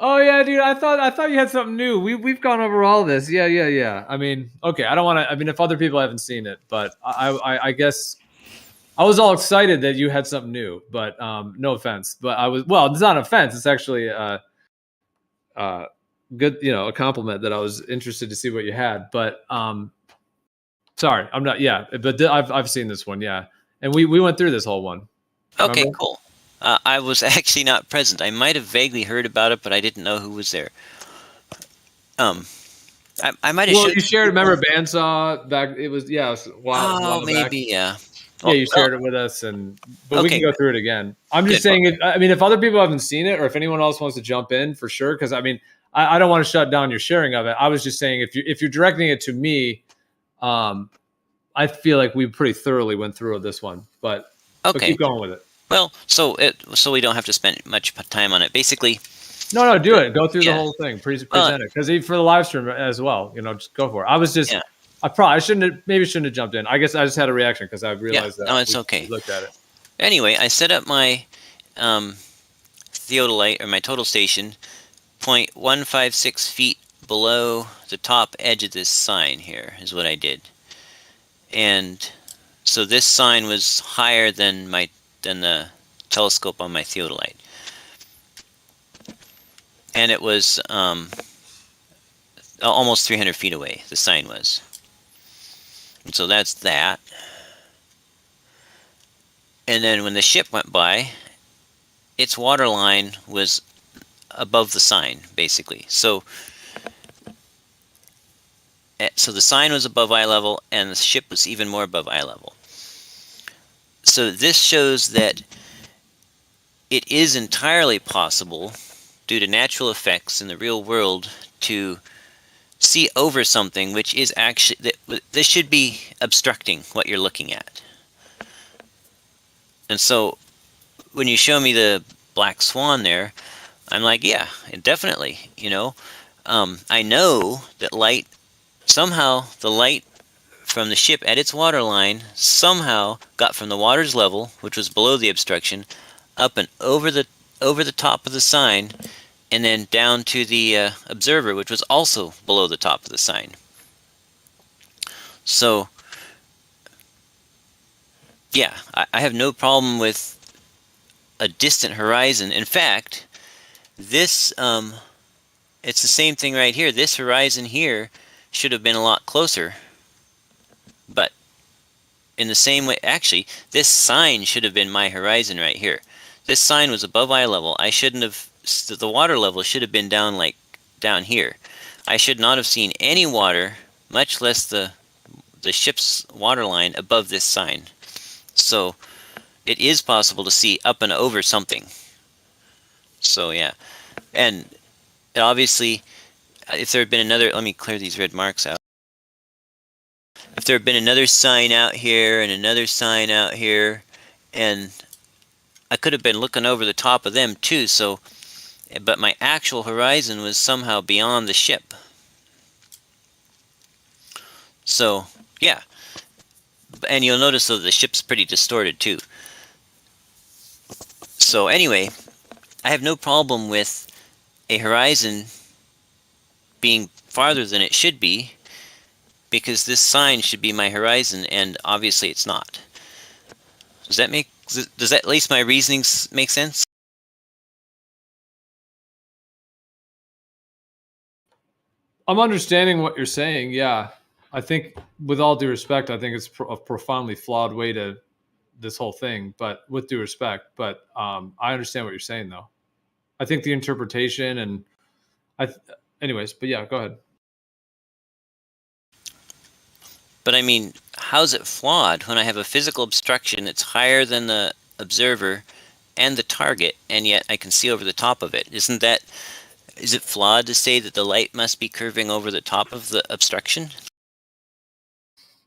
Oh yeah, dude. I thought you had something new. We've gone over all this. Yeah. I mean, okay. I don't want to. I mean, if other people haven't seen it, but I guess I was all excited that you had something new. But no offense. But I was. Well, it's not an offense. It's actually good. You know, a compliment that I was interested to see what you had. But sorry, I'm not. Yeah, but I've seen this one. Yeah, and we went through this whole one. Okay, Remember? cool. I was actually not present. I might have vaguely heard about it, but I didn't know who was there. I might have. Well, you shared. Remember Bandsaw back? It was a while maybe back. yeah. Yeah, you shared it with us, but we Okay, can go through it again. I'm just saying, if other people haven't seen it, or if anyone else wants to jump in, for sure. Because I mean, I don't want to shut down your sharing of it. I was just saying, if you're directing it to me, I feel like we pretty thoroughly went through this one. But keep going with it. Well, so we don't have to spend much time on it. Basically, no, do it. Go through the whole thing. Present it, because for the live stream as well. Just go for it. I was just. Yeah. I shouldn't have jumped in. I guess I just had a reaction because I realized that. No, it's okay. Looked at it. Anyway, I set up my theodolite, or my total station, 0.156 feet below the top edge of this sign here is what I did. And so this sign was higher than the telescope on my theodolite. And it was almost 300 feet away, the sign was. And so that's that. And then when the ship went by, its water line was above the sign, basically. So the sign was above eye level, and the ship was even more above eye level. So this shows that it is entirely possible, due to natural effects in the real world, to see over something which is actually, this should be obstructing what you're looking at. And so when you show me the black swan there, I'm like, yeah, definitely. I know that somehow the light from the ship at its water line somehow got from the water's level, which was below the obstruction, up and over the top of the sign, and then down to the observer, which was also below the top of the sign. So, yeah, I have no problem with a distant horizon. In fact, this it's the same thing right here. This horizon here should have been a lot closer, but in the same way, actually, this sign should have been my horizon right here. This sign was above eye level. I shouldn't have. The water level should have been down here. I should not have seen any water, much less the ship's water line above this sign. So it is possible to see up and over something. So yeah, and obviously, if there had been another, let me clear these red marks out. If there had been another sign out here and another sign out here, and I could have been looking over the top of them too, but my actual horizon was somehow beyond the ship. So, yeah. And you'll notice that the ship's pretty distorted too. So anyway, I have no problem with a horizon being farther than it should be, because this sign should be my horizon, and obviously it's not. Does that at least my reasonings make sense? I'm understanding what you're saying. Yeah, I think, with all due respect, I think it's a profoundly flawed way to this whole thing. But with due respect, I understand what you're saying, though. I think the interpretation and anyways, but yeah, go ahead. But I mean, how's it flawed when I have a physical obstruction that's higher than the observer and the target, and yet I can see over the top of it? Is it flawed to say that the light must be curving over the top of the obstruction?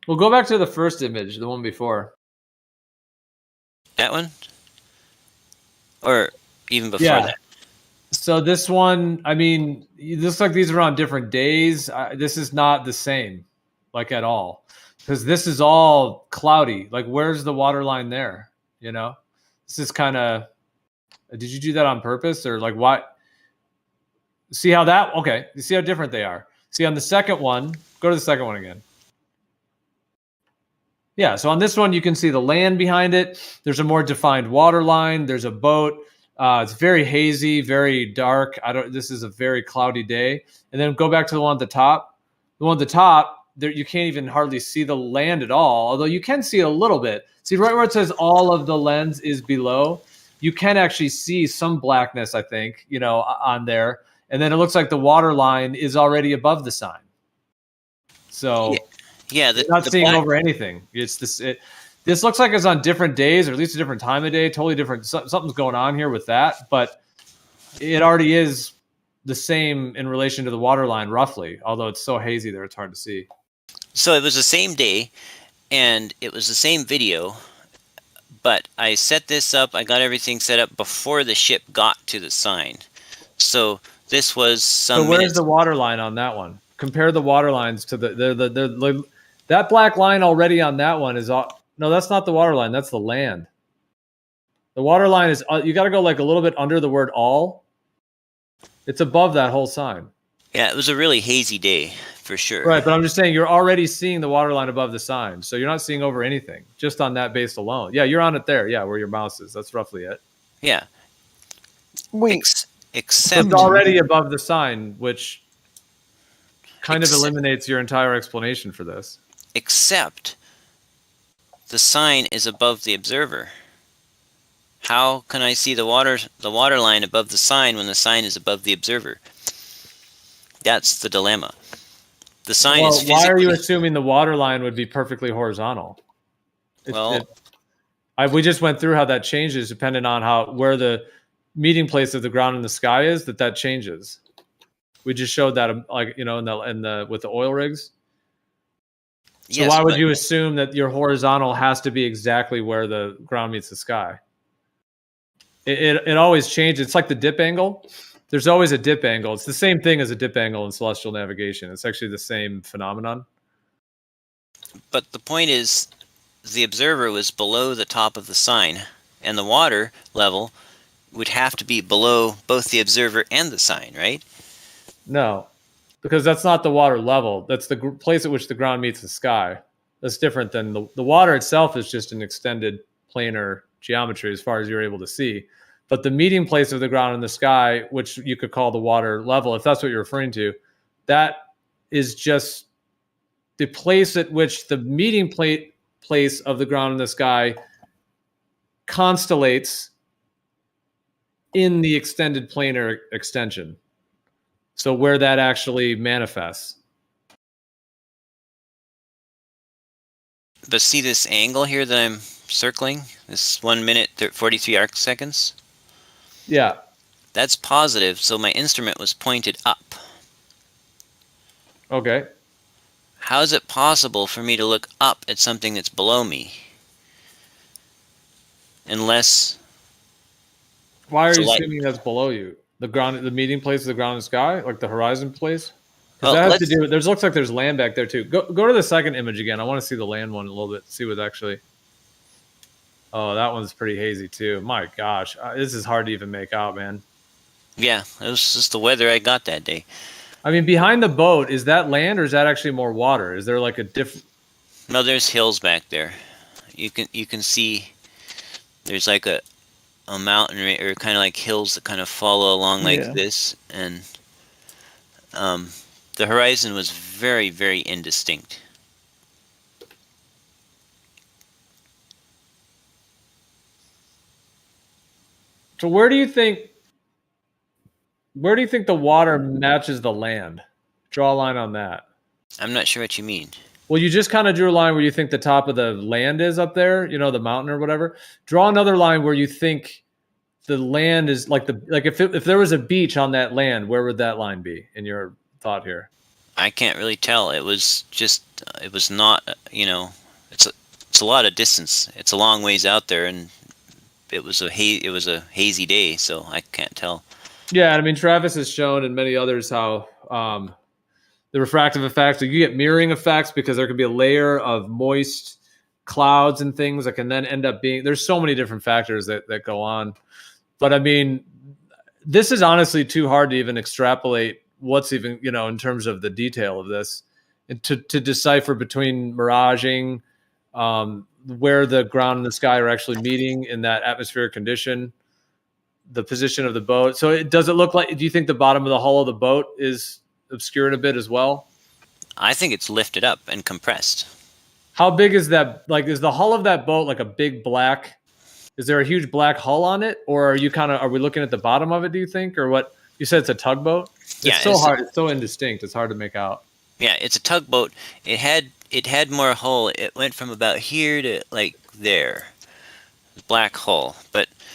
We'll go back to the first image, the one before. That one? Or even before that? So this one, I mean, it looks like these are on different days. This is not the same, like at all, because this is all cloudy. Like, where's the water line there? You know, this is kind of. Did you do that on purpose, or like what? See how that? Okay, you see how different they are. See on the second one. Go to the second one again. Yeah, so on this one, you can see the land behind it. There's a more defined water line. There's a boat. It's very hazy, very dark. This is a very cloudy day. And then go back to the one at the top. The one at the top, there you can't even hardly see the land at all, although you can see a little bit. See right where it says all of the lens is below, you can actually see some blackness, I think, on there. And then it looks like the water line is already above the sign. So... Yeah, you're not seeing over anything. It's this. This looks like it's on different days, or at least a different time of day. Totally different. Something's going on here with that, but it already is the same in relation to the water line, roughly. Although it's so hazy there, it's hard to see. So it was the same day, and it was the same video, but I set this up. I got everything set up before the ship got to the sign. So this was some. So where's the water line on that one? Compare the water lines to the that black line already on that one is no, that's not the water line. That's the land. The water line is you got to go like a little bit under the word all. It's above that whole sign. Yeah, it was a really hazy day for sure. Right, but I'm just saying you're already seeing the water line above the sign, so you're not seeing over anything just on that base alone. Yeah, you're on it there. Yeah, where your mouse is. That's roughly it. Yeah. Wait. Except it's already above the sign, which kind of eliminates your entire explanation for this. Except the sign is above the observer. How can I see the water line above the sign when the sign is above the observer? That's the dilemma. The sign is physically... Why are you assuming the water line would be perfectly horizontal? We just went through how that changes depending on where the meeting place of the ground and the sky is. That changes. We just showed that, like in the with the oil rigs. So why would you assume that your horizontal has to be exactly where the ground meets the sky? It always changes. It's like the dip angle. There's always a dip angle. It's the same thing as a dip angle in celestial navigation. It's actually the same phenomenon. But the point is, the observer was below the top of the sign, and the water level would have to be below both the observer and the sign, right? No, because that's not the water level. That's the place at which the ground meets the sky. That's different than the water itself is just an extended planar geometry as far as you're able to see. But the meeting place of the ground and the sky, which you could call the water level, if that's what you're referring to, that is just the place at which the meeting place of the ground and the sky constellates in the extended planar extension. So where that actually manifests. But see this angle here that I'm circling? This 1 minute 43 arc seconds? Yeah. That's positive, so my instrument was pointed up. Okay. How is it possible for me to look up at something that's below me? Unless... Why are you assuming that's below you? The ground, the meeting place of the ground and sky, like the horizon place. Because that has to do. Looks like there's land back there too. Go to the second image again. I want to see the land one a little bit. See what's actually. Oh, that one's pretty hazy too. My gosh, this is hard to even make out, man. Yeah, it was just the weather I got that day. I mean, behind the boat, is that land or is that actually more water? Is there like a different? No, there's hills back there. You can see. There's like a mountain or kind of like hills that kind of follow along like this, and the horizon was very, very indistinct. So where do you think Where do you think the water matches the land? Draw a line on that. I'm not sure what you mean. Well, you just kind of drew a line where you think the top of the land is up there, you know, the mountain or whatever. Draw another line where you think the land is like if there was a beach on that land, where would that line be in your thought here? I can't really tell. It was just, it was not, you know, it's a lot of distance. It's a long ways out there, and it was a hazy day, so I can't tell. Yeah, I mean, Travis has shown and many others how the refractive effects, so you get mirroring effects because there could be a layer of moist clouds and things that can then end up being, there's so many different factors that go on. But I mean, this is honestly too hard to even extrapolate what's even, you know, in terms of the detail of this, and to decipher between miraging, where the ground and the sky are actually meeting in that atmospheric condition, the position of the boat. So does it look like, do you think the bottom of the hull of the boat is obscured a bit as well? I think it's lifted up and compressed. How big is that? Like, is the hull of that boat like a big black, is there a huge black hull on it? Or are we looking at the bottom of it, do you think? Or what? You said it's a tugboat? Yeah, it's so hard. It's so indistinct. It's hard to make out. Yeah, it's a tugboat. It had more hull. It went from about here to like there. Black hull.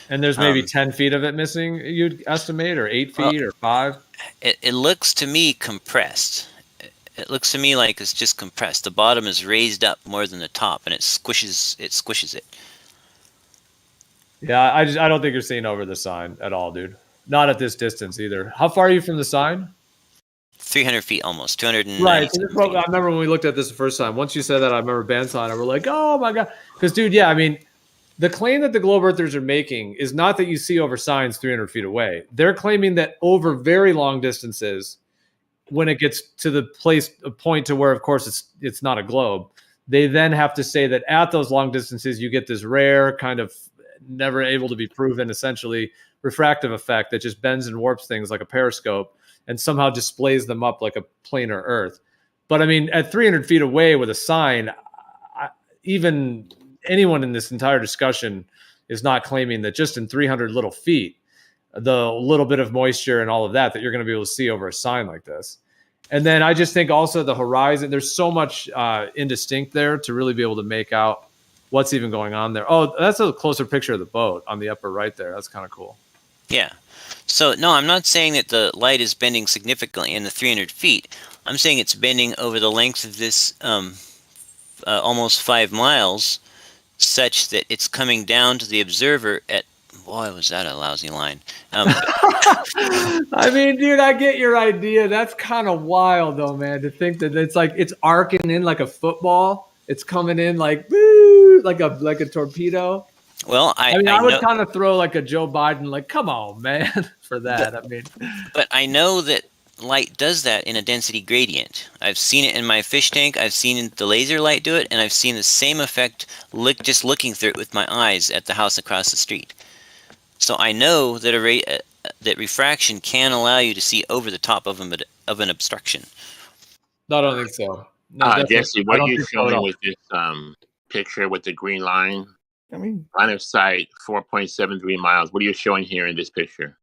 And there's maybe 10 feet of it missing, you'd estimate, or 8 feet, or 5? It looks to me compressed. It looks to me like it's just compressed. The bottom is raised up more than the top, and it squishes it. Yeah, I don't think you're seeing over the sign at all, dude. Not at this distance either. How far are you from the sign? 300 feet almost, 290. Right. I remember when we looked at this the first time. Once you said that, I remember Ben saw it, and we're like, oh my God. Because, dude, yeah, I mean, the claim that the globe earthers are making is not that you see over signs 300 feet away. They're claiming that over very long distances, when it gets to the point to where, of course, it's not a globe, they then have to say that at those long distances, you get this rare kind of never able to be proven, essentially, refractive effect that just bends and warps things like a periscope and somehow displays them up like a planar Earth. But I mean, at 300 feet away with a sign, even anyone in this entire discussion is not claiming that just in 300 little feet, the little bit of moisture and all of that you're going to be able to see over a sign like this. And then I just think also the horizon, there's so much indistinct there to really be able to make out what's even going on there. Oh, that's a closer picture of the boat on the upper right there. That's kind of cool. Yeah. So, no, I'm not saying that the light is bending significantly in the 300 feet. I'm saying it's bending over the length of this almost 5 miles, such that it's coming down to the observer at, boy, was that a lousy line. I mean, dude, I get your idea. That's kind of wild, though, man, to think that it's like it's arcing in like a football. It's coming in like, woo, like a torpedo. Well, I would kind of throw like a Joe Biden, like, come on, man, for that. But I know that light does that in a density gradient. I've seen it in my fish tank. I've seen the laser light do it, and I've seen the same effect just looking through it with my eyes at the house across the street. So I know that that refraction can allow you to see over the top of an obstruction. No, I don't think so. No, Jesse, what are you showing with this picture with the green line? I mean, line of sight 4.73 miles. What are you showing here in this picture?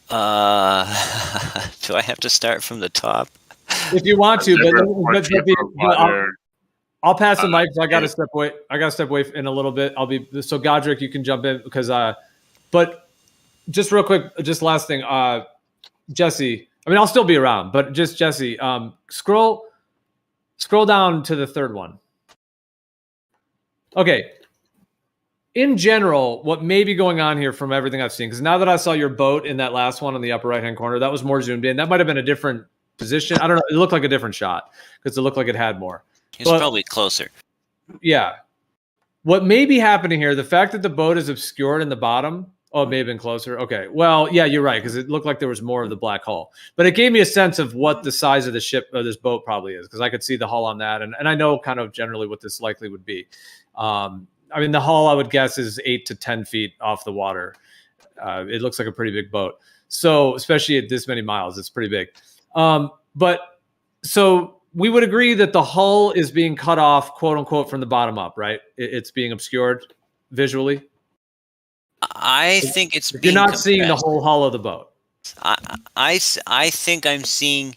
Do I have to start from the top? If you want to, but I'll pass the mic. I got to step away. I got to step away in a little bit. So Godric, you can jump in because, but just real quick, just last thing, Jesse. I mean, I'll still be around, but just Jesse, scroll down to the third one. Okay. In general, what may be going on here from everything I've seen, because now that I saw your boat in that last one in the upper right-hand corner, that was more zoomed in. That might have been a different position. I don't know. It looked like a different shot because it looked like it had more. It's probably closer. Yeah. What may be happening here, the fact that the boat is obscured in the bottom, it may have been closer. Okay. Well, yeah, you're right, because it looked like there was more of the black hull. But it gave me a sense of what the size of the ship or this boat probably is, because I could see the hull on that, and I know kind of generally what this likely would be. I mean, the hull, I would guess, is 8 to 10 feet off the water. It looks like a pretty big boat. So, especially at this many miles, it's pretty big. But so we would agree that the hull is being cut off, quote unquote, from the bottom up, right? It's being obscured visually. I think it's If being you're not seeing the compressed. whole hull of the boat. I think I'm seeing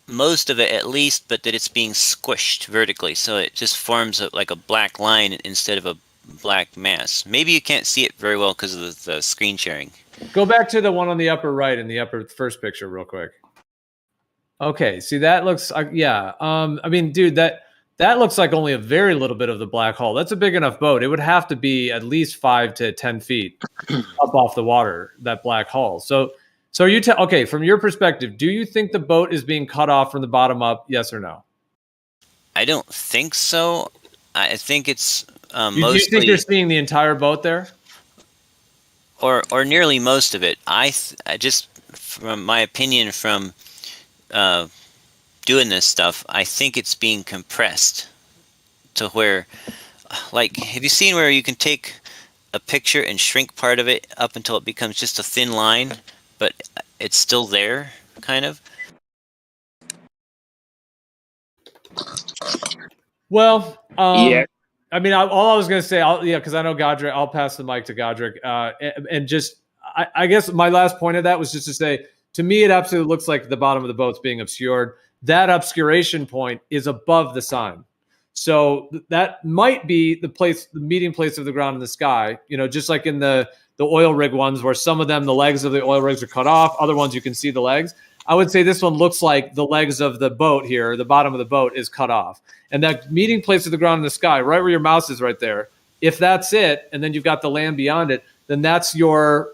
most of it at least, but that it's being squished vertically, so it just forms like a black line instead of a black mass. Maybe you can't see it very well because of the screen sharing. Go back to the one on the upper right in the upper first picture real quick. Okay, see that looks yeah. I mean, dude, that looks like only a very little bit of the black hole. That's a big enough boat. It would have to be at least 5 to 10 feet up off the water, that black hole. So are you okay, from your perspective, do you think the boat is being cut off from the bottom up? Yes or no? I don't think so. I think it's Do you mostly. think you're seeing the entire boat there? Or nearly most of it. I just, from my opinion from doing this stuff, I think it's being compressed to where, like, have you seen where you can take a picture and shrink part of it up until it becomes just a thin line, but it's still there, kind of? Well, Yeah. I mean, all I was going to say, because I know Godric, I'll pass the mic to Godric. And just, I guess my last point of that was just to say, to me, it absolutely looks like the bottom of the boat's being obscured. That obscuration point is above the sign. So that might be the meeting place of the ground and the sky, just like in the oil rig ones where some of them, the legs of the oil rigs are cut off. Other ones, you can see the legs. I would say this one looks like the legs of the boat here, the bottom of the boat is cut off. And that meeting place of the ground and the sky, right where your mouse is right there, if that's it, and then you've got the land beyond it, then that's your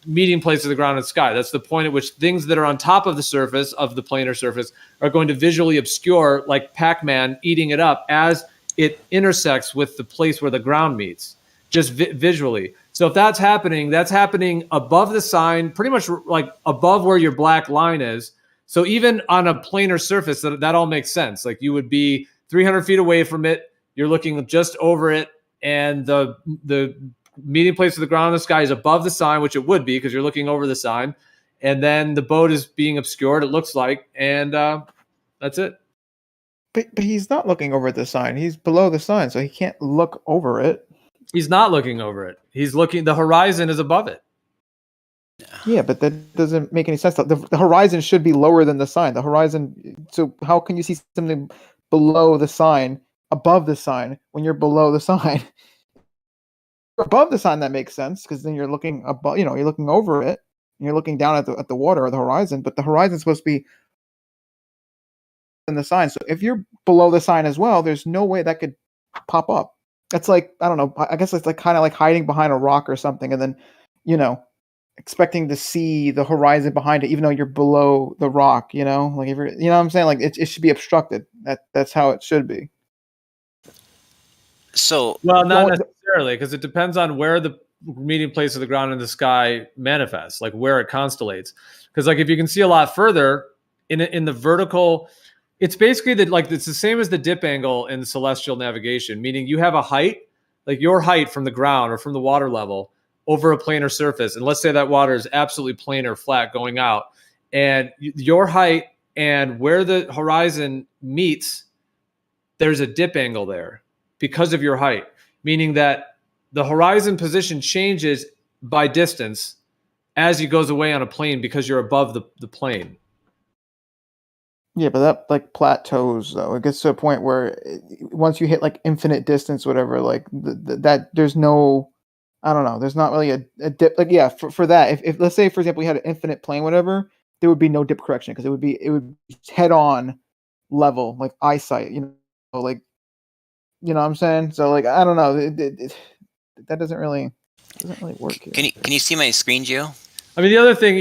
meeting place of the ground and the sky. That's the point at which things that are on top of the surface, of the planar surface, are going to visually obscure, like Pac-Man eating it up as it intersects with the place where the ground meets, just visually. So if that's happening above the sign, pretty much like above where your black line is. So even on a planar surface, that all makes sense. Like you would be 300 feet away from it, you're looking just over it, and the meeting place of the ground and the sky is above the sign, which it would be because you're looking over the sign, and then the boat is being obscured, it looks like, and that's it. But he's not looking over the sign. He's below the sign, so he can't look over it. He's not looking over it. He's looking. The horizon is above it. Yeah, but that doesn't make any sense. The horizon should be lower than the sign. The horizon. So how can you see something below the sign, above the sign, when you're below the sign? Above the sign, that makes sense because then you're looking above. You're looking over it. And you're looking down at the water or the horizon. But the horizon's supposed to be in the sign. So if you're below the sign as well, there's no way that could pop up. It's like, I don't know, I guess it's like kind of like hiding behind a rock or something, and then, expecting to see the horizon behind it, even though you're below the rock, like if you're, what I'm saying? Like it should be obstructed. That's how it should be. So, well, not necessarily, because it depends on where the meeting place of the ground and the sky manifests, like where it constellates. Because like if you can see a lot further in the vertical, it's basically it's the same as the dip angle in celestial navigation, meaning you have a height, like your height from the ground or from the water level over a planar surface. And let's say that water is absolutely planar, flat going out. And your height and where the horizon meets, there's a dip angle there because of your height, meaning that the horizon position changes by distance as it goes away on a plane because you're above the plane. Yeah, but that like plateaus though. It gets to a point where once you hit like infinite distance, whatever, like that there's no, I don't know, there's not really a dip. Like yeah, for that, if let's say for example we had an infinite plane, whatever, there would be no dip correction because it would be head on level, like eyesight, like what I'm saying. So like I don't know, that doesn't really work here. Can you see my screen, Joe? I mean, the other thing,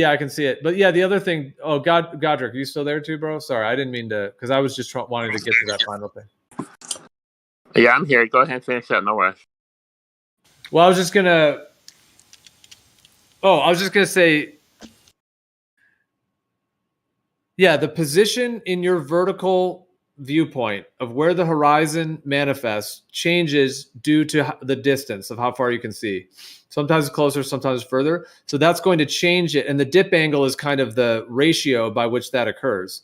I can see it. But yeah, the other thing. Oh, Godric, are you still there too, bro? Sorry, I didn't mean to, because I was just wanting to get to that final thing. Yeah, I'm here. Go ahead and finish up. No rush. Well, I was just gonna say, yeah, the position in your vertical viewpoint of where the horizon manifests changes due to the distance of how far you can see. Sometimes it's closer, sometimes further. So that's going to change it. And the dip angle is kind of the ratio by which that occurs.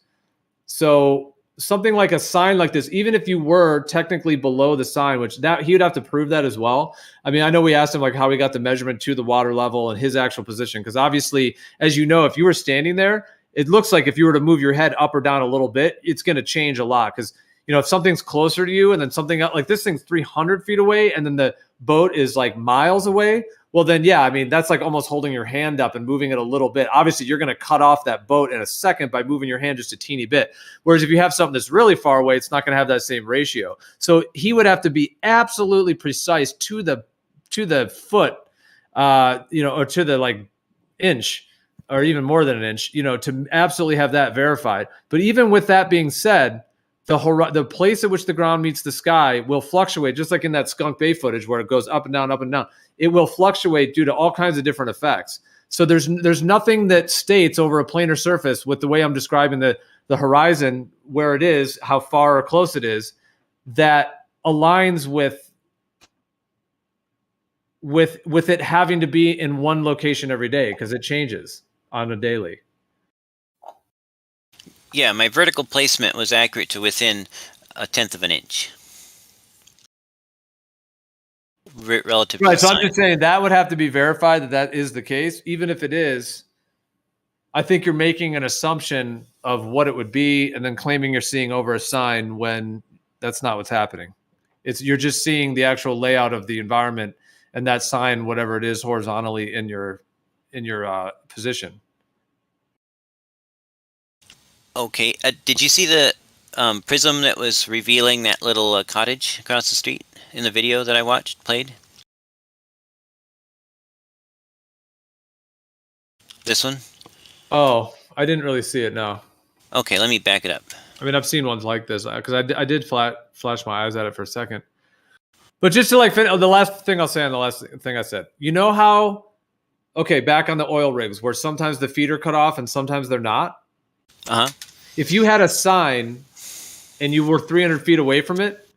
So something like a sign like this, even if you were technically below the sign, which that he would have to prove that as well. I mean, I know we asked him like how he got the measurement to the water level and his actual position, because obviously, as you know, if you were standing there, it looks like if you were to move your head up or down a little bit, it's going to change a lot. Because if something's closer to you and then something else, like this thing's 300 feet away and then the boat is like miles away, well, then, yeah, I mean, that's like almost holding your hand up and moving it a little bit. Obviously, you're going to cut off that boat in a second by moving your hand just a teeny bit. Whereas if you have something that's really far away, it's not going to have that same ratio. So he would have to be absolutely precise to the foot, or to the like inch, or even more than an inch, to absolutely have that verified. But even with that being said, the place at which the ground meets the sky will fluctuate, just like in that Skunk Bay footage where it goes up and down, up and down. It will fluctuate due to all kinds of different effects. So there's nothing that states over a planar surface with the way I'm describing the horizon, where it is, how far or close it is, that aligns with it having to be in one location every day, because it changes on a daily. Yeah, my vertical placement was accurate to within 1/10 of an inch. Relative to Right, the so sign. I'm just saying that would have to be verified that is the case. Even if it is, I think you're making an assumption of what it would be and then claiming you're seeing over a sign when that's not what's happening. You're just seeing the actual layout of the environment and that sign, whatever it is, horizontally in your position. Okay. Did you see the prism that was revealing that little cottage across the street in the video that I played? This one? Oh, I didn't really see it, no. Okay, let me back it up. I mean, I've seen ones like this because I did flash my eyes at it for a second. But just to the last thing I'll say on the last thing I said, you know how, okay, back on the oil rigs where sometimes the feet are cut off and sometimes they're not? Uh-huh. If you had a sign and you were 300 feet away from it,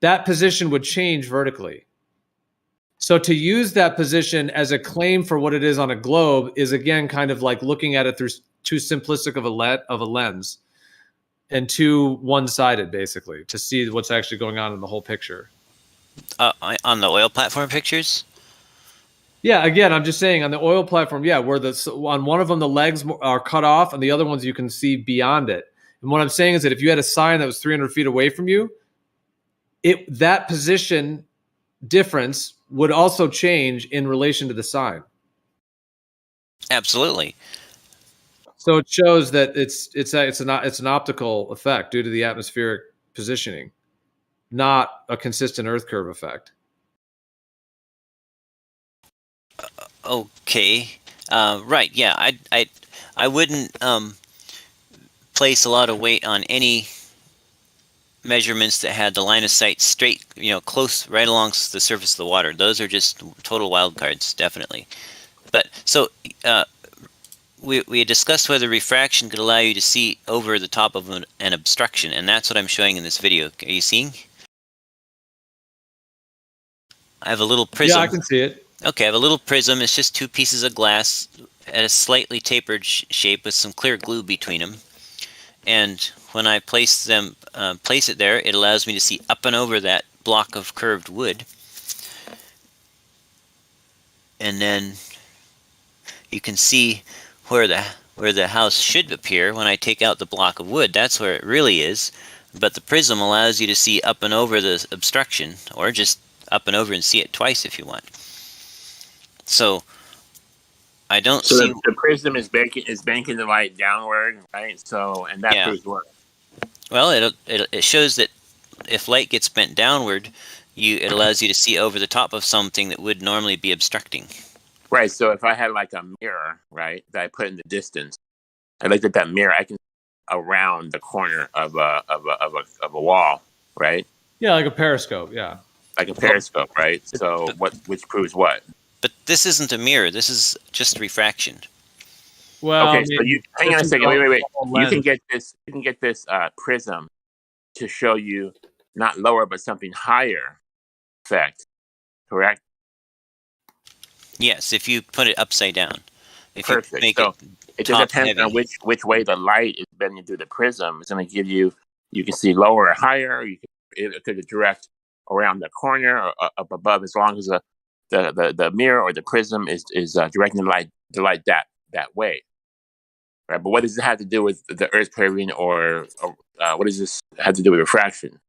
that position would change vertically. So to use that position as a claim for what it is on a globe is, again, kind of like looking at it through too simplistic of a lens and too one-sided, basically, to see what's actually going on in the whole picture. On the oil platform pictures? Yeah, again, I'm just saying on the oil platform, yeah, where on one of them the legs are cut off and the other ones you can see beyond it. And what I'm saying is that if you had a sign that was 300 feet away from you, that position difference would also change in relation to the sign. Absolutely. So it shows that it's an optical effect due to the atmospheric positioning, not a consistent Earth curve effect. Okay. Right. Yeah. I wouldn't place a lot of weight on any measurements that had the line of sight straight, close, right along the surface of the water. Those are just total wild cards, definitely. But so we had discussed whether refraction could allow you to see over the top of an obstruction, and that's what I'm showing in this video. Are you seeing? I have a little prism. Yeah, I can see it. Okay, I have a little prism. It's just two pieces of glass at a slightly tapered shape with some clear glue between them. And when I place it there, it allows me to see up and over that block of curved wood. And then you can see where the house should appear when I take out the block of wood. That's where it really is. But the prism allows you to see up and over the obstruction, or just up and over and see it twice if you want. So I don't see. The prism is banking the light downward, right? So, and that proves what? Well, it shows that if light gets bent downward, it allows you to see over the top of something that would normally be obstructing. Right. So if I had like a mirror, right, that I put in the distance, I looked at that mirror, I can see around the corner of a wall, right? Yeah, like a periscope. Yeah. Like a periscope, right? So which proves what? But this isn't a mirror. This is just refraction. Well, okay. So you hang on a second. Wait. You can get this prism to show you not lower but something higher effect, correct? Yes, if you put it upside down. Perfect. So it just depends on which way the light is bending through the prism. It's going to give you You can see lower or higher. It could direct around the corner or up above, as long as the mirror or the prism is directing the light that way. Right, but what does it have to do with the Earth period, or what does this have to do with refraction?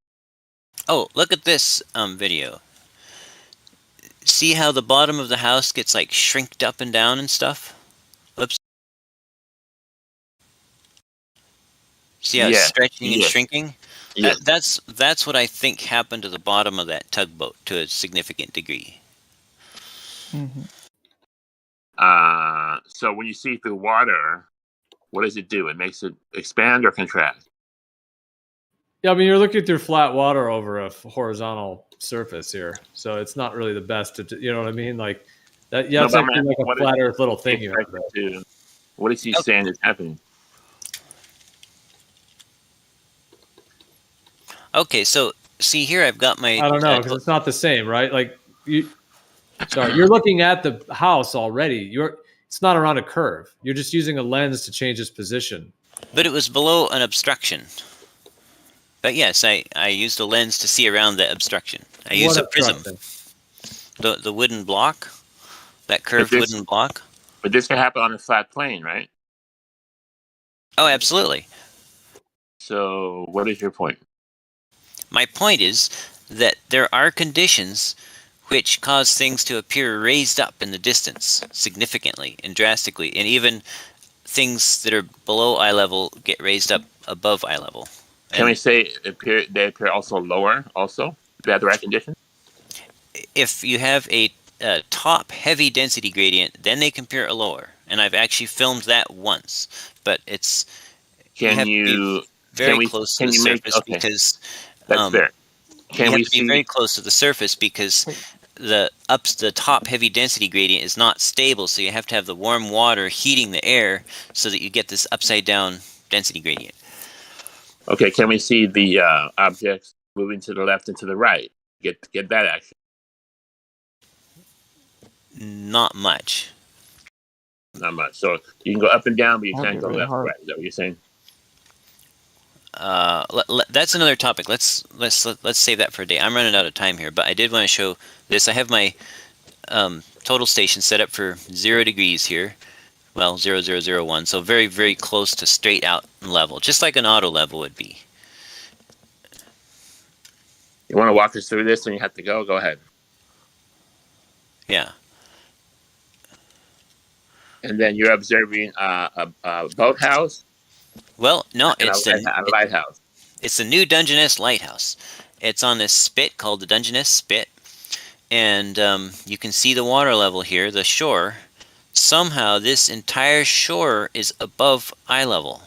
Oh, look at this video. See how the bottom of the house gets like shrinked up and down and stuff? Oops. See how it's stretching and shrinking? Yes. That's what I think happened to the bottom of that tugboat to a significant degree. Mm-hmm. So when you see through water, what does it do? It makes it expand or contract? Yeah, I mean, you're looking through flat water over a horizontal surface here, so it's not really the best to, you know what I mean? Like that. Yeah, No, it's but actually like a flat Earth little thing you have there. What is he saying is happening? Okay, so see here, I've got my. I don't know, because it's not the same, right? Like you're looking at the house already. It's not around a curve. You're just using a lens to change its position. But it was below an obstruction. But yes, I used a lens to see around the obstruction. I used a prism. The wooden block, that curved wooden block. But this can happen on a flat plane, right? Oh, absolutely. So what is your point? My point is that there are conditions which cause things to appear raised up in the distance significantly and drastically, and even things that are below eye level get raised up above eye level. Can we say they appear also lower, also? If they have the right conditions? If you have a top heavy density gradient, then they can appear lower. And I've actually filmed that once, but it's you have to be very close to the surface because that's fair. You have to be very close to the surface because the top heavy density gradient is not stable, so you have to have the warm water heating the air so that you get this upside down density gradient. Okay, can we see the objects moving to the left and to the right? Get that action. Not much. Not much. So you can go up and down, but you can't go left and right. Is that what you're saying? That's another topic. Let's save that for a day. I'm running out of time here, but I did want to show this. I have my total station set up for 0 degrees here. Well, 0001, so very, very close to straight out level, just like an auto level would be. You want to walk us through this when you have to go? Go ahead. Yeah. And then you're observing a boathouse? Well, no, it's a lighthouse. It's the new Dungeness lighthouse. It's on this spit called the Dungeness Spit, and you can see the water level here, the shore. Somehow this entire shore is above eye level.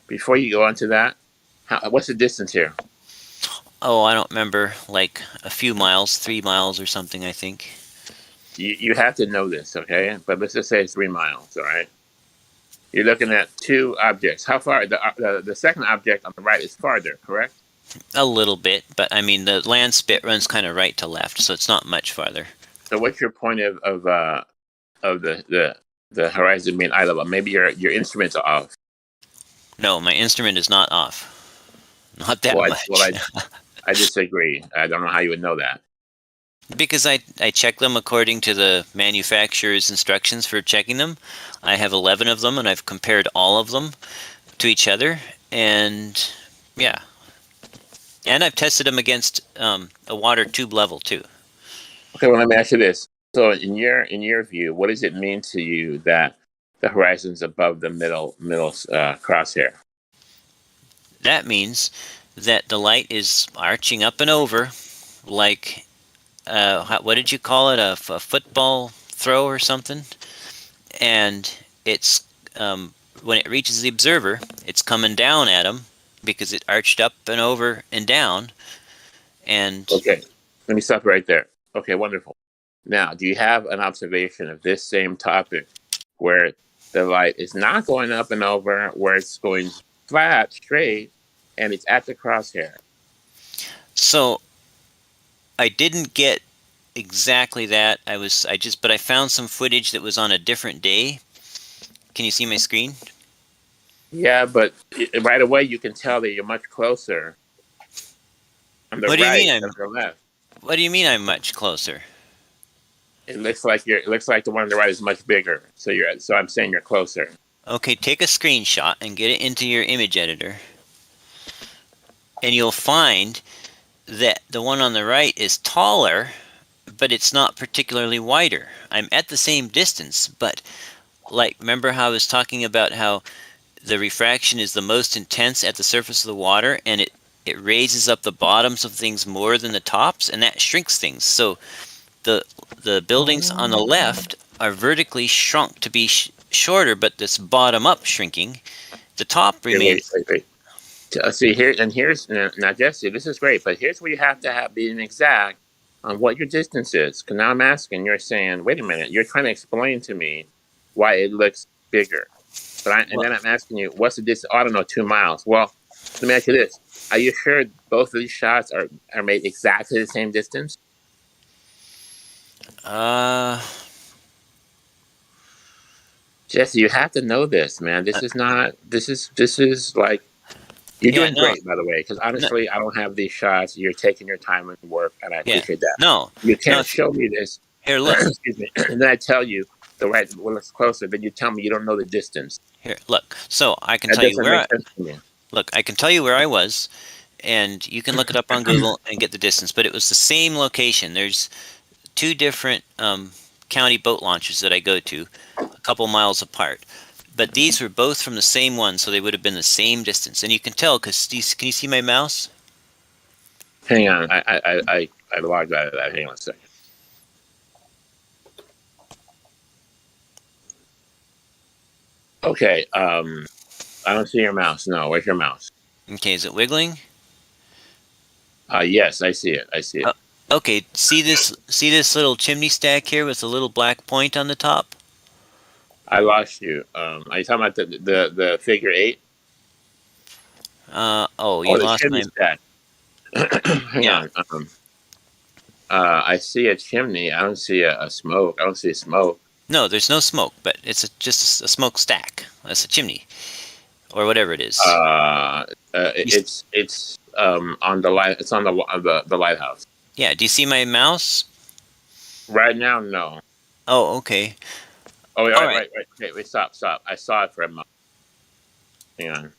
Before you go on to that, what's the distance here? Oh, I don't remember, like a few miles, 3 miles or something, I think. You have to know this, okay? But let's just say it's 3 miles, all right? You're looking at 2 objects. How far? The second object on the right is farther, correct? A little bit, but I mean the land spit runs kind of right to left, so it's not much farther. So what's your point of the horizon being eye level? Maybe your instruments are off. No, my instrument is not off. Not that much. I disagree. I don't know how you would know that. Because I check them according to the manufacturer's instructions for checking them. I have 11 of them, and I've compared all of them to each other, and yeah. And I've tested them against a water tube level too. Okay, well, let me ask you this. So in your view, what does it mean to you that the horizon's above the middle crosshair? That means that the light is arching up and over like, what did you call it, a football throw or something? And it's, when it reaches the observer, it's coming down at him because it arched up and over and down. And okay, let me stop right there. Okay, wonderful. Now, do you have an observation of this same topic where the light is not going up and over, where it's going flat, straight, and it's at the crosshair? So I didn't get exactly that. But I found some footage that was on a different day. Can you see my screen? Yeah, but right away you can tell that you're much closer on the What do you right mean than on the left. What do you mean I'm much closer? It looks like the one on the right is much bigger. So I'm saying you're closer. Okay, take a screenshot and get it into your image editor. And you'll find that the one on the right is taller, but it's not particularly wider. I'm at the same distance, but like, remember how I was talking about how the refraction is the most intense at the surface of the water, and it raises up the bottoms of things more than the tops, and that shrinks things. So the buildings on the left are vertically shrunk to be shorter, but this bottom up shrinking, the top remains. Wait. See here's now, Jesse. This is great, but here's where you have to be exact on what your distance is. Because now I'm asking, you're saying, wait a minute, you're trying to explain to me why it looks bigger, then I'm asking you, what's the distance? Oh, I don't know, 2 miles. Well, let me ask you this: are you sure both of these shots are made exactly the same distance? Jesse, you have to know this, man. This is like, you're doing great, by the way, because honestly, I don't have these shots. You're taking your time and work, and I appreciate that. No. You can't show me this. Here, look. Excuse me. And then I tell you the right one looks closer, then you tell me you don't know the distance. Here, look. So I can That tell you doesn't where make sense to me. Look, I can tell you where I was, and you can look it up on Google and get the distance, but it was the same location. There's 2 different county boat launches that I go to, a couple miles apart. But these were both from the same one, so they would have been the same distance. And you can tell, because can you see my mouse? Hang on, I logged out of that. Hang on a second. Okay, I don't see your mouse. No, where's your mouse? Okay, is it wiggling? Yes, I see it. I see it. Okay, see this little chimney stack here with a little black point on the top? I lost you. Are you talking about the figure 8? You lost my stack. Hang on. I see a chimney. I don't see a smoke. I don't see smoke. No, there's no smoke, but it's just a smoke stack. That's a chimney, or whatever it is. It's on the light. It's on the lighthouse. Yeah. Do you see my mouse? Right now, no. Oh, okay. Oh, wait, right. Okay, wait, stop. I saw it for a moment. Hang on.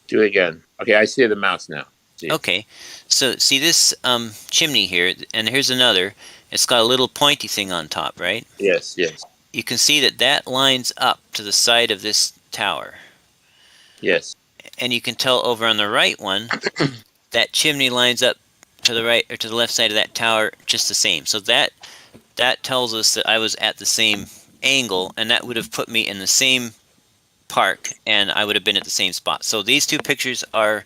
Do it again. Okay, I see the mouse now. Okay, so see this chimney here, and here's another. It's got a little pointy thing on top, right? Yes. You can see that lines up to the side of this tower. Yes. And you can tell over on the right one, that chimney lines up to the right or to the left side of that tower just the same. So that tells us that I was at the same angle, and that would have put me in the same park, and I would have been at the same spot. So these 2 pictures are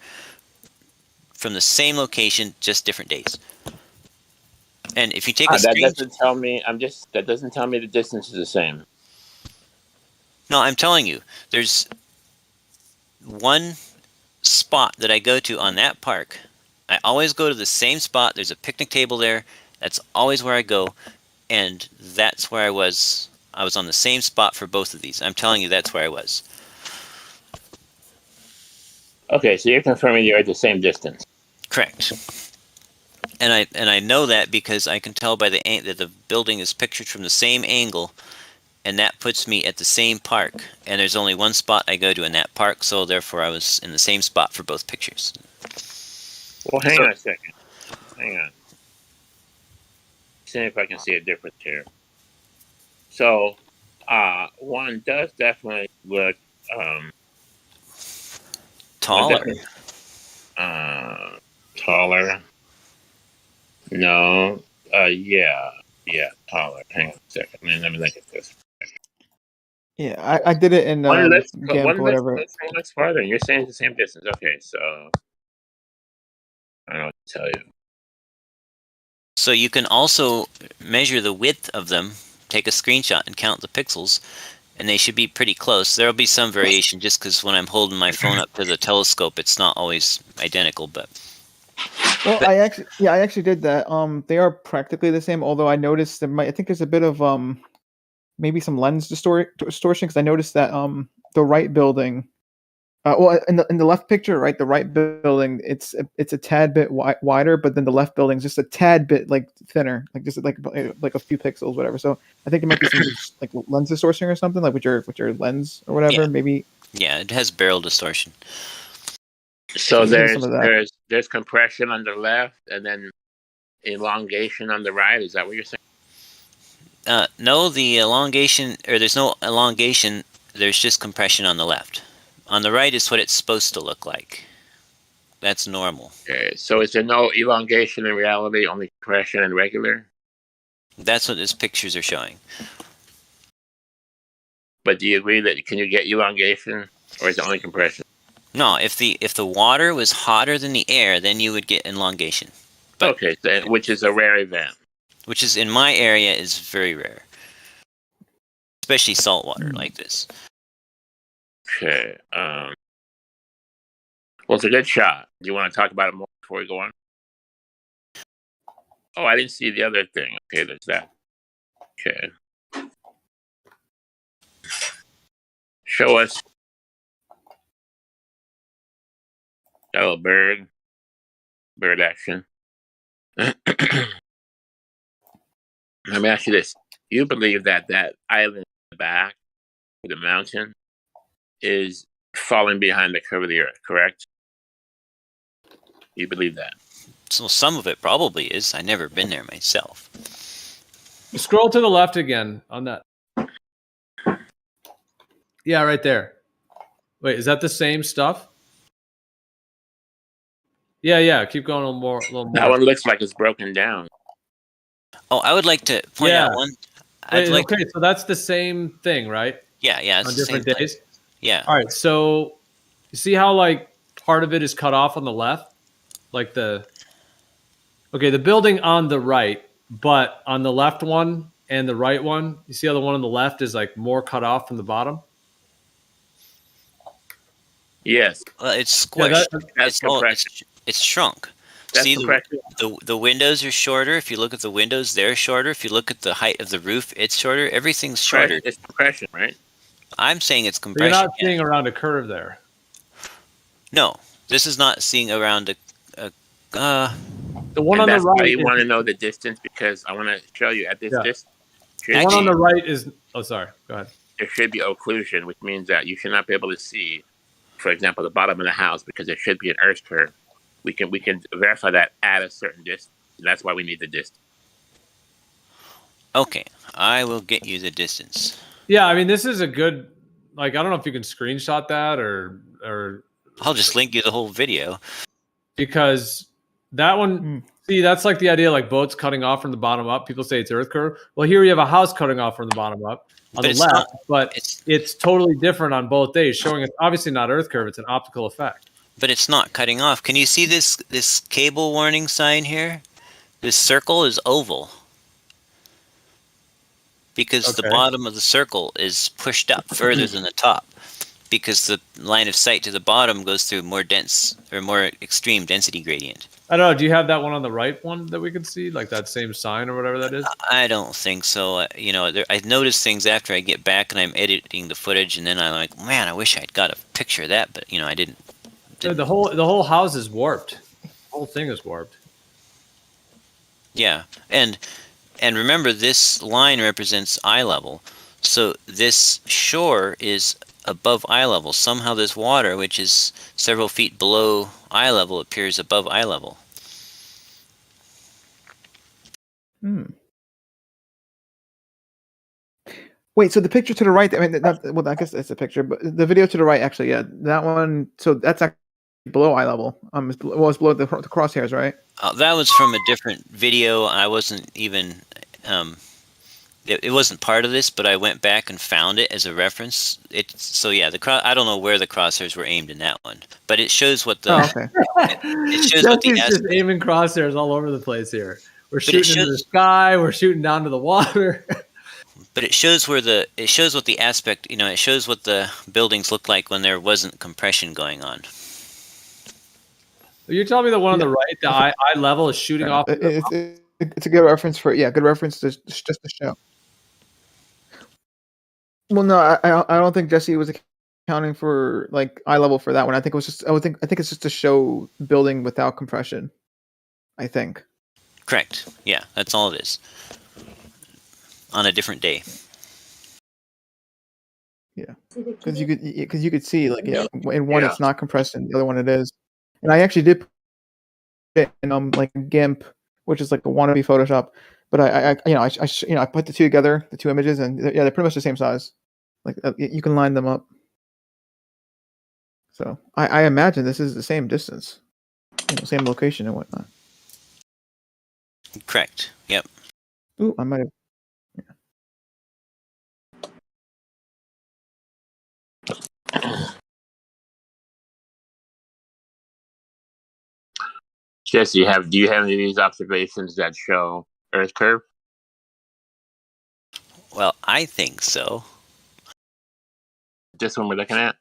from the same location, just different days. And if you take a that doesn't tell me. That doesn't tell me the distance is the same. No, I'm telling you, there's one spot that I go to on that park. I always go to the same spot. There's a picnic table there. That's always where I go, and that's where I was. I was on the same spot for both of these. I'm telling you, that's where I was. Okay, so you're confirming you're at the same distance. Correct. And I know that because I can tell by that the building is pictured from the same angle, and that puts me at the same park. And there's only one spot I go to in that park, so therefore I was in the same spot for both pictures. Well, hang on a second. Hang on. See if I can see a difference here. So, one does definitely look taller. Taller. No. Yeah, taller. Hang on a second. Let me look at this. Yeah, I did it in GAMP, whatever. Let's farther. You're saying it's the same distance. Okay, so I don't know what to tell you. So you can also measure the width of them, take a screenshot and count the pixels, and they should be pretty close. There'll be some variation just because when I'm holding my phone up to the telescope, it's not always identical, but... Well, I actually did that. They are practically the same, although I noticed I think there's a bit of maybe some lens distortion, because I noticed that the right building Well, in the left picture, right, the right building, it's a tad bit wider, but then the left building's just a tad bit like thinner, like just like a few pixels, whatever. So I think it might be some like lens distortion or something, like with your lens or whatever. Yeah. Maybe. Yeah, it has barrel distortion. So maybe some of that. there's compression on the left, and then elongation on the right. Is that what you're saying? No, the elongation, or there's no elongation. There's just compression on the left. On the right is what it's supposed to look like. That's normal. Okay, so is there no elongation in reality, only compression and regular? That's what these pictures are showing. But do you agree that can you get elongation, or is it only compression? No, if the water was hotter than the air, then you would get elongation. But, okay, so, which is a rare event. Which is in my area is very rare, especially salt water like this. Okay. Well, it's a good shot. Do you want to talk about it more before we go on? Oh, I didn't see the other thing. Okay, there's that. Okay. Show us. Got a little bird. Bird action. Let me ask you this. You believe that island in the back of the mountain is falling behind the curve of the earth, correct? You believe that? So some of it probably is. I've never been there myself. Scroll to the left again on that. Yeah, right there. Wait, is that the same stuff? Yeah. Keep going a little more. That one looks like it's broken down. Oh, I would like to point out one. Okay, so that's the same thing, right? Yeah. It's on the different same days. thing. Yeah. All right. So you see how like part of it is cut off on the left, like the building on the right, but on the left one and the right one, you see how the one on the left is like more cut off from the bottom. Yes. Well, it's squished. It's shrunk. That's See, the windows are shorter. If you look at the windows, they're shorter. If you look at the height of the roof, it's shorter. Everything's shorter. It's compression, right? I'm saying it's But compression. you're not seeing around a curve there. No, this is not seeing around a the one on the right. Why you want to know the distance, because I want to show you at this distance. The one on the right is. Oh, sorry. Go ahead. There should be occlusion, which means that you should not be able to see, for example, the bottom of the house, because there should be an earth curve. We can verify that at a certain distance. That's why we need the distance. Okay, I will get you the distance. Yeah, I mean, this is a good. Like, I don't know if you can screenshot that or. I'll just link you the whole video. Because that one, see, that's like the idea, like boats cutting off from the bottom up. People say it's earth curve. Well, here you have a house cutting off from the bottom up on the left, but it's totally different on both days, showing it's obviously not earth curve. It's an optical effect. But it's not cutting off. Can you see this cable warning sign here? This circle is oval. Because the bottom of the circle is pushed up further than the top. Because the line of sight to the bottom goes through more dense or more extreme density gradient. I don't know. Do you have that one on the right one that we can see? Like that same sign or whatever that is? I don't think so. I notice things after I get back and I'm editing the footage, and then I'm like, man, I wish I'd got a picture of that, but I didn't. Dude, the whole house is warped. The whole thing is warped. Yeah, and remember, this line represents eye level, so this shore is above eye level. Somehow this water, which is several feet below eye level, appears above eye level. Wait, so the picture to the right, I mean, well, I guess it's a picture, but the video to the right, actually, yeah, that one, so that's actually below eye level. It's below the crosshairs, right? That was from a different video. I wasn't even, it wasn't part of this, but I went back and found it as a reference. So yeah, I don't know where the crosshairs were aimed in that one, but it shows what the. It shows what the just aiming crosshairs all over the place here. We're shooting into the sky. We're shooting down to the water. But it shows what the aspect. It shows what the buildings look like when there wasn't compression going on. You're telling me the one on the right, the eye level, is shooting off. It's a good reference good reference to just to show. Well, no, I don't think Jesse was a accounting for like eye level for that one. I think it's just a show building without compression. I think. Correct. Yeah, that's all it is. On a different day. Yeah, because you could see like in one it's not compressed and the other one it is. And I actually did put it in like GIMP, which is like a wannabe Photoshop. But I put the two together, the two images, and they're pretty much the same size. Like you can line them up. So I imagine this is the same distance, same location and whatnot. Correct. Yep. Ooh, I might have. Jesse, do you have any of these observations that show Earth curve? Well, I think so. This one we're looking at?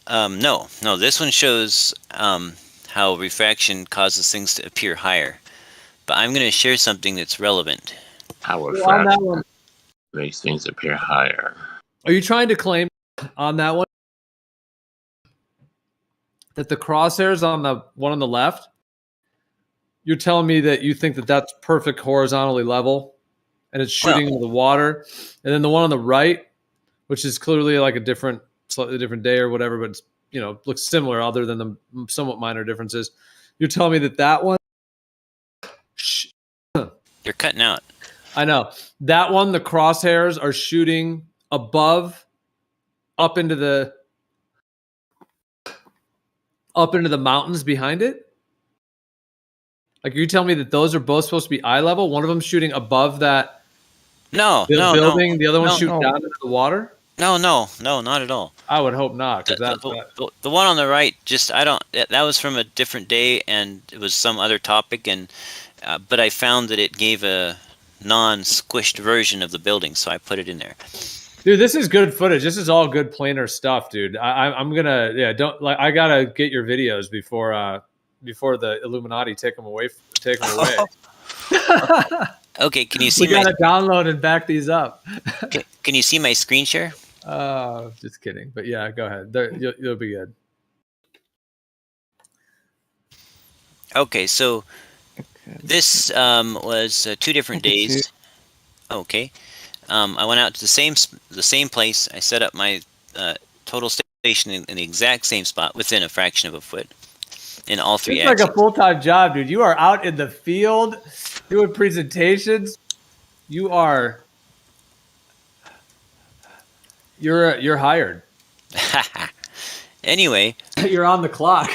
No. This one shows how refraction causes things to appear higher. But I'm going to share something that's relevant. How refraction makes things appear higher. Are you trying to claim on that one that the crosshairs on the one on the left, you're telling me that you think that that's perfect horizontally level and it's shooting into the water, and then the one on the right, which is clearly like slightly different day or whatever, but it's, looks similar other than the somewhat minor differences. You're telling me that one, you're cutting out. I know that one. The crosshairs are shooting above, up into the mountains behind it. Like, you telling me that those are both supposed to be eye level? One of them shooting above that building, the other one shooting down into the water? No, not at all. I would hope not. The one on the right, that was from a different day, and it was some other topic, and but I found that it gave a non-squished version of the building, so I put it in there. Dude, this is good footage. This is all good planar stuff, dude. I'm gonna I gotta get your videos before the Illuminati take them away. Okay, can you see? We gotta download and back these up. Can you see my screen share? Just kidding. But yeah, go ahead. You'll be good. Okay, so this was 2 different days. Okay, I went out to the same place. I set up my total station in the exact same spot within a fraction of a foot in all 3 It's axes. like a full-time job, dude. You are out in the field doing presentations. You're hired. Anyway, you're on the clock.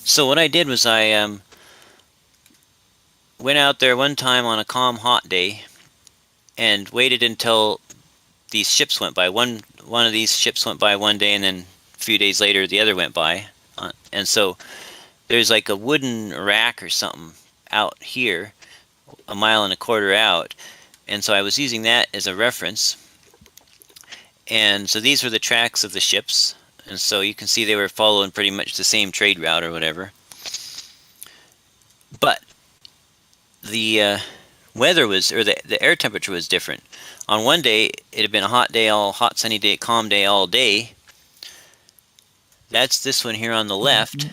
So what I did was I went out there one time on a calm, hot day and waited until these ships went by. One of these ships went by one day, and then a few days later the other went by. And so there's like a wooden rack or something out here, 1.25 miles out. And so I was using that as a reference. And so these were the tracks of the ships. And so you can see they were following pretty much the same trade route or whatever. But the weather the air temperature was different. On one day, it had been a hot, sunny day, calm day all day. That's this one here on the left.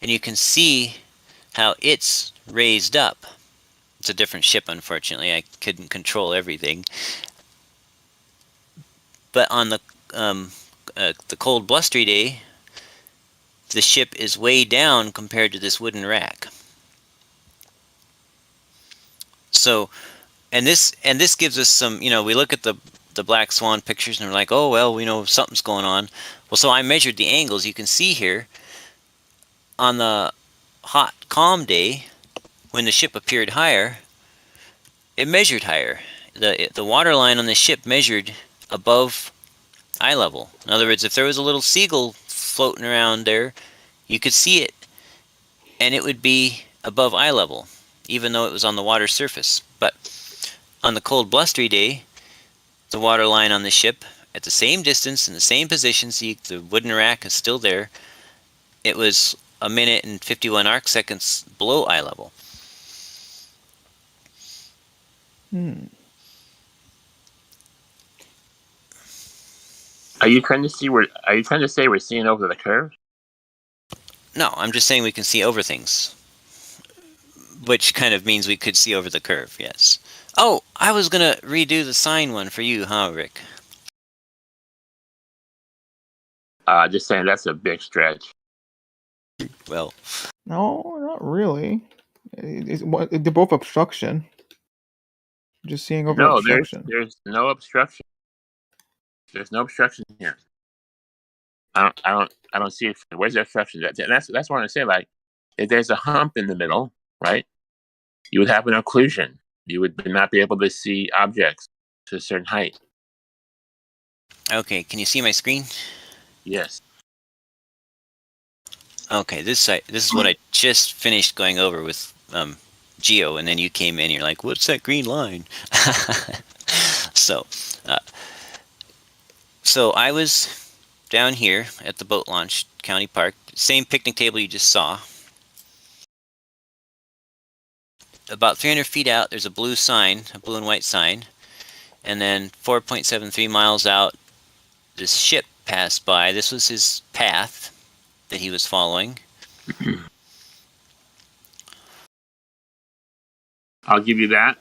And you can see how it's raised up. It's a different ship, unfortunately. I couldn't control everything. But on the cold, blustery day, the ship is way down compared to this wooden rack. So, and this gives us some, we look at the black swan pictures and we're like, oh, well, we know something's going on. Well, so I measured the angles. You can see here on the hot, calm day, when the ship appeared higher, it measured higher. The water line on the ship measured above eye level. In other words, if there was a little seagull floating around there, you could see it, and it would be above eye level, even though it was on the water surface. But on the cold, blustery day, the water line on the ship, at the same distance, in the same position, see the wooden rack is still there, it was 1 minute and 51 arc seconds below eye level. Are you trying to see where? Are you trying to say we're seeing over the curve? No, I'm just saying we can see over things, which kind of means we could see over the curve. Yes. Oh, I was gonna redo the sign one for you, huh, Rick? Just saying that's a big stretch. Well, No, not really. They're both obstruction. Just seeing over No, obstruction. there's no obstruction. There's no obstruction here. I don't see it. Where's the obstruction? That's what I'm saying. Like, if there's a hump in the middle, right, you would have an occlusion. You would not be able to see objects to a certain height. Okay, can you see my screen? Yes. Okay, this is what I just finished going over with Geo, and then you came in. And you're like, "What's that green line?" So, so I was down here at the boat launch, County Park, same picnic table you just saw. About 300 feet out, there's a blue sign, a blue and white sign, and then 4.73 miles out, this ship passed by. This was his path that he was following. I'll give you that.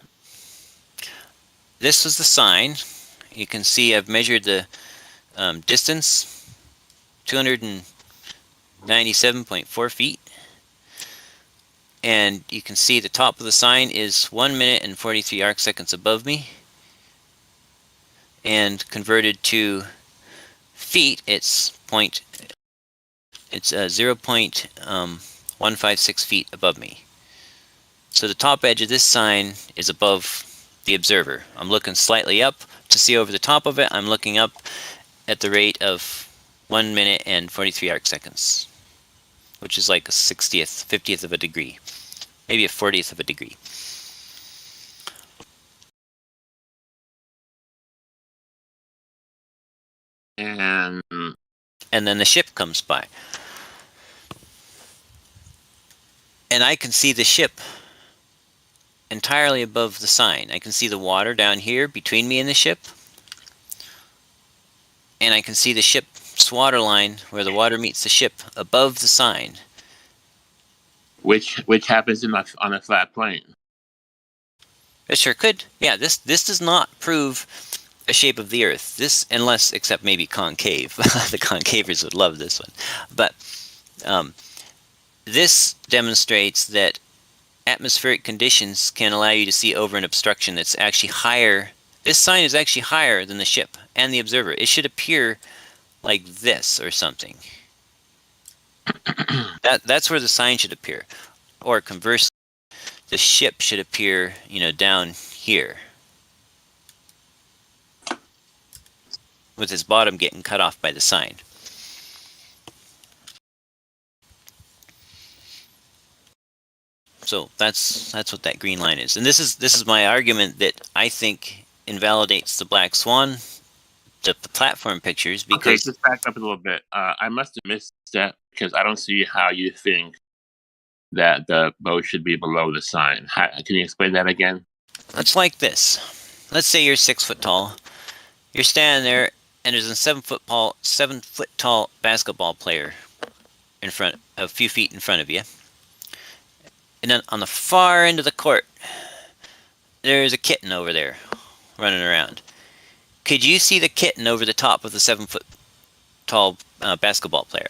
This was the sign. You can see I've measured the distance, 297.4 feet. And you can see the top of the sign is 1 minute and 43 arc seconds above me. And converted to feet, it's 0.156 feet above me. So the top edge of this sign is above the observer. I'm looking slightly up to see over the top of it. I'm looking up at the rate of 1 minute and 43 arc seconds, which is like a 60th, 50th of a degree, maybe a 40th of a degree. And then the ship comes by. And I can see the ship entirely above the sign. I can see the water down here between me and the ship. And I can see the ship's water line where the water meets the ship above the sign. Which happens on a flat plane. It sure could. Yeah, this does not prove a shape of the Earth. This, unless, except maybe concave. The concavers would love this one. But this demonstrates that atmospheric conditions can allow you to see over an obstruction that's actually higher. This sign is actually higher than the ship and the observer. It should appear like this or something. That's where the sign should appear. Or conversely, the ship should appear, down here, with its bottom getting cut off by the sign. So that's what that green line is. And this is my argument that I think invalidates the black swan, the platform pictures, because... Okay, just back up a little bit. I must have missed that because I don't see how you think that the boat should be below the sign. Can you explain that again? It's like this. Let's say you're 6 foot tall. You're standing there, and there's a 7 foot tall basketball player in front, a few feet in front of you. And then on the far end of the court, there's a kitten over there running around. Could you see the kitten over the top of the 7 foot tall basketball player?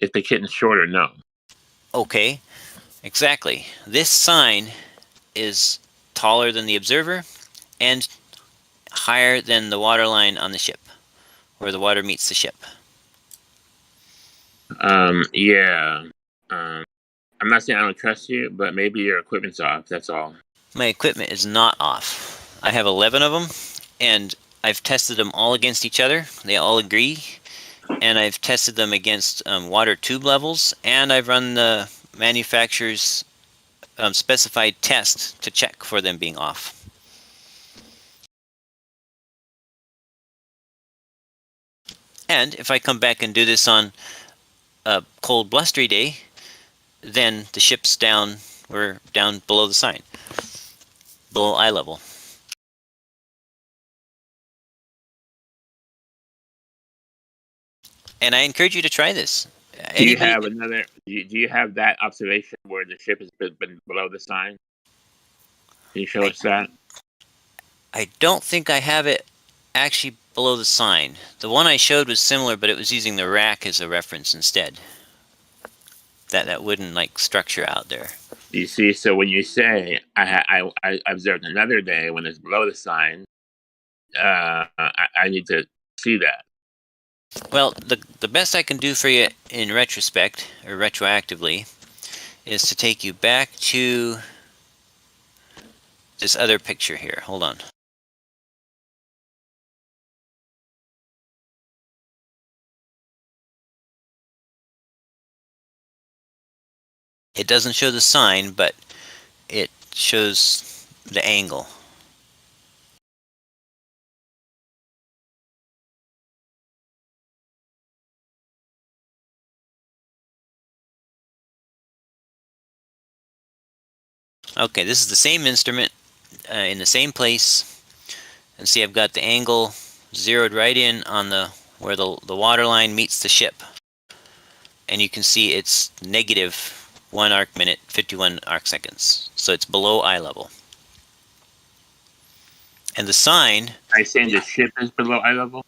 If the kitten's shorter, no. Okay, exactly. This sign is taller than the observer and higher than the water line on the ship, where the water meets the ship. Yeah. I'm not saying I don't trust you, but maybe your equipment's off. That's all. My equipment is not off. I have 11 of them, and I've tested them all against each other. They all agree. And I've tested them against water tube levels, and I've run the manufacturer's specified test to check for them being off. And if I come back and do this on a cold, blustery day, then the ship's down We're down below the sign, below eye level. And I encourage you to try this. Do you have another? Do you have that observation where the ship has been below the sign? Can you show us that? I don't think I have it actually below the sign. The one I showed was similar, but it was using the rack as a reference instead. That wooden like structure out there. You see, so when you say I observed another day when it's below the sign, I need to see that. Well, the best I can do for you in retrospect or retroactively is to take you back to this other picture here. Hold on. It doesn't show the sign, but it shows the angle. Okay, this is the same instrument in the same place, and see I've got the angle zeroed right in on where the water line meets the ship, and you can see it's negative 1 arc minute, 51 arc seconds, so it's below eye level. And the sign... Are you saying the ship is below eye level?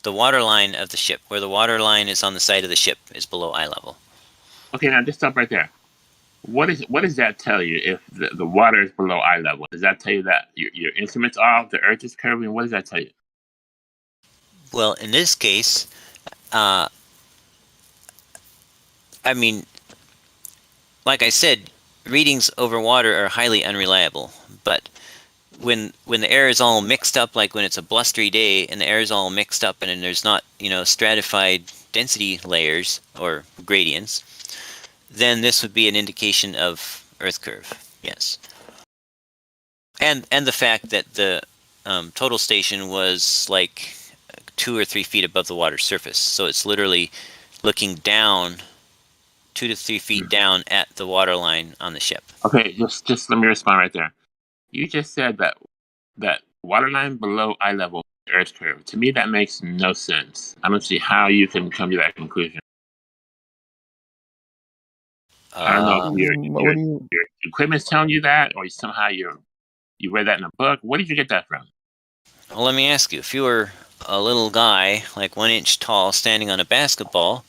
The water line of the ship, where the water line is on the side of the ship, is below eye level. Okay, now just stop right there. What does that tell you if the water is below eye level? Does that tell you that your instrument's off, the Earth is curving? What does that tell you? Well, in this case, I mean, like I said, readings over water are highly unreliable. But when the air is all mixed up, like when it's a blustery day and the air is all mixed up and there's not, stratified density layers or gradients, then this would be an indication of Earth curve. Yes. And the fact that the total station was like 2 or 3 feet above the water surface, so it's literally looking down 2 to 3 feet down at the water line on the ship. Okay, just let me respond right there. You just said that water line below eye level, Earth curve. To me, that makes no sense. I don't see how you can come to that conclusion. I don't know if your equipment's telling you that, or somehow you read that in a book. Where did you get that from? Well, let me ask you, if you were a little guy, like 1 inch tall, standing on a basketball,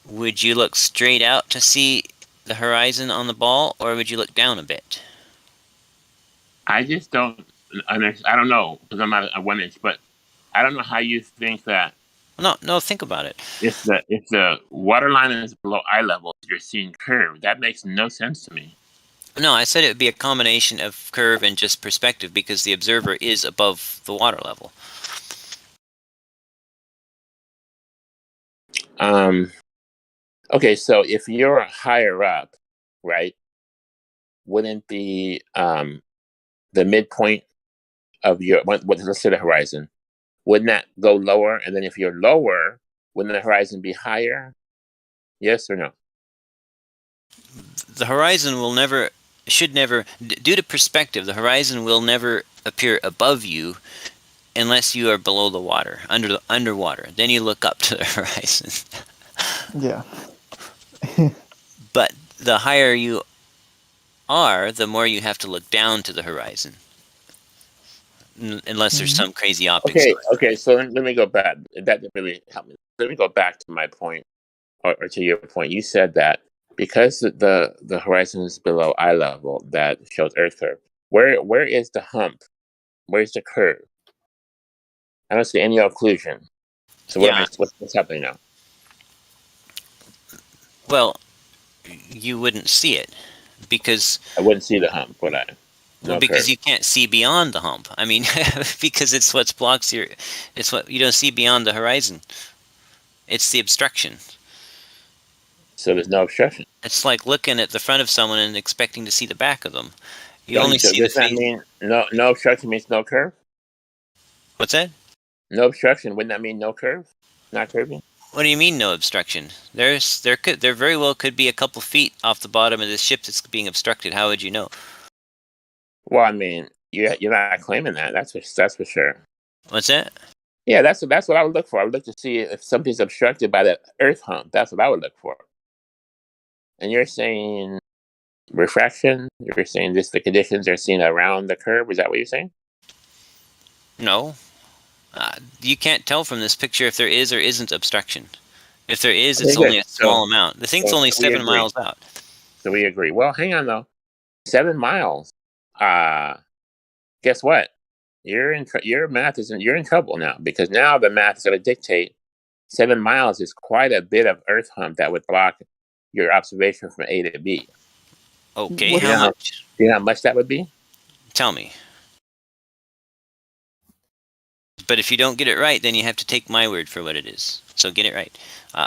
would you look straight out to see the horizon on the ball, or would you look down a bit? I just don't understand. I don't know, because I'm not a 1 inch, but I don't know how you think that. No, think about it. If the water line is below eye level, you're seeing curve. That makes no sense to me. No, I said it would be a combination of curve and just perspective because the observer is above the water level. Okay, so if you're higher up, right, wouldn't the midpoint of your let's say the horizon, wouldn't that go lower? And then if you're lower, wouldn't the horizon be higher? Yes or no? The horizon should never, due to perspective, the horizon will never appear above you unless you are below the water, underwater. Then you look up to the horizon. Yeah. But the higher you are, the more you have to look down to the horizon. Unless there's some crazy optics. Okay, so let me go back. That didn't really help me. Let me go back to my point, or to your point. You said that because the horizon is below eye level, that shows Earth curve. Where is the hump? Where's the curve? I don't see any occlusion. So what's happening now? Well, you wouldn't see it because I wouldn't see the hump, would I? No, well, because curve. You can't see beyond the hump. I mean, because it's what blocks it's what you don't see beyond the horizon. It's the obstruction. So there's no obstruction. It's like looking at the front of someone and expecting to see the back of them. You only see the face. Does that mean no obstruction means no curve? What's that? No obstruction. Wouldn't that mean no curve? Not curving? What do you mean no obstruction? There very well could be a couple feet off the bottom of this ship that's being obstructed. How would you know? Well, I mean, you're not claiming that. That's for sure. What's that? Yeah, that's what I would look for. I would look to see if something's obstructed by that earth hump. That's what I would look for. And you're saying refraction? You're saying just the conditions are seen around the curve? Is that what you're saying? No. You can't tell from this picture if there is or isn't obstruction. If there is, it's only a small amount. The thing's only 7 miles out. So we agree. Well, hang on though. 7 miles. Guess what? You're in trouble now, because now the math is going to dictate 7 miles is quite a bit of earth hump that would block your observation from A to B. Okay, how much? Do you know how much that would be? Tell me. But if you don't get it right, then you have to take my word for what it is. So get it right.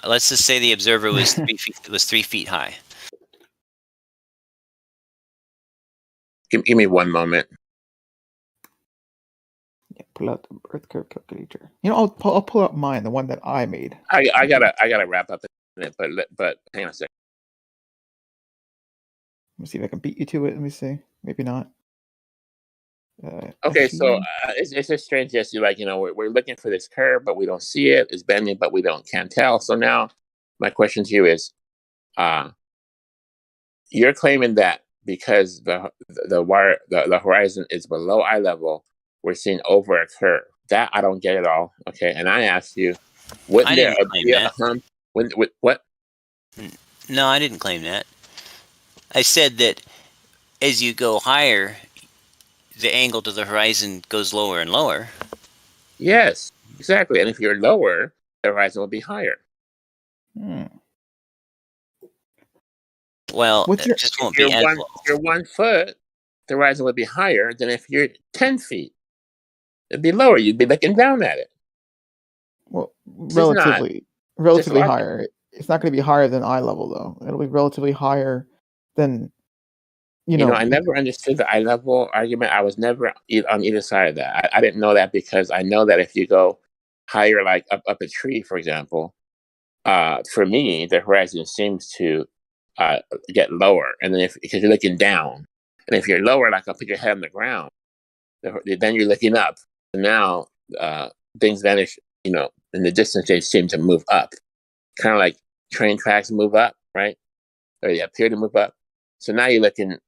Let's just say the observer was 3 feet high. Give me one moment. Yeah, pull out the Earth curve calculator. You know, I'll pull out mine, the one that I made. I gotta wrap up in a minute, but hang on a second. Let me see if I can beat you to it. Let me see. Maybe not. Okay, so it's just strange. Just we're looking for this curve, but we don't see it. It's bending, but we can't tell. So now, my question to you is, you're claiming that because the horizon is below eye level, we're seeing over a curve. That I don't get at all. Okay, and I asked you, wouldn't there be a hump? What? No, I didn't claim that. I said that as you go higher, the angle to the horizon goes lower and lower. Yes, exactly. And if you're lower, the horizon will be higher. Well, it just won't be as low. If you're 1 foot, the horizon would be higher than if you're 10 feet. It'd be lower. You'd be looking down at it. Well, relatively higher. It's not going to be higher than eye level, though. It'll be relatively higher than, you know. I never understood the eye level argument. I was never on either side of that. I didn't know that, because I know that if you go higher, like up a tree, for example, for me, the horizon seems to get lower. And then because you're looking down, and if you're lower, like I'll put your head on the ground, then you're looking up. And now things vanish, in the distance, they seem to move up. Kind of like train tracks move up, right? Or they appear to move up. So now you're looking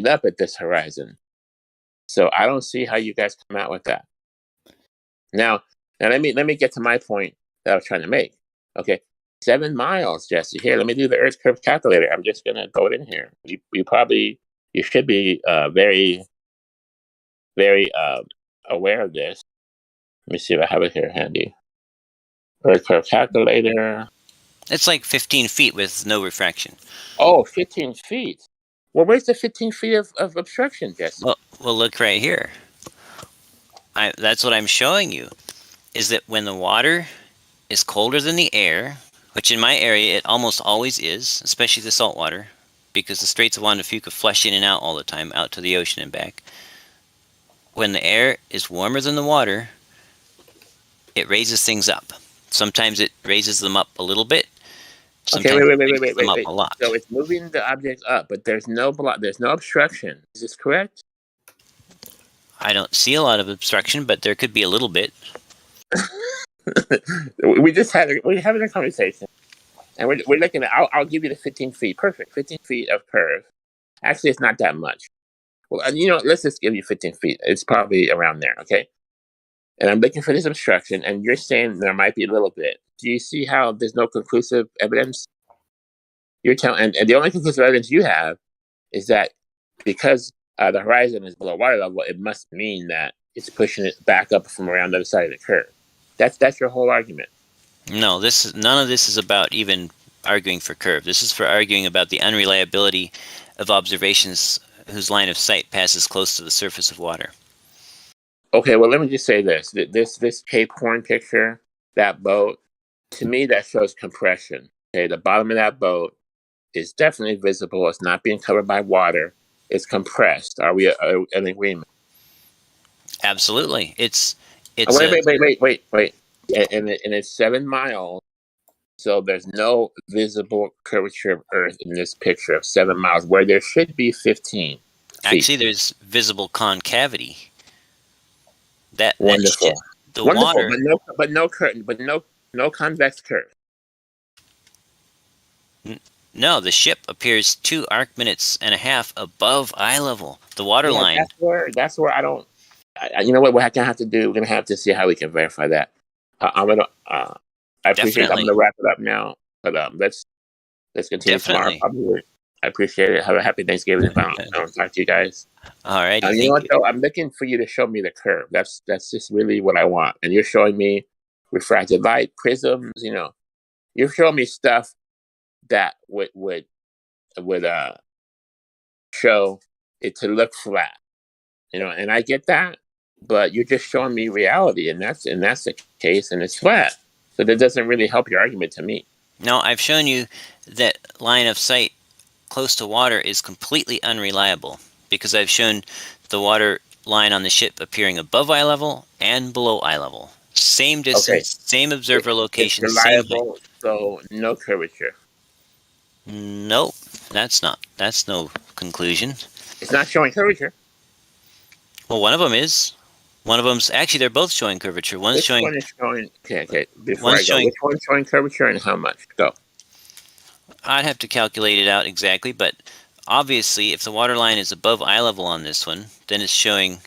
up at this horizon. So I don't see how you guys come out with that. Now let me get to my point that I was trying to make. Okay, 7 miles, Jesse. Here, let me do the Earth curve calculator. I'm just gonna throw it in here. You should be very, very aware of this. Let me see if I have it here handy. Earth curve calculator. It's like 15 feet with no refraction. Oh, 15 feet. Well, where's the 15 feet of obstruction, Jesse? Well, look right here. That's what I'm showing you, is that when the water is colder than the air, which in my area it almost always is, especially the salt water, because the Straits of Juan de Fuca flush in and out all the time, out to the ocean and back. When the air is warmer than the water, it raises things up. Sometimes it raises them up a little bit. Okay, wait. A lot. So it's moving the object up, but there's no obstruction. Is this correct? I don't see a lot of obstruction, but there could be a little bit. We're having a conversation, and we're looking at. I'll give you the 15 feet. Perfect, 15 feet of curve. Actually, it's not that much. Well, let's just give you 15 feet. It's probably around there, okay? And I'm looking for this obstruction, and you're saying there might be a little bit. Do you see how there's no conclusive evidence? You're telling, and the only conclusive evidence you have is that because the horizon is below water level, it must mean that it's pushing it back up from around the other side of the curve. That's your whole argument. No, none of this is about even arguing for curve. This is for arguing about the unreliability of observations whose line of sight passes close to the surface of water. Okay, well, let me just say this. This Cape Horn picture, that boat, to me, that shows compression. Okay, the bottom of that boat is definitely visible. It's not being covered by water. It's compressed. Are we in agreement? Absolutely. It's wait. And it's 7 miles So there's no visible curvature of Earth in this picture of 7 miles, where there should be 15 feet. Actually, there's visible concavity. That's Wonderful. the Wonderful, water. but no curtain, but no convex curve. No, the ship appears 2 arc minutes and a half above eye level. The water line. That's where I don't. You know what? We're gonna have to do. We're gonna have to see how we can verify that. I'm gonna. I appreciate. I'm gonna wrap it up now, but let's continue tomorrow. Probably. I appreciate it. Have a happy Thanksgiving. If I don't talk to you guys. All right. You know what though? I'm looking for you to show me the curve. That's just really what I want. And you're showing me refracted light, prisms. You know, you're showing me stuff that would show it to look flat. You know, and I get that, but you're just showing me reality, and that's the case, and it's flat. So that doesn't really help your argument to me. No, I've shown you that line of sight close to water is completely unreliable because I've shown the water line on the ship appearing above eye level and below eye level. Same distance, same observer location, it's reliable, so no curvature. Nope, that's no conclusion. It's not showing curvature. Well, one of them is. One of them's actually they're both showing curvature. One's showing. One is showing. Okay. Before I go, which one's showing curvature and how much? Go. I'd have to calculate it out exactly, but obviously, if the water line is above eye level on this one, then it's showing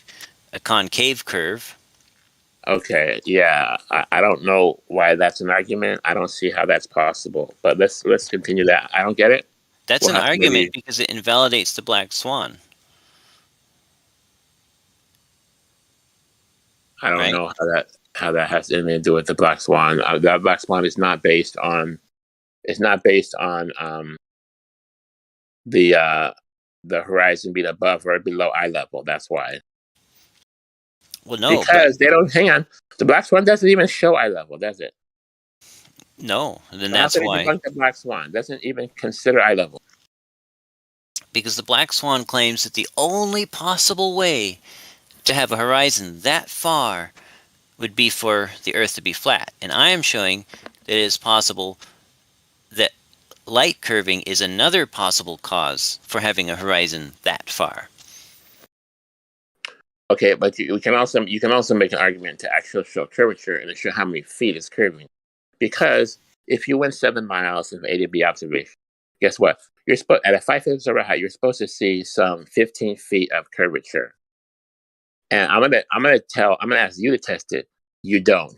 a concave curve. Okay, yeah, I don't know why that's an argument. I don't see how that's possible. But let's continue that. I don't get it. That's an argument because it invalidates the black swan. I don't know how that has anything to do with the black swan. That black swan is not based on. It's not based on the horizon being above or below eye level. That's why. Well, no, because they don't. Hang on, the black swan doesn't even show eye level, does it? No, then that's why. The black swan doesn't even consider eye level. Because the black swan claims that the only possible way to have a horizon that far would be for the Earth to be flat, and I am showing that it is possible that light curving is another possible cause for having a horizon that far. Okay, but you can also make an argument to actually show curvature and to show how many feet it's curving, because if you went 7 miles of A to B observation, guess what? You're supposed at a 5 feet observer height, you're supposed to see some 15 feet of curvature. And I'm gonna ask you to test it. You don't.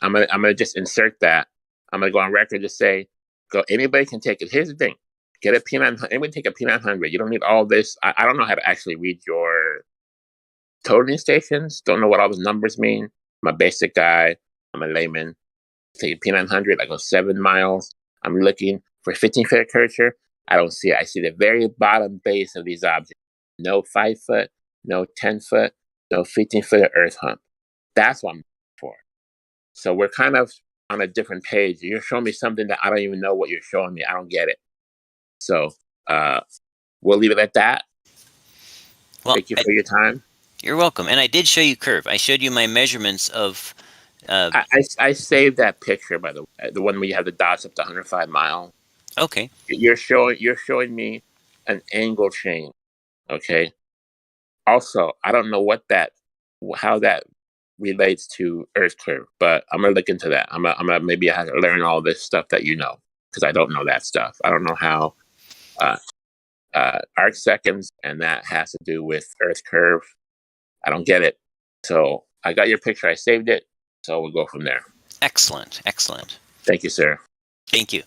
I'm gonna just insert that. I'm gonna go on record to say, anybody can take it. Here's the thing: get a P900. Anybody take a P900. You don't need all this. I don't know how to actually read your totaling stations. Don't know what all those numbers mean. I'm a basic guy. I'm a layman. Take a P900. I go 7 miles. I'm looking for 15 feet of curvature. I don't see it. I see the very bottom base of these objects. No 5 foot. No 10 foot. No 15 foot of earth hump. That's what I'm looking for. So we're kind of on a different page. You're showing me something that I don't even know what you're showing me. I don't get it. So we'll leave it at that. Well, thank you for your time. You're welcome. And I did show you curve. I showed you my measurements of. I saved that picture, by the way, the one where you have the dots up to 105 mile. Okay. You're showing me an angle change. Okay. Also, I don't know how that relates to Earth curve, but I'm gonna look into that. I'm gonna maybe I have to learn all this stuff that you know, because I don't know that stuff. I don't know how arc seconds and that has to do with Earth curve. I don't get it. So I got your picture. I saved it. So we'll go from there. Excellent. Excellent. Thank you, sir. Thank you.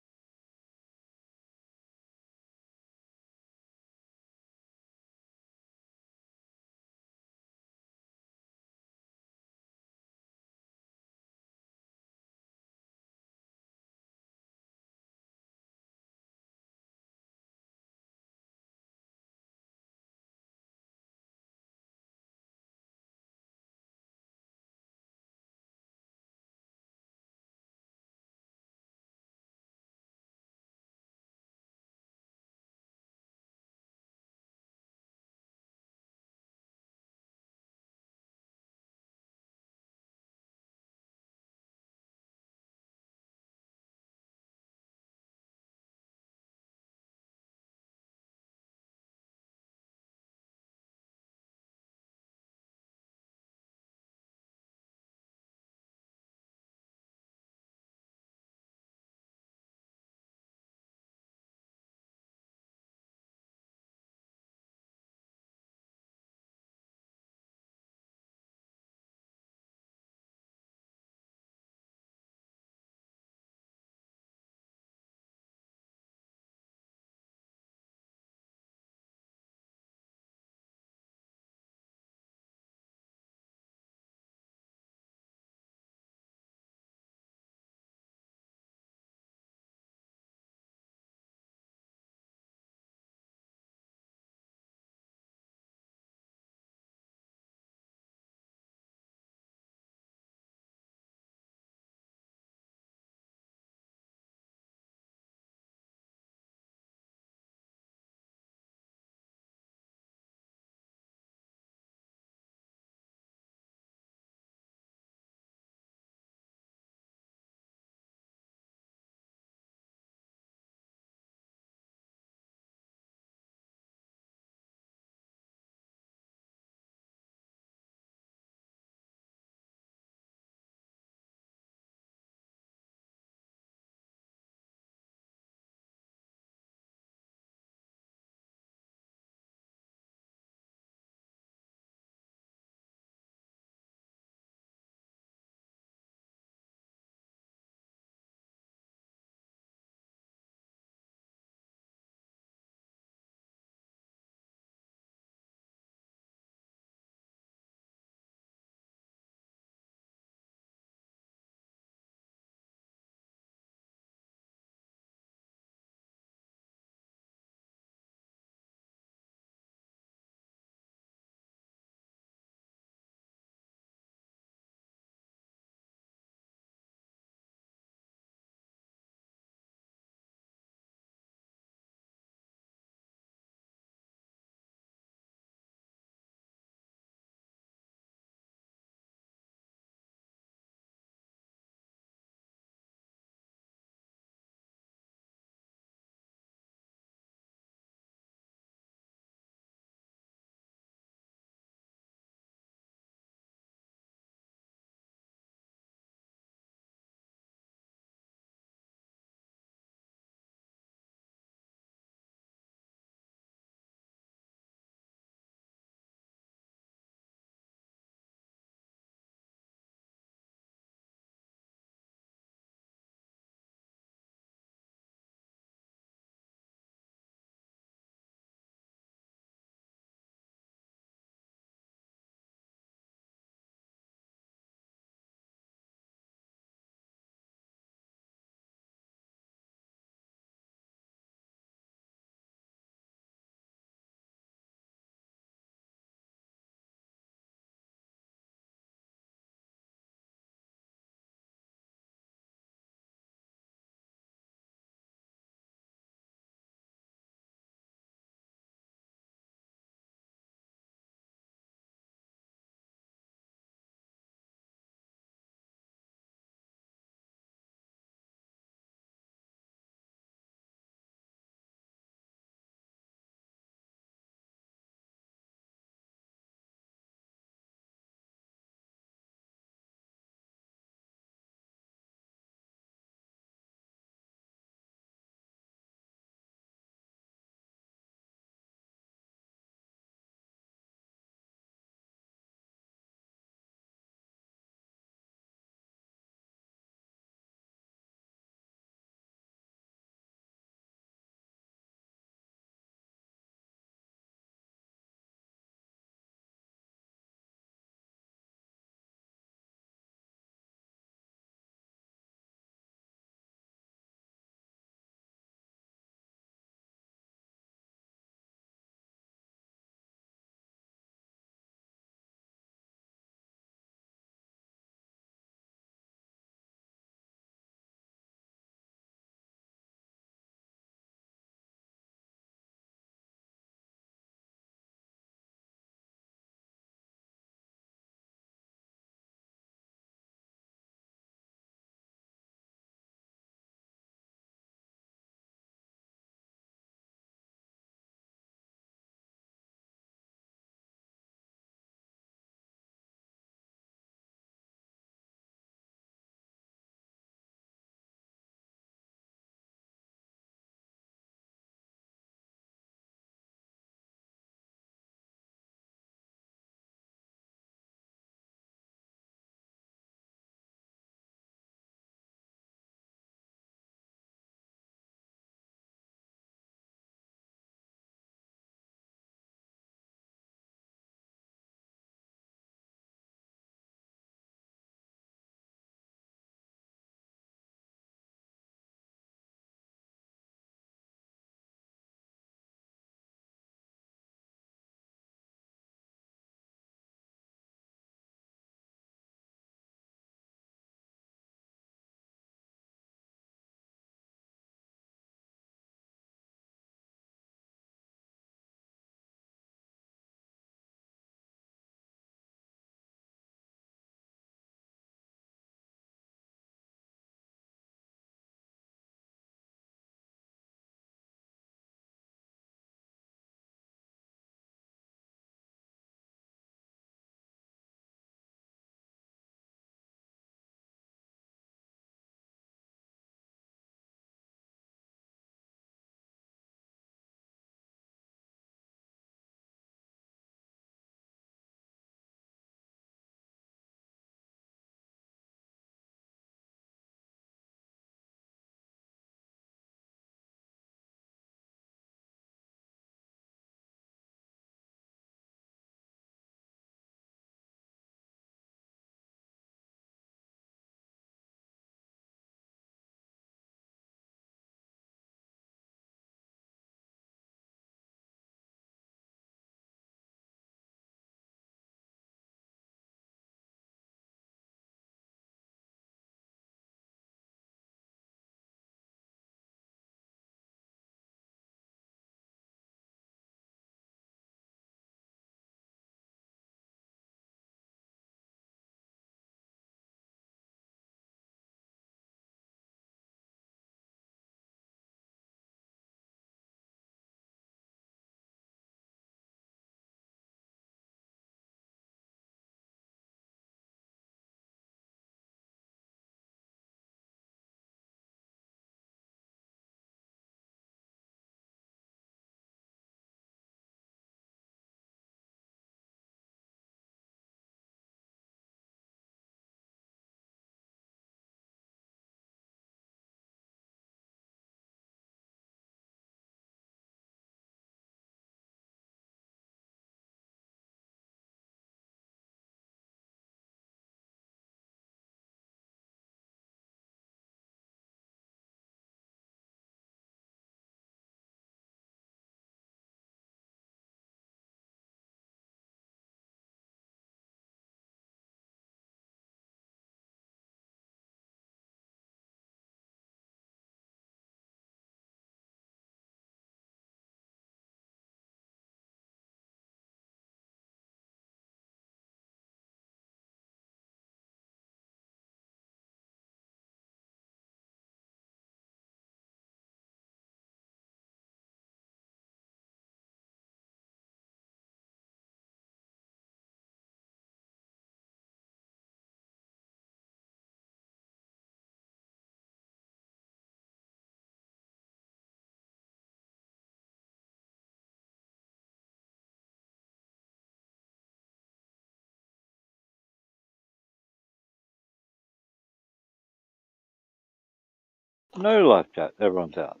No live chat. Everyone's out.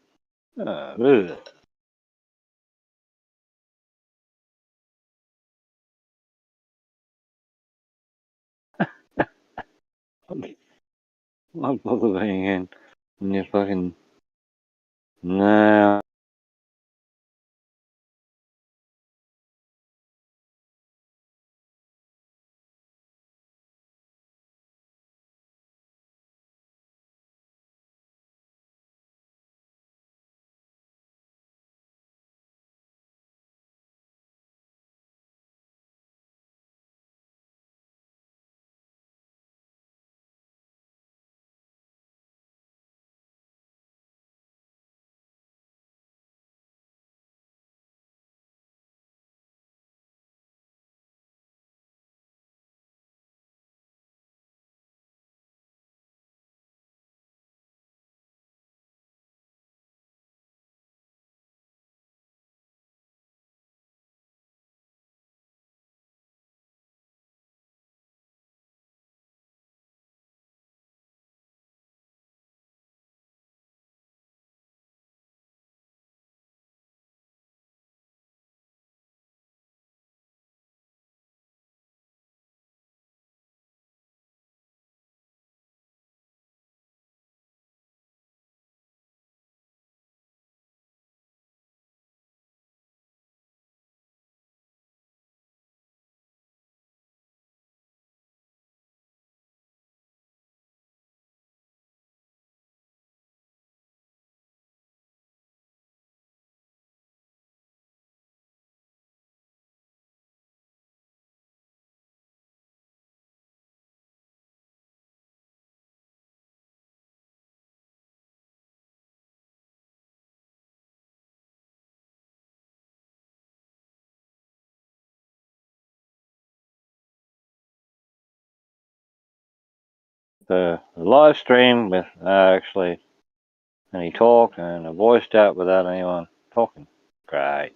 Ugh. I'm not bothering in. And you fucking. No. The live stream with actually any talk and a voice chat without anyone talking. Great.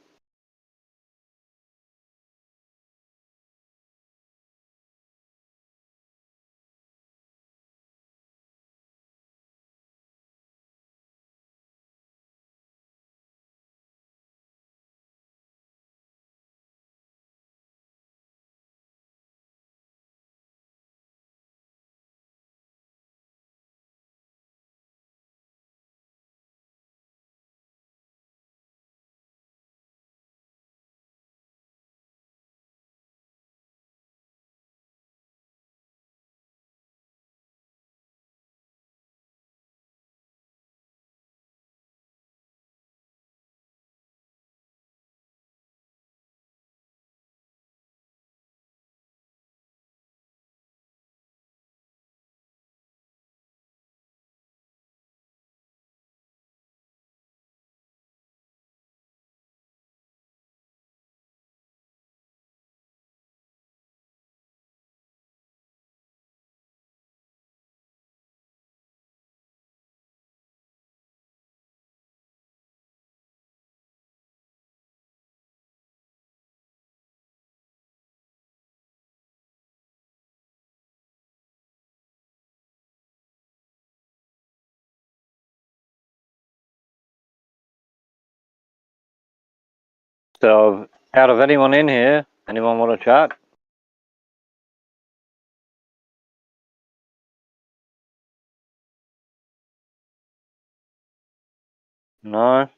So, out of anyone in here, anyone want to chat? No?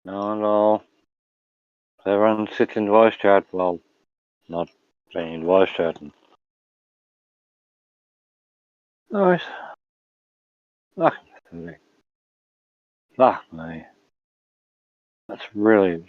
No at all. Everyone sits in voice chat, well, not being in voice chat. Nice. Fuck me. Fuck me. That's really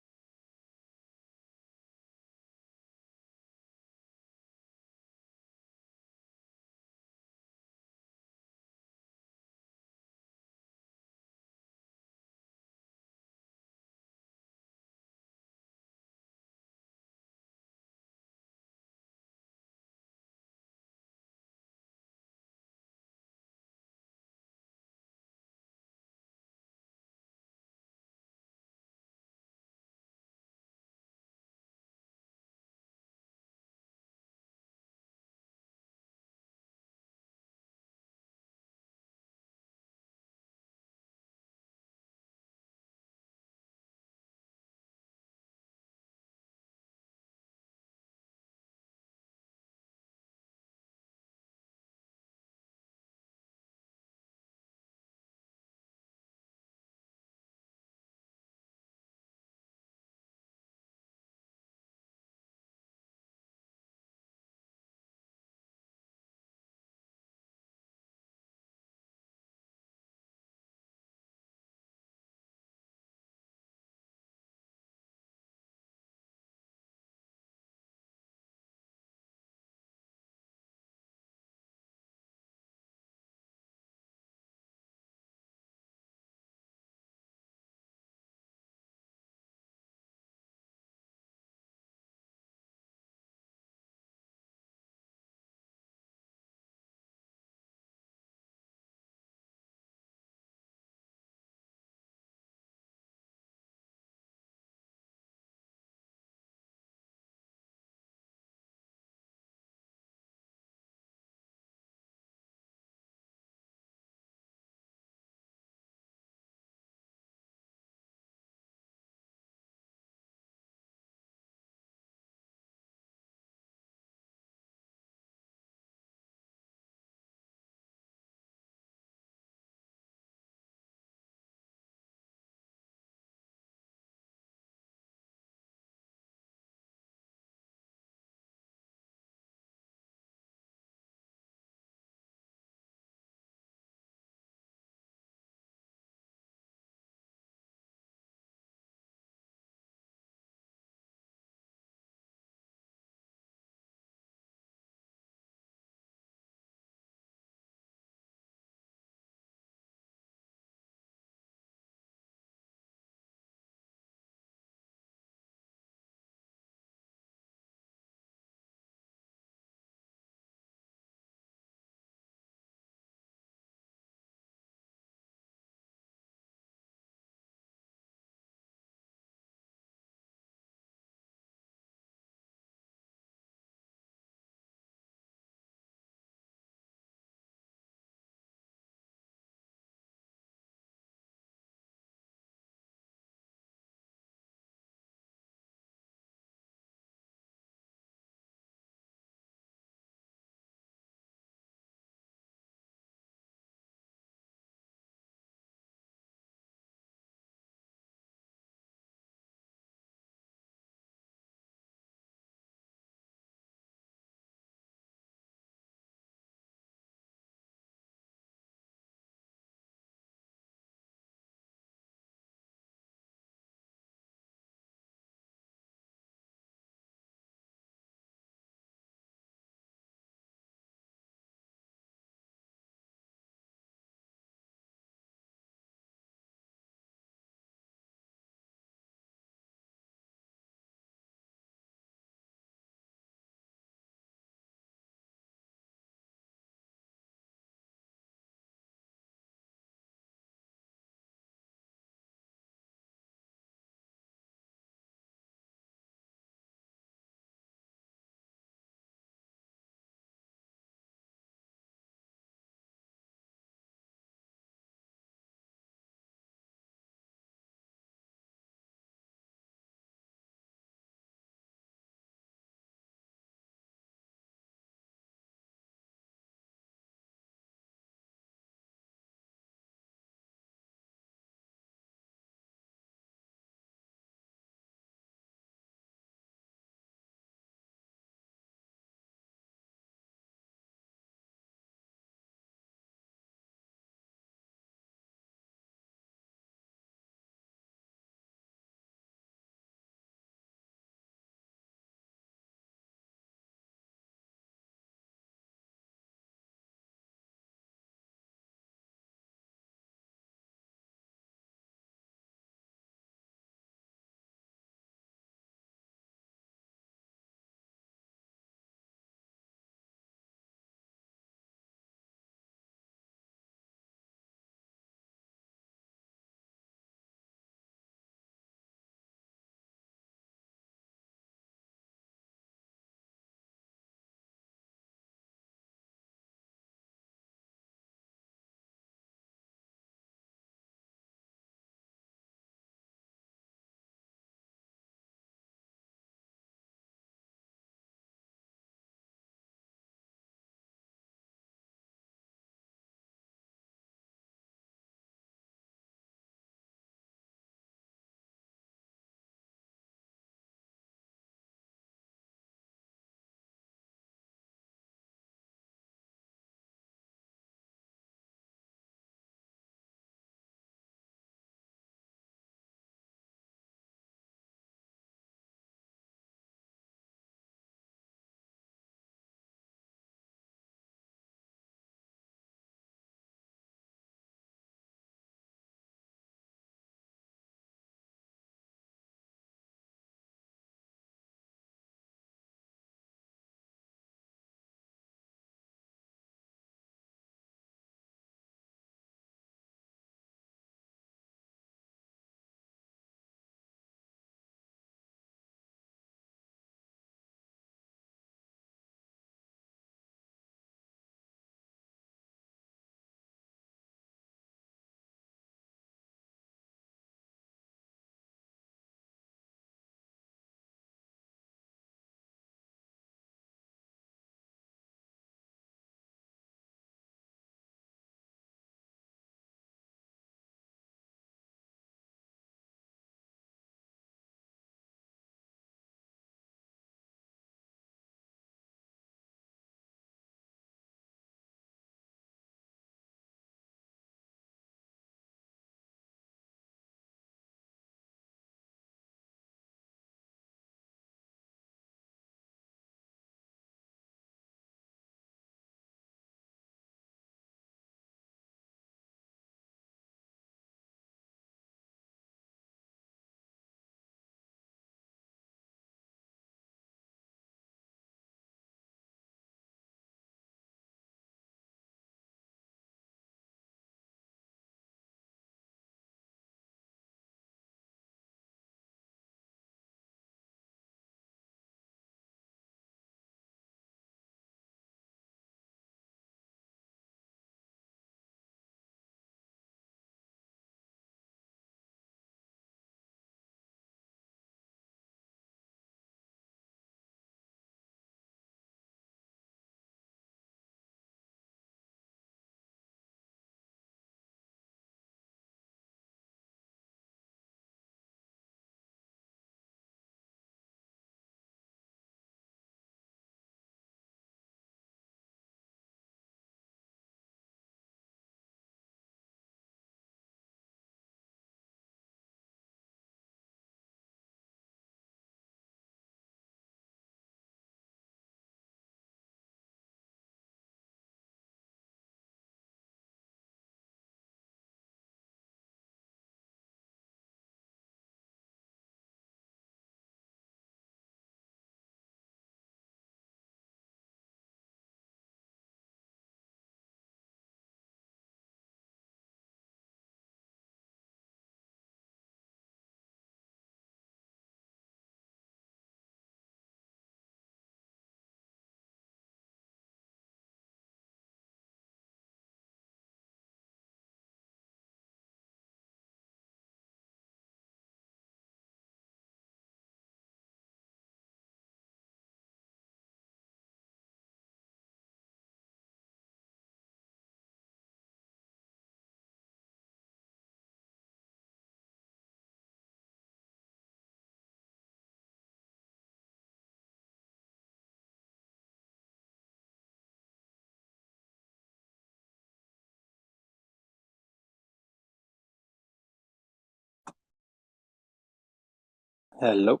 Hello.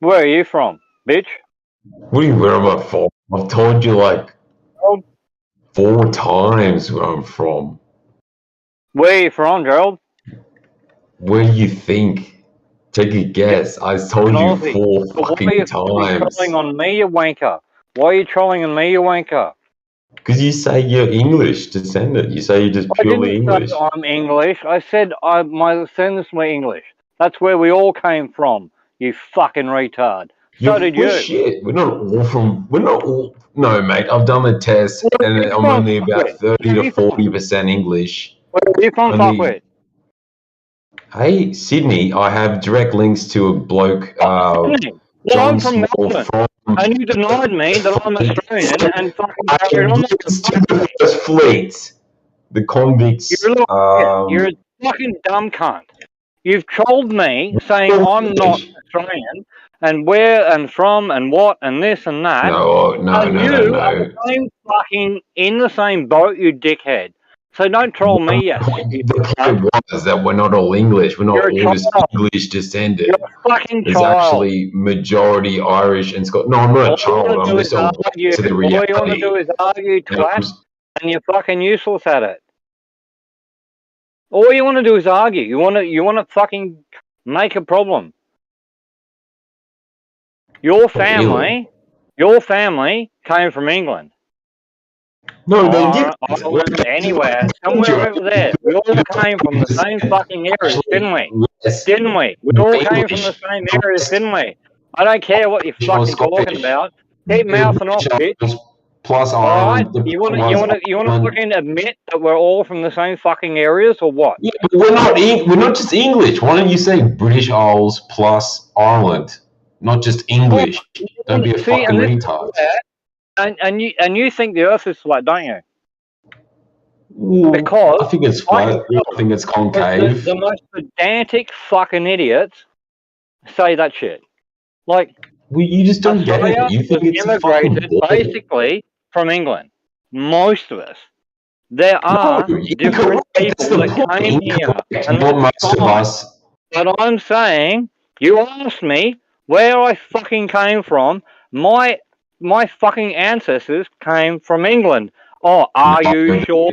Where are you from, bitch? What do you where am I from? I've told you like 4 times where I'm from. Where are you from, Gerald? Where do you think? Take a guess. I told An you Aussie. 4 But why fucking are you times. trolling on me, you wanker? Why are you trolling on me, you wanker? Because you say you're English descendant. You say you're just I didn't purely say English. I'm English. I said my descendants were English. That's where we all came from, you fucking retard. So did you. Shit. We're not all from. We're not all. No, mate. I've done the test, and I'm only about 30 to 40% English. Where are you from, Only. fuckwit? Hey, Sydney. I have direct links to a bloke. Sydney. Well, John I'm from Small Melbourne, from. and you denied me that I'm Australian and fucking carried on. The first fleet. The convicts. You're a little You're a fucking dumb cunt. You've trolled me saying I'm not Australian and where and from and what and this and that. No, and you are the same fucking in the same boat, you dickhead. So don't troll me, you stupid The point was that we're not all English. We're not You're a all just child. English descended. You're a fucking There's child. actually majority Irish and Scottish. No, I'm not a child. I'm just a argue. to the All you want to reality. do is argue, twat, and you're fucking useless at it. All you want to do is argue. You want to fucking make a problem. Your family came from England. No, they didn't. Ireland, anywhere, somewhere over there. We all came from the same fucking areas, didn't we? Didn't we? We all came from the same areas, didn't we? I don't care what you're fucking talking about. Keep mouthing off, bitch. Plus All right, Ireland. you want to fucking admit that we're all from the same fucking areas, or what? Yeah, but we're not just English. Why don't you say British Isles plus Ireland, not just English? Don't be a fucking retard. And you think the Earth is flat, don't you? Because I think it's flat. I think it's concave. The most pedantic fucking idiots say that shit. Like, well, you just don't get it. You think it's immigrated basically from England. Most of us. There are different people that came here. And not most of us. But I'm saying, you asked me where I fucking came from. My fucking ancestors came from England. Oh, are you sure?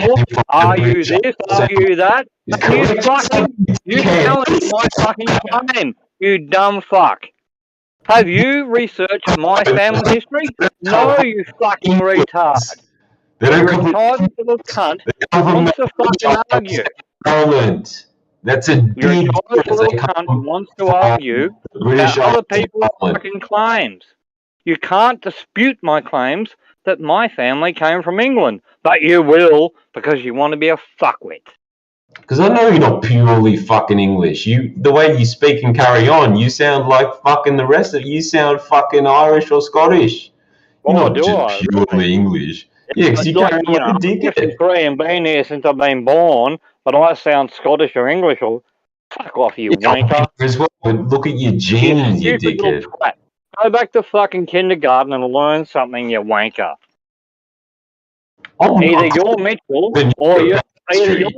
Are you this? Are you that? You challenge my fucking claim, you dumb fuck. Have you researched my family history? No, you fucking retard. You're a retarded little cunt who wants to fucking argue. Ireland. That's a You're a big retarded little cunt who wants to argue about other people's fucking claims. You can't dispute my claims that my family came from England, but you will because you want to be a fuckwit. Because I know you're not purely fucking English. The way you speak and carry on, you sound like fucking the rest of you sound fucking Irish or Scottish. You're not just purely English. Yeah, because you carry on like a dickhead. I've been here since I've been born, but I sound Scottish or English or fuck off, you wanker. As well, but look at your genes, you dickhead. Go back to fucking kindergarten and learn something, you wanker. Either you're Mitchell or you're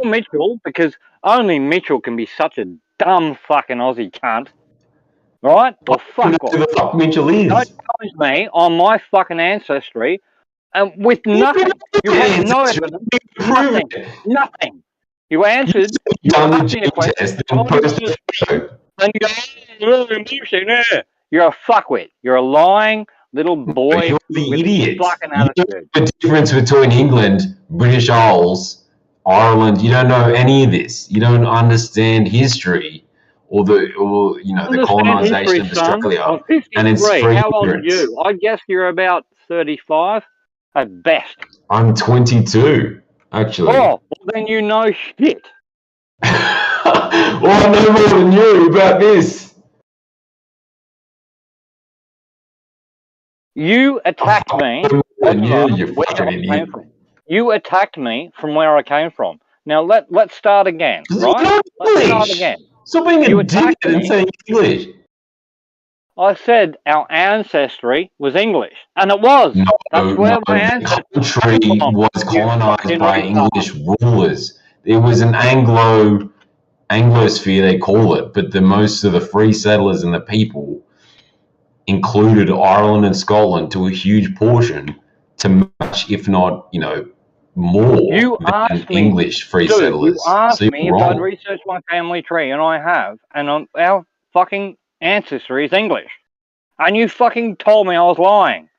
Mitchell, because only Mitchell can be such a dumb fucking Aussie cunt. Right? Or fuck off. Who the fuck Mitchell is? Don't challenge me on my fucking ancestry and with nothing. You have no evidence. Nothing. You answered. You asked me a question. And you're a fuckwit. You're a lying little boy. You're the idiot. Fucking You know attitude. the difference between England, British Isles, Ireland. You don't know any of this. You don't understand history or the colonization of Australia. I'm 53. And it's free How old are ignorance. you? I guess you're about 35 at best. I'm 22, actually. Oh, well then you know shit. Well, I know more than you about this. You attacked me. You attacked me from where I came from. Now let's start again, right? Let's start again. Stop being You a dick attacked and me. saying English. I said our ancestry was English, and it was. That's where my ancestry country came from. was colonized by English rulers. It was an Anglosphere, they call it, but most of the free settlers and the people included Ireland and Scotland to a huge portion to match, if not, more You than asked me, English free dude, settlers. you asked So me you're if I'd wrong. researched my family tree, and I have, and our fucking ancestry is English. And you fucking told me I was lying.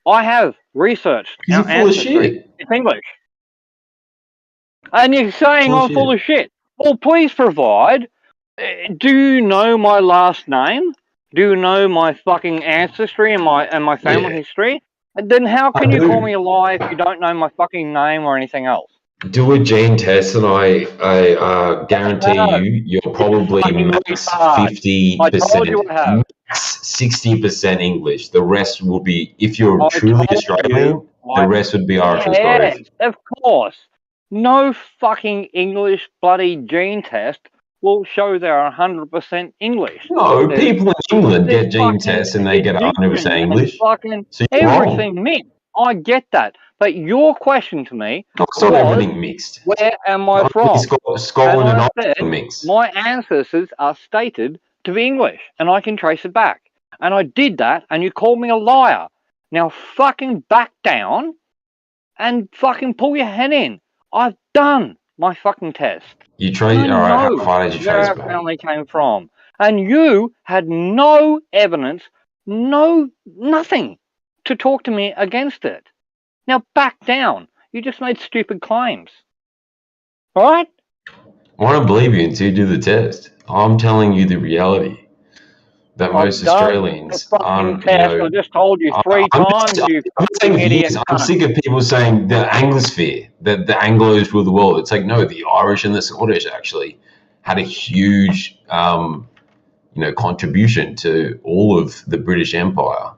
I have researched You're our full of ancestry. shit. It's English. And you're saying Full of I'm full shit. of shit. Well, please provide. Do you know my last name? Do you know my fucking ancestry and my family Yeah, history? And then how I can you call do. me a lie if you don't know my fucking name or anything else? Do a gene test, and I guarantee No, you, you're probably fucking max retard. I told you 50%, I have. max 60% English. The rest will be, if you're I truly told you. Australian, the rest would be Irish and Yes, Scottish. of course. No fucking English bloody gene test will show they're 100% English. No, There's, people in England there's get gene fucking tests and they get 100% addiction and English. fucking So you're wrong. everything mixed. I get that. But your question to me No, it's not was, everything mixed. where am I Only from? Scotland and I Ireland said, mixed. my ancestors are stated to be English, and I can trace it back. And I did that, and you called me a liar. Now fucking back down and fucking pull your head in. I've done my fucking test. You And trace, I all right, how know far did you where trace our back? family came from. And you had no evidence, nothing to talk to me against it. Now back down. You just made stupid claims. All right? I want to believe you until you do the test. I'm telling you the reality that most I've done the Australians fucking aren't, test. I just told you three times, you I'm fucking saying idiot years, I'm cunt. sick of people saying the Anglosphere, that the Anglos rule the world. It's like, no, the Irish and the Scottish actually had a huge, contribution to all of the British Empire.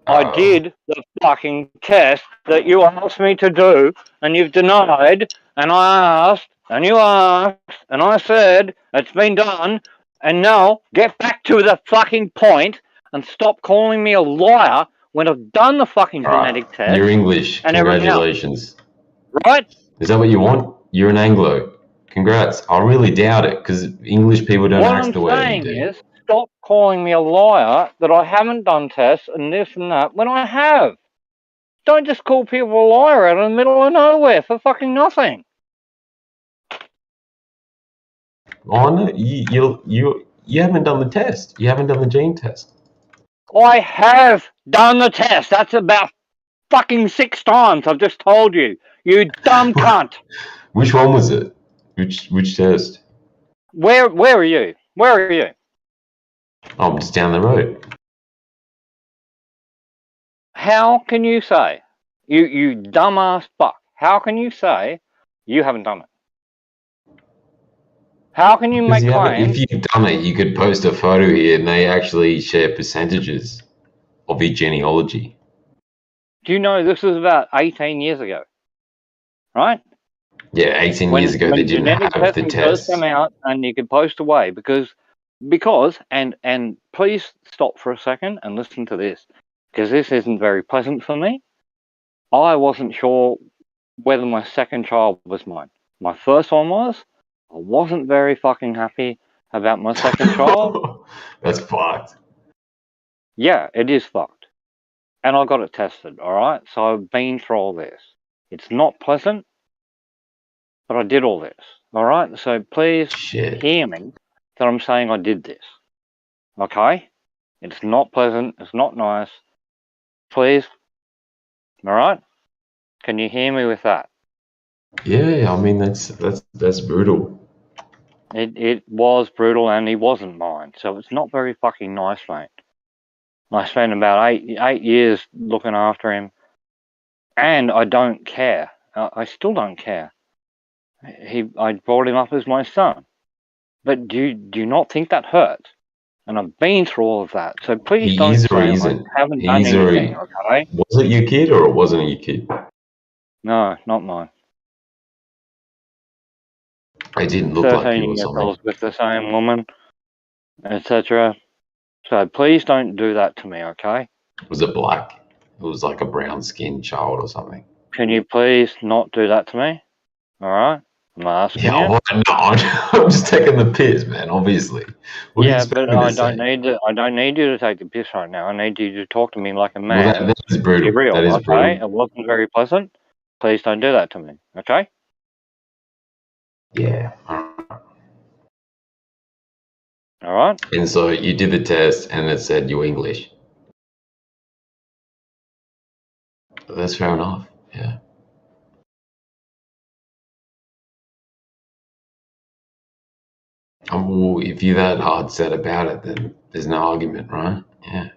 I did the fucking test that you asked me to do, and you've denied, and I asked, and you asked, and I said, it's been done, and now get back to the fucking point and stop calling me a liar when I've done the fucking genetic test. You're English. And everything else. Congratulations. Right? Is that what you want? You're an Anglo. Congrats. I really doubt it because English people don't What act I'm the way you saying do. is, stop calling me a liar that I haven't done tests and this and that when I have. Don't just call people a liar out in the middle of nowhere for fucking nothing. Oh no, you haven't done the test. You haven't done the gene test. I have done the test. That's about fucking 6 times. I've just told you. You dumb cunt. Which one was it? Which test? Where are you? Where are you? I'm just down the road. How can you say, you dumbass fuck, how can you say you haven't done it? How can you Because make claims? if you've done it, you could post a photo here and they actually share percentages of your genealogy. Do you know this was about 18 years ago? Right? Yeah, 18 years ago they didn't genetic have the testing test. first came out and you could post away because and please stop for a second and listen to this because this isn't very pleasant for me. I wasn't sure whether my second child was mine. My first one was. I wasn't very fucking happy about my second child. That's fucked. Yeah, it is fucked. And I got it tested, alright? So I've been through all this. It's not pleasant, but I did all this. Alright? So please hear me that I'm saying I did this. Okay? It's not pleasant. It's not nice. Please. Alright? Can you hear me with that? Yeah, I mean that's brutal. It was brutal and he wasn't mine. So it's not very fucking nice, mate. I spent about eight years looking after him. And I don't care. I still don't care. I brought him up as my son. But do you not think that hurts? And I've been through all of that. So please don't say I haven't done anything, okay? Was it your kid or it wasn't your kid? No, not mine. It didn't look like you 13 or years something. old with the same woman, etc. So please don't do that to me, okay? Was it black? It was like a brown skinned child or something. Can you please not do that to me? Alright? I'm asking Yeah, you. well, no, I'm just taking the piss, man. Obviously, what do you Yeah, expect but me to I say? don't need to. I don't need you to take the piss right now. I need you to talk to me like a Well, man. that is Be brutal. real, That is okay? brutal. It wasn't very pleasant. Please don't do that to me, okay? Yeah. All right. And so you did the test, and it said you're English. That's fair enough. Yeah. Well, if you're that hard set about it, then there's no argument, right? Yeah.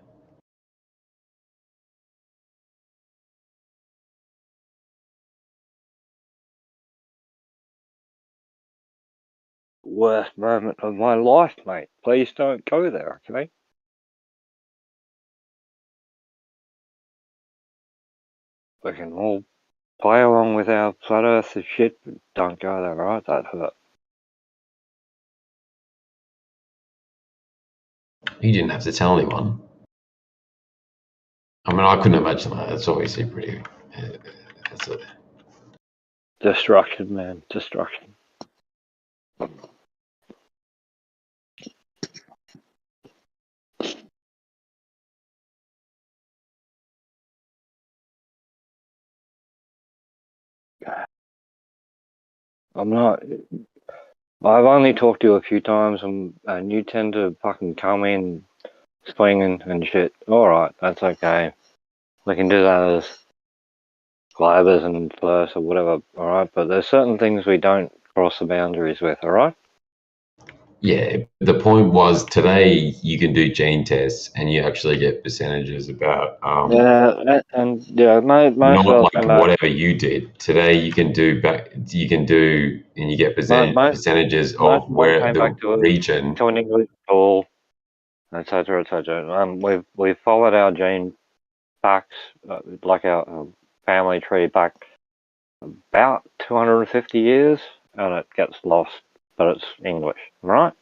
Worst moment of my life, mate. Please don't go there, okay? We can all play along with our flat earth shit, but don't go there, right? That hurt. You didn't have to tell anyone. I mean, I couldn't imagine that. It's obviously pretty. That's a, Destruction, man. Destruction. I'm not. I've only talked to you a few times, and you tend to fucking come in swinging and shit. Alright, that's okay. We can do that as glibers and flirts or whatever, alright? But there's certain things we don't cross the boundaries with, alright? yeah. The point was today you can do gene tests, and you actually get percentages about Yeah, and yeah, most of not us like come back. whatever you did today. You can do back. You can do, and you get percentages Most of of them where came the Mm. back to region. an English school, etc., etc. We've followed our gene backs, like our family tree back about 250 years, and it gets lost, but it's English, right?